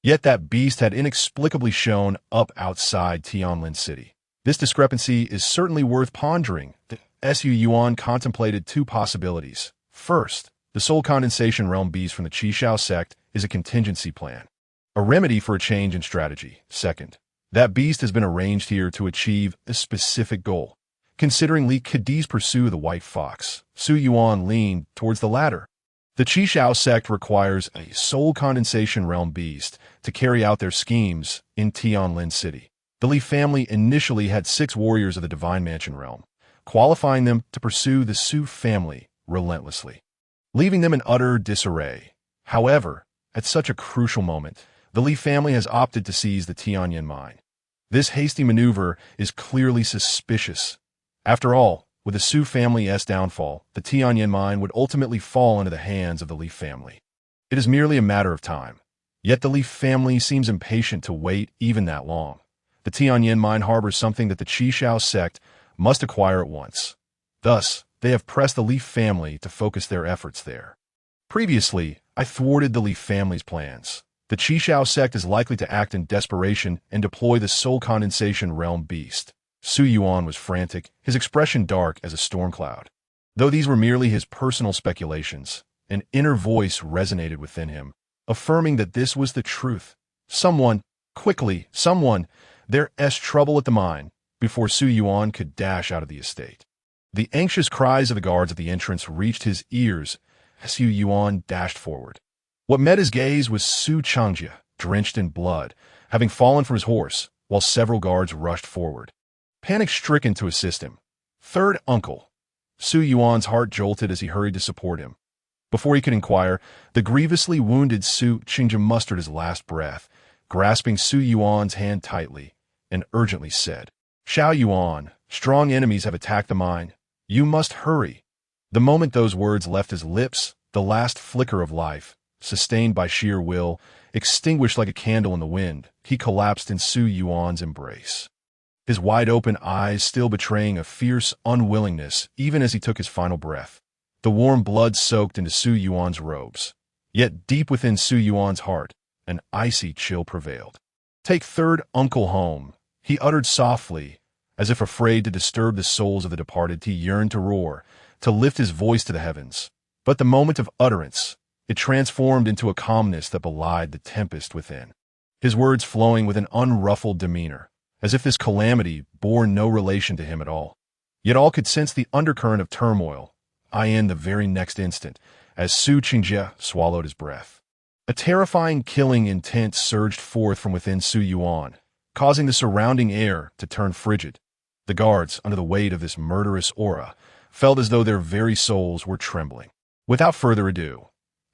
Yet that beast had inexplicably shown up outside Tianlin City. This discrepancy is certainly worth pondering. The Su Yuan contemplated two possibilities. First, the soul condensation realm beast from the Qishao sect is a contingency plan, a remedy for a change in strategy. Second, that beast has been arranged here to achieve a specific goal. Considering Li Kedi's pursuit of the white fox, Su Yuan leaned towards the latter. The Qishao sect requires a soul condensation realm beast to carry out their schemes in Tianlin City. The Li family initially had 6 warriors of the Divine Mansion realm, qualifying them to pursue the Su family relentlessly, leaving them in utter disarray. However, at such a crucial moment, the Li family has opted to seize the Tianyin mine. This hasty maneuver is clearly suspicious. After all, with the Su family's downfall, the Tianyin mine would ultimately fall into the hands of the Li family. It is merely a matter of time. Yet the Li family seems impatient to wait even that long. The Tianyin mine harbors something that the Qishao sect must acquire at once. Thus, they have pressed the Li family to focus their efforts there. Previously, I thwarted the Li family's plans. The Qishao sect is likely to act in desperation and deploy the soul condensation realm beast. Su Yuan was frantic, his expression dark as a storm cloud. Though these were merely his personal speculations, an inner voice resonated within him, affirming that this was the truth. Quickly, there's trouble at the mine, before Su Yuan could dash out of the estate. The anxious cries of the guards at the entrance reached his ears as Su Yuan dashed forward. What met his gaze was Su Changjia, drenched in blood, having fallen from his horse, while several guards rushed forward, panic-stricken to assist him. Third uncle. Su Yuan's heart jolted as he hurried to support him. Before he could inquire, the grievously wounded Su Changjia mustered his last breath, grasping Su Yuan's hand tightly, and urgently said, "Xiao Yuan, strong enemies have attacked the mine. You must hurry." The moment those words left his lips, the last flicker of life, sustained by sheer will, extinguished like a candle in the wind, he collapsed in Su Yuan's embrace, his wide-open eyes still betraying a fierce unwillingness even as he took his final breath. The warm blood soaked into Su Yuan's robes. Yet deep within Su Yuan's heart, an icy chill prevailed. "Take third uncle home," he uttered softly, as if afraid to disturb the souls of the departed. He yearned to roar, to lift his voice to the heavens. But the moment of utterance, it transformed into a calmness that belied the tempest within, his words flowing with an unruffled demeanor, as if this calamity bore no relation to him at all. Yet all could sense the undercurrent of turmoil, in the very next instant, as Su Changjia swallowed his breath. A terrifying killing intent surged forth from within Su Yuan, causing the surrounding air to turn frigid. The guards, under the weight of this murderous aura, felt as though their very souls were trembling. Without further ado,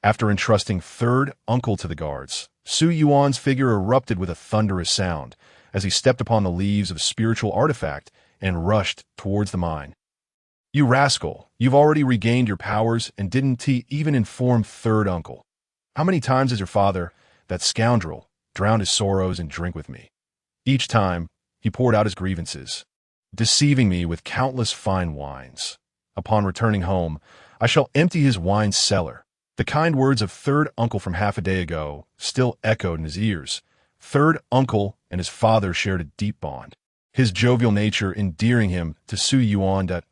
after entrusting third uncle to the guards, Su Yuan's figure erupted with a thunderous sound as he stepped upon the leaves of a spiritual artifact and rushed towards the mine. "You rascal, you've already regained your powers and didn't even inform third uncle. How many times has your father, that scoundrel, drowned his sorrows in drink with me? Each time, he poured out his grievances, deceiving me with countless fine wines. Upon returning home, I shall empty his wine cellar." The kind words of third uncle from half a day ago still echoed in his ears. Third uncle and his father shared a deep bond, his jovial nature endearing him to Su Yuan that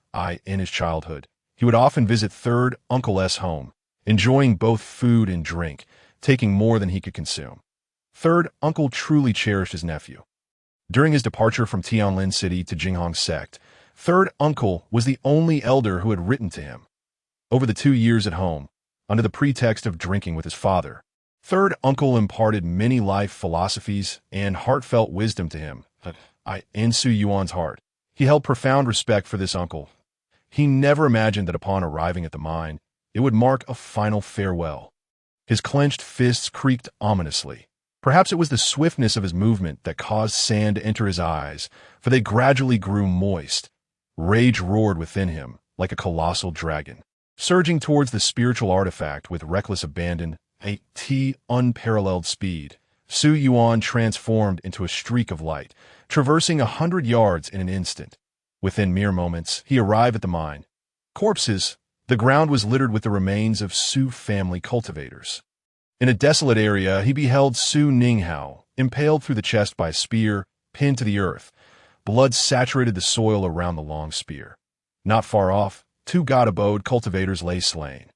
in his childhood, he would often visit third uncle's home, enjoying both food and drink, taking more than he could consume. Third uncle truly cherished his nephew. During his departure from Tianlin City to Jinghong sect, third uncle was the only elder who had written to him. Over the 2 years at home, under the pretext of drinking with his father, third uncle imparted many life philosophies and heartfelt wisdom to him. In Su Yuan's heart, he held profound respect for this uncle. He never imagined that upon arriving at the mine, it would mark a final farewell. His clenched fists creaked ominously. Perhaps it was the swiftness of his movement that caused sand to enter his eyes, for they gradually grew moist. Rage roared within him like a colossal dragon, surging towards the spiritual artifact with reckless abandon, unparalleled speed. Su Yuan transformed into a streak of light, traversing 100 yards in an instant. Within mere moments, he arrived at the mine. Corpses. The ground was littered with the remains of Su family cultivators. In a desolate area, he beheld Su Ninghao, impaled through the chest by a spear, pinned to the earth. Blood saturated the soil around the long spear. Not far off, 2 god-abode cultivators lay slain.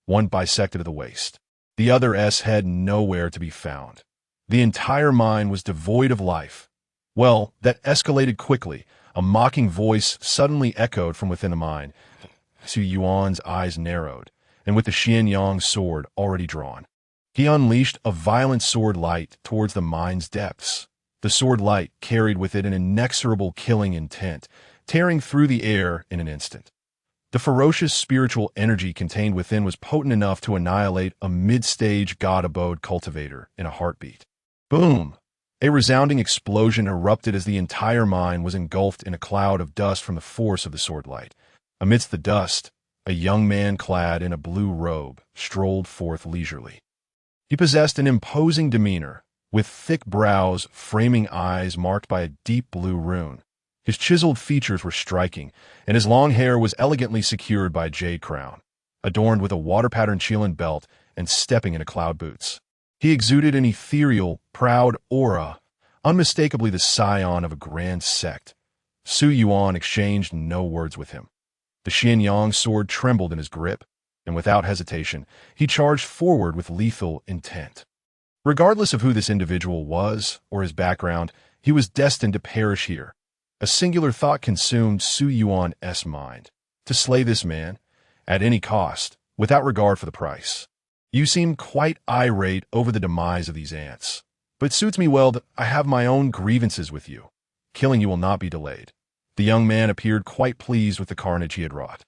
One bisected at the waist. The other's head nowhere to be found. The entire mine was devoid of life. Well, that escalated quickly. A mocking voice suddenly echoed from within the mine. Su Yuan's eyes narrowed, and with the Xianyang sword already drawn, he unleashed a violent sword light towards the mine's depths. The sword light carried with it an inexorable killing intent, tearing through the air in an instant. The ferocious spiritual energy contained within was potent enough to annihilate a mid-stage god-abode cultivator in a heartbeat. Boom! A resounding explosion erupted as the entire mine was engulfed in a cloud of dust from the force of the sword light. Amidst the dust, a young man clad in a blue robe strolled forth leisurely. He possessed an imposing demeanor, with thick brows, framing eyes marked by a deep blue rune. His chiseled features were striking, and his long hair was elegantly secured by a jade crown, adorned with a water-patterned Chilan belt and stepping into cloud boots. He exuded an ethereal, proud aura, unmistakably the scion of a grand sect. Su Yuan exchanged no words with him. The Xianyang sword trembled in his grip, and without hesitation, he charged forward with lethal intent. Regardless of who this individual was or his background, he was destined to perish here. A singular thought consumed Su Yuan's mind: to slay this man, at any cost, without regard for the price. You seem quite irate over the demise of these ants, but it suits me well that I have my own grievances with you. Killing you will not be delayed. The young man appeared quite pleased with the carnage he had wrought.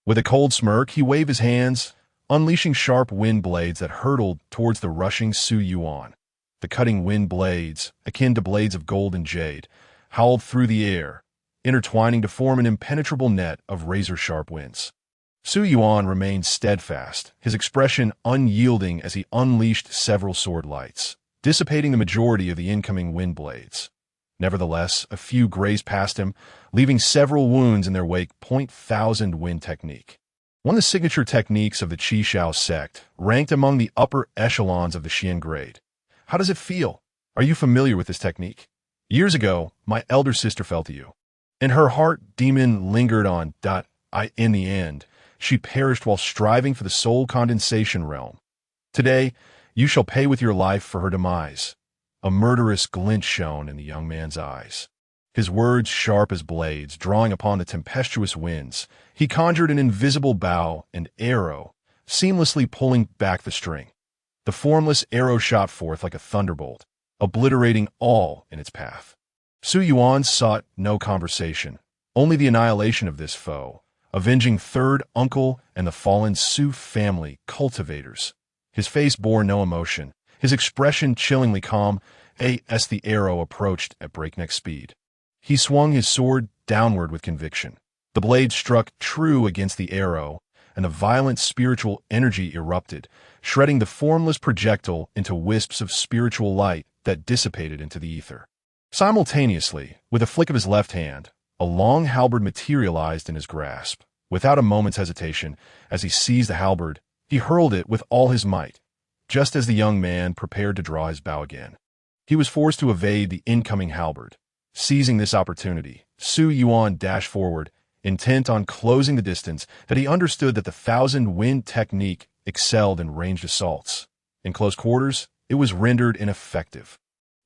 With a cold smirk, he waved his hands, unleashing sharp wind blades that hurtled towards the rushing Su Yuan. The cutting wind blades, akin to blades of gold and jade, howled through the air, intertwining to form an impenetrable net of razor-sharp winds. Su Yuan remained steadfast, his expression unyielding as he unleashed several sword lights, dissipating the majority of the incoming wind blades. Nevertheless, a few grazed past him, leaving several wounds in their wake. 1,000 wind technique. One of the signature techniques of the Qi Shao sect, ranked among the upper echelons of the Xian grade. How does it feel? Are you familiar with this technique? Years ago, my elder sister fell to you. In her heart, demon lingered on. In the end, she perished while striving for the soul condensation realm. Today, you shall pay with your life for her demise. A murderous glint shone in the young man's eyes. His words sharp as blades, drawing upon the tempestuous winds. He conjured an invisible bow and arrow, seamlessly pulling back the string. The formless arrow shot forth like a thunderbolt, obliterating all in its path. Su Yuan sought no conversation, only the annihilation of this foe, avenging third uncle and the fallen Su family cultivators. His face bore no emotion, his expression chillingly calm, as the arrow approached at breakneck speed. He swung his sword downward with conviction. The blade struck true against the arrow, and a violent spiritual energy erupted, shredding the formless projectile into wisps of spiritual light that dissipated into the ether. Simultaneously, with a flick of his left hand, a long halberd materialized in his grasp. Without a moment's hesitation, as he seized the halberd, he hurled it with all his might. Just as the young man prepared to draw his bow again, he was forced to evade the incoming halberd. Seizing this opportunity, Su Yuan dashed forward, intent on closing the distance, that he understood that the 1,000 wind technique excelled in ranged assaults. In close quarters, it was rendered ineffective.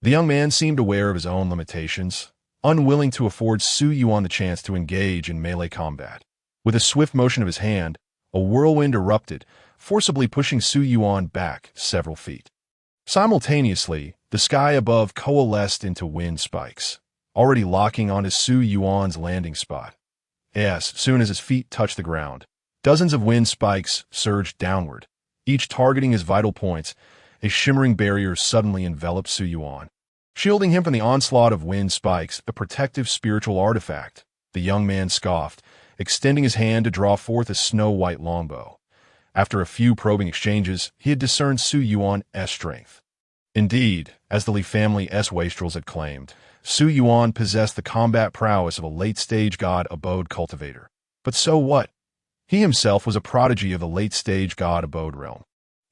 The young man seemed aware of his own limitations, unwilling to afford Su Yuan the chance to engage in melee combat. With a swift motion of his hand, a whirlwind erupted, forcibly pushing Su Yuan back several feet. Simultaneously, the sky above coalesced into wind spikes, already locking onto Su Yuan's landing spot. As soon as his feet touched the ground, dozens of wind spikes surged downward, each targeting his vital points. A shimmering barrier suddenly enveloped Su Yuan, shielding him from the onslaught of wind spikes, a protective spiritual artifact. The young man scoffed, extending his hand to draw forth a snow-white longbow. After a few probing exchanges, he had discerned Su Yuan's strength. Indeed, as the Li family's wastrels had claimed, Su Yuan possessed the combat prowess of a late-stage god abode cultivator. But so what? He himself was a prodigy of the late-stage god abode realm.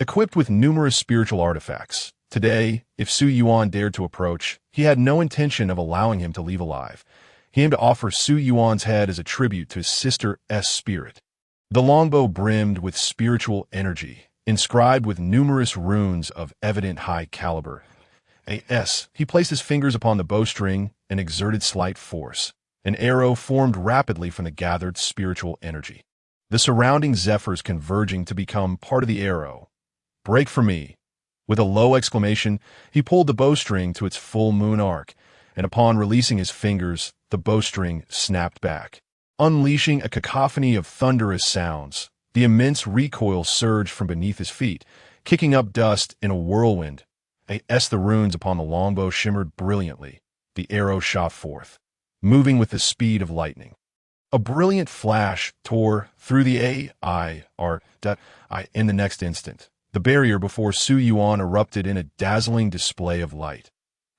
Equipped with numerous spiritual artifacts, today, if Su Yuan dared to approach, he had no intention of allowing him to leave alive. He aimed to offer Su Yuan's head as a tribute to his sister's spirit. The longbow brimmed with spiritual energy, inscribed with numerous runes of evident high caliber. He placed his fingers upon the bowstring and exerted slight force. An arrow formed rapidly from the gathered spiritual energy. The surrounding zephyrs converging to become part of the arrow. Break for me. With a low exclamation, he pulled the bowstring to its full moon arc, and upon releasing his fingers, the bowstring snapped back. Unleashing a cacophony of thunderous sounds, the immense recoil surged from beneath his feet, kicking up dust in a whirlwind. The runes upon the longbow shimmered brilliantly. The arrow shot forth, moving with the speed of lightning. A brilliant flash tore through the in the next instant. The barrier before Su Yuan erupted in a dazzling display of light.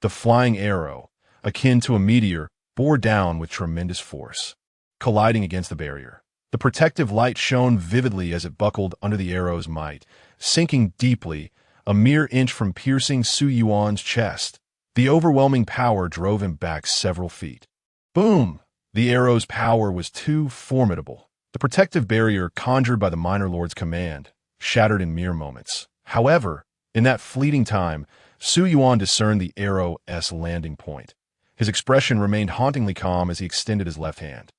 The flying arrow, akin to a meteor, bore down with tremendous force, colliding against the barrier. The protective light shone vividly as it buckled under the arrow's might, sinking deeply, a mere inch from piercing Su Yuan's chest. The overwhelming power drove him back several feet. Boom! The arrow's power was too formidable. The protective barrier conjured by the Minor Lord's command shattered in mere moments. However, in that fleeting time, Su Yuan discerned the arrow's landing point. His expression remained hauntingly calm as he extended his left hand,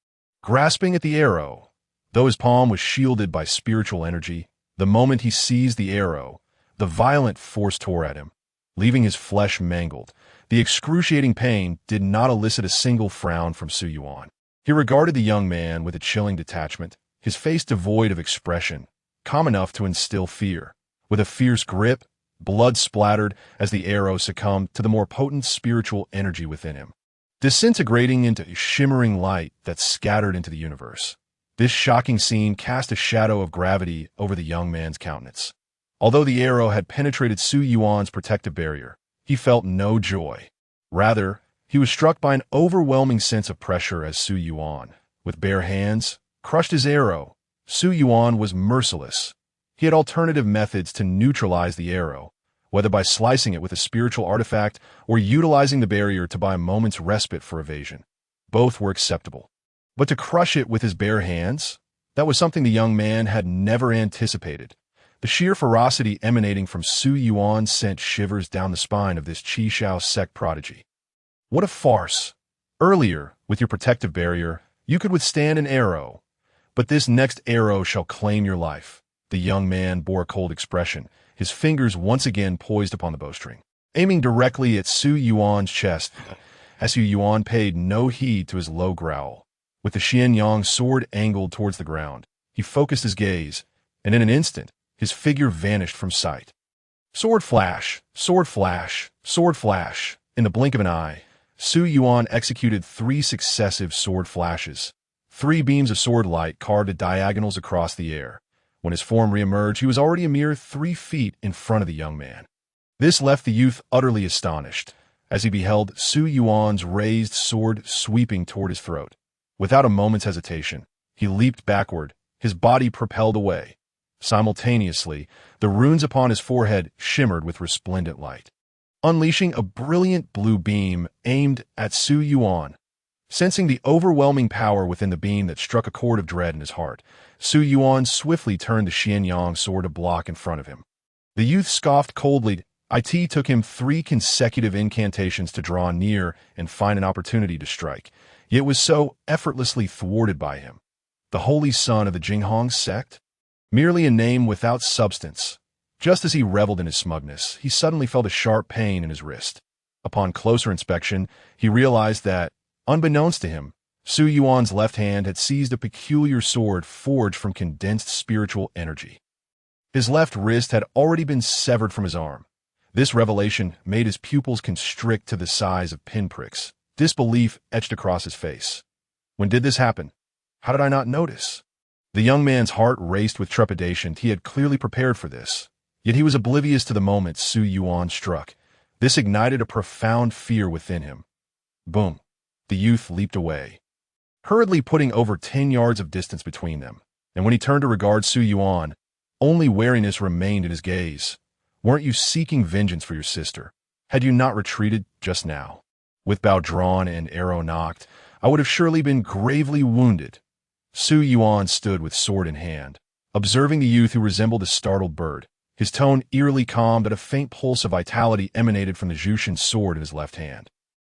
grasping at the arrow. Though his palm was shielded by spiritual energy, the moment he seized the arrow, the violent force tore at him, leaving his flesh mangled. The excruciating pain did not elicit a single frown from Su Yuan. He regarded the young man with a chilling detachment, his face devoid of expression, calm enough to instill fear. With a fierce grip, blood splattered as the arrow succumbed to the more potent spiritual energy within him, disintegrating into shimmering light that scattered into the universe. This shocking scene cast a shadow of gravity over the young man's countenance. Although the arrow had penetrated Su Yuan's protective barrier, he felt no joy. Rather, he was struck by an overwhelming sense of pressure as Su Yuan, with bare hands, crushed his arrow. Su Yuan was merciless. He had alternative methods to neutralize the arrow, whether by slicing it with a spiritual artifact or utilizing the barrier to buy a moment's respite for evasion. Both were acceptable. But to crush it with his bare hands? That was something the young man had never anticipated. The sheer ferocity emanating from Su Yuan sent shivers down the spine of this Qi Shao sect prodigy. What a farce! Earlier, with your protective barrier, you could withstand an arrow. But this next arrow shall claim your life. The young man bore a cold expression, his fingers once again poised upon the bowstring, aiming directly at Su Yuan's chest. As Su Yuan paid no heed to his low growl. With the Xianyang sword angled towards the ground, he focused his gaze, and in an instant, his figure vanished from sight. Sword flash, sword flash, sword flash. In the blink of an eye, Su Yuan executed 3 successive sword flashes. 3 beams of sword light carved at diagonals across the air. When his form reemerged, he was already a mere 3 feet in front of the young man. This left the youth utterly astonished, as he beheld Su Yuan's raised sword sweeping toward his throat. Without a moment's hesitation, he leaped backward, his body propelled away. Simultaneously, the runes upon his forehead shimmered with resplendent light, unleashing a brilliant blue beam aimed at Su Yuan. Sensing the overwhelming power within the beam that struck a chord of dread in his heart, Su Yuan swiftly turned the Xianyang sword a block in front of him. The youth scoffed coldly. It took him 3 consecutive incantations to draw near and find an opportunity to strike, yet was so effortlessly thwarted by him. The holy son of the Jinghong sect? Merely a name without substance. Just as he reveled in his smugness, he suddenly felt a sharp pain in his wrist. Upon closer inspection, he realized that, unbeknownst to him, Su Yuan's left hand had seized a peculiar sword forged from condensed spiritual energy. His left wrist had already been severed from his arm. This revelation made his pupils constrict to the size of pinpricks. Disbelief etched across his face. When did this happen? How did I not notice? The young man's heart raced with trepidation. He had clearly prepared for this. Yet he was oblivious to the moment Su Yuan struck. This ignited a profound fear within him. Boom. The youth leaped away, hurriedly putting over 10 yards of distance between them. And when he turned to regard Su Yuan, only wariness remained in his gaze. Weren't you seeking vengeance for your sister? Had you not retreated just now? With bow drawn and arrow nocked, I would have surely been gravely wounded. Su Yuan stood with sword in hand, observing the youth who resembled a startled bird. His tone eerily calm, but a faint pulse of vitality emanated from the Jushin sword in his left hand,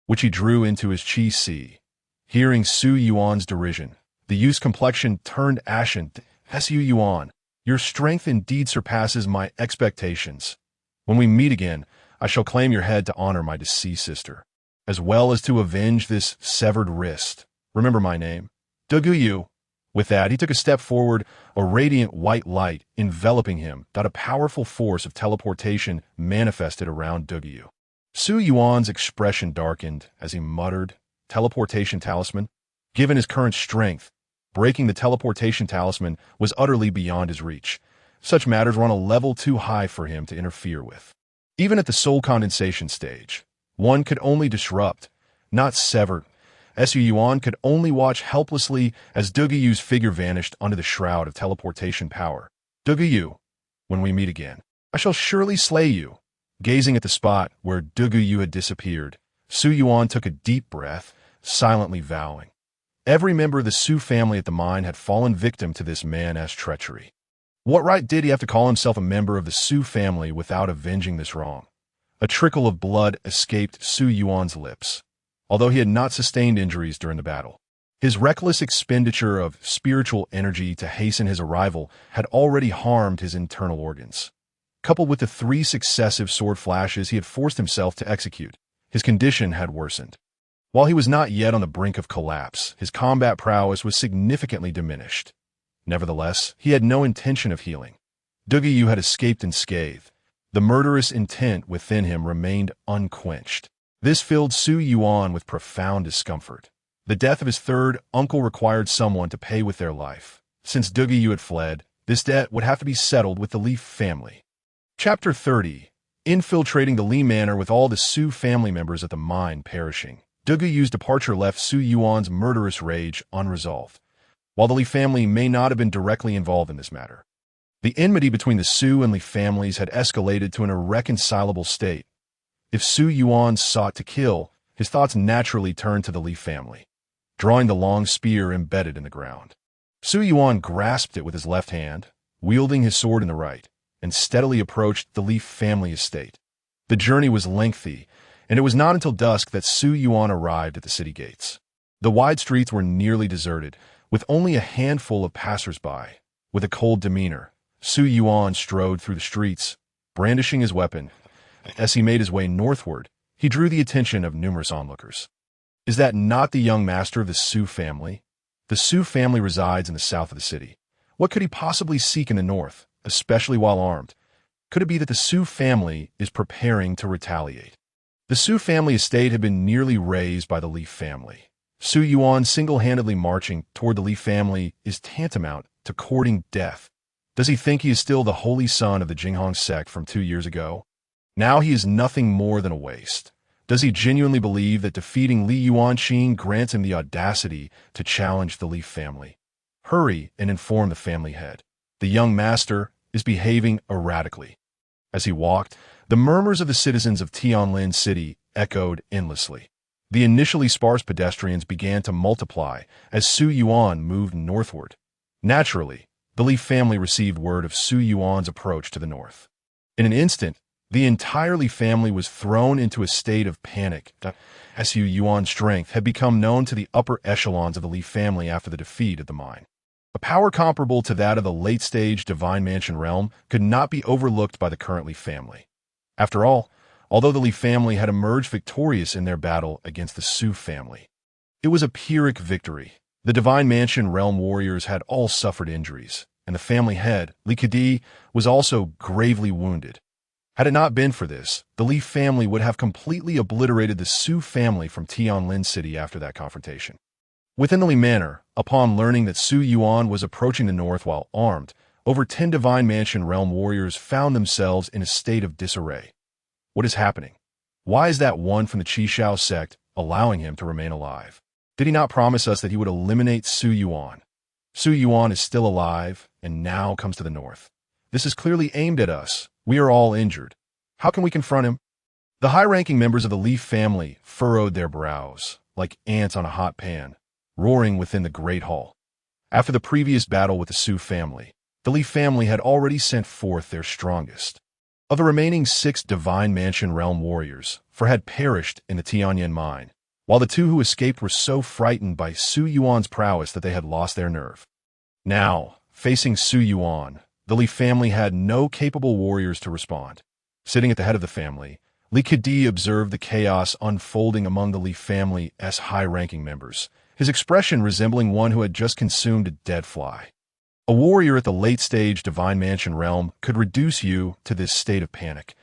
which he drew into his chi-si. Hearing Su Yuan's derision, the youth's complexion turned ashen. Su Yuan, your strength indeed surpasses my expectations. When we meet again, I shall claim your head to honor my deceased sister, as well as to avenge this severed wrist. Remember my name, Duguyu. With that, he took a step forward, a radiant white light enveloping him, that a powerful force of teleportation manifested around Duguyu. Su Yuan's expression darkened as he muttered, "Teleportation talisman?" Given his current strength, breaking the teleportation talisman was utterly beyond his reach. Such matters were on a level too high for him to interfere with. Even at the soul condensation stage, one could only disrupt, not sever. Su Yuan could only watch helplessly as Duguyu's figure vanished under the shroud of teleportation power. Duguyu, when we meet again, I shall surely slay you. Gazing at the spot where Duguyu had disappeared, Su Yuan took a deep breath, silently vowing. Every member of the Su family at the mine had fallen victim to this man-ass treachery. What right did he have to call himself a member of the Su family without avenging this wrong? A trickle of blood escaped Su Yuan's lips, although he had not sustained injuries during the battle. His reckless expenditure of spiritual energy to hasten his arrival had already harmed his internal organs. Coupled with the 3 successive sword flashes he had forced himself to execute, his condition had worsened. While he was not yet on the brink of collapse, his combat prowess was significantly diminished. Nevertheless, he had no intention of healing. Duguyu had escaped unscathed. The murderous intent within him remained unquenched. This filled Su Yuan with profound discomfort. The death of his third uncle required someone to pay with their life. Since Duguyu had fled, this debt would have to be settled with the Li family. Chapter 30. Infiltrating the Li Manor with all the Su family members at the mine perishing. Duguyu's departure left Su Yuan's murderous rage unresolved. While the Li family may not have been directly involved in this matter, the enmity between the Su and Li families had escalated to an irreconcilable state. If Su Yuan sought to kill, his thoughts naturally turned to the Li family, drawing the long spear embedded in the ground. Su Yuan grasped it with his left hand, wielding his sword in the right, and steadily approached the Li family estate. The journey was lengthy, and it was not until dusk that Su Yuan arrived at the city gates. The wide streets were nearly deserted, with only a handful of passers-by. With a cold demeanor, Su Yuan strode through the streets, brandishing his weapon. As he made his way northward, he drew the attention of numerous onlookers. Is that not the young master of the Su family? The Su family resides in the south of the city. What could he possibly seek in the north, especially while armed? Could it be that the Su family is preparing to retaliate? The Su family estate had been nearly razed by the Li family. Su Yuan single-handedly marching toward the Li family is tantamount to courting death. Does he think he is still the holy son of the Jinghong sect from 2 years ago? Now he is nothing more than a waste. Does he genuinely believe that defeating Li Yuanqing grants him the audacity to challenge the Li family? Hurry and inform the family head. The young master is behaving erratically. As he walked, the murmurs of the citizens of Tianlin City echoed endlessly. The initially sparse pedestrians began to multiply as Su Yuan moved northward. Naturally, the Li family received word of Su Yuan's approach to the north. In an instant, the entire Li family was thrown into a state of panic. Su Yuan's strength had become known to the upper echelons of the Li family after the defeat at the mine. A power comparable to that of the late-stage Divine Mansion realm could not be overlooked by the current Li family. After all, although the Li family had emerged victorious in their battle against the Su family, it was a Pyrrhic victory. The Divine Mansion realm warriors had all suffered injuries, and the family head, Li Kedi, was also gravely wounded. Had it not been for this, the Li family would have completely obliterated the Su family from Tianlin City after that confrontation. Within the Li Manor, upon learning that Su Yuan was approaching the north while armed, over 10 Divine Mansion realm warriors found themselves in a state of disarray. What is happening? Why is that one from the Qishao sect allowing him to remain alive? Did he not promise us that he would eliminate Su Yuan? Su Yuan is still alive and now comes to the north. This is clearly aimed at us. We are all injured. How can we confront him? The high-ranking members of the Leaf family furrowed their brows, like ants on a hot pan, roaring within the great hall. After the previous battle with the Su family, the Leaf family had already sent forth their strongest. Of the remaining 6 Divine Mansion Realm warriors, 4 had perished in the Tianyan mine, while the 2 who escaped were so frightened by Su Yuan's prowess that they had lost their nerve. Now, facing Su Yuan, the Li family had no capable warriors to respond. Sitting at the head of the family, Li Kedi observed the chaos unfolding among the Li family's high-ranking members, his expression resembling one who had just consumed a dead fly. A warrior at the late-stage Divine Mansion realm could reduce you to this state of panic.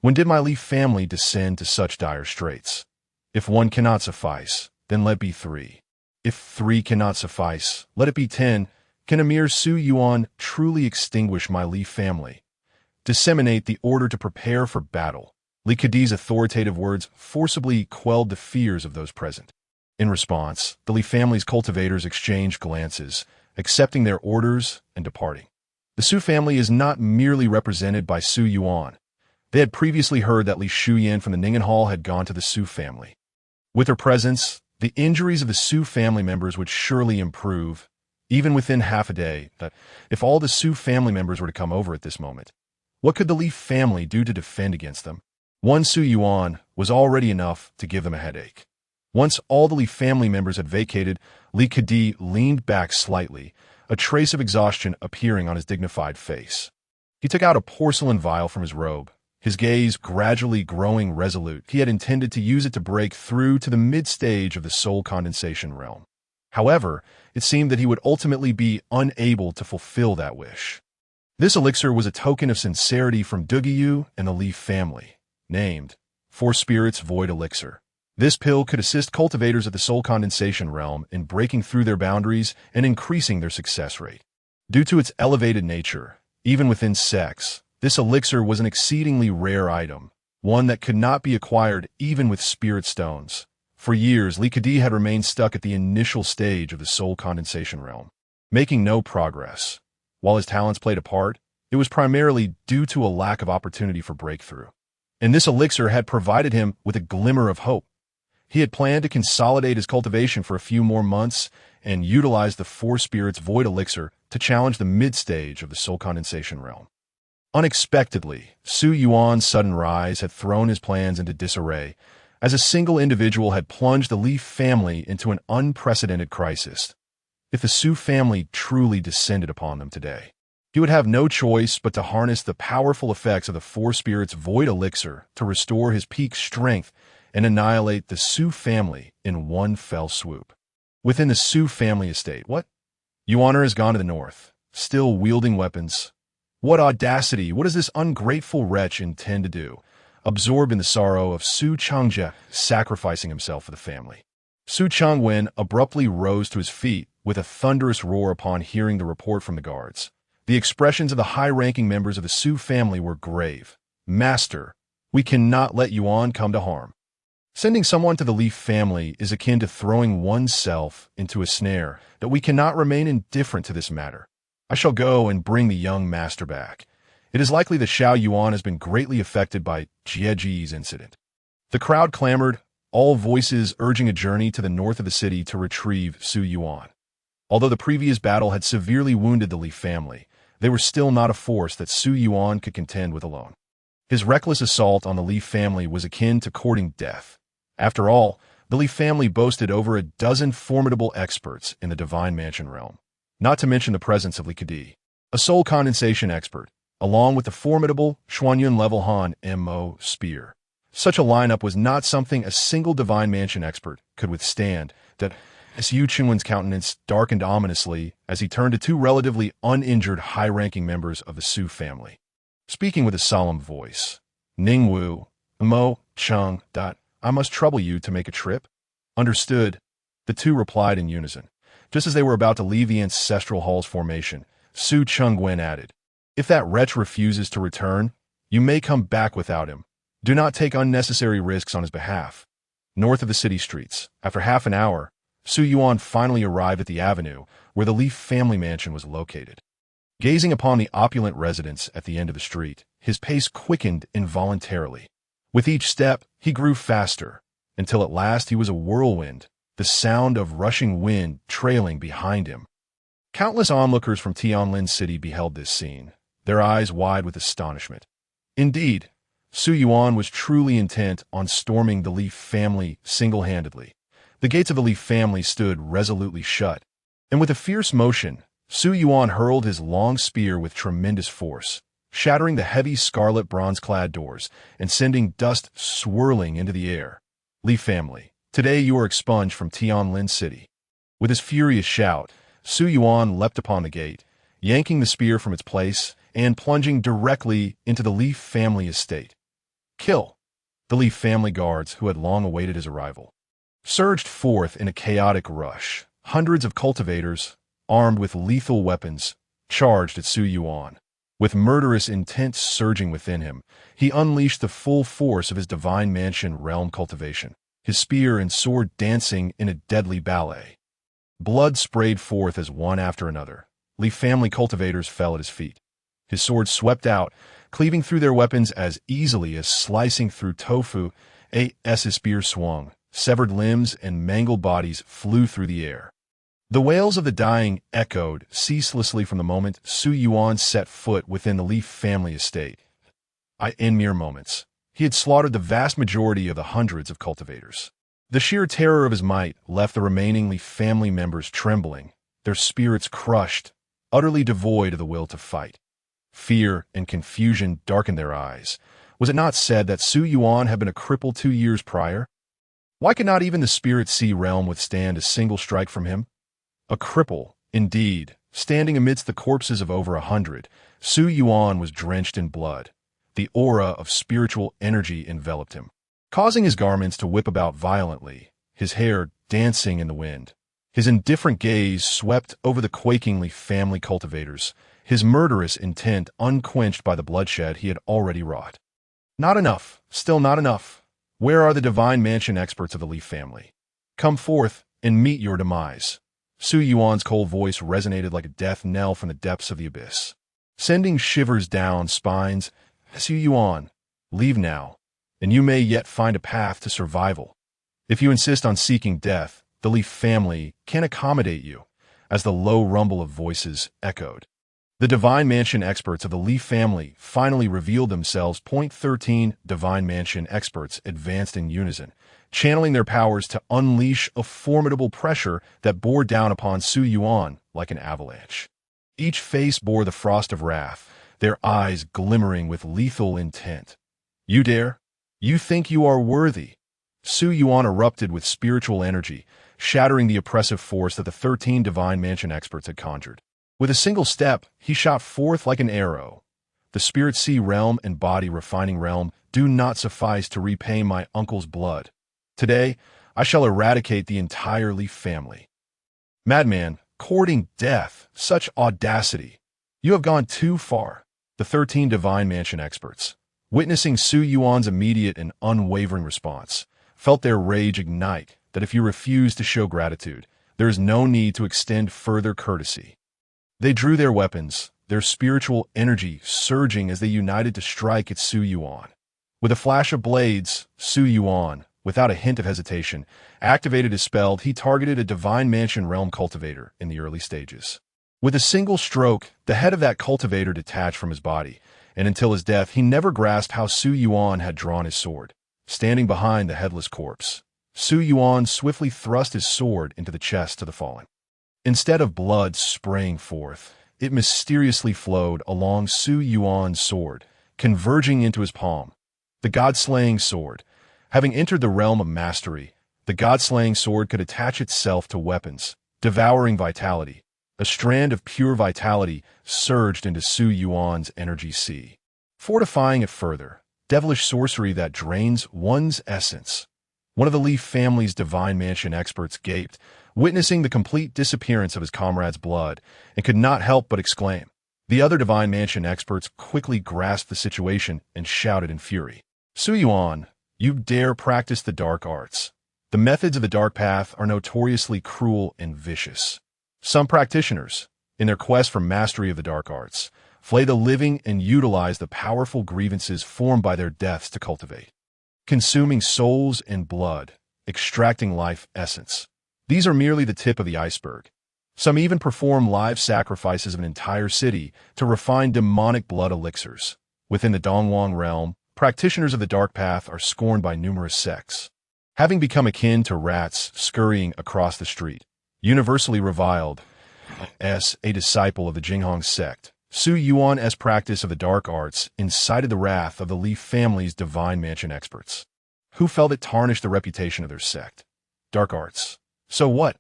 When did my Li family descend to such dire straits? If 1 cannot suffice, then let be 3. If 3 cannot suffice, let it be 10. Can a mere Su Yuan truly extinguish my Li family? Disseminate the order to prepare for battle. Li Kedi's authoritative words forcibly quelled the fears of those present. In response, the Li family's cultivators exchanged glances, accepting their orders and departing. The Su family is not merely represented by Su Yuan. They had previously heard that Li Shuyan from the Ningen Hall had gone to the Su family. With her presence, the injuries of the Su family members would surely improve, even within half a day. That if all the Su family members were to come over at this moment, what could the Li family do to defend against them? 1 Su Yuan was already enough to give them a headache. Once all the Li family members had vacated, Li Kedi leaned back slightly, a trace of exhaustion appearing on his dignified face. He took out a porcelain vial from his robe, his gaze gradually growing resolute. He had intended to use it to break through to the mid-stage of the soul condensation realm. However, it seemed that he would ultimately be unable to fulfill that wish. This elixir was a token of sincerity from Dugiyu and the Li family, named For Spirits Void Elixir. This pill could assist cultivators of the soul condensation realm in breaking through their boundaries and increasing their success rate. Due to its elevated nature, even within sects, this elixir was an exceedingly rare item, one that could not be acquired even with spirit stones. For years, Li Kedi had remained stuck at the initial stage of the soul condensation realm, making no progress. While his talents played a part, it was primarily due to a lack of opportunity for breakthrough. And this elixir had provided him with a glimmer of hope. He had planned to consolidate his cultivation for a few more months and utilize the Four Spirits Void Elixir to challenge the mid-stage of the soul condensation realm. Unexpectedly, Su Yuan's sudden rise had thrown his plans into disarray, as a single individual had plunged the Li family into an unprecedented crisis. If the Su family truly descended upon them today, he would have no choice but to harness the powerful effects of the Four Spirits Void Elixir to restore his peak strength and annihilate the Su family in one fell swoop. Within the Su family estate, what? Yuaner has gone to the north, still wielding weapons. What audacity! What does this ungrateful wretch intend to do? Absorbed in the sorrow of Su Changjie sacrificing himself for the family. Su Changwen abruptly rose to his feet with a thunderous roar upon hearing the report from the guards. The expressions of the high-ranking members of the Su family were grave. Master, we cannot let Yuan come to harm. Sending someone to the Li family is akin to throwing oneself into a snare, that we cannot remain indifferent to this matter. I shall go and bring the young master back. It is likely that Xiao Yuan has been greatly affected by Jieji's incident. The crowd clamored, all voices urging a journey to the north of the city to retrieve Su Yuan. Although the previous battle had severely wounded the Li family, they were still not a force that Su Yuan could contend with alone. His reckless assault on the Li family was akin to courting death. After all, the Li family boasted over a dozen formidable experts in the Divine Mansion realm, not to mention the presence of Li Kedi, a soul condensation expert, along with the formidable Xuanyun level Han Mo spear. Such a lineup was not something a single Divine Mansion expert could withstand. That as Yu Qinwen's countenance darkened ominously as he turned to 2 relatively uninjured high-ranking members of the Su family. Speaking with a solemn voice, Ningwu, Mo, Cheng, I must trouble you to make a trip? Understood, the 2 replied in unison. Just as they were about to leave the ancestral hall's formation, Su Chengwen added, If that wretch refuses to return, you may come back without him. Do not take unnecessary risks on his behalf. North of the city streets, after half an hour, Su Yuan finally arrived at the avenue where the Leaf family mansion was located. Gazing upon the opulent residence at the end of the street, his pace quickened involuntarily. With each step, he grew faster, until at last he was a whirlwind, the sound of rushing wind trailing behind him. Countless onlookers from Tianlin City beheld this scene, their eyes wide with astonishment. Indeed, Su Yuan was truly intent on storming the Leaf family single-handedly. The gates of the Leaf family stood resolutely shut, and with a fierce motion, Su Yuan hurled his long spear with tremendous force, shattering the heavy scarlet bronze-clad doors and sending dust swirling into the air. Leaf family, today you are expunged from Tianlin City. With his furious shout, Su Yuan leapt upon the gate, yanking the spear from its place and plunging directly into the Leaf family estate. Kill! The Leaf family guards, who had long awaited his arrival, surged forth in a chaotic rush. Hundreds of cultivators, armed with lethal weapons, charged at Su Yuan. With murderous intent surging within him, he unleashed the full force of his divine mansion realm cultivation, his spear and sword dancing in a deadly ballet. Blood sprayed forth as one after another. Leaf family cultivators fell at his feet. His sword swept out, cleaving through their weapons as easily as slicing through tofu. His spear swung. Severed limbs and mangled bodies flew through the air. The wails of the dying echoed ceaselessly from the moment Su Yuan set foot within the Leaf family estate. In mere moments, he had slaughtered the vast majority of the hundreds of cultivators. The sheer terror of his might left the remaining Leaf family members trembling, their spirits crushed, utterly devoid of the will to fight. Fear and confusion darkened their eyes. Was it not said that Su Yuan had been a cripple 2 years prior? Why could not even the Spirit Sea realm withstand a single strike from him? A cripple, indeed, standing amidst the corpses of over 100, Su Yuan was drenched in blood. The aura of spiritual energy enveloped him, causing his garments to whip about violently, his hair dancing in the wind. His indifferent gaze swept over the quaking Leaf family cultivators, his murderous intent unquenched by the bloodshed he had already wrought. Not enough, still not enough. Where are the divine mansion experts of the Leaf family? Come forth and meet your demise. Su Yuan's cold voice resonated like a death knell from the depths of the abyss, sending shivers down spines. Su Yuan, leave now, and you may yet find a path to survival. If you insist on seeking death, the Leaf family can accommodate you, as the low rumble of voices echoed. The Divine Mansion experts of the Leaf family finally revealed themselves. 13 Divine Mansion experts advanced in unison, channeling their powers to unleash a formidable pressure that bore down upon Su Yuan like an avalanche. Each face bore the frost of wrath, their eyes glimmering with lethal intent. You dare? You think you are worthy? Su Yuan erupted with spiritual energy, shattering the oppressive force that the 13 Divine Mansion experts had conjured. With a single step, he shot forth like an arrow. The Spirit Sea realm and Body Refining realm do not suffice to repay my uncle's blood. Today, I shall eradicate the entire Leaf family. Madman, courting death, such audacity. You have gone too far. The 13 Divine Mansion experts, witnessing Su Yuan's immediate and unwavering response, felt their rage ignite that if you refuse to show gratitude, there is no need to extend further courtesy. They drew their weapons, their spiritual energy surging as they united to strike at Su Yuan. With a flash of blades, Su Yuan, without a hint of hesitation, activated his spell. He targeted a Divine Mansion realm cultivator in the early stages. With a single stroke, the head of that cultivator detached from his body, and until his death, he never grasped how Su Yuan had drawn his sword. Standing behind the headless corpse, Su Yuan swiftly thrust his sword into the chest of the fallen. Instead of blood spraying forth, it mysteriously flowed along Su Yuan's sword, converging into his palm. The god-slaying sword. Having entered the realm of mastery, the god-slaying sword could attach itself to weapons, devouring vitality. A strand of pure vitality surged into Su Yuan's energy sea, fortifying it further. Devilish sorcery that drains one's essence. One of the Leaf family's Divine Mansion experts gaped, witnessing the complete disappearance of his comrade's blood, and could not help but exclaim. The other Divine Mansion experts quickly grasped the situation and shouted in fury. Su Yuan, you dare practice the dark arts. The methods of the dark path are notoriously cruel and vicious. Some practitioners, in their quest for mastery of the dark arts, flay the living and utilize the powerful grievances formed by their deaths to cultivate, consuming souls and blood, extracting life essence. These are merely the tip of the iceberg. Some even perform live sacrifices of an entire city to refine demonic blood elixirs. Within the Dongwang realm, practitioners of the dark path are scorned by numerous sects, having become akin to rats scurrying across the street. Universally reviled as a disciple of the Jinghong sect, Su Yuan's practice of the dark arts incited the wrath of the Li family's divine mansion experts, who felt it tarnished the reputation of their sect. Dark arts. So what?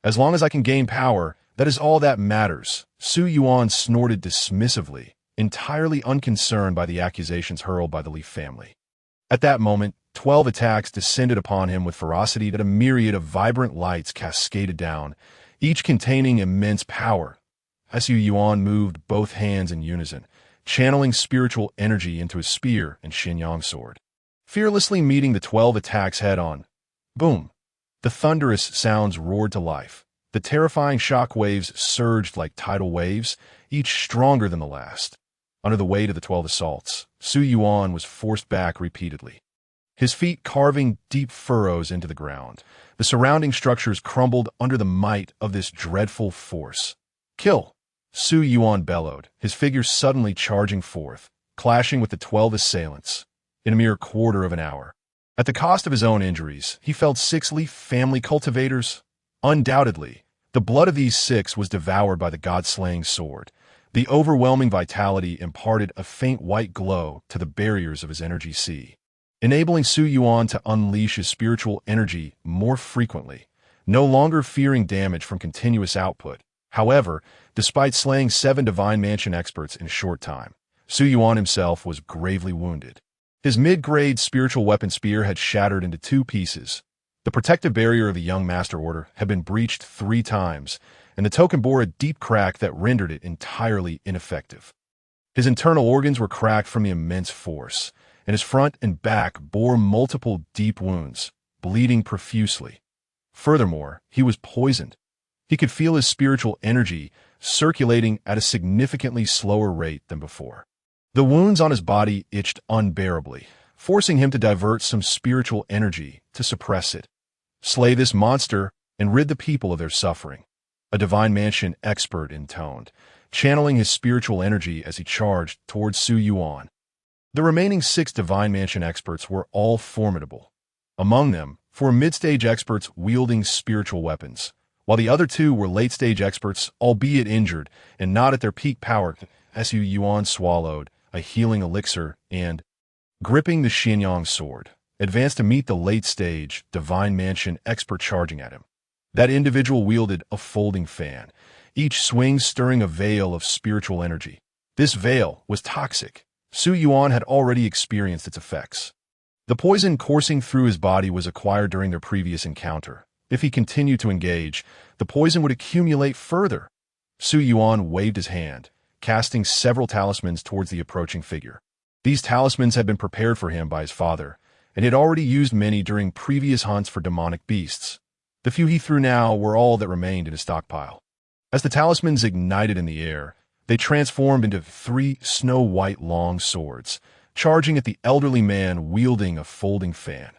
As long as I can gain power, that is all that matters. Su Yuan snorted dismissively, entirely unconcerned by the accusations hurled by the Li family. At that moment, 12 attacks descended upon him with ferocity that a myriad of vibrant lights cascaded down, each containing immense power. Su Yuan moved both hands in unison, channeling spiritual energy into his spear and Xinyang sword, fearlessly meeting the 12 attacks head-on. Boom! The thunderous sounds roared to life. The terrifying shock waves surged like tidal waves, each stronger than the last. Under the weight of the 12 assaults, Su Yuan was forced back repeatedly, his feet carving deep furrows into the ground. The surrounding structures crumbled under the might of this dreadful force. Kill! Su Yuan bellowed, his figure suddenly charging forth, clashing with the 12 assailants. In a mere quarter of an hour, at the cost of his own injuries, he felled 6 Li family cultivators. Undoubtedly, the blood of these 6 was devoured by the god-slaying sword. The overwhelming vitality imparted a faint white glow to the barriers of his energy sea, enabling Su Yuan to unleash his spiritual energy more frequently, no longer fearing damage from continuous output. However, despite slaying 7 divine mansion experts in a short time, Su Yuan himself was gravely wounded. His mid-grade spiritual weapon spear had shattered into 2 pieces. The protective barrier of the young Master Order had been breached 3 times, and the token bore a deep crack that rendered it entirely ineffective. His internal organs were cracked from the immense force, and his front and back bore multiple deep wounds, bleeding profusely. Furthermore, he was poisoned. He could feel his spiritual energy circulating at a significantly slower rate than before. The wounds on his body itched unbearably, forcing him to divert some spiritual energy to suppress it. Slay this monster and rid the people of their suffering. A divine mansion expert intoned, channeling his spiritual energy as he charged towards Su Yuan. The remaining 6 divine mansion experts were all formidable. Among them, 4 mid-stage experts wielding spiritual weapons, while the other 2 were late-stage experts, albeit injured and not at their peak power. Su Yuan swallowed a healing elixir and, gripping the Xinyang sword, advanced to meet the late-stage divine mansion expert charging at him. That individual wielded a folding fan, each swing stirring a veil of spiritual energy. This veil was toxic. Su Yuan had already experienced its effects. The poison coursing through his body was acquired during their previous encounter. If he continued to engage, the poison would accumulate further. Su Yuan waved his hand, casting several talismans towards the approaching figure. These talismans had been prepared for him by his father, and he had already used many during previous hunts for demonic beasts. The few he threw now were all that remained in his stockpile. As the talismans ignited in the air, they transformed into 3 snow-white long swords, charging at the elderly man wielding a folding fan.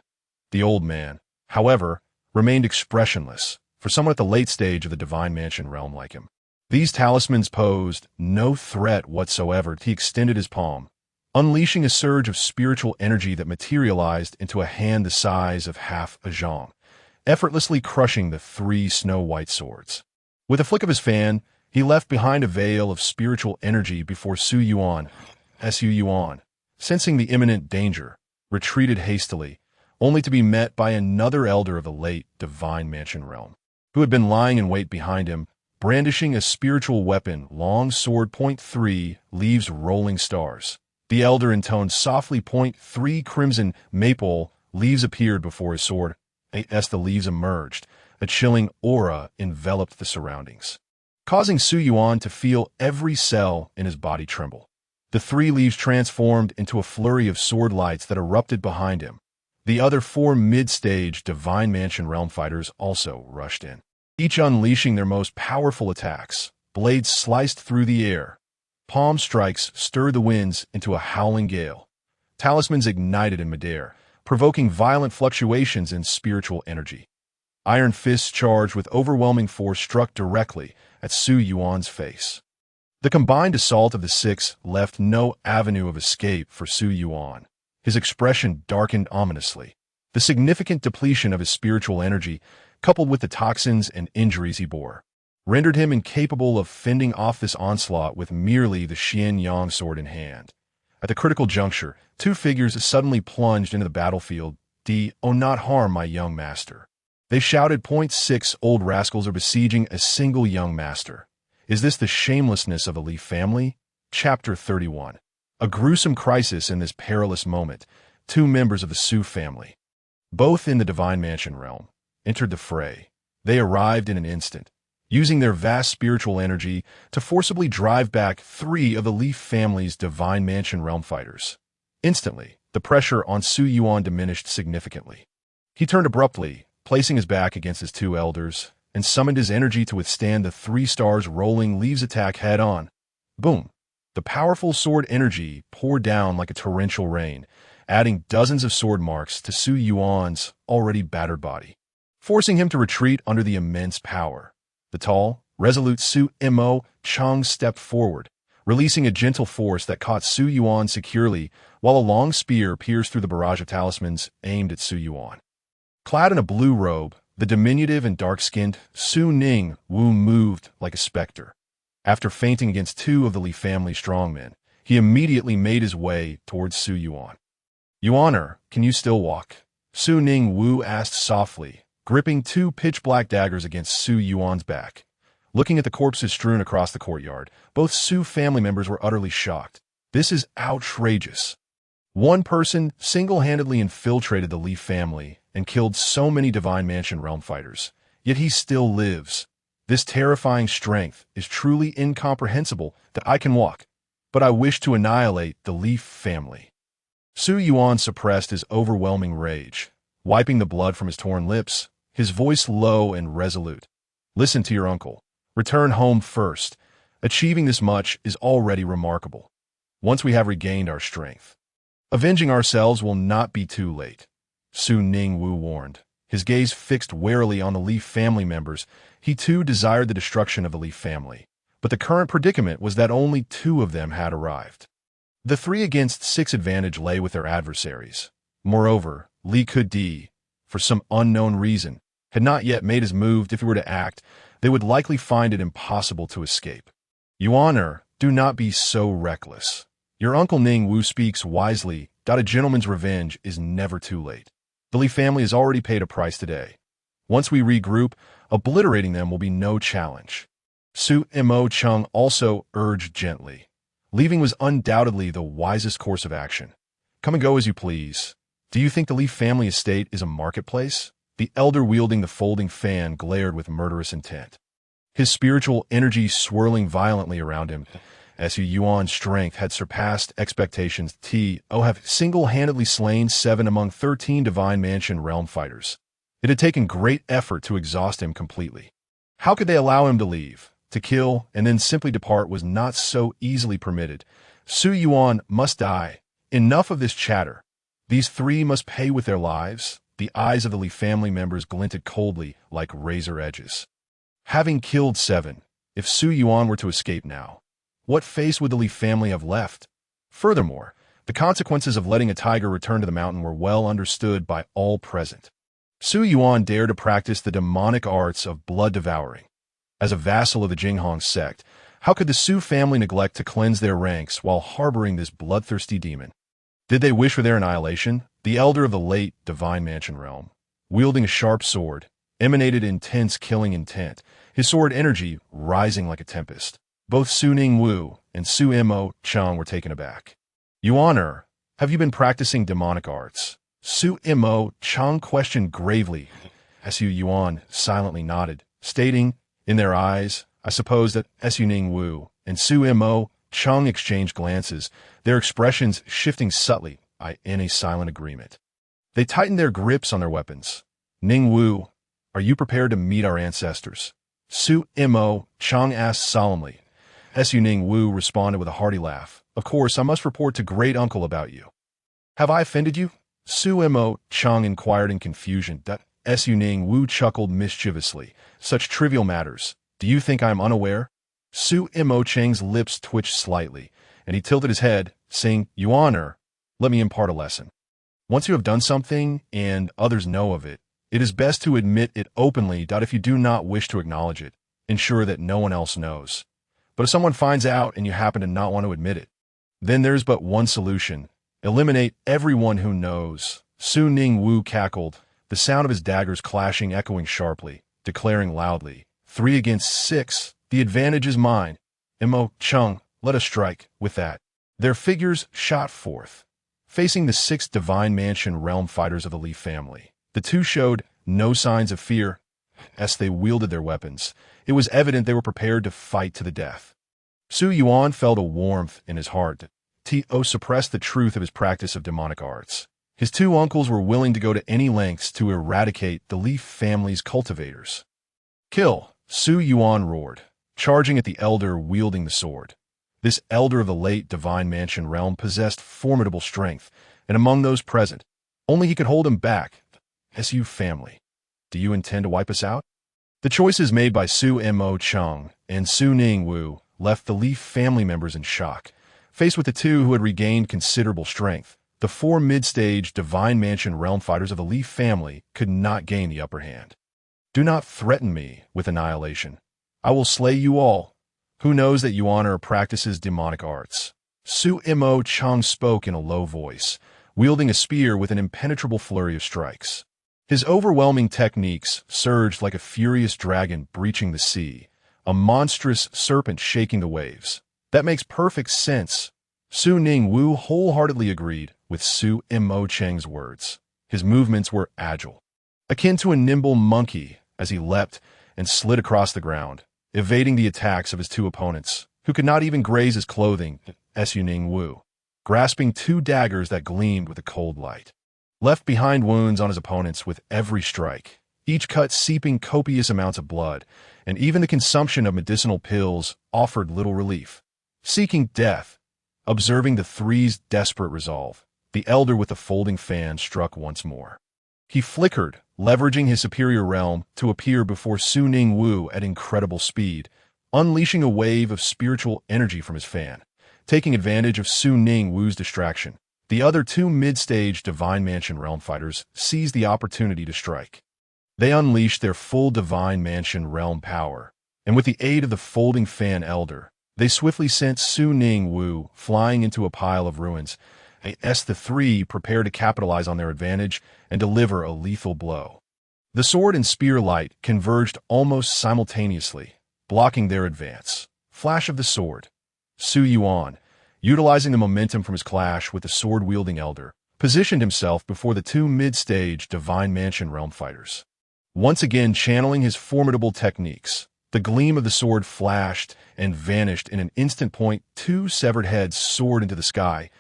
The old man, however, remained expressionless, for someone at the late stage of the divine mansion realm like him. These talismans posed no threat whatsoever. He extended his palm, unleashing a surge of spiritual energy that materialized into a hand the size of half a zhong, effortlessly crushing the 3 snow-white swords. With a flick of his fan, he left behind a veil of spiritual energy before Su Yuan. Su Yuan, sensing the imminent danger, retreated hastily, only to be met by another elder of the late divine mansion realm, who had been lying in wait behind him, brandishing a spiritual weapon, long sword. .3 leaves rolling stars. The elder intoned softly. .3 crimson maple leaves appeared before his sword. As the leaves emerged, a chilling aura enveloped the surroundings, causing Su Yuan to feel every cell in his body tremble. The three leaves transformed into a flurry of sword lights that erupted behind him. The other four mid-stage Divine Mansion Realm fighters also rushed in, each unleashing their most powerful attacks. Blades sliced through the air. Palm strikes stirred the winds into a howling gale. Talismans ignited in midair, provoking violent fluctuations in spiritual energy. Iron fists charged with overwhelming force struck directly at Su Yuan's face. The combined assault of the six left no avenue of escape for Su Yuan. His expression darkened ominously. The significant depletion of his spiritual energy, coupled with the toxins and injuries he bore, rendered him incapable of fending off this onslaught with merely the Xian Yang sword in hand. At the critical juncture, two figures suddenly plunged into the battlefield. "Oh, not harm my young master." They shouted. "6 old rascals are besieging a single young master. Is this the shamelessness of the Li family?" Chapter 31. A gruesome crisis in this perilous moment. Two members of the Su family, both in the Divine Mansion realm, entered the fray. They arrived in an instant, using their vast spiritual energy to forcibly drive back three of the Li family's Divine Mansion realm fighters. Instantly, the pressure on Su Yuan diminished significantly. He turned abruptly, placing his back against his two elders, and summoned his energy to withstand the 3 stars rolling leaves attack head-on. Boom! The powerful sword energy poured down like a torrential rain, adding dozens of sword marks to Su Yuan's already battered body, forcing him to retreat under the immense power. The tall, resolute Su Mo Chang stepped forward, releasing a gentle force that caught Su Yuan securely, while a long spear pierced through the barrage of talismans aimed at Su Yuan. Clad in a blue robe, the diminutive and dark-skinned Su Ning Wu moved like a specter. After fainting against 2 of the Li family strongmen, he immediately made his way towards Su Yuan. "Yuaner, can you still walk?" Su Ning Wu asked softly, gripping 2 pitch-black daggers against Su Yuan's back. Looking at the corpses strewn across the courtyard, both Su family members were utterly shocked. This is outrageous. One person single-handedly infiltrated the Li family and killed so many Divine Mansion realm fighters, yet he still lives. This terrifying strength is truly incomprehensible that I can walk, but I wish to annihilate the Li family. Su Yuan suppressed his overwhelming rage, wiping the blood from his torn lips, his voice low and resolute. "Listen to your uncle. Return home first. Achieving this much is already remarkable. Once we have regained our strength, avenging ourselves will not be too late," Su Ning Wu warned. His gaze fixed warily on the Li family members. He too desired the destruction of the Li family, but the current predicament was that only 2 of them had arrived. The 3 against 6 advantage lay with their adversaries. Moreover, Li Kudi, for some unknown reason, had not yet made his move. If he were to act, they would likely find it impossible to escape. "Yuaner, do not be so reckless. Your uncle Ning Wu speaks wisely. A gentleman's revenge is never too late. The Li family has already paid a price today. Once we regroup, obliterating them will be no challenge." Su Mo Chung also urged gently. Leaving was undoubtedly the wisest course of action. "Come and go as you please. Do you think the Li family estate is a marketplace?" The elder wielding the folding fan glared with murderous intent, his spiritual energy swirling violently around him. Su Yuan's strength had surpassed expectations. Have single-handedly slain 7 among 13 Divine Mansion realm fighters. It had taken great effort to exhaust him completely. How could they allow him to leave? To kill and then simply depart was not so easily permitted. Su Yuan must die. Enough of this chatter. These 3 must pay with their lives. The eyes of the Li family members glinted coldly like razor edges. Having killed 7, if Su Yuan were to escape now, what face would the Li family have left? Furthermore, the consequences of letting a tiger return to the mountain were well understood by all present. Su Yuan dared to practice the demonic arts of blood devouring. As a vassal of the Jinghong sect, how could the Su family neglect to cleanse their ranks while harboring this bloodthirsty demon? Did they wish for their annihilation? The elder of the late Divine Mansion realm, wielding a sharp sword, emanated intense killing intent, his sword energy rising like a tempest. Both Su Ning Wu and Su Mo Chang were taken aback. "Yuaner, have you been practicing demonic arts?" Su Mo Chang questioned gravely. Su Yuan silently nodded, stating, in their eyes, "I suppose that Su Ning Wu and Su Mo Chung exchanged glances, their expressions shifting subtly in a silent agreement. They tightened their grips on their weapons. Ning Wu, are you prepared to meet our ancestors? Su Mo, Chung asked solemnly. Su Ning Wu responded with a hearty laugh. Of course, I must report to great uncle about you. Have I offended you? Su Mo, Chung inquired in confusion. Su Ning Wu chuckled mischievously. Such trivial matters. Do you think I am unaware? Su Mo Cheng's lips twitched slightly, and he tilted his head, saying, You honor, let me impart a lesson. Once you have done something, and others know of it, it is best to admit it openly. If you do not wish to acknowledge it, ensure that no one else knows. But if someone finds out and you happen to not want to admit it, then there is but one solution. Eliminate everyone who knows. Su Ning Wu cackled, the sound of his daggers clashing echoing sharply, declaring loudly, 3 against 6, the advantage is mine. Mo, Chung, let us strike. With that, their figures shot forth, facing the 6 Divine Mansion realm fighters of the Li family. The two showed no signs of fear as they wielded their weapons. It was evident they were prepared to fight to the death. Su Yuan felt a warmth in his heart. To suppress the truth of his practice of demonic arts. His 2 uncles were willing to go to any lengths to eradicate the Li family's cultivators. Kill! Su Yuan roared, charging at the elder wielding the sword. This elder of the late Divine Mansion realm possessed formidable strength, and among those present, only he could hold him back. Su family, do you intend to wipe us out? The choices made by Su Mo Chung and Su Ning Wu left the Li family members in shock. Faced with the 2 who had regained considerable strength, the 4 mid-stage Divine Mansion realm fighters of the Li family could not gain the upper hand. Do not threaten me with annihilation. I will slay you all. Who knows that you honor or practices demonic arts? Su Mo Chung spoke in a low voice, wielding a spear with an impenetrable flurry of strikes. His overwhelming techniques surged like a furious dragon breaching the sea, a monstrous serpent shaking the waves. That makes perfect sense. Su Ning Wu wholeheartedly agreed with Su Mo Cheng's words. His movements were agile, akin to a nimble monkey as he leapt and slid across the ground, evading the attacks of his 2 opponents, who could not even graze his clothing. Su Ning Wu, grasping 2 daggers that gleamed with a cold light, left behind wounds on his opponents with every strike, each cut seeping copious amounts of blood, and even the consumption of medicinal pills offered little relief. Seeking death, observing the 3's desperate resolve, the elder with the folding fan struck once more. He flickered, leveraging his superior realm to appear before Su Ning Wu at incredible speed, unleashing a wave of spiritual energy from his fan. Taking advantage of Su Ning Wu's distraction, the other 2 mid-stage Divine Mansion realm fighters seized the opportunity to strike. They unleashed their full Divine Mansion realm power, and with the aid of the folding fan elder, they swiftly sent Su Ning Wu flying into a pile of ruins. The 3 prepared to capitalize on their advantage and deliver a lethal blow. The sword and spear light converged almost simultaneously, blocking their advance. Flash of the sword. Su Yuan, utilizing the momentum from his clash with the sword-wielding elder, positioned himself before the 2 mid-stage Divine Mansion realm fighters. Once again channeling his formidable techniques, the gleam of the sword flashed and vanished in an instant point. 2 severed heads soared into the sky.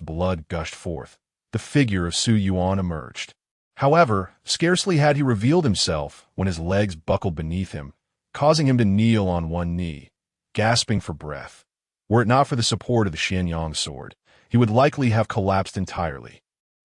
Blood gushed forth. The figure of Su Yuan emerged. However, scarcely had he revealed himself when his legs buckled beneath him, causing him to kneel on one knee, gasping for breath. Were it not for the support of the Xianyang sword, he would likely have collapsed entirely.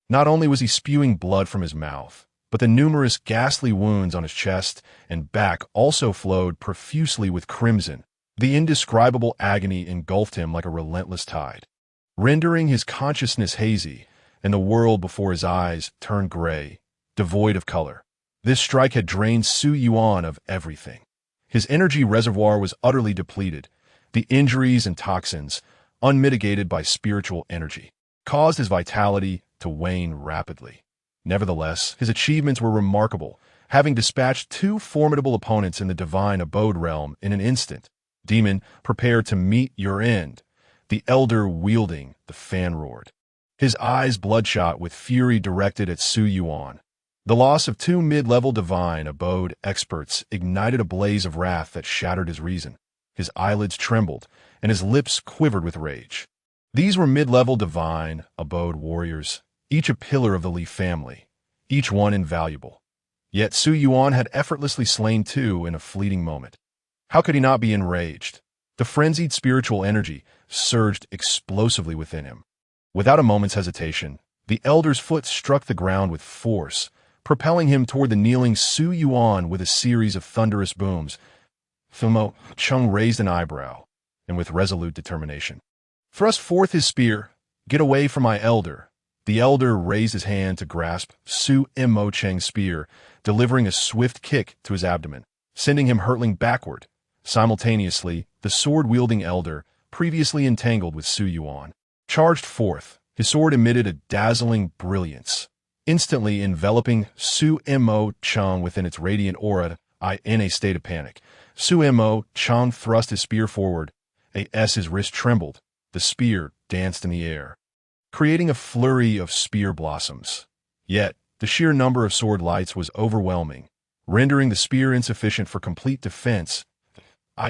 Not only was he spewing blood from his mouth, but the numerous ghastly wounds on his chest and back also flowed profusely with crimson. The indescribable agony engulfed him like a relentless tide, rendering his consciousness hazy, and the world before his eyes turned gray, devoid of color. This strike had drained Su Yuan of everything. His energy reservoir was utterly depleted. The injuries and toxins, unmitigated by spiritual energy, caused his vitality to wane rapidly. Nevertheless, his achievements were remarkable, having dispatched 2 formidable opponents in the Divine Abode realm in an instant. Demon, prepare to meet your end. The elder wielding the fan roared, his eyes bloodshot with fury directed at Su Yuan. The loss of 2 mid-level Divine Abode experts ignited a blaze of wrath that shattered his reason. His eyelids trembled, and his lips quivered with rage. These were mid-level divine abode warriors, each a pillar of the Li family, each one invaluable. Yet Su Yuan had effortlessly slain two in a fleeting moment. How could he not be enraged? The frenzied spiritual energy surged explosively within him. Without a moment's hesitation, the elder's foot struck the ground with force, propelling him toward the kneeling Su Yuan with a series of thunderous booms. Fumo Chung raised an eyebrow, and with resolute determination thrust forth his spear. "Get away from my elder." The elder raised his hand to grasp Su Mo Cheng's spear, delivering a swift kick to his abdomen, sending him hurtling backward. Simultaneously, the sword-wielding elder, previously entangled with Su Yuan, charged forth. His sword emitted a dazzling brilliance, instantly enveloping Su Mo Cheng within its radiant aura. In a state of panic, Su Mo Cheng thrust his spear forward. As his wrist trembled, the spear danced in the air, creating a flurry of spear blossoms. Yet, the sheer number of sword lights was overwhelming, rendering the spear insufficient for complete defense.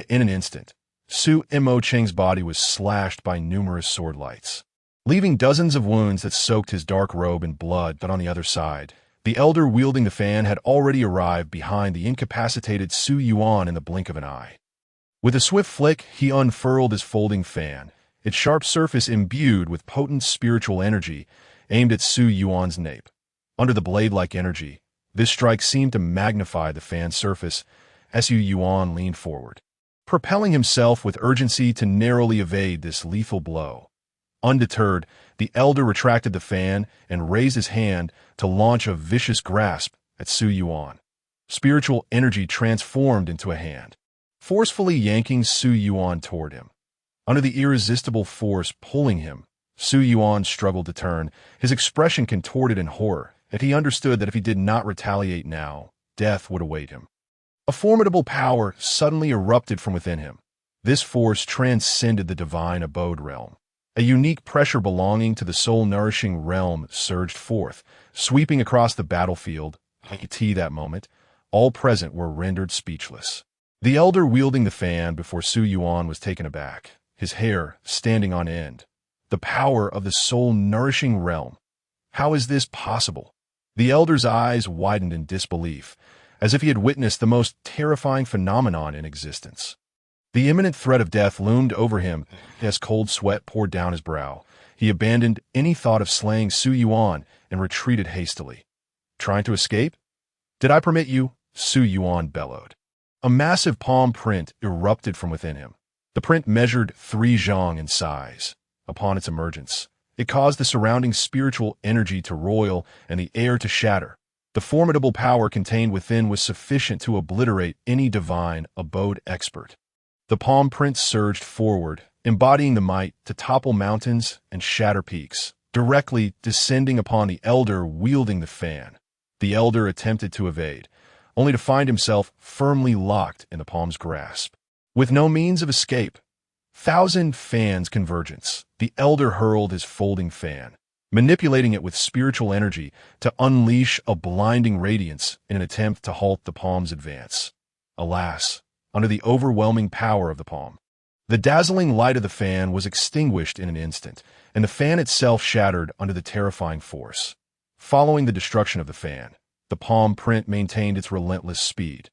In an instant, Su Mo Cheng's body was slashed by numerous sword lights, leaving dozens of wounds that soaked his dark robe in blood. But on the other side, the elder wielding the fan had already arrived behind the incapacitated Su Yuan in the blink of an eye. With a swift flick, he unfurled his folding fan, its sharp surface imbued with potent spiritual energy, aimed at Su Yuan's nape. Under the blade-like energy, this strike seemed to magnify the fan's surface as Su Yuan leaned forward, propelling himself with urgency to narrowly evade this lethal blow. Undeterred, the elder retracted the fan and raised his hand to launch a vicious grasp at Su Yuan. Spiritual energy transformed into a hand, forcefully yanking Su Yuan toward him. Under the irresistible force pulling him, Su Yuan struggled to turn, his expression contorted in horror, and he understood that if he did not retaliate now, death would await him. A formidable power suddenly erupted from within him. This force transcended the divine abode realm. A unique pressure belonging to the soul-nourishing realm surged forth, sweeping across the battlefield. At that moment, all present were rendered speechless. The elder wielding the fan before Su Yuan was taken aback, his hair standing on end. The power of the soul-nourishing realm. How is this possible? The elder's eyes widened in disbelief, as if he had witnessed the most terrifying phenomenon in existence. The imminent threat of death loomed over him as cold sweat poured down his brow. He abandoned any thought of slaying Su Yuan and retreated hastily. "Trying to escape? Did I permit you?" Su Yuan bellowed. A massive palm print erupted from within him. The print measured 3 zhang in size. Upon its emergence, it caused the surrounding spiritual energy to roil and the air to shatter. The formidable power contained within was sufficient to obliterate any divine abode expert. The palm print surged forward, embodying the might to topple mountains and shatter peaks, directly descending upon the elder wielding the fan. The elder attempted to evade, only to find himself firmly locked in the palm's grasp. With no means of escape, 1,000 fans convergence, the elder hurled his folding fan, manipulating it with spiritual energy to unleash a blinding radiance in an attempt to halt the palm's advance. Alas, under the overwhelming power of the palm, the dazzling light of the fan was extinguished in an instant, and the fan itself shattered under the terrifying force. Following the destruction of the fan, the palm print maintained its relentless speed,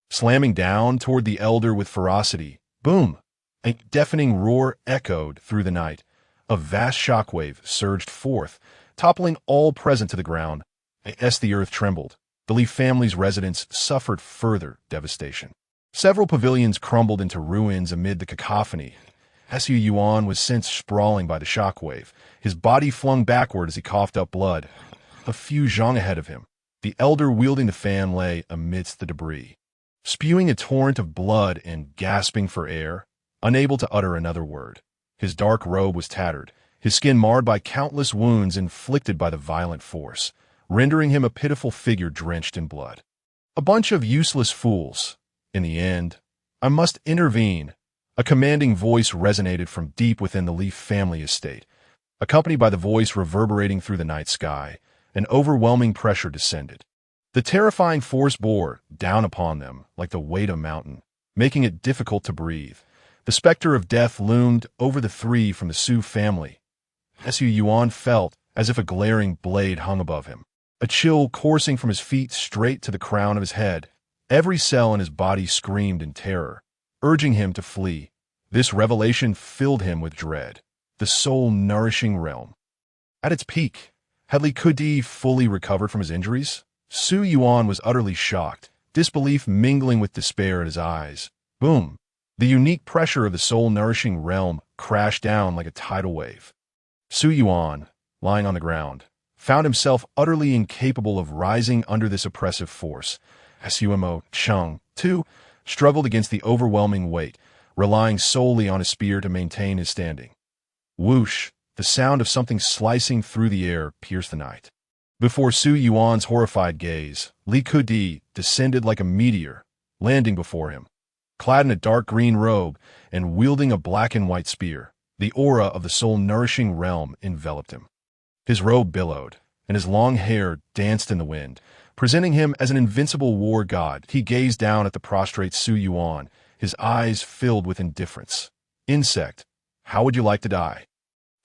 slamming down toward the elder with ferocity. Boom! A deafening roar echoed through the night. A vast shockwave surged forth, toppling all present to the ground. As the earth trembled, the Li family's residents suffered further devastation. Several pavilions crumbled into ruins amid the cacophony. Su Yuan was sent sprawling by the shockwave, his body flung backward as he coughed up blood. A few zhang ahead of him, the elder wielding the fan lay amidst the debris, spewing a torrent of blood and gasping for air, unable to utter another word. His dark robe was tattered, his skin marred by countless wounds inflicted by the violent force, rendering him a pitiful figure drenched in blood. A bunch of useless fools. In the end, I must intervene. A commanding voice resonated from deep within the Leaf family estate, accompanied by the voice reverberating through the night sky. An overwhelming pressure descended. The terrifying force bore down upon them like the weight of a mountain, making it difficult to breathe. The specter of death loomed over the three from the Su family. Su Yuan felt as if a glaring blade hung above him, a chill coursing from his feet straight to the crown of his head. Every cell in his body screamed in terror, urging him to flee. This revelation filled him with dread. The soul-nourishing realm. At its peak, had Li Kudi fully recovered from his injuries? Su Yuan was utterly shocked, disbelief mingling with despair in his eyes. Boom! The unique pressure of the soul-nourishing realm crashed down like a tidal wave. Su Yuan, lying on the ground, found himself utterly incapable of rising under this oppressive force. Sumo Cheng, too, struggled against the overwhelming weight, relying solely on his spear to maintain his standing. Whoosh! The sound of something slicing through the air pierced the night. Before Su Yuan's horrified gaze, Li Kudi descended like a meteor, landing before him. Clad in a dark green robe and wielding a black and white spear, the aura of the soul-nourishing realm enveloped him. His robe billowed, and his long hair danced in the wind, presenting him as an invincible war god. He gazed down at the prostrate Su Yuan, his eyes filled with indifference. Insect, how would you like to die?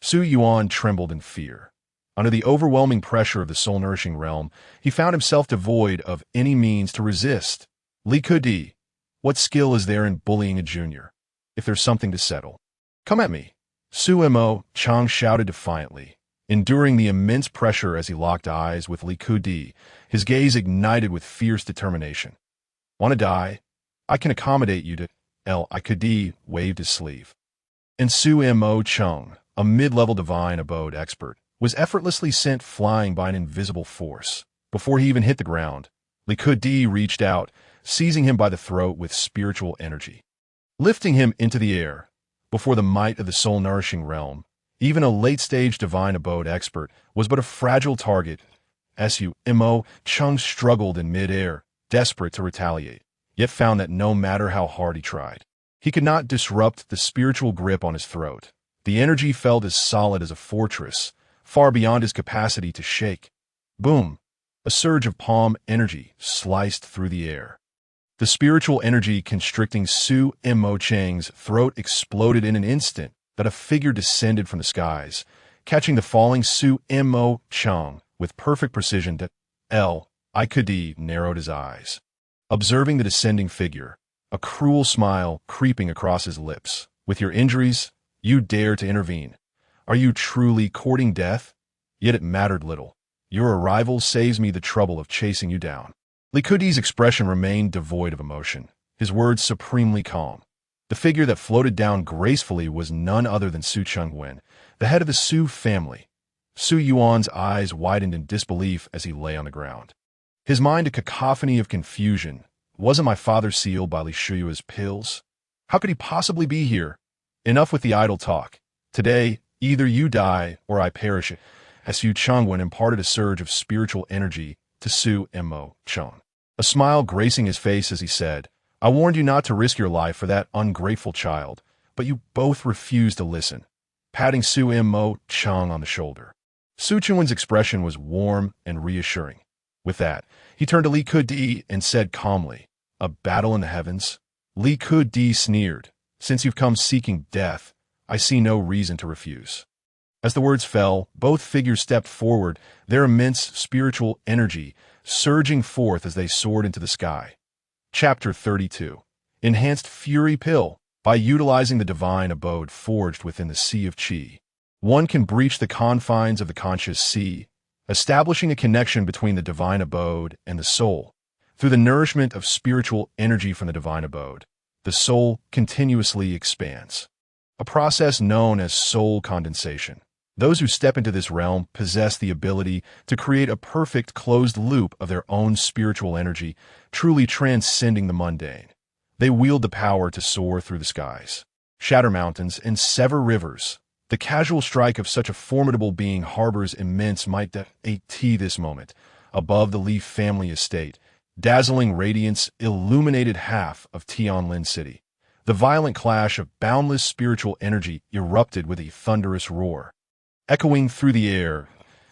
Su Yuan trembled in fear. Under the overwhelming pressure of the soul-nourishing realm, he found himself devoid of any means to resist. Li Kudi, what skill is there in bullying a junior? If there's something to settle, come at me. Sumo Chang shouted defiantly, enduring the immense pressure as he locked eyes with Li Kudi, his gaze ignited with fierce determination. Want to die? I can accommodate you to... Li Kudi waved his sleeve. And Sumo Chang, a mid-level divine abode expert, was effortlessly sent flying by an invisible force. Before he even hit the ground, Li Kudi reached out, seizing him by the throat with spiritual energy. Lifting him into the air, before the might of the soul-nourishing realm, even a late-stage divine abode expert was but a fragile target. Sumo Chung struggled in mid-air, desperate to retaliate, yet found that no matter how hard he tried, he could not disrupt the spiritual grip on his throat. The energy felt as solid as a fortress, far beyond his capacity to shake. Boom! A surge of palm energy sliced through the air. The spiritual energy constricting Su Mo Chang's throat exploded in an instant that a figure descended from the skies, catching the falling Su Mo Chang with perfect precision. Li Kudi narrowed his eyes, observing the descending figure, a cruel smile creeping across his lips. With your injuries, you dare to intervene. Are you truly courting death? Yet it mattered little. Your arrival saves me the trouble of chasing you down. Li Kudi's expression remained devoid of emotion, his words supremely calm. The figure that floated down gracefully was none other than Su Chengwen, the head of the Su family. Su Yuan's eyes widened in disbelief as he lay on the ground. His mind a cacophony of confusion. Wasn't my father sealed by Li Shuyua's pills? How could he possibly be here? Enough with the idle talk. Today, either you die or I perish. As Su Chengwen imparted a surge of spiritual energy to Su Mo Chang, a smile gracing his face as he said, I warned you not to risk your life for that ungrateful child, but you both refused to listen, patting Su Mo Chang on the shoulder. Su Chengwen's expression was warm and reassuring. With that, he turned to Li Kudi and said calmly, a battle in the heavens? Li Kudi sneered, since you've come seeking death, I see no reason to refuse. As the words fell, both figures stepped forward, their immense spiritual energy surging forth as they soared into the sky. Chapter 32. Enhanced Fury Pill. By utilizing the divine abode forged within the Sea of Qi, one can breach the confines of the conscious sea, establishing a connection between the divine abode and the soul. Through the nourishment of spiritual energy from the divine abode, the soul continuously expands. A process known as soul condensation. Those who step into this realm possess the ability to create a perfect closed loop of their own spiritual energy, truly transcending the mundane. They wield the power to soar through the skies, shatter mountains, and sever rivers. The casual strike of such a formidable being harbors immense might. At this moment, above the Li family estate, dazzling radiance illuminated half of Tianlin City. The violent clash of boundless spiritual energy erupted with a thunderous roar. Echoing through the air,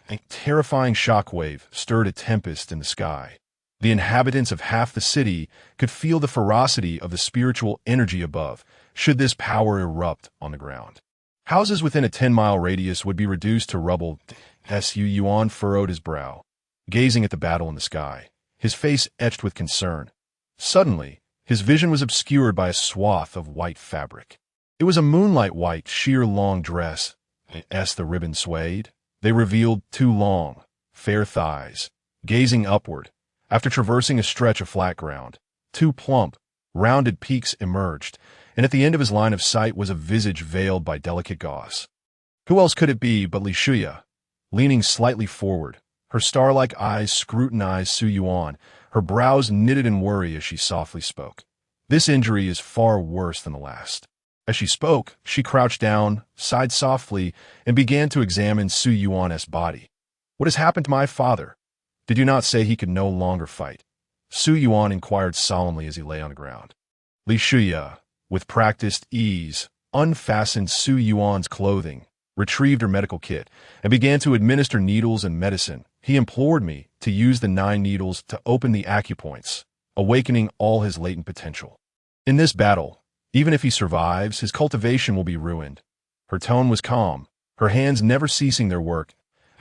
a terrifying shockwave stirred a tempest in the sky. The inhabitants of half the city could feel the ferocity of the spiritual energy above, should this power erupt on the ground. Houses within a 10-mile radius would be reduced to rubble. Su Yuan furrowed his brow, gazing at the battle in the sky, his face etched with concern. Suddenly, his vision was obscured by a swath of white fabric. It was a moonlight-white, sheer long dress. As the ribbon swayed, they revealed two long, fair thighs, gazing upward. After traversing a stretch of flat ground, two plump, rounded peaks emerged, and at the end of his line of sight was a visage veiled by delicate gauze. Who else could it be but Li Shuya? Leaning slightly forward, her star-like eyes scrutinized Su Yuan, her brows knitted in worry as she softly spoke. This injury is far worse than the last. As she spoke, she crouched down, sighed softly, and began to examine Su Yuan's body. What has happened to my father? Did you not say he could no longer fight? Su Yuan inquired solemnly as he lay on the ground. Li Shuya, with practiced ease, unfastened Su Yuan's clothing, retrieved her medical kit, and began to administer needles and medicine. He implored me to use the 9 needles to open the acupoints, awakening all his latent potential. In this battle, even if he survives, his cultivation will be ruined. Her tone was calm, her hands never ceasing their work.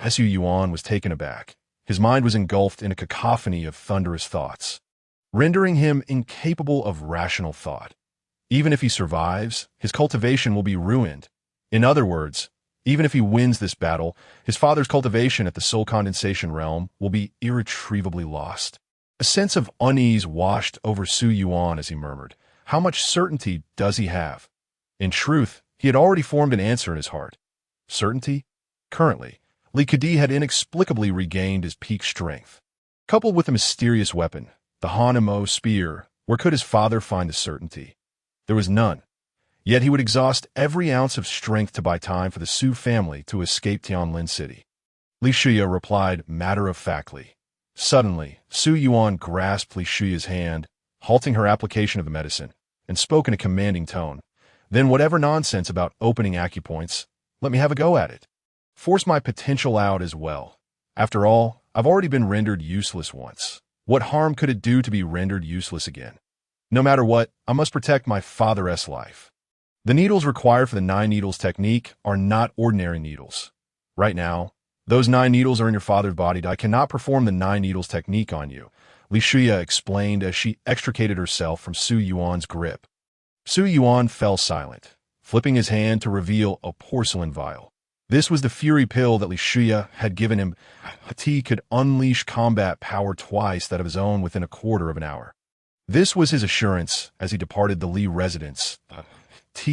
Su Yuan was taken aback. His mind was engulfed in a cacophony of thunderous thoughts, rendering him incapable of rational thought. Even if he survives, his cultivation will be ruined. In other words, even if he wins this battle, his father's cultivation at the soul condensation realm will be irretrievably lost. A sense of unease washed over Su Yuan as he murmured, "How much certainty does he have?" In truth, he had already formed an answer in his heart. Certainty? Currently, Li Kedi had inexplicably regained his peak strength. Coupled with a mysterious weapon, the Hanamo spear, where could his father find the certainty? There was none. Yet he would exhaust every ounce of strength to buy time for the Su family to escape Tianlin City. Li Shuya replied matter-of-factly. Suddenly, Su Yuan grasped Li Shuya's hand, halting her application of the medicine, and spoke in a commanding tone. "Then whatever nonsense about opening acupoints, let me have a go at it. Force my potential out as well. After all, I've already been rendered useless once. What harm could it do to be rendered useless again? No matter what, I must protect my father's life." The needles required for the 9 needles technique are not ordinary needles. Right now, those 9 needles are in your father's body. I cannot perform the 9 needles technique on you, Li Shuya explained as she extricated herself from Su Yuan's grip. Su Yuan fell silent, flipping his hand to reveal a porcelain vial. This was the fury pill that Li Shuya had given him. He could unleash combat power twice that of his own within a quarter of an hour. This was his assurance as he departed the Li residence.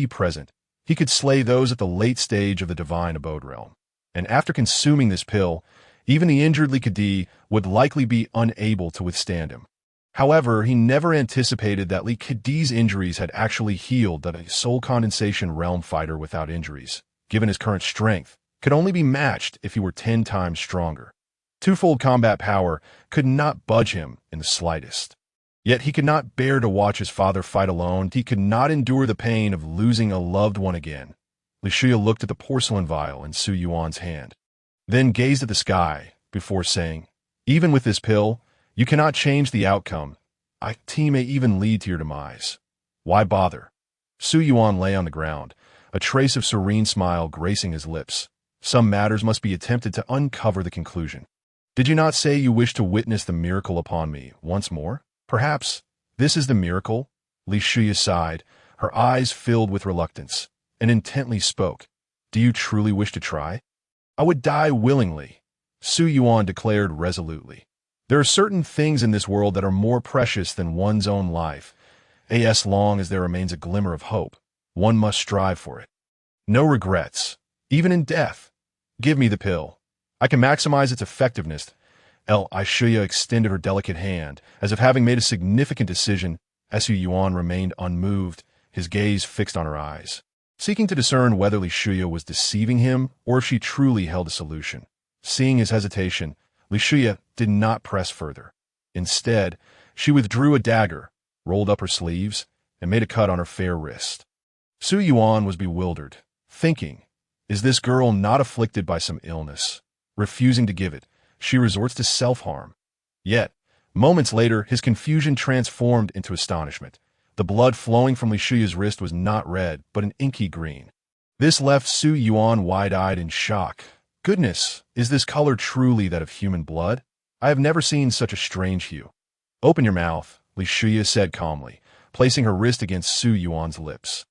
Present, he could slay those at the late stage of the divine abode realm. And after consuming this pill, even the injured Li Kedi would likely be unable to withstand him. However, he never anticipated that Li Kedi's injuries had actually healed, that a soul condensation realm fighter without injuries, given his current strength, could only be matched if he were 10 times stronger. Twofold combat power could not budge him in the slightest. Yet he could not bear to watch his father fight alone. He could not endure the pain of losing a loved one again. Li Shuya looked at the porcelain vial in Su Yuan's hand, then gazed at the sky before saying, "Even with this pill, you cannot change the outcome. It may even lead to your demise. Why bother?" Su Yuan lay on the ground, a trace of serene smile gracing his lips. Some matters must be attempted to uncover the conclusion. "Did you not say you wished to witness the miracle upon me once more? Perhaps this is the miracle?" Li Shuya sighed, her eyes filled with reluctance, and intently spoke. "Do you truly wish to try?" "I would die willingly," Su Yuan declared resolutely. "There are certain things in this world that are more precious than one's own life. As long as there remains a glimmer of hope, one must strive for it. No regrets, even in death. Give me the pill. I can maximize its effectiveness." Li Shuya extended her delicate hand, as if having made a significant decision. Su Yuan remained unmoved, his gaze fixed on her eyes, seeking to discern whether Li Shuya was deceiving him or if she truly held a solution. Seeing his hesitation, Li Shuya did not press further. Instead, she withdrew a dagger, rolled up her sleeves, and made a cut on her fair wrist. Su Yuan was bewildered, thinking, is this girl not afflicted by some illness? Refusing to give it, she resorts to self-harm. Yet, moments later, his confusion transformed into astonishment. The blood flowing from Li Shuya's wrist was not red, but an inky green. This left Su Yuan wide-eyed in shock. Goodness, is this color truly that of human blood? I have never seen such a strange hue. Open your mouth, Li Shuya said calmly, placing her wrist against Su Yuan's lips.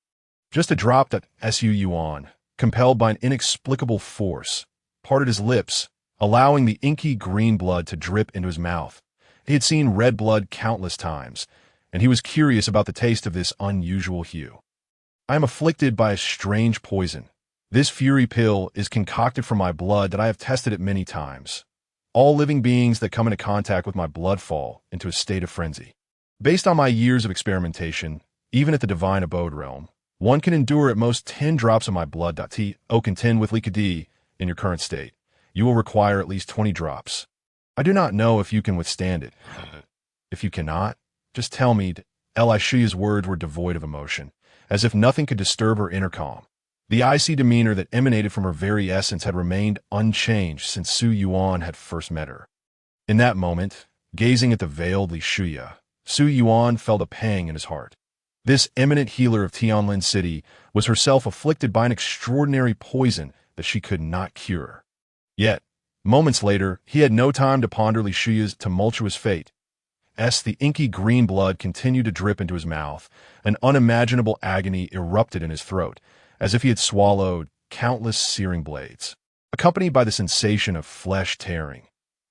Just a drop that Su Yuan, compelled by an inexplicable force, parted his lips, allowing the inky green blood to drip into his mouth. He had seen red blood countless times, and he was curious about the taste of this unusual hue. I am afflicted by a strange poison. This fury pill is concocted from my blood that I have tested it many times. All living beings that come into contact with my blood fall into a state of frenzy. Based on my years of experimentation, even at the divine abode realm, one can endure at most 10 drops of my blood. Contend with Likadi in your current state. You will require at least 20 drops. I do not know if you can withstand it. If you cannot, just tell me. Li Shuya's words were devoid of emotion, as if nothing could disturb her inner calm. The icy demeanor that emanated from her very essence had remained unchanged since Su Yuan had first met her. In that moment, gazing at the veiled Li Shuya, Su Yuan felt a pang in his heart. This eminent healer of Tianlin City was herself afflicted by an extraordinary poison that she could not cure. Yet, moments later, he had no time to ponder Li Shuya's tumultuous fate. The inky green blood continued to drip into his mouth. An unimaginable agony erupted in his throat, as if he had swallowed countless searing blades. Accompanied by the sensation of flesh tearing,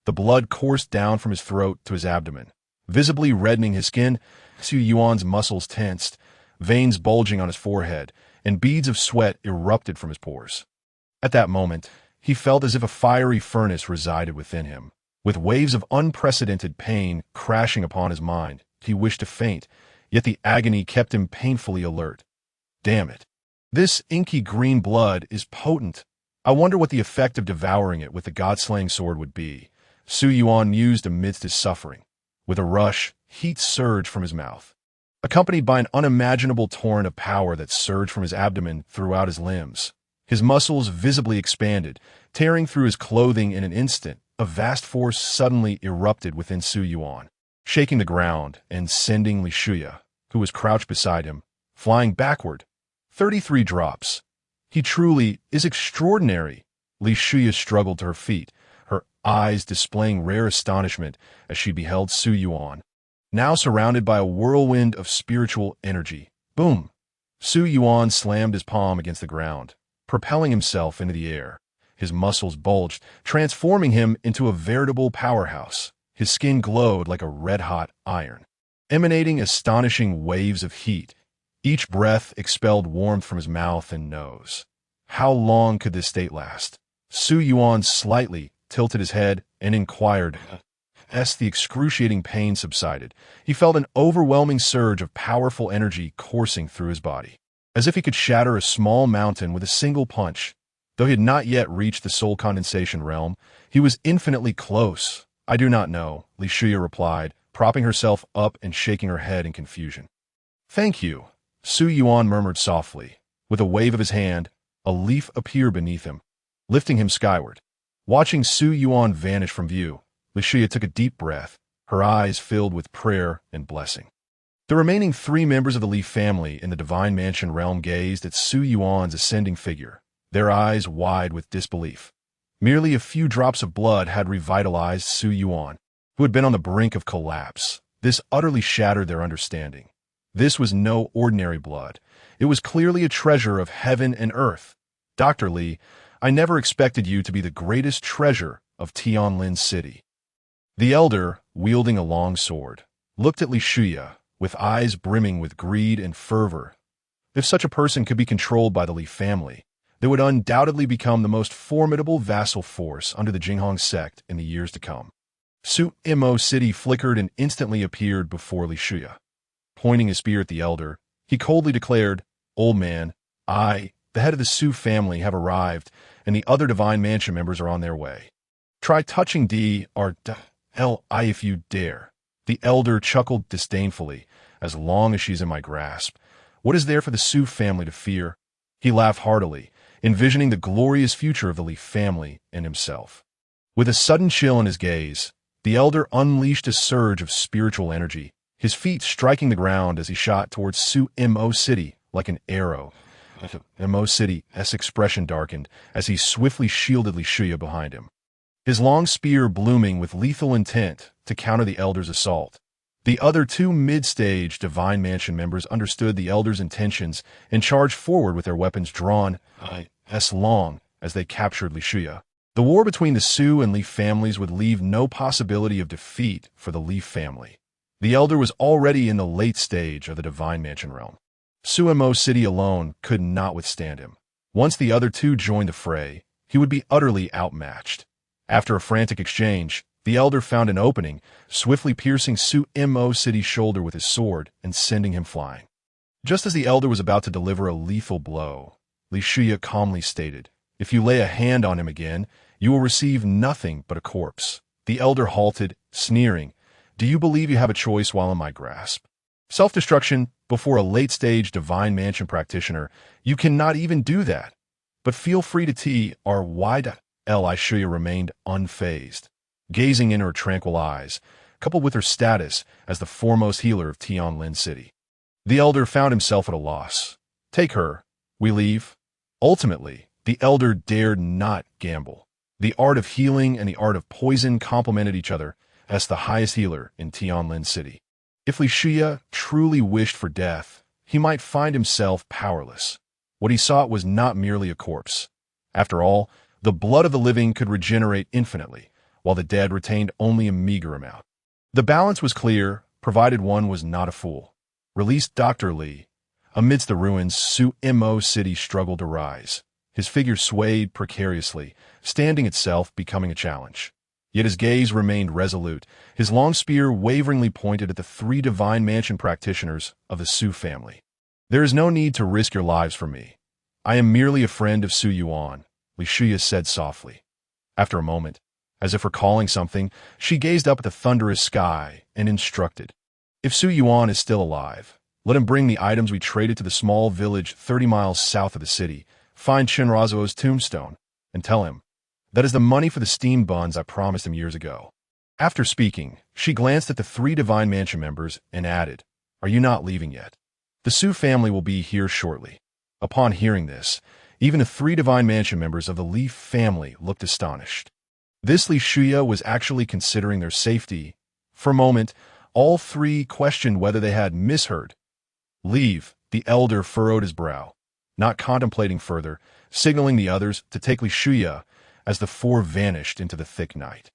the blood coursed down from his throat to his abdomen, visibly reddening his skin. Su Yuan's muscles tensed, veins bulging on his forehead, and beads of sweat erupted from his pores. At that moment, he felt as if a fiery furnace resided within him. With waves of unprecedented pain crashing upon his mind, he wished to faint, yet the agony kept him painfully alert. Damn it. This inky green blood is potent. I wonder what the effect of devouring it with the god-slaying sword would be. Su Yuan mused amidst his suffering. With a rush, heat surged from his mouth, accompanied by an unimaginable torrent of power that surged from his abdomen throughout his limbs. His muscles visibly expanded, tearing through his clothing in an instant. A vast force suddenly erupted within Su Yuan, shaking the ground and sending Li Shuya, who was crouched beside him, flying backward. 33 drops. He truly is extraordinary. Li Shuya struggled to her feet, her eyes displaying rare astonishment as she beheld Su Yuan, now surrounded by a whirlwind of spiritual energy. Boom! Su Yuan slammed his palm against the ground, propelling himself into the air. His muscles bulged, transforming him into a veritable powerhouse. His skin glowed like a red-hot iron, emanating astonishing waves of heat. Each breath expelled warmth from his mouth and nose. How long could this state last? Su Yuan slightly tilted his head and inquired. As the excruciating pain subsided, he felt an overwhelming surge of powerful energy coursing through his body, as if he could shatter a small mountain with a single punch. Though he had not yet reached the soul condensation realm, he was infinitely close. I do not know, Li Shuya replied, propping herself up and shaking her head in confusion. Thank you, Su Yuan murmured softly. With a wave of his hand, a leaf appeared beneath him, lifting him skyward. Watching Su Yuan vanish from view, Li Shuya took a deep breath, her eyes filled with prayer and blessing. The remaining 3 members of the Li family in the Divine Mansion realm gazed at Su Yuan's ascending figure, their eyes wide with disbelief. Merely a few drops of blood had revitalized Su Yuan, who had been on the brink of collapse. This utterly shattered their understanding. This was no ordinary blood. It was clearly a treasure of heaven and earth. Dr. Li, I never expected you to be the greatest treasure of Tianlin City. The elder, wielding a long sword, looked at Li Shuya with eyes brimming with greed and fervor. If such a person could be controlled by the Li family, they would undoubtedly become the most formidable vassal force under the Jinghong sect in the years to come. Su Imo City flickered and instantly appeared before Li Shuya. Pointing his spear at the elder, he coldly declared, Old man, I, the head of the Su family, have arrived, and the other Divine Mansion members are on their way. Try touching Li if you dare. The elder chuckled disdainfully. As long as she's in my grasp, what is there for the Su family to fear? He laughed heartily, envisioning the glorious future of the Li family and himself. With a sudden chill in his gaze, the elder unleashed a surge of spiritual energy. his feet striking the ground as he shot towards Su-Mo City like an arrow. Mo City's expression darkened as he swiftly shielded Li Shuya behind him, his long spear blooming with lethal intent to counter the Elder's assault. The other two mid-stage Divine Mansion members understood the Elder's intentions and charged forward with their weapons drawn as long as they captured Li Shuya. The war between the Su and Li families would leave no possibility of defeat for the Li family. The Elder was already in the late stage of the Divine Mansion realm. Su-Mo City alone could not withstand him. Once the other two joined the fray, he would be utterly outmatched. After a frantic exchange, the Elder found an opening, swiftly piercing Su-Mo City's shoulder with his sword and sending him flying. Just as the Elder was about to deliver a lethal blow, Li Shuya calmly stated, "If you lay a hand on him again, you will receive nothing but a corpse." The Elder halted, sneering, "Do you believe you have a choice while in my grasp? Self-destruction before a late-stage Divine Mansion practitioner, you cannot even do that. But feel free to T.R.Y. Li Shuya remained unfazed, gazing in her tranquil eyes, coupled with her status as the foremost healer of Tianlin City. The Elder found himself at a loss. Take her. We leave. Ultimately, the Elder dared not gamble. The art of healing and the art of poison complemented each other as the highest healer in Tianlin City. If Li Shuya truly wished for death, he might find himself powerless. What he sought was not merely a corpse. After all, the blood of the living could regenerate infinitely, while the dead retained only a meager amount. The balance was clear, provided one was not a fool. Release Dr. Li. Amidst the ruins, Su-Mo City struggled to rise. His figure swayed precariously, standing itself becoming a challenge. Yet his gaze remained resolute, his long spear waveringly pointed at the three Divine Mansion practitioners of the Su family. "There is no need to risk your lives for me. I am merely a friend of Su Yuan," Li Shuya said softly. After a moment, as if recalling something, she gazed up at the thunderous sky and instructed, "If Su Yuan is still alive, let him bring the items we traded to the small village 30 miles south of the city, find Shinrazuo's tombstone, and tell him, that is the money for the steamed buns I promised him years ago." After speaking, she glanced at the three Divine Mansion members and added, "Are you not leaving yet? The Su family will be here shortly." Upon hearing this, even the three Divine Mansion members of the Li family looked astonished. This Li Shuya was actually considering their safety. For a moment, all three questioned whether they had misheard. "Leave," the Elder furrowed his brow, not contemplating further, signaling the others to take Li Shuya as the four vanished into the thick night.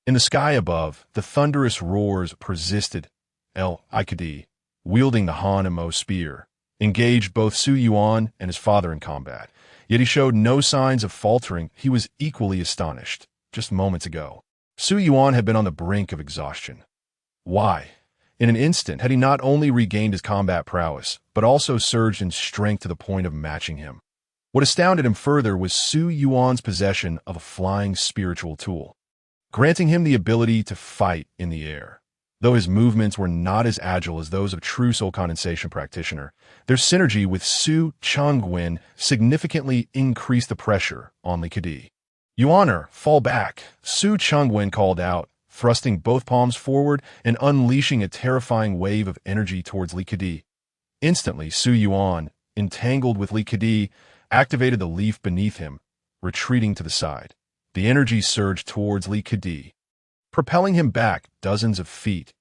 In the sky above, the thunderous roars persisted. Ikadi, wielding the Han-Mo spear, engaged both Su Yuan and his father in combat, yet he showed no signs of faltering. He was equally astonished. Just moments ago, Su Yuan had been on the brink of exhaustion. Why? In an instant had he not only regained his combat prowess, but also surged in strength to the point of matching him. What astounded him further was Su Yuan's possession of a flying spiritual tool, granting him the ability to fight in the air. Though his movements were not as agile as those of a true soul condensation practitioner, their synergy with Su Changwen significantly increased the pressure on Li Kedi. "Yuaner, fall back," Su Changwen called out, thrusting both palms forward and unleashing a terrifying wave of energy towards Li Kedi. Instantly, Su Yuan, entangled with Li Kedi, activated the leaf beneath him, retreating to the side. The energy surged towards Li Kedi, propelling him back dozens of feet.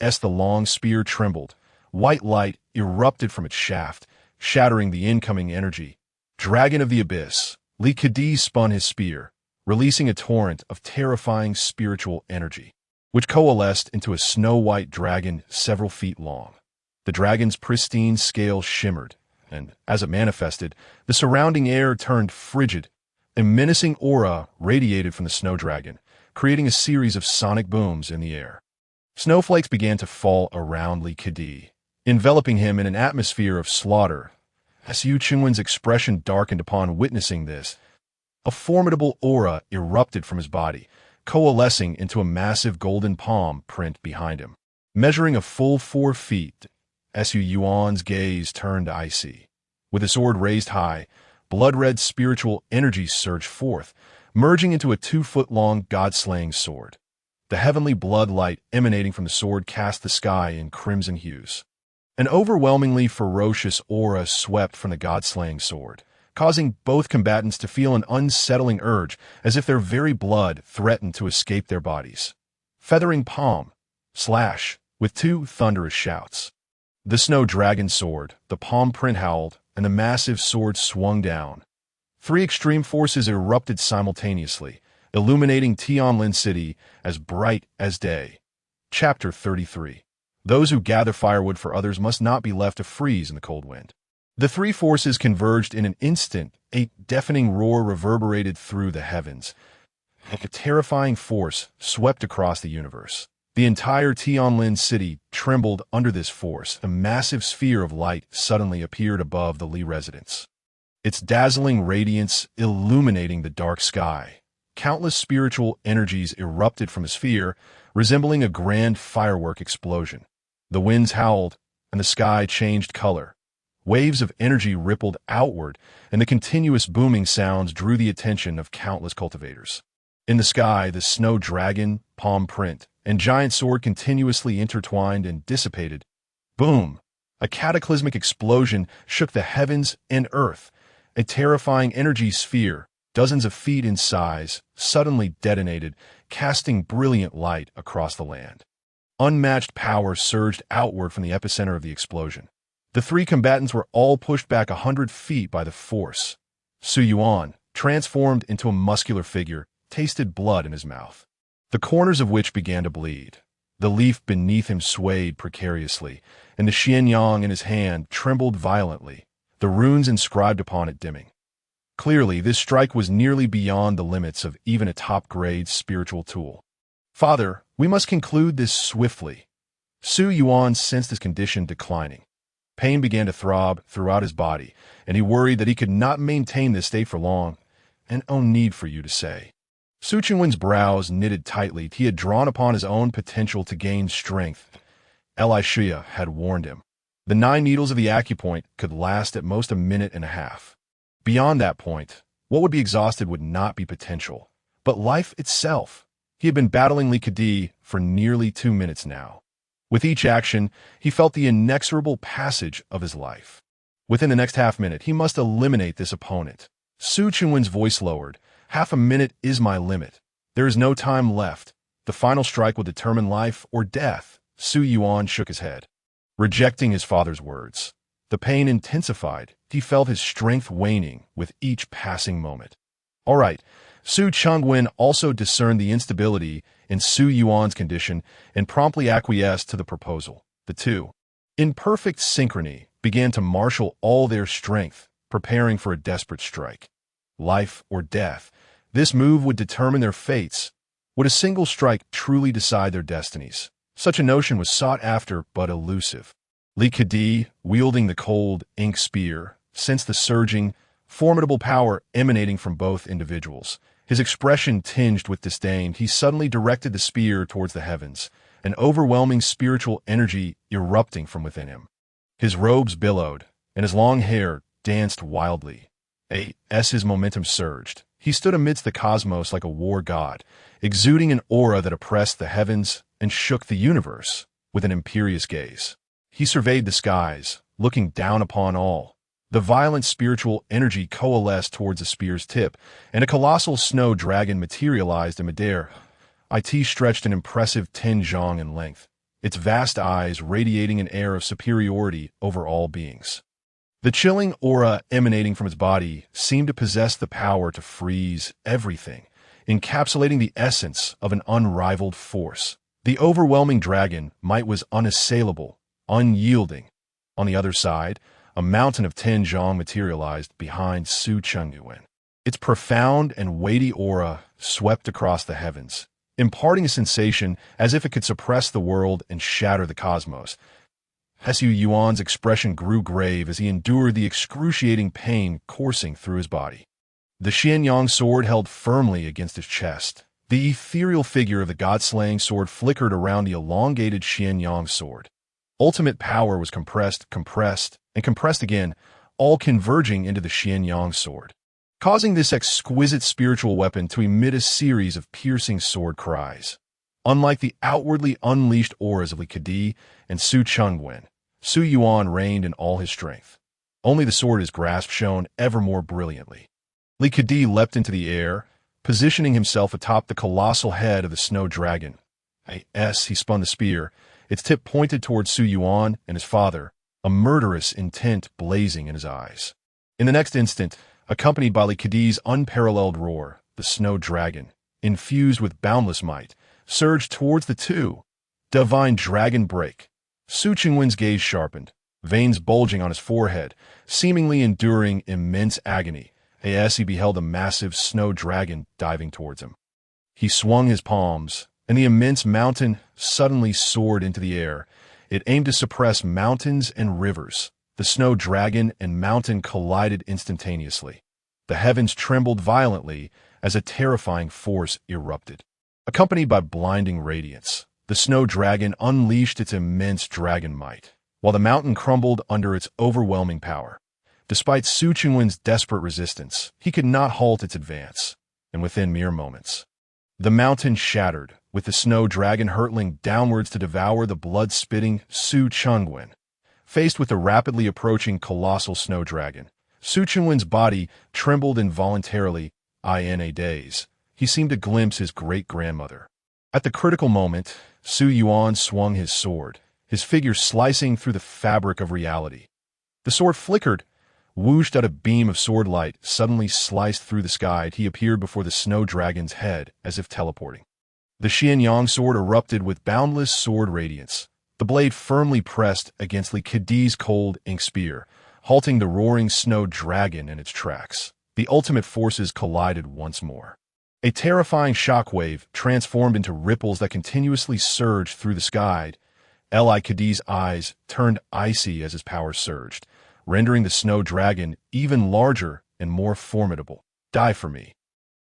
As the long spear trembled, white light erupted from its shaft, shattering the incoming energy. Dragon of the Abyss, Li Kedi spun his spear, releasing a torrent of terrifying spiritual energy, which coalesced into a snow-white dragon several feet long. The dragon's pristine scales shimmered, and, as it manifested, the surrounding air turned frigid. A menacing aura radiated from the snow dragon, creating a series of sonic booms in the air. Snowflakes began to fall around Li Kedi, enveloping him in an atmosphere of slaughter. As Yu Qingwen's expression darkened upon witnessing this, a formidable aura erupted from his body, coalescing into a massive golden palm print behind him. Measuring a full 4 feet, Su Yuan's gaze turned icy. With his sword raised high, blood-red spiritual energy surged forth, merging into a 2-foot-long god-slaying sword. The heavenly blood light emanating from the sword cast the sky in crimson hues. An overwhelmingly ferocious aura swept from the god-slaying sword, causing both combatants to feel an unsettling urge as if their very blood threatened to escape their bodies. Feathering palm, slash, with two thunderous shouts. The snow dragon soared, the palm print howled, and the massive sword swung down. Three extreme forces erupted simultaneously, illuminating Tianlin City as bright as day. Chapter 33. Those who gather firewood for others must not be left to freeze in the cold wind. The three forces converged in an instant. A deafening roar reverberated through the heavens. A terrifying force swept across the universe. The entire Tianlin City trembled under this force. A massive sphere of light suddenly appeared above the Li residence, its dazzling radiance illuminating the dark sky. Countless spiritual energies erupted from the sphere, resembling a grand firework explosion. The winds howled, and the sky changed color. Waves of energy rippled outward, and the continuous booming sounds drew the attention of countless cultivators. In the sky, the snow dragon, palm print, and giant sword continuously intertwined and dissipated. Boom! A cataclysmic explosion shook the heavens and earth. A terrifying energy sphere, dozens of feet in size, suddenly detonated, casting brilliant light across the land. Unmatched power surged outward from the epicenter of the explosion. The three combatants were all pushed back 100 feet by the force. Su Yuan, transformed into a muscular figure, tasted blood in his mouth, the corners of which began to bleed. The leaf beneath him swayed precariously, and the xianyang in his hand trembled violently, the runes inscribed upon it dimming. Clearly, this strike was nearly beyond the limits of even a top-grade spiritual tool. Father, we must conclude this swiftly. Su Yuan sensed his condition declining. Pain began to throb throughout his body, and he worried that he could not maintain this state for long. And no need for you to say. Su Chunwen's brows knitted tightly. He had drawn upon his own potential to gain strength. Elisha had warned him. The 9 needles of the acupoint could last at most a minute and a half. Beyond that point, what would be exhausted would not be potential, but life itself. He had been battling Li Kedi for nearly 2 minutes now. With each action, he felt the inexorable passage of his life. Within the next half-minute, he must eliminate this opponent. Su Chunwen's voice lowered. Half a minute is my limit. There is no time left. The final strike will determine life or death. Su Yuan shook his head, rejecting his father's words. The pain intensified. He felt his strength waning with each passing moment. All right. Su Chunwen also discerned the instability in Su Yuan's condition and promptly acquiesced to the proposal. The two, in perfect synchrony, began to marshal all their strength, preparing for a desperate strike. Life or death. This move would determine their fates. Would a single strike truly decide their destinies? Such a notion was sought after but elusive. Li Kedi, wielding the cold ink spear, sensed the surging, formidable power emanating from both individuals. His expression tinged with disdain, he suddenly directed the spear towards the heavens, an overwhelming spiritual energy erupting from within him. His robes billowed, and his long hair danced wildly. As his momentum surged, he stood amidst the cosmos like a war god, exuding an aura that oppressed the heavens and shook the universe with an imperious gaze. He surveyed the skies, looking down upon all. The violent spiritual energy coalesced towards the spear's tip, and a colossal snow dragon materialized in midair. It stretched an impressive 10 zhang in length, its vast eyes radiating an air of superiority over all beings. The chilling aura emanating from its body seemed to possess the power to freeze everything, encapsulating the essence of an unrivaled force. The overwhelming dragon might was unassailable, unyielding. On the other side, a mountain of 10 zhang materialized behind Su Chunwen. Its profound and weighty aura swept across the heavens, imparting a sensation as if it could suppress the world and shatter the cosmos. Su Yuan's expression grew grave as he endured the excruciating pain coursing through his body. The xianyang sword held firmly against his chest. The ethereal figure of the god-slaying sword flickered around the elongated xianyang sword. Ultimate power was compressed, and compressed again, all converging into the xianyang sword, causing this exquisite spiritual weapon to emit a series of piercing sword cries. Unlike the outwardly unleashed auras of Li Kedi and Su Chengwen, Su Yuan reigned in all his strength. Only the sword his grasp shone ever more brilliantly. Li Kedi leapt into the air, positioning himself atop the colossal head of the snow dragon. He spun the spear, its tip pointed towards Su Yuan and his father, a murderous intent blazing in his eyes. In the next instant, accompanied by Li Kedi's unparalleled roar, the snow dragon, infused with boundless might, surged towards the two. Divine dragon break. Su Chengwen's gaze sharpened, veins bulging on his forehead, seemingly enduring immense agony, as he beheld a massive snow dragon diving towards him. He swung his palms, and the immense mountain suddenly soared into the air. It aimed to suppress mountains and rivers. The snow dragon and mountain collided instantaneously. The heavens trembled violently as a terrifying force erupted. Accompanied by blinding radiance, the snow dragon unleashed its immense dragon might, while the mountain crumbled under its overwhelming power. Despite Su Chengwen's desperate resistance, he could not halt its advance, and within mere moments, the mountain shattered, with the snow dragon hurtling downwards to devour the blood-spitting Su Chengwen. Faced with the rapidly approaching colossal snow dragon, Su Chengwen's body trembled involuntarily. In a daze, he seemed to glimpse his great-grandmother. At the critical moment, Su Yuan swung his sword, his figure slicing through the fabric of reality. The sword flickered, whooshed out a beam of sword light, suddenly sliced through the sky. He appeared before the snow dragon's head, as if teleporting. The Xianyang sword erupted with boundless sword radiance, the blade firmly pressed against Li Kedi's cold ink spear, halting the roaring snow dragon in its tracks. The ultimate forces collided once more. A terrifying shockwave transformed into ripples that continuously surged through the sky. Li Kedi's eyes turned icy as his power surged, rendering the snow dragon even larger and more formidable. Die for me.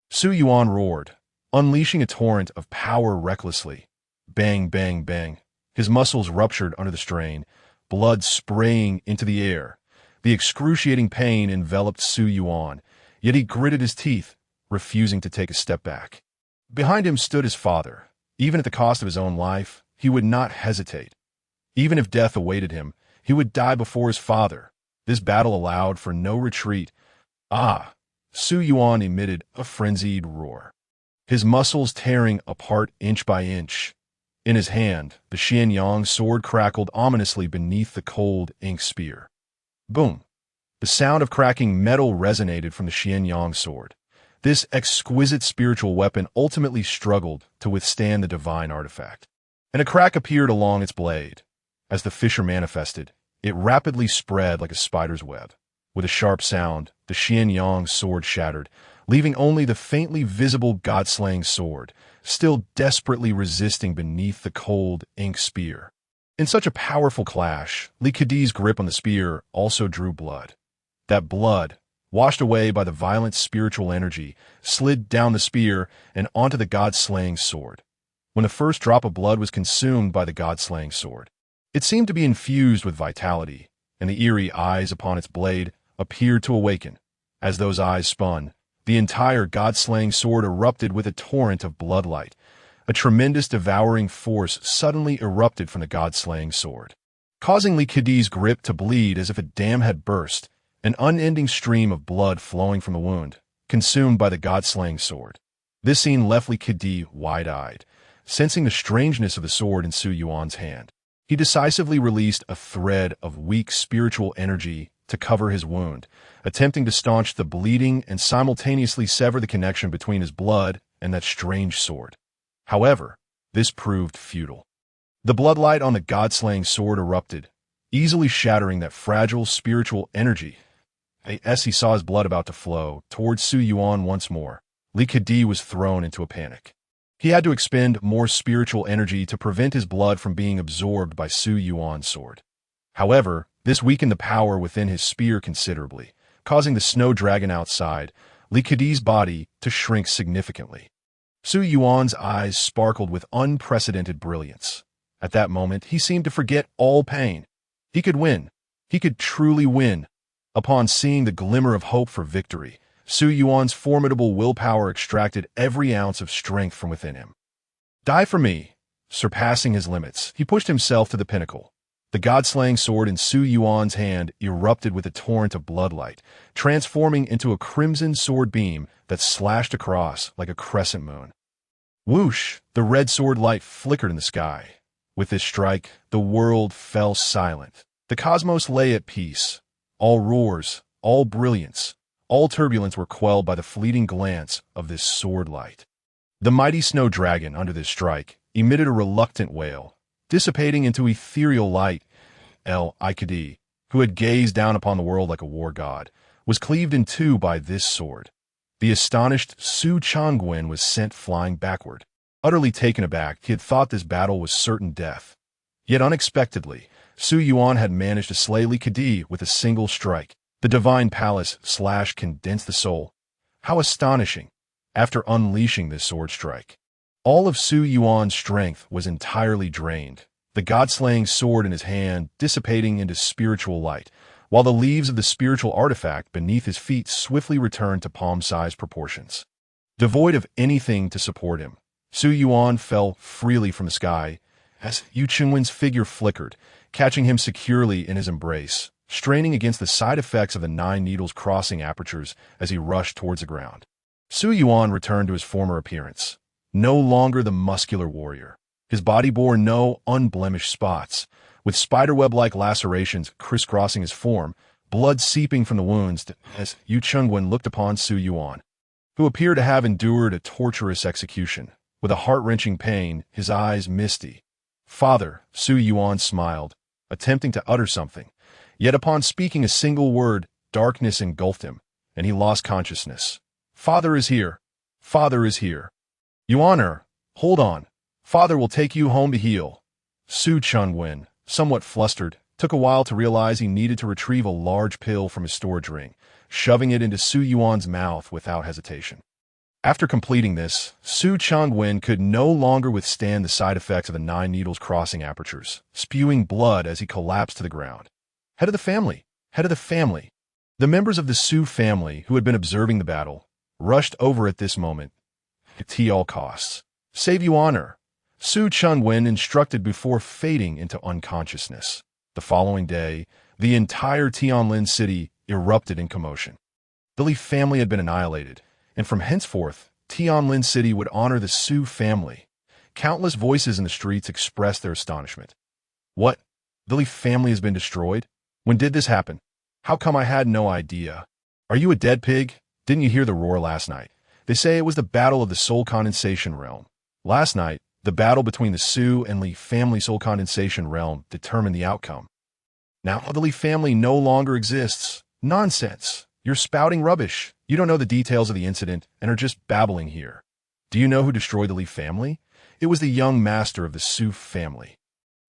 Su Yuan roared, unleashing a torrent of power recklessly. Bang, bang, bang. His muscles ruptured under the strain, blood spraying into the air. The excruciating pain enveloped Su Yuan, yet he gritted his teeth, refusing to take a step back. Behind him stood his father. Even at the cost of his own life, he would not hesitate. Even if death awaited him, he would die before his father. This battle allowed for no retreat. Su Yuan emitted a frenzied roar, his muscles tearing apart inch by inch. In his hand, the Xianyang sword crackled ominously beneath the cold ink spear. Boom! The sound of cracking metal resonated from the Xianyang sword. This exquisite spiritual weapon ultimately struggled to withstand the divine artifact, and a crack appeared along its blade. As the fissure manifested, it rapidly spread like a spider's web. With a sharp sound, the Xianyang sword shattered, leaving only the faintly visible god-slaying sword, still desperately resisting beneath the cold ink spear. In such a powerful clash, Li Kedi's grip on the spear also drew blood. That blood, washed away by the violent spiritual energy, slid down the spear and onto the god-slaying sword. When the first drop of blood was consumed by the god-slaying sword, it seemed to be infused with vitality, and the eerie eyes upon its blade appeared to awaken. As those eyes spun, the entire god-slaying sword erupted with a torrent of bloodlight. A tremendous devouring force suddenly erupted from the god-slaying sword, causing Li Kedi's grip to bleed as if a dam had burst, an unending stream of blood flowing from the wound, consumed by the god-slaying sword. This scene left Li Kedi wide-eyed, sensing the strangeness of the sword in Su Yuan's hand. He decisively released a thread of weak spiritual energy to cover his wound, attempting to staunch the bleeding and simultaneously sever the connection between his blood and that strange sword. However, this proved futile. The bloodlight on the god-slaying sword erupted, easily shattering that fragile spiritual energy. As he saw his blood about to flow towards Su Yuan once more, Li Kedi was thrown into a panic. He had to expend more spiritual energy to prevent his blood from being absorbed by Su Yuan's sword. However, this weakened the power within his spear considerably, causing the snow dragon outside, Li Kedi's body, to shrink significantly. Su Yuan's eyes sparkled with unprecedented brilliance. At that moment, he seemed to forget all pain. He could win. He could truly win. Upon seeing the glimmer of hope for victory, Su Yuan's formidable willpower extracted every ounce of strength from within him. Die for me, surpassing his limits. He pushed himself to the pinnacle. The god-slaying sword in Su Yuan's hand erupted with a torrent of bloodlight, transforming into a crimson sword beam that slashed across like a crescent moon. Whoosh! The red sword light flickered in the sky. With this strike, the world fell silent. The cosmos lay at peace. All roars, all brilliance, all turbulence were quelled by the fleeting glance of this sword light. The mighty snow dragon, under this strike, emitted a reluctant wail, dissipating into ethereal light. El-Ikadi, who had gazed down upon the world like a war god, was cleaved in two by this sword. The astonished Su Changwen was sent flying backward. Utterly taken aback, he had thought this battle was certain death. Yet unexpectedly, Su Yuan had managed to slay Li-Kadi with a single strike. The divine palace slash condensed the soul. How astonishing! After unleashing this sword strike, all of Su Yuan's strength was entirely drained, the god-slaying sword in his hand dissipating into spiritual light, while the leaves of the spiritual artifact beneath his feet swiftly returned to palm-sized proportions. Devoid of anything to support him, Su Yuan fell freely from the sky as Yu Qingwen's figure flickered, catching him securely in his embrace, straining against the side effects of the 9 needles crossing apertures as he rushed towards the ground. Su Yuan returned to his former appearance, no longer the muscular warrior. His body bore no unblemished spots, with spiderweb-like lacerations crisscrossing his form, blood seeping from the wounds as Yu Chengwen looked upon Su Yuan, who appeared to have endured a torturous execution. With a heart-wrenching pain, his eyes misty. "Father," Su Yuan smiled, attempting to utter something. Yet upon speaking a single word, darkness engulfed him, and he lost consciousness. "Father is here. Father is here. Yuan, hold on. Father will take you home to heal." Su Chengwen, somewhat flustered, took a while to realize he needed to retrieve a large pill from his storage ring, shoving it into Su Yuan's mouth without hesitation. After completing this, Su Chengwen could no longer withstand the side effects of the 9 needles crossing apertures, spewing blood as he collapsed to the ground. Head of the family! Head of the family! The members of the Su family, who had been observing the battle, rushed over at this moment. At all costs. "Save Yuan!" Su Chengwen instructed before fading into unconsciousness. The following day, the entire Tianlin city erupted in commotion. The Li family had been annihilated, and from henceforth, Tianlin City would honor the Su family. Countless voices in the streets expressed their astonishment. "What? The Li family has been destroyed? When did this happen? How come I had no idea? Are you a dead pig? Didn't you hear the roar last night? They say it was the battle of the soul condensation realm. Last night, the battle between the Su and Li family soul condensation realm determined the outcome. Now the Li family no longer exists. Nonsense. You're spouting rubbish. You don't know the details of the incident and are just babbling here. Do you know who destroyed the Li family? It was the young master of the Su family.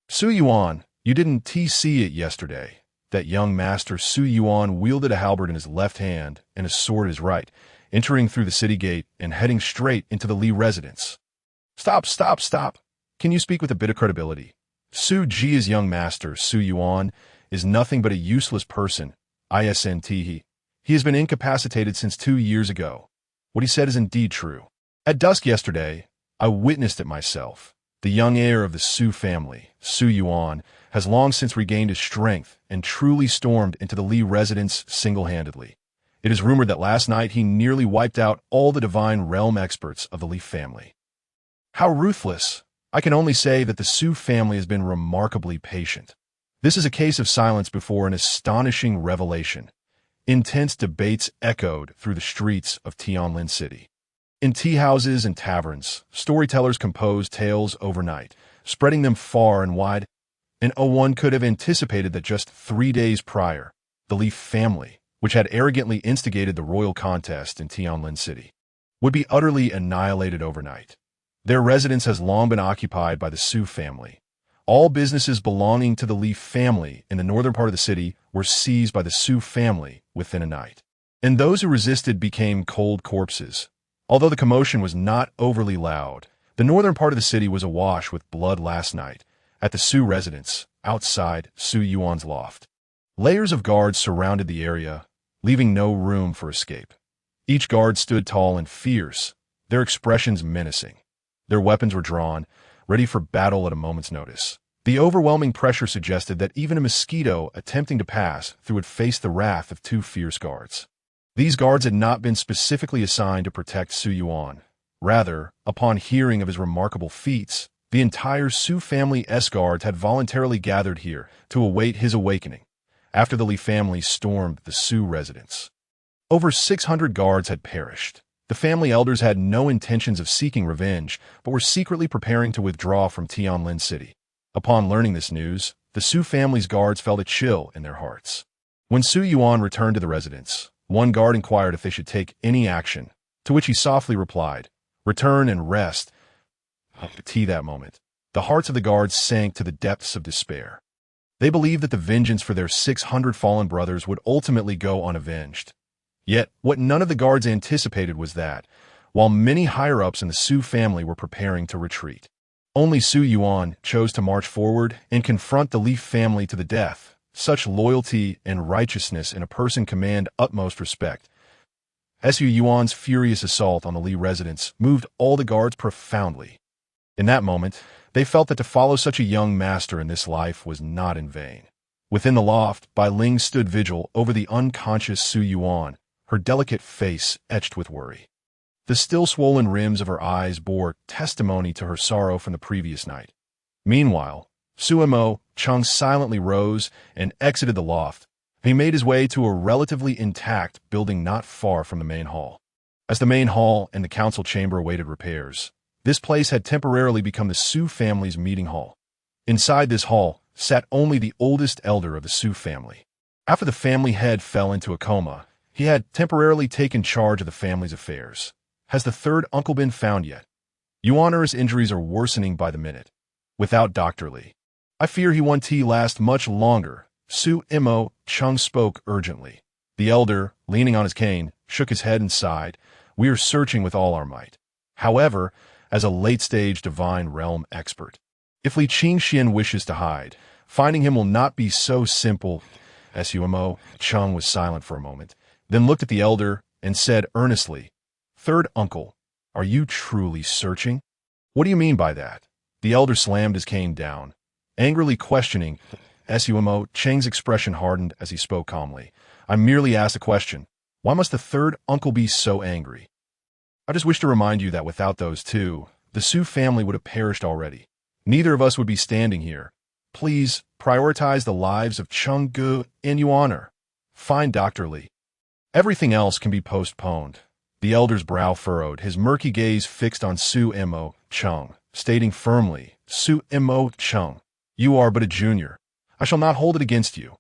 Su Yuan, you didn't see it yesterday. That young master Su Yuan wielded a halberd in his left hand and a sword in his right, entering through the city gate and heading straight into the Li residence. Stop, stop, stop. Can you speak with a bit of credibility? Su Ji's young master, Su Yuan, is nothing but a useless person. Isnt. He has been incapacitated since 2 years ago. What he said is indeed true. At dusk yesterday, I witnessed it myself. The young heir of the Su family, Su Yuan, has long since regained his strength and truly stormed into the Li residence single-handedly. It is rumored that last night he nearly wiped out all the divine realm experts of the Li family. How ruthless! I can only say that the Su family has been remarkably patient. This is a case of silence before an astonishing revelation. Intense debates echoed through the streets of Tianlin City. In tea houses and taverns, storytellers composed tales overnight, spreading them far and wide, and one could have anticipated that just 3 days prior, the Li family, which had arrogantly instigated the royal contest in Tianlin City, would be utterly annihilated overnight. Their residence has long been occupied by the Su family. All businesses belonging to the Li family in the northern part of the city were seized by the Su family within a night, and those who resisted became cold corpses. Although the commotion was not overly loud, the northern part of the city was awash with blood last night, at the Su residence, outside Su Yuan's loft. Layers of guards surrounded the area, leaving no room for escape. Each guard stood tall and fierce, their expressions menacing. Their weapons were drawn, ready for battle at a moment's notice. The overwhelming pressure suggested that even a mosquito attempting to pass through would face the wrath of two fierce guards. These guards had not been specifically assigned to protect Su Yuan. Rather, upon hearing of his remarkable feats, the entire Su family's guards had voluntarily gathered here to await his awakening, after the Li family stormed the Su residence. Over 600 guards had perished. The family elders had no intentions of seeking revenge, but were secretly preparing to withdraw from Tianlin City. Upon learning this news, the Su family's guards felt a chill in their hearts. When Su Yuan returned to the residence, one guard inquired if they should take any action, to which he softly replied, "Return and rest." That moment, the hearts of the guards sank to the depths of despair. They believed that the vengeance for their 600 fallen brothers would ultimately go unavenged. Yet, what none of the guards anticipated was that, while many higher-ups in the Su family were preparing to retreat, only Su Yuan chose to march forward and confront the Li family to the death. Such loyalty and righteousness in a person command utmost respect. Su Yuan's furious assault on the Li residence moved all the guards profoundly. In that moment, they felt that to follow such a young master in this life was not in vain. Within the loft, Bai Ling stood vigil over the unconscious Su Yuan, her delicate face etched with worry. The still swollen rims of her eyes bore testimony to her sorrow from the previous night. Meanwhile, Suemo Chung silently rose and exited the loft. He made his way to a relatively intact building not far from the main hall. As the main hall and the council chamber awaited repairs, this place had temporarily become the Su family's meeting hall. Inside this hall sat only the oldest elder of the Su family. After the family head fell into a coma, he had temporarily taken charge of the family's affairs. Has the third uncle been found yet? Yuaner's injuries are worsening by the minute. Without Dr. Li, I fear he won't last much longer. Su Imo Chung spoke urgently. The elder, leaning on his cane, shook his head and sighed. We are searching with all our might. However, as a late-stage divine realm expert, if Li Qingxian wishes to hide, finding him will not be so simple. Sumo Chung was silent for a moment, then looked at the elder and said earnestly, "Third uncle, are you truly searching?" "What do you mean by that?" The elder slammed his cane down, angrily questioning. Sumo Cheng's expression hardened as he spoke calmly. "I merely asked a question. Why must the third uncle be so angry? I just wish to remind you that without those two, the Su family would have perished already. Neither of us would be standing here. Please prioritize the lives of Chung Gu and Yuaner. Find Dr. Li. Everything else can be postponed." The elder's brow furrowed, his murky gaze fixed on Su Imo Chung, stating firmly, "Su Imo Chung, you are but a junior. I shall not hold it against you,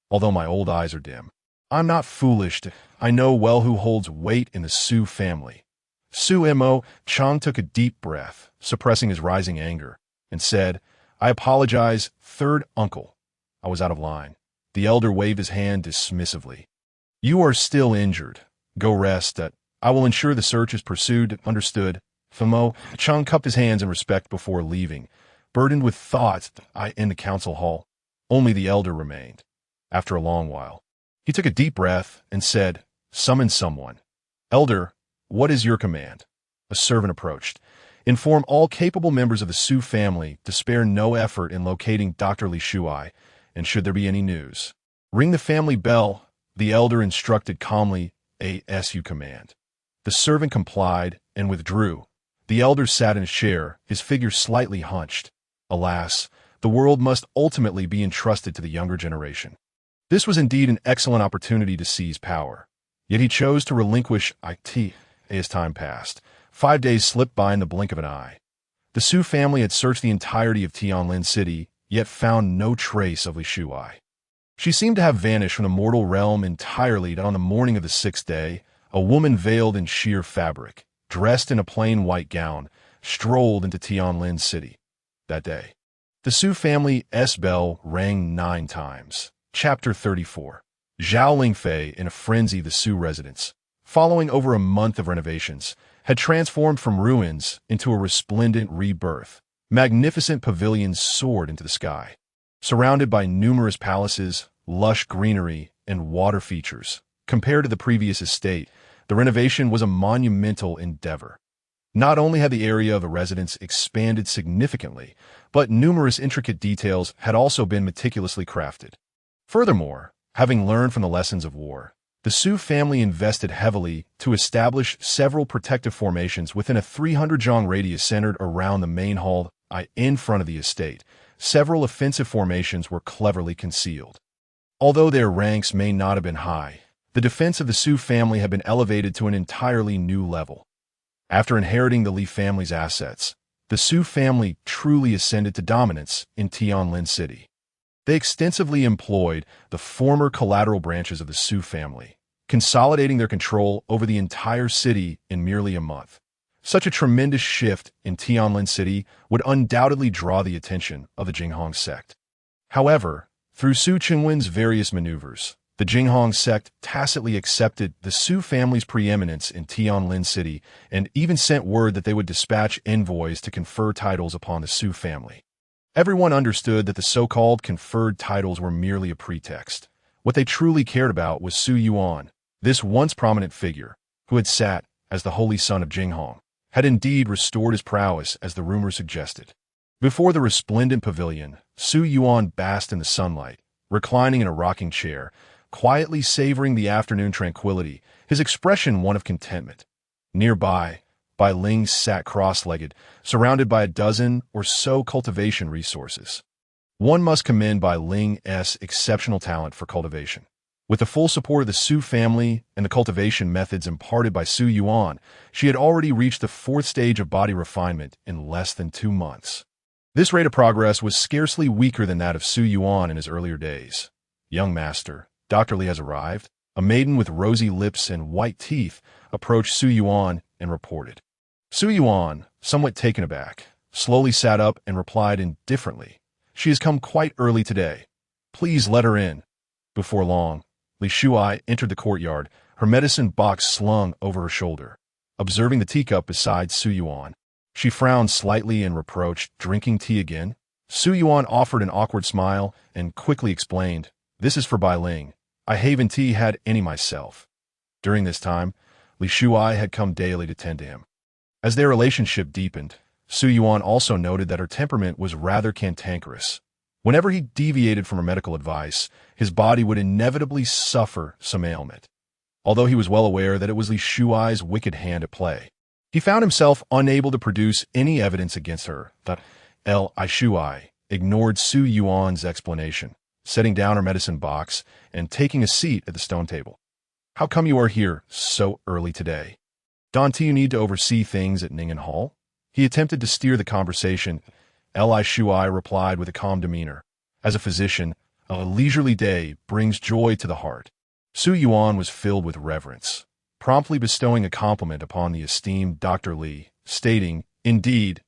although my old eyes are dim. I'm not foolish. I know well who holds weight in the Su family." Su Imo Chung took a deep breath, suppressing his rising anger, and said, "I apologize, third uncle. I was out of line." The elder waved his hand dismissively. "You are still injured. Go rest. I will ensure the search is pursued. Understood." Famo Chung cupped his hands in respect before leaving, burdened with thoughts. In the council hall, only the elder remained. After a long while, he took a deep breath and said, "Summon someone." "Elder, what is your command?" A servant approached. "Inform all capable members of the Su family to spare no effort in locating Dr. Li Shuai, and should there be any news, ring the family bell." The elder instructed calmly, "ASU command." The servant complied and withdrew. The elder sat in his chair, his figure slightly hunched. Alas, the world must ultimately be entrusted to the younger generation. This was indeed an excellent opportunity to seize power. Yet he chose to relinquish it as time passed. 5 days slipped by in the blink of an eye. The Su family had searched the entirety of Tianlin City, yet found no trace of Li Shuai. She seemed to have vanished from the mortal realm entirely. On the morning of the 6th day, a woman veiled in sheer fabric, dressed in a plain white gown, strolled into Tianlin City. That day, the Su family's bell rang 9 times. Chapter 34. Zhao Lingfei, in a frenzy, the Su residence, following over a month of renovations, had transformed from ruins into a resplendent rebirth. Magnificent pavilions soared into the sky, surrounded by numerous palaces, lush greenery, and water features. Compared to the previous estate, the renovation was a monumental endeavor. Not only had the area of the residence expanded significantly, but numerous intricate details had also been meticulously crafted. Furthermore, having learned from the lessons of war, the Su family invested heavily to establish several protective formations within a 300-jong radius centered around the main hall in front of the estate. Several offensive formations were cleverly concealed. Although their ranks may not have been high, the defense of the Su family had been elevated to an entirely new level. After inheriting the Li family's assets, the Su family truly ascended to dominance in Tianlin City. They extensively employed the former collateral branches of the Su family, consolidating their control over the entire city in merely a month. Such a tremendous shift in Tianlin City would undoubtedly draw the attention of the Jinghong sect. However, through Su Qingwen's various maneuvers, the Jinghong sect tacitly accepted the Su family's preeminence in Tianlin City and even sent word that they would dispatch envoys to confer titles upon the Su family. Everyone understood that the so-called conferred titles were merely a pretext. What they truly cared about was Su Yuan, this once prominent figure, who had sat as the holy son of Jinghong, had indeed restored his prowess as the rumor suggested. Before the resplendent pavilion, Su Yuan basked in the sunlight, reclining in a rocking chair, quietly savoring the afternoon tranquility, his expression one of contentment. Nearby, Bai Ling sat cross-legged, surrounded by a dozen or so cultivation resources. One must commend Bai Ling's exceptional talent for cultivation. With the full support of the Su family and the cultivation methods imparted by Su Yuan, she had already reached the 4th stage of body refinement in less than 2 months. This rate of progress was scarcely weaker than that of Su Yuan in his earlier days. "Young master, Dr. Li has arrived." A maiden with rosy lips and white teeth approached Su Yuan and reported. Su Yuan, somewhat taken aback, slowly sat up and replied indifferently, "She has come quite early today. Please let her in." Before long, Li Shuai entered the courtyard, her medicine box slung over her shoulder. Observing the teacup beside Su Yuan, she frowned slightly and reproached, "Drinking tea again?" Su Yuan offered an awkward smile and quickly explained, "This is for Bai Ling. I haven't had any myself." During this time, Li Shuai had come daily to tend to him. As their relationship deepened, Su Yuan also noted that her temperament was rather cantankerous. Whenever he deviated from her medical advice, his body would inevitably suffer some ailment. Although he was well aware that it was Li Shuai's wicked hand at play, he found himself unable to produce any evidence against her. That Li Shuai ignored Su Yuan's explanation, setting down her medicine box and taking a seat at the stone table. "How come you are here so early today? Don't you need to oversee things at Ningen Hall?" He attempted to steer the conversation. Li Shuai replied with a calm demeanor. "As a physician, a leisurely day brings joy to the heart." Su Yuan was filled with reverence, promptly bestowing a compliment upon the esteemed Dr. Li, stating, Indeed,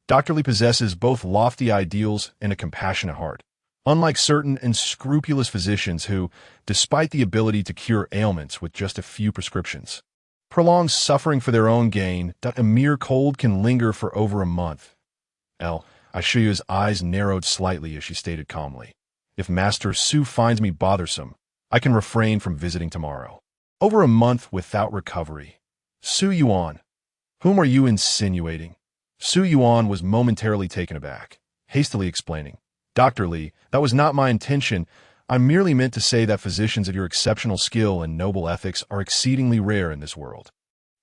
Dr. Li possesses both lofty ideals and a compassionate heart. Unlike certain unscrupulous physicians who, despite the ability to cure ailments with just a few prescriptions, prolong suffering for their own gain, a mere cold can linger for over a month. Li Shuai's eyes narrowed slightly as she stated calmly, "If Master Su finds me bothersome, I can refrain from visiting tomorrow." Over a month without recovery. Su Yuan, whom are you insinuating? Su Yuan was momentarily taken aback, hastily explaining, "Dr. Li, that was not my intention. I merely meant to say that physicians of your exceptional skill and noble ethics are exceedingly rare in this world."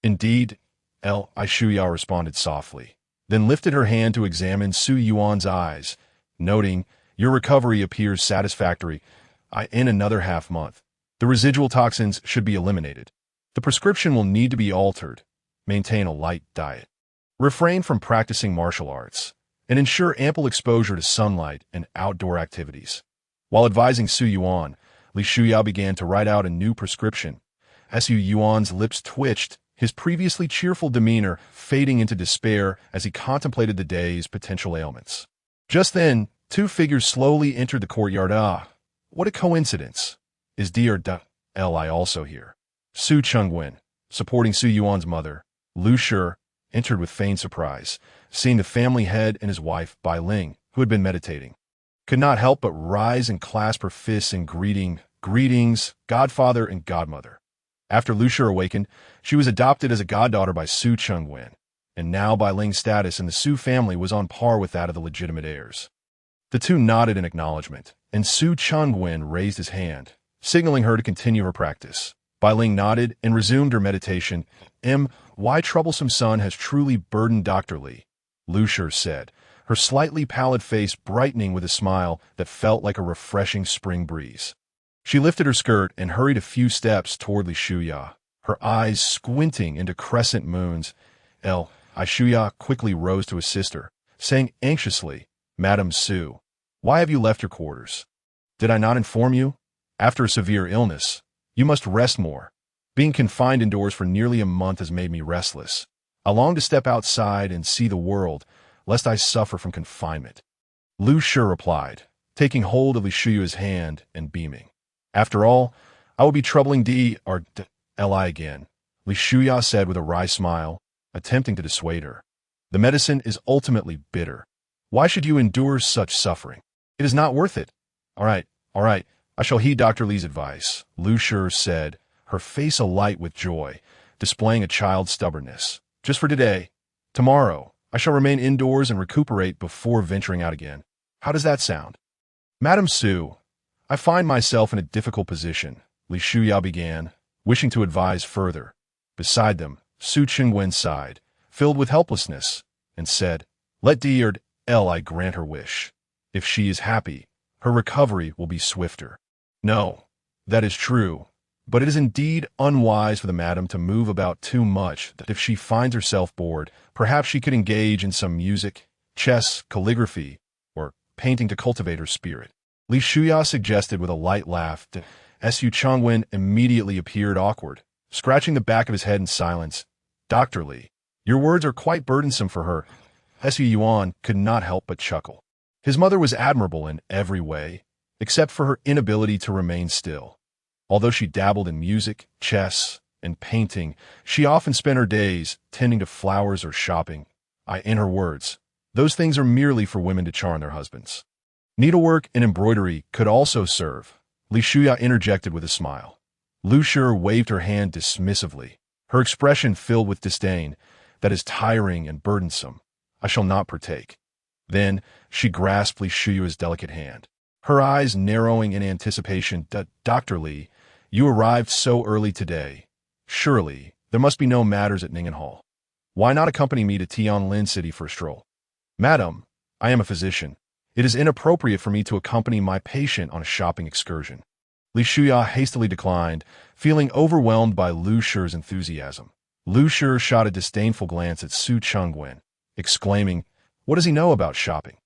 "Indeed," Li Shuai responded softly, then lifted her hand to examine Su Yuan's eyes, noting, "Your recovery appears satisfactory. In another half-month, the residual toxins should be eliminated. The prescription will need to be altered. Maintain a light diet. Refrain from practicing martial arts, and ensure ample exposure to sunlight and outdoor activities." While advising Su Yuan, Li Shuai began to write out a new prescription. As Su Yuan's lips twitched, his previously cheerful demeanor fading into despair as he contemplated the day's potential ailments. Just then, 2 figures slowly entered the courtyard. What a coincidence. Is dear Li also here? Su Chengwen, supporting Su Yuan's mother, Lu Shi, entered with feigned surprise, seeing the family head and his wife, Bai Ling, who had been meditating. Could not help but rise and clasp her fists in greetings, godfather and godmother. After Lu Shi awakened, she was adopted as a goddaughter by Su Chengwen, and now Bai Ling's status in the Su family was on par with that of the legitimate heirs. The two nodded in acknowledgement, and Su Chengwen raised his hand, signaling her to continue her practice. Bai Ling nodded and resumed her meditation. Why troublesome son has truly burdened Dr. Li, Lu Shi said, her slightly pallid face brightening with a smile that felt like a refreshing spring breeze. She lifted her skirt and hurried a few steps toward Li Shuya, her eyes squinting into crescent moons. Li Shuya quickly rose to assist her, saying anxiously, Madam Su, why have you left your quarters? Did I not inform you? After a severe illness, you must rest more. Being confined indoors for nearly a month has made me restless. I long to step outside and see the world, lest I suffer from confinement. Lu Shi replied, taking hold of Li Shuya's hand and beaming. After all, I will be troubling Li again, Li Shuya said with a wry smile, attempting to dissuade her. The medicine is ultimately bitter. Why should you endure such suffering? It is not worth it. All right, I shall heed Dr. Li's advice, Lu Shi said, her face alight with joy, displaying a child's stubbornness. Just for today. Tomorrow, I shall remain indoors and recuperate before venturing out again. How does that sound? Madam Su, I find myself in a difficult position, Li Shuya began, wishing to advise further. Beside them, Su Chengwen sighed, filled with helplessness, and said, Let Li grant her wish. If she is happy, her recovery will be swifter. No, that is true, but it is indeed unwise for the madam to move about too much. That if she finds herself bored, perhaps she could engage in some music, chess, calligraphy, or painting to cultivate her spirit. Li Shuya suggested with a light laugh. Su Chengwen immediately appeared awkward, scratching the back of his head in silence. Dr. Li, your words are quite burdensome for her. Su Yuan could not help but chuckle. His mother was admirable in every way, except for her inability to remain still. Although she dabbled in music, chess, and painting, she often spent her days tending to flowers or shopping. In her words, those things are merely for women to charm their husbands. Needlework and embroidery could also serve, Li Shuya interjected with a smile. Lu Shi waved her hand dismissively, her expression filled with disdain. That is tiring and burdensome. I shall not partake. Then she grasped Li Shuya's delicate hand, her eyes narrowing in anticipation. Dr. Li, you arrived so early today. Surely, there must be no matters at Ningen Hall. Why not accompany me to Tianlin City for a stroll? Madam, I am a physician. It is inappropriate for me to accompany my patient on a shopping excursion. Li Shuya hastily declined, feeling overwhelmed by Lu Shi's enthusiasm. Lu Shi shot a disdainful glance at Su Chengwen, exclaiming, What does he know about shopping?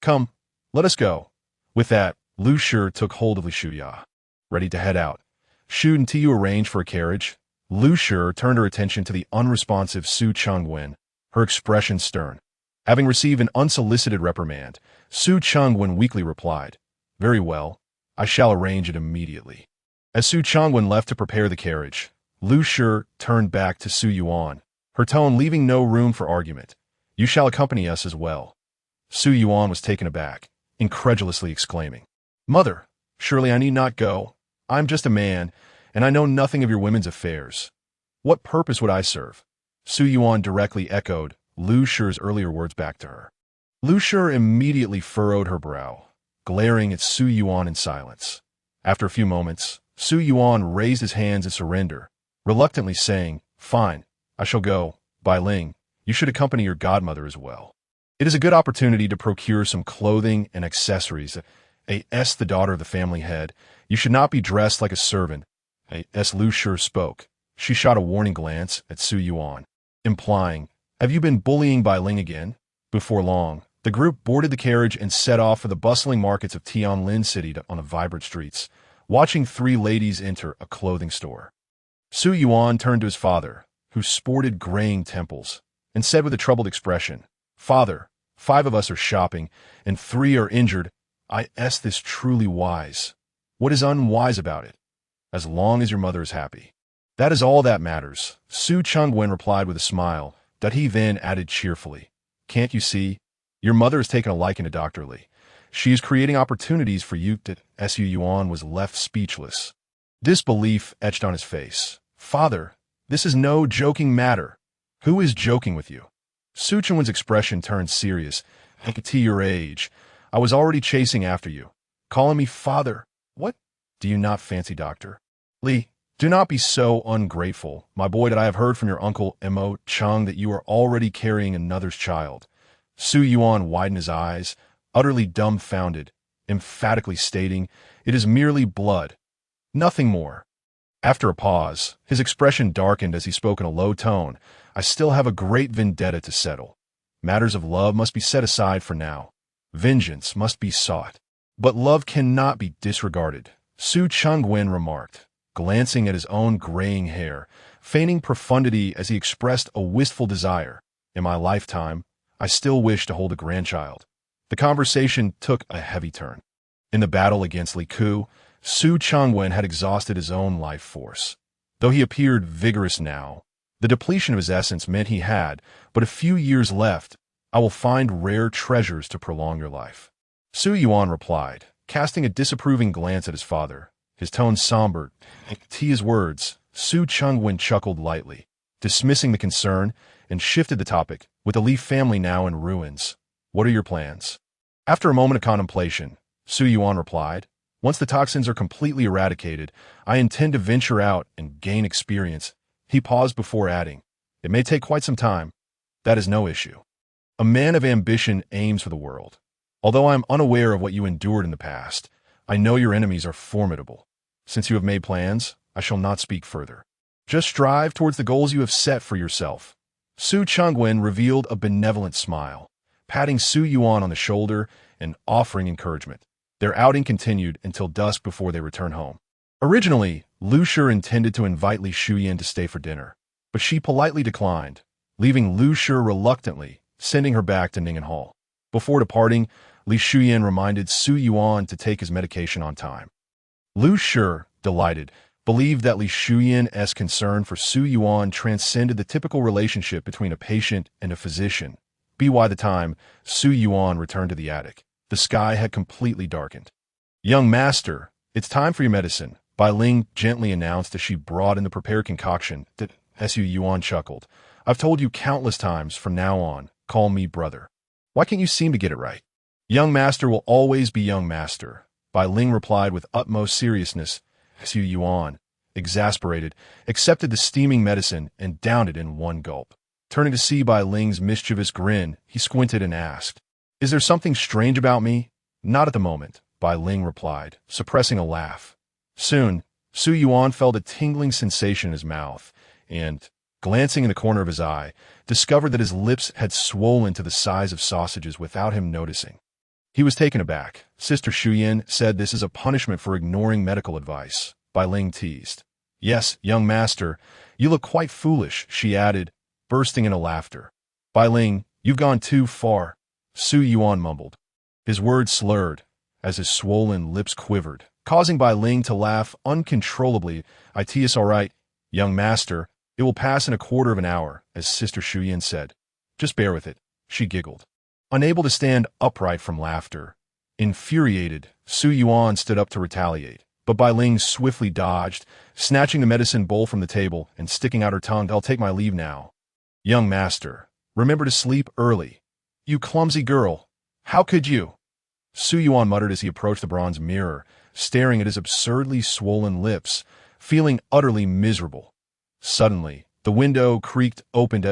Come, let us go. With that, Lu Shi took hold of Li Shuya. Ready to head out. Shouldn't you arrange for a carriage? Lu Shi turned her attention to the unresponsive Su Chengwen, her expression stern. Having received an unsolicited reprimand, Su Chengwen weakly replied, Very well, I shall arrange it immediately. As Su Chengwen left to prepare the carriage, Lu Shi turned back to Su Yuan, her tone leaving no room for argument. You shall accompany us as well. Su Yuan was taken aback, incredulously exclaiming, Mother, surely I need not go. I'm just a man, and I know nothing of your women's affairs. What purpose would I serve? Su Yuan directly echoed Lu Shi's earlier words back to her. Lu Shi immediately furrowed her brow, glaring at Su Yuan in silence. After a few moments, Su Yuan raised his hands in surrender, reluctantly saying, Fine, I shall go. Bai Ling, you should accompany your godmother as well. It is a good opportunity to procure some clothing and accessories. As the daughter of the family head, you should not be dressed like a servant. As Lu Shi spoke, she shot a warning glance at Su Yuan, implying, Have you been bullying Bai Ling again? Before long, the group boarded the carriage and set off for the bustling markets of Tianlin City on the vibrant streets, watching three ladies enter a clothing store. Su Yuan turned to his father, who sported graying temples, and said with a troubled expression, Father, 5 of us are shopping, and 3 are injured. Is this truly wise? What is unwise about it? As long as your mother is happy. That is all that matters, Su Chengwen replied with a smile, that he then added cheerfully. Can't you see? Your mother has taken a liking to Dr. Li. She is creating opportunities for you. Su Yuan was left speechless. Disbelief etched on his face, Father, this is no joking matter. Who is joking with you? Su Chunwen's expression turned serious. I could see your age. I was already chasing after you. Calling me father. What? Do you not fancy doctor? Li, do not be so ungrateful, my boy, that I have heard from your uncle Mo Chung that you are already carrying another's child. Su Yuan widened his eyes, utterly dumbfounded, emphatically stating, it is merely blood. Nothing more. After a pause, his expression darkened as he spoke in a low tone. I still have a great vendetta to settle. Matters of love must be set aside for now. Vengeance must be sought. But love cannot be disregarded, Su Chunwen remarked, glancing at his own graying hair, feigning profundity as he expressed a wistful desire. In my lifetime, I still wish to hold a grandchild. The conversation took a heavy turn. In the battle against Li Ku, Su Chunwen had exhausted his own life force. Though he appeared vigorous now, the depletion of his essence meant he had but a few years left. I will find rare treasures to prolong your life. Su Yuan replied, casting a disapproving glance at his father. His tone somber. To his words, Su Chunwen chuckled lightly, dismissing the concern, and shifted the topic. With the Li family now in ruins, what are your plans? After a moment of contemplation, Su Yuan replied, once the toxins are completely eradicated, I intend to venture out and gain experience. He paused before adding, it may take quite some time. That is no issue. A man of ambition aims for the world. Although I am unaware of what you endured in the past, I know your enemies are formidable. Since you have made plans, I shall not speak further. Just strive towards the goals you have set for yourself. Su Chunwen revealed a benevolent smile, patting Su Yuan on the shoulder and offering encouragement. Their outing continued until dusk before they returned home. Originally, Lu Shi intended to invite Li Shuyan to stay for dinner, but she politely declined, leaving Lu Shi reluctantly, sending her back to Ningen Hall. Before departing, Li Shuyan reminded Su Yuan to take his medication on time. Lu Shi, delighted, believed that Li Shuyan's concern for Su Yuan transcended the typical relationship between a patient and a physician. By the time Su Yuan returned to the attic, the sky had completely darkened. Young master, it's time for your medicine, Bai Ling gently announced as she brought in the prepared concoction. That Su Yuan chuckled. I've told you countless times from now on, call me brother. Why can't you seem to get it right? Young master will always be young master, Bai Ling replied with utmost seriousness. Su Yuan, exasperated, accepted the steaming medicine and downed it in one gulp. Turning to see Bai Ling's mischievous grin, he squinted and asked, is there something strange about me? Not at the moment, Bai Ling replied, suppressing a laugh. Soon, Su Yuan felt a tingling sensation in his mouth, and, glancing in the corner of his eye, discovered that his lips had swollen to the size of sausages without him noticing. He was taken aback. Sister Shuyan said this is a punishment for ignoring medical advice, Bai Ling teased. Yes, young master, you look quite foolish, she added, bursting into laughter. Bai Ling, you've gone too far, Su Yuan mumbled. His words slurred as his swollen lips quivered, causing Bai Ling to laugh uncontrollably. It's all right, young master. It will pass in a quarter of an hour, as Sister Shuyan said. Just bear with it, she giggled. Unable to stand upright from laughter, infuriated, Su Yuan stood up to retaliate, but Bai Ling swiftly dodged, snatching the medicine bowl from the table and sticking out her tongue. I'll take my leave now. Young master, remember to sleep early. You clumsy girl. How could you? Su Yuan muttered as he approached the bronze mirror, staring at his absurdly swollen lips, feeling utterly miserable. Suddenly, the window creaked open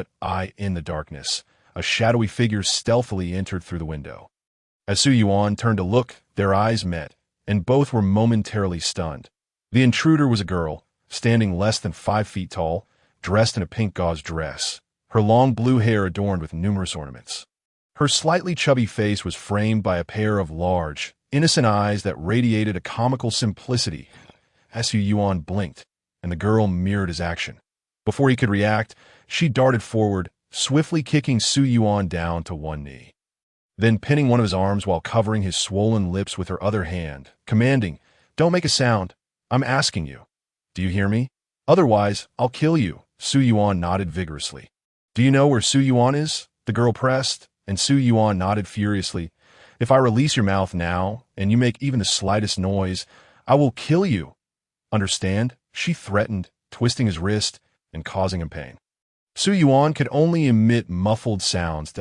in the darkness. A shadowy figure stealthily entered through the window. As Su Yuan turned to look, their eyes met, and both were momentarily stunned. The intruder was a girl, standing less than 5 feet tall, dressed in a pink gauze dress, her long blue hair adorned with numerous ornaments. Her slightly chubby face was framed by a pair of large, innocent eyes that radiated a comical simplicity. Su Yuan blinked, and the girl mirrored his action. Before he could react, she darted forward, swiftly kicking Su Yuan down to one knee. Then pinning one of his arms while covering his swollen lips with her other hand, commanding, don't make a sound. I'm asking you. Do you hear me? Otherwise, I'll kill you. Su Yuan nodded vigorously. Do you know where Su Yuan is? The girl pressed, and Su Yuan nodded furiously. If I release your mouth now, and you make even the slightest noise, I will kill you. Understand? She threatened. twisting his wrist and causing him pain. Su Yuan could only emit muffled sounds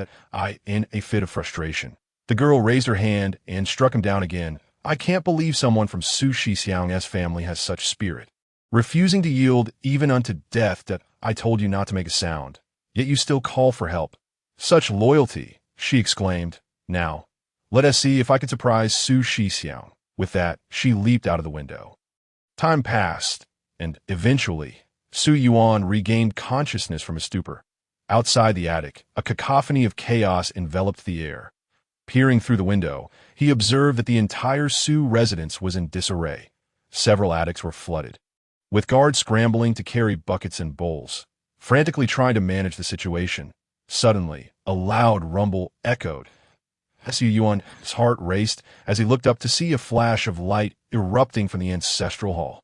in a fit of frustration. The girl raised her hand and struck him down again. I can't believe someone from Su Shixiang's family has such spirit. Refusing to yield even unto death that I told you not to make a sound. Yet you still call for help. Such loyalty, she exclaimed. Now, let us see if I can surprise Su Shixiang. With that, she leaped out of the window. Time passed, and eventually, Su Yuan regained consciousness from his stupor. Outside the attic, a cacophony of chaos enveloped the air. Peering through the window, he observed that the entire Su residence was in disarray. Several attics were flooded, with guards scrambling to carry buckets and bowls, frantically trying to manage the situation. Suddenly, a loud rumble echoed. Su Yuan's heart raced as he looked up to see a flash of light erupting from the ancestral hall.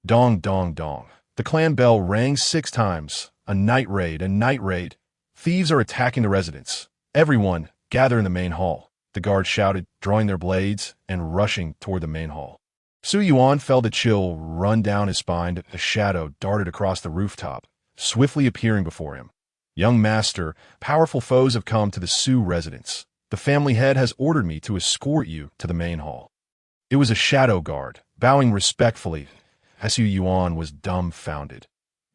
Dong, dong, dong. The clan bell rang 6 times. A night raid, a night raid. Thieves are attacking the residence. Everyone, gather in the main hall, the guards shouted, drawing their blades and rushing toward the main hall. Su Yuan felt a chill run down his spine. A shadow darted across the rooftop, swiftly appearing before him. Young master, powerful foes have come to the Su residence. The family head has ordered me to escort you to the main hall. It was a shadow guard, bowing respectfully. Su Yuan was dumbfounded.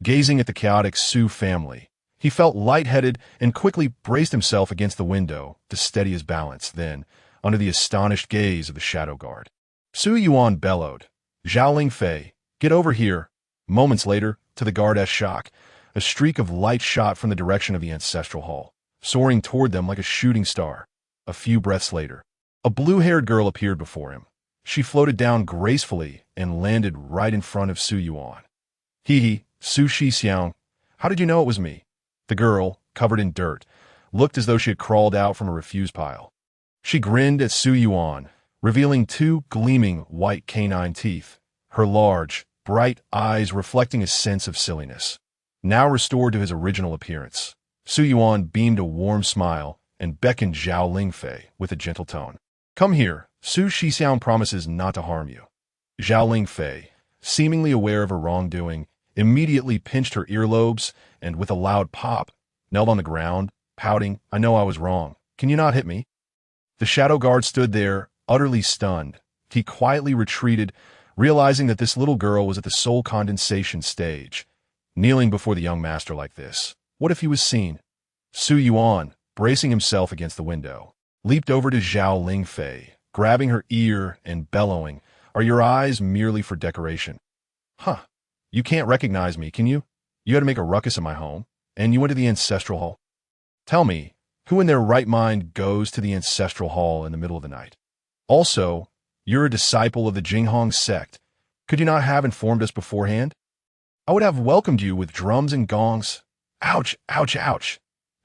Gazing at the chaotic Su family, he felt lightheaded and quickly braced himself against the window to steady his balance. Then, under the astonished gaze of the shadow guard, Su Yuan bellowed, Zhao Lingfei, get over here. Moments later, to the guard's shock, a streak of light shot from the direction of the ancestral hall, soaring toward them like a shooting star. A few breaths later, a blue-haired girl appeared before him. She floated down gracefully and landed right in front of Su Yuan. Hee, Su Shixiang, how did you know it was me? The girl, covered in dirt, looked as though she had crawled out from a refuse pile. She grinned at Su Yuan, revealing 2 gleaming white canine teeth, her large, bright eyes reflecting a sense of silliness. Now restored to his original appearance, Su Yuan beamed a warm smile and beckoned Zhao Lingfei with a gentle tone. Come here, Su Shixiang promises not to harm you. Zhao Lingfei, seemingly aware of her wrongdoing, immediately pinched her earlobes and, with a loud pop, knelt on the ground, pouting, I know I was wrong. Can you not hit me? The shadow guard stood there, utterly stunned. He quietly retreated, realizing that this little girl was at the soul condensation stage. Kneeling before the young master like this, what if he was seen? Su Yuan, bracing himself against the window, leaped over to Zhao Lingfei, grabbing her ear and bellowing, Are your eyes merely for decoration? Huh. You can't recognize me, can you? You had to make a ruckus in my home, and you went to the ancestral hall. Tell me, who in their right mind goes to the ancestral hall in the middle of the night? Also, you're a disciple of the Jinghong sect. Could you not have informed us beforehand? I would have welcomed you with drums and gongs. Ouch, ouch, ouch.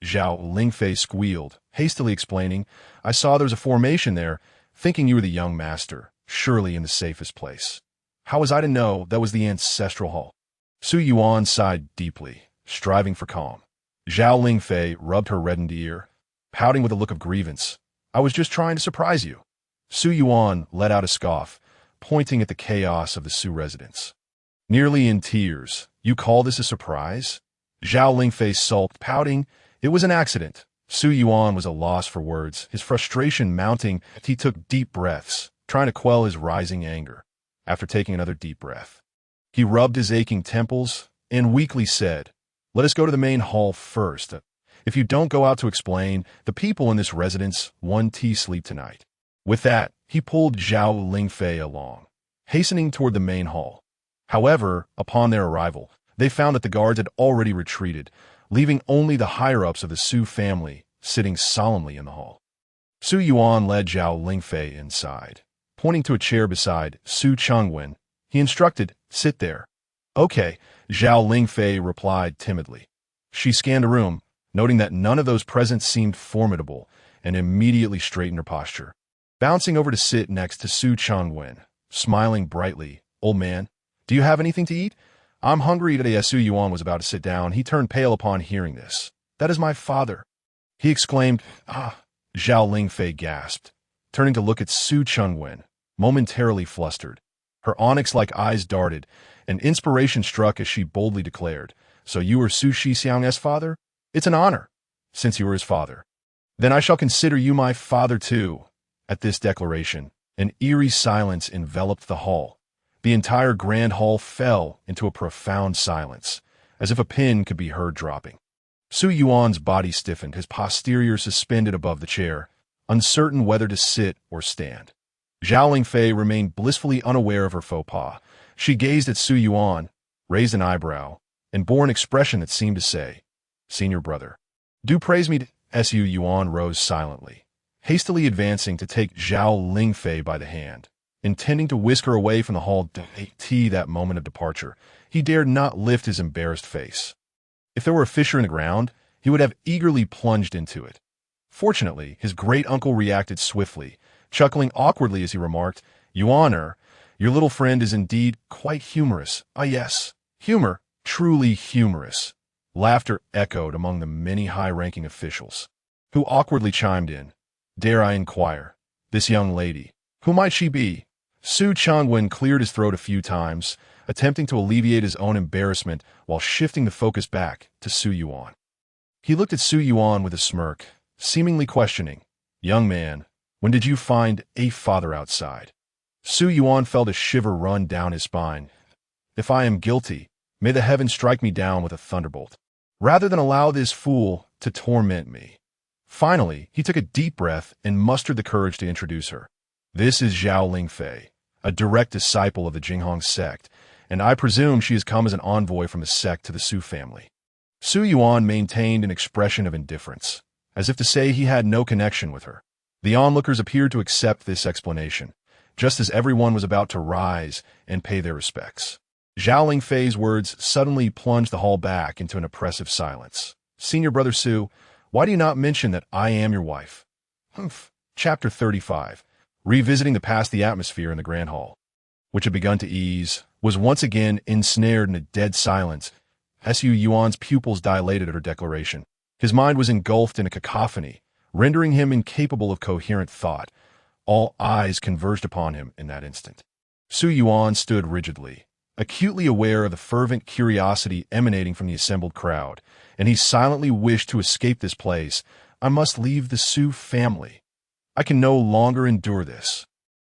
Zhao Lingfei squealed, hastily explaining, I saw there was a formation there, thinking you were the young master, surely in the safest place. How was I to know that was the ancestral hall? Su Yuan sighed deeply, striving for calm. Zhao Lingfei rubbed her reddened ear, pouting with a look of grievance. I was just trying to surprise you. Su Yuan let out a scoff, pointing at the chaos of the Su residence. Nearly in tears, you call this a surprise? Zhao Lingfei sulked, pouting, it was an accident. Su Yuan was a loss for words, his frustration mounting. He took deep breaths, trying to quell his rising anger. After taking another deep breath, he rubbed his aching temples and weakly said, Let us go to the main hall first. If you don't go out to explain, the people in this residence won't sleep tonight. With that, he pulled Zhao Lingfei along, hastening toward the main hall. However, upon their arrival, they found that the guards had already retreated, leaving only the higher-ups of the Su family sitting solemnly in the hall. Su Yuan led Zhao Lingfei inside. Pointing to a chair beside Su Chengwen, he instructed, Sit there. Okay, Zhao Lingfei replied timidly. She scanned the room, noting that none of those present seemed formidable, and immediately straightened her posture. Bouncing over to sit next to Su Chengwen, smiling brightly, Old man, do you have anything to eat? I'm hungry today. As Su Yuan was about to sit down, he turned pale upon hearing this. That is my father. He exclaimed, Ah! Zhao Lingfei gasped, turning to look at Su Chengwen, momentarily flustered. Her onyx-like eyes darted, and inspiration struck as she boldly declared, "So you are Su Shixiang's father? It's an honor, since you are his father. Then I shall consider you my father too." At this declaration, an eerie silence enveloped the hall. The entire grand hall fell into a profound silence, as if a pin could be heard dropping. Su Yuan's body stiffened, his posterior suspended above the chair, uncertain whether to sit or stand. Zhao Lingfei remained blissfully unaware of her faux pas. She gazed at Su Yuan, raised an eyebrow, and bore an expression that seemed to say, "Senior brother, do praise me." Su Yuan rose silently, hastily advancing to take Zhao Lingfei by the hand, intending to whisk her away from the hall to that moment of departure. He dared not lift his embarrassed face. If there were a fissure in the ground, he would have eagerly plunged into it. Fortunately, his great-uncle reacted swiftly, chuckling awkwardly as he remarked, "Yuaner, your little friend is indeed quite humorous." "Ah yes, humor, truly humorous." Laughter echoed among the many high-ranking officials, who awkwardly chimed in. "Dare I inquire, this young lady, who might she be?" Su Changwen cleared his throat a few times, attempting to alleviate his own embarrassment while shifting the focus back to Su Yuan. He looked at Su Yuan with a smirk, seemingly questioning, "Young man, when did you find a father outside?" Su Yuan felt a shiver run down his spine. "If I am guilty, may the heavens strike me down with a thunderbolt, rather than allow this fool to torment me." Finally, he took a deep breath and mustered the courage to introduce her. "This is Zhao Lingfei, a direct disciple of the Jinghong sect, and I presume she has come as an envoy from the sect to the Su family." Su Yuan maintained an expression of indifference, as if to say he had no connection with her. The onlookers appeared to accept this explanation, just as everyone was about to rise and pay their respects. Zhao Lingfei's words suddenly plunged the hall back into an oppressive silence. "Senior brother Su, why do you not mention that I am your wife?" Humph. Chapter 35. Revisiting the past, the atmosphere in the grand hall, which had begun to ease, was once again ensnared in a dead silence. Su Yuan's pupils dilated at her declaration. His mind was engulfed in a cacophony, rendering him incapable of coherent thought. All eyes converged upon him in that instant. Su Yuan stood rigidly, acutely aware of the fervent curiosity emanating from the assembled crowd, and he silently wished to escape this place. "I must leave the Su family. I can no longer endure this.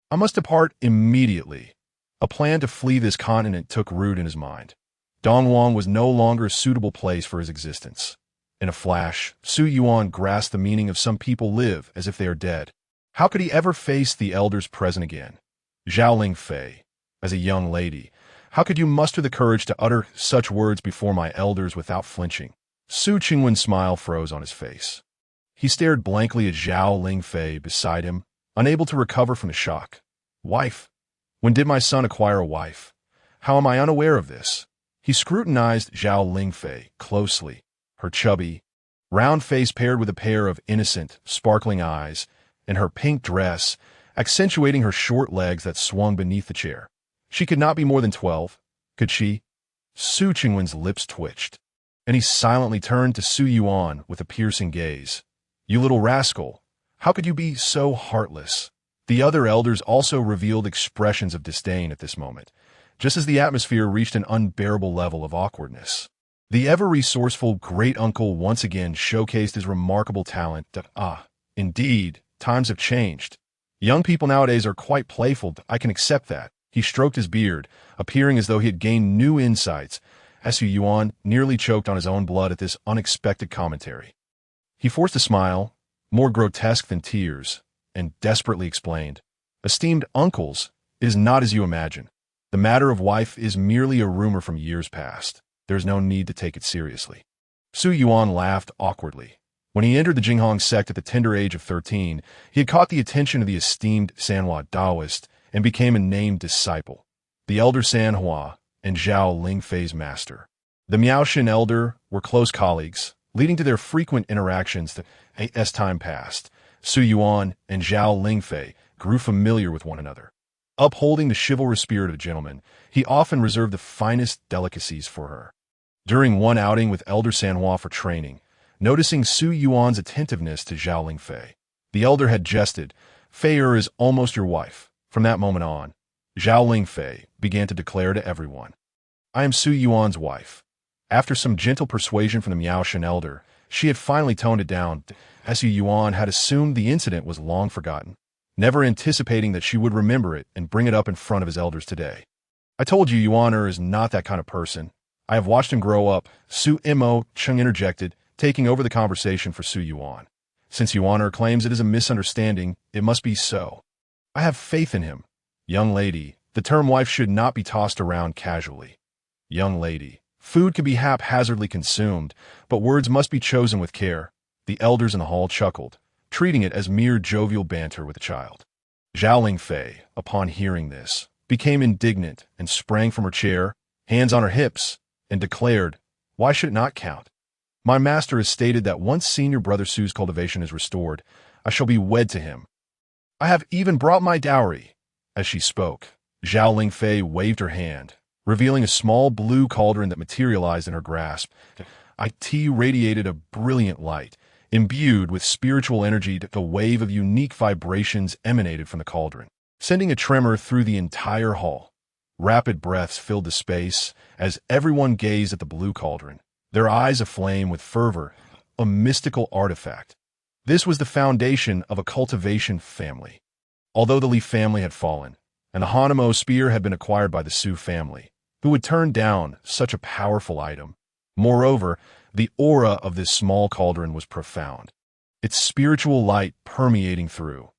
I must depart immediately." A plan to flee this continent took root in his mind. Dongwang was no longer a suitable place for his existence. In a flash, Su Yuan grasped the meaning of "some people live as if they are dead." How could he ever face the elders present again? Zhao Lingfei, as a young lady, how could you muster the courage to utter such words before my elders without flinching? Su Qingwen's smile froze on his face. He stared blankly at Zhao Lingfei beside him, unable to recover from the shock. "Wife? When did my son acquire a wife? How am I unaware of this?" He scrutinized Zhao Lingfei closely. Her chubby, round face paired with a pair of innocent, sparkling eyes, and her pink dress, accentuating her short legs that swung beneath the chair. She could not be more than 12, could she? Su Qingwen's lips twitched, and he silently turned to Su Yuan with a piercing gaze. "You little rascal, how could you be so heartless?" The other elders also revealed expressions of disdain at this moment, just as the atmosphere reached an unbearable level of awkwardness. The ever-resourceful great-uncle once again showcased his remarkable talent. Indeed, times have changed. Young people nowadays are quite playful. I can accept that. He stroked his beard, appearing as though he had gained new insights. Su Yuan nearly choked on his own blood at this unexpected commentary. He forced a smile, more grotesque than tears, and desperately explained, "Esteemed uncles, it is not as you imagine. The matter of wife is merely a rumor from years past. There is no need to take it seriously." Su Yuan laughed awkwardly. When he entered the Jinghong sect at the tender age of 13, he had caught the attention of the esteemed Sanhua Taoist and became a named disciple, the elder Sanhua and Zhao Lingfei's master. The Miaoshin elder were close colleagues, leading to their frequent interactions. As time passed, Su Yuan and Zhao Lingfei grew familiar with one another. Upholding the chivalrous spirit of a gentleman, he often reserved the finest delicacies for her. During one outing with Elder Sanhua for training, noticing Su Yuan's attentiveness to Zhao Lingfei, the elder had jested, "Fei is almost your wife." From that moment on, Zhao Lingfei began to declare to everyone. I am Su Yuan's wife. After some gentle persuasion from the Miaoshan elder, she had finally toned it down, as Su Yuan had assumed the incident was long forgotten, never anticipating that she would remember it and bring it up in front of his elders today. I told you Yuaner is not that kind of person. I have watched him grow up, Su Imo Chung interjected, taking over the conversation for Su Yuan. Since Yuaner claims it is a misunderstanding, it must be so. I have faith in him. Young lady, the term wife should not be tossed around casually. Young lady, food can be haphazardly consumed, but words must be chosen with care. The elders in the hall chuckled, treating it as mere jovial banter with a child. Zhao Lingfei, upon hearing this, became indignant and sprang from her chair, hands on her hips, and declared, why should it not count? My master has stated that once senior brother Su's cultivation is restored, I shall be wed to him. I have even brought my dowry. As she spoke, Zhao Lingfei waved her hand, revealing a small blue cauldron that materialized in her grasp. It radiated a brilliant light, imbued with spiritual energy. A wave of unique vibrations emanated from the cauldron, sending a tremor through the entire hall. Rapid breaths filled the space as everyone gazed at the blue cauldron, their eyes aflame with fervor, a mystical artifact. This was the foundation of a cultivation family. Although the Li family had fallen, and the Hanamo spear had been acquired by the Su family, who would turn down such a powerful item. Moreover, the aura of this small cauldron was profound, its spiritual light permeating through.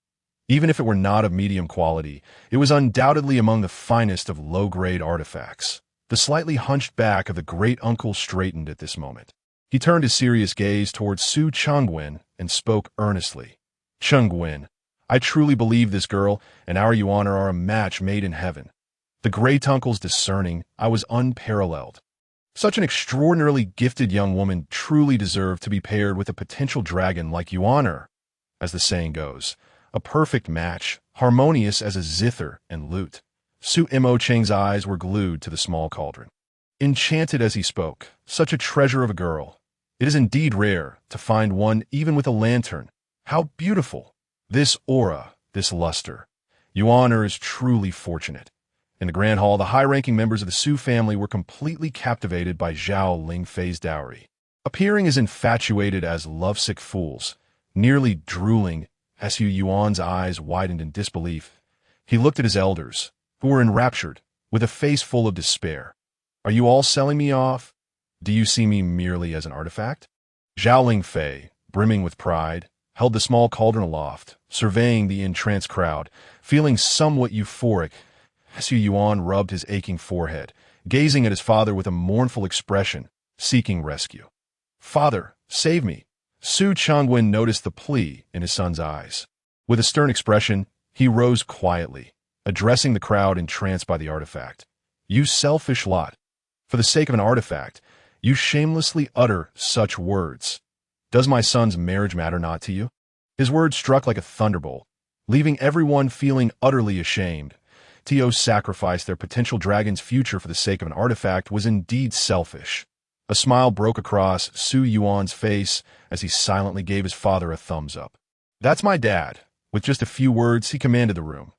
Even if it were not of medium quality, it was undoubtedly among the finest of low-grade artifacts. The slightly hunched back of the great uncle straightened at this moment. He turned his serious gaze towards Su Chengwen and spoke earnestly. Chengwen, I truly believe this girl and our Yuaner are a match made in heaven. The great uncle's discerning, I was unparalleled. Such an extraordinarily gifted young woman truly deserved to be paired with a potential dragon like Yuaner. As the saying goes, a perfect match, harmonious as a zither and lute. Su Imo Cheng's eyes were glued to the small cauldron. Enchanted as he spoke, such a treasure of a girl. It is indeed rare to find one even with a lantern. How beautiful! This aura, this luster. Yuaner is truly fortunate. In the grand hall, the high-ranking members of the Su family were completely captivated by Zhao Lingfei's dowry. Appearing as infatuated as lovesick fools, nearly drooling, as Su Yuan's eyes widened in disbelief, he looked at his elders, who were enraptured, with a face full of despair. Are you all selling me off? Do you see me merely as an artifact? Zhao Lingfei, brimming with pride, held the small cauldron aloft, surveying the entranced crowd, feeling somewhat euphoric. Su Yuan rubbed his aching forehead, gazing at his father with a mournful expression, seeking rescue. Father, save me. Su Chengwen noticed the plea in his son's eyes. With a stern expression, he rose quietly, addressing the crowd entranced by the artifact. You selfish lot. For the sake of an artifact, you shamelessly utter such words. Does my son's marriage matter not to you? His words struck like a thunderbolt, leaving everyone feeling utterly ashamed. To sacrifice their potential dragon's future for the sake of an artifact was indeed selfish. A smile broke across Su Yuan's face as he silently gave his father a thumbs up. That's my dad. With just a few words, he commanded the room.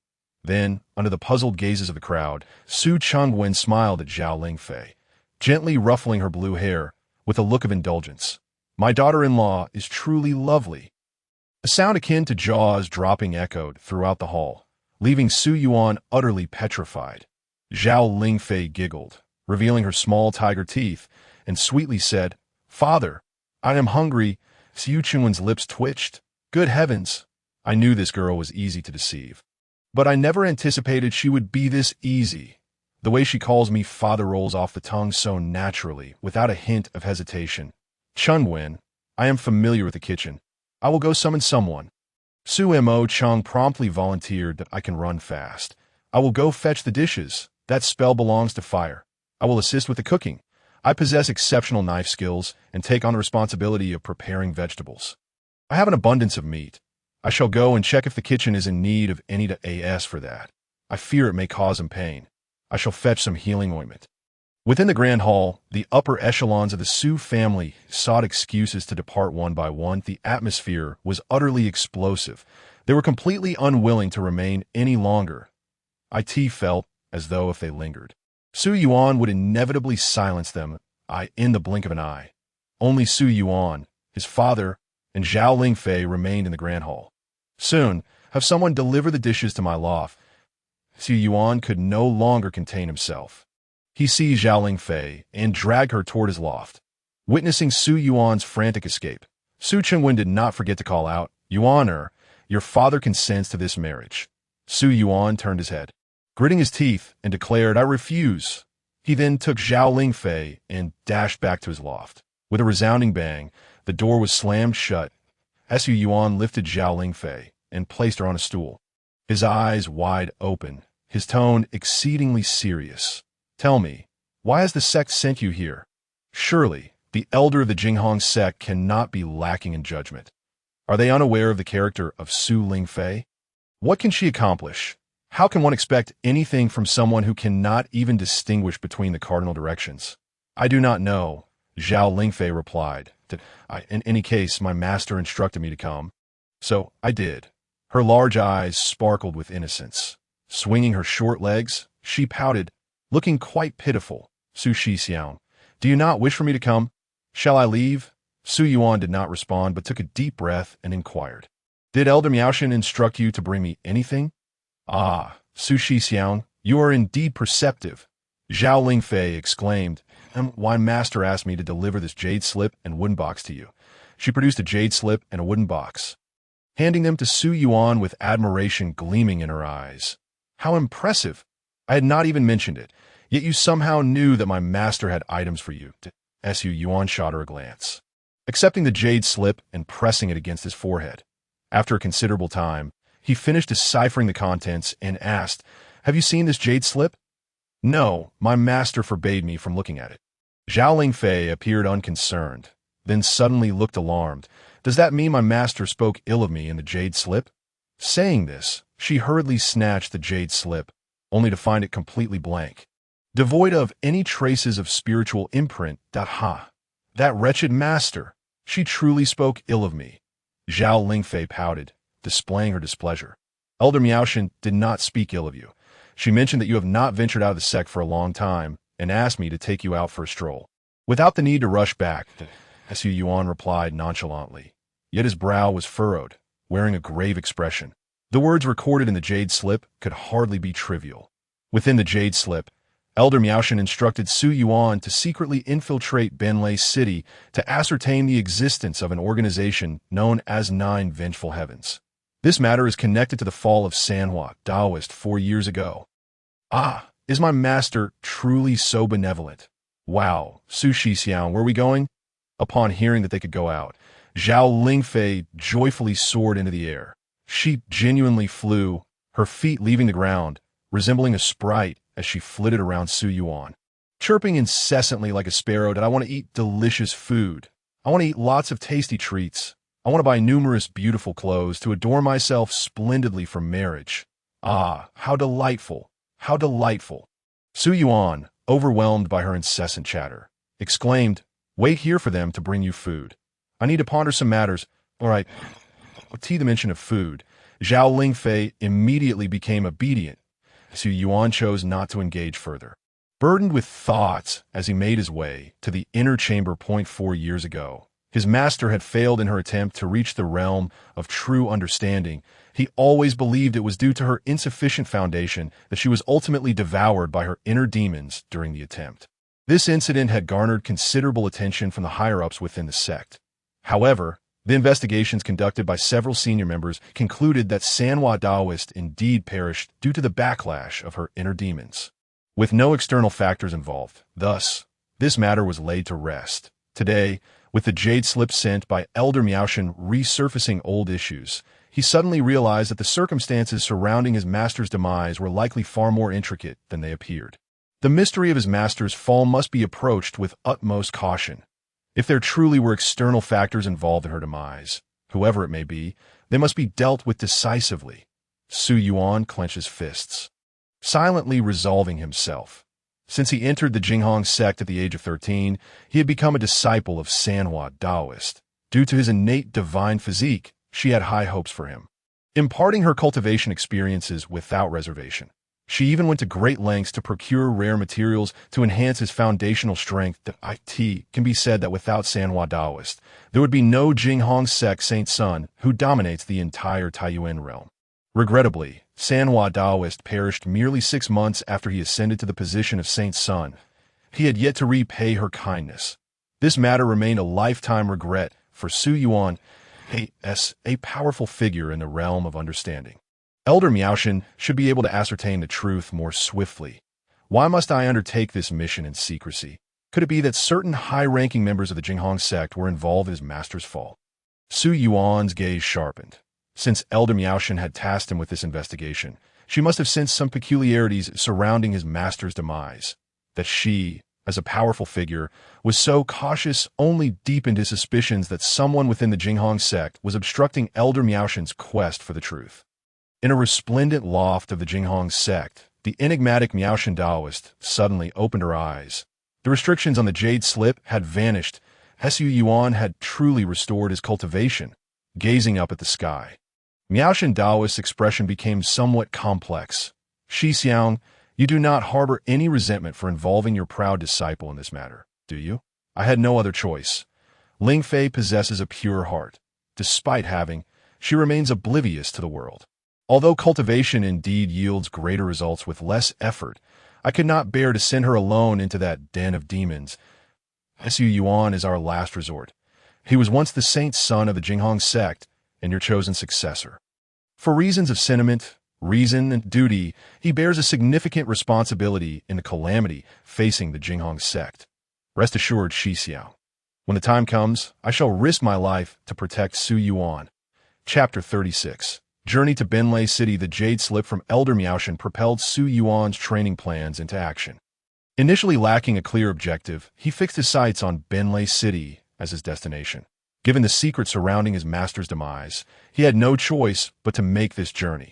Then, under the puzzled gazes of the crowd, Su Chengwen smiled at Zhao Lingfei, gently ruffling her blue hair with a look of indulgence. My daughter-in-law is truly lovely. A sound akin to jaws dropping echoed throughout the hall, leaving Su Yuan utterly petrified. Zhao Lingfei giggled, revealing her small tiger teeth, and sweetly said, Father, I am hungry. Su Chengwen's lips twitched. Good heavens! I knew this girl was easy to deceive. But I never anticipated she would be this easy. The way she calls me father rolls off the tongue so naturally, without a hint of hesitation. Chengwen, I am familiar with the kitchen. I will go summon someone. Su Mo Chung promptly volunteered that I can run fast. I will go fetch the dishes. That spell belongs to fire. I will assist with the cooking. I possess exceptional knife skills and take on the responsibility of preparing vegetables. I have an abundance of meat. I shall go and check if the kitchen is in need of any as for that. I fear it may cause him pain. I shall fetch some healing ointment. Within the grand hall, the upper echelons of the Su family sought excuses to depart one by one. The atmosphere was utterly explosive. They were completely unwilling to remain any longer. It felt as though if they lingered, Su Yuan would inevitably silence them in the blink of an eye. Only Su Yuan, his father, and Zhao Lingfei remained in the grand hall. Soon, have someone deliver the dishes to my loft. Su Yuan could no longer contain himself. He seized Zhao Lingfei and dragged her toward his loft. Witnessing Su Yuan's frantic escape, Su Chengwen did not forget to call out, "Yuan-er, your father consents to this marriage." Su Yuan turned his head, gritting his teeth, and declared, "I refuse." He then took Zhao Lingfei and dashed back to his loft. With a resounding bang, the door was slammed shut. Su Yuan lifted Zhao Lingfei and placed her on a stool. His eyes wide open, his tone exceedingly serious. "Tell me, why has the sect sent you here? Surely, the elder of the Jinghong sect cannot be lacking in judgment. Are they unaware of the character of Su Lingfei? What can she accomplish? How can one expect anything from someone who cannot even distinguish between the cardinal directions?" "I do not know," Zhao Lingfei replied. In any case, my master instructed me to come. So I did." Her large eyes sparkled with innocence. Swinging her short legs, she pouted, looking quite pitiful. "Su Shixiang, do you not wish for me to come? Shall I leave?" Su Yuan did not respond, but took a deep breath and inquired, "Did Elder Miaoshan instruct you to bring me anything?" "Ah, Su Shixiang, you are indeed perceptive," Zhao Lingfei exclaimed. "And why master asked me to deliver this jade slip and wooden box to you." She produced a jade slip and a wooden box, handing them to Su Yuan with admiration gleaming in her eyes. "How impressive! I had not even mentioned it, yet you somehow knew that my master had items for you." Su Yuan shot her a glance, accepting the jade slip and pressing it against his forehead. After a considerable time, he finished deciphering the contents and asked, "Have you seen this jade slip?" "No, my master forbade me from looking at it." Zhao Lingfei appeared unconcerned, then suddenly looked alarmed. "Does that mean my master spoke ill of me in the jade slip?" Saying this, she hurriedly snatched the jade slip, only to find it completely blank, devoid of any traces of spiritual imprint. That wretched master! She truly spoke ill of me. Zhao Lingfei pouted, displaying her displeasure. "Elder Miaoshan did not speak ill of you. She mentioned that you have not ventured out of the sect for a long time, and asked me to take you out for a stroll, without the need to rush back," Su Yuan replied nonchalantly. Yet his brow was furrowed, wearing a grave expression. The words recorded in the jade slip could hardly be trivial. Within the jade slip, Elder Miaoshan instructed Su Yuan to secretly infiltrate Benlei City to ascertain the existence of an organization known as 9 Vengeful Heavens. This matter is connected to the fall of Sanhua Taoist 4 years ago. "Ah, is my master truly so benevolent? Wow, Su Shixiang, where are we going?" Upon hearing that they could go out, Zhao Lingfei joyfully soared into the air. She genuinely flew, her feet leaving the ground, resembling a sprite as she flitted around Su Yuan, chirping incessantly like a sparrow that I want to eat delicious food. I want to eat lots of tasty treats. I want to buy numerous beautiful clothes to adorn myself splendidly for marriage. Ah, how delightful, how delightful. Su Yuan, overwhelmed by her incessant chatter, exclaimed, "Wait here for them to bring you food. I need to ponder some matters." "All right." To the mention of food, Zhao Lingfei immediately became obedient. Su Yuan chose not to engage further. Burdened with thoughts as he made his way to the inner chamber 4 years ago, his master had failed in her attempt to reach the realm of true understanding. He always believed it was due to her insufficient foundation that she was ultimately devoured by her inner demons during the attempt. This incident had garnered considerable attention from the higher-ups within the sect. However, the investigations conducted by several senior members concluded that Sanhua Taoist indeed perished due to the backlash of her inner demons, with no external factors involved. Thus, this matter was laid to rest. Today, with the jade slip sent by Elder Miaoshan resurfacing old issues, he suddenly realized that the circumstances surrounding his master's demise were likely far more intricate than they appeared. The mystery of his master's fall must be approached with utmost caution. If there truly were external factors involved in her demise, whoever it may be, they must be dealt with decisively. Su Yuan clenched his fists, silently resolving himself. Since he entered the Jinghong sect at the age of 13, he had become a disciple of Sanhua Taoist. Due to his innate divine physique, she had high hopes for him. Imparting her cultivation experiences without reservation, She even went to great lengths to procure rare materials to enhance his foundational strength. It can be said that without Sanhua Daoist, there would be no Jinghong sect Saint Sun, who dominates the entire Taiyuan realm. Regrettably, Sanhua Daoist perished merely 6 months after he ascended to the position of Saint Sun. He had yet to repay her kindness. This matter remained a lifetime regret for Su Yuan, a powerful figure in the realm of understanding. Elder Miaoshan should be able to ascertain the truth more swiftly. Why must I undertake this mission in secrecy? Could it be that certain high-ranking members of the Jinghong sect were involved in his master's fault? Su Yuan's gaze sharpened. Since Elder Miaoshan had tasked him with this investigation, she must have sensed some peculiarities surrounding his master's demise. That she, as a powerful figure, was so cautious only deepened his suspicions that someone within the Jinghong sect was obstructing Elder Miaoshan's quest for the truth. In a resplendent loft of the Jinghong sect, the enigmatic Miaoshan Daoist suddenly opened her eyes. The restrictions on the jade slip had vanished. Su Yuan had truly restored his cultivation, gazing up at the sky. Miaoshan Daoist's expression became somewhat complex. Shi Xiang, you do not harbor any resentment for involving your proud disciple in this matter, do you? I had no other choice. Ling Fei possesses a pure heart. Despite having, she remains oblivious to the world. Although cultivation indeed yields greater results with less effort, I could not bear to send her alone into that den of demons. Su Yuan is our last resort. He was once the saint son of the Jinghong sect, and your chosen successor. For reasons of sentiment, reason, and duty, he bears a significant responsibility in the calamity facing the Jinghong sect. Rest assured, Shi Xiao. When the time comes, I shall risk my life to protect Su Yuan. Chapter 36. Journey to Benlei City. The jade slip from Elder Miaoshan propelled Su Yuan's training plans into action. Initially lacking a clear objective, he fixed his sights on Benlei City as his destination. Given the secret surrounding his master's demise, he had no choice but to make this journey.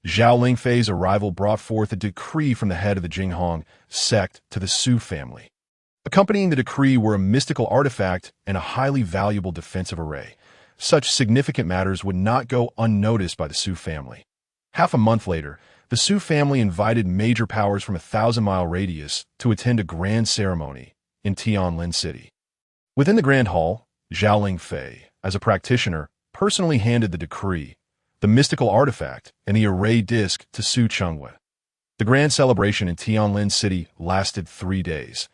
Zhao Lingfei's arrival brought forth a decree from the head of the Jinghong sect to the Su family. Accompanying the decree were a mystical artifact and a highly valuable defensive array. Such significant matters would not go unnoticed by the Su family. Half a month later, the Su family invited major powers from a 1,000-mile radius to attend a grand ceremony in Tianlin City. Within the grand hall, Zhao Lingfei, as a practitioner, personally handed the decree, the mystical artifact, and the array disc to Su Chengwei. The grand celebration in Tianlin City lasted 3 days,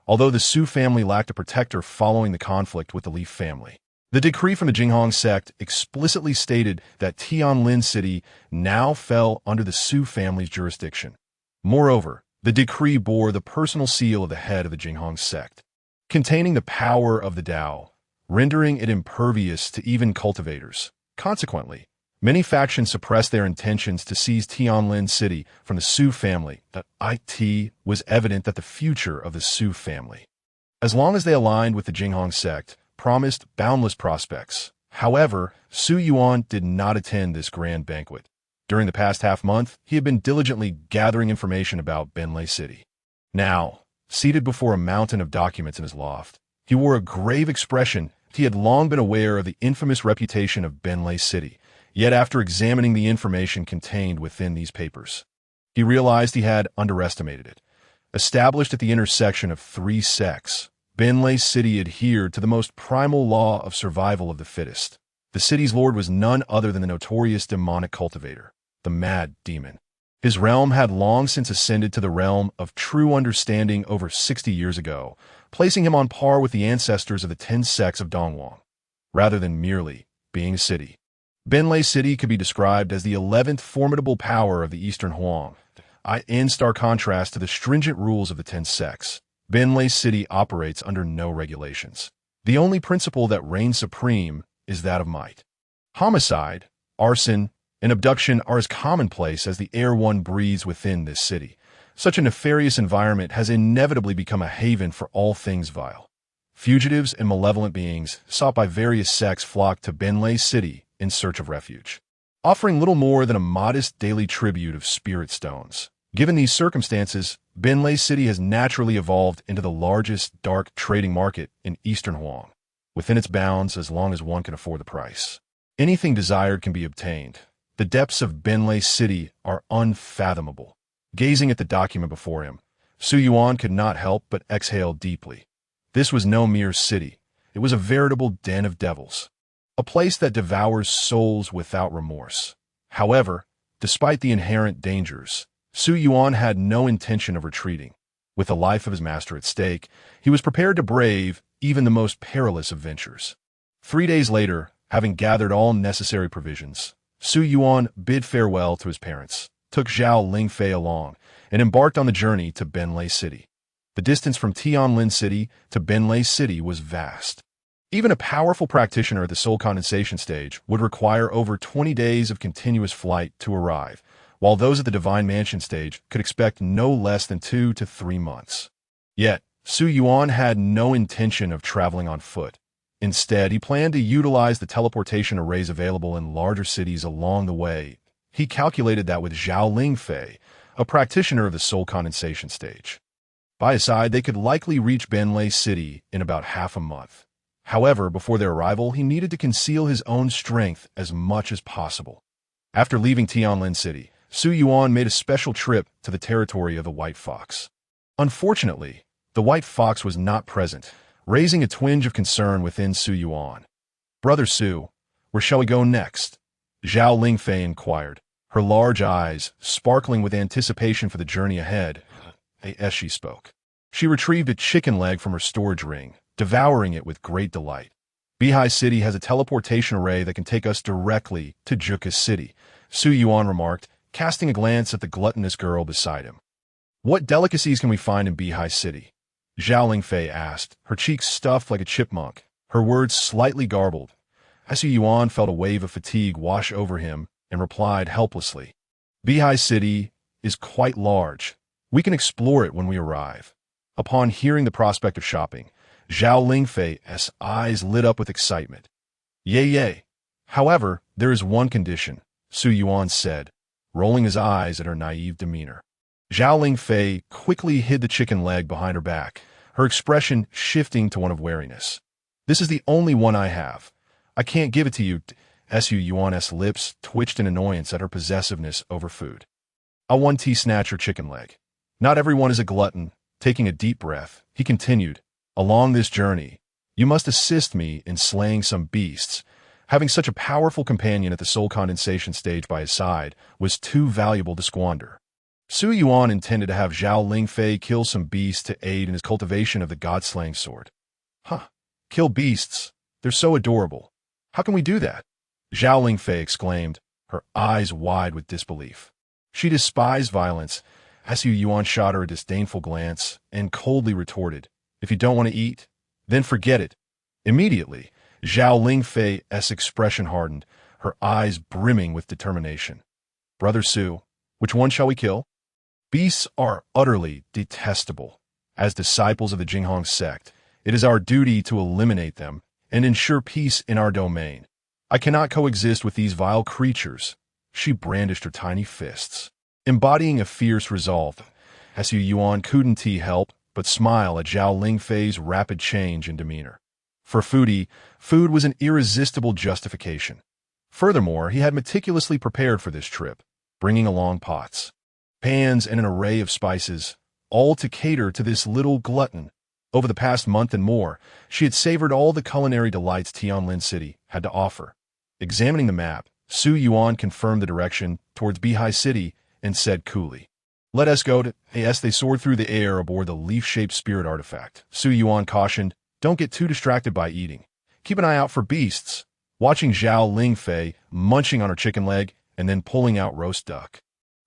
although the Su family lacked a protector following the conflict with the Li family. The decree from the Jinghong sect explicitly stated that Tianlin City now fell under the Su family's jurisdiction. Moreover, the decree bore the personal seal of the head of the Jinghong sect, containing the power of the Tao, rendering it impervious to even cultivators. Consequently, many factions suppressed their intentions to seize Tianlin City from the Su family. It was evident that the future of the Su family, as long as they aligned with the Jinghong sect, promised boundless prospects. However, Su Yuan did not attend this grand banquet. During the past half-month, he had been diligently gathering information about Benlei City. Now, seated before a mountain of documents in his loft, he wore a grave expression. He had long been aware of the infamous reputation of Benlei City, yet after examining the information contained within these papers, he realized he had underestimated it. Established at the intersection of 3 sects, Benlei City adhered to the most primal law of survival of the fittest. The city's lord was none other than the notorious demonic cultivator, the Mad Demon. His realm had long since ascended to the realm of true understanding over 60 years ago, placing him on par with the ancestors of the 10 sects of Dongwang, rather than merely being a city. Benlei City could be described as the 11th formidable power of the Eastern Huang, in stark contrast to the stringent rules of the 10 sects. Benlei City operates under no regulations. The only principle that reigns supreme is that of might. Homicide, arson, and abduction are as commonplace as the air one breathes within this city. Such a nefarious environment has inevitably become a haven for all things vile. Fugitives and malevolent beings, sought by various sects, flock to Benlei City in search of refuge, offering little more than a modest daily tribute of spirit stones. Given these circumstances, Benlei City has naturally evolved into the largest dark trading market in Eastern Huang, within its bounds as long as one can afford the price. Anything desired can be obtained. The depths of Benlei City are unfathomable. Gazing at the document before him, Su Yuan could not help but exhale deeply. This was no mere city. It was a veritable den of devils. A place that devours souls without remorse. However, despite the inherent dangers, Su Yuan had no intention of retreating. With the life of his master at stake, he was prepared to brave even the most perilous of ventures. 3 days later, having gathered all necessary provisions, Su Yuan bid farewell to his parents, took Zhao Lingfei along, and embarked on the journey to Benlei City. The distance from Tianlin City to Benlei City was vast. Even a powerful practitioner at the soul condensation stage would require over 20 days of continuous flight to arrive, while those at the Divine Mansion stage could expect no less than 2 to 3 months. Yet, Su Yuan had no intention of traveling on foot. Instead, he planned to utilize the teleportation arrays available in larger cities along the way. He calculated that with Zhao Lingfei, a practitioner of the soul condensation stage, by his side, they could likely reach Benlei City in about half a month. However, before their arrival, he needed to conceal his own strength as much as possible. After leaving Tianlin City, Su Yuan made a special trip to the territory of the White Fox. Unfortunately, the White Fox was not present, raising a twinge of concern within Su Yuan. "Brother Su, where shall we go next?" Zhao Lingfei inquired, her large eyes sparkling with anticipation for the journey ahead. As she spoke, she retrieved a chicken leg from her storage ring, devouring it with great delight. "Beihai City has a teleportation array that can take us directly to Juka City," Su Yuan remarked, casting a glance at the gluttonous girl beside him. "What delicacies can we find in Beihai City?" Zhao Lingfei asked, her cheeks stuffed like a chipmunk, her words slightly garbled. Su Yuan felt a wave of fatigue wash over him and replied helplessly, "Beihai City is quite large. We can explore it when we arrive." Upon hearing the prospect of shopping, Zhao Lingfei's eyes lit up with excitement. Yay. However, there is one condition," Su Yuan said, rolling his eyes at her naive demeanor. Zhao Lingfei quickly hid the chicken leg behind her back, her expression shifting to one of wariness. "This is the only one I have. I can't give it to you." Su Yuan's lips twitched in annoyance at her possessiveness over food. "I want to snatch her chicken leg. Not everyone is a glutton." Taking a deep breath, he continued, "Along this journey, you must assist me in slaying some beasts." Having such a powerful companion at the soul condensation stage by his side was too valuable to squander. Su Yuan intended to have Zhao Lingfei kill some beasts to aid in his cultivation of the god-slaying sword. Kill beasts? They're so adorable. How can we do that?" Zhao Lingfei exclaimed, her eyes wide with disbelief. She despised violence. Su Yuan shot her a disdainful glance and coldly retorted, "If you don't want to eat, then forget it." Immediately, Zhao Lingfei's expression hardened, her eyes brimming with determination. "Brother Su, which one shall we kill?" "Beasts are utterly detestable. As disciples of the Jinghong sect, it is our duty to eliminate them and ensure peace in our domain. I cannot coexist with these vile creatures." She brandished her tiny fists, embodying a fierce resolve. Su Yuan couldn't help but smile at Zhao Lingfei's rapid change in demeanor. For food was an irresistible justification. Furthermore, he had meticulously prepared for this trip, bringing along pots, pans, and an array of spices, all to cater to this little glutton. Over the past month and more, she had savored all the culinary delights Tianlin City had to offer. Examining the map, Su Yuan confirmed the direction towards Beihai City and said coolly, "Let us go to..." As they soared through the air aboard the leaf-shaped spirit artifact, Su Yuan cautioned, "Don't get too distracted by eating. Keep an eye out for beasts." Watching Zhao Lingfei munching on her chicken leg and then pulling out roast duck,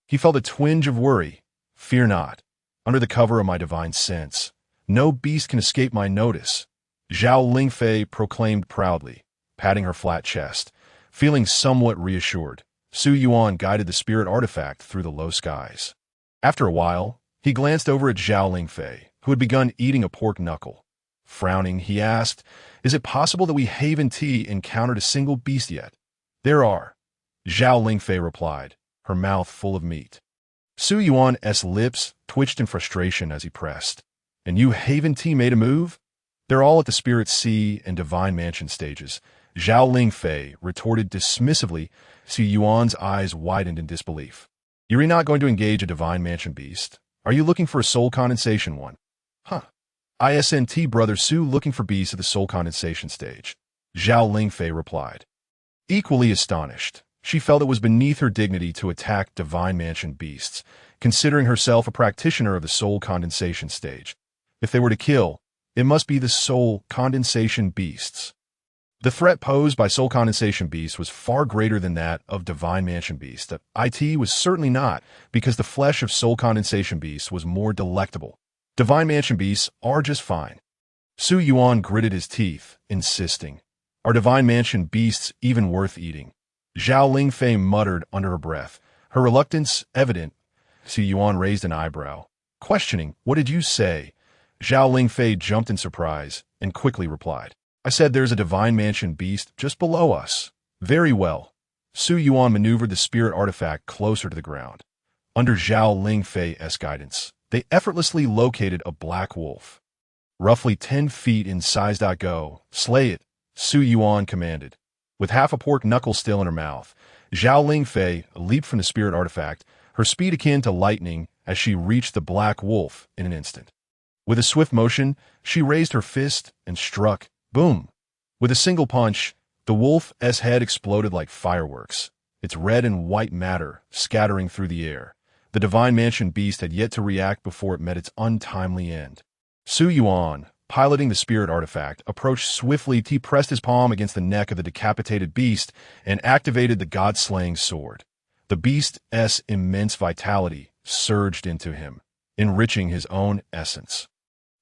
he felt a twinge of worry. "Fear not. Under the cover of my divine sense, no beast can escape my notice," Zhao Lingfei proclaimed proudly, patting her flat chest. Feeling somewhat reassured, Su Yuan guided the spirit artifact through the low skies. After a while, he glanced over at Zhao Lingfei, who had begun eating a pork knuckle. Frowning, he asked, "Is it possible that we haven't encountered a single beast yet?" "There are," Zhao Lingfei replied, her mouth full of meat. Su Yuan's lips twitched in frustration as he pressed. "And you haven't made a move?" "They're all at the Spirit Sea and Divine Mansion stages," Zhao Lingfei retorted dismissively. Su Yuan's eyes widened in disbelief. You're not going to engage a divine mansion beast. Are you looking for a soul condensation one? Huh. ISNT brother Su looking for beasts at the soul condensation stage. Zhao Lingfei replied. Equally astonished, she felt it was beneath her dignity to attack divine mansion beasts, considering herself a practitioner of the soul condensation stage. If they were to kill, it must be the soul condensation beasts. The threat posed by soul condensation beasts was far greater than that of divine mansion beasts. It was certainly not, because the flesh of soul condensation beasts was more delectable. Divine mansion beasts are just fine. Su Yuan gritted his teeth, insisting, "Are divine mansion beasts even worth eating?" Zhao Lingfei muttered under her breath, her reluctance evident. Su Yuan raised an eyebrow, questioning, "What did you say?" Zhao Lingfei jumped in surprise and quickly replied, "I said there's a divine mansion beast just below us." Very well. Su Yuan maneuvered the spirit artifact closer to the ground. Under Zhao Lingfei's guidance, they effortlessly located a black wolf. Roughly 10 feet in size. Go, slay it, Su Yuan commanded. With half a pork knuckle still in her mouth, Zhao Lingfei leaped from the spirit artifact, her speed akin to lightning as she reached the black wolf in an instant. With a swift motion, she raised her fist and struck. Boom! With a single punch, the wolf's head exploded like fireworks, its red and white matter scattering through the air. The divine mansion beast had yet to react before it met its untimely end. Su Yuan, piloting the spirit artifact, approached swiftly. He pressed his palm against the neck of the decapitated beast and activated the god-slaying sword. The beast's immense vitality surged into him, enriching his own essence.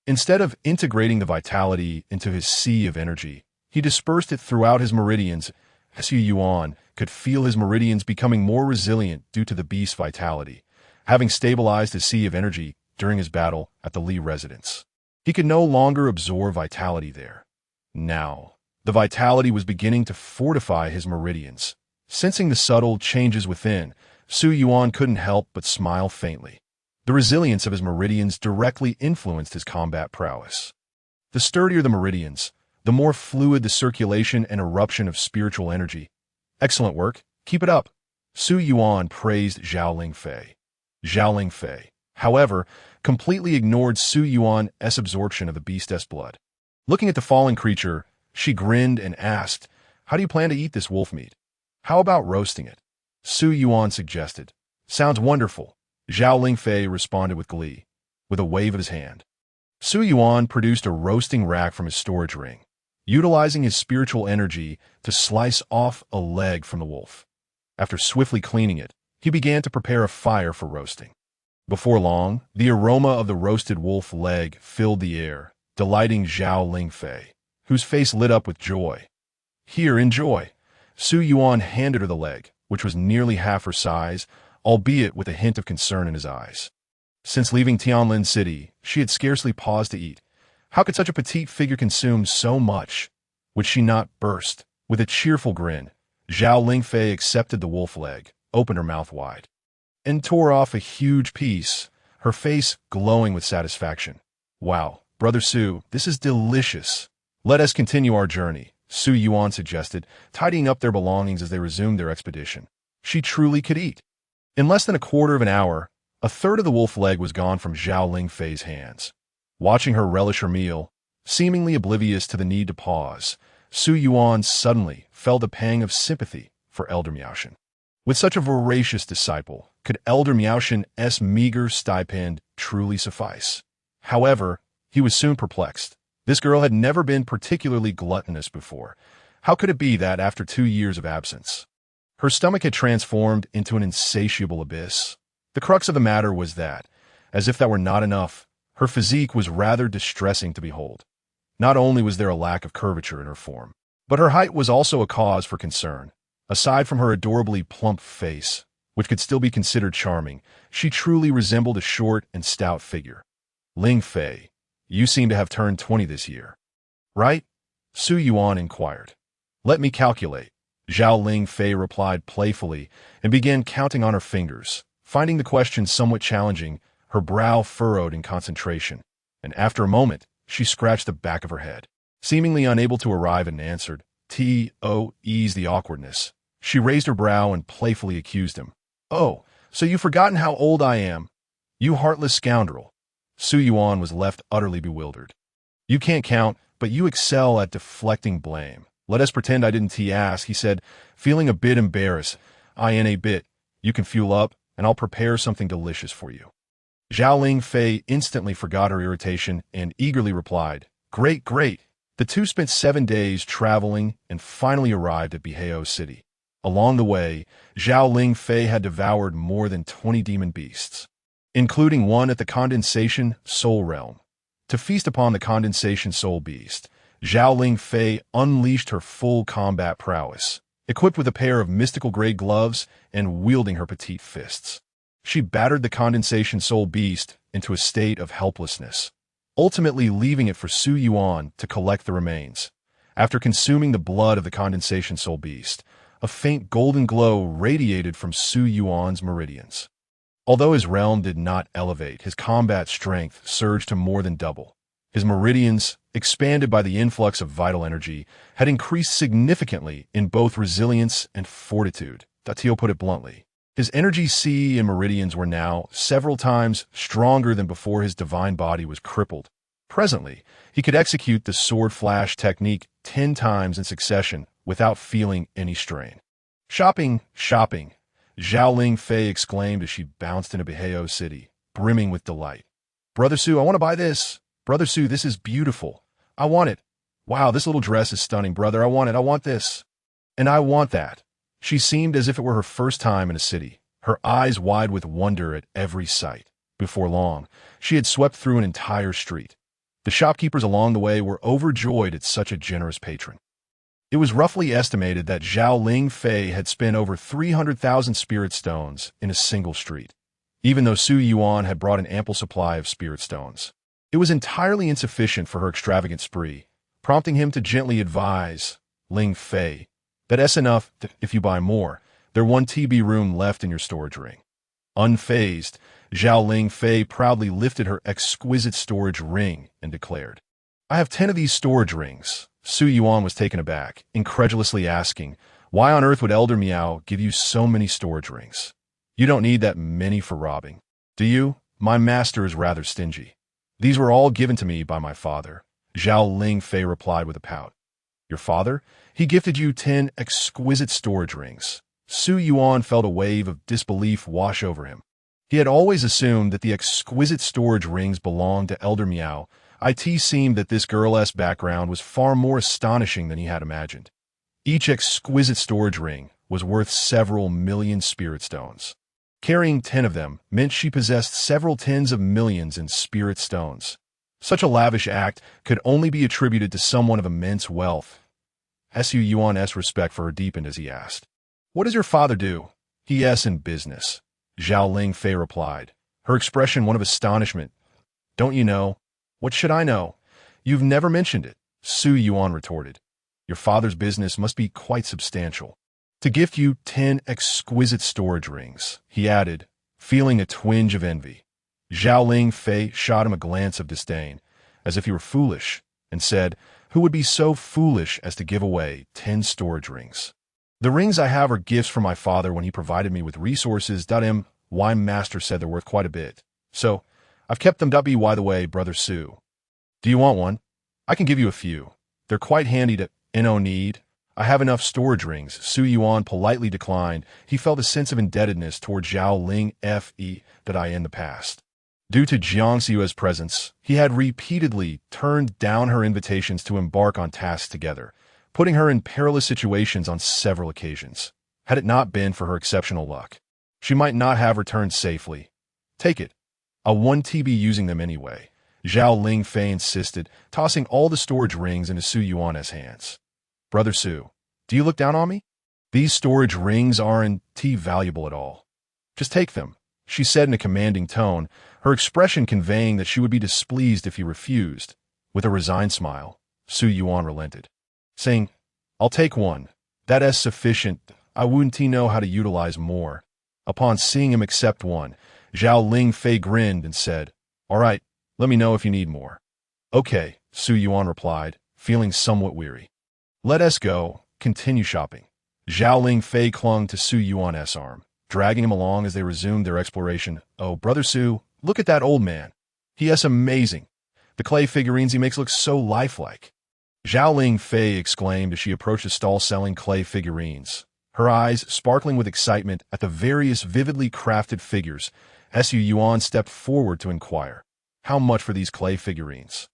Instead of integrating the vitality into his sea of energy, he dispersed it throughout his meridians. Su Yuan could feel his meridians becoming more resilient due to the beast's vitality, having stabilized his sea of energy during his battle at the Li residence. He could no longer absorb vitality there. Now, the vitality was beginning to fortify his meridians. Sensing the subtle changes within, Su Yuan couldn't help but smile faintly. The resilience of his meridians directly influenced his combat prowess. The sturdier the meridians, the more fluid the circulation and eruption of spiritual energy. Excellent work. Keep it up. Su Yuan praised Zhao Lingfei. Zhao Lingfei, however, completely ignored Su Yuan's absorption of the beast's blood. Looking at the fallen creature, she grinned and asked, "How do you plan to eat this wolf meat? How about roasting it?" Su Yuan suggested. "Sounds wonderful." Zhao Lingfei responded with glee, with a wave of his hand. Su Yuan produced a roasting rack from his storage ring, utilizing his spiritual energy to slice off a leg from the wolf. After swiftly cleaning it, he began to prepare a fire for roasting. Before long, the aroma of the roasted wolf leg filled the air, delighting Zhao Lingfei, whose face lit up with joy. "Here, enjoy." Su Yuan handed her the leg, which was nearly half her size, albeit with a hint of concern in his eyes. Since leaving Tianlin City, she had scarcely paused to eat. How could such a petite figure consume so much? Would she not burst? With a cheerful grin, Zhao Lingfei accepted the wolf leg, opened her mouth wide, and tore off a huge piece, her face glowing with satisfaction. "Wow, Brother Su, this is delicious. Let us continue our journey," Su Yuan suggested, tidying up their belongings as they resumed their expedition. She truly could eat. In less than a quarter of an hour, a third of the wolf leg was gone from Zhao Lingfei's hands. Watching her relish her meal, seemingly oblivious to the need to pause, Su Yuan suddenly felt a pang of sympathy for Elder Miaoshan. With such a voracious disciple, could Elder Miaoshan's meager stipend truly suffice? However, he was soon perplexed. This girl had never been particularly gluttonous before. How could it be that after 2 years of absence, her stomach had transformed into an insatiable abyss? The crux of the matter was that, as if that were not enough, her physique was rather distressing to behold. Not only was there a lack of curvature in her form, but her height was also a cause for concern. Aside from her adorably plump face, which could still be considered charming, she truly resembled a short and stout figure. "Lingfei, you seem to have turned 20 this year, right?" Su Yuan inquired. "Let me calculate." Zhao Lingfei replied playfully and began counting on her fingers. Finding the question somewhat challenging, her brow furrowed in concentration, and after a moment, she scratched the back of her head. Seemingly unable to arrive at an answer, ease the awkwardness. She raised her brow and playfully accused him. "Oh, So you've forgotten how old I am? You heartless scoundrel. Su Yuan was left utterly bewildered. You can't count, but you excel at deflecting blame. Let us pretend I didn't ask, he said, feeling a bit embarrassed. I in a bit. You can fuel up, and I'll prepare something delicious for you. Zhao Ling Fei instantly forgot her irritation and eagerly replied, Great, great. The two spent 7 days traveling and finally arrived at Bihao City. Along the way, Zhao Ling Fei had devoured more than 20 demon beasts, including one at the Condensation Soul Realm. To feast upon the Condensation Soul Beast, Zhao Ling Fei unleashed her full combat prowess, equipped with a pair of mystical-grade gloves and wielding her petite fists. She battered the Condensation Soul Beast into a state of helplessness, ultimately leaving it for Su Yuan to collect the remains. After consuming the blood of the Condensation Soul Beast, a faint golden glow radiated from Su Yuan's meridians. Although his realm did not elevate, his combat strength surged to more than double. His meridians, expanded by the influx of vital energy, had increased significantly in both resilience and fortitude. Datio put it bluntly. His energy sea and meridians were now several times stronger than before his divine body was crippled. Presently, he could execute the sword flash technique 10 times in succession without feeling any strain. Shopping, shopping, Zhao Ling Fei exclaimed as she bounced into Bihao City, brimming with delight. Brother Su, I want to buy this. Brother Su, this is beautiful. I want it. Wow, this little dress is stunning, brother. I want it. I want this. And I want that. She seemed as if it were her first time in a city, her eyes wide with wonder at every sight. Before long, she had swept through an entire street. The shopkeepers along the way were overjoyed at such a generous patron. It was roughly estimated that Zhao Ling Fei had spent over 300,000 spirit stones in a single street, even though Su Yuan had brought an ample supply of spirit stones. It was entirely insufficient for her extravagant spree, prompting him to gently advise Ling Fei, that's enough if you buy more. There's 1 TB room left in your storage ring. Unfazed, Zhao Ling Fei proudly lifted her exquisite storage ring and declared, I have 10 of these storage rings. Su Yuan was taken aback, incredulously asking, why on earth would Elder Miao give you so many storage rings? You don't need that many for robbing, do you? My master is rather stingy. These were all given to me by my father. Zhao Ling Fei replied with a pout. Your father? He gifted you 10 exquisite storage rings. Su Yuan felt a wave of disbelief wash over him. He had always assumed that the exquisite storage rings belonged to Elder Miao. It seemed that this girl's background was far more astonishing than he had imagined. Each exquisite storage ring was worth several million spirit stones. Carrying 10 of them meant she possessed several tens of millions in spirit stones. Such a lavish act could only be attributed to someone of immense wealth. Su Yuan's respect for her deepened as he asked, What does your father do? He's in business. Zhao Ling Fei replied, her expression one of astonishment. Don't you know? What should I know? You've never mentioned it, Su Yuan retorted. Your father's business must be quite substantial. To gift you 10 exquisite storage rings, he added, feeling a twinge of envy. Zhao Ling Fei shot him a glance of disdain, as if he were foolish, and said, Who would be so foolish as to give away 10 storage rings? The rings I have are gifts from my father when he provided me with resources. My master said they're worth quite a bit. So, I've kept them. By the way, Brother Su, do you want one? I can give you a few. They're quite handy to no need. I have enough storage rings. Su Yuan politely declined. He felt a sense of indebtedness toward Zhao Ling Fei in the past. Due to Jiang Xiu's presence, he had repeatedly turned down her invitations to embark on tasks together, putting her in perilous situations on several occasions. Had it not been for her exceptional luck, she might not have returned safely. Take it. A 1 TB using them anyway, Zhao Ling Fei insisted, tossing all the storage rings into Su Yuan's hands. Brother Su, do you look down on me? These storage rings aren't valuable at all. Just take them, she said in a commanding tone, her expression conveying that she would be displeased if he refused. With a resigned smile, Su Yuan relented, saying, I'll take one. That's sufficient. I wouldn't know how to utilize more. Upon seeing him accept one, Zhao Ling Fei grinned and said, All right, let me know if you need more. Okay, Su Yuan replied, feeling somewhat weary. Let us go, continue shopping. Zhao Ling Fei clung to Su Yuan's arm, dragging him along as they resumed their exploration. "Oh, Brother Su, look at that old man. He is amazing. The clay figurines he makes look so lifelike." Zhao Ling Fei exclaimed as she approached a stall selling clay figurines, her eyes sparkling with excitement at the various vividly crafted figures. Su Yuan stepped forward to inquire, "How much for these clay figurines?"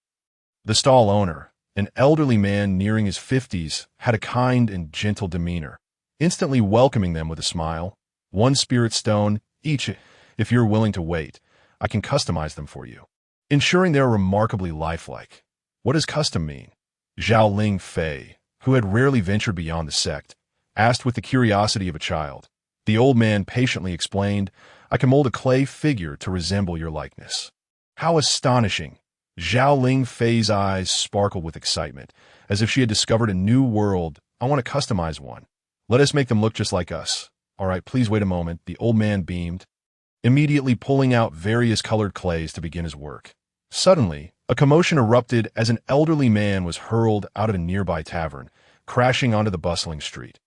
The stall owner, an elderly man nearing his 50s, had a kind and gentle demeanor, instantly welcoming them with a smile. "One spirit stone each. If you're willing to wait, I can customize them for you, ensuring they're remarkably lifelike." "What does custom mean?" Zhao Ling Fei, who had rarely ventured beyond the sect, asked with the curiosity of a child. The old man patiently explained, "I can mold a clay figure to resemble your likeness." "How astonishing!" Zhao Ling Fei's eyes sparkled with excitement, as if she had discovered a new world. "I want to customize one. Let us make them look just like us." "All right, please wait a moment," the old man beamed, immediately pulling out various colored clays to begin his work. Suddenly, a commotion erupted as an elderly man was hurled out of a nearby tavern, crashing onto the bustling street.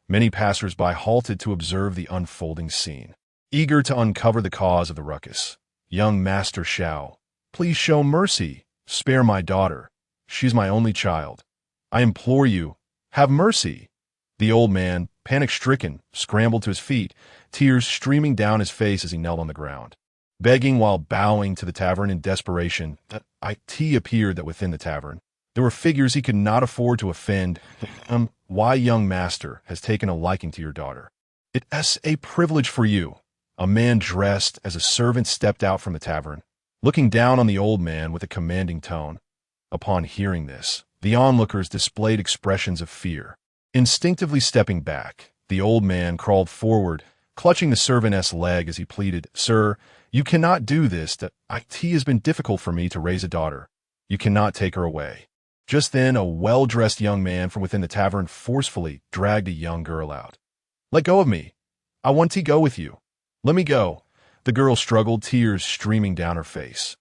Many passers-by halted to observe the unfolding scene, eager to uncover the cause of the ruckus. "Young Master Xiao, please show mercy. Spare my daughter. She's my only child. I implore you, have mercy." The old man, panic-stricken, scrambled to his feet, tears streaming down his face as he knelt on the ground, begging while bowing to the tavern in desperation. It appeared that within the tavern, there were figures he could not afford to offend. "Why, young master has taken a liking to your daughter. It's a privilege for you." A man dressed as a servant stepped out from the tavern, looking down on the old man with a commanding tone. Upon hearing this, the onlookers displayed expressions of fear. Instinctively stepping back, the old man crawled forward, clutching the servant's leg as he pleaded, "Sir, you cannot do this. It has been difficult for me to raise a daughter. You cannot take her away." Just then, a well-dressed young man from within the tavern forcefully dragged a young girl out. "Let go of me. I want to go with you. Let me go." The girl struggled, tears streaming down her face,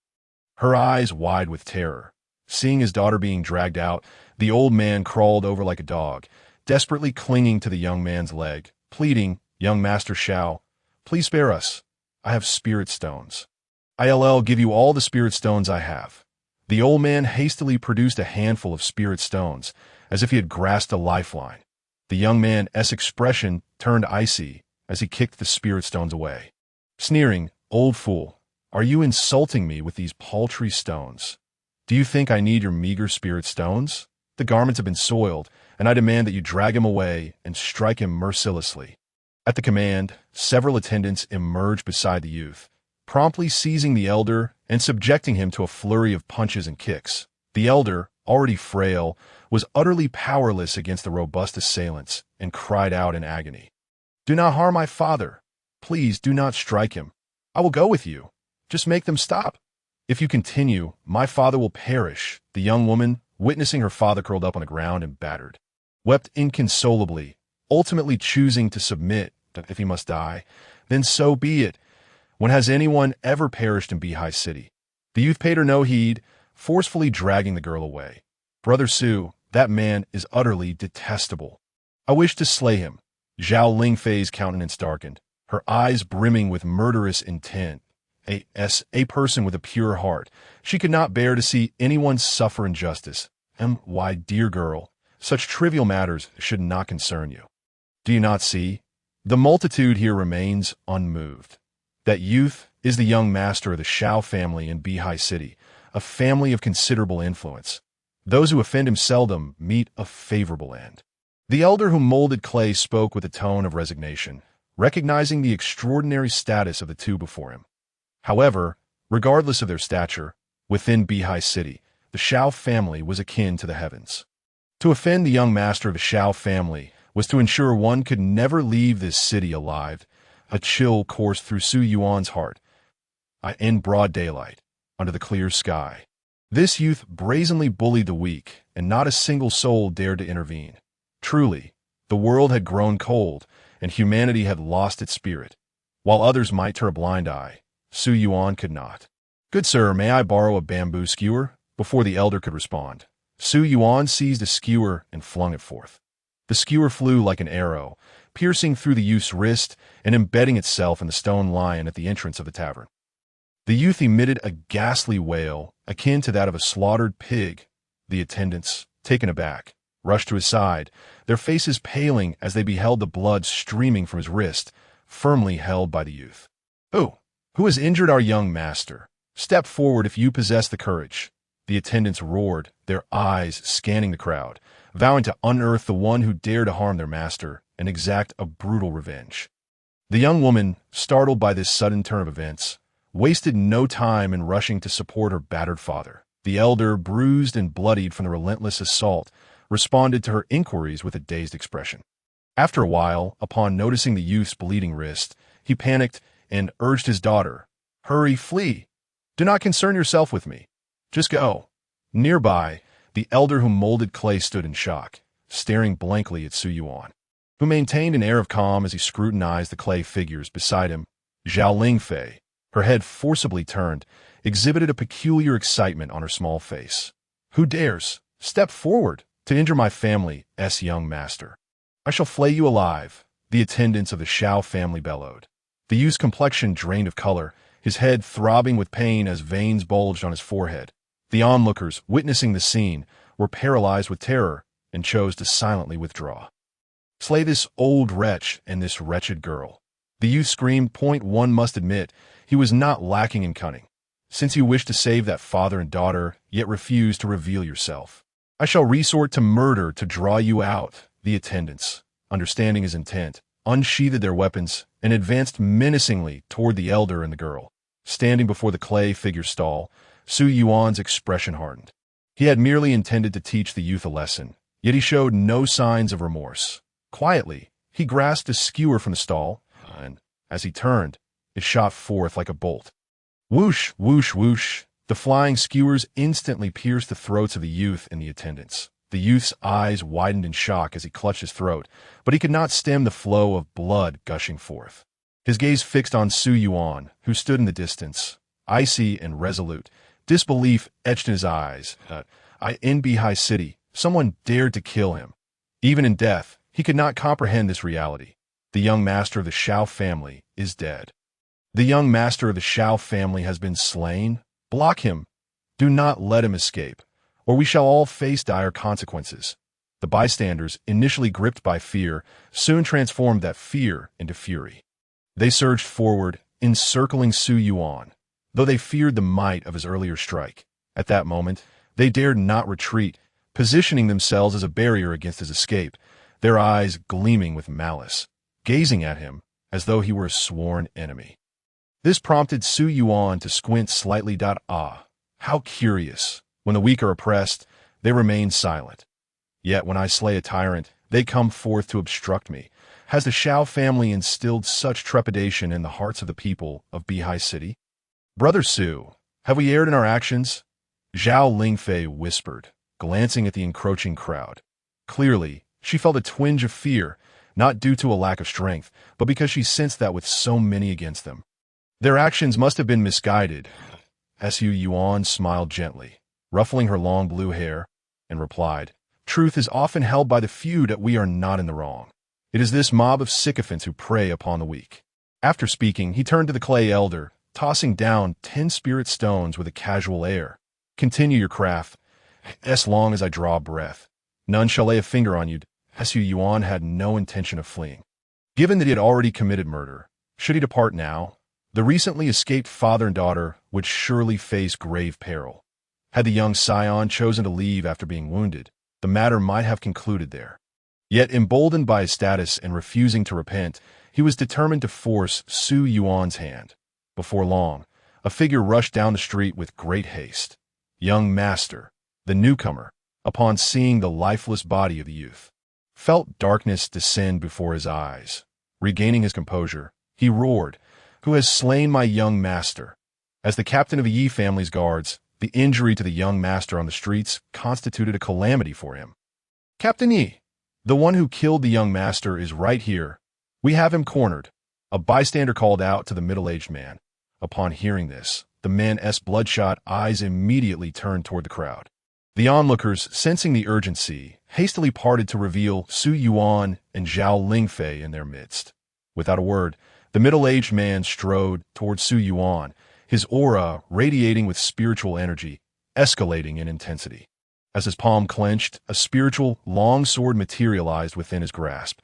her eyes wide with terror. Seeing his daughter being dragged out, the old man crawled over like a dog, desperately clinging to the young man's leg, pleading, "Young Master Xiao, please spare us. I have spirit stones. I'll give you all the spirit stones I have." The old man hastily produced a handful of spirit stones, as if he had grasped a lifeline. The young man's expression turned icy as he kicked the spirit stones away, sneering, "Old fool, are you insulting me with these paltry stones? Do you think I need your meager spirit stones? The garments have been soiled, and I demand that you drag him away and strike him mercilessly." At the command, several attendants emerged beside the youth, promptly seizing the elder and subjecting him to a flurry of punches and kicks. The elder, already frail, was utterly powerless against the robust assailants and cried out in agony, "Do not harm my father. Please do not strike him. I will go with you. Just make them stop. If you continue, my father will perish." The young woman, witnessing her father curled up on the ground and battered, wept inconsolably, ultimately choosing to submit. If he must die, then so be it. When has anyone ever perished in Bihai City? The youth paid her no heed, forcefully dragging the girl away. "Brother Su, that man is utterly detestable. I wish to slay him." Zhao Ling Fei's countenance darkened, her eyes brimming with murderous intent. A person with a pure heart, she could not bear to see anyone suffer injustice. "Why, dear girl, such trivial matters should not concern you. Do you not see? The multitude here remains unmoved. That youth is the young master of the Xiao family in Bihai City, a family of considerable influence. Those who offend him seldom meet a favorable end." The elder who molded clay spoke with a tone of resignation, recognizing the extraordinary status of the two before him. However, regardless of their stature, within Bihai City, the Xiao family was akin to the heavens. To offend the young master of the Xiao family was to ensure one could never leave this city alive. A chill coursed through Su Yuan's heart. In broad daylight, under the clear sky, this youth brazenly bullied the weak, and not a single soul dared to intervene. Truly, the world had grown cold, and humanity had lost its spirit. While others might turn a blind eye, Su Yuan could not. "Good sir, may I borrow a bamboo skewer?" Before the elder could respond, Su Yuan seized a skewer and flung it forth. The skewer flew like an arrow, piercing through the youth's wrist and embedding itself in the stone lion at the entrance of the tavern. The youth emitted a ghastly wail, akin to that of a slaughtered pig. The attendants, taken aback, rushed to his side, their faces paling as they beheld the blood streaming from his wrist, firmly held by the youth. Who has injured our young master? Step forward if you possess the courage. The attendants roared, their eyes scanning the crowd, vowing to unearth the one who dared to harm their master and exact a brutal revenge. The young woman, startled by this sudden turn of events, wasted no time in rushing to support her battered father. The elder, bruised and bloodied from the relentless assault, responded to her inquiries with a dazed expression. After a while, upon noticing the youth's bleeding wrist, he panicked and urged his daughter, "Hurry, flee. Do not concern yourself with me. Just go." Nearby, the elder who molded clay stood in shock, staring blankly at Su Yuan, who maintained an air of calm as he scrutinized the clay figures beside him. Zhao Lingfei, her head forcibly turned, exhibited a peculiar excitement on her small face. "Who dares step forward to injure my family's young master? I shall flay you alive," the attendants of the Shao family bellowed. The youth's complexion drained of color, his head throbbing with pain as veins bulged on his forehead. The onlookers, witnessing the scene, were paralyzed with terror and chose to silently withdraw. "Slay this old wretch and this wretched girl." The youth screamed. One must admit, he was not lacking in cunning, since you wished to save that father and daughter, yet refused to reveal yourself. "I shall resort to murder to draw you out." The attendants, understanding his intent, unsheathed their weapons and advanced menacingly toward the elder and the girl. Standing before the clay figure stall, Su Yuan's expression hardened. He had merely intended to teach the youth a lesson, yet he showed no signs of remorse. Quietly, he grasped a skewer from the stall, and, as he turned, it shot forth like a bolt. Whoosh, whoosh, whoosh. The flying skewers instantly pierced the throats of the youth and the attendants. The youth's eyes widened in shock as he clutched his throat, but he could not stem the flow of blood gushing forth. His gaze fixed on Su Yuan, who stood in the distance, icy and resolute, disbelief etched in his eyes. In Bihai City, someone dared to kill him. Even in death, he could not comprehend this reality. The young master of the Shao family is dead. The young master of the Shao family has been slain. Block him. Do not let him escape, or we shall all face dire consequences. The bystanders, initially gripped by fear, soon transformed that fear into fury. They surged forward, encircling Su Yuan, though they feared the might of his earlier strike. At that moment, they dared not retreat, positioning themselves as a barrier against his escape, their eyes gleaming with malice, gazing at him as though he were a sworn enemy. This prompted Su Yuan to squint slightly. How curious. When the weak are oppressed, they remain silent. Yet when I slay a tyrant, they come forth to obstruct me. Has the Shao family instilled such trepidation in the hearts of the people of Bihai City? Brother Su, have we erred in our actions? Zhao Lingfei whispered, glancing at the encroaching crowd. Clearly, she felt a twinge of fear, not due to a lack of strength, but because she sensed that with so many against them, their actions must have been misguided. Su Yuan smiled gently, ruffling her long blue hair, and replied, "Truth is often held by the few that we are not in the wrong. It is this mob of sycophants who prey upon the weak." After speaking, he turned to the clay elder, tossing down 10 spirit stones with a casual air. "Continue your craft, as long as I draw breath. None shall lay a finger on you." Su Yuan had no intention of fleeing. Given that he had already committed murder, should he depart now? The recently escaped father and daughter would surely face grave peril. Had the young scion chosen to leave after being wounded, the matter might have concluded there. Yet, emboldened by his status and refusing to repent, he was determined to force Su Yuan's hand. Before long, a figure rushed down the street with great haste. Young master, the newcomer, upon seeing the lifeless body of the youth, felt darkness descend before his eyes. Regaining his composure, he roared, "Who has slain my young master?" As the captain of the Yi family's guards, the injury to the young master on the streets constituted a calamity for him. "Captain Yi, the one who killed the young master is right here. We have him cornered," a bystander called out to the middle-aged man. Upon hearing this, the man's bloodshot eyes immediately turned toward the crowd. The onlookers, sensing the urgency, hastily parted to reveal Su Yuan and Zhao Lingfei in their midst. Without a word, the middle-aged man strode toward Su Yuan, his aura radiating with spiritual energy, escalating in intensity. As his palm clenched, a spiritual long sword materialized within his grasp.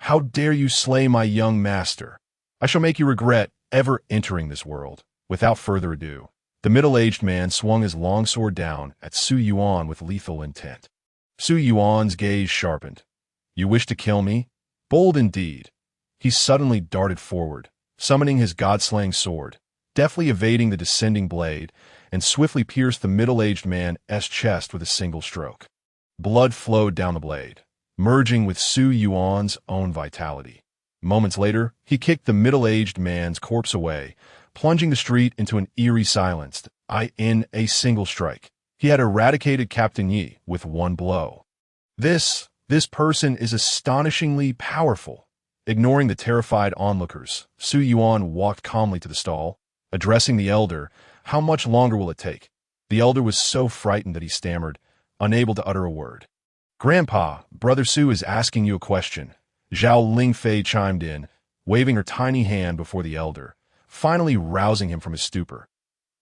"How dare you slay my young master? I shall make you regret ever entering this world." Without further ado, the middle-aged man swung his longsword down at Su Yuan with lethal intent. Su Yuan's gaze sharpened. "You wish to kill me? Bold indeed." He suddenly darted forward, summoning his god-slaying sword, deftly evading the descending blade, and swiftly pierced the middle-aged man's chest with a single stroke. Blood flowed down the blade, merging with Su Yuan's own vitality. Moments later, he kicked the middle-aged man's corpse away, plunging the street into an eerie silence. In a single strike, he had eradicated Captain Yi with one blow. This person is astonishingly powerful. Ignoring the terrified onlookers, Su Yuan walked calmly to the stall, addressing the elder. "How much longer will it take?" The elder was so frightened that he stammered, unable to utter a word. "Grandpa, Brother Su is asking you a question." Zhao Lingfei chimed in, waving her tiny hand before the elder, finally rousing him from his stupor.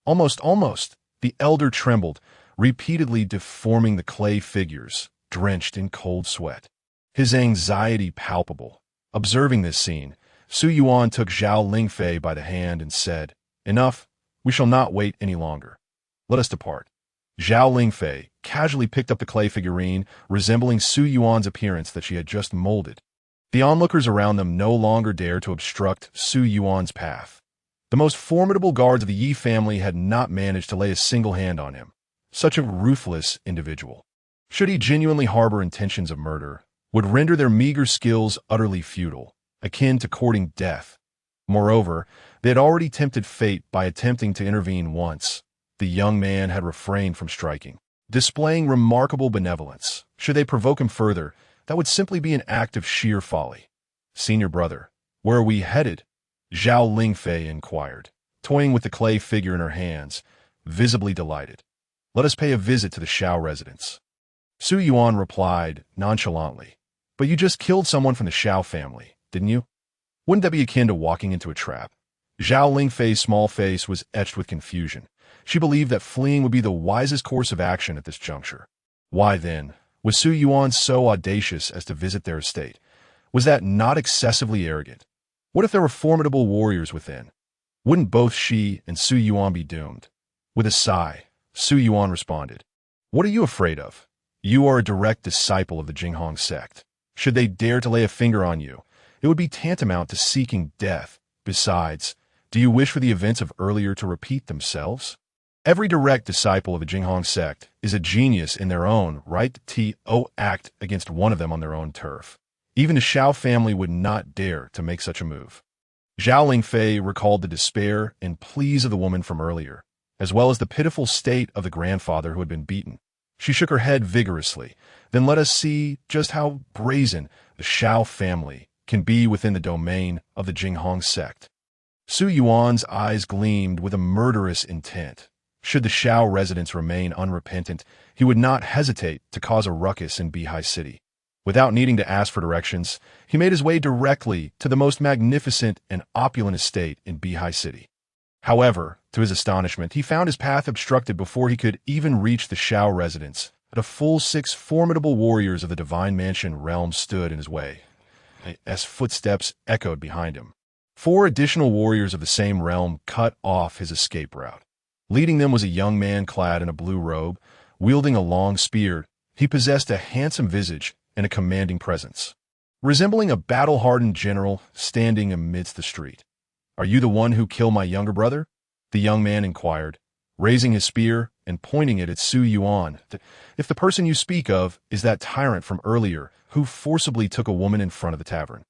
Almost. The elder trembled, repeatedly deforming the clay figures, drenched in cold sweat. His anxiety palpable. Observing this scene, Su Yuan took Zhao Lingfei by the hand and said, "Enough, we shall not wait any longer. Let us depart." Zhao Lingfei casually picked up the clay figurine, resembling Su Yuan's appearance that she had just molded. The onlookers around them no longer dared to obstruct Su Yuan's path. The most formidable guards of the Yi family had not managed to lay a single hand on him. Such a ruthless individual, should he genuinely harbor intentions of murder, would render their meager skills utterly futile, akin to courting death. Moreover, they had already tempted fate by attempting to intervene once. The young man had refrained from striking, displaying remarkable benevolence. Should they provoke him further, that would simply be an act of sheer folly. "Senior brother, where are we headed?" Zhao Lingfei inquired, toying with the clay figure in her hands, visibly delighted. "Let us pay a visit to the Shao residence." Su Yuan replied nonchalantly, "But you just killed someone from the Shao family, didn't you? Wouldn't that be akin to walking into a trap?" Zhao Lingfei's small face was etched with confusion. She believed that fleeing would be the wisest course of action at this juncture. Why then, was Su Yuan so audacious as to visit their estate? Was that not excessively arrogant? What if there were formidable warriors within? Wouldn't both she and Su Yuan be doomed? With a sigh, Su Yuan responded, "What are you afraid of? You are a direct disciple of the Jinghong sect. Should they dare to lay a finger on you, it would be tantamount to seeking death. Besides, do you wish for the events of earlier to repeat themselves? Every direct disciple of the Jinghong sect is a genius in their own right to act against one of them on their own turf. Even the Shao family would not dare to make such a move." Zhao Lingfei recalled the despair and pleas of the woman from earlier, as well as the pitiful state of the grandfather who had been beaten. She shook her head vigorously. "Then let us see just how brazen the Shao family can be within the domain of the Jinghong sect." Su Yuan's eyes gleamed with a murderous intent. Should the Shao residents remain unrepentant, he would not hesitate to cause a ruckus in Bihai City. Without needing to ask for directions, he made his way directly to the most magnificent and opulent estate in Bihai City. However, to his astonishment, he found his path obstructed before he could even reach the Shao residence. A full 6 formidable warriors of the Divine Mansion realm stood in his way, as footsteps echoed behind him. 4 additional warriors of the same realm cut off his escape route. Leading them was a young man clad in a blue robe, wielding a long spear. He possessed a handsome visage and a commanding presence, resembling a battle-hardened general standing amidst the street. "Are you the one who killed my younger brother?" the young man inquired, raising his spear and pointing it at Su Yuan. "If the person you speak of is that tyrant from earlier who forcibly took a woman in front of the tavern,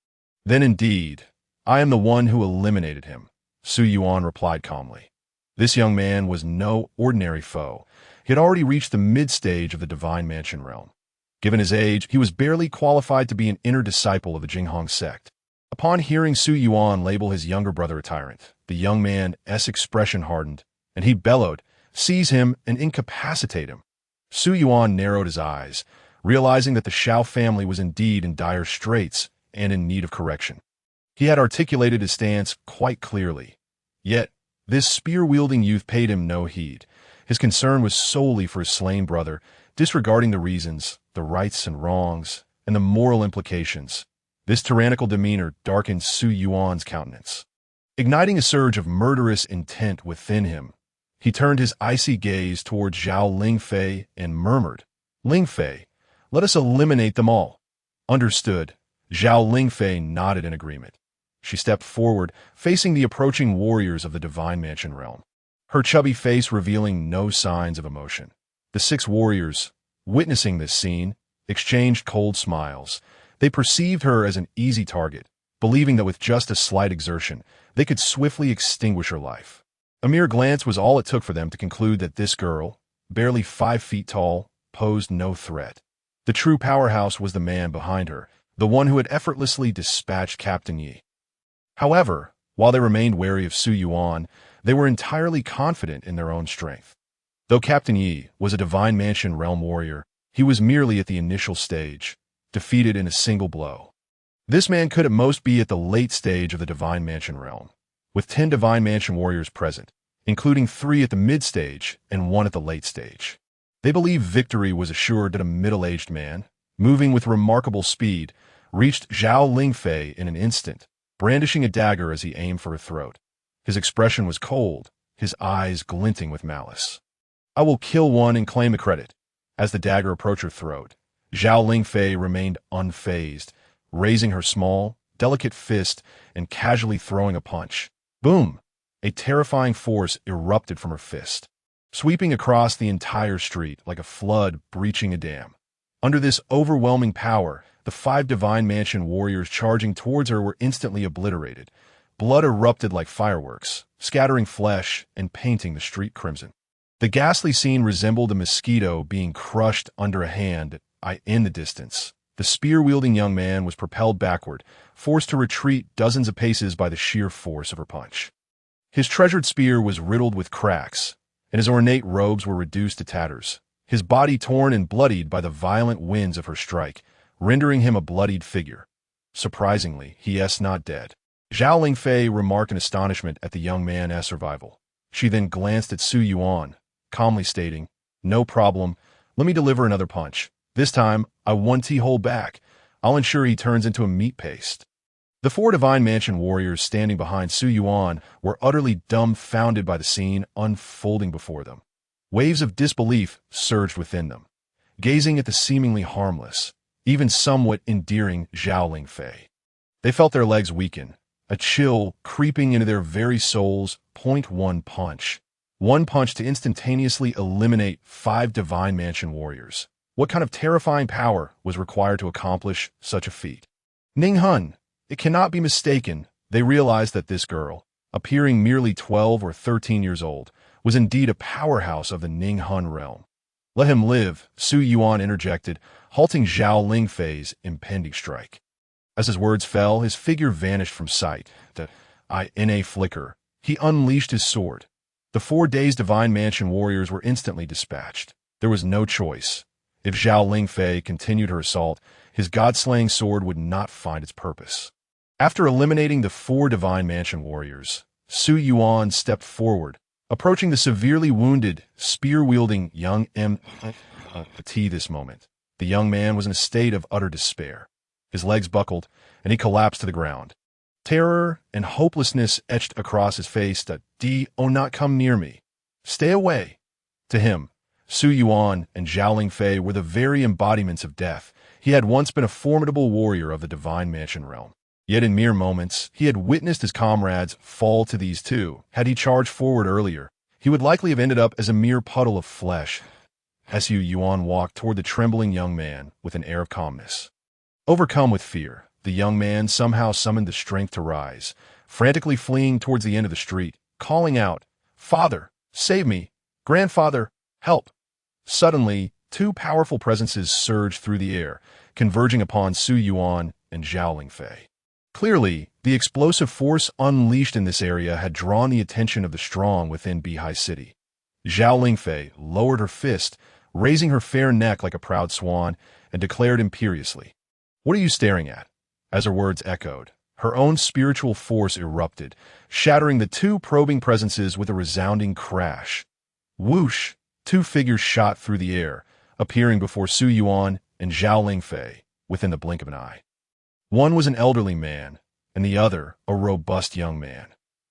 then indeed, I am the one who eliminated him," Su Yuan replied calmly. This young man was no ordinary foe. He had already reached the mid-stage of the Divine Mansion realm. Given his age, he was barely qualified to be an inner disciple of the Jinghong sect. Upon hearing Su Yuan label his younger brother a tyrant, the young man's expression hardened, and he bellowed, "Seize him and incapacitate him." Su Yuan narrowed his eyes, realizing that the Shao family was indeed in dire straits and in need of correction. He had articulated his stance quite clearly. Yet, this spear-wielding youth paid him no heed. His concern was solely for his slain brother, disregarding the reasons, the rights and wrongs, and the moral implications. This tyrannical demeanor darkened Su Yuan's countenance. Igniting a surge of murderous intent within him, he turned his icy gaze towards Zhao Lingfei and murmured, "Lingfei, let us eliminate them all." "Understood." Zhao Lingfei nodded in agreement. She stepped forward, facing the approaching warriors of the Divine Mansion realm, her chubby face revealing no signs of emotion. The 6 warriors, witnessing this scene, exchanged cold smiles. They perceived her as an easy target, believing that with just a slight exertion, they could swiftly extinguish her life. A mere glance was all it took for them to conclude that this girl, barely 5 feet tall, posed no threat. The true powerhouse was the man behind her, the one who had effortlessly dispatched Captain Yi. However, while they remained wary of Su Yuan, they were entirely confident in their own strength. Though Captain Yi was a Divine Mansion realm warrior, he was merely at the initial stage, defeated in a single blow. This man could at most be at the late stage of the Divine Mansion realm, with 10 Divine Mansion warriors present, including 3 at the mid-stage and 1 at the late stage. They believed victory was assured that a middle-aged man, moving with remarkable speed, reached Zhao Lingfei in an instant, brandishing a dagger as he aimed for her throat. His expression was cold, his eyes glinting with malice. "I will kill one and claim the credit." As the dagger approached her throat, Zhao Lingfei remained unfazed, raising her small, delicate fist and casually throwing a punch. Boom! A terrifying force erupted from her fist, sweeping across the entire street like a flood breaching a dam. Under this overwhelming power, the 5 Divine Mansion warriors charging towards her were instantly obliterated. Blood erupted like fireworks, scattering flesh and painting the street crimson. The ghastly scene resembled a mosquito being crushed under a hand. In the distance, the spear-wielding young man was propelled backward, forced to retreat dozens of paces by the sheer force of her punch. His treasured spear was riddled with cracks, and his ornate robes were reduced to tatters, his body torn and bloodied by the violent winds of her strike, rendering him a bloodied figure. Surprisingly, he is not dead. Zhao Lingfei remarked in astonishment at the young man's survival. She then glanced at Su Yuan, calmly stating, "No problem, let me deliver another punch. This time, I won't hold back. I'll ensure he turns into a meat paste." The 4 Divine Mansion warriors standing behind Su Yuan were utterly dumbfounded by the scene unfolding before them. Waves of disbelief surged within them, gazing at the seemingly harmless, even somewhat endearing Zhao Lingfei. They felt their legs weaken, a chill creeping into their very souls. One punch. One punch to instantaneously eliminate 5 Divine Mansion warriors. What kind of terrifying power was required to accomplish such a feat? Ning Hun, it cannot be mistaken, they realized that this girl, appearing merely 12 or 13 years old, was indeed a powerhouse of the Ning Hun realm. "Let him live," Su Yuan interjected, halting Zhao Lingfei's impending strike. As his words fell, his figure vanished from sight. In a flicker, he unleashed his sword. The 4 dazed Divine Mansion warriors were instantly dispatched. There was no choice. If Zhao Lingfei continued her assault, his god-slaying sword would not find its purpose. After eliminating the 4 Divine Mansion warriors, Su Yuan stepped forward, approaching the severely wounded, spear-wielding young M.T. This moment, the young man was in a state of utter despair. His legs buckled, and he collapsed to the ground. Terror and hopelessness etched across his face. "Oh, not come near me. Stay away." To him, Su Yuan and Zhao Lingfei were the very embodiments of death. He had once been a formidable warrior of the Divine Mansion realm. Yet in mere moments, he had witnessed his comrades fall to these 2. Had he charged forward earlier, he would likely have ended up as a mere puddle of flesh. Su Yuan walked toward the trembling young man with an air of calmness. Overcome with fear, the young man somehow summoned the strength to rise, frantically fleeing towards the end of the street, calling out, "Father, save me! Grandfather, help!" Suddenly, 2 powerful presences surged through the air, converging upon Su Yuan and Zhao Lingfei. Clearly, the explosive force unleashed in this area had drawn the attention of the strong within Beihai City. Zhao Lingfei lowered her fist, raising her fair neck like a proud swan, and declared imperiously, "What are you staring at?" As her words echoed, her own spiritual force erupted, shattering the two probing presences with a resounding crash. Whoosh! Two figures shot through the air, appearing before Su Yuan and Zhao Lingfei within the blink of an eye. One was an elderly man, and the other a robust young man.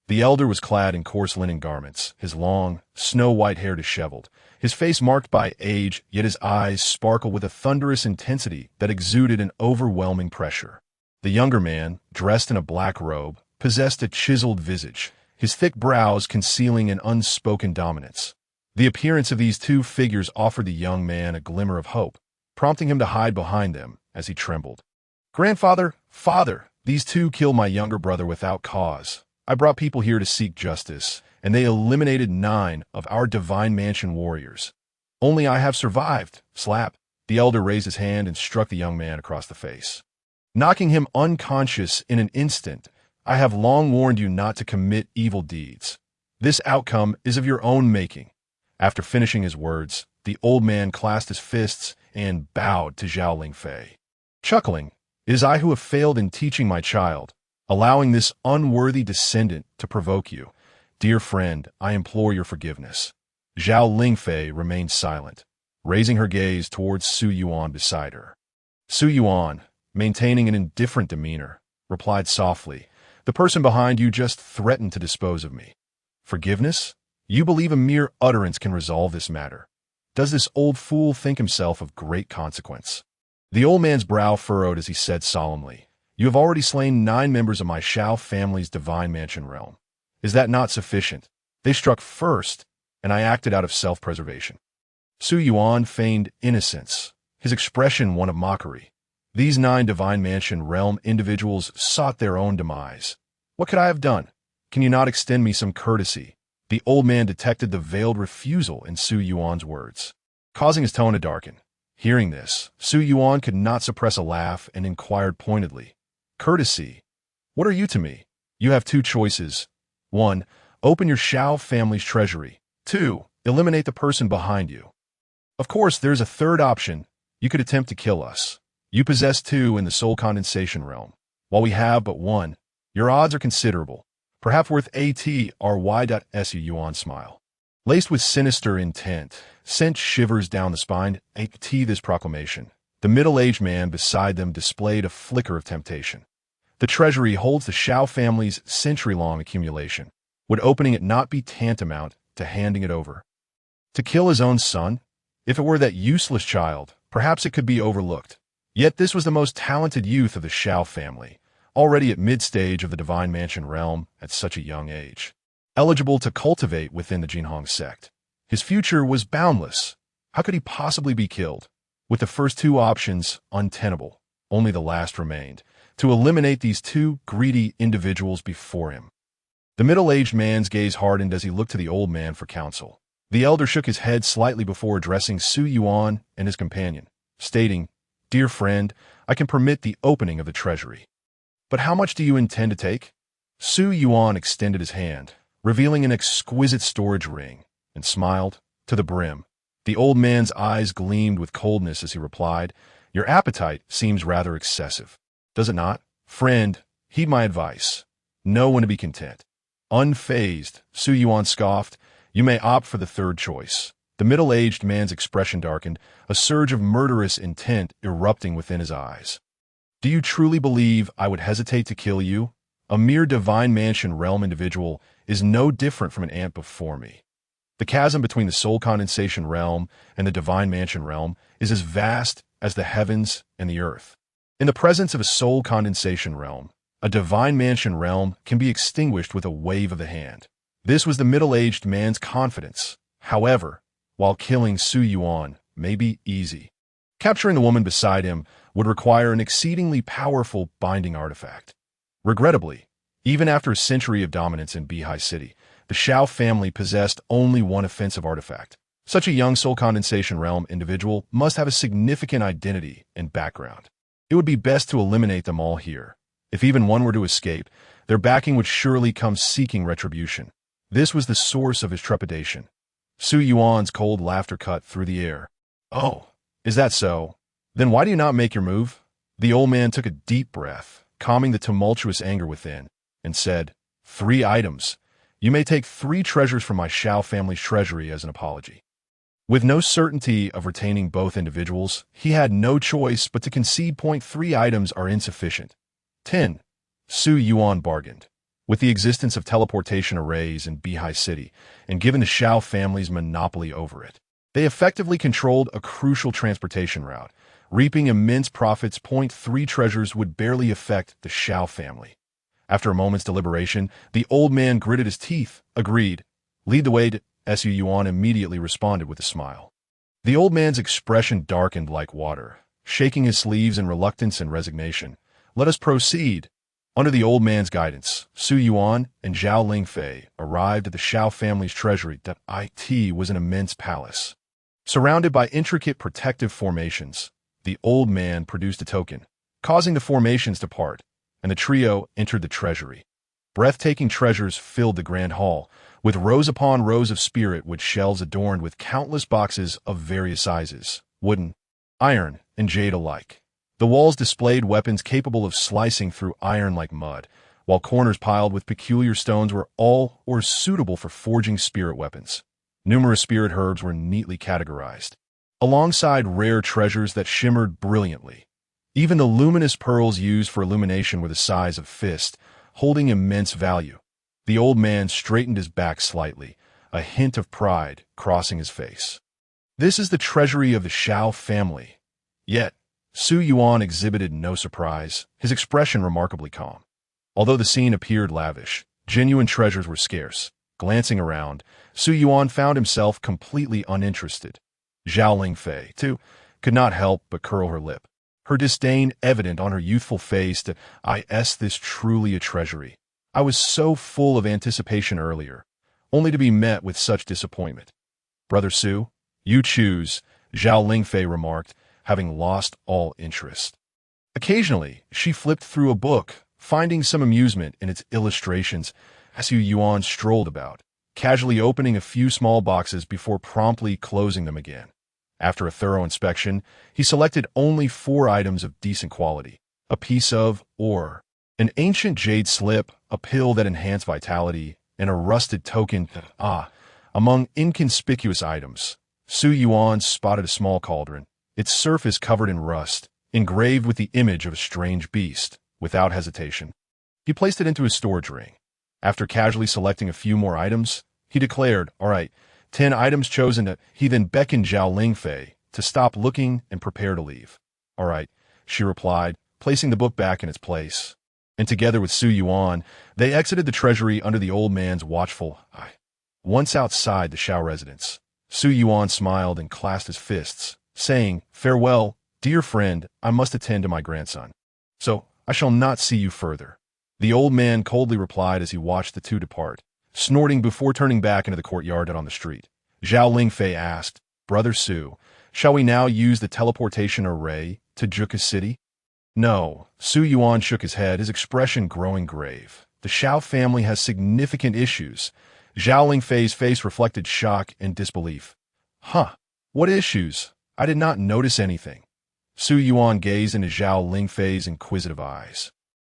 The elder was clad in coarse linen garments, his long, snow-white hair disheveled, his face marked by age, yet his eyes sparkled with a thunderous intensity that exuded an overwhelming pressure. The younger man, dressed in a black robe, possessed a chiseled visage, his thick brows concealing an unspoken dominance. The appearance of these two figures offered the young man a glimmer of hope, prompting him to hide behind them as he trembled. "Grandfather, father, these two killed my younger brother without cause. I brought people here to seek justice, and they eliminated 9 of our Divine Mansion warriors. Only I have survived." Slap! The elder raised his hand and struck the young man across the face, knocking him unconscious in an instant. "I have long warned you not to commit evil deeds. This outcome is of your own making." After finishing his words, the old man clasped his fists and bowed to Zhao Lingfei, chuckling, "It is I who have failed in teaching my child, allowing this unworthy descendant to provoke you. Dear friend, I implore your forgiveness." Zhao Lingfei remained silent, raising her gaze towards Su Yuan beside her. Su Yuan, maintaining an indifferent demeanor, replied softly, "The person behind you just threatened to dispose of me. Forgiveness? You believe a mere utterance can resolve this matter? Does this old fool think himself of great consequence?" The old man's brow furrowed as he said solemnly, "You have already slain 9 members of my Shao family's Divine Mansion realm. Is that not sufficient? They struck first, and I acted out of self-preservation." Su Yuan feigned innocence, his expression one of mockery. "These 9 Divine Mansion realm individuals sought their own demise. What could I have done? Can you not extend me some courtesy?" The old man detected the veiled refusal in Su Yuan's words, causing his tone to darken. Hearing this, Su Yuan could not suppress a laugh and inquired pointedly, "Courtesy? What are you to me? You have 2 choices. 1. Open your Shao family's treasury. 2. Eliminate the person behind you. Of course, there is a third option. You could attempt to kill us. You possess 2 in the soul condensation realm, while we have but 1. Your odds are considerable, perhaps worth ATRY.SU." Yuan smile, laced with sinister intent, sent shivers down the spine. This proclamation. The middle-aged man beside them displayed a flicker of temptation. The treasury holds the Shao family's century-long accumulation. Would opening it not be tantamount to handing it over? To kill his own son? If it were that useless child, perhaps it could be overlooked. Yet this was the most talented youth of the Shao family, already at mid-stage of the Divine Mansion realm at such a young age, eligible to cultivate within the Jinhong sect. His future was boundless. How could he possibly be killed? With the first 2 options untenable, only the last remained, to eliminate these 2 greedy individuals before him. The middle-aged man's gaze hardened as he looked to the old man for counsel. The elder shook his head slightly before addressing Su Yuan and his companion, stating, "Dear friend, I can permit the opening of the treasury. But how much do you intend to take?" Su Yuan extended his hand, revealing an exquisite storage ring, and smiled to the brim. The old man's eyes gleamed with coldness as he replied, "Your appetite seems rather excessive, does it not? Friend, heed my advice. Know when to be content." Unfazed, Su Yuan scoffed, "You may opt for the third choice." The middle-aged man's expression darkened, a surge of murderous intent erupting within his eyes. "Do you truly believe I would hesitate to kill you? A mere Divine Mansion realm individual is no different from an ant before me. The chasm between the soul condensation realm and the Divine Mansion realm is as vast as the heavens and the earth. In the presence of a soul condensation realm, a Divine Mansion realm can be extinguished with a wave of the hand." This was the middle-aged man's confidence. However, while killing Su Yuan may be easy, capturing the woman beside him would require an exceedingly powerful binding artifact. Regrettably, even after a century of dominance in Beihai City, the Shao family possessed only one offensive artifact. Such a young soul condensation realm individual must have a significant identity and background. It would be best to eliminate them all here. If even one were to escape, their backing would surely come seeking retribution. This was the source of his trepidation. Su Yuan's cold laughter cut through the air. Oh, is that so? Then why do you not make your move? The old man took a deep breath, calming the tumultuous anger within, and said, 3 items. You may take 3 treasures from my Shao family's treasury as an apology. With no certainty of retaining both individuals, he had no choice but to concede. 3 items are insufficient. 10. Su Yuan bargained. With the existence of teleportation arrays in Bihai City, and given the Shao family's monopoly over it, they effectively controlled a crucial transportation route, reaping immense profits. 3 treasures would barely affect the Shao family. After a moment's deliberation, the old man gritted his teeth, agreed. Lead the way. Su Yuan immediately responded with a smile. The old man's expression darkened like water, shaking his sleeves in reluctance and resignation. Let us proceed. Under the old man's guidance, Su Yuan and Zhao Lingfei arrived at the Shao family's treasury. It was an immense palace. Surrounded by intricate protective formations, the old man produced a token, causing the formations to part, and the trio entered the treasury. Breathtaking treasures filled the grand hall, with rows upon rows of spirit-wood shelves adorned with countless boxes of various sizes, wooden, iron, and jade alike. The walls displayed weapons capable of slicing through iron like mud, while corners piled with peculiar stones were all or suitable for forging spirit weapons. Numerous spirit herbs were neatly categorized, alongside rare treasures that shimmered brilliantly. Even the luminous pearls used for illumination were the size of fists, holding immense value. The old man straightened his back slightly, a hint of pride crossing his face. This is the treasury of the Shao family. Yet, Su Yuan exhibited no surprise, his expression remarkably calm. Although the scene appeared lavish, genuine treasures were scarce. Glancing around, Su Yuan found himself completely uninterested. Zhao Lingfei, too, could not help but curl her lip, her disdain evident on her youthful face. This truly a treasury. I was so full of anticipation earlier, only to be met with such disappointment. Brother Su, you choose, Zhao Lingfei remarked, having lost all interest. Occasionally, she flipped through a book, finding some amusement in its illustrations as Su Yuan strolled about, casually opening a few small boxes before promptly closing them again. After a thorough inspection, he selected only 4 items of decent quality: a piece of ore, an ancient jade slip, a pill that enhanced vitality, and a rusted token. Among inconspicuous items, Su Yuan spotted a small cauldron, its surface covered in rust, engraved with the image of a strange beast. Without hesitation, he placed it into his storage ring. After casually selecting a few more items, he declared, "All right, 10 items chosen." He then beckoned Zhao Lingfei to stop looking and prepare to leave. "All right," she replied, placing the book back in its place. And together with Su Yuan, they exited the treasury under the old man's watchful eye. Once outside the Shao residence, Su Yuan smiled and clasped his fists, saying, "Farewell, dear friend, I must attend to my grandson. So, I shall not see you further." The old man coldly replied as he watched the two depart, snorting before turning back into the courtyard and on the street. Zhao Lingfei asked, "Brother Su, shall we now use the teleportation array to Juka City?" "No." Su Yuan shook his head, his expression growing grave. "The Shao family has significant issues." Zhao Lingfei's face reflected shock and disbelief. "Huh? What issues? I did not notice anything." Su Yuan gazed into Zhao Lingfei's inquisitive eyes.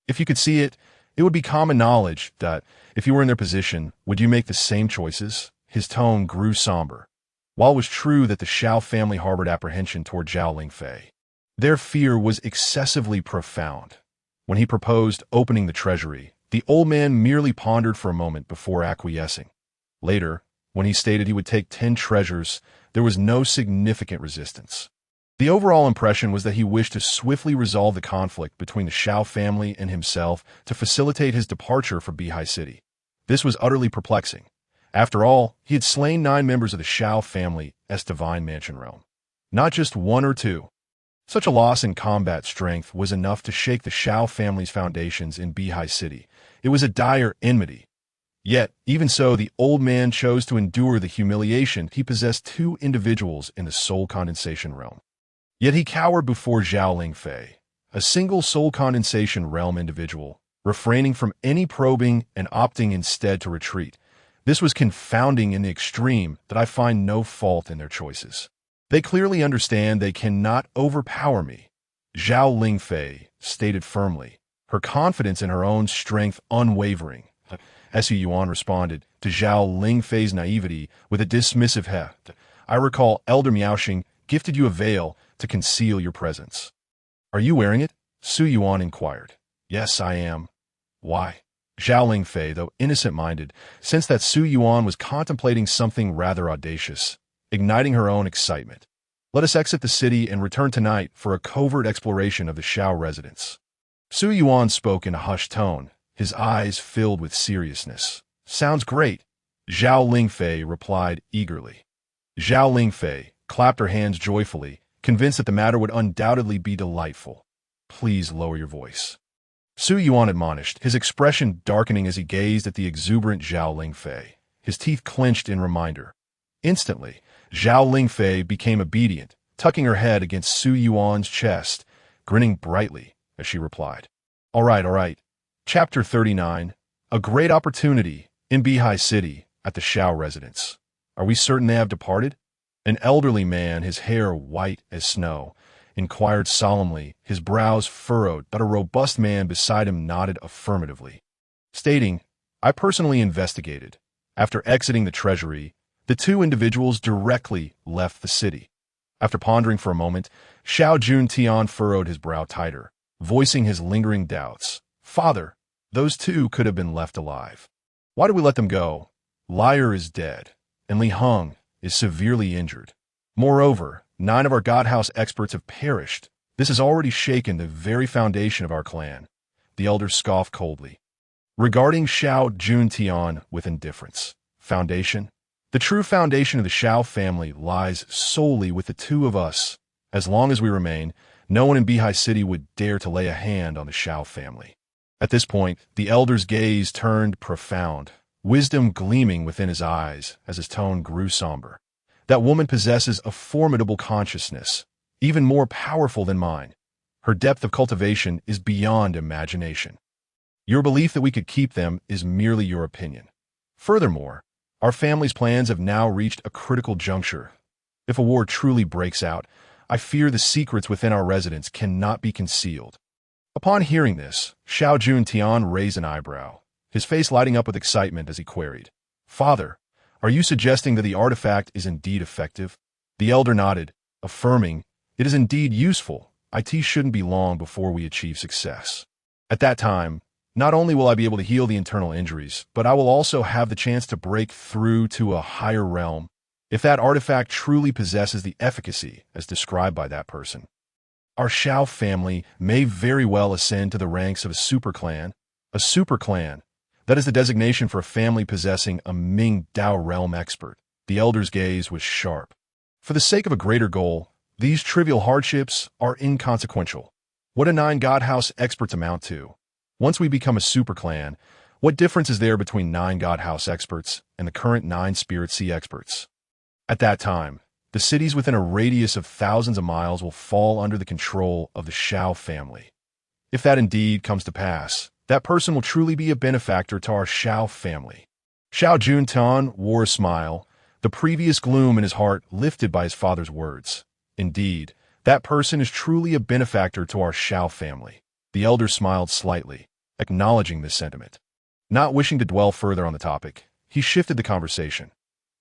"If you could see it, it would be common knowledge that, if you were in their position, would you make the same choices?" His tone grew somber. While it was true that the Shao family harbored apprehension toward Zhao Lingfei, their fear was excessively profound. When he proposed opening the treasury, the old man merely pondered for a moment before acquiescing. Later, when he stated he would take 10 treasures, there was no significant resistance. The overall impression was that he wished to swiftly resolve the conflict between the Shao family and himself to facilitate his departure for Bihai City. This was utterly perplexing. After all, he had slain 9 members of the Shao family as Divine Mansion realm, not just 1 or 2. Such a loss in combat strength was enough to shake the Shao family's foundations in Bihai City. It was a dire enmity. Yet, even so, the old man chose to endure the humiliation. He possessed 2 individuals in the soul condensation realm. Yet he cowered before Zhao Lingfei, a single soul condensation realm individual, refraining from any probing and opting instead to retreat. This was confounding in the extreme that I find no fault in their choices. They clearly understand they cannot overpower me, Zhao Lingfei stated firmly, her confidence in her own strength unwavering. Su Yuan responded to Zhao Lingfei's naivety with a dismissive heft. I recall Elder Miaoxing gifted you a veil to conceal your presence. Are you wearing it? Su Yuan inquired. Yes, I am. Why? Zhao Lingfei, though innocent-minded, sensed that Su Yuan was contemplating something rather audacious, igniting her own excitement. Let us exit the city and return tonight for a covert exploration of the Shao residence. Su Yuan spoke in a hushed tone, his eyes filled with seriousness. Sounds great, Zhao Lingfei replied eagerly. Zhao Lingfei clapped her hands joyfully, convinced that the matter would undoubtedly be delightful. Please lower your voice. Su Yuan admonished, his expression darkening as he gazed at the exuberant Zhao Lingfei, his teeth clenched in reminder. Instantly, Zhao Lingfei became obedient, tucking her head against Su Yuan's chest, grinning brightly as she replied. All right. Chapter 39. A great opportunity in Bihai City at the Shao residence. Are we certain they have departed? An elderly man, his hair white as snow, inquired solemnly, his brows furrowed, but a robust man beside him nodded affirmatively, stating, I personally investigated. After exiting the treasury, the two individuals directly left the city. After pondering for a moment, Xiao Juntian furrowed his brow tighter, voicing his lingering doubts. Father, those two could have been left alive. Why do we let them go? Liar is dead, and Li Heng is severely injured. Moreover, 9 of our godhouse experts have perished. This has already shaken the very foundation of our clan. The elder scoffed coldly, regarding Xiao Juntian with indifference. Foundation? The true foundation of the Shao family lies solely with the two of us. As long as we remain, no one in Bihai City would dare to lay a hand on the Shao family. At this point, the elder's gaze turned profound, wisdom gleaming within his eyes as his tone grew somber. That woman possesses a formidable consciousness, even more powerful than mine. Her depth of cultivation is beyond imagination. Your belief that we could keep them is merely your opinion. Furthermore, our family's plans have now reached a critical juncture. If a war truly breaks out, I fear the secrets within our residence cannot be concealed. Upon hearing this, Xiao Juntian raised an eyebrow, his face lighting up with excitement as he queried, Father, are you suggesting that the artifact is indeed effective? The elder nodded, affirming, it is indeed useful. It shouldn't be long before we achieve success. At that time, not only will I be able to heal the internal injuries, but I will also have the chance to break through to a higher realm, if that artifact truly possesses the efficacy as described by that person. Our Shao family may very well ascend to the ranks of a super clan. A super clan. That is the designation for a family possessing a Ming Dao realm expert. The elder's gaze was sharp. For the sake of a greater goal, these trivial hardships are inconsequential. What do 9 godhouse experts amount to? Once we become a super clan, what difference is there between 9 godhouse experts and the current 9 spirit sea experts? At that time, the cities within a radius of thousands of miles will fall under the control of the Shao family. If that indeed comes to pass, that person will truly be a benefactor to our Shao family. Xiao Juntian wore a smile, the previous gloom in his heart lifted by his father's words. Indeed, that person is truly a benefactor to our Shao family. The elder smiled slightly, acknowledging this sentiment. Not wishing to dwell further on the topic, he shifted the conversation.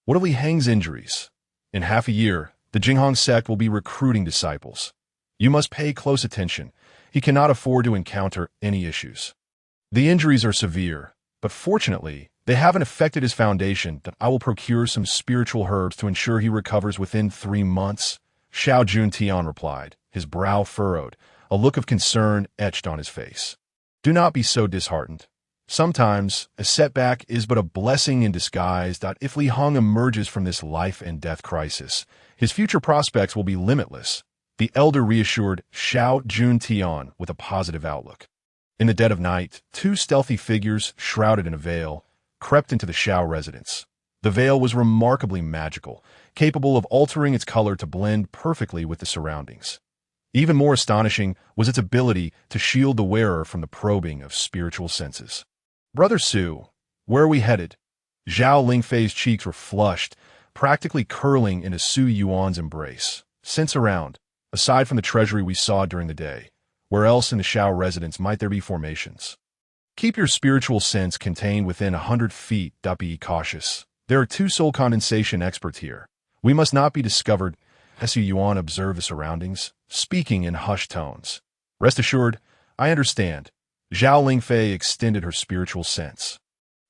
What of Li Heng's injuries? In half a year, the Jinghong sect will be recruiting disciples. You must pay close attention. He cannot afford to encounter any issues. The injuries are severe, but fortunately, they haven't affected his foundation. I will procure some spiritual herbs to ensure he recovers within 3 months, Xiao Juntian replied, his brow furrowed, a look of concern etched on his face. Do not be so disheartened. Sometimes, a setback is but a blessing in disguise. If Li Heng emerges from this life and death crisis, his future prospects will be limitless. The elder reassured Xiao Juntian with a positive outlook. In the dead of night, 2 stealthy figures, shrouded in a veil, crept into the Shao residence. The veil was remarkably magical, capable of altering its color to blend perfectly with the surroundings. Even more astonishing was its ability to shield the wearer from the probing of spiritual senses. Brother Su, where are we headed? Zhao Lingfei's cheeks were flushed, practically curling into Su Yuan's embrace. Sense around, aside from the treasury we saw during the day, where else in the Shao residence might there be formations? Keep your spiritual sense contained within 100 feet. Be cautious. There are 2 soul condensation experts here. We must not be discovered. Su Yuan observed the surroundings, speaking in hushed tones. Rest assured, I understand. Zhao Lingfei extended her spiritual sense.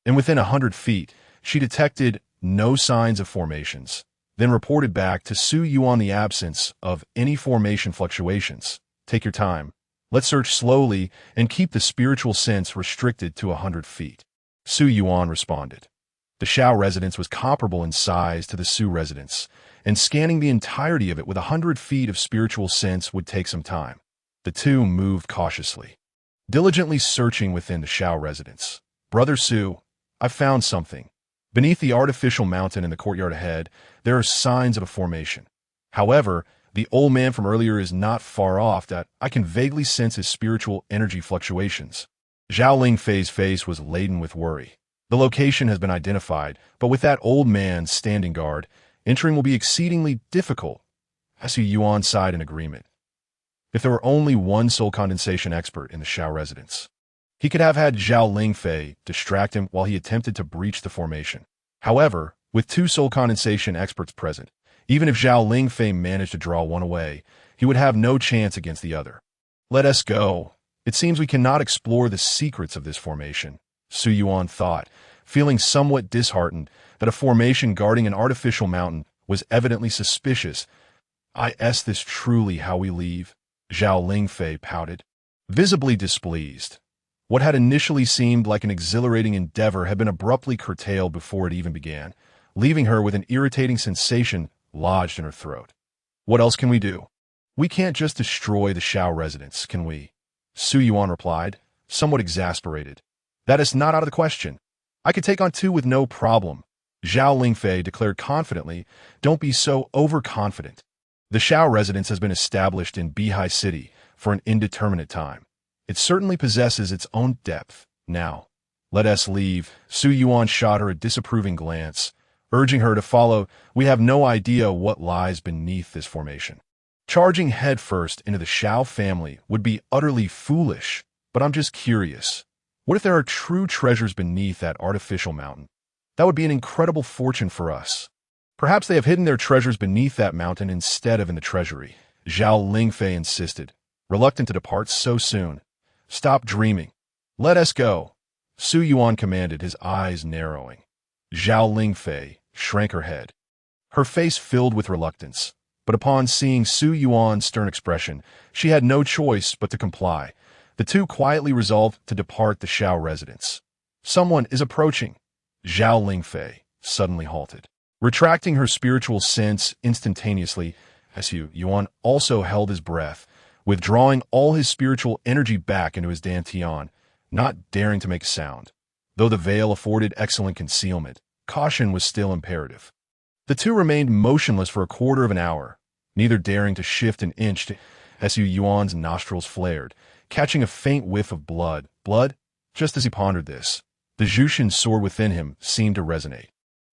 And within 100 feet, she detected no signs of formations, then reported back to Su Yuan the absence of any formation fluctuations. Take your time. Let's search slowly and keep the spiritual sense restricted to 100 feet. Su Yuan responded. The Shao residence was comparable in size to the Su residence, and scanning the entirety of it with 100 feet of spiritual sense would take some time. The two moved cautiously, diligently searching within the Shao residence. Brother Su, I've found something. Beneath the artificial mountain in the courtyard ahead, there are signs of a formation. However, the old man from earlier is not far off that I can vaguely sense his spiritual energy fluctuations. Zhao Lingfei's face was laden with worry. The location has been identified, but with that old man standing guard, entering will be exceedingly difficult. Su Yuan sighed in agreement. If there were only one soul condensation expert in the Shao residence, he could have had Zhao Lingfei distract him while he attempted to breach the formation. However, with 2 soul condensation experts present, even if Zhao Lingfei managed to draw one away, he would have no chance against the other. Let us go. It seems we cannot explore the secrets of this formation, Su Yuan thought, feeling somewhat disheartened that a formation guarding an artificial mountain was evidently suspicious. Is this truly how we leave? Zhao Lingfei pouted, visibly displeased. What had initially seemed like an exhilarating endeavor had been abruptly curtailed before it even began, leaving her with an irritating sensation lodged in her throat. What else can we do? We can't just destroy the Shao residence, can we? Su Yuan replied, somewhat exasperated. That is not out of the question. I could take on 2 with no problem. Zhao Lingfei declared confidently, don't be so overconfident. The Shao residence has been established in Bihai City for an indeterminate time. It certainly possesses its own depth. Now, let us leave. Su Yuan shot her a disapproving glance, urging her to follow. We have no idea what lies beneath this formation. Charging headfirst into the Shao family would be utterly foolish, but I'm just curious. What if there are true treasures beneath that artificial mountain? That would be an incredible fortune for us. Perhaps they have hidden their treasures beneath that mountain instead of in the treasury, Zhao Lingfei insisted, reluctant to depart so soon. Stop dreaming. Let us go, Su Yuan commanded, his eyes narrowing. Zhao Lingfei shrank her head, her face filled with reluctance, but upon seeing Su Yuan's stern expression, she had no choice but to comply. The two quietly resolved to depart the Shao residence. Someone is approaching. Zhao Lingfei suddenly halted, retracting her spiritual sense instantaneously. Su Yuan also held his breath, withdrawing all his spiritual energy back into his dantian, not daring to make a sound. Though the veil afforded excellent concealment, caution was still imperative. The two remained motionless for a quarter of an hour, neither daring to shift an inch. Su Yuan's nostrils flared, catching a faint whiff of blood. Blood? Just as he pondered this, the Jushin sword within him seemed to resonate.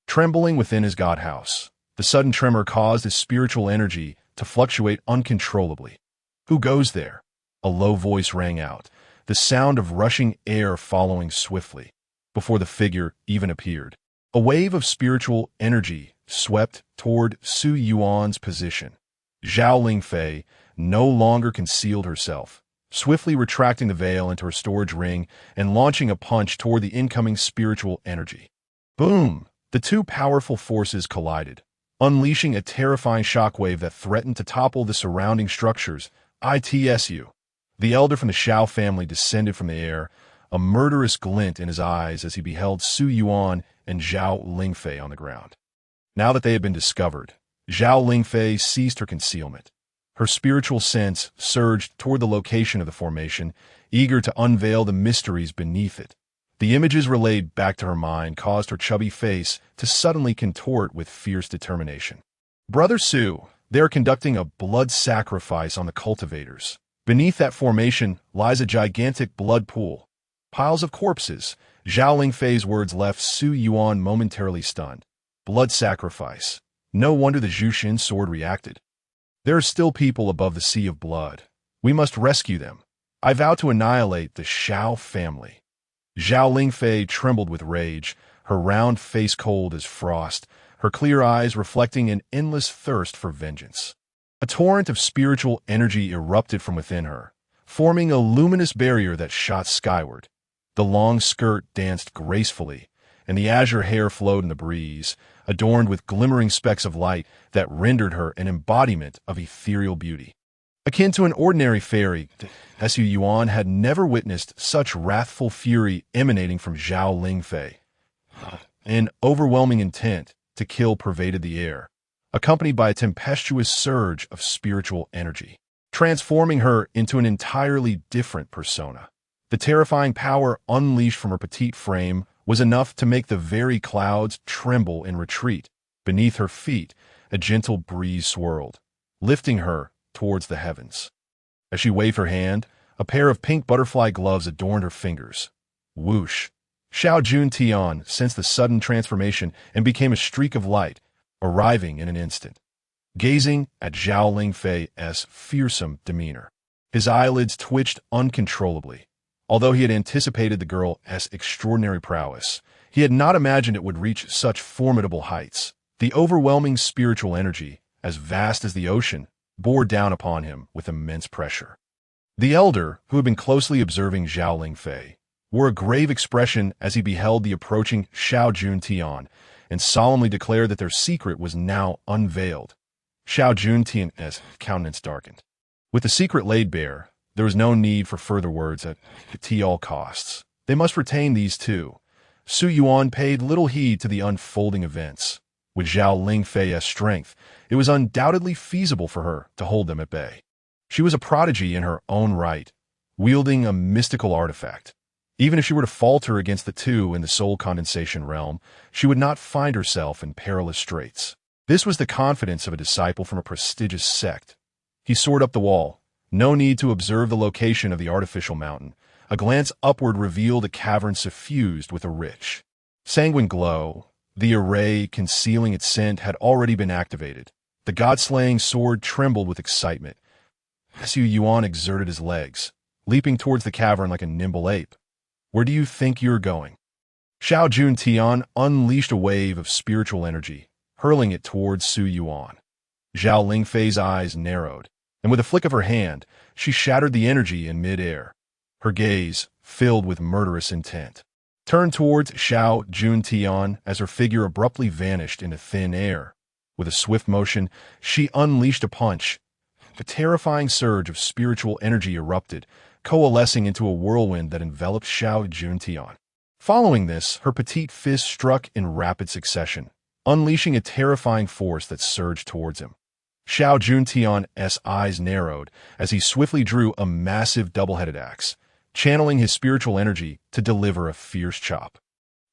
Trembling within his godhouse, the sudden tremor caused his spiritual energy to fluctuate uncontrollably. Who goes there? A low voice rang out, the sound of rushing air following swiftly, before the figure even appeared. A wave of spiritual energy swept toward Su Yuan's position. Zhao Lingfei no longer concealed herself, swiftly retracting the veil into her storage ring and launching a punch toward the incoming spiritual energy. Boom! The two powerful forces collided, unleashing a terrifying shockwave that threatened to topple the surrounding structures. Itsu. The elder from the Shao family descended from the air, a murderous glint in his eyes as he beheld Su Yuan and Zhao Lingfei on the ground. Now that they had been discovered, Zhao Lingfei ceased her concealment. Her spiritual sense surged toward the location of the formation, eager to unveil the mysteries beneath it. The images relayed back to her mind caused her chubby face to suddenly contort with fierce determination. Brother Su, they are conducting a blood sacrifice on the cultivators. Beneath that formation lies a gigantic blood pool. Piles of corpses. Zhao Lingfei's words left Su Yuan momentarily stunned. Blood sacrifice. No wonder the Jushin sword reacted. There are still people above the sea of blood. We must rescue them. I vow to annihilate the Xiao family. Zhao Lingfei trembled with rage, her round face cold as frost, her clear eyes reflecting an endless thirst for vengeance. A torrent of spiritual energy erupted from within her, forming a luminous barrier that shot skyward. The long skirt danced gracefully, and the azure hair flowed in the breeze, adorned with glimmering specks of light that rendered her an embodiment of ethereal beauty. Akin to an ordinary fairy, Su Yuan had never witnessed such wrathful fury emanating from Zhao Lingfei. An overwhelming intent to kill pervaded the air, accompanied by a tempestuous surge of spiritual energy, transforming her into an entirely different persona. The terrifying power unleashed from her petite frame was enough to make the very clouds tremble in retreat. Beneath her feet, a gentle breeze swirled, lifting her towards the heavens. As she waved her hand, a pair of pink butterfly gloves adorned her fingers. Whoosh! Xiao Juntian sensed the sudden transformation and became a streak of light, arriving in an instant. Gazing at Zhao Lingfei's fearsome demeanor, his eyelids twitched uncontrollably. Although he had anticipated the girl's extraordinary prowess, he had not imagined it would reach such formidable heights. The overwhelming spiritual energy, as vast as the ocean, bore down upon him with immense pressure. The elder, who had been closely observing Zhao Lingfei, wore a grave expression as he beheld the approaching Xiao Juntian and solemnly declared that their secret was now unveiled. Xiao Juntian's countenance darkened. With the secret laid bare, there was no need for further words at all costs. They must retain these two. Su Yuan paid little heed to the unfolding events. With Zhao Lingfei's strength, it was undoubtedly feasible for her to hold them at bay. She was a prodigy in her own right, wielding a mystical artifact. Even if she were to falter against the two in the soul condensation realm, she would not find herself in perilous straits. This was the confidence of a disciple from a prestigious sect. He soared up the wall. No need to observe the location of the artificial mountain. A glance upward revealed a cavern suffused with a rich, sanguine glow. The array concealing its scent had already been activated. The god-slaying sword trembled with excitement. Su Yuan exerted his legs, leaping towards the cavern like a nimble ape. Where do you think you're going? Xiao Juntian unleashed a wave of spiritual energy, hurling it towards Su Yuan. Zhao Lingfei's eyes narrowed, and with a flick of her hand, she shattered the energy in mid-air. Her gaze, filled with murderous intent, turned towards Xiao Juntian as her figure abruptly vanished into thin air. With a swift motion, she unleashed a punch. A terrifying surge of spiritual energy erupted, coalescing into a whirlwind that enveloped Xiao Juntian. Following this, her petite fist struck in rapid succession, unleashing a terrifying force that surged towards him. Xiao Juntian's eyes narrowed as he swiftly drew a massive double-headed axe, channeling his spiritual energy to deliver a fierce chop.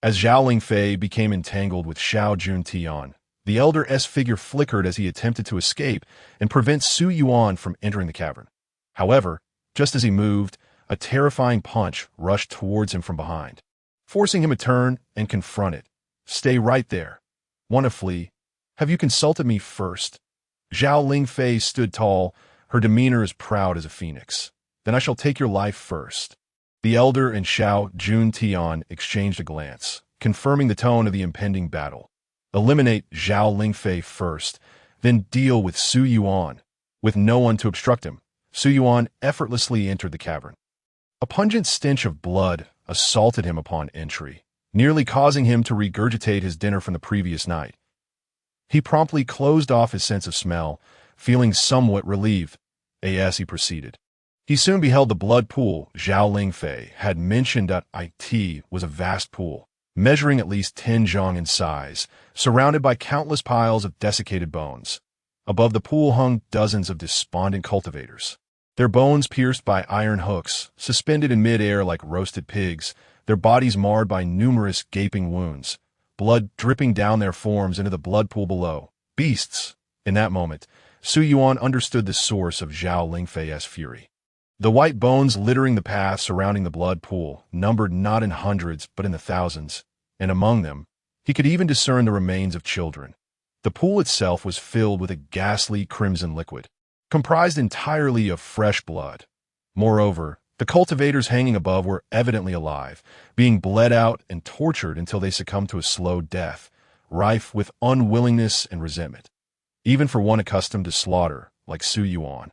As Zhao Lingfei became entangled with Xiao Juntian, the elder's figure flickered as he attempted to escape and prevent Su Yuan from entering the cavern. However, just as he moved, a terrifying punch rushed towards him from behind, forcing him to turn and confront it. Stay right there. Want to flee? Have you consulted me first? Zhao Lingfei stood tall, her demeanor as proud as a phoenix. Then I shall take your life first. The elder and Xiao Juntian exchanged a glance, confirming the tone of the impending battle. Eliminate Zhao Lingfei first, then deal with Su Yuan. With no one to obstruct him, Su Yuan effortlessly entered the cavern. A pungent stench of blood assaulted him upon entry, nearly causing him to regurgitate his dinner from the previous night. He promptly closed off his sense of smell, feeling somewhat relieved. As he proceeded, he soon beheld the blood pool Zhao Lingfei had mentioned that it was a vast pool, measuring at least 10 zhang in size, surrounded by countless piles of desiccated bones. Above the pool hung dozens of despondent cultivators, their bones pierced by iron hooks, suspended in mid-air like roasted pigs, their bodies marred by numerous gaping wounds, blood dripping down their forms into the blood pool below. Beasts! In that moment, Su Yuan understood the source of Zhao Lingfei's fury. The white bones littering the path surrounding the blood pool numbered not in hundreds but in the thousands, and among them, he could even discern the remains of children. The pool itself was filled with a ghastly crimson liquid, comprised entirely of fresh blood. Moreover, the cultivators hanging above were evidently alive, being bled out and tortured until they succumbed to a slow death, rife with unwillingness and resentment, even for one accustomed to slaughter like Su Yuan.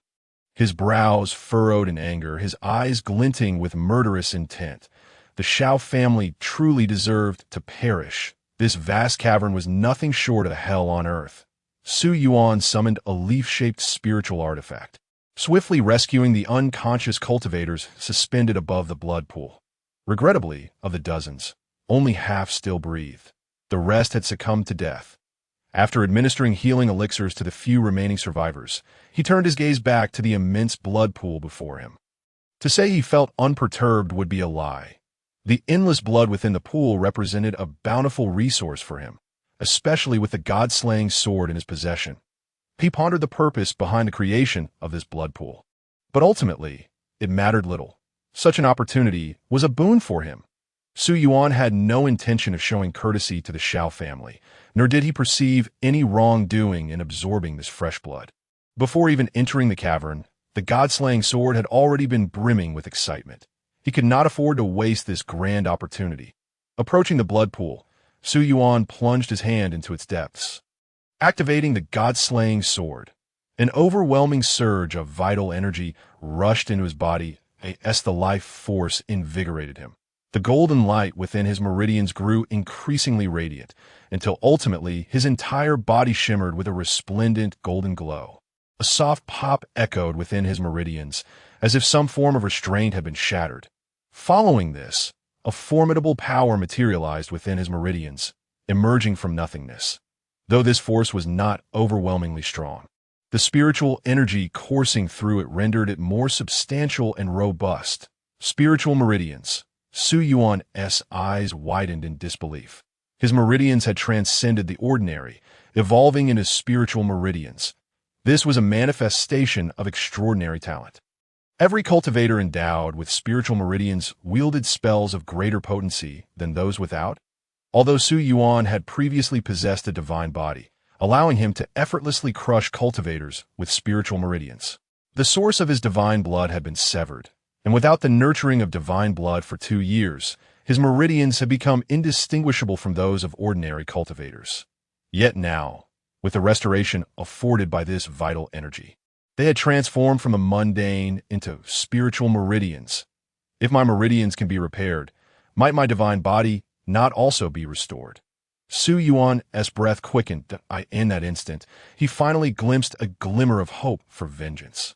His brows furrowed in anger, his eyes glinting with murderous intent. The Shao family truly deserved to perish. This vast cavern was nothing short of hell on earth. Su Yuan summoned a leaf-shaped spiritual artifact, swiftly rescuing the unconscious cultivators suspended above the blood pool. Regrettably, of the dozens, only half still breathed. The rest had succumbed to death. After administering healing elixirs to the few remaining survivors, he turned his gaze back to the immense blood pool before him. To say he felt unperturbed would be a lie. The endless blood within the pool represented a bountiful resource for him, especially with the god-slaying sword in his possession. He pondered the purpose behind the creation of this blood pool. But ultimately, it mattered little. Such an opportunity was a boon for him. Su Yuan had no intention of showing courtesy to the Shao family, nor did he perceive any wrongdoing in absorbing this fresh blood. Before even entering the cavern, the god-slaying sword had already been brimming with excitement. He could not afford to waste this grand opportunity. Approaching the blood pool, Su Yuan plunged his hand into its depths. Activating the god-slaying sword, an overwhelming surge of vital energy rushed into his body as the life force invigorated him. The golden light within his meridians grew increasingly radiant, until ultimately his entire body shimmered with a resplendent golden glow. A soft pop echoed within his meridians, as if some form of restraint had been shattered. Following this, a formidable power materialized within his meridians, emerging from nothingness. Though this force was not overwhelmingly strong, the spiritual energy coursing through it rendered it more substantial and robust. Spiritual meridians. Su Yuan's eyes widened in disbelief. His meridians had transcended the ordinary, evolving into spiritual meridians. This was a manifestation of extraordinary talent. Every cultivator endowed with spiritual meridians wielded spells of greater potency than those without, although Su Yuan had previously possessed a divine body, allowing him to effortlessly crush cultivators with spiritual meridians. The source of his divine blood had been severed, and without the nurturing of divine blood for 2 years, his meridians had become indistinguishable from those of ordinary cultivators. Yet now, with the restoration afforded by this vital energy, they had transformed from a mundane into spiritual meridians. If my meridians can be repaired, might my divine body not also be restored? Su Yuan's breath quickened. In that instant, he finally glimpsed a glimmer of hope for vengeance.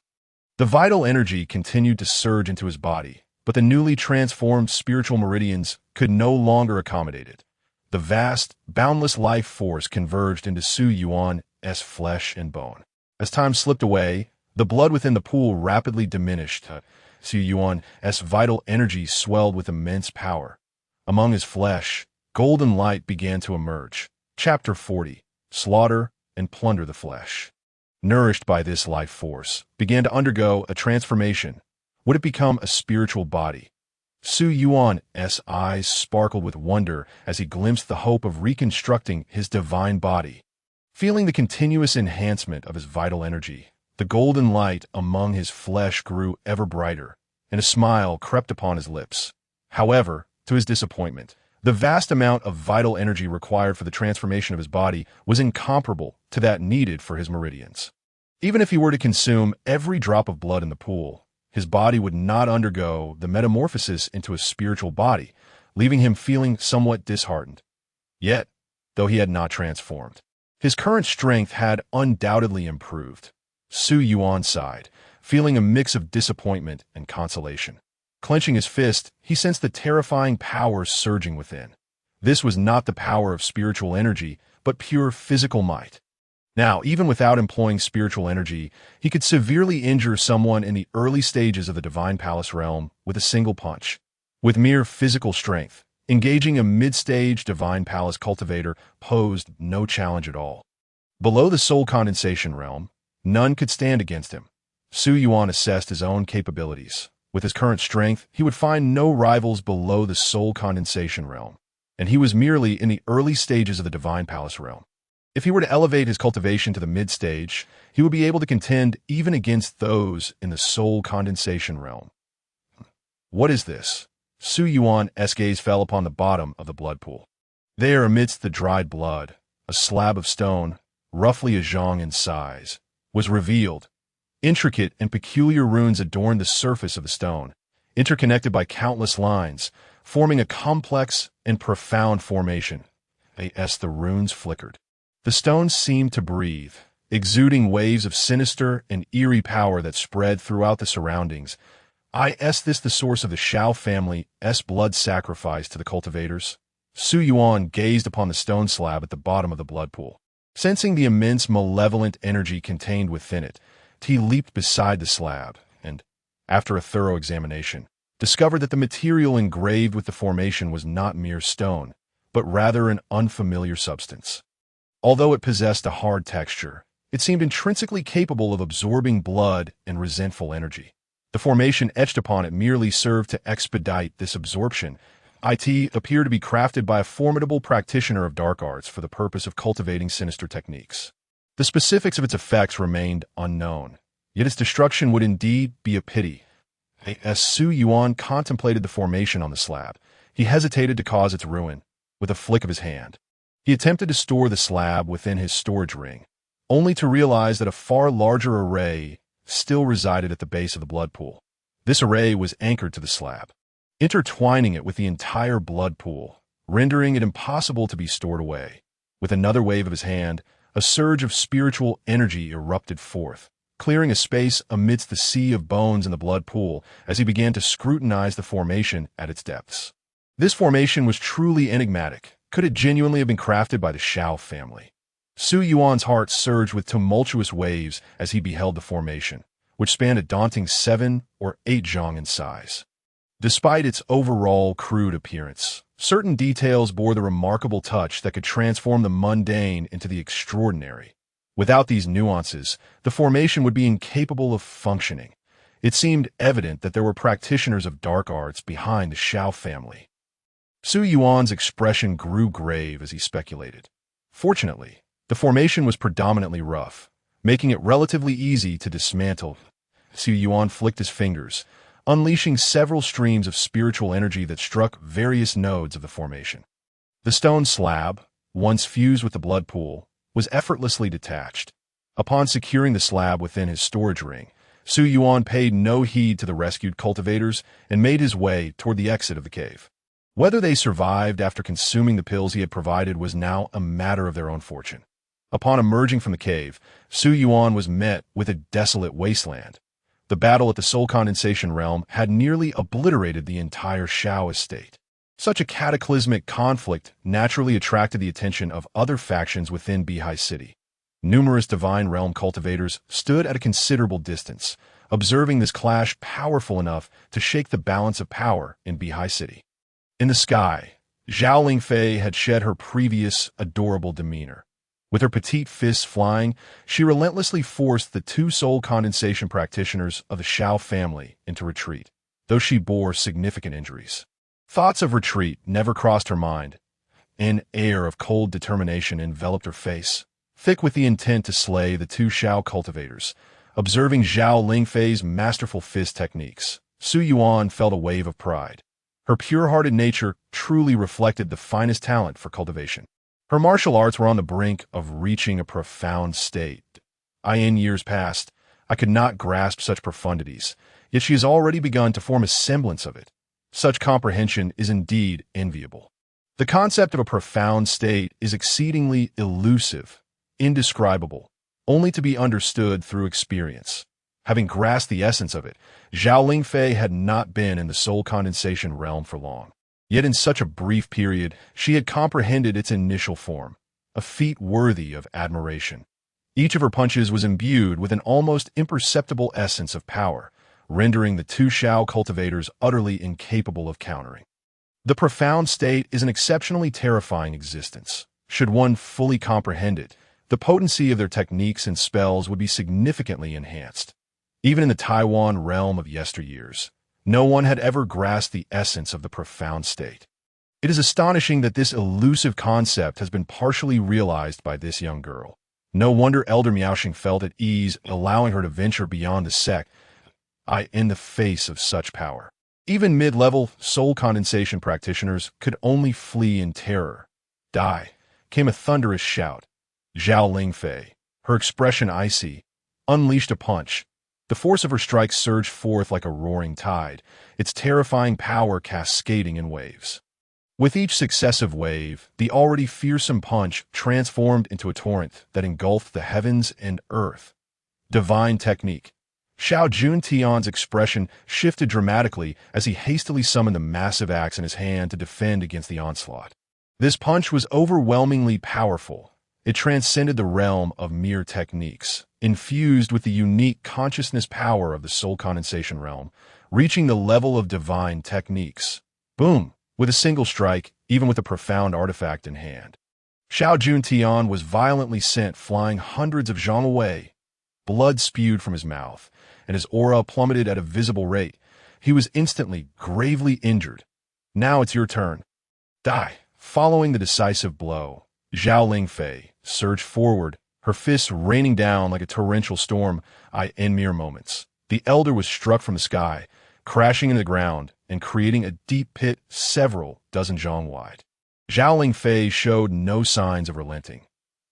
The vital energy continued to surge into his body, but the newly transformed spiritual meridians could no longer accommodate it. The vast, boundless life force converged into Su Yuan's flesh and bone. As time slipped away, the blood within the pool rapidly diminished. Su Yuan's vital energy swelled with immense power. Among his flesh, golden light began to emerge. Chapter 40. Slaughter and plunder the flesh. Nourished by this life force, began to undergo a transformation. Would it become a spiritual body? Su Yuan's eyes sparkled with wonder as he glimpsed the hope of reconstructing his divine body. Feeling the continuous enhancement of his vital energy, the golden light among his flesh grew ever brighter, and a smile crept upon his lips. However, to his disappointment, the vast amount of vital energy required for the transformation of his body was incomparable to that needed for his meridians. Even if he were to consume every drop of blood in the pool, his body would not undergo the metamorphosis into a spiritual body, leaving him feeling somewhat disheartened. Yet, though he had not transformed, his current strength had undoubtedly improved. Su Yuan sighed, feeling a mix of disappointment and consolation. Clenching his fist, he sensed the terrifying power surging within. This was not the power of spiritual energy, but pure physical might. Now, even without employing spiritual energy, he could severely injure someone in the early stages of the Divine Palace realm with a single punch. With mere physical strength, engaging a mid-stage Divine Palace cultivator posed no challenge at all. Below the Soul Condensation realm, none could stand against him. Su Yuan assessed his own capabilities. With his current strength, he would find no rivals below the Soul Condensation realm, and he was merely in the early stages of the Divine Palace realm. If he were to elevate his cultivation to the mid-stage, he would be able to contend even against those in the soul condensation realm. What is this? Su Yuan's gaze fell upon the bottom of the blood pool. There, amidst the dried blood, a slab of stone, roughly a zhang in size, was revealed. Intricate and peculiar runes adorned the surface of the stone, interconnected by countless lines, forming a complex and profound formation. As the runes flickered, the stone seemed to breathe, exuding waves of sinister and eerie power that spread throughout the surroundings. Is this the source of the Shao family's blood sacrifice to the cultivators? Su Yuan gazed upon the stone slab at the bottom of the blood pool. Sensing the immense malevolent energy contained within it, he leaped beside the slab and, after a thorough examination, discovered that the material engraved with the formation was not mere stone, but rather an unfamiliar substance. Although it possessed a hard texture, it seemed intrinsically capable of absorbing blood and resentful energy. The formation etched upon it merely served to expedite this absorption. It appeared to be crafted by a formidable practitioner of dark arts for the purpose of cultivating sinister techniques. The specifics of its effects remained unknown, yet its destruction would indeed be a pity. As Su Yuan contemplated the formation on the slab, he hesitated to cause its ruin. With a flick of his hand, he attempted to store the slab within his storage ring, only to realize that a far larger array still resided at the base of the blood pool. This array was anchored to the slab, intertwining it with the entire blood pool, rendering it impossible to be stored away. With another wave of his hand, a surge of spiritual energy erupted forth, clearing a space amidst the sea of bones in the blood pool as he began to scrutinize the formation at its depths. This formation was truly enigmatic. Could it genuinely have been crafted by the Shao family? Su Yuan's heart surged with tumultuous waves as he beheld the formation, which spanned a daunting 7 or 8 zhang in size. Despite its overall crude appearance, certain details bore the remarkable touch that could transform the mundane into the extraordinary. Without these nuances, the formation would be incapable of functioning. It seemed evident that there were practitioners of dark arts behind the Shao family. Su Yuan's expression grew grave as he speculated. Fortunately, the formation was predominantly rough, making it relatively easy to dismantle. Su Yuan flicked his fingers, unleashing several streams of spiritual energy that struck various nodes of the formation. The stone slab, once fused with the blood pool, was effortlessly detached. Upon securing the slab within his storage ring, Su Yuan paid no heed to the rescued cultivators and made his way toward the exit of the cave. Whether they survived after consuming the pills he had provided was now a matter of their own fortune. Upon emerging from the cave, Su Yuan was met with a desolate wasteland. The battle at the soul condensation realm had nearly obliterated the entire Shao estate. Such a cataclysmic conflict naturally attracted the attention of other factions within Bihai City. Numerous divine realm cultivators stood at a considerable distance, observing this clash powerful enough to shake the balance of power in Bihai City. In the sky, Zhao Lingfei had shed her previous adorable demeanor. With her petite fists flying, she relentlessly forced the 2 soul condensation practitioners of the Shao family into retreat, though she bore significant injuries. Thoughts of retreat never crossed her mind. An air of cold determination enveloped her face, thick with the intent to slay the 2 Shao cultivators. Observing Zhao Lingfei's masterful fist techniques, Su Yuan felt a wave of pride. Her pure-hearted nature truly reflected the finest talent for cultivation. Her martial arts were on the brink of reaching a profound state. In years past, I could not grasp such profundities, yet she has already begun to form a semblance of it. Such comprehension is indeed enviable. The concept of a profound state is exceedingly elusive, indescribable, only to be understood through experience. Having grasped the essence of it, Zhao Lingfei had not been in the soul condensation realm for long. Yet in such a brief period, she had comprehended its initial form, a feat worthy of admiration. Each of her punches was imbued with an almost imperceptible essence of power, rendering the 2 Shao cultivators utterly incapable of countering. The profound state is an exceptionally terrifying existence. Should one fully comprehend it, the potency of their techniques and spells would be significantly enhanced. Even in the Taiwan realm of yesteryears, no one had ever grasped the essence of the profound state. It is astonishing that this elusive concept has been partially realized by this young girl. No wonder Elder Miaoxing felt at ease, allowing her to venture beyond the sect in the face of such power. Even mid-level soul condensation practitioners could only flee in terror. Die, came a thunderous shout. Zhao Lingfei, her expression icy, unleashed a punch. The force of her strike surged forth like a roaring tide, its terrifying power cascading in waves. With each successive wave, the already fearsome punch transformed into a torrent that engulfed the heavens and earth. Divine technique. Xiao Juntian's expression shifted dramatically as he hastily summoned the massive axe in his hand to defend against the onslaught. This punch was overwhelmingly powerful. It transcended the realm of mere techniques, infused with the unique consciousness power of the soul condensation realm, reaching the level of divine techniques. Boom! With a single strike, even with a profound artifact in hand. Xiao Juntian was violently sent flying hundreds of zhang away. Blood spewed from his mouth, and his aura plummeted at a visible rate. He was instantly gravely injured. Now it's your turn. Die. Following the decisive blow, Zhao Lingfei surged forward, her fists raining down like a torrential storm. In mere moments, the elder was struck from the sky, crashing into the ground and creating a deep pit several dozen zhang wide. Zhao Lingfei showed no signs of relenting.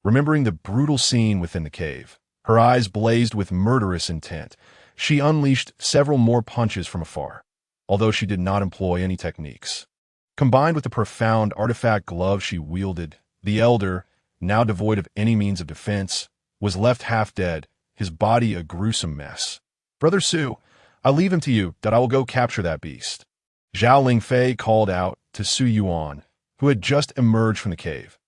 Remembering the brutal scene within the cave, her eyes blazed with murderous intent. She unleashed several more punches from afar, although she did not employ any techniques. Combined with the profound artifact glove she wielded, the elder, now devoid of any means of defense, was left half dead, his body a gruesome mess. Brother Su, I leave him to you, that I will go capture that beast. Zhao Lingfei called out to Su Yuan, who had just emerged from the cave.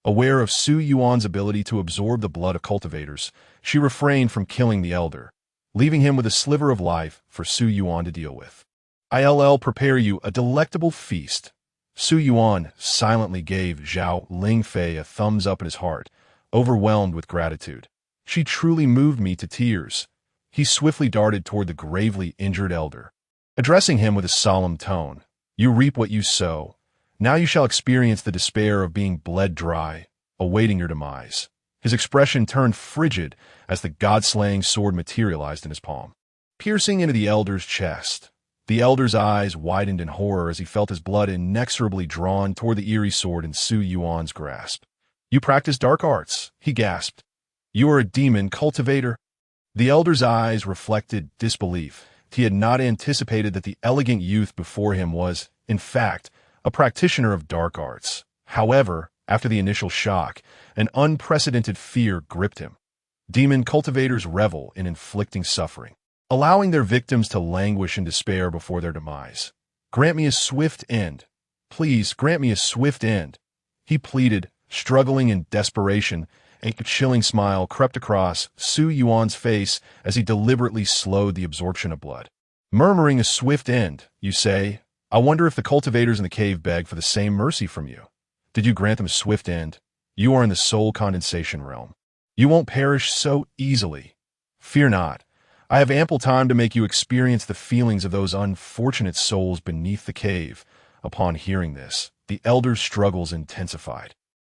Aware of Su Yuan's ability to absorb the blood of cultivators, she refrained from killing the elder, leaving him with a sliver of life for Su Yuan to deal with. I'll prepare you a delectable feast. Su Yuan silently gave Zhao Lingfei a thumbs up in his heart, overwhelmed with gratitude. She truly moved me to tears. He swiftly darted toward the gravely injured elder. Addressing him with a solemn tone, "You reap what you sow. Now you shall experience the despair of being bled dry, awaiting your demise." His expression turned frigid as the god-slaying sword materialized in his palm, piercing into the elder's chest. The elder's eyes widened in horror as he felt his blood inexorably drawn toward the eerie sword in Su Yuan's grasp. "You practice dark arts," he gasped. "You are a demon cultivator?" The elder's eyes reflected disbelief. He had not anticipated that the elegant youth before him was, in fact, a practitioner of dark arts. However, after the initial shock, an unprecedented fear gripped him. Demon cultivators revel in inflicting suffering, allowing their victims to languish in despair before their demise. "Grant me a swift end. Please grant me a swift end," he pleaded, struggling in desperation. A chilling smile crept across Su Yuan's face as he deliberately slowed the absorption of blood. "Murmuring a swift end, you say? I wonder if the cultivators in the cave beg for the same mercy from you. Did you grant them a swift end? You are in the soul condensation realm. You won't perish so easily. Fear not. I have ample time to make you experience the feelings of those unfortunate souls beneath the cave." Upon hearing this, the elder's struggles intensified.